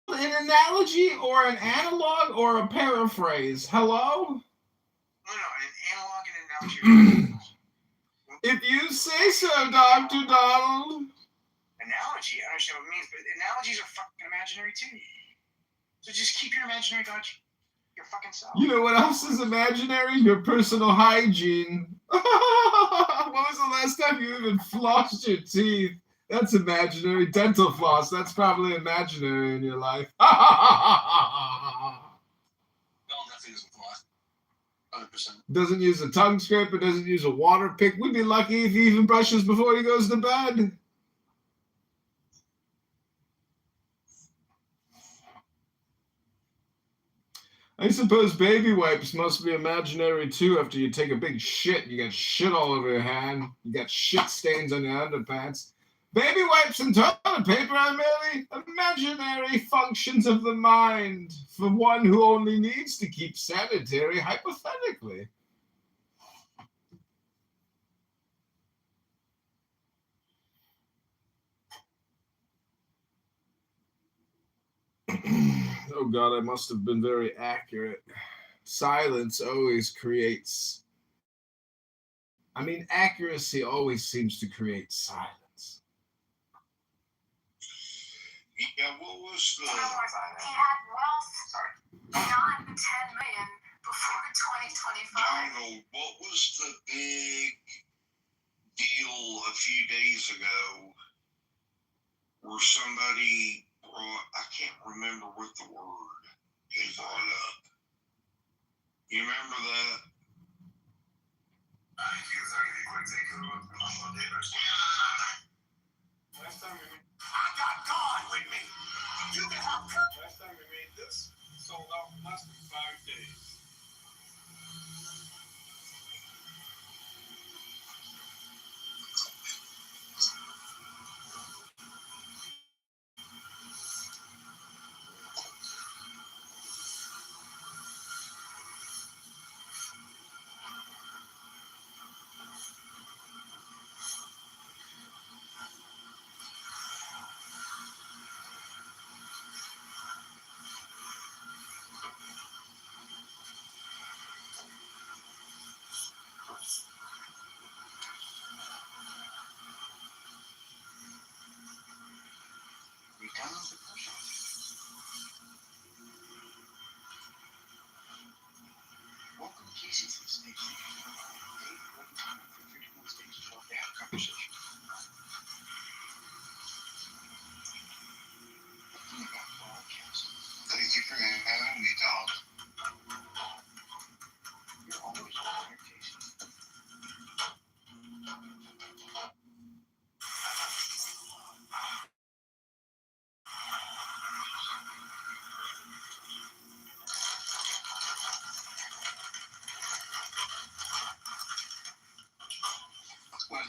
an analogy or an analog or a paraphrase. Hello? No, an analog and analogy. If you say so, Dr. Donald. Analogy, I understand what it means, but analogies are fucking imaginary too. So just keep your imaginary God, your fucking self. You know what else is imaginary? Your personal hygiene. When was the last time you even flossed your teeth? That's imaginary. Dental floss, that's probably imaginary in your life. No, definitely doesn't floss. 100%. Doesn't use a tongue scraper, doesn't use a water pick. We'd be lucky if he even brushes before he goes to bed. I suppose baby wipes must be imaginary too. After you take a big shit, you got shit all over your hand. You got shit stains on your underpants. Baby wipes and toilet paper are merely imaginary functions of the mind for one who only needs to keep sanitary hypothetically. Oh God, I must have been very accurate. Silence always creates... accuracy always seems to create silence. Yeah, what was the... He had wealth beyond 10 million before 2025. Donald, what was the big deal a few days ago where somebody brought, I can't remember what the word they brought up. You remember that? Last time we I got God with me. You can have Last time we made this, sold out in less than 5 days.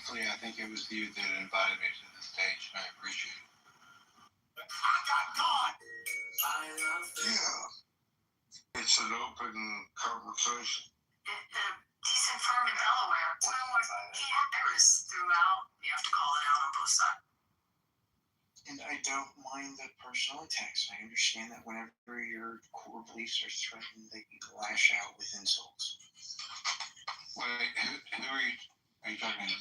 respectfully, I think it was you that invited me to the stage, and I appreciate it. I got God. Yeah. It's an open conversation. The decent firm in Delaware, he had errors throughout. You have to call it out on both sides. And I don't mind the personal attacks. I understand that whenever your core beliefs are threatened, that you lash out with insults. Wait, who are you talking to?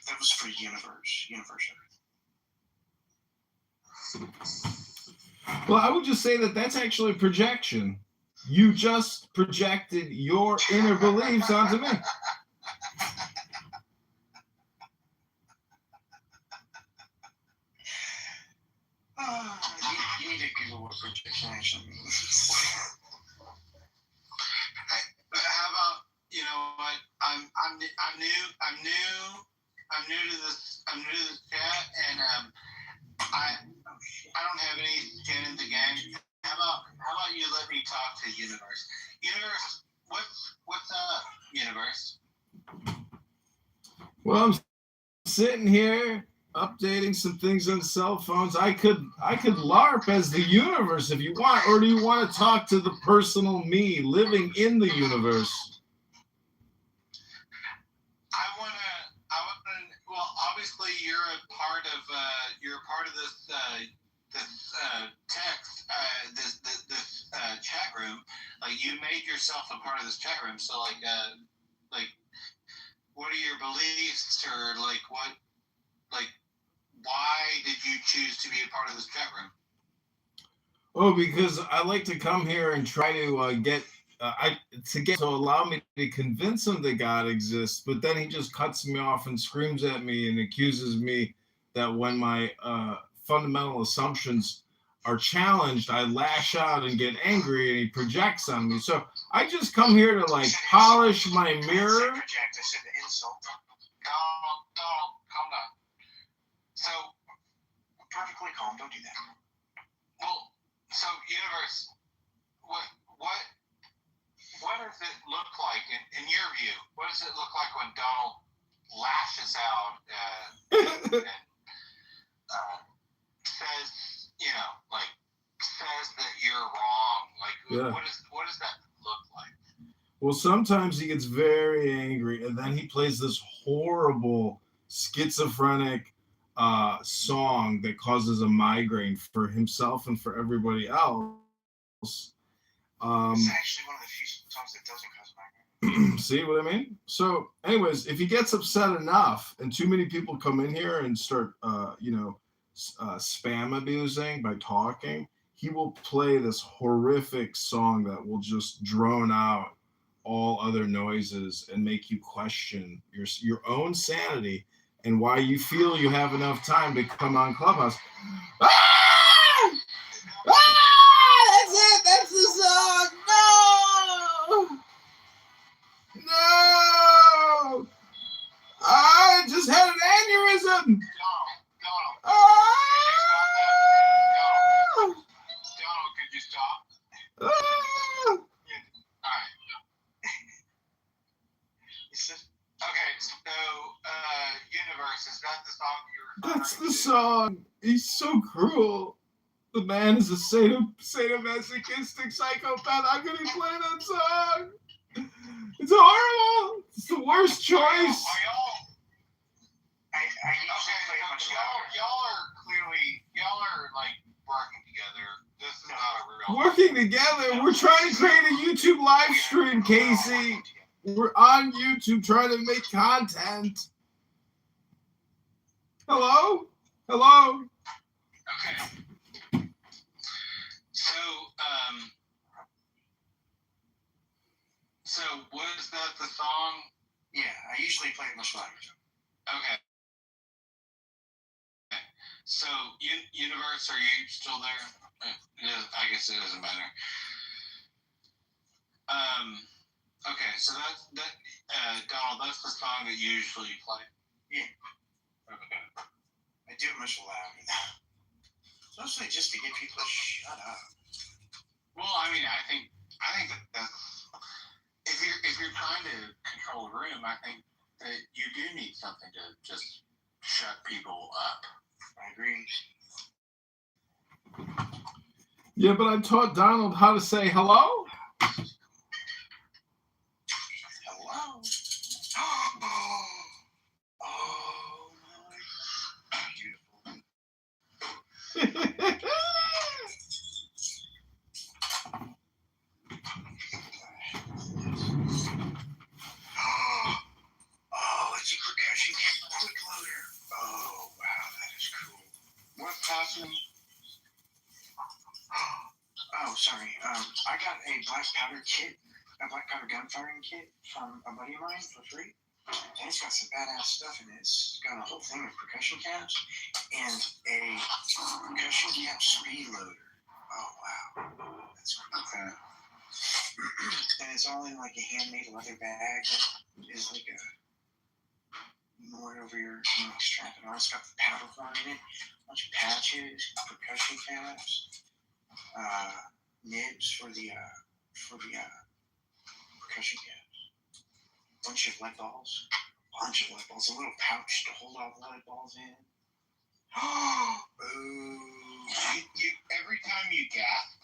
That was for Universe Earth. Well, I would just say that that's actually projection. You just projected your inner beliefs onto me. You need to Google what projection actually means. How about, you know what? I'm new to this chat, and I don't have any skin in the game. How about you let me talk to Universe? Universe, what's up, Universe? Well, I'm sitting here updating some things on cell phones. I could LARP as the universe if you want, or do you want to talk to the personal me living in the universe? I wanna. Well, obviously you're a part of this text this chat room. Like, you made yourself a part of this chat room. So like what are your beliefs, or why did you choose to be a part of this chat room? Oh, because I like to come here and try to get to allow me to convince him that God exists, but then he just cuts me off and screams at me and accuses me that when my fundamental assumptions are challenged, I lash out and get angry, and he projects on me. So I just come here to polish my mirror. Project. I said insult. Calm down. So, Perfectly calm. Don't do that. well, so Universe, what does it look like in your view? What does it look like when Donald lashes out and says, says that you're wrong? Yeah. What does that look like? Well, sometimes he gets very angry, and then he plays this horrible schizophrenic song that causes a migraine for himself and for everybody else. It's actually one of the few songs that doesn't cause migraine. See what I mean? So, anyways, if he gets upset enough and too many people come in here and start, spam abusing by talking, he will play this horrific song that will just drone out all other noises and make you question your own sanity and why you feel you have enough time to come on Clubhouse. Ah! Ah! That's it. That's the song. No! No! I just had an aneurysm. Donald, Ah! Donald, could you stop? Ah! All right. Okay, so Universe, is that the song you were? That's the song. He's so cruel. The man is a sadomasochistic psychopath. How could he play that song? It's horrible. It's the worst choice. Are y'all? Y'all are like working together. This is not a real. Working together. We're trying to create a YouTube live stream, Casey. We're on YouTube trying to make content. Hello? Hello? Okay. So was that the song? Yeah, I usually play it much louder. Okay. So, Universe, are you still there? I guess it doesn't matter. Okay, so Donald, that's the song that you usually play. Yeah. Okay. I do it much louder. Mostly just to get people to shut up. Well, I mean, I think that's if you're trying to control the room, I think You do need something to just shut people up. I agree. Yeah, but I taught Donald how to say hello. Hello. Oh, beautiful. Oh, it's a percussion quick loader. Oh, wow, that is cool. What classroom? Oh, sorry. I got a black powder kit, a black powder gun firing kit from a buddy of mine for free. And it's got some badass stuff in it. It's got a whole thing of percussion caps and a percussion cap speed loader. Oh, wow. That's cool. Okay. And it's all in like a handmade leather bag that is like a more over your strap it on. It's got the powder horn in it, a bunch of patches, percussion caps, nibs for the percussion caps, bunch of lead balls, a little pouch to hold all the lead balls in. Ooh. Every time you gasp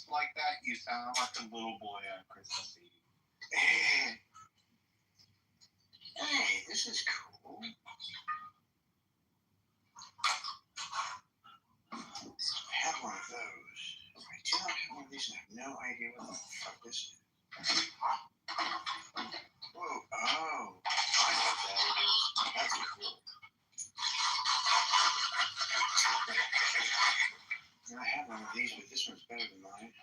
like that, you sound like a little boy on Christmas Eve. Hey, this is cool. I have one of those. I do not have one of these and I have no idea what the fuck this is. Whoa, oh. I know what that is. That's cool. I have one of these, but this one's better than mine.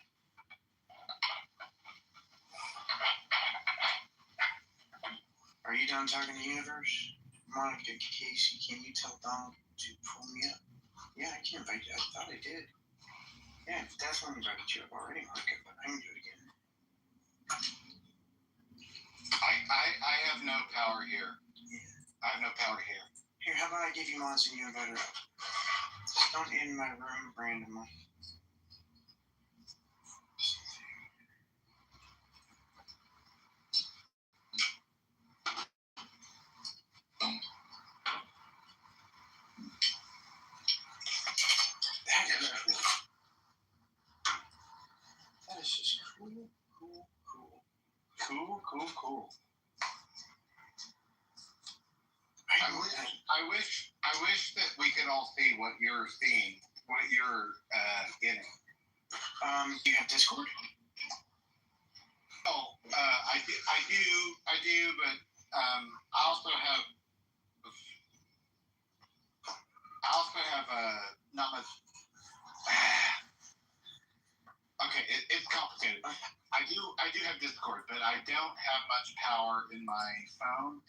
Are you done talking to Universe? Monica, Casey, can you tell Donald to pull me up? Yeah, I can invite you. I thought I did. Yeah, that's when I invited you up already, Monica, but I can do it again. I have no power here. Yeah. I have no power here. Here, how about I give you mods and you invite her up? Just don't in my room randomly. That is cool. That is just cool. Cool. I wish that we could all see what you're seeing, what you're getting. You have Discord? Oh, I do, but I also have not much. Okay, it's complicated. I do have Discord, but I don't have much power in my phone,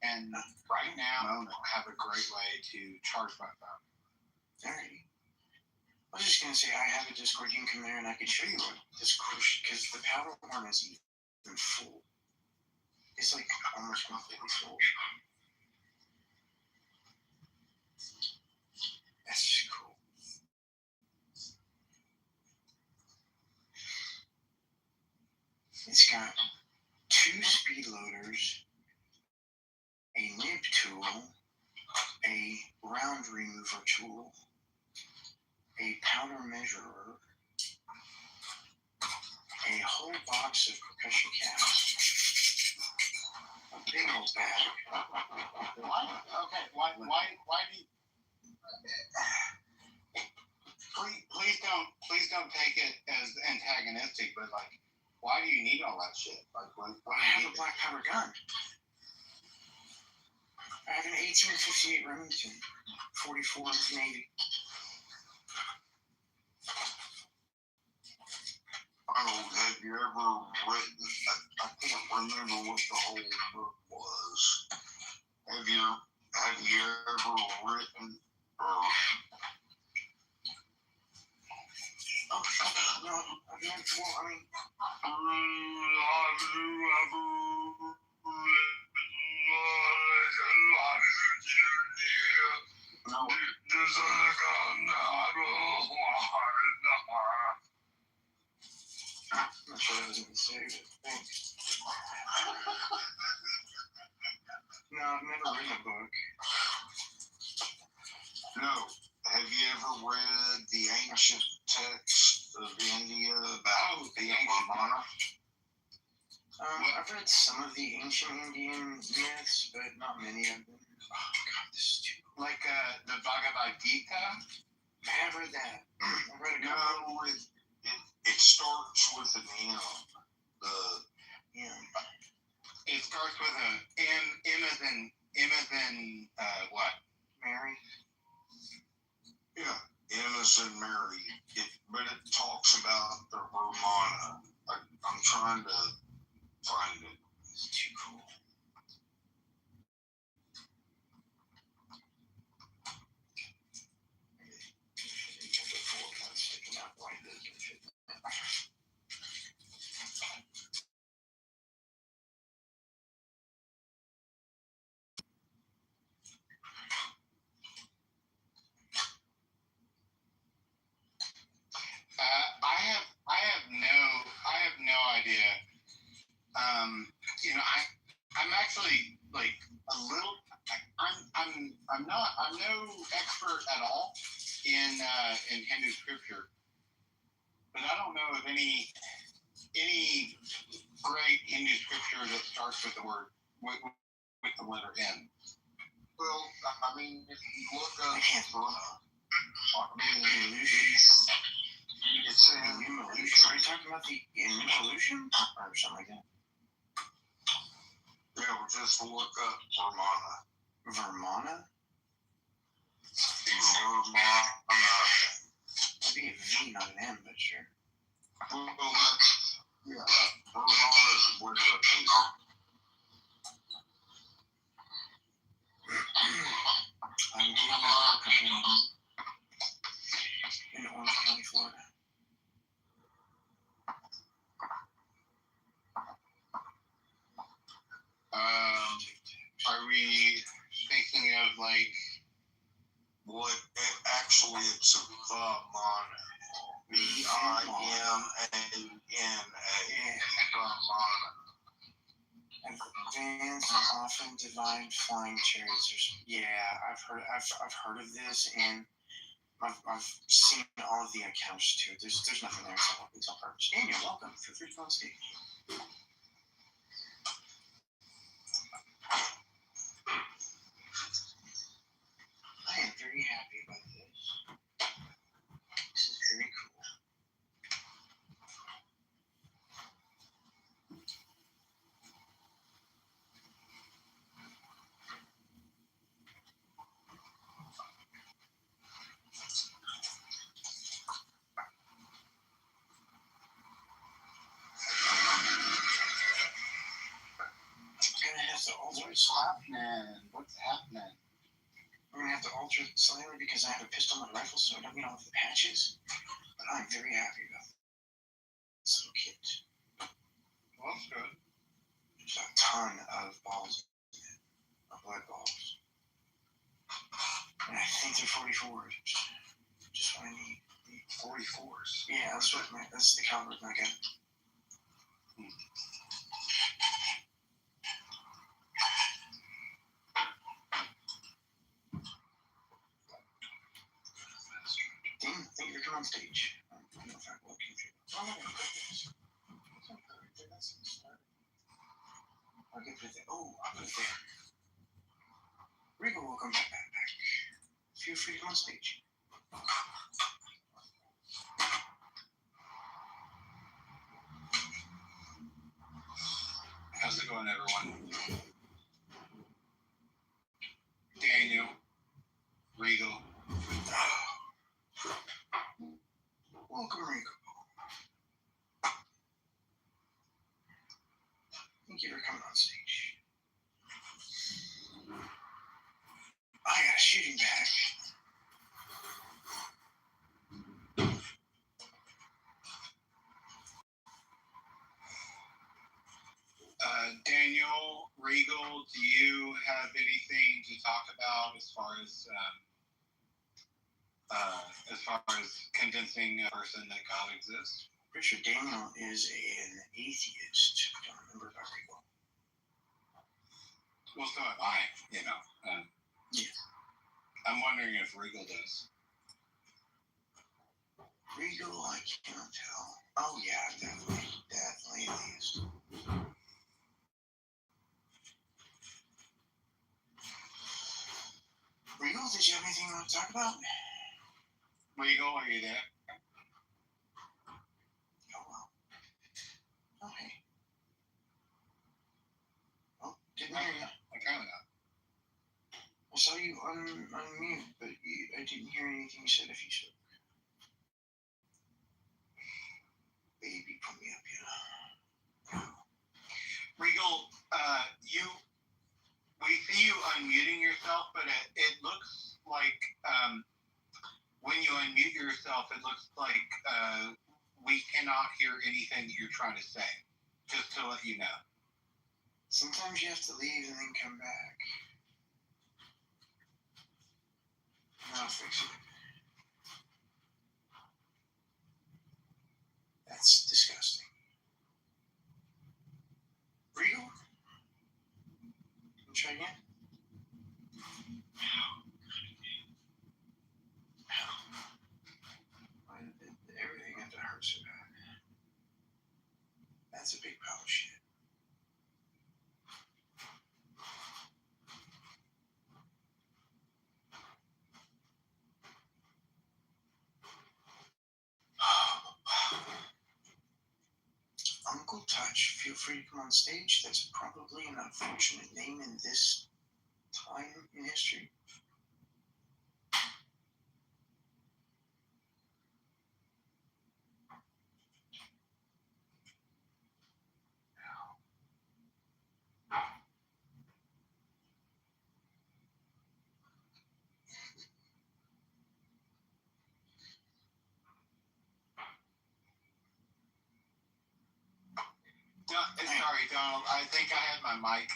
and right now I don't have a great way to charge my phone. Alright. I was just gonna say I have a Discord. You can come there and I can show you what Discord, because the powder horn is even full. It's like almost completely full. That's just cool. It's got 2 speed loaders, a nib tool, a round remover tool, a powder measurer, a whole box of percussion caps, a big old bag. Why do you... Please don't take it as antagonistic, but like, why do you need all that shit? Like, I have a black powder gun. I have an 1858 Remington, 44 Navy. Arnold, have you ever written? I can't remember what the whole book was. Have you ever written? No, I've never. Well, I mean, Have you ever no. I'm not sure I was going to say, but thanks. No, I've never written a book. No. Have you ever read the ancient text of India about the ancient monarch? I've read some of the ancient Indian myths, but not many of them. Oh God, this is too cool. Like the Bhagavad Gita? I have read that. I've read a couple. No, it starts with an M. It starts with a M. M as in what? Mary. Yeah, M as in Mary. But it talks about the Ramana. I'm trying to find it. It's too cool. I have no idea. I'm actually like a little. I'm no expert at all in Hindu scripture, but I don't know of any great Hindu scripture that starts with the word with the letter N. Well, I mean, if you look up, it's Are you talking about the evolution or something like that? Yeah, we'll just look up Vermana. Vermana? It'd be a V, not an M, but sure. Well, yeah, Vermana is where it is. I'm getting a company in Orange County, Florida. Are we thinking of like what? Actually, it's a Vermana. Vimana. Advanced and often divine flying chariots. Yeah, I've heard of this, and I've seen all of the accounts too. There's nothing there. It's on purpose. Daniel, welcome. Feel free to come on stage. I am very happy about this. This is very cool. What's happening? What's happening? I'm gonna have to alter it slightly because I have a pistol on my rifle, so I don't get all the patches. But I'm very happy about this little kit. Well, that's good. There's a ton of balls in it, of blood balls. And I think they're 44s. Just what I need. 44s? Yeah, that's the caliber of my gun. Dean, thank you for coming on stage. I don't know if I will keep you. Oh, no, I'll get it there. Oh, I'll put it there. Rico will come back. Feel free to come on stage. How's it going, everyone? Daniel, Regal. Welcome, Rico. Thank you for coming on stage. I got a shooting bag. Daniel, Regal, do you have anything to talk about as far as convincing a person that God exists? Pretty sure Daniel is an atheist. I don't remember about Regal. Well, so am I, you know. I'm wondering if Regal does. Regal, I cannot tell. Oh yeah, definitely at least. Regal, did you have anything you want to talk about? Regal, are you there? Oh well. Oh hey. Oh, didn't hear you. I kind of know. I saw you unmute, but I didn't hear anything you said if you spoke. Baby, put me up here. Regal, we see you unmuting yourself, but it looks like when you unmute yourself, it looks like we cannot hear anything that you're trying to say. Just to let you know. Sometimes you have to leave and then come back. I'll fix it. That's disgusting. Regal? Can you try again? Everything had to hurt so bad. That's a big pile of shit. Uncle Touch, feel free to come on stage. That's probably an unfortunate name in this time in history. Sorry, Donald. I think I had my mic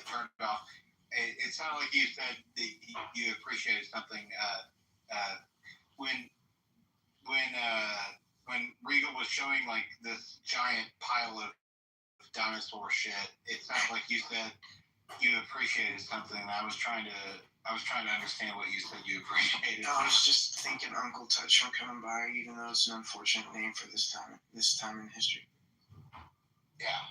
turned off. It sounded like you said that you appreciated something. When Regal was showing like this giant pile of dinosaur shit, it sounded like you said you appreciated something. I was trying to understand what you said you appreciated. No, I was just thinking Uncle Touch from coming by, even though it's an unfortunate name for this time in history. Yeah.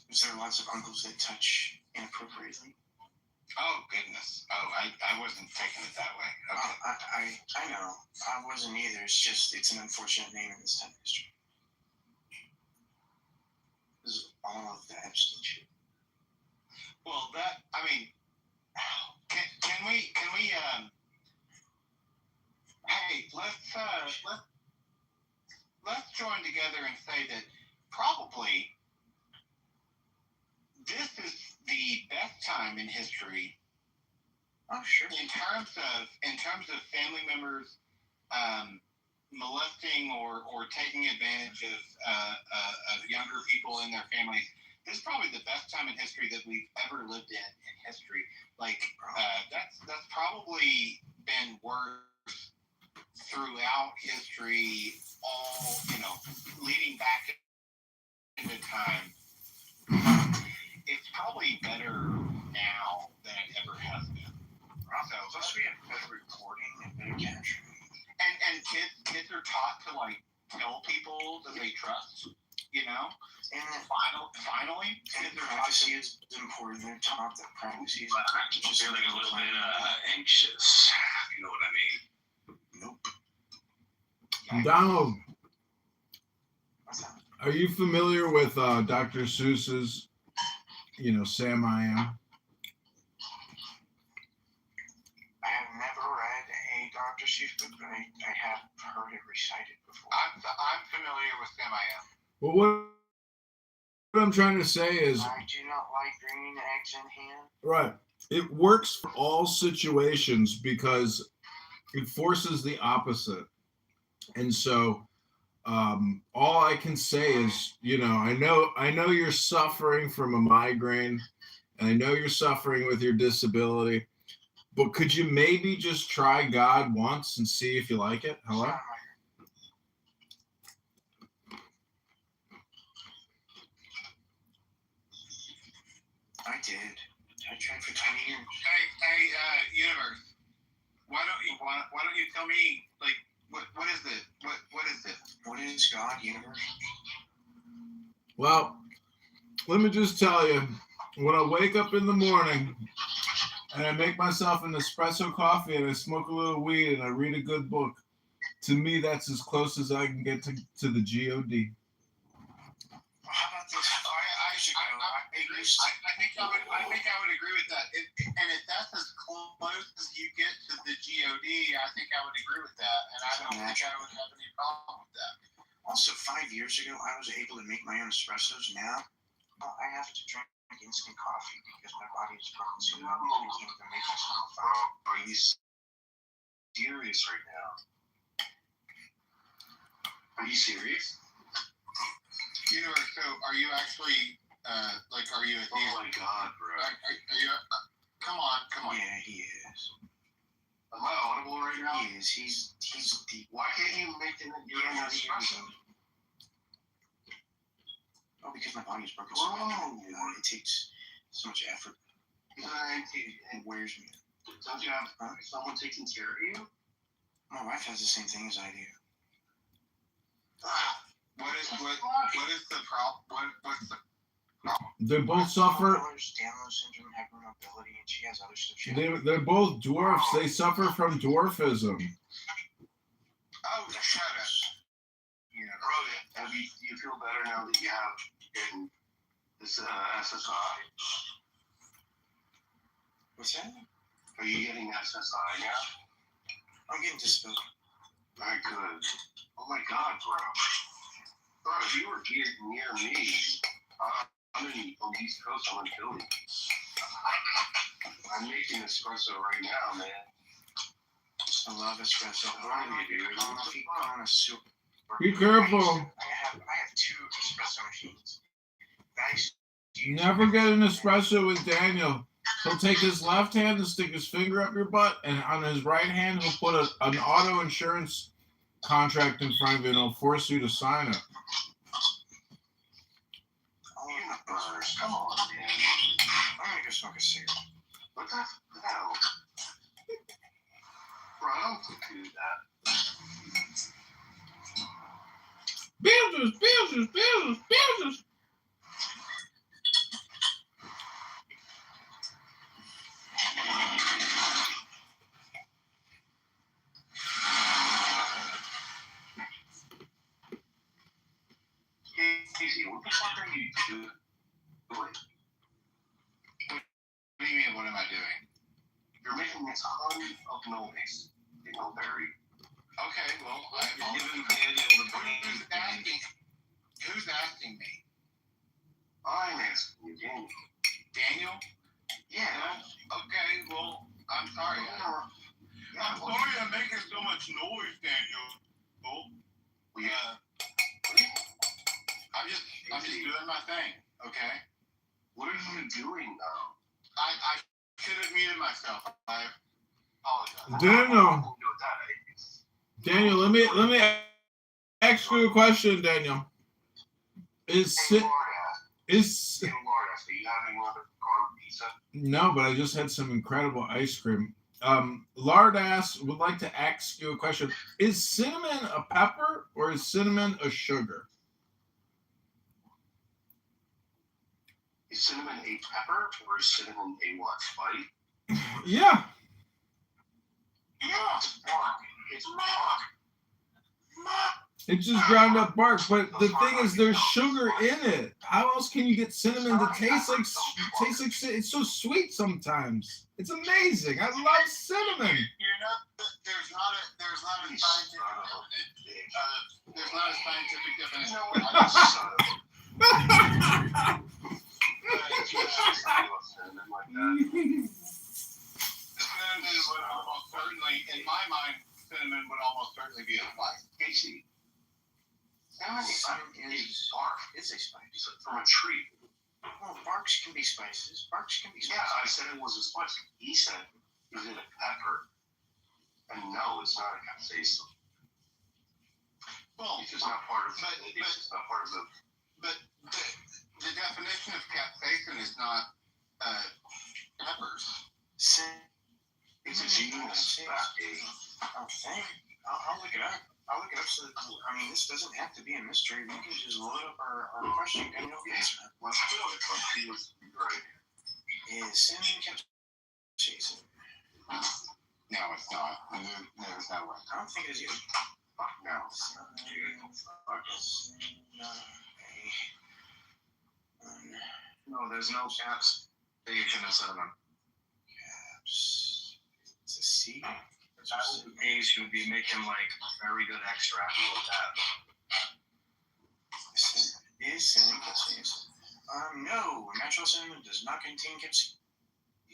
Is there lots of uncles that touch inappropriately? Oh goodness. Oh, I wasn't taking it that way. Okay. I know. I wasn't either. It's an unfortunate name in this time of history. This is all of the Epstein shit. Well, can we hey, let's join together and say that probably this is the best time in history. Oh, sure. In terms of family members molesting or taking advantage of younger people in their families, this is probably the best time in history that we've ever lived in history. Like that's probably been worse throughout history, all leading back into time. It's probably better now than it ever has been. So plus we have better reporting and better capturing. And kids are taught to like tell people that they trust, And finally kids are privacy is important. They're taught that privacy is important. I'm feeling a little bit anxious. You know what I mean? Nope. Donald, are you familiar with Dr. Seuss's, Sam I Am? I have never read a Dr. Seuss book, but I have heard it recited before. I'm familiar with Sam I Am. Well, what I'm trying to say is, I do not like green eggs in ham. right, it works for all situations because it forces the opposite. And so all I can say is, I know you're suffering from a migraine, and I know you're suffering with your disability, but could you maybe just try God once and see if you like it? Hello? I did. I tried for 20 years. Hey, Universe. Why don't you tell me, like, what is this? What is this? What is God, Universe? Well, let me just tell you, when I wake up in the morning and I make myself an espresso coffee and I smoke a little weed and I read a good book, to me that's as close as I can get to the G-O-D. How about this? 5 years ago, I think I would agree with that. And if that's as close as you get to the God, I think I would agree with that. And I don't think I would have any problem with that. Also, 5 years ago, I was able to make my own espressos. Now, I have to drink instant coffee because my body is broken. So now I can't even make myself. Are you serious right now? Are you serious? So are you actually, are you a theist? Oh my God, bro. Are you, come on. Yeah, he is. Am I audible right now? He is. He's deep. Why can't you make your own espresso? Oh, because my body is broken. So it takes so much effort. It wears me. Don't you have someone taking care of you? My wife has the same thing as I do. What is the problem? What's the problem? They both suffer. Down syndrome, hypermobility, and she has other stuff. They're both dwarfs. They suffer from dwarfism. Oh, shut up. Bro, do you feel better now that you have gotten this SSI? What's that? Are you getting SSI now? I'm getting disability. Very good. Oh my God, bro. Bro, if you were here near me, I'm in the East Coast, I'm in Philly. I'm making espresso right now, man. I love espresso. I'm a super. Be careful. I have 2 espresso machines. Never get an espresso with Daniel. He'll take his left hand and stick his finger up your butt, and on his right hand he'll put an auto insurance contract in front of you and he'll force you to sign it. Come on, man. I'm gonna go smoke a cigarette. What the hell? Bro, I don't do that. Builders. Casey, what the fuck are you doing? What do you mean, what am I doing? You're making a ton of noise, Dingleberry. Okay, well, I've given Daniel the brain. Who's asking me? I'm asking you, Daniel. Daniel? Yeah. Okay, well, I'm sorry. I'm sorry I'm making so much noise, Daniel. Yeah. I'm just doing my thing, okay? What are you doing now? I should have muted myself. I apologize. Daniel, let me ask you a question, Daniel. No, but I just had some incredible ice cream. Lardass would like to ask you a question. Is cinnamon a pepper or is cinnamon a sugar? Is cinnamon a pepper or is cinnamon a what? Spice? Yeah. Yeah, it's bark. It's bark. It's just ground up bark, but the thing is, there's sugar in it. How else can you get cinnamon to taste like? It's so sweet sometimes. It's amazing. I love cinnamon. There's not a scientific definition. Cinnamon would almost certainly, in my mind, cinnamon would almost certainly be a spice. Casey. Cinnamon is bark. It's a spice. It's from a tree. Well, barks can be spices. Barks can be spices. Yeah, I said it was a spice. He said, is it a pepper? And no, it's not a capsaicin. Well, it's just not part of it. It's just not part of the... But the definition of capsaicin is not see. Oh, thank. I'll look it up. I'll look it up so that, I mean, this doesn't have to be a mystery. We can just load up our question and you'll answer it. Let's do it. Let's see what's right. Is salmon kept chasing? No, it's not. There's no way. I don't think it is either. Fuck no. No, there's no caps. Asian and cinnamon. Caps. It's a C. A's would be making like very good extract with that. Is cinnamon capsaicin? No, natural cinnamon does not contain capsaicin.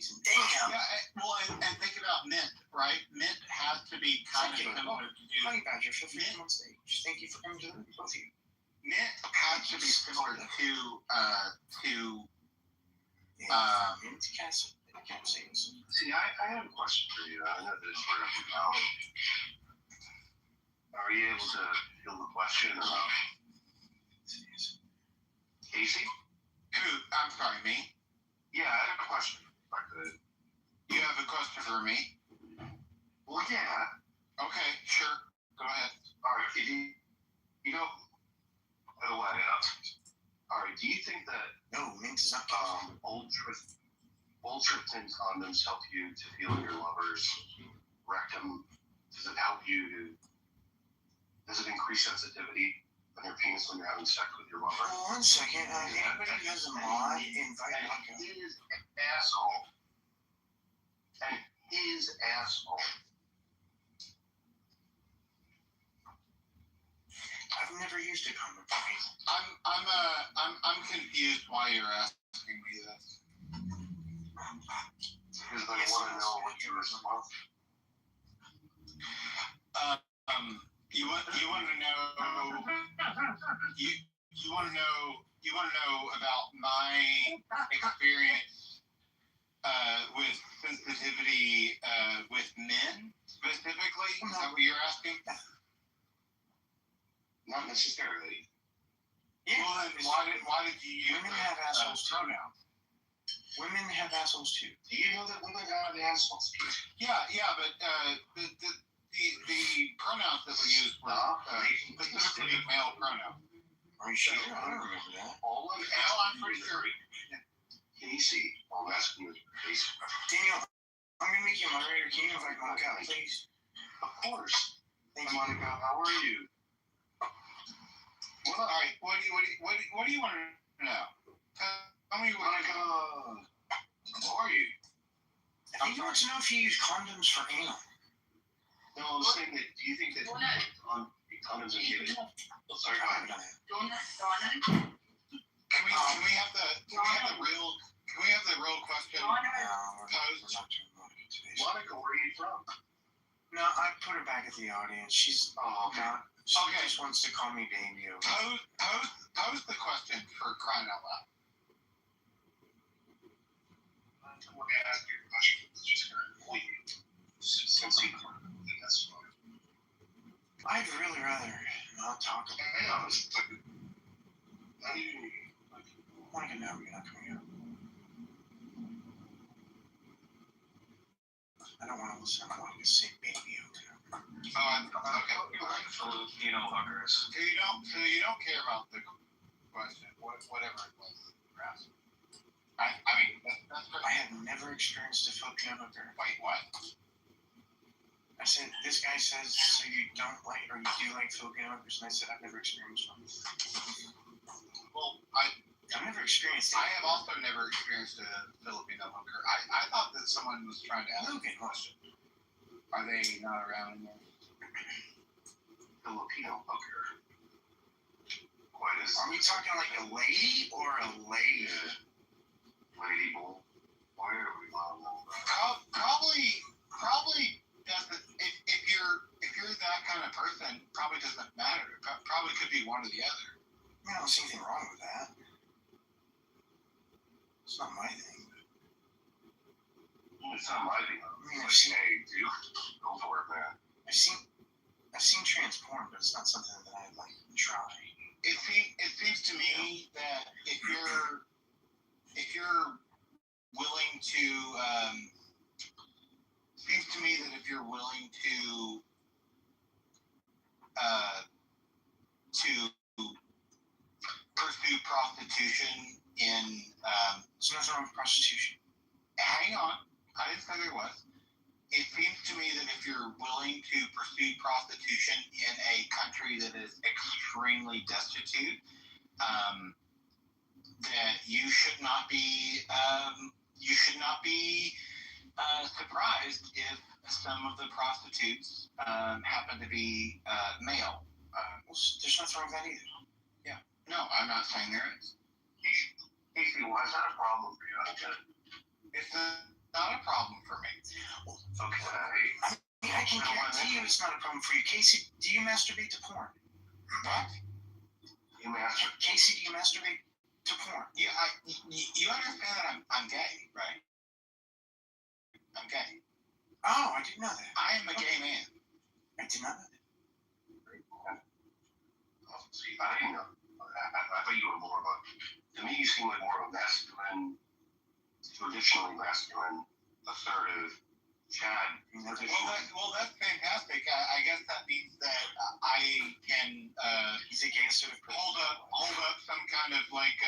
Damn. Yeah, well, and think about mint, right? Mint has to be kind of similar to Honey Badger, feel free to come on stage. Thank you for coming to the both of you. mint has to be similar to Mint capsaicin. See, I have a question for you. I know this right up your alley. Are you able to field the question or not? Casey? Who? I'm sorry, me? Yeah, I have a question. If I could. You have a question for me? Well, yeah. Okay, sure. Go ahead. All right. You know, I'll let it up. All right. Do you think that mint is not ultra-thin condoms help you to feel your lover's rectum? Does it help you to? Does it increase sensitivity on your penis when you're having sex with your lover? Oh, 1 second. Anybody who has a mod, invite Maka. His asshole. And his asshole. I've never used a condom. I'm confused why you're asking me this. Because I want to know what your response. You want to know you want to know about my experience with sensitivity with men specifically? Is that what you're asking? Not necessarily. Yeah. Well, then why did you use women have assholes too now? Women have assholes too. Do you know that women have assholes too? Yeah, but the pronouns that were used were specifically male pronouns. Are you sure? I don't remember that. I'm pretty sure. Casey, I'm asking you, Casey. Daniel, I'm gonna make you a moderator. Can you invite Monica out, please? Of course. Thank you. Monica, how are you? Well, all right. What do you want to know? Tell me what. Monica, how are you? I think he wants to know if you use condoms for anal. No, I'm saying that. Do you think that condoms are good? Sorry, I haven't done it. Can we have the real question posed? Monica, where are you from? No, I put her back at the audience. She's not. She just wants to call me baby. Pose the question for crying out loud. I want to ask you a question. It's just going to leave you. Since you that's fine. I'd really rather not talk about it. I know. It's like, Monica, no, you're not coming out. I don't want to listen to Monica say baby. Okay. Filipino hookers. So you don't care about the question, whatever it was. I mean, that's I have never experienced a Filipino hooker. Wait, what? I said, this guy says, so you don't like, or you do like Filipino hookers, and I said, I've never experienced one. Well, I've never experienced it. I have also never experienced a Filipino hooker. I thought that someone was trying to ask me a question. Are they not around anymore? Filipino hooker. Quite as. Are we talking like a lady or a lady? Lady bull. Why are we on that? Probably doesn't. If you're that kind of person, probably doesn't matter. Probably could be one or the other. I don't see anything wrong with that. It's not my thing. It's not my thing. I mean, I've seen. Hey, dude, go for it, man. I've seen trans porn, but it's not something that I'd like to try. It seems to me that if you're willing to, seems to me that if you're willing prostitution in. There's nothing wrong with prostitution. Hang on, I didn't say there was. It seems to me that if you're willing to pursue prostitution in a country that is extremely destitute, that you should not be surprised if some of the prostitutes happen to be male. There's nothing wrong with that either. Yeah. No, I'm not saying there is. Casey, why is that a problem for you? It's not a problem for me. Okay. I can guarantee you it's not a problem for you. Casey, do you masturbate to porn? What? Casey, do you masturbate to porn? Yeah, you understand that I'm gay, right? I'm gay. Oh, I didn't know that. I am a gay man. I did not know that. See, I didn't know. I thought you were more of a. To me, you seem like more of a masculine, traditionally masculine, assertive, Chad. Well, that's fantastic. I guess that means that I can he's a gay sort of hold up some kind of like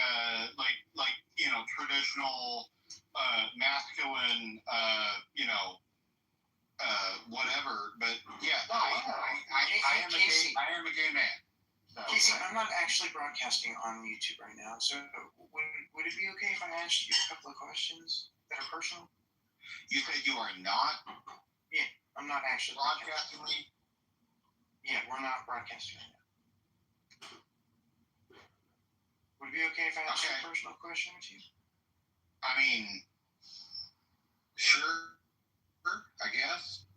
traditional masculine whatever. But yeah, I am a gay man. So, Casey, I'm not actually broadcasting on YouTube right now, so would it be okay if I asked you a couple of questions that are personal? You said you are not? Yeah, I'm not actually broadcasting me? Yeah, we're not broadcasting right now. Would it be okay if I asked you a personal question with you? I mean, sure, I guess.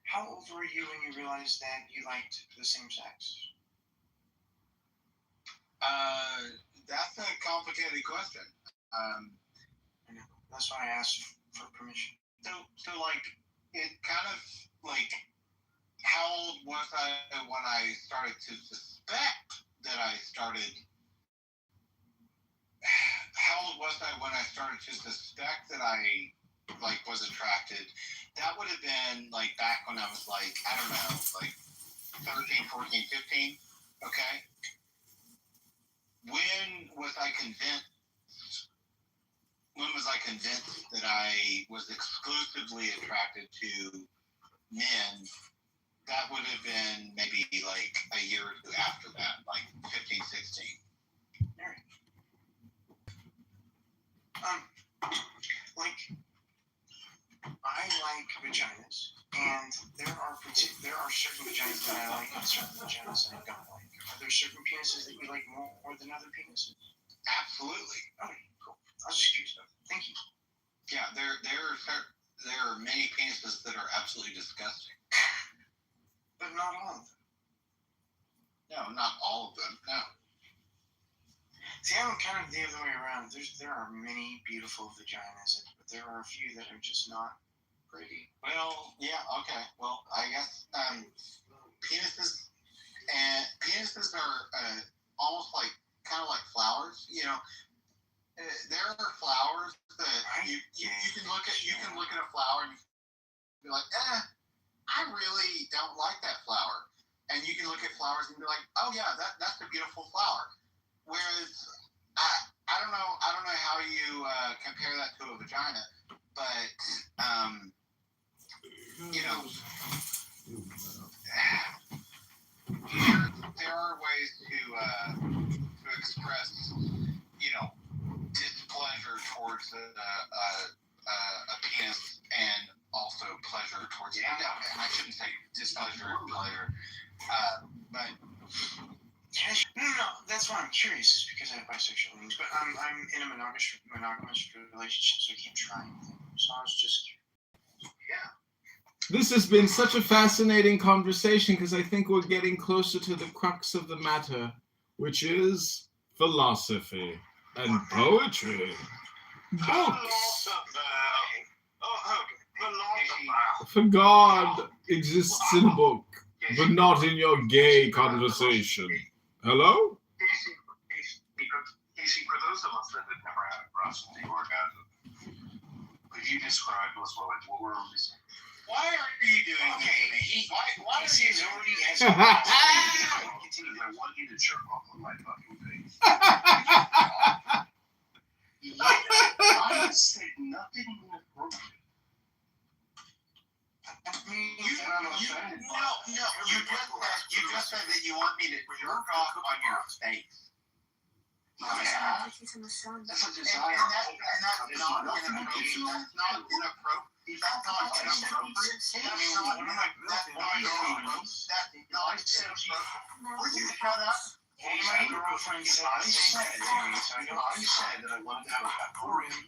How old were you when you realized that you liked the same sex? That's a complicated question. I know. That's why I asked for permission. So like, it kind of like, how old was I when I started to suspect that I started? How old was I when I started to suspect that I like was attracted? That would have been like back when I was like, I don't know, like 13, 14, 15. Okay. When was I convinced that I was exclusively attracted to men? That would have been maybe like a year or two after that, like 15, 16. All right. I like vaginas, and there are certain vaginas that I like and certain vaginas that I don't like. Are there certain penises that you like more than other penises? Absolutely. Okay, cool. I was just curious about that. Thank you. Yeah, there are many penises that are absolutely disgusting. But not all of them. No, not all of them. No. See, I'm kind of the other way around. There are many beautiful vaginas, but there are a few that are just not pretty. Well, yeah, okay. Well, I guess penises are almost like kind of like flowers. You know, there are flowers that you can look at a flower and you be like, I really don't like that flower. And you can look at flowers and be like, oh yeah, that's a beautiful flower. Whereas I don't know how you compare that to a vagina, but there are ways to express displeasure towards a penis and also pleasure towards it. No, I shouldn't say displeasure and pleasure, but. No, that's why I'm curious, is because I have bisexual needs, but I'm in a monogamous relationship, so I keep trying things. So I was just curious. Yeah. This has been such a fascinating conversation because I think we're getting closer to the crux of the matter, which is philosophy and poetry. Books. For God exists in a book, but not in your gay conversation. Hello? Casey, for those of us that have never had a prostitute orgasm, could you describe to us what we're missing? Why are you doing this to me? Why is he already I want you to jerk off on my fucking face. nothing inappropriate. No, you just said that you want me to jerk off on your face. Yeah. That's a desire. And that's not inappropriate. That's not inappropriate. Will you shut up? My girlfriend said the same thing to me, so I said that I wanted to have a pour in I'm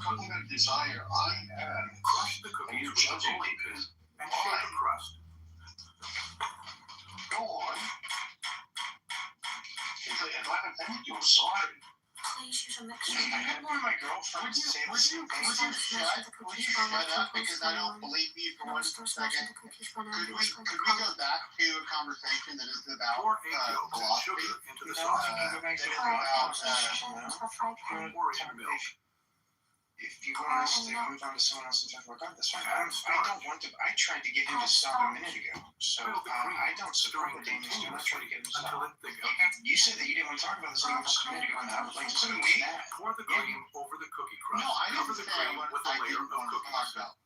talking about desire I have. Crush the And cookies you're with the judging rolling me. pin and shake the crust. Go on. If I offended you, I'm sorry. Please use a mixer. I had one of my girlfriends say the same thing. Would you shut up because I don't believe you for one second? Could we go back to a conversation that is about Pour egg yolks and philosophy? sugar into the sauce. Pour in milk. If you want us to move on to someone else and talk about God, that's fine. I don't want to. I tried to get him to stop a minute ago. So I don't support what Daniel's doing. I tried to get him to stop. You said that you didn't want to talk about this thing just a minute ago, and I would like to see that. Pour the cream over the cookie crust. No, I Cover didn't the say cream what with a I layer didn't of want to talk cookies. about.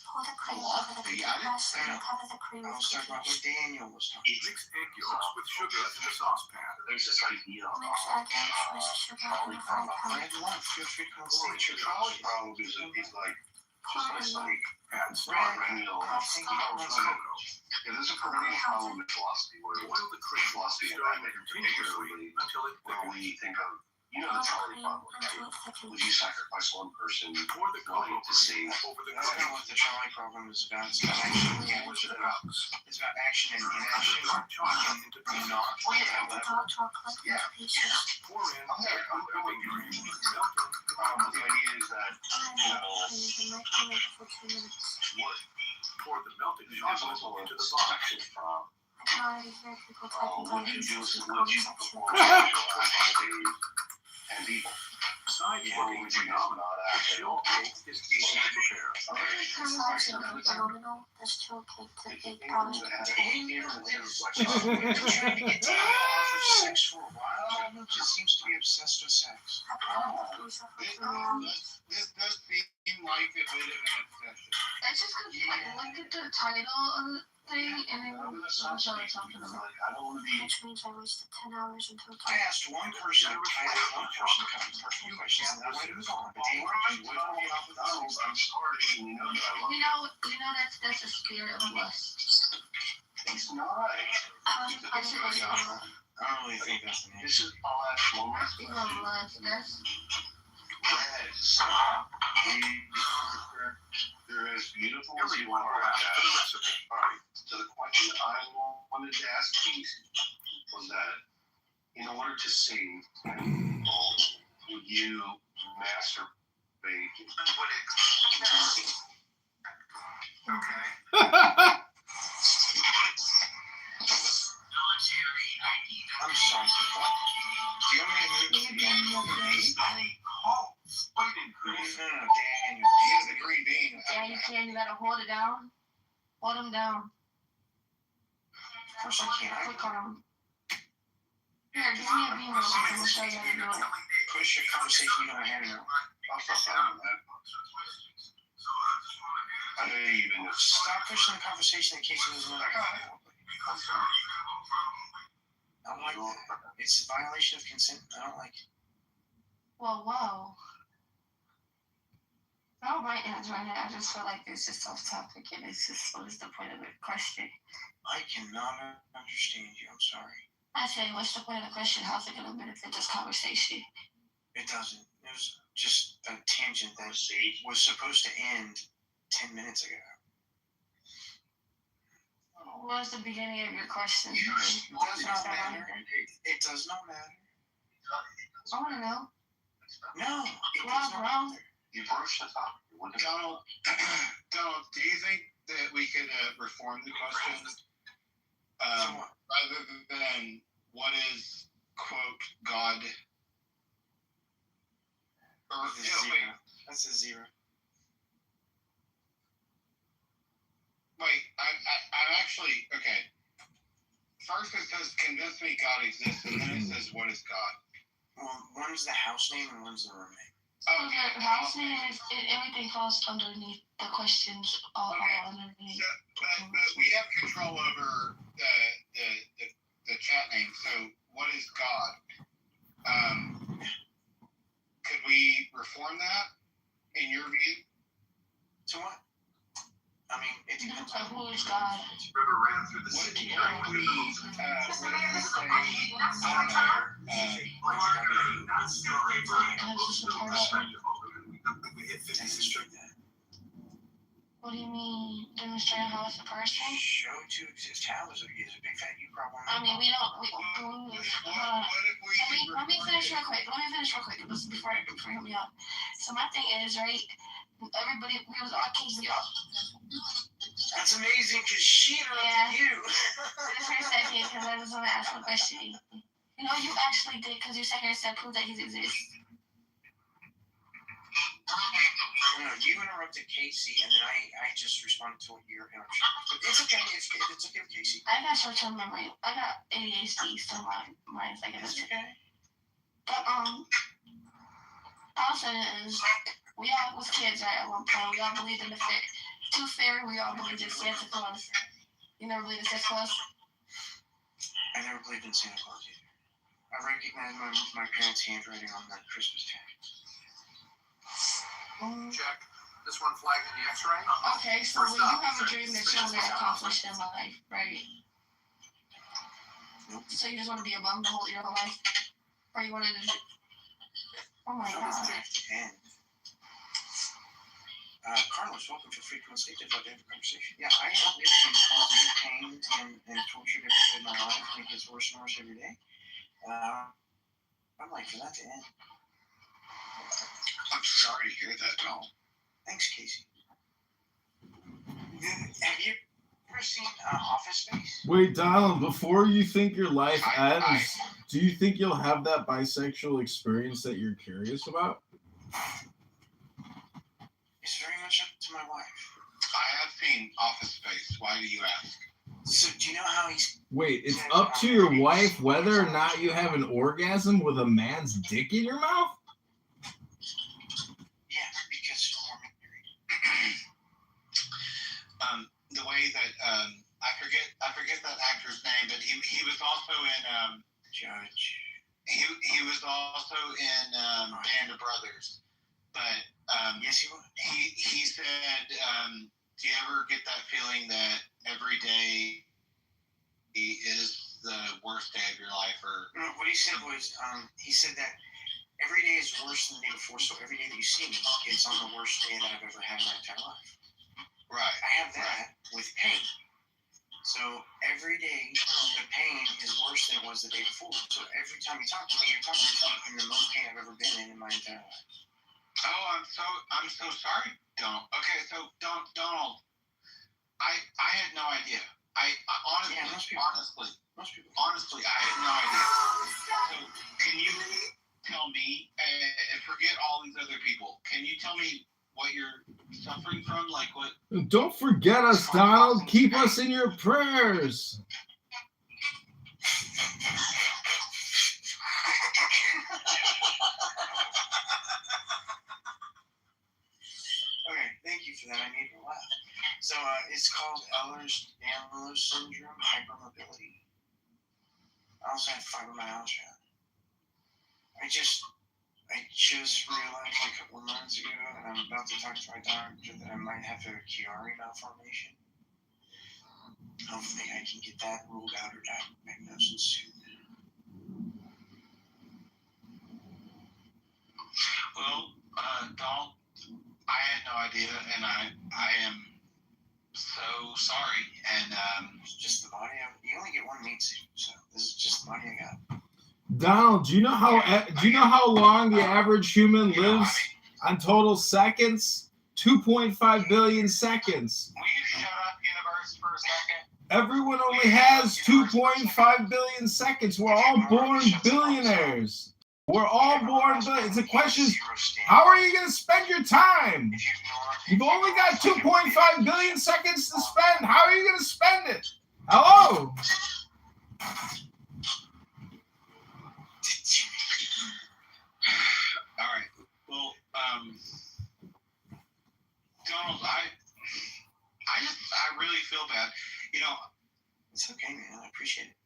Pour the cream over the cookie crust and cover the cream I with was talking about cookies. what Daniel was talking about. Mix egg yolks with sugar in the saucepan. There's this idea of Mix egg yolks with sugar in a frying pan. I'd love, feel free to come the see trolley problem is like Pour in milk. Add star perennial. Yeah, there's a perennial problem in philosophy where Boil the cream, philosophy and stirring I it continuously until it where thickens. we think of Pour the the trolley cream problem. until it Would thickens. you sacrifice one person Pour the cocoa willing to cream save? over the That's not cookies. what the trolley problem is about. It's about action. Yeah, what's it about? It's about action and inaction. Dark chocolate into pieces. Cut the dark chocolate into pieces. Pour in liquid whipping cream with milk The idea is that, you know, Cream and microwave for 2 minutes. what Pour the melted there's chocolate also a into the box. spectrum from I can already hear people typing what you do guidance is in the what you comment section. perform and people. Side cooking What is you do is phenomenal. not The act at chill all. cake is easy to prepare. Caramelizing and phenomenal. This chill cake took $8 to prepare. We've been trying to get Daniel off of sex for a while. Daniel just seems to be obsessed with sex. This does seem like a bit of an obsession. It's just because I looked at the title of the thing and it was something about. I don't want to be. Which means I wasted 10 hours until I asked one person a title, one person a couple personal questions, and that way to move on. But Daniel, you wouldn't get off with those. I'm sorry. You know that I love You know that's a spirit of lust. It's not. I don't really think that's the name. This is all that woman. Speaking of lust, that's Reds. They're as beautiful as you Everyone are. will ask for the recipe. All right. So the question I wanted to ask Casey was that in order to sing, would you masturbate? Okay. I'm sorry. Do you want me to move No, Daniel. He has the green bean. you gotta hold it down. Hold him down. Of course I can. Click on him. Here, give me a bean real quick. I'm gonna show you how to do it. Push your conversation you don't have now. I'll stop talking that. I didn't even know. Stop pushing the conversation in case it doesn't work. I don't like that. It's a violation of consent. I don't like it. Whoa. I don't write answer right now. I just feel like it's just off topic and it's just what is the point of the question? I cannot understand you. I'm sorry. I say, what's the point of the question? How's it gonna benefit this conversation? It doesn't. It was just a tangent that was supposed to end 10 minutes ago. What was the beginning of your question? It does not matter. It does not matter. I wanna know. No, it Well, does not bro. matter. You broached the topic. Donald, do you think that we could reform the question rather than what is, quote, God? Or, That's a zero. That's a zero. Wait, I'm actually, okay. First it says, convince me God exists, and then it says, what is God? Well, one's the house name and one's the room name. The house name is everything falls underneath the questions all underneath. But we have control over the chat name. So what is God? Could we reform that in your view? So what? I mean, it depends on who is God. River ran through the city. What if we say, I don't know, What do you mean, demonstrate how it's a person? Show to exist how is a big fat you problem. I mean, we don't. Let me finish real quick. Before you help me out. So my thing is, right? Everybody, we was all kids, y'all. That's amazing because she interrupted you. Just for a second, because I just want to ask a question. You know, you actually did, because you sat here and said, prove that he exists. No, you interrupted Casey, and then I just responded to your interruption. But it's okay. It's okay with Casey. I got short-term memory. I got ADHD, so mine's like it's okay. But all I'm saying is, we all was kids, right? At one point, we all believed in the tooth fairy. We all believed in Santa Claus. You never believed in Santa Claus? I never believed in Santa Claus either. I recognize my parents' handwriting on that Christmas tag. Check. This one flagged in the X-ray. Okay, so when you have a dream that you want to accomplish in life, right? Nope. So you just want to be a bum your whole life? Or you wanted to... Oh my God. Carlos, welcome to Frequent State of Every Conversation. Yeah, I have lived in constant pain and torture every day of my life, and it gets worse and worse every day. I'm like, for that to end. I'm sorry to hear that, Donald. Thanks, Casey. Have you ever seen Office Space? Wait, Donald, before you think your life ends, do you think you'll have that bisexual experience that you're curious about? It's very much up to my wife. I have seen Office Space. Why do you ask? So, do you know how he's... Wait, it's up to your wife whether or not you have an orgasm with a man's dick in your mouth? Yeah, because we're married. The way that I forget that actor's name, but he was also in Judge. He was also in Band of Brothers, but yes, he was. He said, do you ever get that feeling that every day is the worst day of your life? Or no, what he said was he said that every day is worse than the day before, so every day that you see me, it's on the worst day that I've ever had in my entire life. Right. I have that with pain. So every day, the pain is worse than it was the day before. So every time you talk to me, you're talking to me in the most pain I've ever been in my entire life. Oh, I'm so sorry, Donald. Okay, so Donald, I had no idea. I honestly, honestly, I had no idea. So can you tell me, and forget all these other people, can you tell me what you're suffering from? Like what? Don't forget us, Donald. Keep us in your prayers. Okay, thank you for that. I need to laugh. So it's called Ehlers-Danlos syndrome, hypermobility. I also have fibromyalgia. I just realized a couple of months ago, and I'm about to talk to my doctor, that I might have a Chiari malformation. Hopefully I can get that ruled out or diagnosed soon. Well, Donald, I had no idea, and I am so sorry. And it's just the body. You only get one meat suit, so this is just the body I got. Donald, do you know how long the average human lives on total seconds? 2.5 billion seconds. Will you shut up, universe, for a second? Everyone only has 2.5 billion seconds. We're all born billionaires. We're all born billionaires. The question is, how are you going to spend your time? You've only got 2.5 billion seconds to spend. How are you going to spend it? Hello? All right. Well, Donald, I really feel bad. You know, It's okay, man. I appreciate it.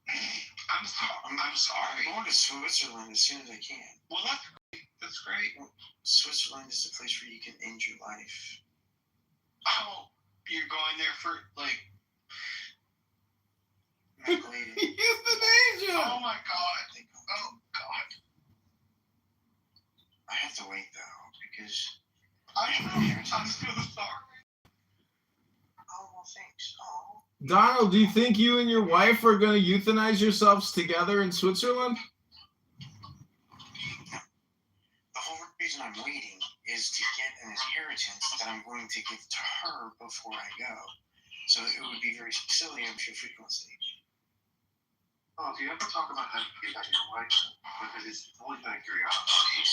I'm sorry. I'm going to Switzerland as soon as I can. Well, that's great. Switzerland is a place where you can end your life. Oh, you're going there for like Euthanasia. Oh my God. Oh God. I have to wait though because I'm so sorry. Oh well, thanks. Oh. Donald, do you think you and your wife are going to euthanize yourselves together in Switzerland? The whole reason I'm waiting is to get an inheritance that I'm going to give to her before I go. So it would be very silly if your frequency. Oh, do you ever talk about how you get back your wife? Because it's always been a curiosity.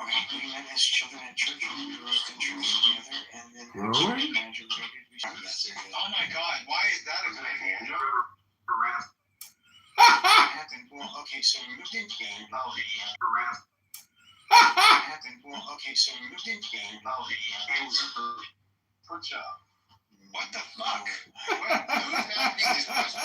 Okay, we met as children at church. We grew up in church together, and then we Really? graduated. Oh my God. Why is that a good idea? Happened. Well, okay, so we moved into game. Happened. Well, okay, so we moved into game. Good job. What the fuck? Who's asking these questions?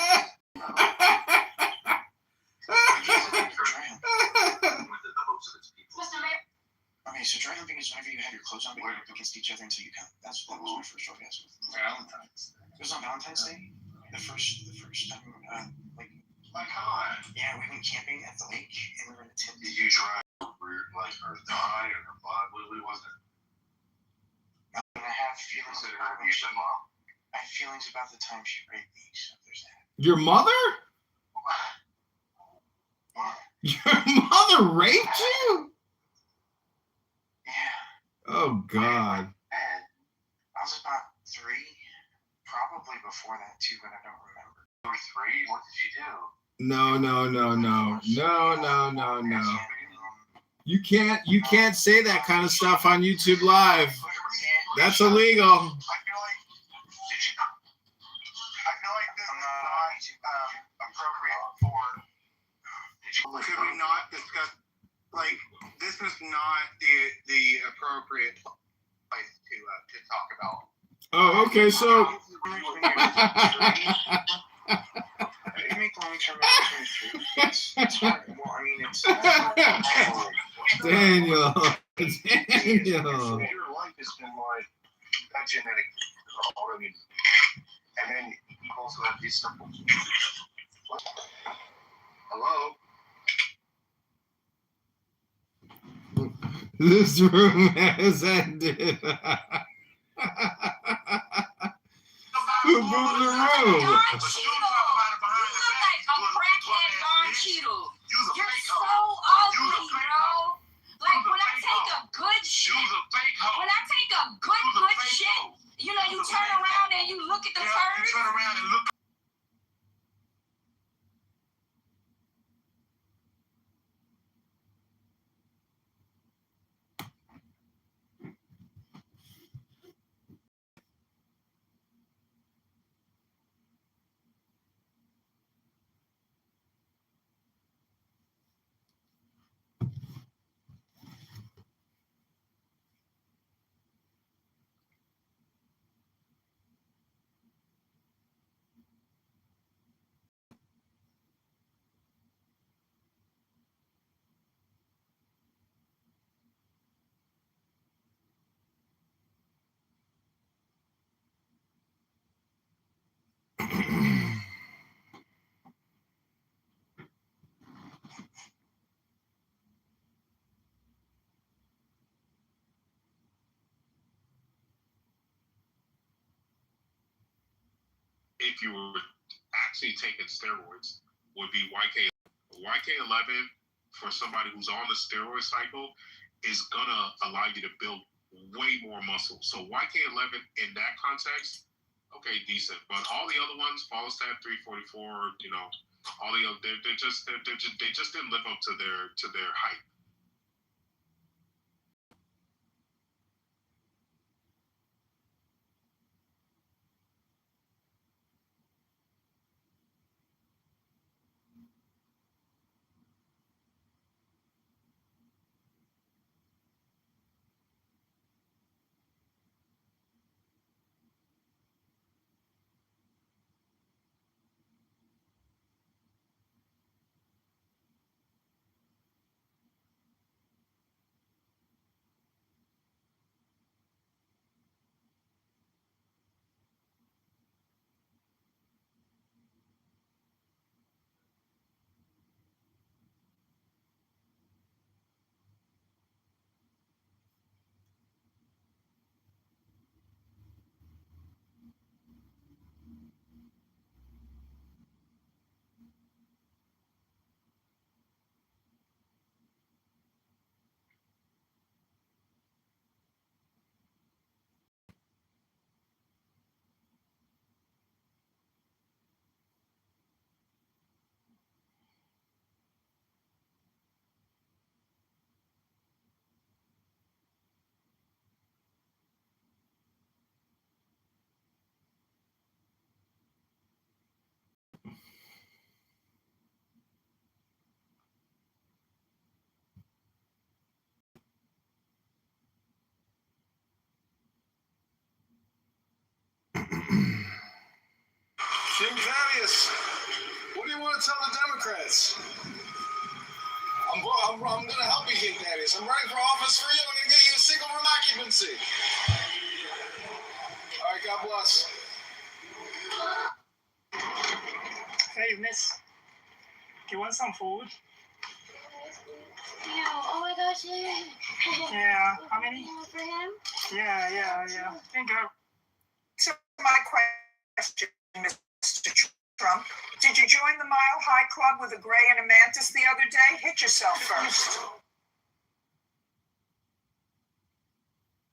Okay, so dry humping is whenever you have your clothes on, but you're up against each other until you come. That was my first orgasm. Valentine's Day. It was on Valentine's Day. The first time, like. My God. Yeah, we went camping at the lake, and we were in a tent. Did you try like her thigh or her butt? What was it? And I have feelings about when I have feelings about the time she raped me, so there's that. Your mother? Your mother raped you? Yeah. Oh, God. I was about 3, probably before that too, but I don't remember. You were 3? What did she do? No. You can't say that kind of stuff on YouTube Live. That's illegal. I feel like this is not appropriate for. Could we not discuss? Like, this is not the appropriate place to talk about. Oh, okay, so. You make long-term memories. It's hard. Well, I mean, it's Daniel. Your life has been like that genetic already. And then you also have these simple. Hello? This room has ended. Who moved the room? Don Cheadle. You look like a crackhead Don Cheadle. You're so ugly, bro. Like when I take a good shit, you know, you turn around and you look at the turds. You turn around and look. If you were actually taking steroids, would be YK11 for somebody who's on the steroid cycle is gonna allow you to build way more muscle. So YK11 in that context, okay, decent. But all the other ones, Follistat 344, you know, all the other, they just didn't live up to their hype. King Thaddeus, what do you want to tell the Democrats? I'm going to help you, King Thaddeus. I'm running for office for you. I'm going to get you a single room occupancy. All right, God bless. Hey, miss. Do you want some food? Yeah, oh my gosh, yeah. Yeah, how many? For him? Yeah. Here you go. So my question, Mr. Trump, did you join the Mile High Club with a gray and a mantis the other day? Hit yourself first.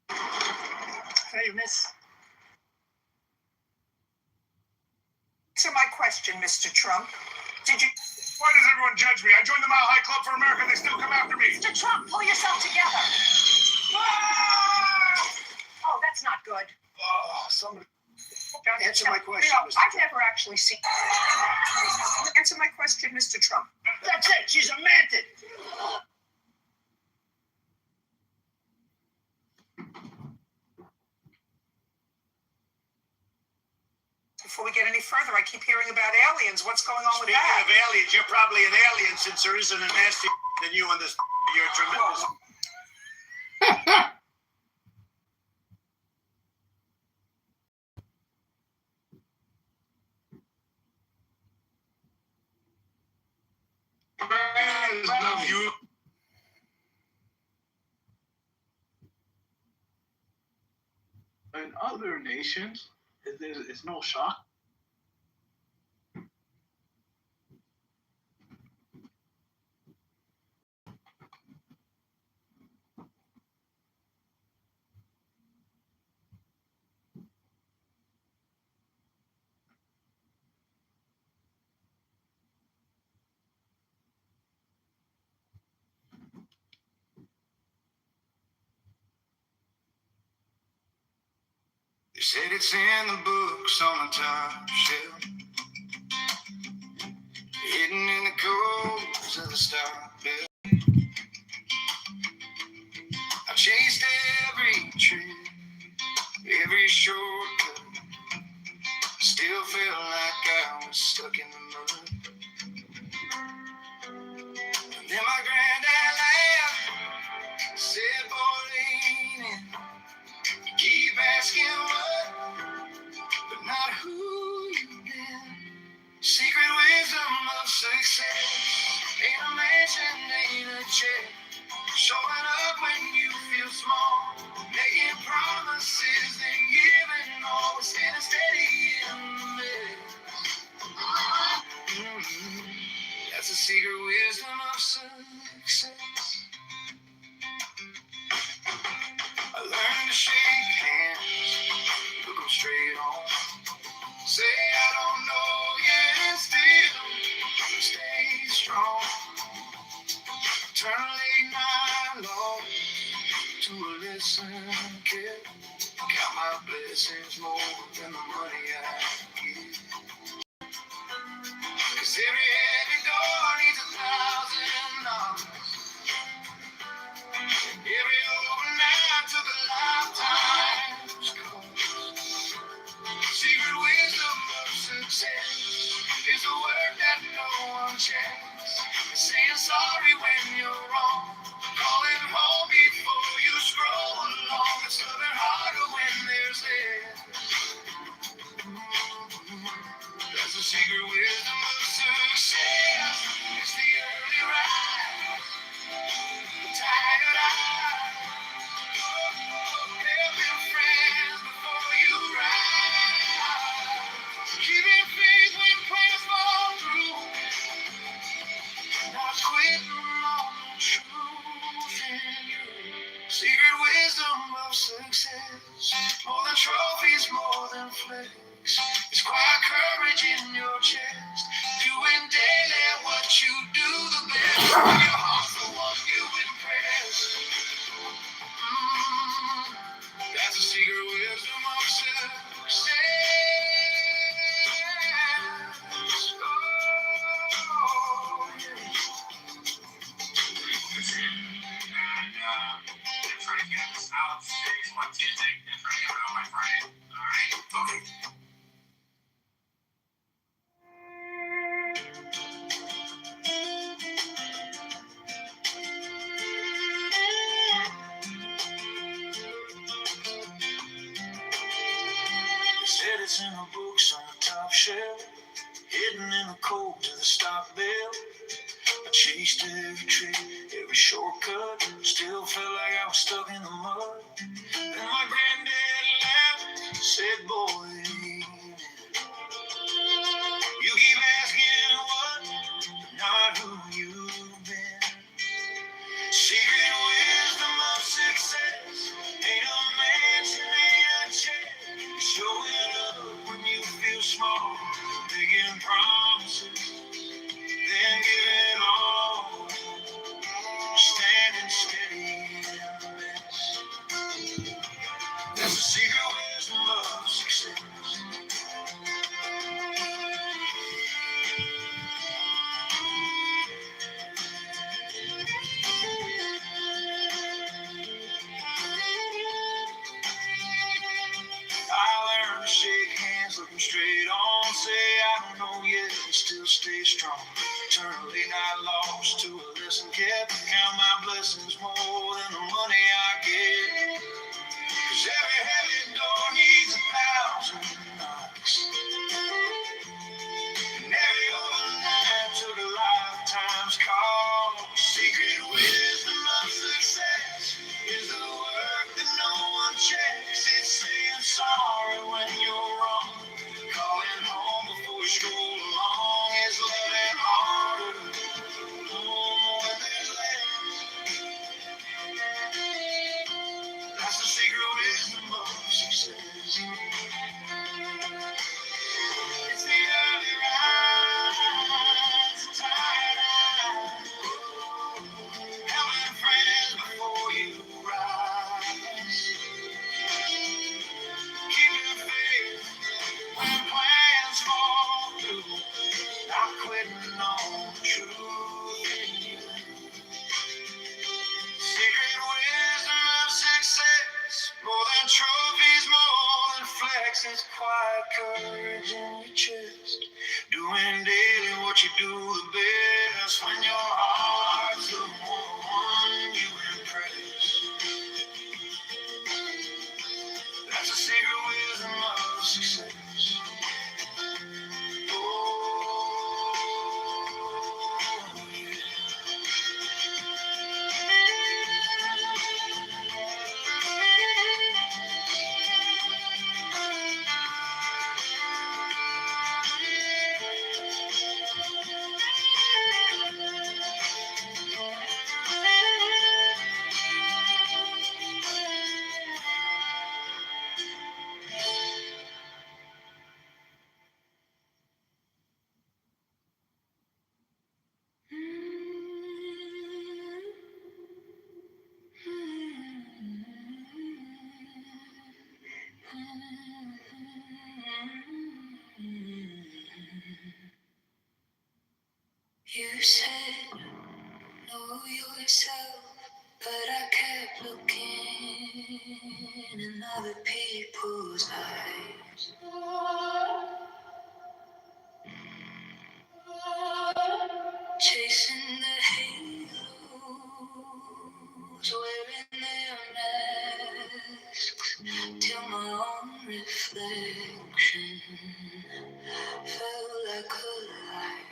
Hey, miss. So my question, Mr. Trump, did you... Why does everyone judge me? I joined the Mile High Club for America and they still come after me. Mr. Trump, pull yourself together. Ah! Oh, that's not good. Somebody answer my question. I've never actually seen... Answer my question, Mr. Trump. That's it. She's a mantid. Before we get any further, I keep hearing about aliens. What's going on with Speaking that? of aliens, you're probably an alien since there isn't a nasty than you on this. You're tremendous. You. In other nations, it's no shock. They said it's in the books on the top shelf, hidden in the codes of the star belt. I chased every trip, every shortcut, still felt like I was stuck in the mud. And then my granddad laughed, said, boy, lean in. You keep asking what, but not who you've been. Secret wisdom of success ain't a mansion, ain't a check. Showing up when you feel small, making promises, then giving all, standing steady in the mess. That's the secret wisdom of success. I learned to shake hands, look them straight on, say I don't know yet and still stay strong. Turn a late night long to a listen kid. Count my blessings more than the money I get. 'Cause every heavy door needs 1,000 knocks. Every overnight took a lifetime's cost. Secret wisdom of success is the word that no one checks. Saying sorry when you're wrong. Calling home before you scroll along. It's loving harder when there's less. That's the secret wisdom of success. It's the early rise, the tired eye. Helping friends before you rise. Keeping faith when plans fall through. Not quitting on the truth in you. Secret wisdom of success. More than trophies, more than flex. It's quiet courage in your chest. Doing daily what you do the best. Your heart's the one you impress. That's the secret wisdom of success. cigarettes and the books on the top shelf, hidden in the cold to the stock bell. I chased every trick, every shortcut, still felt like I was stuck in the mud. Then my granddad laughed, said, boy, you keep asking what, but not who you've been. Secret wisdom of success ain't a mansion, ain't a check. Showing up when you feel small, making promises, then giving all, standing steady in the mess. That's the secret wisdom of success. I learned to shake hands, look them straight on, say I don't know yet, but still stay strong. Turn a late night loss to a lesson kept. Count my blessings more than the money I get. 'Cause every heavy door needs 1,000 knocks. And every overnight took a lifetime's call. Secret wisdom of success is the work that no one checks. It's saying sorry when you're wrong, calling home before you stroll along. It's loving harder when there's less. That's the secret wisdom of success. It's the early rise, the tired eyes, helping friends before you rise. Keeping faith when plans fall through, not quitting on the truth in you. Secret wisdom of success, more than trophies, more than flex. It's quiet courage in your chest, doing daily what you do the best. When your heart's the one you impress, that's the secret wisdom of success. You said, know yourself, but I kept looking in other people's eyes. Chasing the halos, wearing their masks, till my own reflection felt like a lie.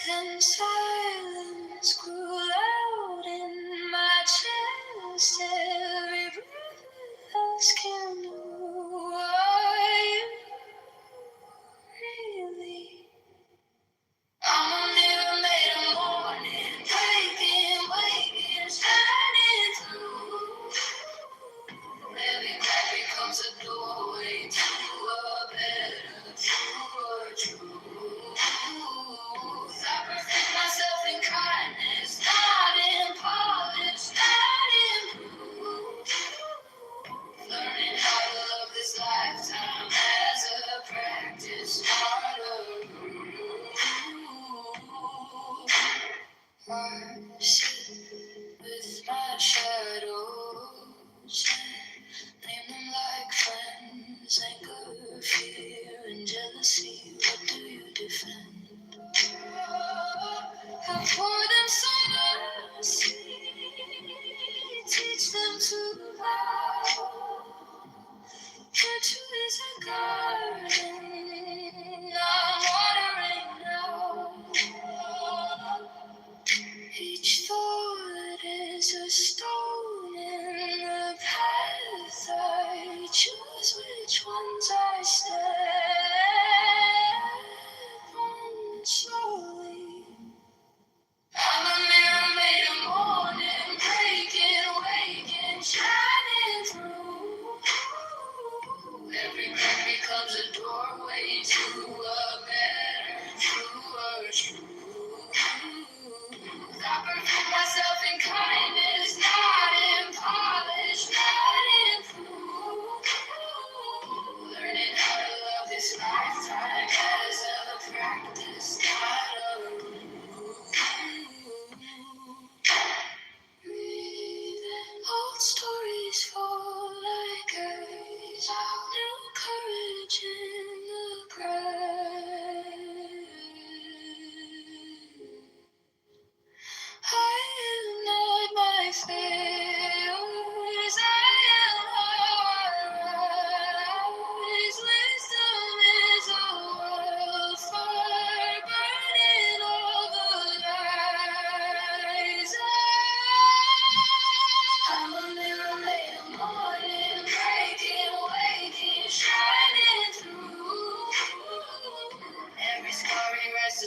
Then silence grew loud in my chest, every breath asking, who are you really? I'm a mirror made of morning, breaking, waking, shining through. Every crack becomes a doorway to a better, truer truth. I perfect myself in kindness,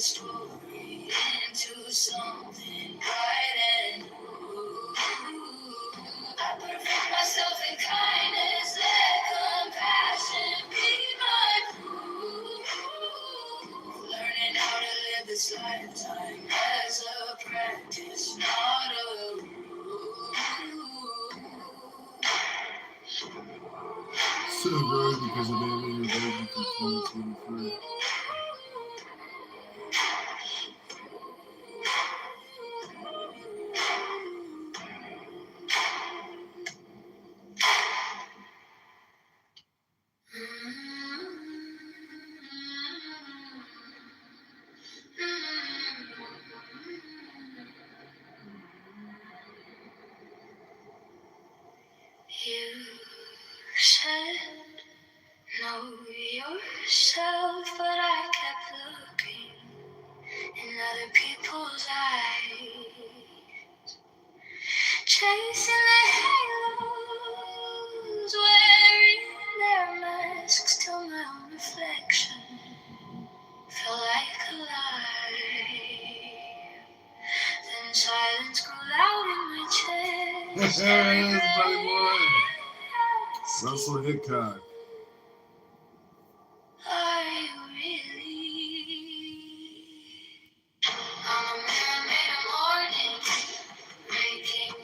story into something bright and new. I perfect myself in kindness, let compassion be my proof. Learning how to live this lifetime as a practice, not a rule. So good because of alien invasion from 2023. You said, know yourself, but I kept looking in other people's eyes, chasing the halos, wearing their masks till my own reflection felt like a lie. Then silence grew loud in my chest. Hey, buddy boy. Russell Hickok. Are you really? I'm a mirror made of morning, waking,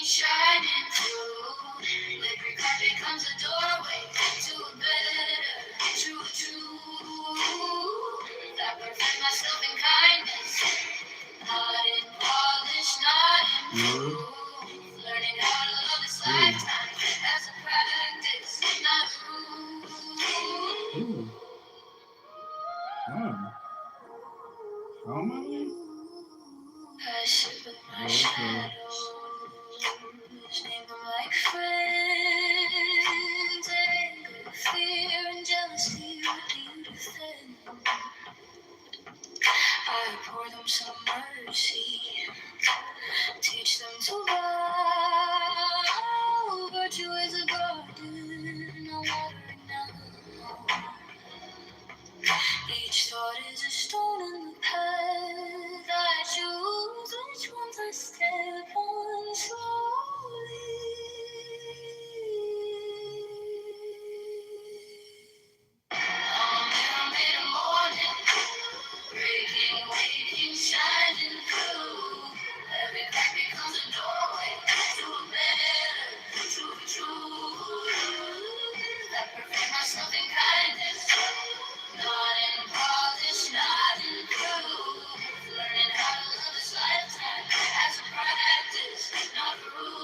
shining through. Every crack becomes a doorway to a better, true. I perfect myself in kindness, not in polish, not in proof. Learning how to love this lifetime as a practice, not a rule. How many? I sit with my shadows, name them like friends. Anger, fear, and jealousy would you defend? I pour them some mercy, teach them to love. Virtue is a garden, I'm watering now. Each thought is a stone in the path. I choose which ones I step on slowly. I'm a mirror made of morning, breaking, waking, shining through. Every crack becomes a doorway to a better, true. I perfect myself in kindness, not in polish, not in proof. Learning how to love this lifetime as a practice, not a rule.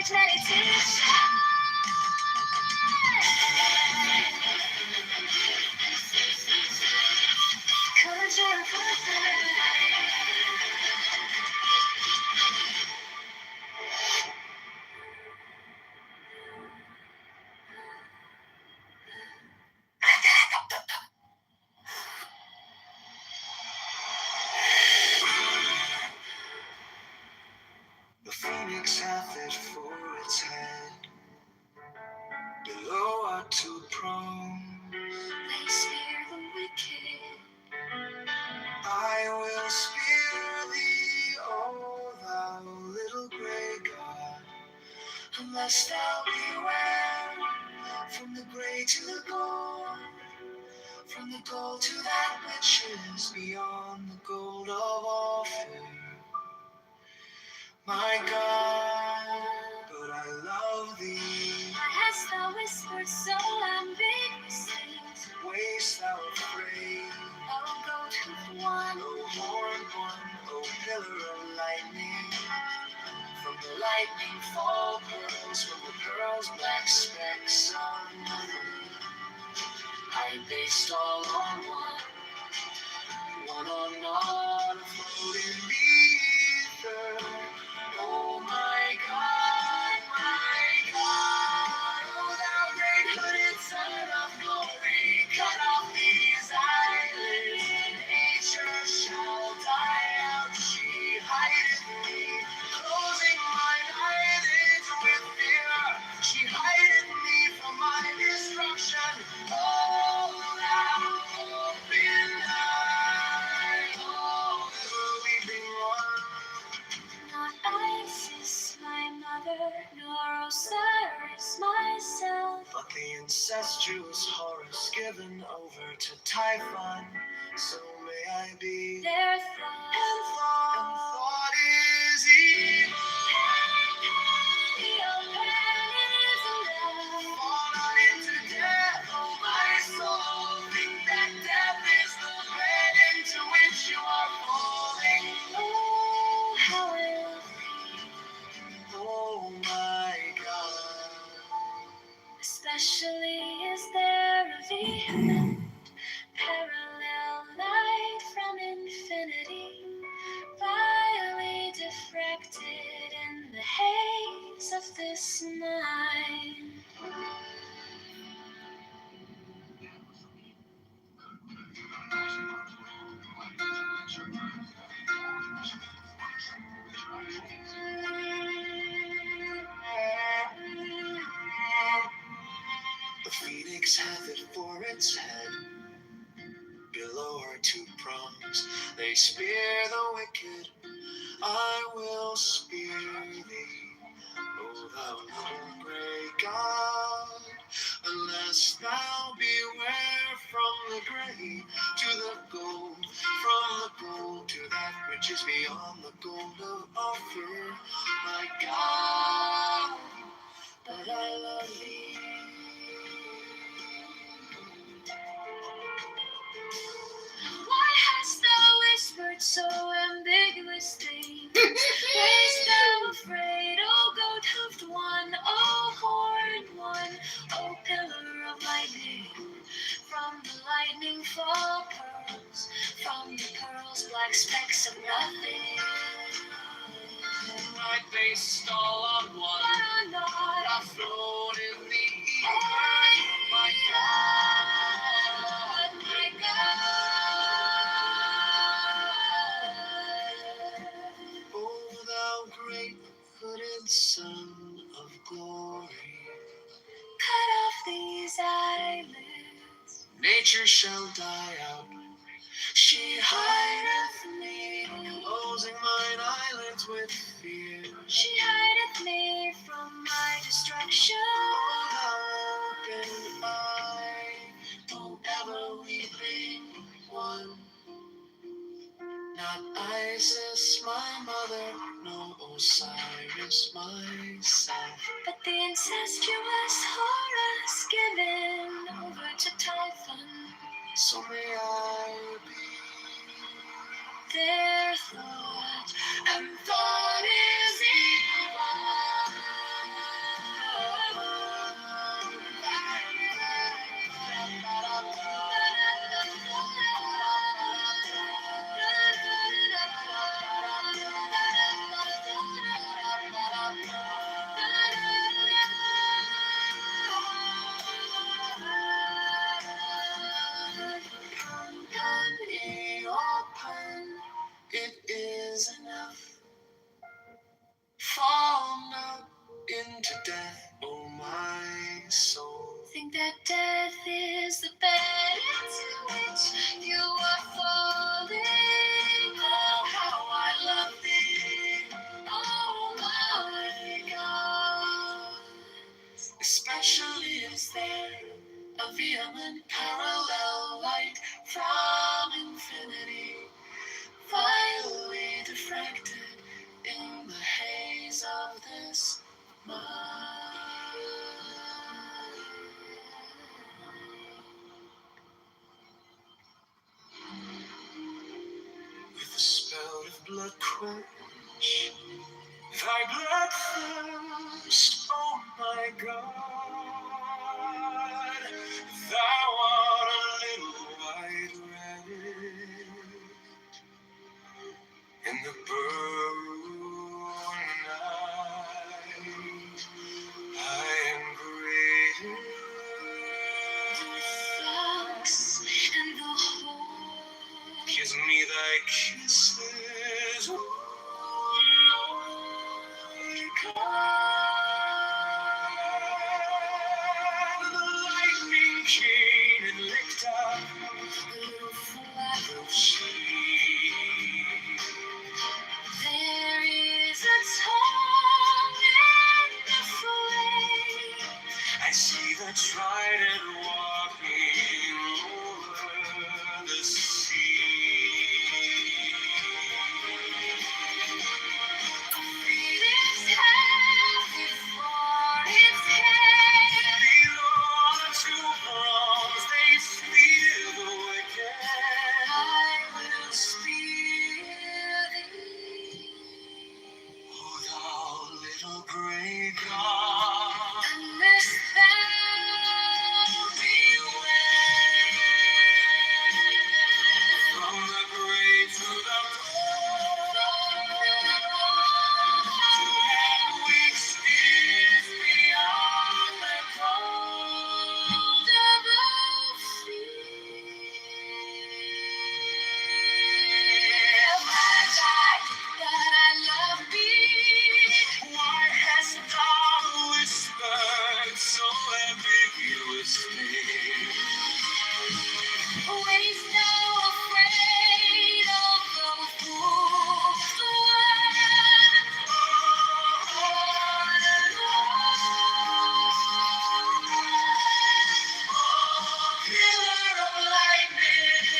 perfect meditation. Cause you're perfect. The phoenix hath it for its head. Below are two prongs. They spear the wicked. I will spear thee, O thou little grey god, unless thou beware. From the grey to the gold, from the gold to that which is beyond the gold of Ophir. My God, but I love thee. Why hast thou whispered so ambiguously? Wast thou afraid? Oh, goat-hoofed one. O horned one, O pillar of lightning. From the lightning fall pearls, from the pearls black specks on nothing. I based all on one on all afloat in the ether. Oh my God, oh thou great hooded son of glory, cut off these eyelids, nature shall die out, she hideth me, closing mine eyelids with fear, she hideth me from my destruction. Oh thou open eye, oh ever weeping one. Not Isis, my mother, nor Osiris, myself. But the incestuous Horus given over to Typhon, so may I be. Their And thought thought is evil. Fall not into death, oh my soul. Think that death is the bed into which you are falling. Oh, how I Oh my God. especially is there a vehement parallel light from infinity, vilely diffracted in the haze of this mind. The phoenix hath it for its head. Below are two prongs. They spear the wicked. I will spear thee, O thou little grey god, unless thou beware from the grey to the gold, from the gold to that which is beyond the gold of Ophir. My God, but I love thee. Why hast thou whispered so ambiguously? Wast thou afraid, O goat-hoofed one, O horned one, O pillar of lightning? From the lightning fall pearls, from the pearls black specks of nothing. I based all on one, But not I float in the ether. My God, my God. O thou great hooded Son of glory, Cut off these eyelids. nature shall die out. She hideth me, closing mine eyelids with fear. She hideth me from my destruction. O thou open eye, O ever weeping one. Not Isis, my mother, no Osiris, myself. But the incestuous Horus given over to Typhon. So may I be. Their thought And thought is evil. into death, oh my soul. Think that death is the bed into which you are falling. Oh, how I love thee. Oh, my God. Especially is there a vehement parallel light from infinity, vilely diffracted in the haze of this mind. With the spell of blood quench thy blood thirst, oh my God. Thou art a little white rabbit in the burning night. I am greater. And the whole Kiss me thy kisses, oh Lord God. The lightning came and licked up the little flag of sheep. there is a tongue in the flame. I see the trident walking over the sea. Its head before its head. Below the two thrones they spear the wicked. I will spear thee. Oh, thou little gray God. Unless thou beware. From the grave to the Which is beyond the cold of the sea. Magi, that I love thee. why hast thou whispered so ambiguously? Waste no afraid of those fools the word. Pillar of lightning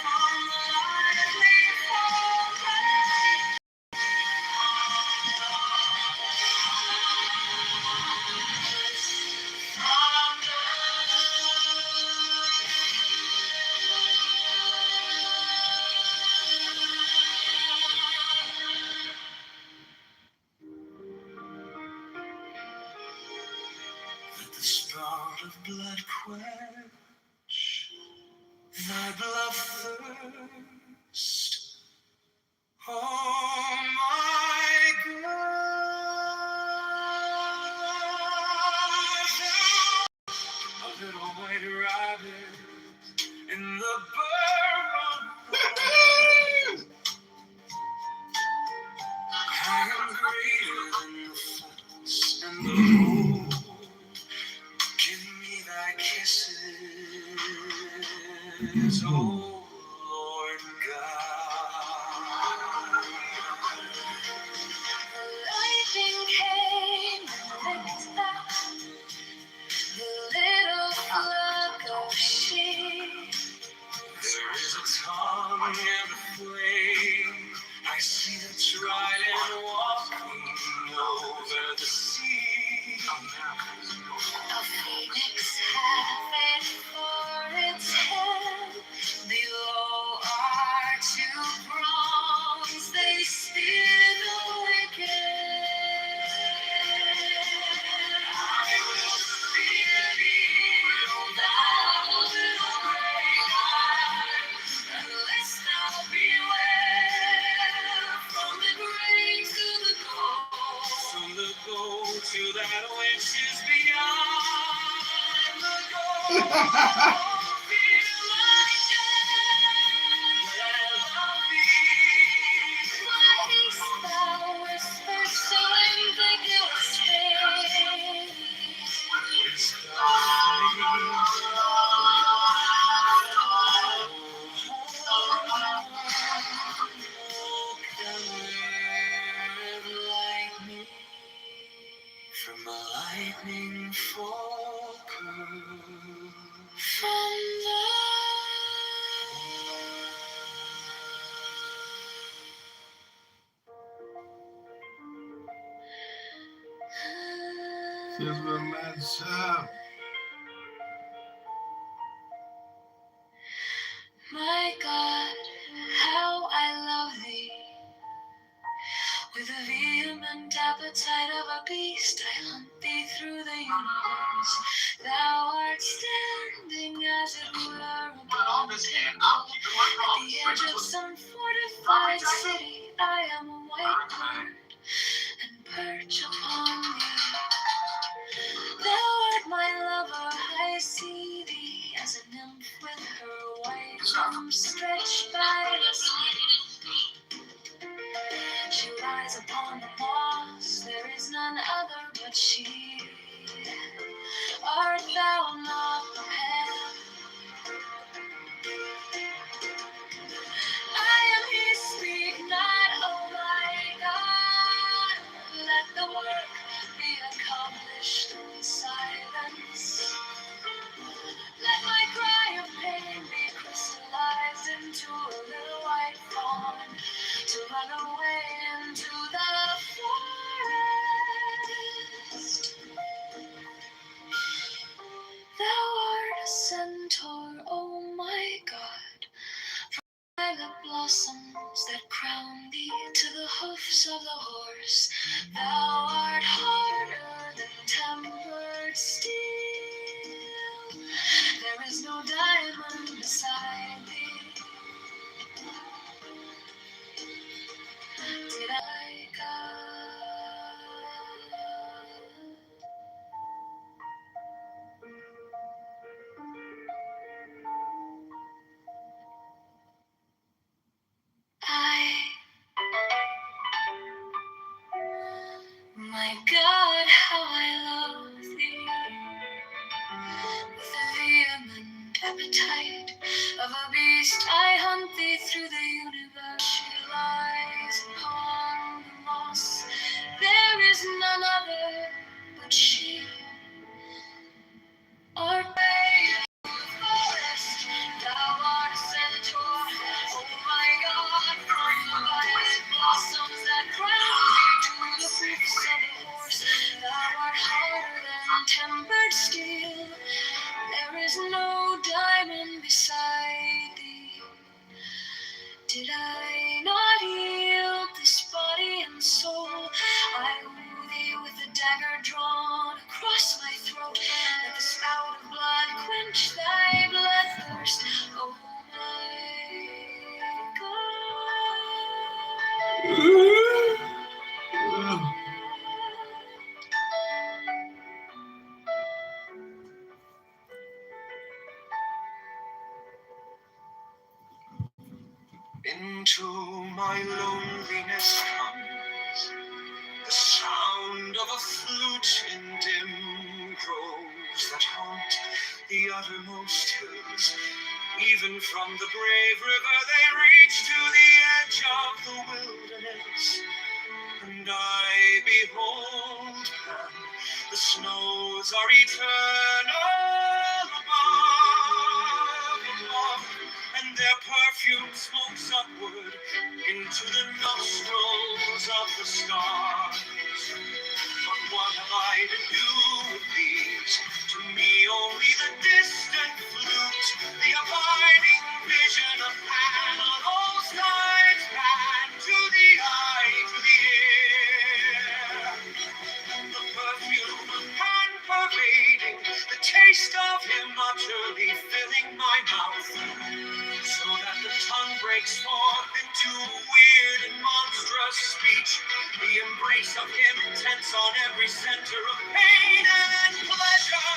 from the lively forest. Let the spout of blood quench thy blood thirst, oh my God. A little white rabbit in the burrow. I am greater than the fox and the roe. Give me thy kisses, oh Lord God. Lightning came and licked up the little flock of sheep. There is a tongue and a flame. I see the trident walking over the sea. A phoenix having for its head. Below are two prongs, they spear the wicked. I will spear thee, thou little gray God, unless thou beware. From the grave to the cold. From the goal to that which is beyond the goal. Feel like death. I love thee. Why hast thou whispered so ambiguously? meaningful curve from the This is a mess up. My God, how I love thee. With a vehement appetite of a beast, I hunt thee through the universe. Thou art standing, as it were, upon the pinnacle. At the edge of some fortified city, I am a white bird, and perch upon thee. Thou art my lover, I see thee as a nymph with her white limbs stretched by the sea. She lies upon the moss, there is none other but she. Art thou not the pen? I am he, speak not, oh my God. Let the work be accomplished in silence. Let my cry of pain be crystallized into a little white fawn to run away into the forest. Thou art a centaur, oh my God, from violet blossoms that crown thee to the hoofs of the horse. Thou art harder than tempered steel. There is no diamond beside thee. Did I my God, how I love thee. With a vehement appetite of a beast, I hunt thee through the universe. She lies upon the moss. There is none other but she. Art thou the forest? Thou art a centaur. Oh my God, from the violet blossoms that crown thee to the hoofs of the horse. Thou art harder than tempered steel. There is no diamond beside thee. Did I not yield this body and soul? I woo thee with a dagger drawn across my throat. Let the spout of blood quench thy bloodthirst, oh my God. Into my loneliness comes the sound of a flute in dim groves that haunt the uttermost hills. Even from the brave river they reach to the edge of the wilderness. And I behold them, the snows are eternal above, and their perfume smokes upward into the nostrils of the stars. But what have I to do with these? To me only the distant flute, the abiding vision of Pan on all sides, Pan to the eye, to the ear. The perfume of Pan pervading, the taste of him utterly filling my mouth, so that the tongue breaks forth into weird and monstrous speech. The embrace of him intense on every center of pain and pleasure.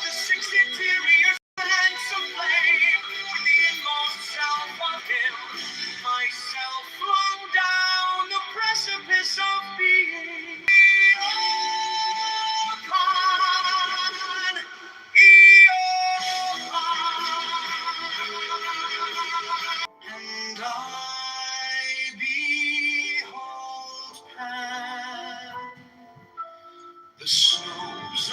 The six interior planets of flame with the inmost self of him. Myself flung down the precipice of being. And I behold Pan. The snows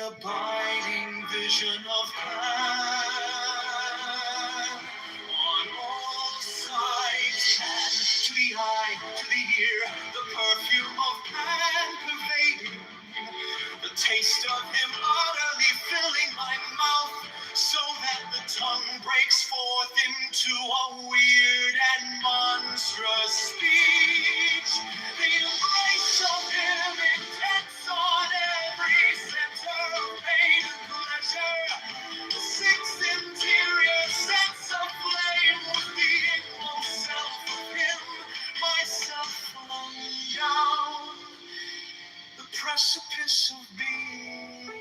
abiding vision of Pan. On all sides, Pan, to the eye, to the ear, the perfume of Pan pervading. The taste of him utterly filling my mouth, so that the tongue breaks forth into a weird and monstrous speech. The embrace of him intense on every center of pain and pleasure. The sixth interior sense of flame with the inmost self of him, myself flung down the precipice of being,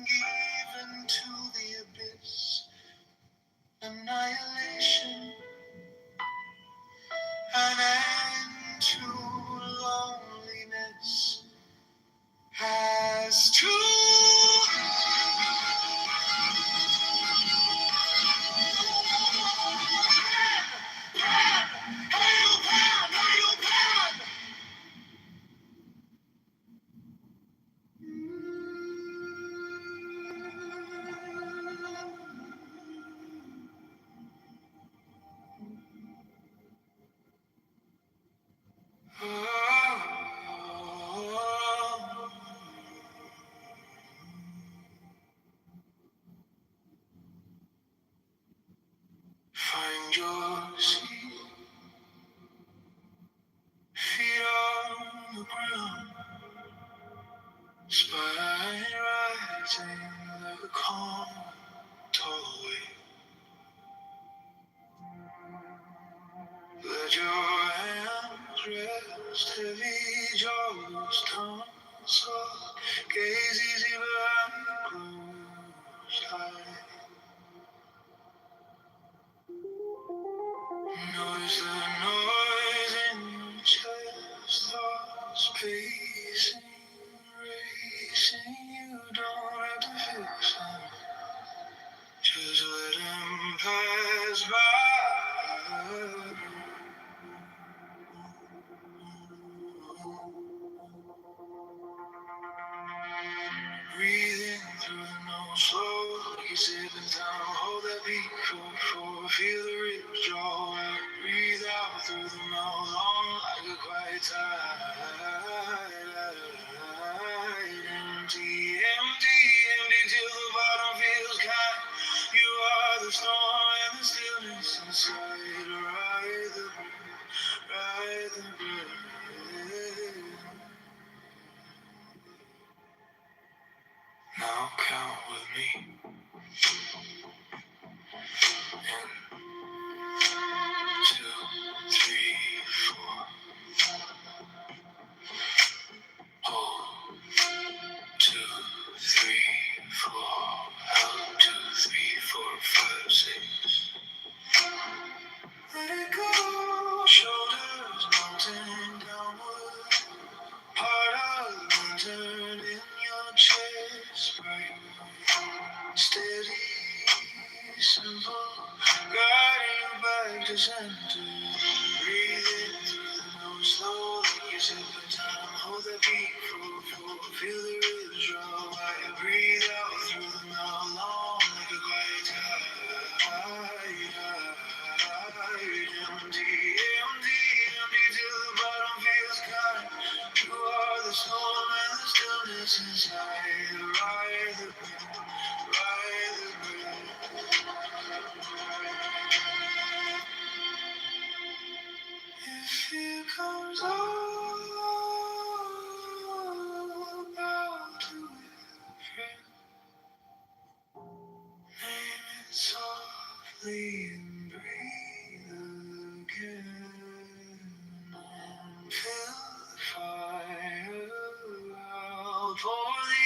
even to the abyss. Annihilation, an end to loneliness, has to. Find your seat, feet on the ground, spine rising like a calm, tall wave. Let your hands rest, heavy jaws, tongue soft, gaze easy behind closed eyes. Notice the noise in your chest, thoughts pacing, racing. You don't have to fix them, just let them pass by. Breathing through the nose, slow, like you're sipping time. Hold that beat for feel the ribs draw out. Breathe out through the mouth, long like a quiet tide. Empty, empty, empty till the bottom feels kind. You are the storm and the stillness inside. Ride the breath. Now count with me. And 2, 3, 4. Hold. 2, 3, 4. Out. 2, 3, 4, 5, 6. Let it go. Shoulders mounting downward. Heart of the turn in your chest. Right. Steady, simple. Guiding you back to center. Breathing through the nose, slow like you're sipping time. Hold that beat, feel the rhythm draw. While you breathe out through the mouth, long like a quiet tide. Empty, empty, empty till the bottom feels kind. You are the storm and the stillness inside. Ride the wind, ride the wind. If it comes all about to it, friend, name it softly and breathe again. And fill the fire out, pour the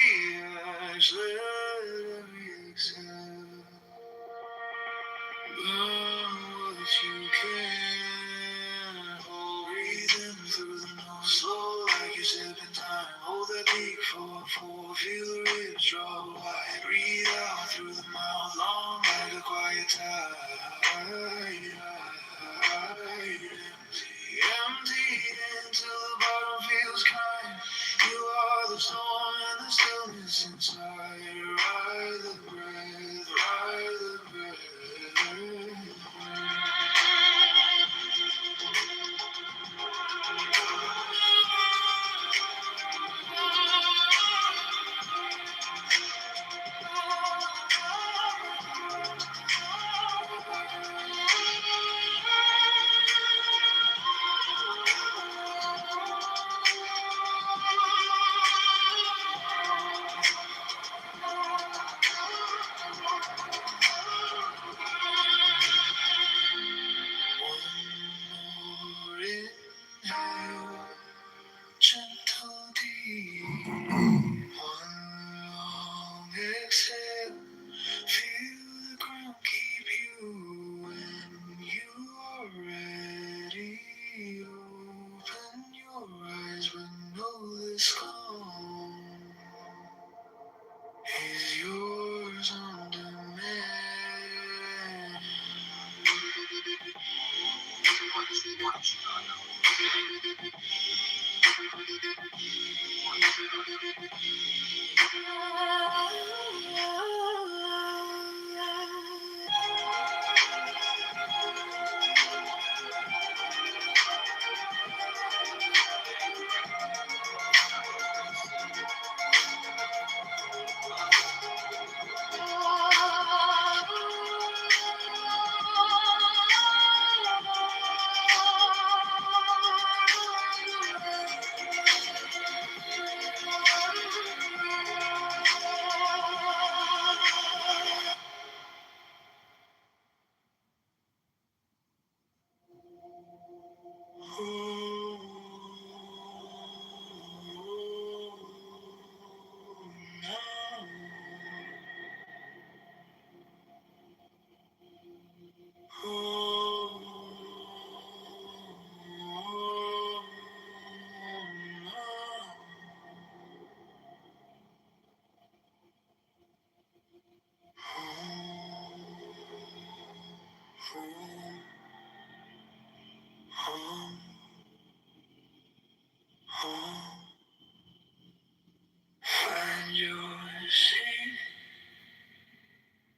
Find your seat,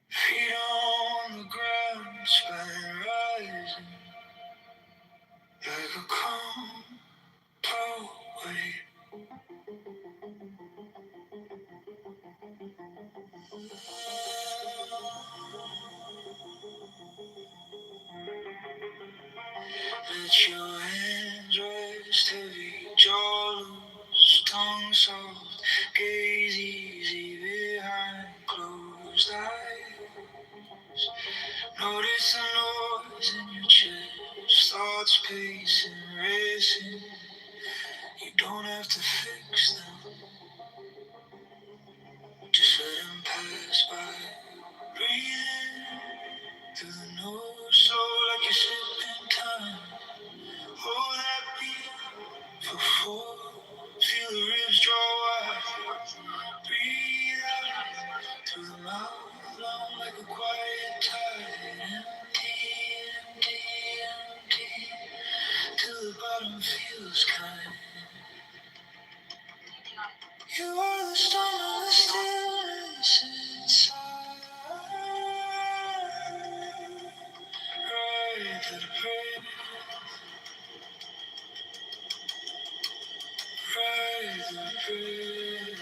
feet on the ground, spine rising like a cold wave. Let your hands rest heavy, jaw loose, tongue soft, gaze easy behind closed eyes. Notice the noise in your chest, thoughts pacing, racing. You don't have to fix them, just let them pass by. Breathe in through the nose, slow like you're slipping time. Hold that beat for 4. Feel the ribs draw wide. Breathe out through the mouth, long like a quiet tide. Empty, empty, empty, till the bottom feels kind. You are the storm of the stillness inside. Ride the breath, ride the breath.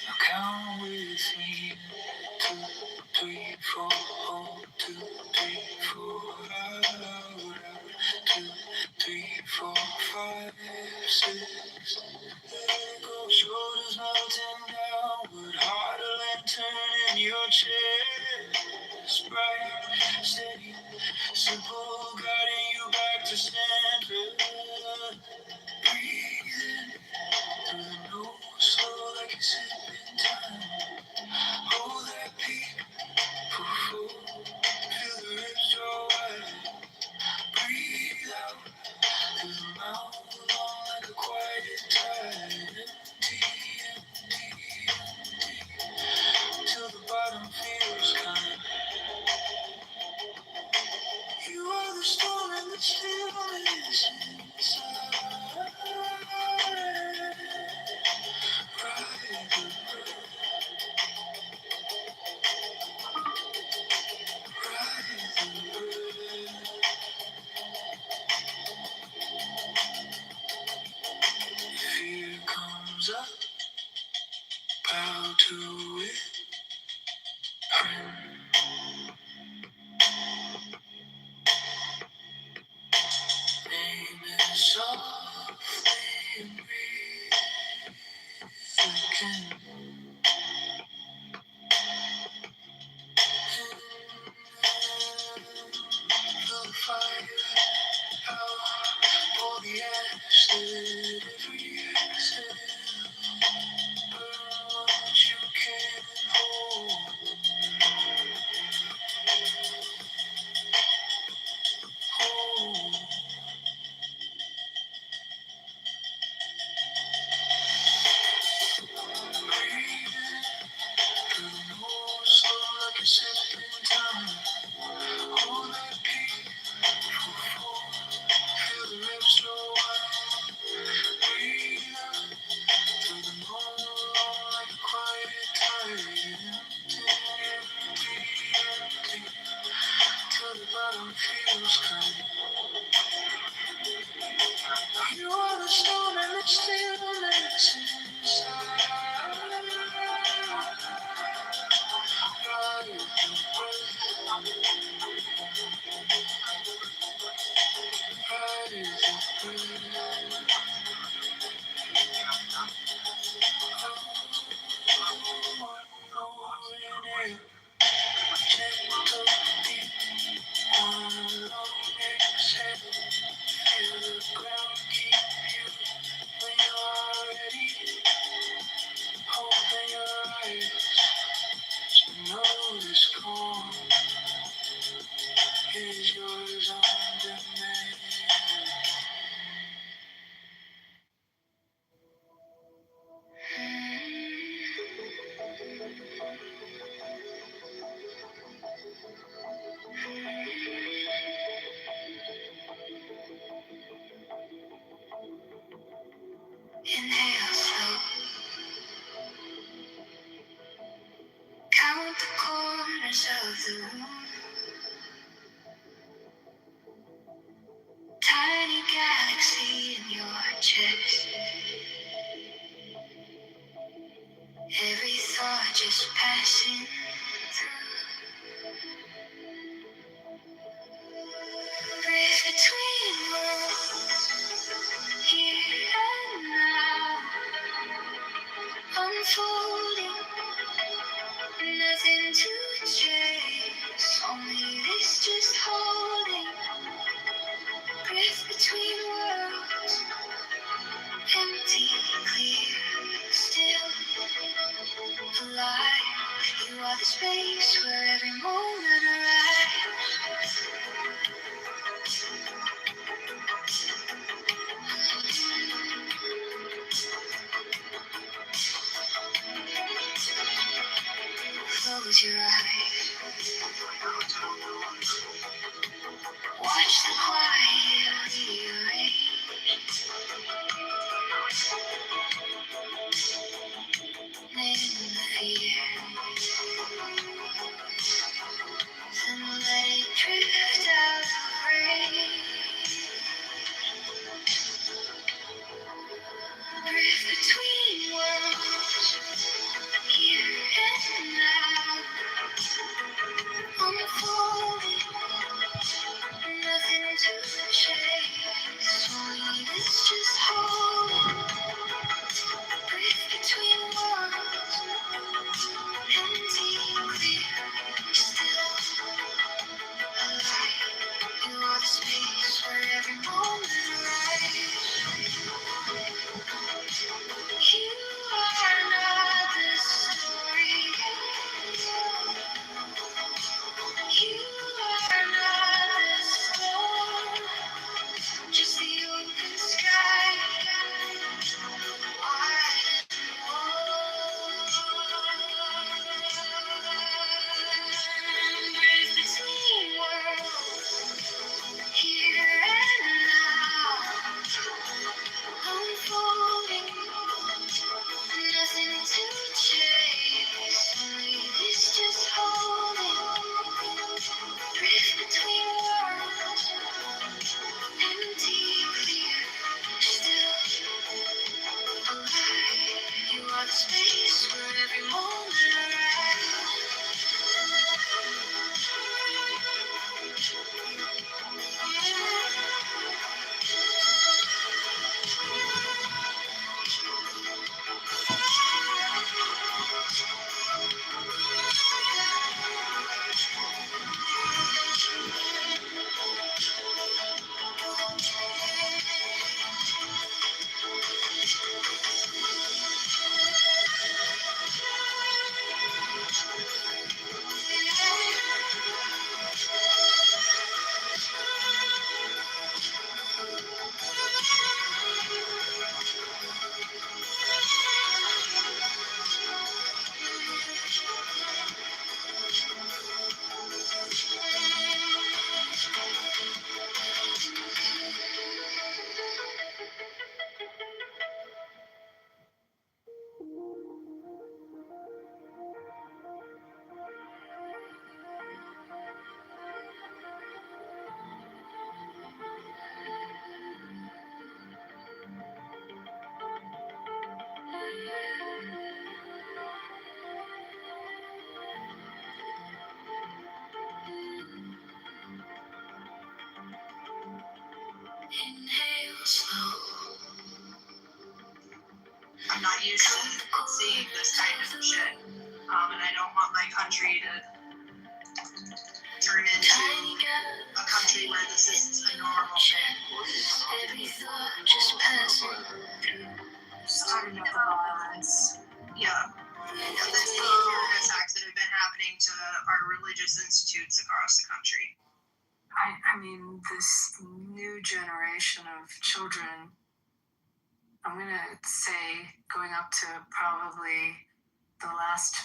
Now count with me. 2, 3, 4, 2, 3, 4, out. 2, 3, 4, 5, 6. Let go, shoulders melting downward, heart a lantern in your chest. Bright, steady, simple, guiding you back to center. Breathe in through the nose, slow like you're sipping time. Hold that beat for 4. Feel the ribs draw wide. Breathe out through the mouth, long like a quiet tide. Empty, empty, till the bottom feels kind. You are the storm and the stillness inside. Ride the breath, ride the breath. Fear comes up, bow to it. Name it softly and breathe again. The fire out, all the ash that every exhale. Burn what you can hold. Through the nose, slow like you're sipping time. Hold that bottom feels kind. You are the storm and the stillness inside. God is the breath. God is the breath. Gentle deep on a long exhale. Feel the ground keep you when you are ready. Open your eyes. Know this calm is yours on demand. Inhale slow. Count the corners of the room. Tiny galaxy in your chest. Every thought just passing through. Breathe between worlds, here and now. Unfolding, nothing to chase. Inhale slow. I'm not used to seeing this kind of shit. And I don't want my country to turn into a country where this is a normal thing. Every thought just passing through. Starting with the violence. Yeah. The attacks that have been happening to our religious institutes across the country. I mean, this new generation of children, I'm going to say going up to probably the last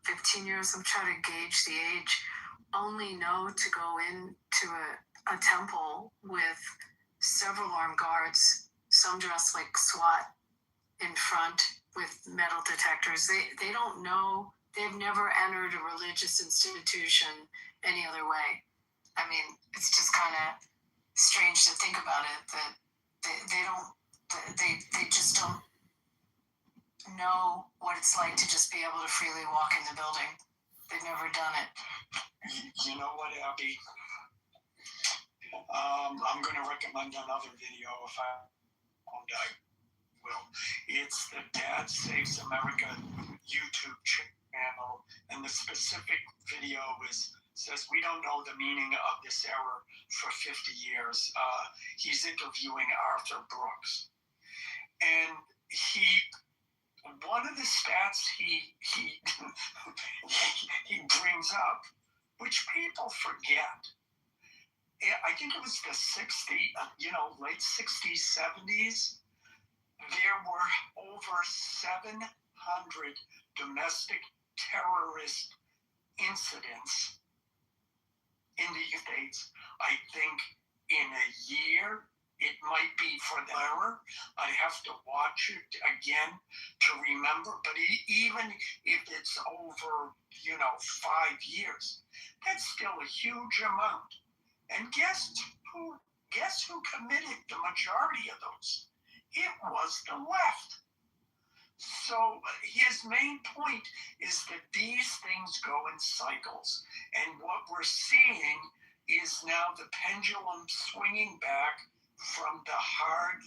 15 years, I'm trying to gauge the age, only know to go into a temple with several armed guards, some dressed like SWAT in front with metal detectors. They don't know, they've never entered a religious institution any other way. I mean, it's just kind of strange to think about it, that they just don't know what it's like to just be able to freely walk in the building. They've never done it. You know what, Abby? I'm going to recommend another video if I will. It's the Dad Saves America YouTube channel, and the specific video says we don't know the meaning of this error for 50 years. He's interviewing Arthur Brooks, and one of the stats he brings up, which people forget. I think it was the late 60s, 70s. There were over 700 domestic terrorist incidents in the United States. I think in a year, it might be for the error. I'd have to watch it again to remember. But even if it's over, 5 years, that's still a huge amount. And guess who committed the majority of those? It was the left. So his main point is that these things go in cycles. And what we're seeing is now the pendulum swinging back from the hard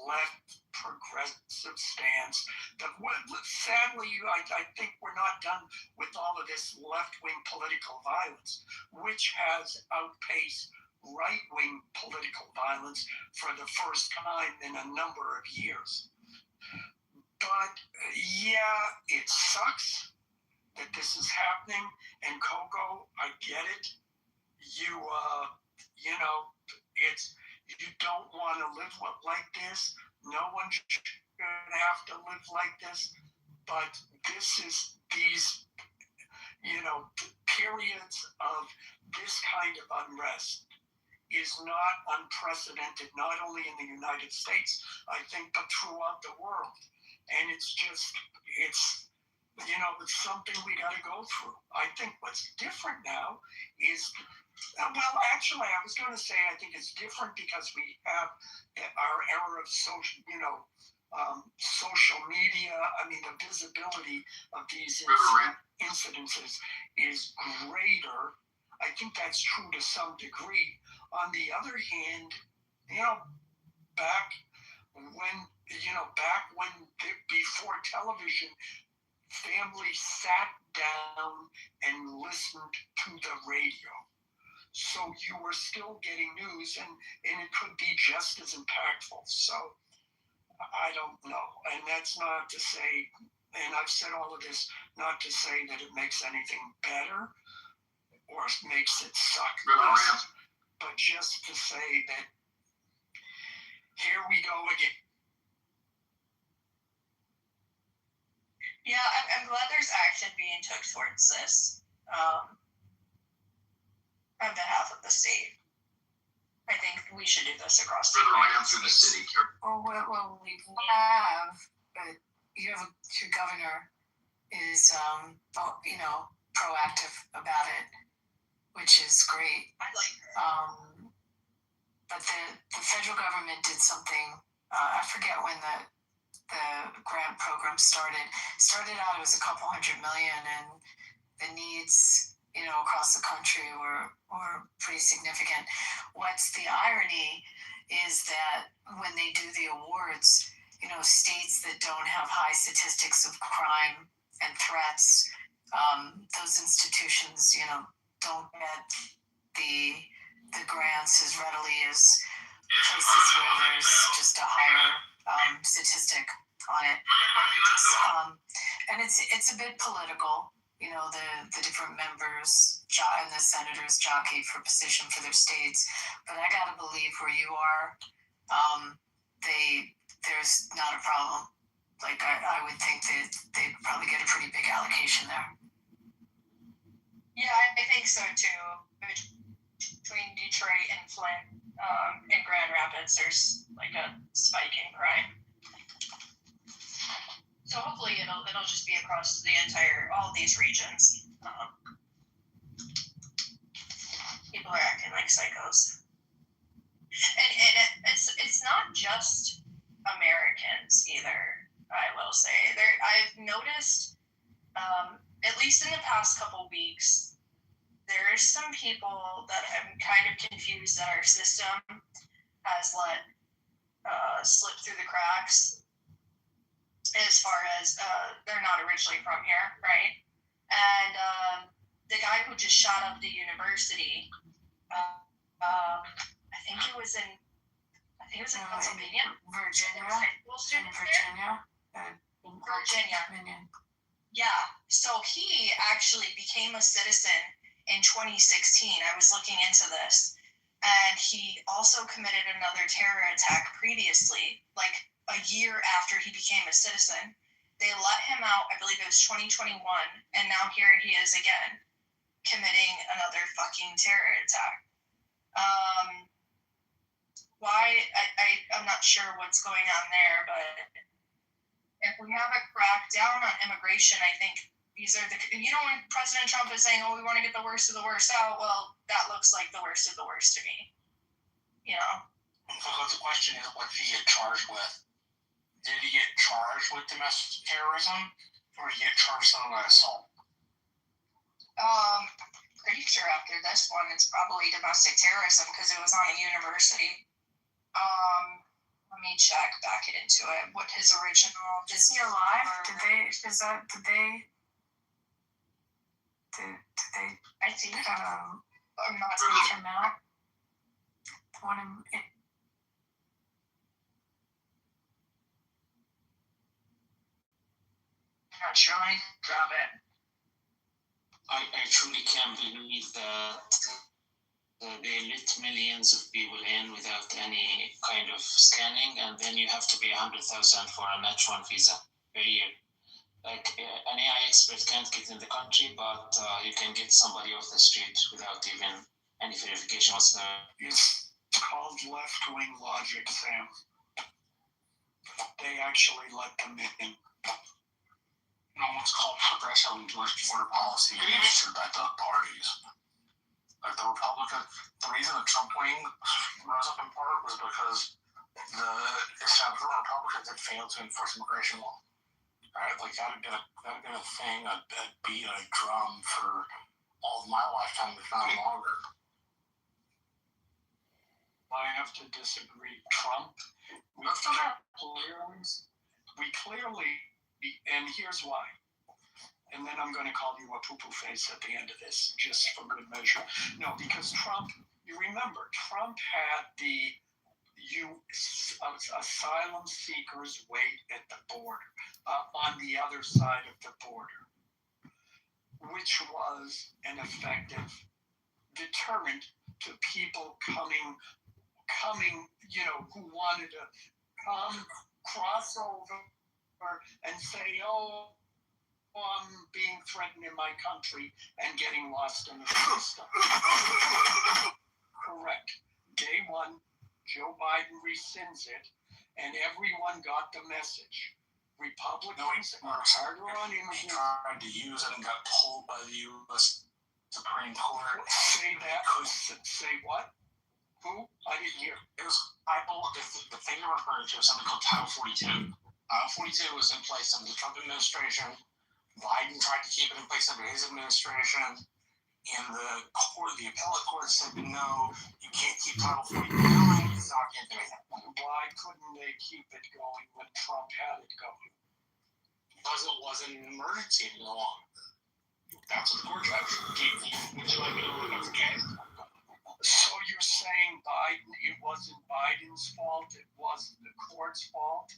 left progressive stance. Sadly, I think we're not done with all of this left-wing political violence, which has outpaced right-wing political violence for the first time in a number of years. But yeah, it sucks that this is happening. And Coco, I get it. You don't want to live like this. No one should have to live like this. But these periods of this kind of unrest is not unprecedented, not only in the United States, I think, but throughout the world. And it's something we got to go through. I think what's different now is, actually, I was going to say I think it's different because we have our era of social media. I mean, the visibility of these incidences is greater. I think that's true to some degree. On the other hand, back when before television, families sat down and listened to the radio. So you were still getting news, and it could be just as impactful. So I don't know. And that's not to say, and I've said all of this not to say that it makes anything better or makes it suck less, but just to say that here we go again. Yeah, I'm glad there's action being took towards this on behalf of the state. I think we should do this across the city. Well, we have, but your governor is, proactive about it, which is great. I like her. But the federal government did something. I forget when the grant program started. Started out, it was a couple $100 million, and the needs across the country were pretty significant. What's the irony is that when they do the awards, states that don't have high statistics of crime and threats, those institutions, don't get the grants as readily as places where there's just a higher statistic on it. And it's a bit political. The different members and the senators jockey for position for their states. But I gotta believe where you are, there's not a problem. Like I would think that they'd probably get a pretty big allocation there. Yeah, I think so too. Between Detroit and Flint and Grand Rapids, there's like a spike in crime. So hopefully it'll just be across all these regions. People are acting like psychos, and it's not just Americans either. I will say I've noticed, at least in the past couple weeks, there's some people that I'm kind of confused that our system has let slip through the cracks. As far as they're not originally from here, right? And the guy who just shot up the university, I think it was in Pennsylvania. Virginia. High school students Virginia. Yeah. So he actually became a citizen in 2016. I was looking into this, and he also committed another terror attack previously, like a year after he became a citizen. They let him out, I believe it was 2021, and now here he is again, committing another fucking terror attack. Why? I'm not sure what's going on there, but if we have a crackdown on immigration, I think these are when President Trump is saying, we want to get the worst of the worst out, well, that looks like the worst of the worst to me. So the question is, what did he get charged with? Did he get charged with domestic terrorism, or did he get charged with something like assault? Pretty sure after this one, it's probably domestic terrorism because it was on a university. Let me check back into it. What his original? Is he alive? Did they? I think. I'm not reach him out. I'm not sure. Let me grab it. I truly can't believe that they let millions of people in without any kind of scanning, and then you have to pay $100,000 for an H1 visa per year. Like an AI expert can't get in the country, but you can get somebody off the street without even any verification whatsoever. It's called left-wing logic, Sam. They actually let them in. What's called progressive English border policy should back up parties. Like the reason the Trump wing rose up in part was because the establishment Republicans had failed to enforce immigration law. Right? Like that had been a thing, a beat, a drum for all of my lifetime, if not longer. I have to disagree. Trump, we clearly, and here's why. And then I'm going to call you a poo-poo face at the end of this, just for good measure. No, because Trump, you remember, Trump had the asylum seekers wait at the border, on the other side of the border, which was an effective deterrent to people coming, who wanted to come, cross over, and say, I'm being threatened in my country and getting lost in the system. Correct. Day one, Joe Biden rescinds it, and everyone got the message. Republicans are harder on immigrants. He tried to use it and got pulled by the U.S. Supreme Court. Say that. Say what? Who? I didn't hear. It was, the thing you're referring to is something called Title 42. Title 42 was in place under the Trump administration. Biden tried to keep it in place under his administration. And the appellate court said, no, you can't keep Title 40 going. It's not going to do anything. Why couldn't they keep it going when Trump had it going? Because it wasn't an emergency any longer. That's what the court judge gave me. Would you like me to look up the case? So you're saying Biden, it wasn't Biden's fault, it wasn't the court's fault?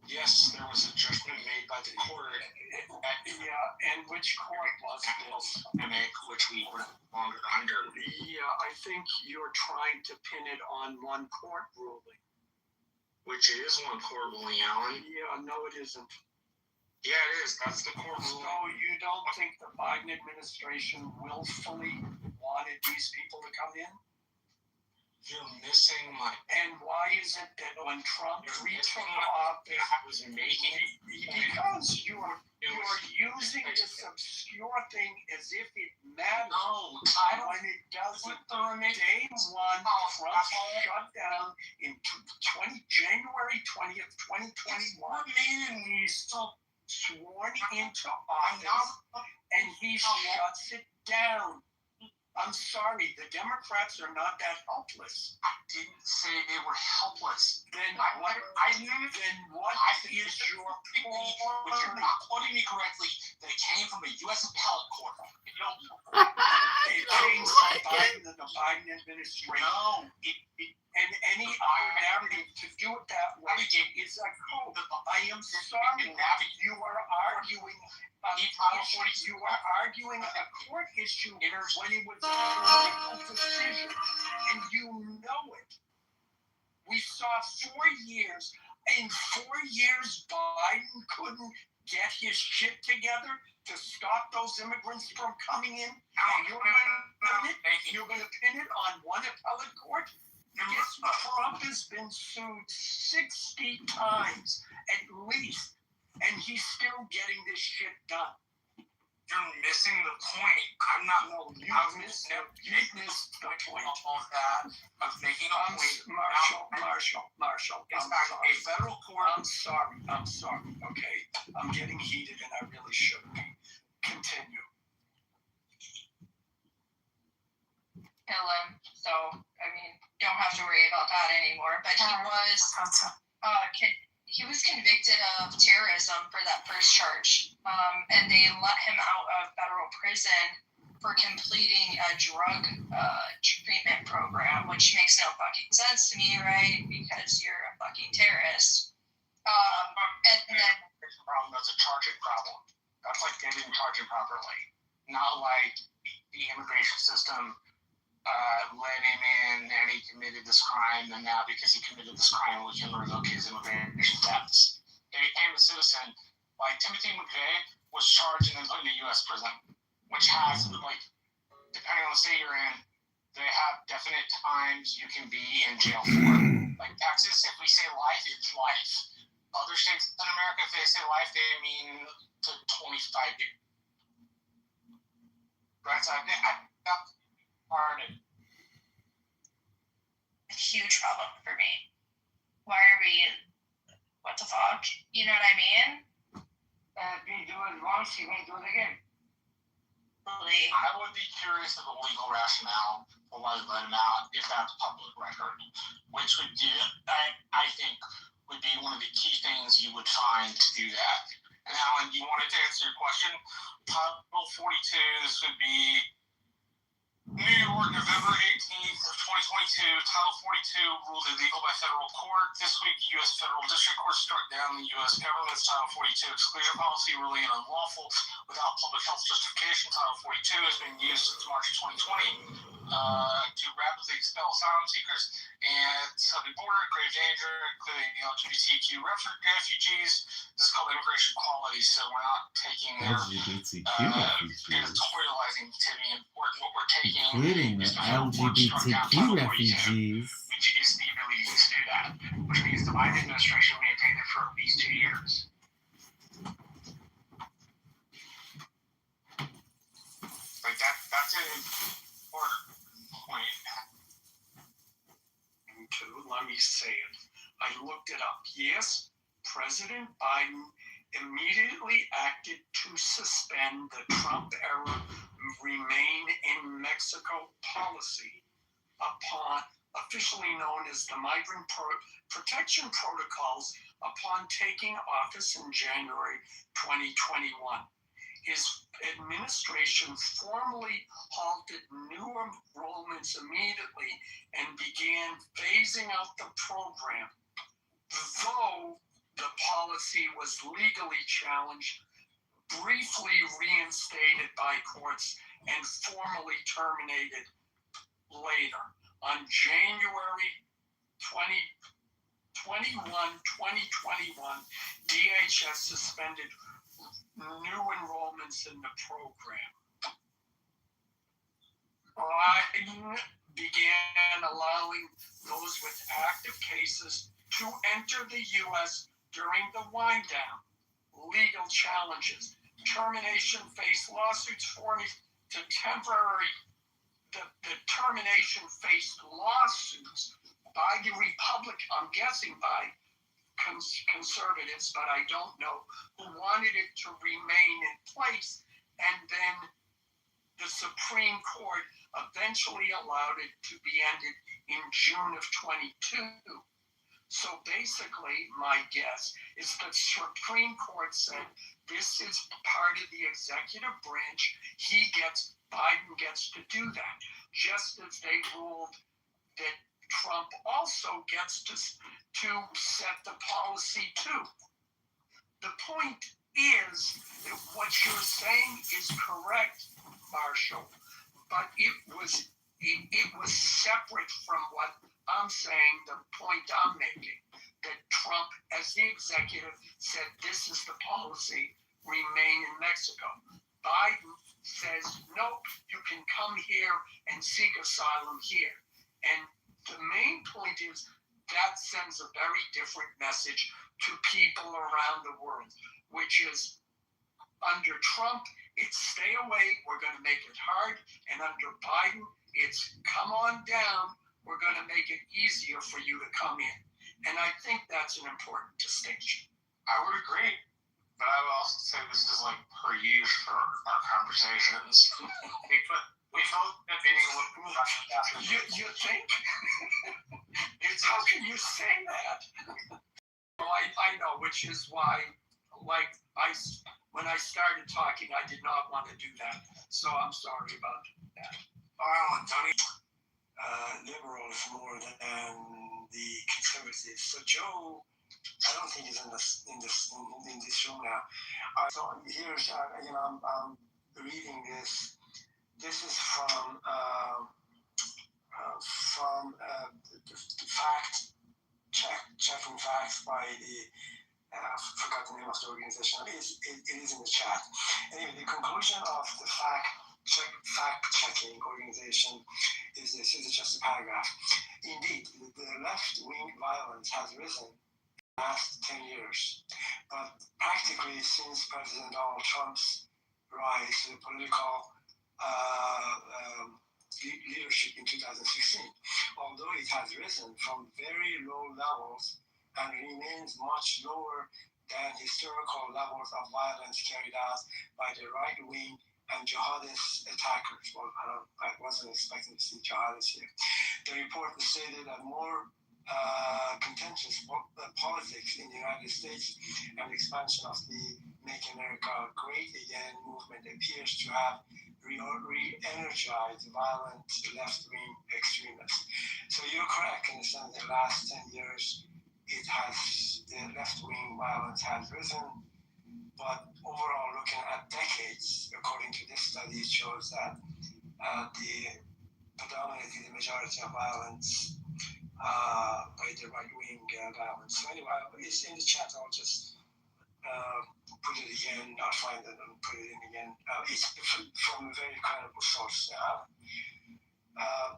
Yes, there was a judgment made by the court. Yeah, and which court was this? Which we were no longer under. Yeah, I think you're trying to pin it on one court ruling. Which it is one court ruling, Alan. Yeah, no it isn't. Yeah, it is. That's the court ruling. So you don't think the Biden administration willfully wanted these people to come in? You're missing my... And why is it that when Trump retook office... I was making it... Because you're using this obscure thing as if it matters. No, when it doesn't. Day one, Trump shut down in January 20th, 2021. And he's sworn into office, and he shuts it down. I'm sorry, the Democrats are not that helpless. I didn't say they were helpless. Then what is your point? But you're not quoting me correctly that it came from a U.S. appellate court. It came from Biden and the Biden administration. No. And any other narrative to do it that way is a code. I am sorry. You are arguing you are arguing a court issue when it was a political decision, and you know it. We saw 4 years. In 4 years, Biden couldn't get his shit together to stop those immigrants from coming in. And you're going to pin it on one appellate court? Yes, Trump has been sued 60 times at least, and he's still getting this shit done. You're missing the point. I'm not. No, you missed the point. Of that, of making a point. Marshall. In fact, a federal court. I'm sorry. Okay, I'm getting heated, and I really shouldn't be. Continue. Helen. So, I mean, don't have to worry about that anymore. But he was convicted of terrorism for that first charge, and they let him out of federal prison for completing a drug treatment program, which makes no fucking sense to me, right? Because you're a fucking terrorist. And then that's a charging problem. That's like they didn't charge him properly. Not like the immigration system let him in and he committed this crime, and now because he committed this crime, we can revoke his immigration status. He became a citizen. Like Timothy McVeigh was charged and then put in a U.S. prison, which has, like, depending on the state you're in, they have definite times you can be in jail for. Like Texas, if we say life, it's life. Other states in America, if they say life, they mean to 25 years. Right, so I a huge problem for me. Why are we? What the fuck? You know what I mean? He do it once, he won't do it again. I would be curious of the legal rationale for why they let him out if that's public record, which would do, I think, would be one of the key things you would find to do that. And Alan, you wanted to answer your question? Title 42, this would be New York, November 18th of 2022, Title 42 ruled illegal by federal court. This week, the U.S. Federal District Court struck down the U.S. government's Title 42 exclusion policy, ruling it unlawful without public health justification. Title 42 has been used since March 2020 to rapidly expel asylum seekers and southern border, grave danger, including the LGBTQ refugees. This is called immigration equality, so we're not taking their editorializing to be important. What we're taking including the LGBTQ refugees. Which is the ability to do that, which means the Biden administration maintained it for at least 2 years. Like that's an important point. Let me say it. I looked it up. Yes, President Biden immediately acted to suspend the Trump-era Remain in Mexico policy officially known as the Migrant Protection Protocols upon taking office in January 2021. His administration formally halted new enrollments immediately and began phasing out the program, though the policy was legally challenged, briefly reinstated by courts, and formally terminated later. On January 2021, DHS suspended new enrollments in the program. Biden began allowing those with active cases to enter the U.S. during the wind down. Legal challenges. Termination faced lawsuits for the temporary. The termination faced lawsuits by the I'm guessing by conservatives, but I don't know, who wanted it to remain in place, and then the Supreme Court eventually allowed it to be ended in June of 22. So basically, my guess is the Supreme Court said this is part of the executive branch. Biden gets to do that, just as they ruled that Trump also gets to set the policy too. The point is that what you're saying is correct, Marshall, but it was separate from what I'm saying, the point I'm making, that Trump, as the executive, said this is the policy, remain in Mexico. Biden says, nope, you can come here and seek asylum here. And the main point is that sends a very different message to people around the world, which is under Trump, it's stay away, we're going to make it hard. And under Biden, it's come on down, we're going to make it easier for you to come in. And I think that's an important distinction. I would agree, but I would also say this is like per use for our conversations. We both been meeting with You think? How can you say that? Well, I know, which is why, when I started talking, I did not want to do that. So I'm sorry about that. Tony. Liberals more than the conservatives. So Joe, I don't think he's in this room now. So here's I'm reading this. This is from checking facts by the I forgot the name of the organization. It is in the chat. Anyway, the conclusion of the fact-checking organization is this. This is just a paragraph. Indeed, the left-wing violence has risen in the last 10 years, but practically since President Donald Trump's rise to the political leadership in 2016, although it has risen from very low levels and remains much lower than historical levels of violence carried out by the right-wing and jihadist attackers. Well, I wasn't expecting to see jihadists here. The report stated that more contentious politics in the United States and expansion of the Make America Great Again movement appears to have re-energized violent left-wing extremists. So you're correct in the sense that the last 10 years, the left-wing violence has risen, but overall, looking at decades, according to this study, it shows that predominantly the majority of violence by the right-wing violence. So anyway, it's in the chat. I'll just put it again. I'll find it and put it in again. It's from a very credible source.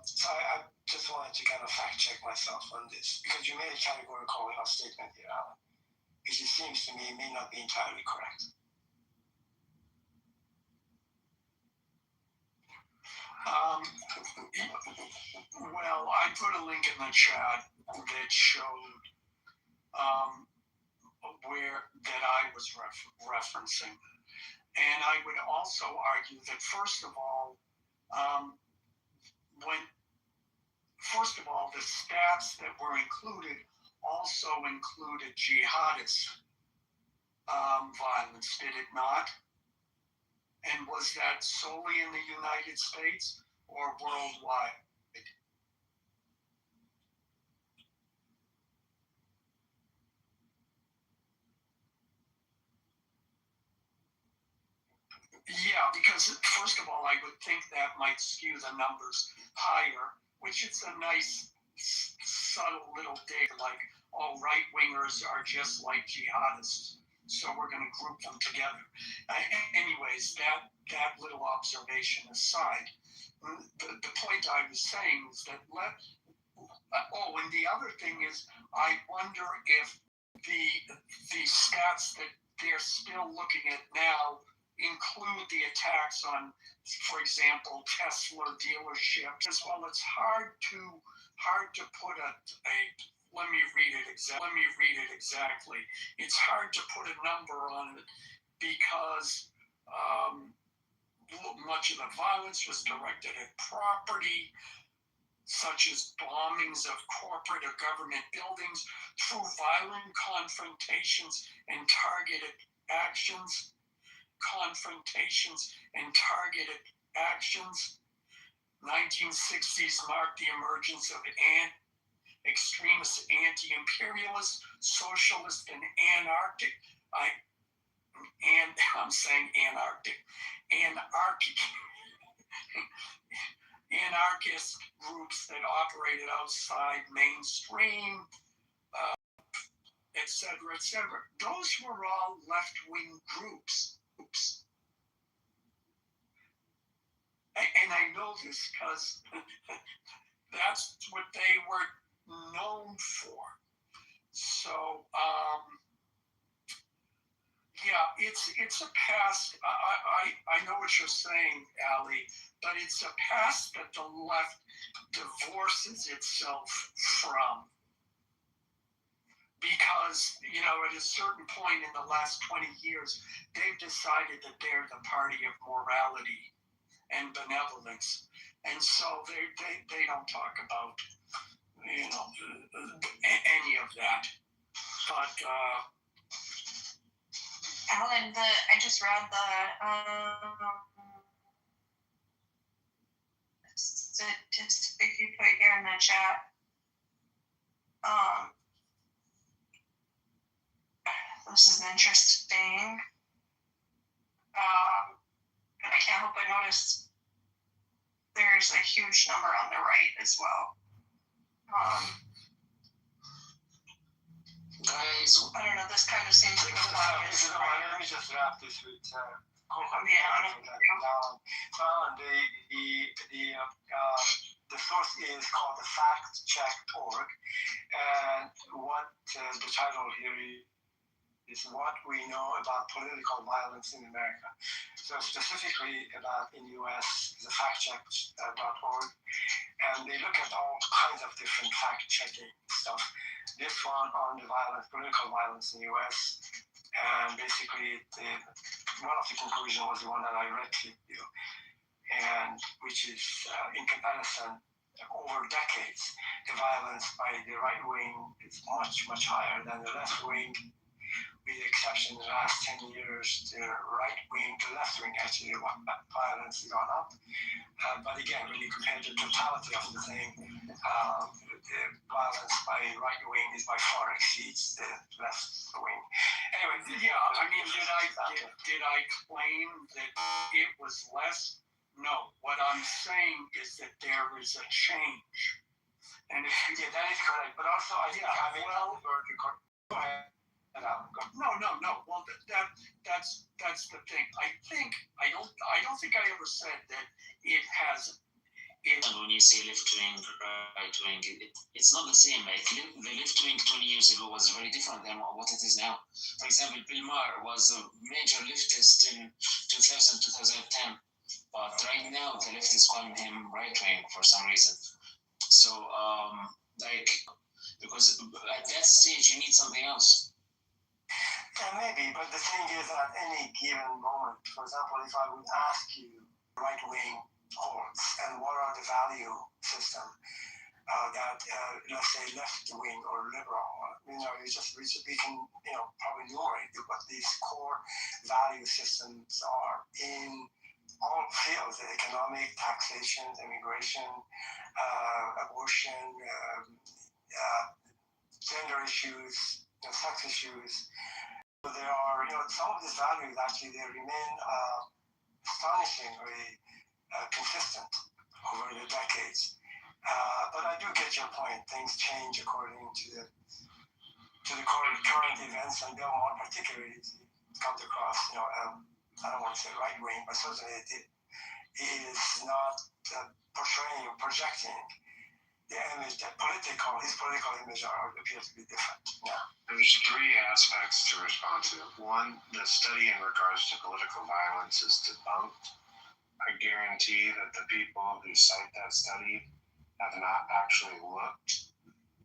So I just wanted to kind of fact-check myself on this, because you made a categorical statement here, Alan, which it seems to me may not be entirely correct. Well, I put a link in the chat that showed that I was referencing. And I would also argue that, first of all, When first of all, the stats that were included also included jihadist violence, did it not? And was that solely in the United States or worldwide? Yeah, because first of all, I would think that might skew the numbers higher, which is a nice, subtle little dig, like, all right-wingers are just like jihadists, so we're going to group them together. Anyways, that little observation aside, the point I was saying is that and the other thing is, I wonder if the stats that they're still looking at now include the attacks on, for example, Tesla dealerships. As well, it's hard to put let me read it exactly. It's hard to put a number on it because much of the violence was directed at property, such as bombings of corporate or government buildings, through violent confrontations and targeted actions. 1960s marked the emergence of extremist, anti-imperialist, socialist, and anarchist groups that operated outside mainstream, etc., etc. Those were all left-wing groups. And I know this because that's what they were known for. So, yeah, it's a past. I know what you're saying, Ali, but it's a past that the left divorces itself from. Because, at a certain point in the last 20 years, they've decided that they're the party of morality and benevolence. And so they don't talk about, any of that. But, Alan, I just read the statistic you put here in the chat. This is interesting. I can't help but notice there's a huge number on the right as well. Guys, I don't know, this kind of seems like a flag. Let me just wrap this with the source is called the fact-check.org, and what the title here is what we know about political violence in America. So specifically about in the US, the factcheck.org, and they look at all kinds of different fact-checking stuff. This one on the political violence in the US, and basically one of the conclusions was the one that I read to you, and which is in comparison over decades, the violence by the right wing is much, much higher than the left wing. With the exception of the last 10 years, the right wing, the left wing actually, violence has gone up. But again, when you compare the totality of the thing, the violence by right wing is by far exceeds the left wing. Anyway, yeah, I mean, did I claim that it was less? No. What I'm saying is that there is a change. And if you that is correct. But also, I think go ahead. No. Well, that's the thing. I don't think I ever said that it has. When you say left wing, right wing, it's not the same. Like the left wing 20 years ago was very different than what it is now. For example, Bill Maher was a major leftist in 2010, but right now the left is calling him right wing for some reason. So, because at that stage you need something else. Yeah, maybe, but the thing is, at any given moment, for example, if I would ask you, right wing, holds, and what are the value system that, let's say, left wing or liberal. We can, probably enumerate what these core value systems are in all fields: economic, taxation, immigration, abortion, gender issues, sex issues. There are, some of these values actually they remain astonishingly consistent over the decades. But I do get your point. Things change according to the current events, and Belmont particularly comes across, I don't want to say right wing, but certainly it is not portraying or projecting the image that his political image appears to be different. Yeah. There's three aspects to respond to. One, the study in regards to political violence is debunked. I guarantee that the people who cite that study have not actually looked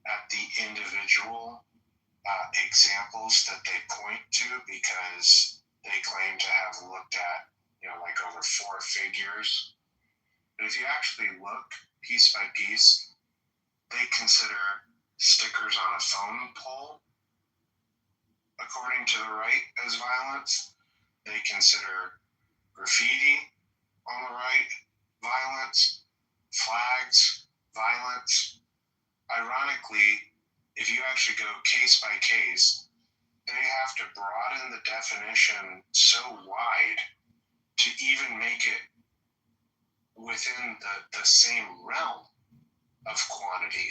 at the individual examples that they point to, because they claim to have looked at, like over 4 figures. But if you actually look piece by piece, they consider stickers on a phone pole, according to the right, as violence. They consider graffiti on the right violence, flags violence. Ironically, if you actually go case by case, they have to broaden the definition so wide to even make it within the same realm of quantity.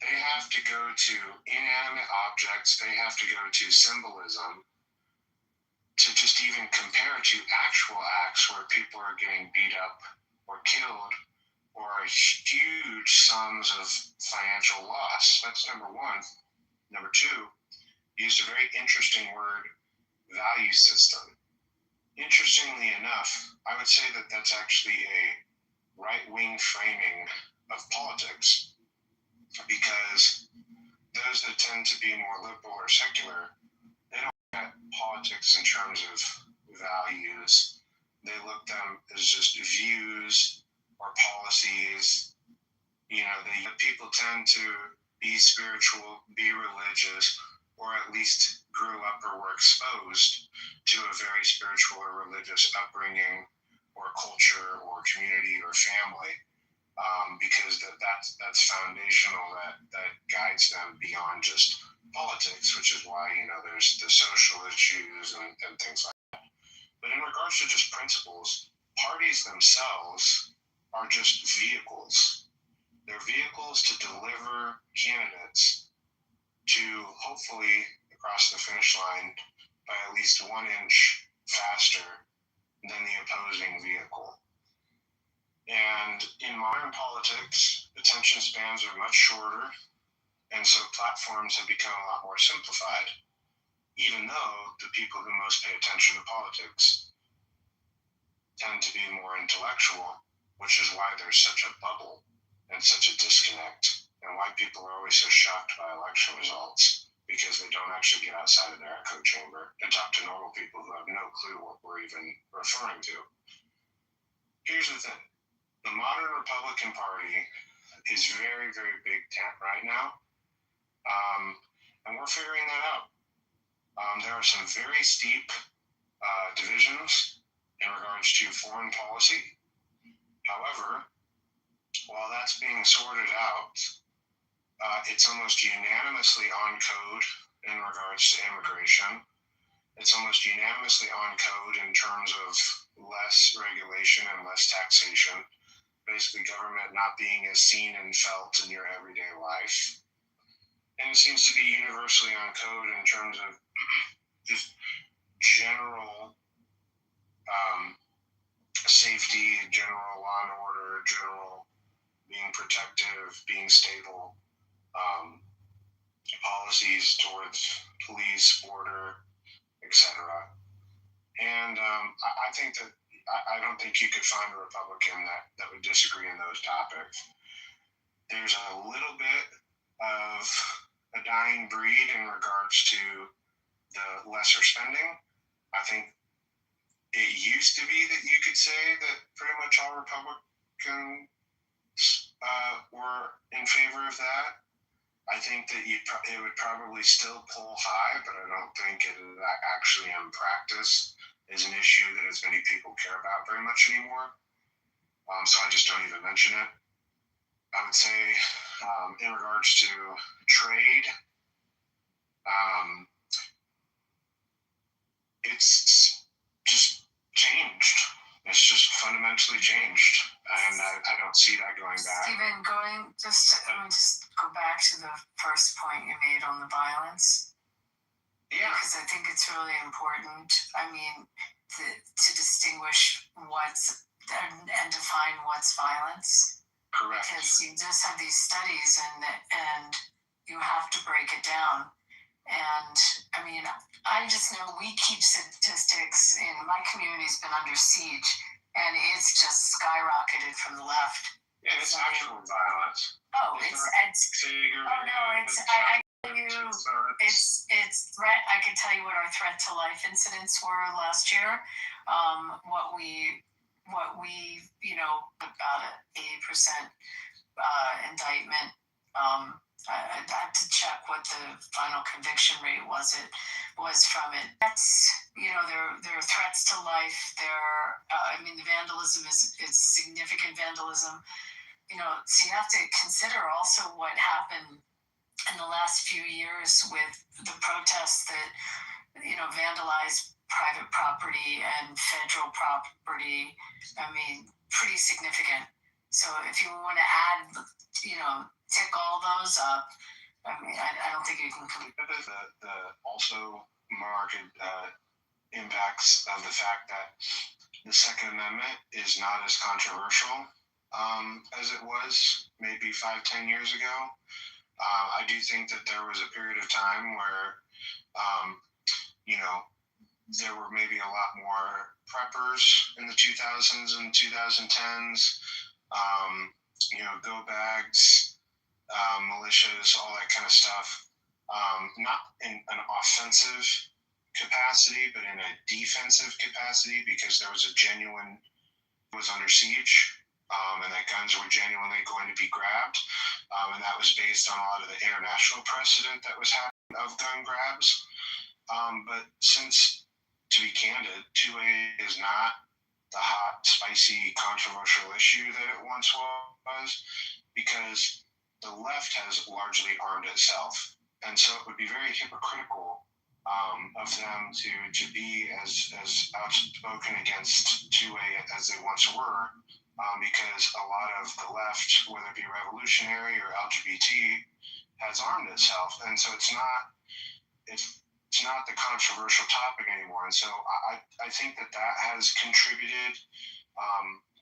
They have to go to inanimate objects, they have to go to symbolism to just even compare to actual acts where people are getting beat up or killed or huge sums of financial loss. That's number one. Number two, used a very interesting word, value system. Interestingly enough, I would say that that's actually a right-wing framing of politics, because those that tend to be more liberal or secular, they don't look at politics in terms of values. They look at them as just views or policies. People tend to be spiritual, be religious, or at least grew up or were exposed to a very spiritual or religious upbringing or culture or community or family, because that's foundational, that guides them beyond just politics, which is why there's the social issues and things like that. But in regards to just principles, parties themselves are just vehicles. They're vehicles to deliver candidates to hopefully across the finish line by at least 1 inch faster than the opposing vehicle. And in modern politics, attention spans are much shorter, and so platforms have become a lot more simplified, even though the people who most pay attention to politics tend to be more intellectual, which is why there's such a bubble and such a disconnect, and why people are always so shocked by election results, because they don't actually get outside of their echo chamber and talk to normal people who have no clue what we're even referring to. Here's the thing. The modern Republican Party is very, very big tent right now, and we're figuring that out. There are some very steep divisions in regards to foreign policy. However, while that's being sorted out, it's almost unanimously on code in regards to immigration. It's almost unanimously on code in terms of less regulation and less taxation. Basically, government not being as seen and felt in your everyday life. And it seems to be universally on code in terms of just general safety, general law and order, general being protective, being stable, policies towards police, border, etc. And I think that I don't think you could find a Republican that would disagree in those topics. There's a little bit of a dying breed in regards to the lesser spending. I think it used to be that you could say that pretty much all were in favor of that, I think that it would probably still pull high, but I don't think it actually in practice is an issue that as many people care about very much anymore. So I just don't even mention it. I would say in regards to trade, it's just changed. It's just fundamentally changed, and I don't see that going back. Stephen, let me just go back to the first point you made on the violence. Yeah. Because I think it's really important. I mean, to distinguish and define what's violence. Correct. Because you just have these studies and you have to break it down. And I mean, I just know we keep statistics, and my community's been under siege, and it's just skyrocketed from the left. Yeah, it's actual violence. Oh, it's threat. I can tell you what our threat to life incidents were last year. What we about an 80% indictment. I'd have to check what the final conviction rate was from it. That's, there are threats to life. The vandalism is significant vandalism. So you have to consider also what happened in the last few years with the protests that, vandalized private property and federal property. Pretty significant. So if you want to add, tick all those up, I don't think you can complete the also marked impacts of the fact that the Second Amendment is not as controversial as it was maybe 5-10 years ago. I do think that there was a period of time where, there were maybe a lot more preppers in the 2000s and 2010s, go bags, militias, all that kind of stuff. Not in an offensive capacity, but in a defensive capacity, because there was under siege, and that guns were genuinely going to be grabbed. And that was based on a lot of the international precedent that was happening of gun grabs. But since, to be candid, 2A is not the hot, spicy, controversial issue that it once was, because the left has largely armed itself. And so it would be very hypocritical of them to be as outspoken against 2A as they once were, because a lot of the left, whether it be revolutionary or LGBT, has armed itself. And so it's not the controversial topic anymore. And so I think that has contributed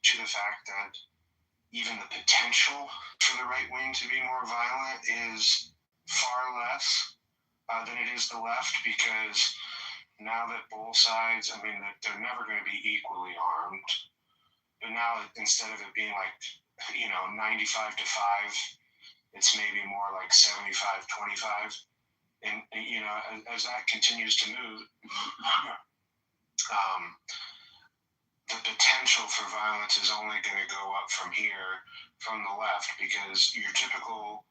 to the fact that even the potential for the right wing to be more violent is far less than it is the left, because now that both sides, they're never going to be equally armed. But now, instead of it being 95 to 5, it's maybe more like 75-25. And, as that continues to move, the potential for violence is only going to go up from here, from the left, because your typical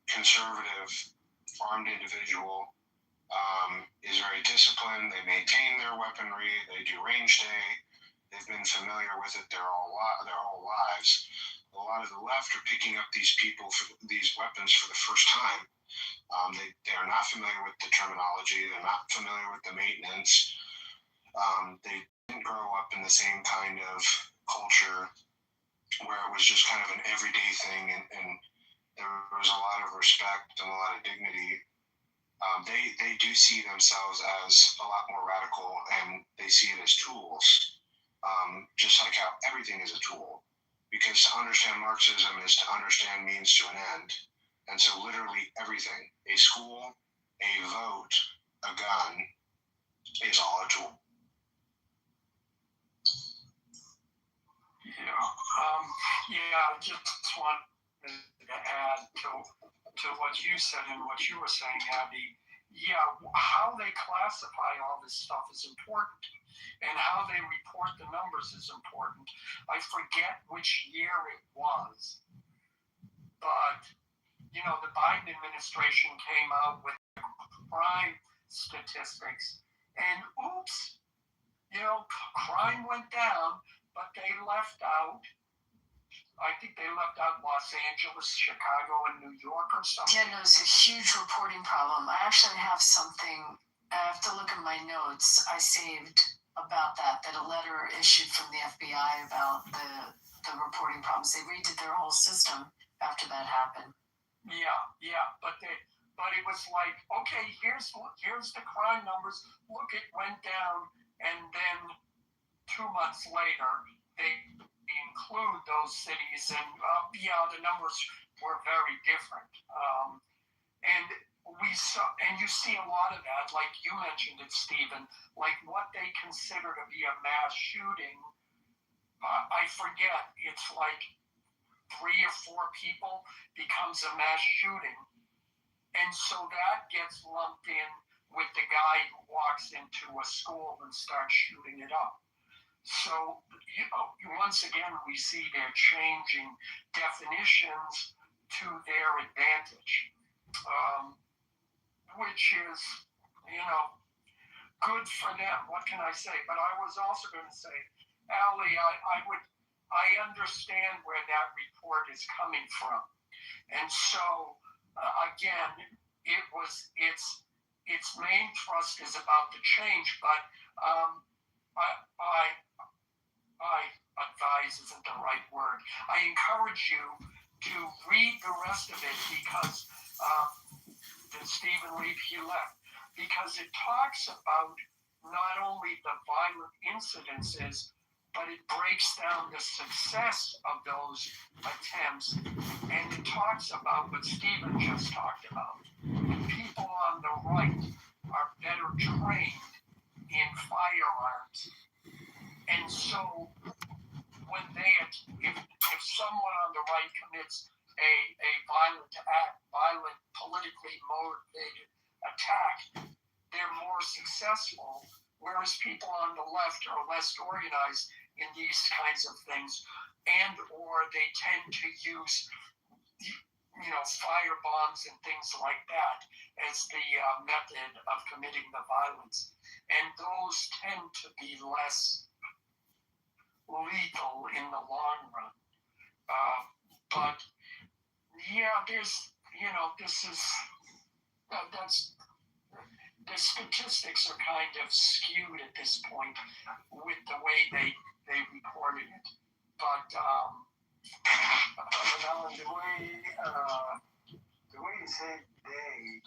conservative armed individual is very disciplined. They maintain their weaponry. They do range day. They've been familiar with it their whole lives. A lot of the left are picking up these weapons for the first time. They are not familiar with the terminology. They're not familiar with the maintenance. They didn't grow up in the same kind of culture where it was just kind of an everyday thing, and there was a lot of respect and a lot of dignity. They do see themselves as a lot more radical, and they see it as tools, just like how everything is a tool. Because to understand Marxism is to understand means to an end. And so literally everything, a school, a vote, a gun, is all a tool. I just wanted to add to what you said and what you were saying, Abby. how they classify all this stuff is important, and how they report the numbers is important. I forget which year it was, but the Biden administration came out with crime statistics, and oops, crime went down, but they left out. I think they left out Los Angeles, Chicago, and New York or something. Yeah, no, it's a huge reporting problem. I actually have something. I have to look at my notes I saved about that a letter issued from the FBI about the reporting problems. They redid their whole system after that happened. Yeah, but it was like, okay, here's the crime numbers. Look, it went down, and then 2 months later, they include those cities, and the numbers were very different. And you see a lot of that, like you mentioned it, Stephen, like what they consider to be a mass shooting. I forget, it's like 3 or 4 people becomes a mass shooting. And so that gets lumped in with the guy who walks into a school and starts shooting it up. So, once again, we see they're changing definitions to their advantage, which is, good for them. What can I say? But I was also going to say, Ali, I understand where that report is coming from. And so, again, its main thrust is about the change, but I advise isn't the right word. I encourage you to read the rest of it because Stephen Lee, he left, because it talks about not only the violent incidences, but it breaks down the success of those attempts, and it talks about what Stephen just talked about. People on the right are better trained in firearms. And so when if someone on the right commits a violent, politically motivated attack, they're more successful, whereas people on the left are less organized in these kinds of things, and or they tend to use fire bombs and things like that as the method of committing the violence. And those tend to be less lethal in the long run. But the statistics are kind of skewed at this point with the way they reported it. But the way you say they,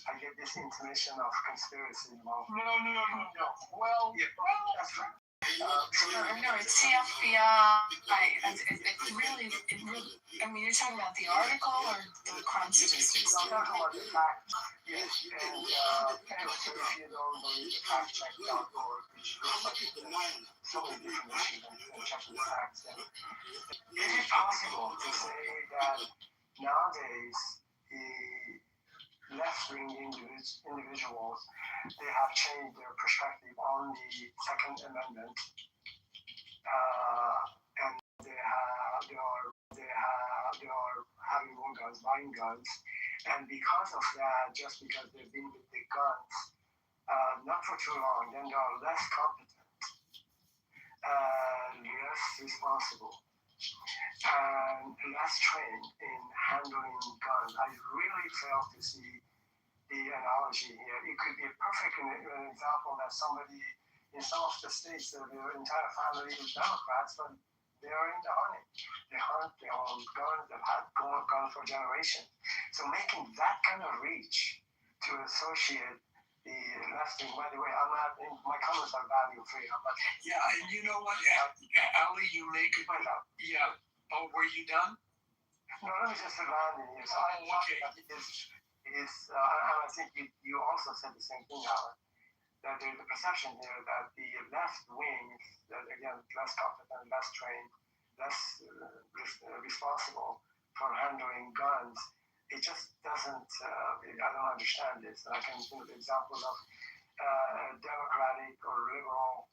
I get this intuition of conspiracy involved. No. Well, that's right. No, it's the FBI. It really, I mean, you're talking about the article or the crime statistics? I'm talking about the facts. Yes, and anyway, so if you don't believe the factcheck.org, which looks like so many different issues and check the facts. Is it possible to say that nowadays the left-wing individuals, they have changed their perspective on the Second Amendment, and they are having more guns, buying guns, and because of that, just because they've been with the guns, not for too long, then they are less competent and less responsible and less trained in handling guns. I really fail to see the analogy here. It could be a perfect example that somebody in some of the states, their entire family is Democrats, but they are in the army. They hunt, they own guns, they've had guns for generations. So making that kind of reach to associate the left wing, by the way, my comments are value free. Yeah, and you know what, Ali, you make it. Yeah. Oh, were you done? No, let me just land in here. So I think you also said the same thing, Alan, that there's a perception here that the left wing, that again, less competent, less trained, less responsible for handling guns, it just doesn't. I don't understand this. And I can think of examples of democratic or liberal,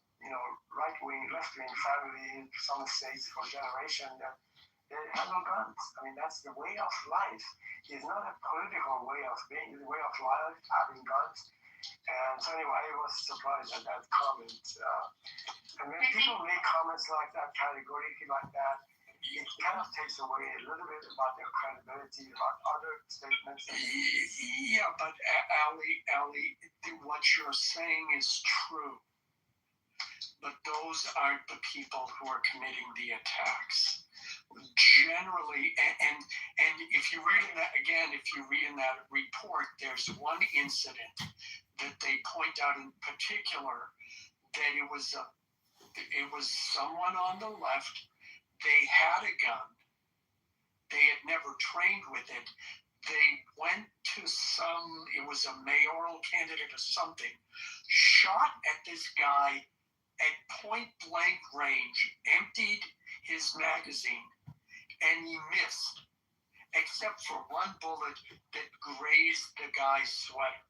right wing, left wing family in some states for generations that they have no guns. I mean, that's the way of life. It's not a political way of being. It's a way of life having guns. And so anyway, I was surprised at that comment. And when people make comments like that, categorically like that, it kind of takes away a little bit about their credibility, about other statements. Yeah, but Ali, what you're saying is true. But those aren't the people who are committing the attacks. Generally, and if you read in that again, if you read in that report, there's one incident that they point out in particular that it was someone on the left. They had a gun. They had never trained with it. They went to it was a mayoral candidate or something, shot at this guy at point blank range, emptied his magazine, and he missed, except for one bullet that grazed the guy's sweater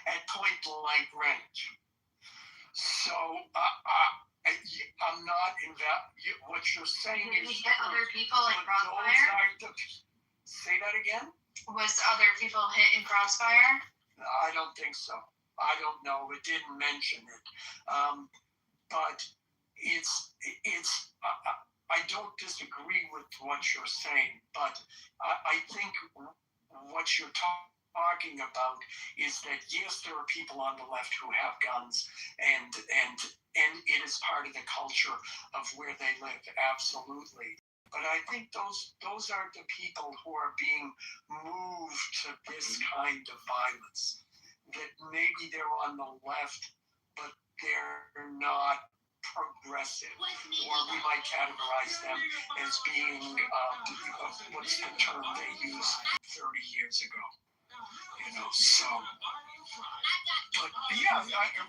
at point blank range. So I'm not in that. What you're saying Did is he hit other people in but those crossfire? are say that again? Was other people hit in crossfire? I don't think so. I don't know. It didn't mention it. But I don't disagree with what you're saying, but I think what you're talking about is that yes, there are people on the left who have guns, and it is part of the culture of where they live, absolutely. But I think those aren't the people who are being moved to this kind of violence. That maybe they're on the left, but they're not progressive, or we might categorize them as being what's the term they used 30 years ago. So, but yeah, the article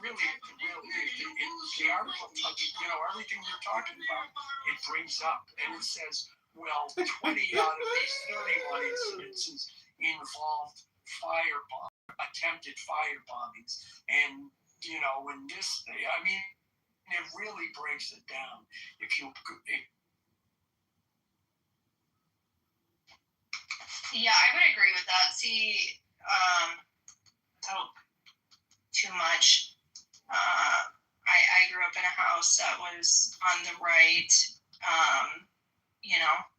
touches, everything you're talking about, it brings up, and it says, well, 20 out of these 31 incidences involved attempted fire bombings, and, in this, it really breaks it down. Yeah, I would agree with that. See, without too much, I grew up in a house that was on the right.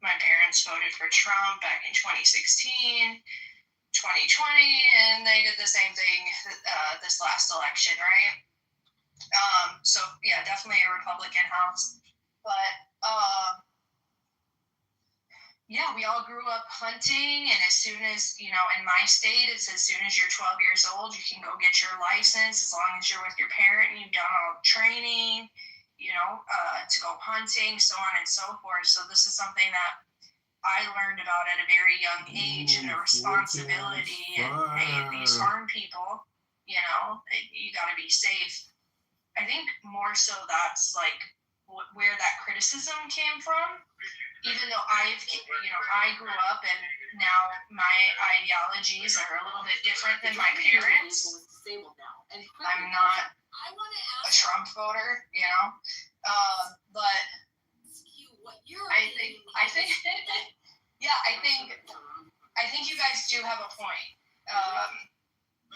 My parents voted for Trump back in 2016, 2020, and they did the same thing this last election, right? So yeah, definitely a Republican house, but yeah, we all grew up hunting, and as soon as, in my state, it's as soon as you're 12 years old, you can go get your license, as long as you're with your parent and you've done all the training, to go hunting, so on and so forth. So this is something that I learned about at a very young age, and a responsibility, and hey, if these harm people, you gotta be safe. I think more so that's like where that criticism came from. Even though I grew up, and now my ideologies are a little bit different than my parents. I'm not a Trump voter, but I think you guys do have a point.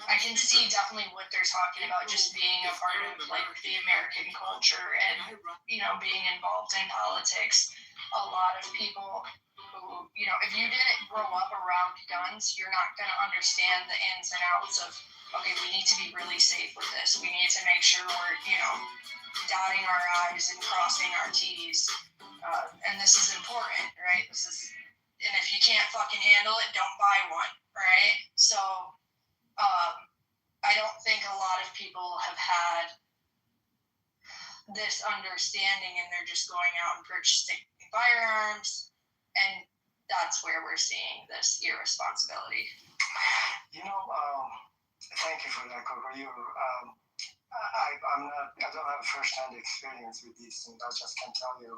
I can see definitely what they're talking about, just being a part of like the American culture and being involved in politics. A lot of people who, if you didn't grow up around guns, you're not going to understand the ins and outs of, okay, we need to be really safe with this. We need to make sure we're, dotting our I's and crossing our T's. And this is important, right? And if you can't fucking handle it, don't buy one, right? So, I don't think a lot of people have had this understanding, and they're just going out and purchasing firearms, and that's where we're seeing this irresponsibility. Thank you for that, Coco. I don't have first-hand experience with these things. I just can tell you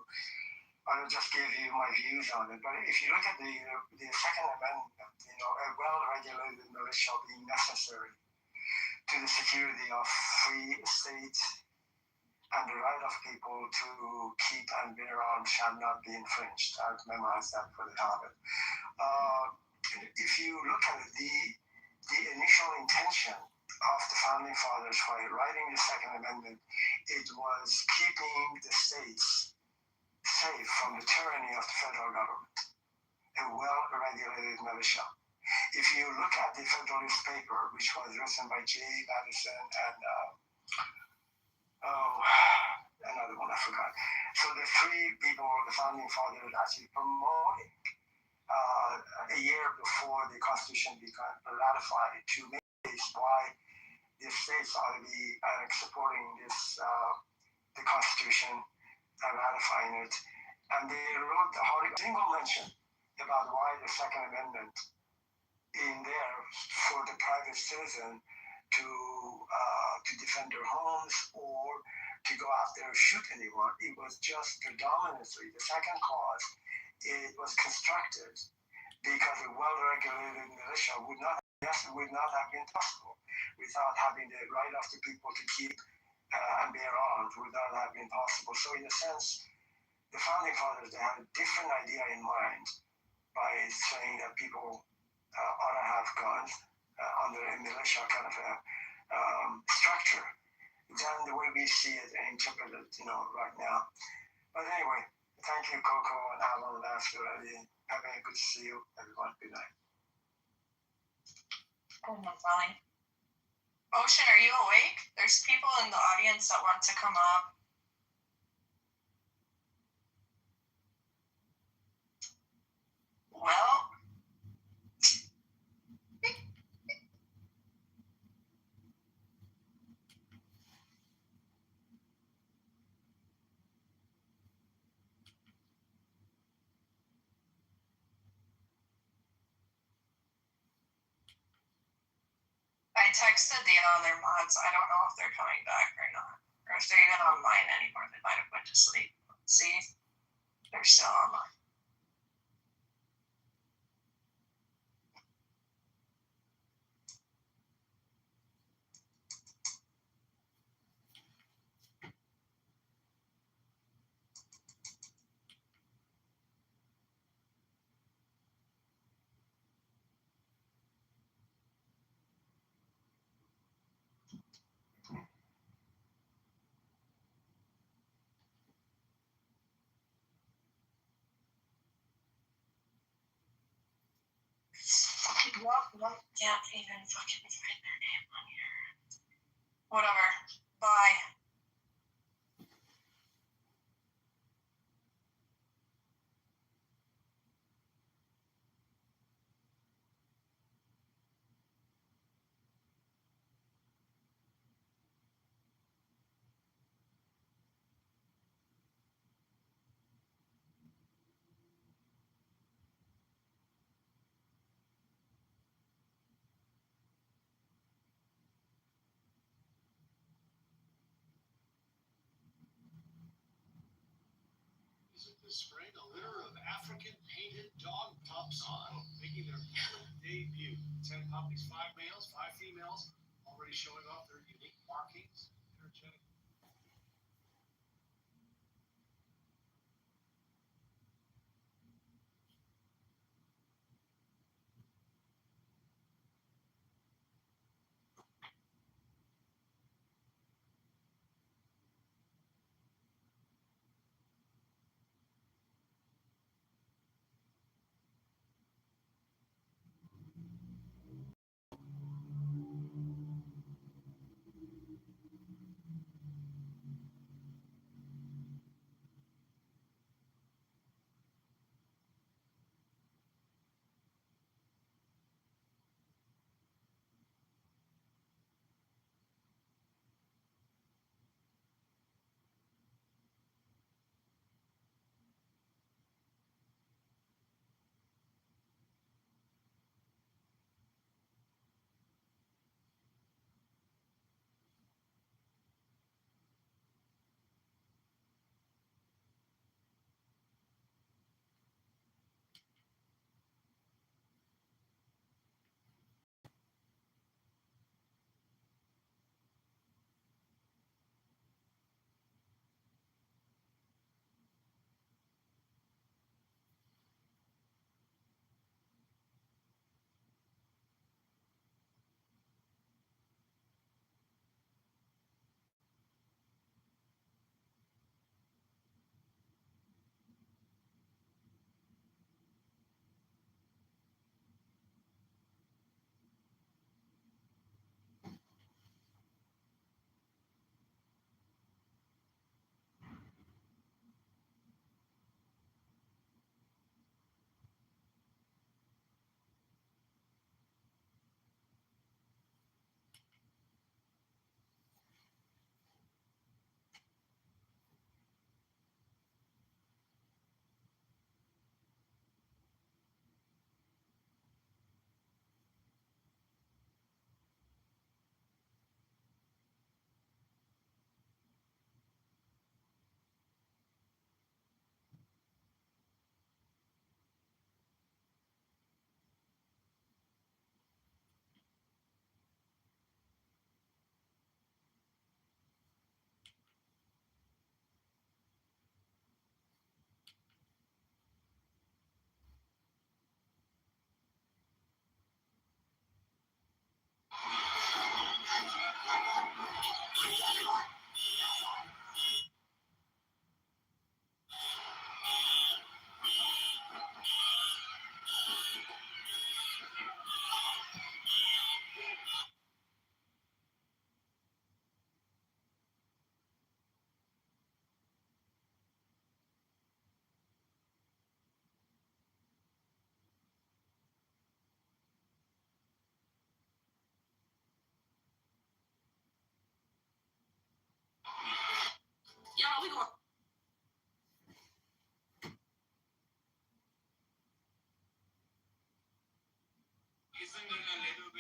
I'll just give you my views on it. But if you look at the Second Amendment, a well-regulated militia being necessary to the security of free states and the right of people to keep and bear arms shall not be infringed. I've memorized that for the hell of it. If you look at it, the initial intention of the founding fathers by writing the Second Amendment, it was keeping the states safe from the tyranny of the federal government, a well-regulated militia. If you look at the Federalist Paper, which was written by J. Madison and another one I forgot. So the three people, the founding fathers, actually promoting a year before the Constitution became ratified to make case why the states ought to be supporting this the Constitution and ratifying it. And they wrote a single mention about why the Second Amendment in there for the private citizen to defend their homes or to go out there and shoot anyone. It was just predominantly the second clause. It was constructed because a well-regulated militia would not have been possible without having the right of the people to keep and bear arms would not have been possible. So in a sense, the founding fathers, they had a different idea in mind by saying that people ought to have guns under a militia kind of a structure than the way we see it and interpret it, right now. But anyway, thank you, Coco and Alan, last already. Having a good to see you, everyone. Good night. Oh, no, fine. Ocean, are you awake? There's people in the audience that want to come up. Well, I texted the other mods. I don't know if they're coming back or not, or if they're even online anymore. They might have went to sleep. See, they're still online. What? Can't even fucking find their name on here. Whatever. Bye. This spring, a litter of African painted dog pups making their debut. 10 puppies, 5 males, 5 females, already showing off their unique markings. Energetic.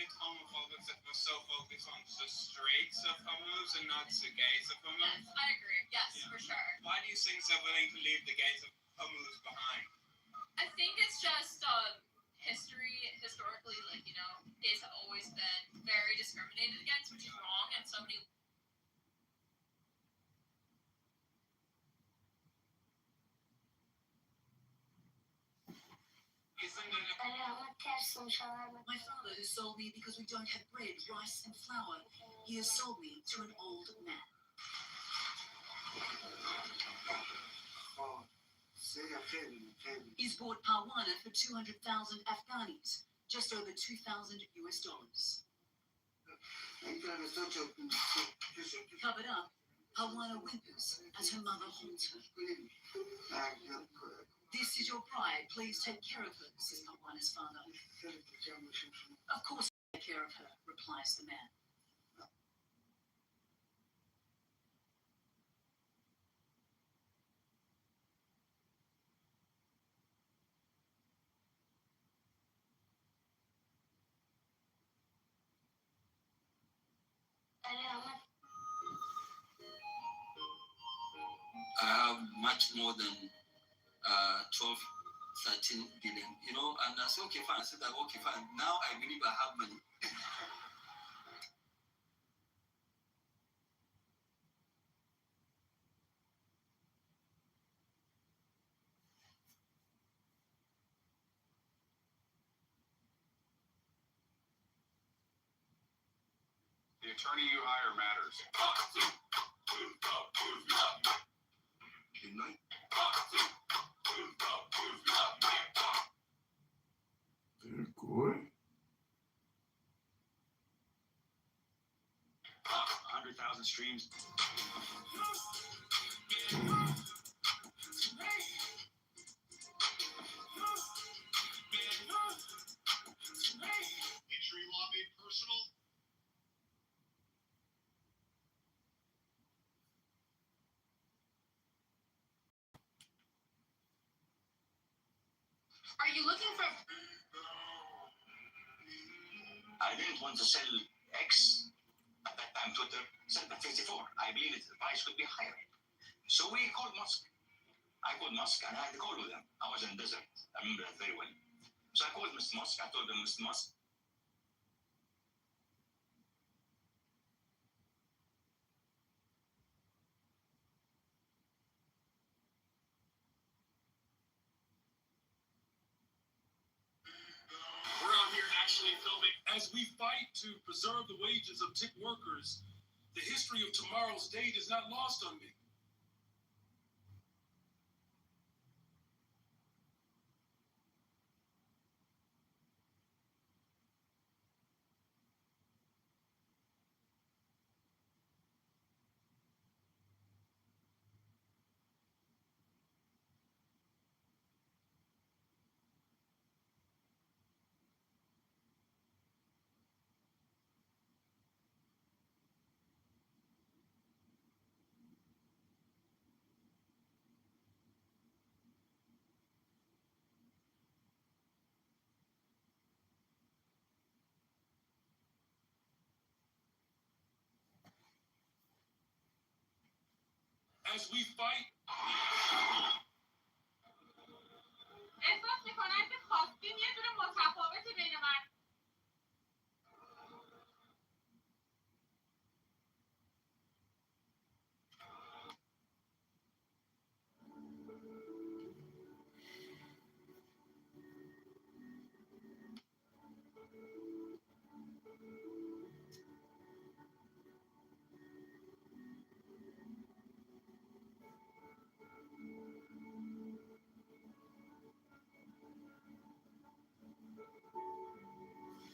hate homophobics that were so focused on the straights of homos and not the gays of homos. Yes, I agree. Yes, for sure. Why do you think they're willing to leave the gays of homos behind? I think it's just historically, like, you know, gays have always been very discriminated against, which is wrong, and so many. My father has sold me because we don't have bread, rice, and flour. He has sold me to an old man. He's bought Parwana for 200,000 Afghanis, just over $2,000 US. Covered up, Parwana whimpers as her mother holds her. This is your bride. Please take care of her, says Parwana's father. Of course, take care of her, replies the man. I have much more than 12, 13 billion, you know, and I said, okay, fine. I said, okay, fine. Now I believe I have money. The attorney you hire matters. Good night. They're good. 100,000 streams. Injury law made personal. Are you looking for... I didn't want to sell X at that time. Twitter said at 54. I believe the price could be higher. So we called Musk. I called Musk and I had a call with him. I was in the desert. I remember that very well. So I called Mr. Musk. I told him, Mr. Musk, We're out here actually filming as we fight to preserve the wages of tip workers. The history of tomorrow's date is not lost on me. As we fight. احساس میکنم که خواستیم یه دونه متفاوت بین من.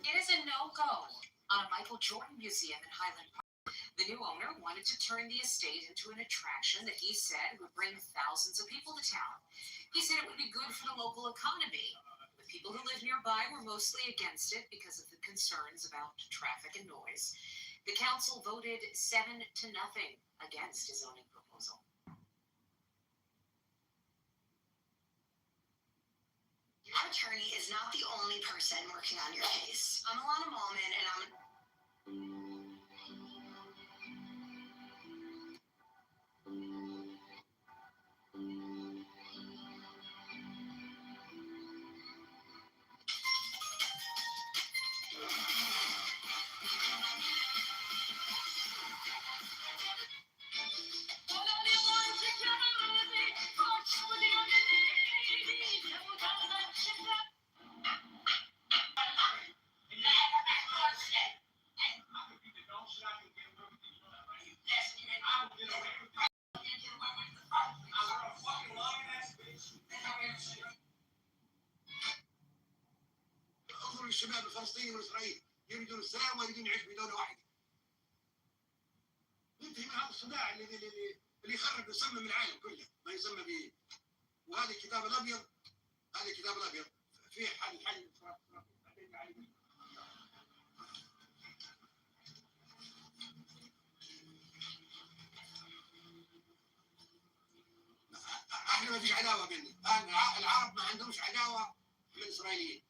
It is a no-go on a Michael Jordan museum in Highland Park. The new owner wanted to turn the estate into an attraction that he said would bring thousands of people to town. He said it would be good for the local economy. The people who live nearby were mostly against it because of the concerns about traffic and noise. The council voted 7-0 against his zoning proposal. Your attorney is not the only person working on your case. I'm Alana Malman, and I'm انظروا للشباب الفلسطيني والاسرائيلي يريدون السلام ويريدون يعيشوا في دوله واحده. ننتهي من هذا الصداع اللي يخرب ويسمم العالم كله ما يسمى به. وهذا الكتاب الابيض، هذا الكتاب الابيض فيه حل احنا ما فيش عداوه بيننا، العرب ما عندهمش عداوه بالاسرائيليين.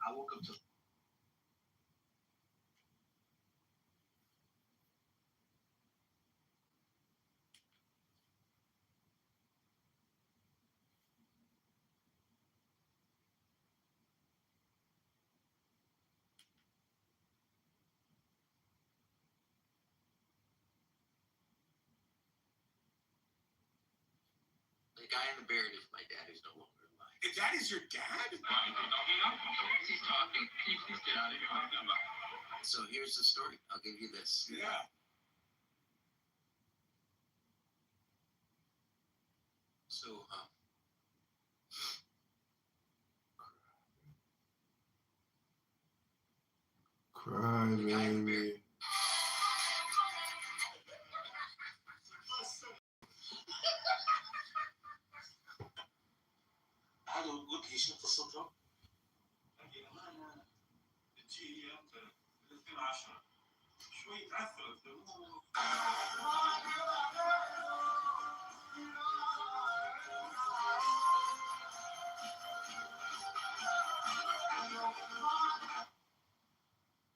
I woke up to the guy in the beard is my dad who's no longer alive. If that is your dad? He's talking. Please get out of here. So here's the story. I'll give you this. Yeah. So, Cry, baby. هذا قلت لي شو قصته؟ أمانة بتجي 2010 شوي تعثرت الأمور.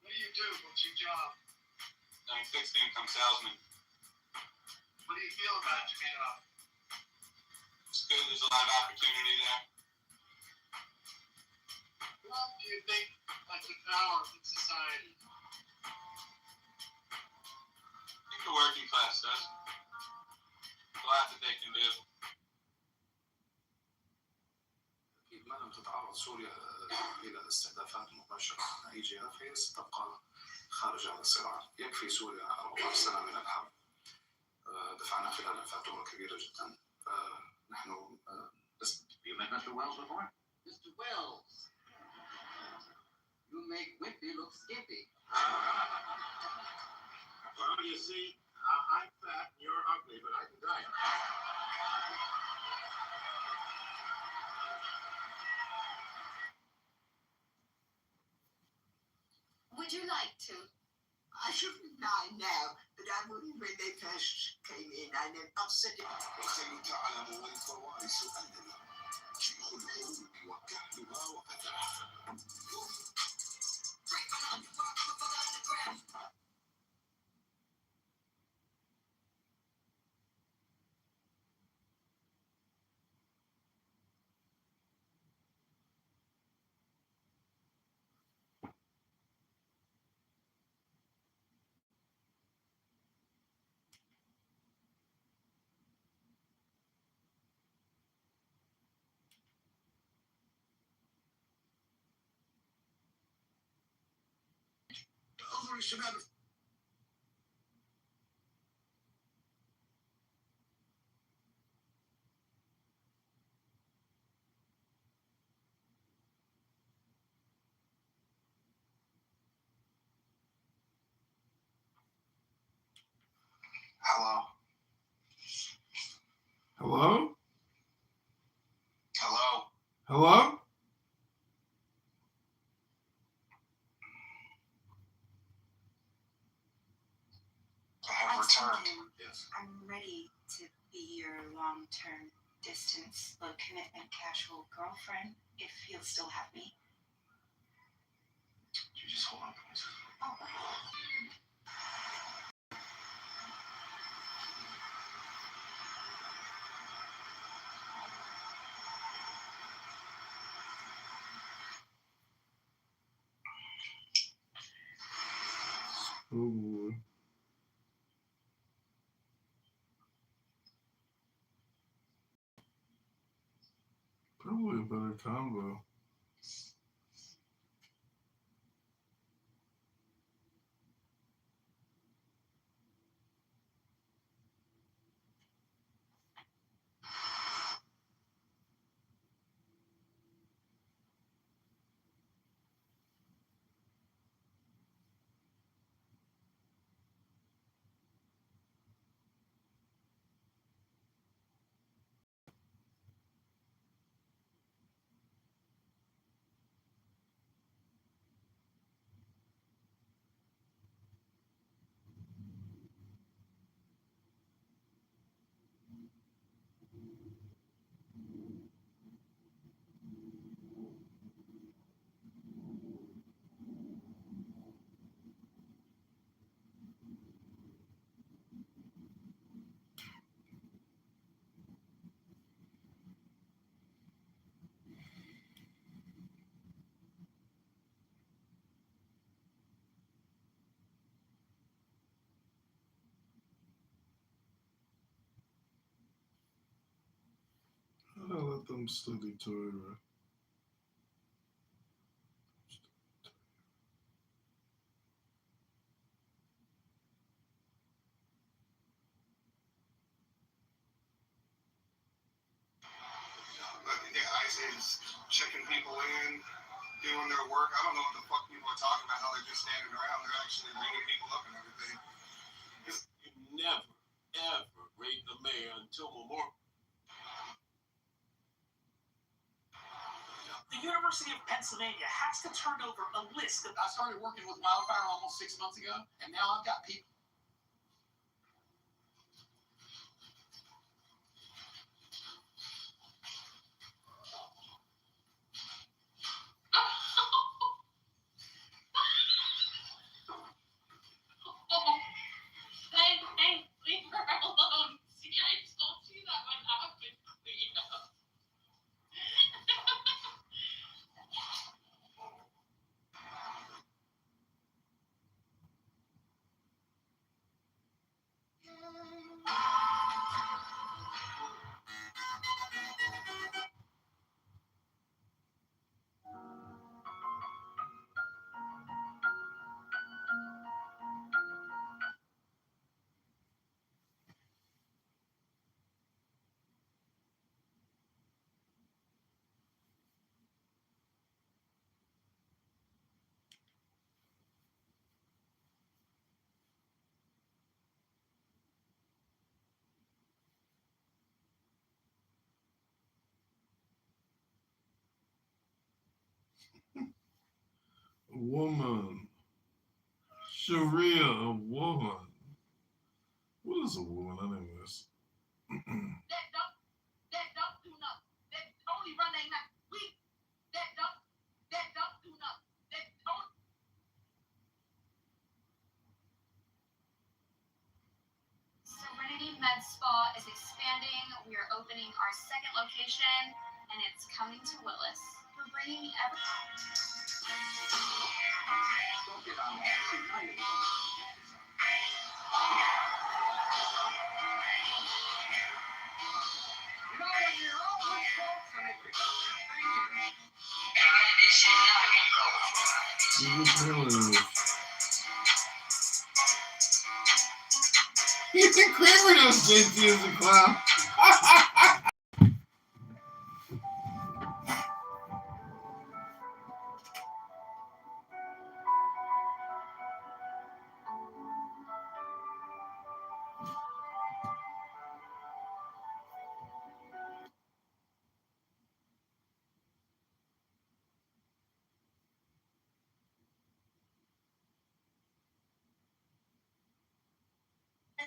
What do you do? What's your job? I'm a fixed income salesman. What do you feel about Jamaica? It's good. There's a lot of opportunity there. What do you think of the power in society? I think the working class does. A lot that they can do. أكيد ما لم تتعرض سوريا إلى استهدافات مباشرة من أي جهة فهي ستبقى خارج هذا الصراع. يكفي سوريا 14 سنة من الحرب دفعنا خلالها فاتورة كبيرة جدا. فنحن You met Mr. Wells before? Mr. Wells, you make Whitby look skimpy. Well, you see, I'm fat and you're ugly, but I can diet. Would you like to? I shouldn't mind now, but I wouldn't when they first came in. I never upset it. وخلوا تعلموا والفوائس أننا شيخ الحروب وكحلها وقدرها. Hello. Hello? Hello. Hello? I have returned. Yes. I'm ready to be your long-term distance, low commitment, casual girlfriend, if you'll still have me. You just hold on, please. Oh. Ooh. Probably a better combo. I'll let them study Torah. ICE is checking people in, doing their work. I don't know what the fuck people are talking about, how they're just standing around. They're actually ringing people up and everything. You never, ever raid the mayor until Memorial. The University of Pennsylvania has to turn over a list of... I started working with wildfire almost 6 months ago, and now I've got people. Hey, leave her alone. See, I told you that would happen, Cleo. A woman. Sharia, a woman. What is a woman, anyways? That don't do nothing. That only run they not weak. That don't do nothing. That don't. Serenity Med Spa is expanding. We are opening our second location, and it's coming to Willis. We're bringing You just really Kramer knows JT is a clown.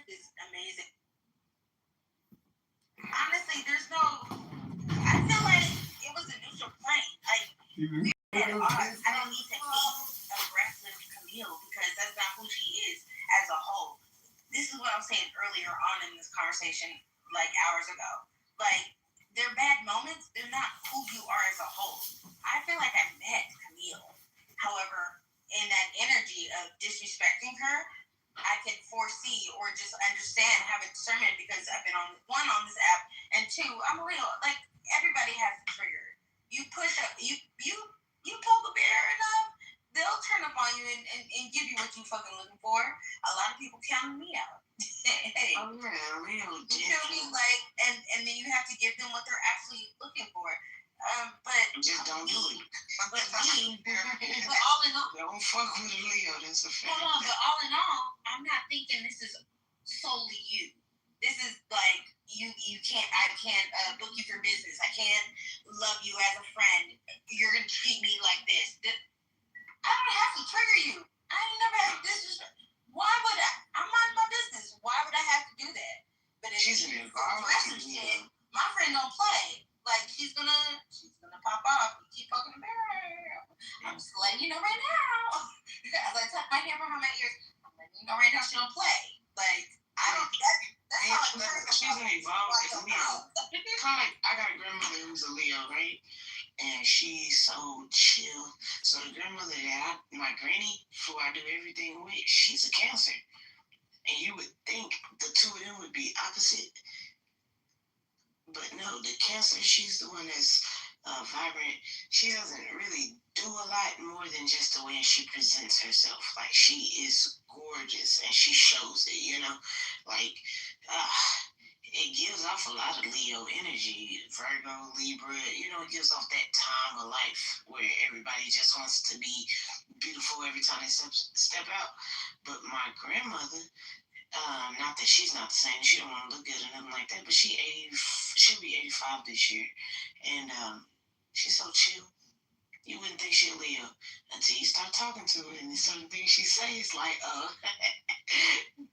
Is amazing. Honestly, there's no. I feel like it was a neutral plane. Like, at odds. I don't need to hate aggressive Camille because that's not who she is as a whole. This is what I was saying earlier on in this conversation, like hours ago. Like, they're bad moments. They're not who you are as a whole. I feel like I met Camille. However, in that energy of disrespecting her, I can foresee or just understand, have a discernment because I've been on this app, and two, I'm real. Like, everybody has a trigger. You push up, you poke a bear enough, they'll turn up on you and give you what you fucking looking for. A lot of people counting me out. Hey, oh yeah, real. You feel me? Like, and then you have to give them what they're actually looking for. But just don't do it. But me, but all in all, don't fuck with Leo. That's a fact. No, but all in all, I'm not thinking this is solely you. This is like you can't. I can't book you for business. I can't love you as a friend. You're gonna treat me like this. I don't have to trigger you. I ain't never had disrespect. Why would I? I'm minding my business. Why would I have to do that? But if she's an aggressive shit, my friend don't play. Like, she's gonna pop off. You keep poking the bear. I'm just letting you know right now. As I tuck my hair behind my ears, I'm letting you know right now she don't play. Like, I don't. That's how she's an evolved Leo. Kind of, I got a grandmother who's a Leo, right? And she's so chill. So the grandmother that my granny, who I do everything with, she's a Cancer. And you would think the two of them would be opposite. But no, the Cancer, she's the one that's vibrant. She doesn't really do a lot more than just the way she presents herself. Like, she is gorgeous and she shows it, you know? Like, it gives off a lot of Leo energy. Virgo, Libra, you know, it gives off that time of life where everybody just wants to be beautiful every time they step out. But my grandmother, not that she's not the same. She don't want to look good or nothing like that. But she'll be 85 this year, and she's so chill. You wouldn't think she's Leo until you start talking to her, and certain things she says like,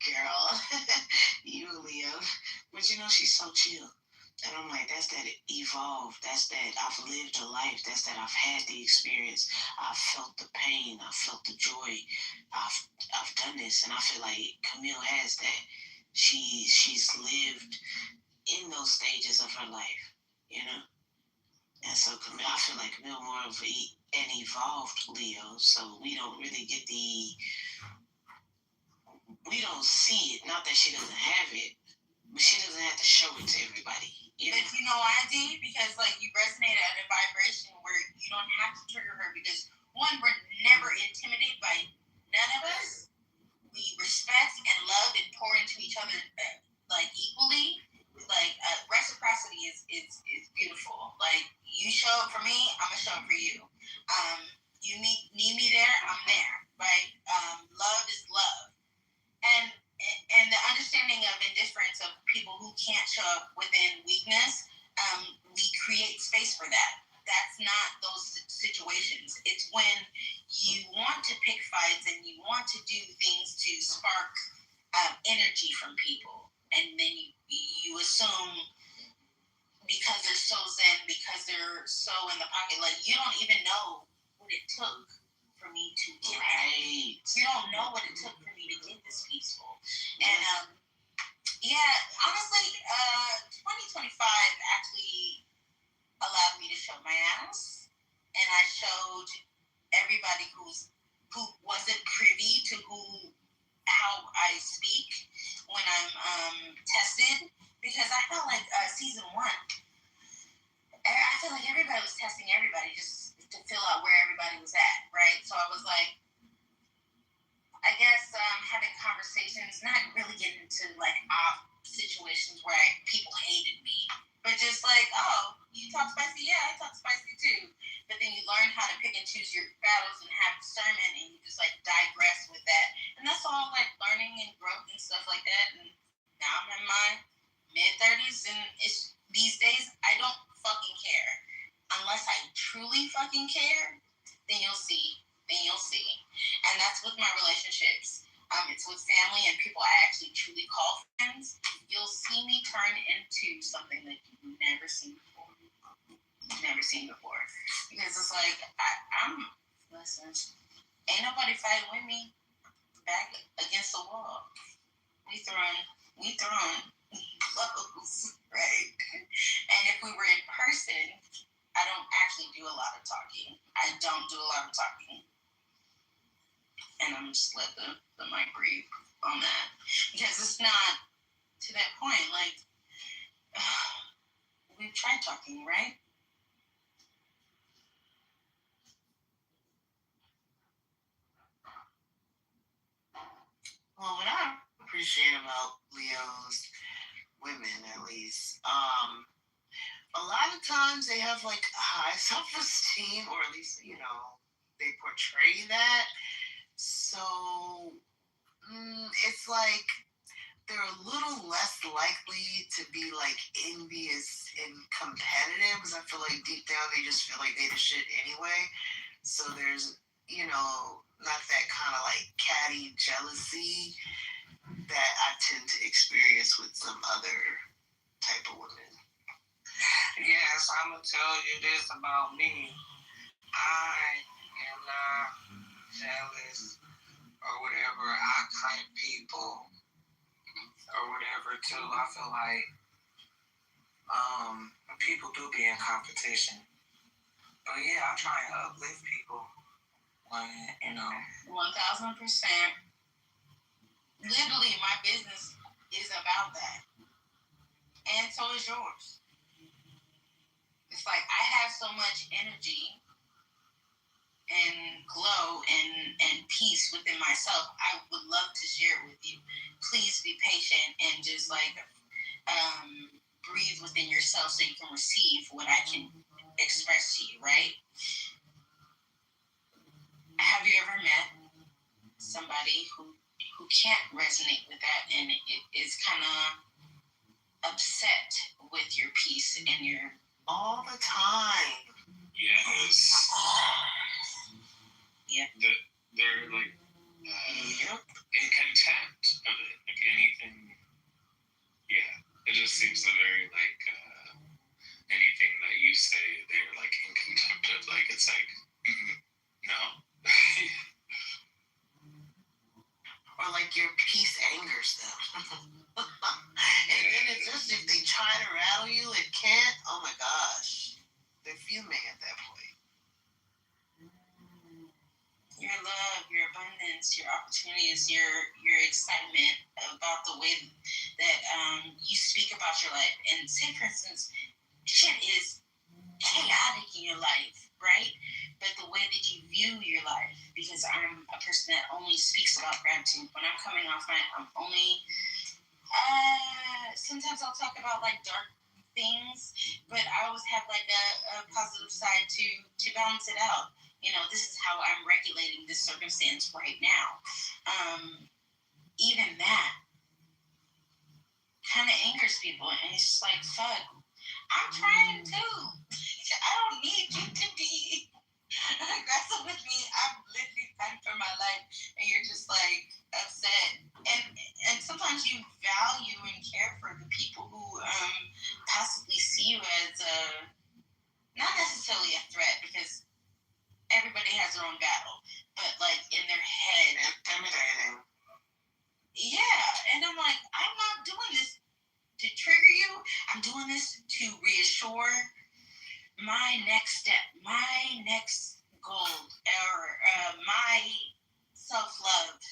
girl, you a Leo." But you know, she's so chill. And I'm like, that's that evolved. That's that I've lived a life. That's that I've had the experience. I've felt the pain. I've felt the joy. I've done this, and I feel like Camille has that. She's lived in those stages of her life, you know. And so Camille, I feel like Camille more of an evolved Leo. So we don't really get we don't see it. Not that she doesn't have it, but she doesn't have to show it to everybody. You know? But you know why, D? Because, like, you resonate at a vibration where you don't have to trigger her because, one, we're never intimidated by none of us. We respect and love and pour into each other, like, equally. Like, reciprocity is beautiful. Like, you show up for me, I'm going to show up for you. You need me there, I'm there, right? Love is love. And the understanding of indifference of people who can't show up within weakness, we create space for that. That's not those situations. It's when you want to pick fights and you want to do things to spark energy from people, and then you assume because they're so zen, because they're so in the pocket, like, you don't even know what it took for me to get right. You don't know what it took for me to get this peaceful. And yeah, honestly, 2025 actually allowed me to show my ass, and I showed everybody who wasn't privy to how I speak when I'm tested, because I felt like season 1, I feel like everybody was testing everybody just to fill out where everybody was at, right? I guess having conversations, not really getting into like situations where people hated me, but just like, oh, you talk spicy? Yeah, I talk spicy too. But then you learn how to pick and choose your battles and have discernment, and you just like digress with that. And that's all like learning and growth and stuff like that. And now I'm in my mid-30s, and it's these days I don't fucking care. Unless I truly fucking care, then you'll see. And that's with my relationships. It's with family and people I actually truly call friends. You'll see me turn into something that you've never seen before. Because it's like, listen, ain't nobody fighting with me. Back against the wall. We throwing clothes, right? And if we were in person, I don't actually do a lot of talking. And I'm just let the mic breathe on that. Because it's not to that point, like, we've tried talking, right? Well, what I appreciate about Leo's women, at least, a lot of times they have like high self-esteem, or at least, they portray that. So it's like they're a little less likely to be like envious and competitive, because I feel like deep down they just feel like they the shit anyway. So there's, not that kind of like catty jealousy that I tend to experience with some other type of women. Yes, I'm gonna tell you this about me. I am not jealous or whatever. I kite people or whatever too. I feel like people do be in competition. But yeah, I try and uplift people when, 1000%. Literally, my business is about that. And so is yours. It's like I have so much energy and glow and peace within myself. I would love to share it with you. Please be patient and just like breathe within yourself so you can receive what I can express to you, right? Have you ever met somebody who can't resonate with that and is kind of upset with your peace and your all the time? Yes. Yeah. They're like in contempt of it. Like anything. Yeah. It just seems that very like anything that you say, they're like in contempt of. Like it's like no. Or like your peace angers them. And then it's just if they try to rattle you and can't, oh my gosh. They're fuming at that point. Your love, your abundance, your opportunities, your excitement about the way that you speak about your life. And say, for instance, shit is chaotic in your life, right? But the way that you view your life, because I'm a person that only speaks about gratitude. When I'm coming off I'm only sometimes I'll talk about like dark things, but I always have like a positive side to balance it out. This is how I'm regulating this circumstance right now. Even that kind of angers people, and it's just like, fuck, I'm trying too. I don't need you to be aggressive with me. I'm literally fighting for my life, and you're just like upset. And sometimes you value and care for the people who possibly see you as not necessarily a threat, because everybody has their own battle, but like in their head, intimidating. Yeah, and I'm like, I'm not doing this to trigger you. I'm doing this to reassure my next step, my next goal, or my self-love.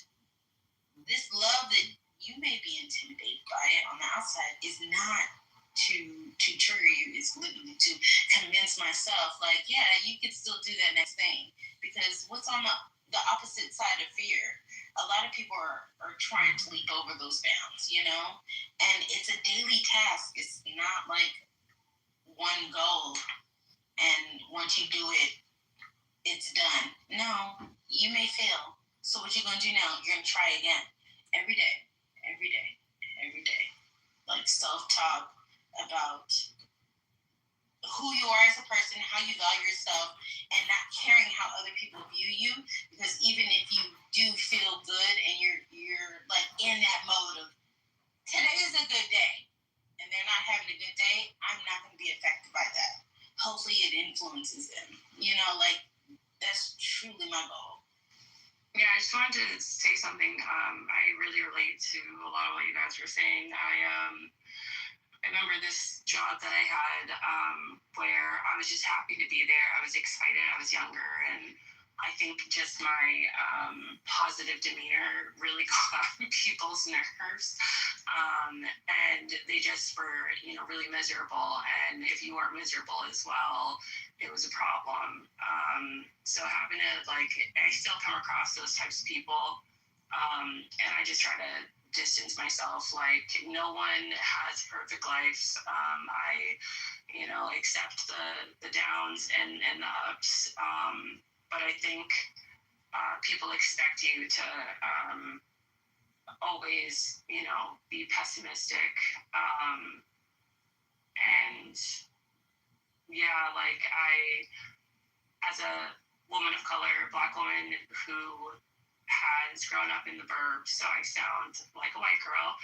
This love that you may be intimidated by it on the outside is not to trigger you. It's literally to convince myself, like, yeah, you can still do that next thing. Because what's on the opposite side of fear? a lot of people are trying to leap over those bounds, you know? And it's a daily task. It's not like one goal, and once you do it, it's done. No, you may fail. So what you're going to do now, you're going to try again. Every day, every day, every day. Like self-talk about who you are as a person, how you value yourself, and not caring how other people view you. Because even if you do feel good and you're like in that mode of today is a good day, and they're not having a good day, I'm not going to be affected by that. Hopefully it influences them. You know, like that's truly my goal. Yeah, I just wanted to say something. I really relate to a lot of what you guys were saying. I remember this job that I had where I was just happy to be there. I was excited. I was younger. And I think just my positive demeanor really got on people's nerves. And they just were, really miserable. And if you weren't miserable as well, it was a problem. So having to, I still come across those types of people. And I just try to distance myself. Like, no one has perfect lives. I accept the downs and the ups. But I think people expect you to always, be pessimistic. And yeah, as a woman of color, Black woman who has grown up in the burbs, so I sound like a white girl,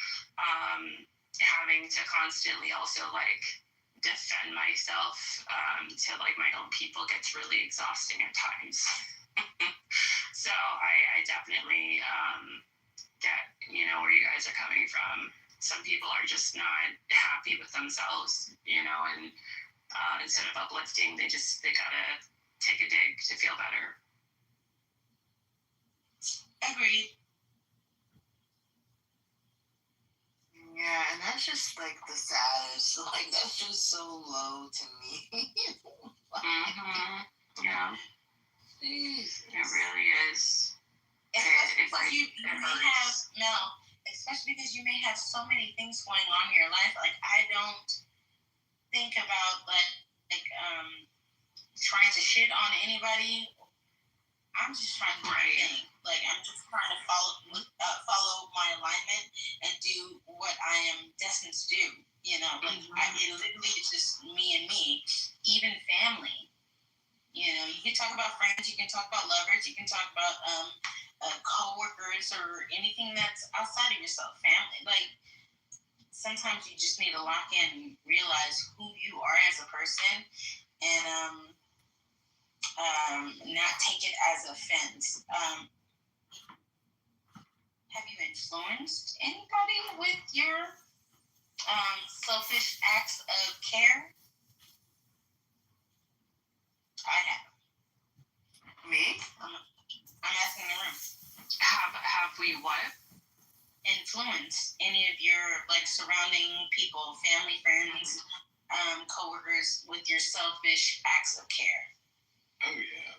having to constantly also defend myself to my own people gets really exhausting at times. So I definitely get where you guys are coming from. Some people are just not happy with themselves, and instead of uplifting, they gotta take a dig to feel better. Agreed. Yeah, and that's just the saddest. That's just so low to me. Yeah. Jesus. It really is. Especially because you may have so many things going on in your life. I don't think about trying to shit on anybody. I'm just trying to do my thing. I'm just trying to follow my alignment and do what I am destined to do. It literally is just me and me. Even family. You can talk about friends, you can talk about lovers, you can talk about co-workers or anything that's outside of yourself. Family. Sometimes you just need to lock in and realize who you are as a person and not take it as offense. Have you influenced anybody with your selfish acts of care? I have. Me? I'm asking the room. Have we what? Influenced any of your surrounding people, family, friends, co-workers with your selfish acts of care? Oh yeah.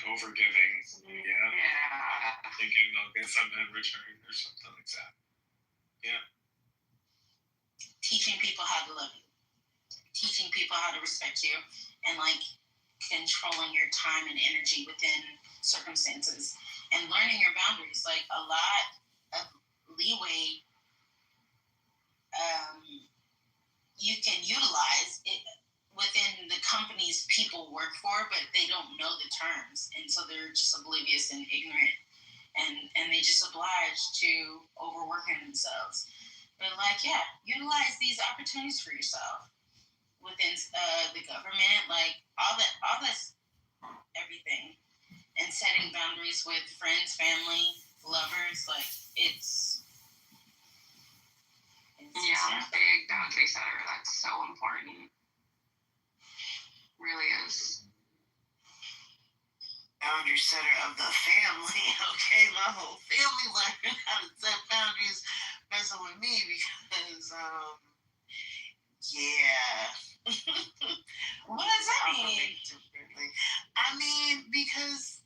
Overgiving. Yeah. Thinking I'll get something in return or something like that. Yeah. Teaching people how to love you. Teaching people how to respect you. And controlling your time and energy within circumstances. And learning your boundaries. A lot of leeway you can utilize it within the companies people work for, but they don't know the terms, and so they're just oblivious and ignorant, and they just oblige to overworking themselves. But utilize these opportunities for yourself within the government, all that's everything, and setting boundaries with friends, family, lovers, it's. Yeah, big boundary setter. That's so important. Really is. Boundary setter of the family. Okay, my whole family learned how to set boundaries messing with me because, yeah. What does that mean? I mean, because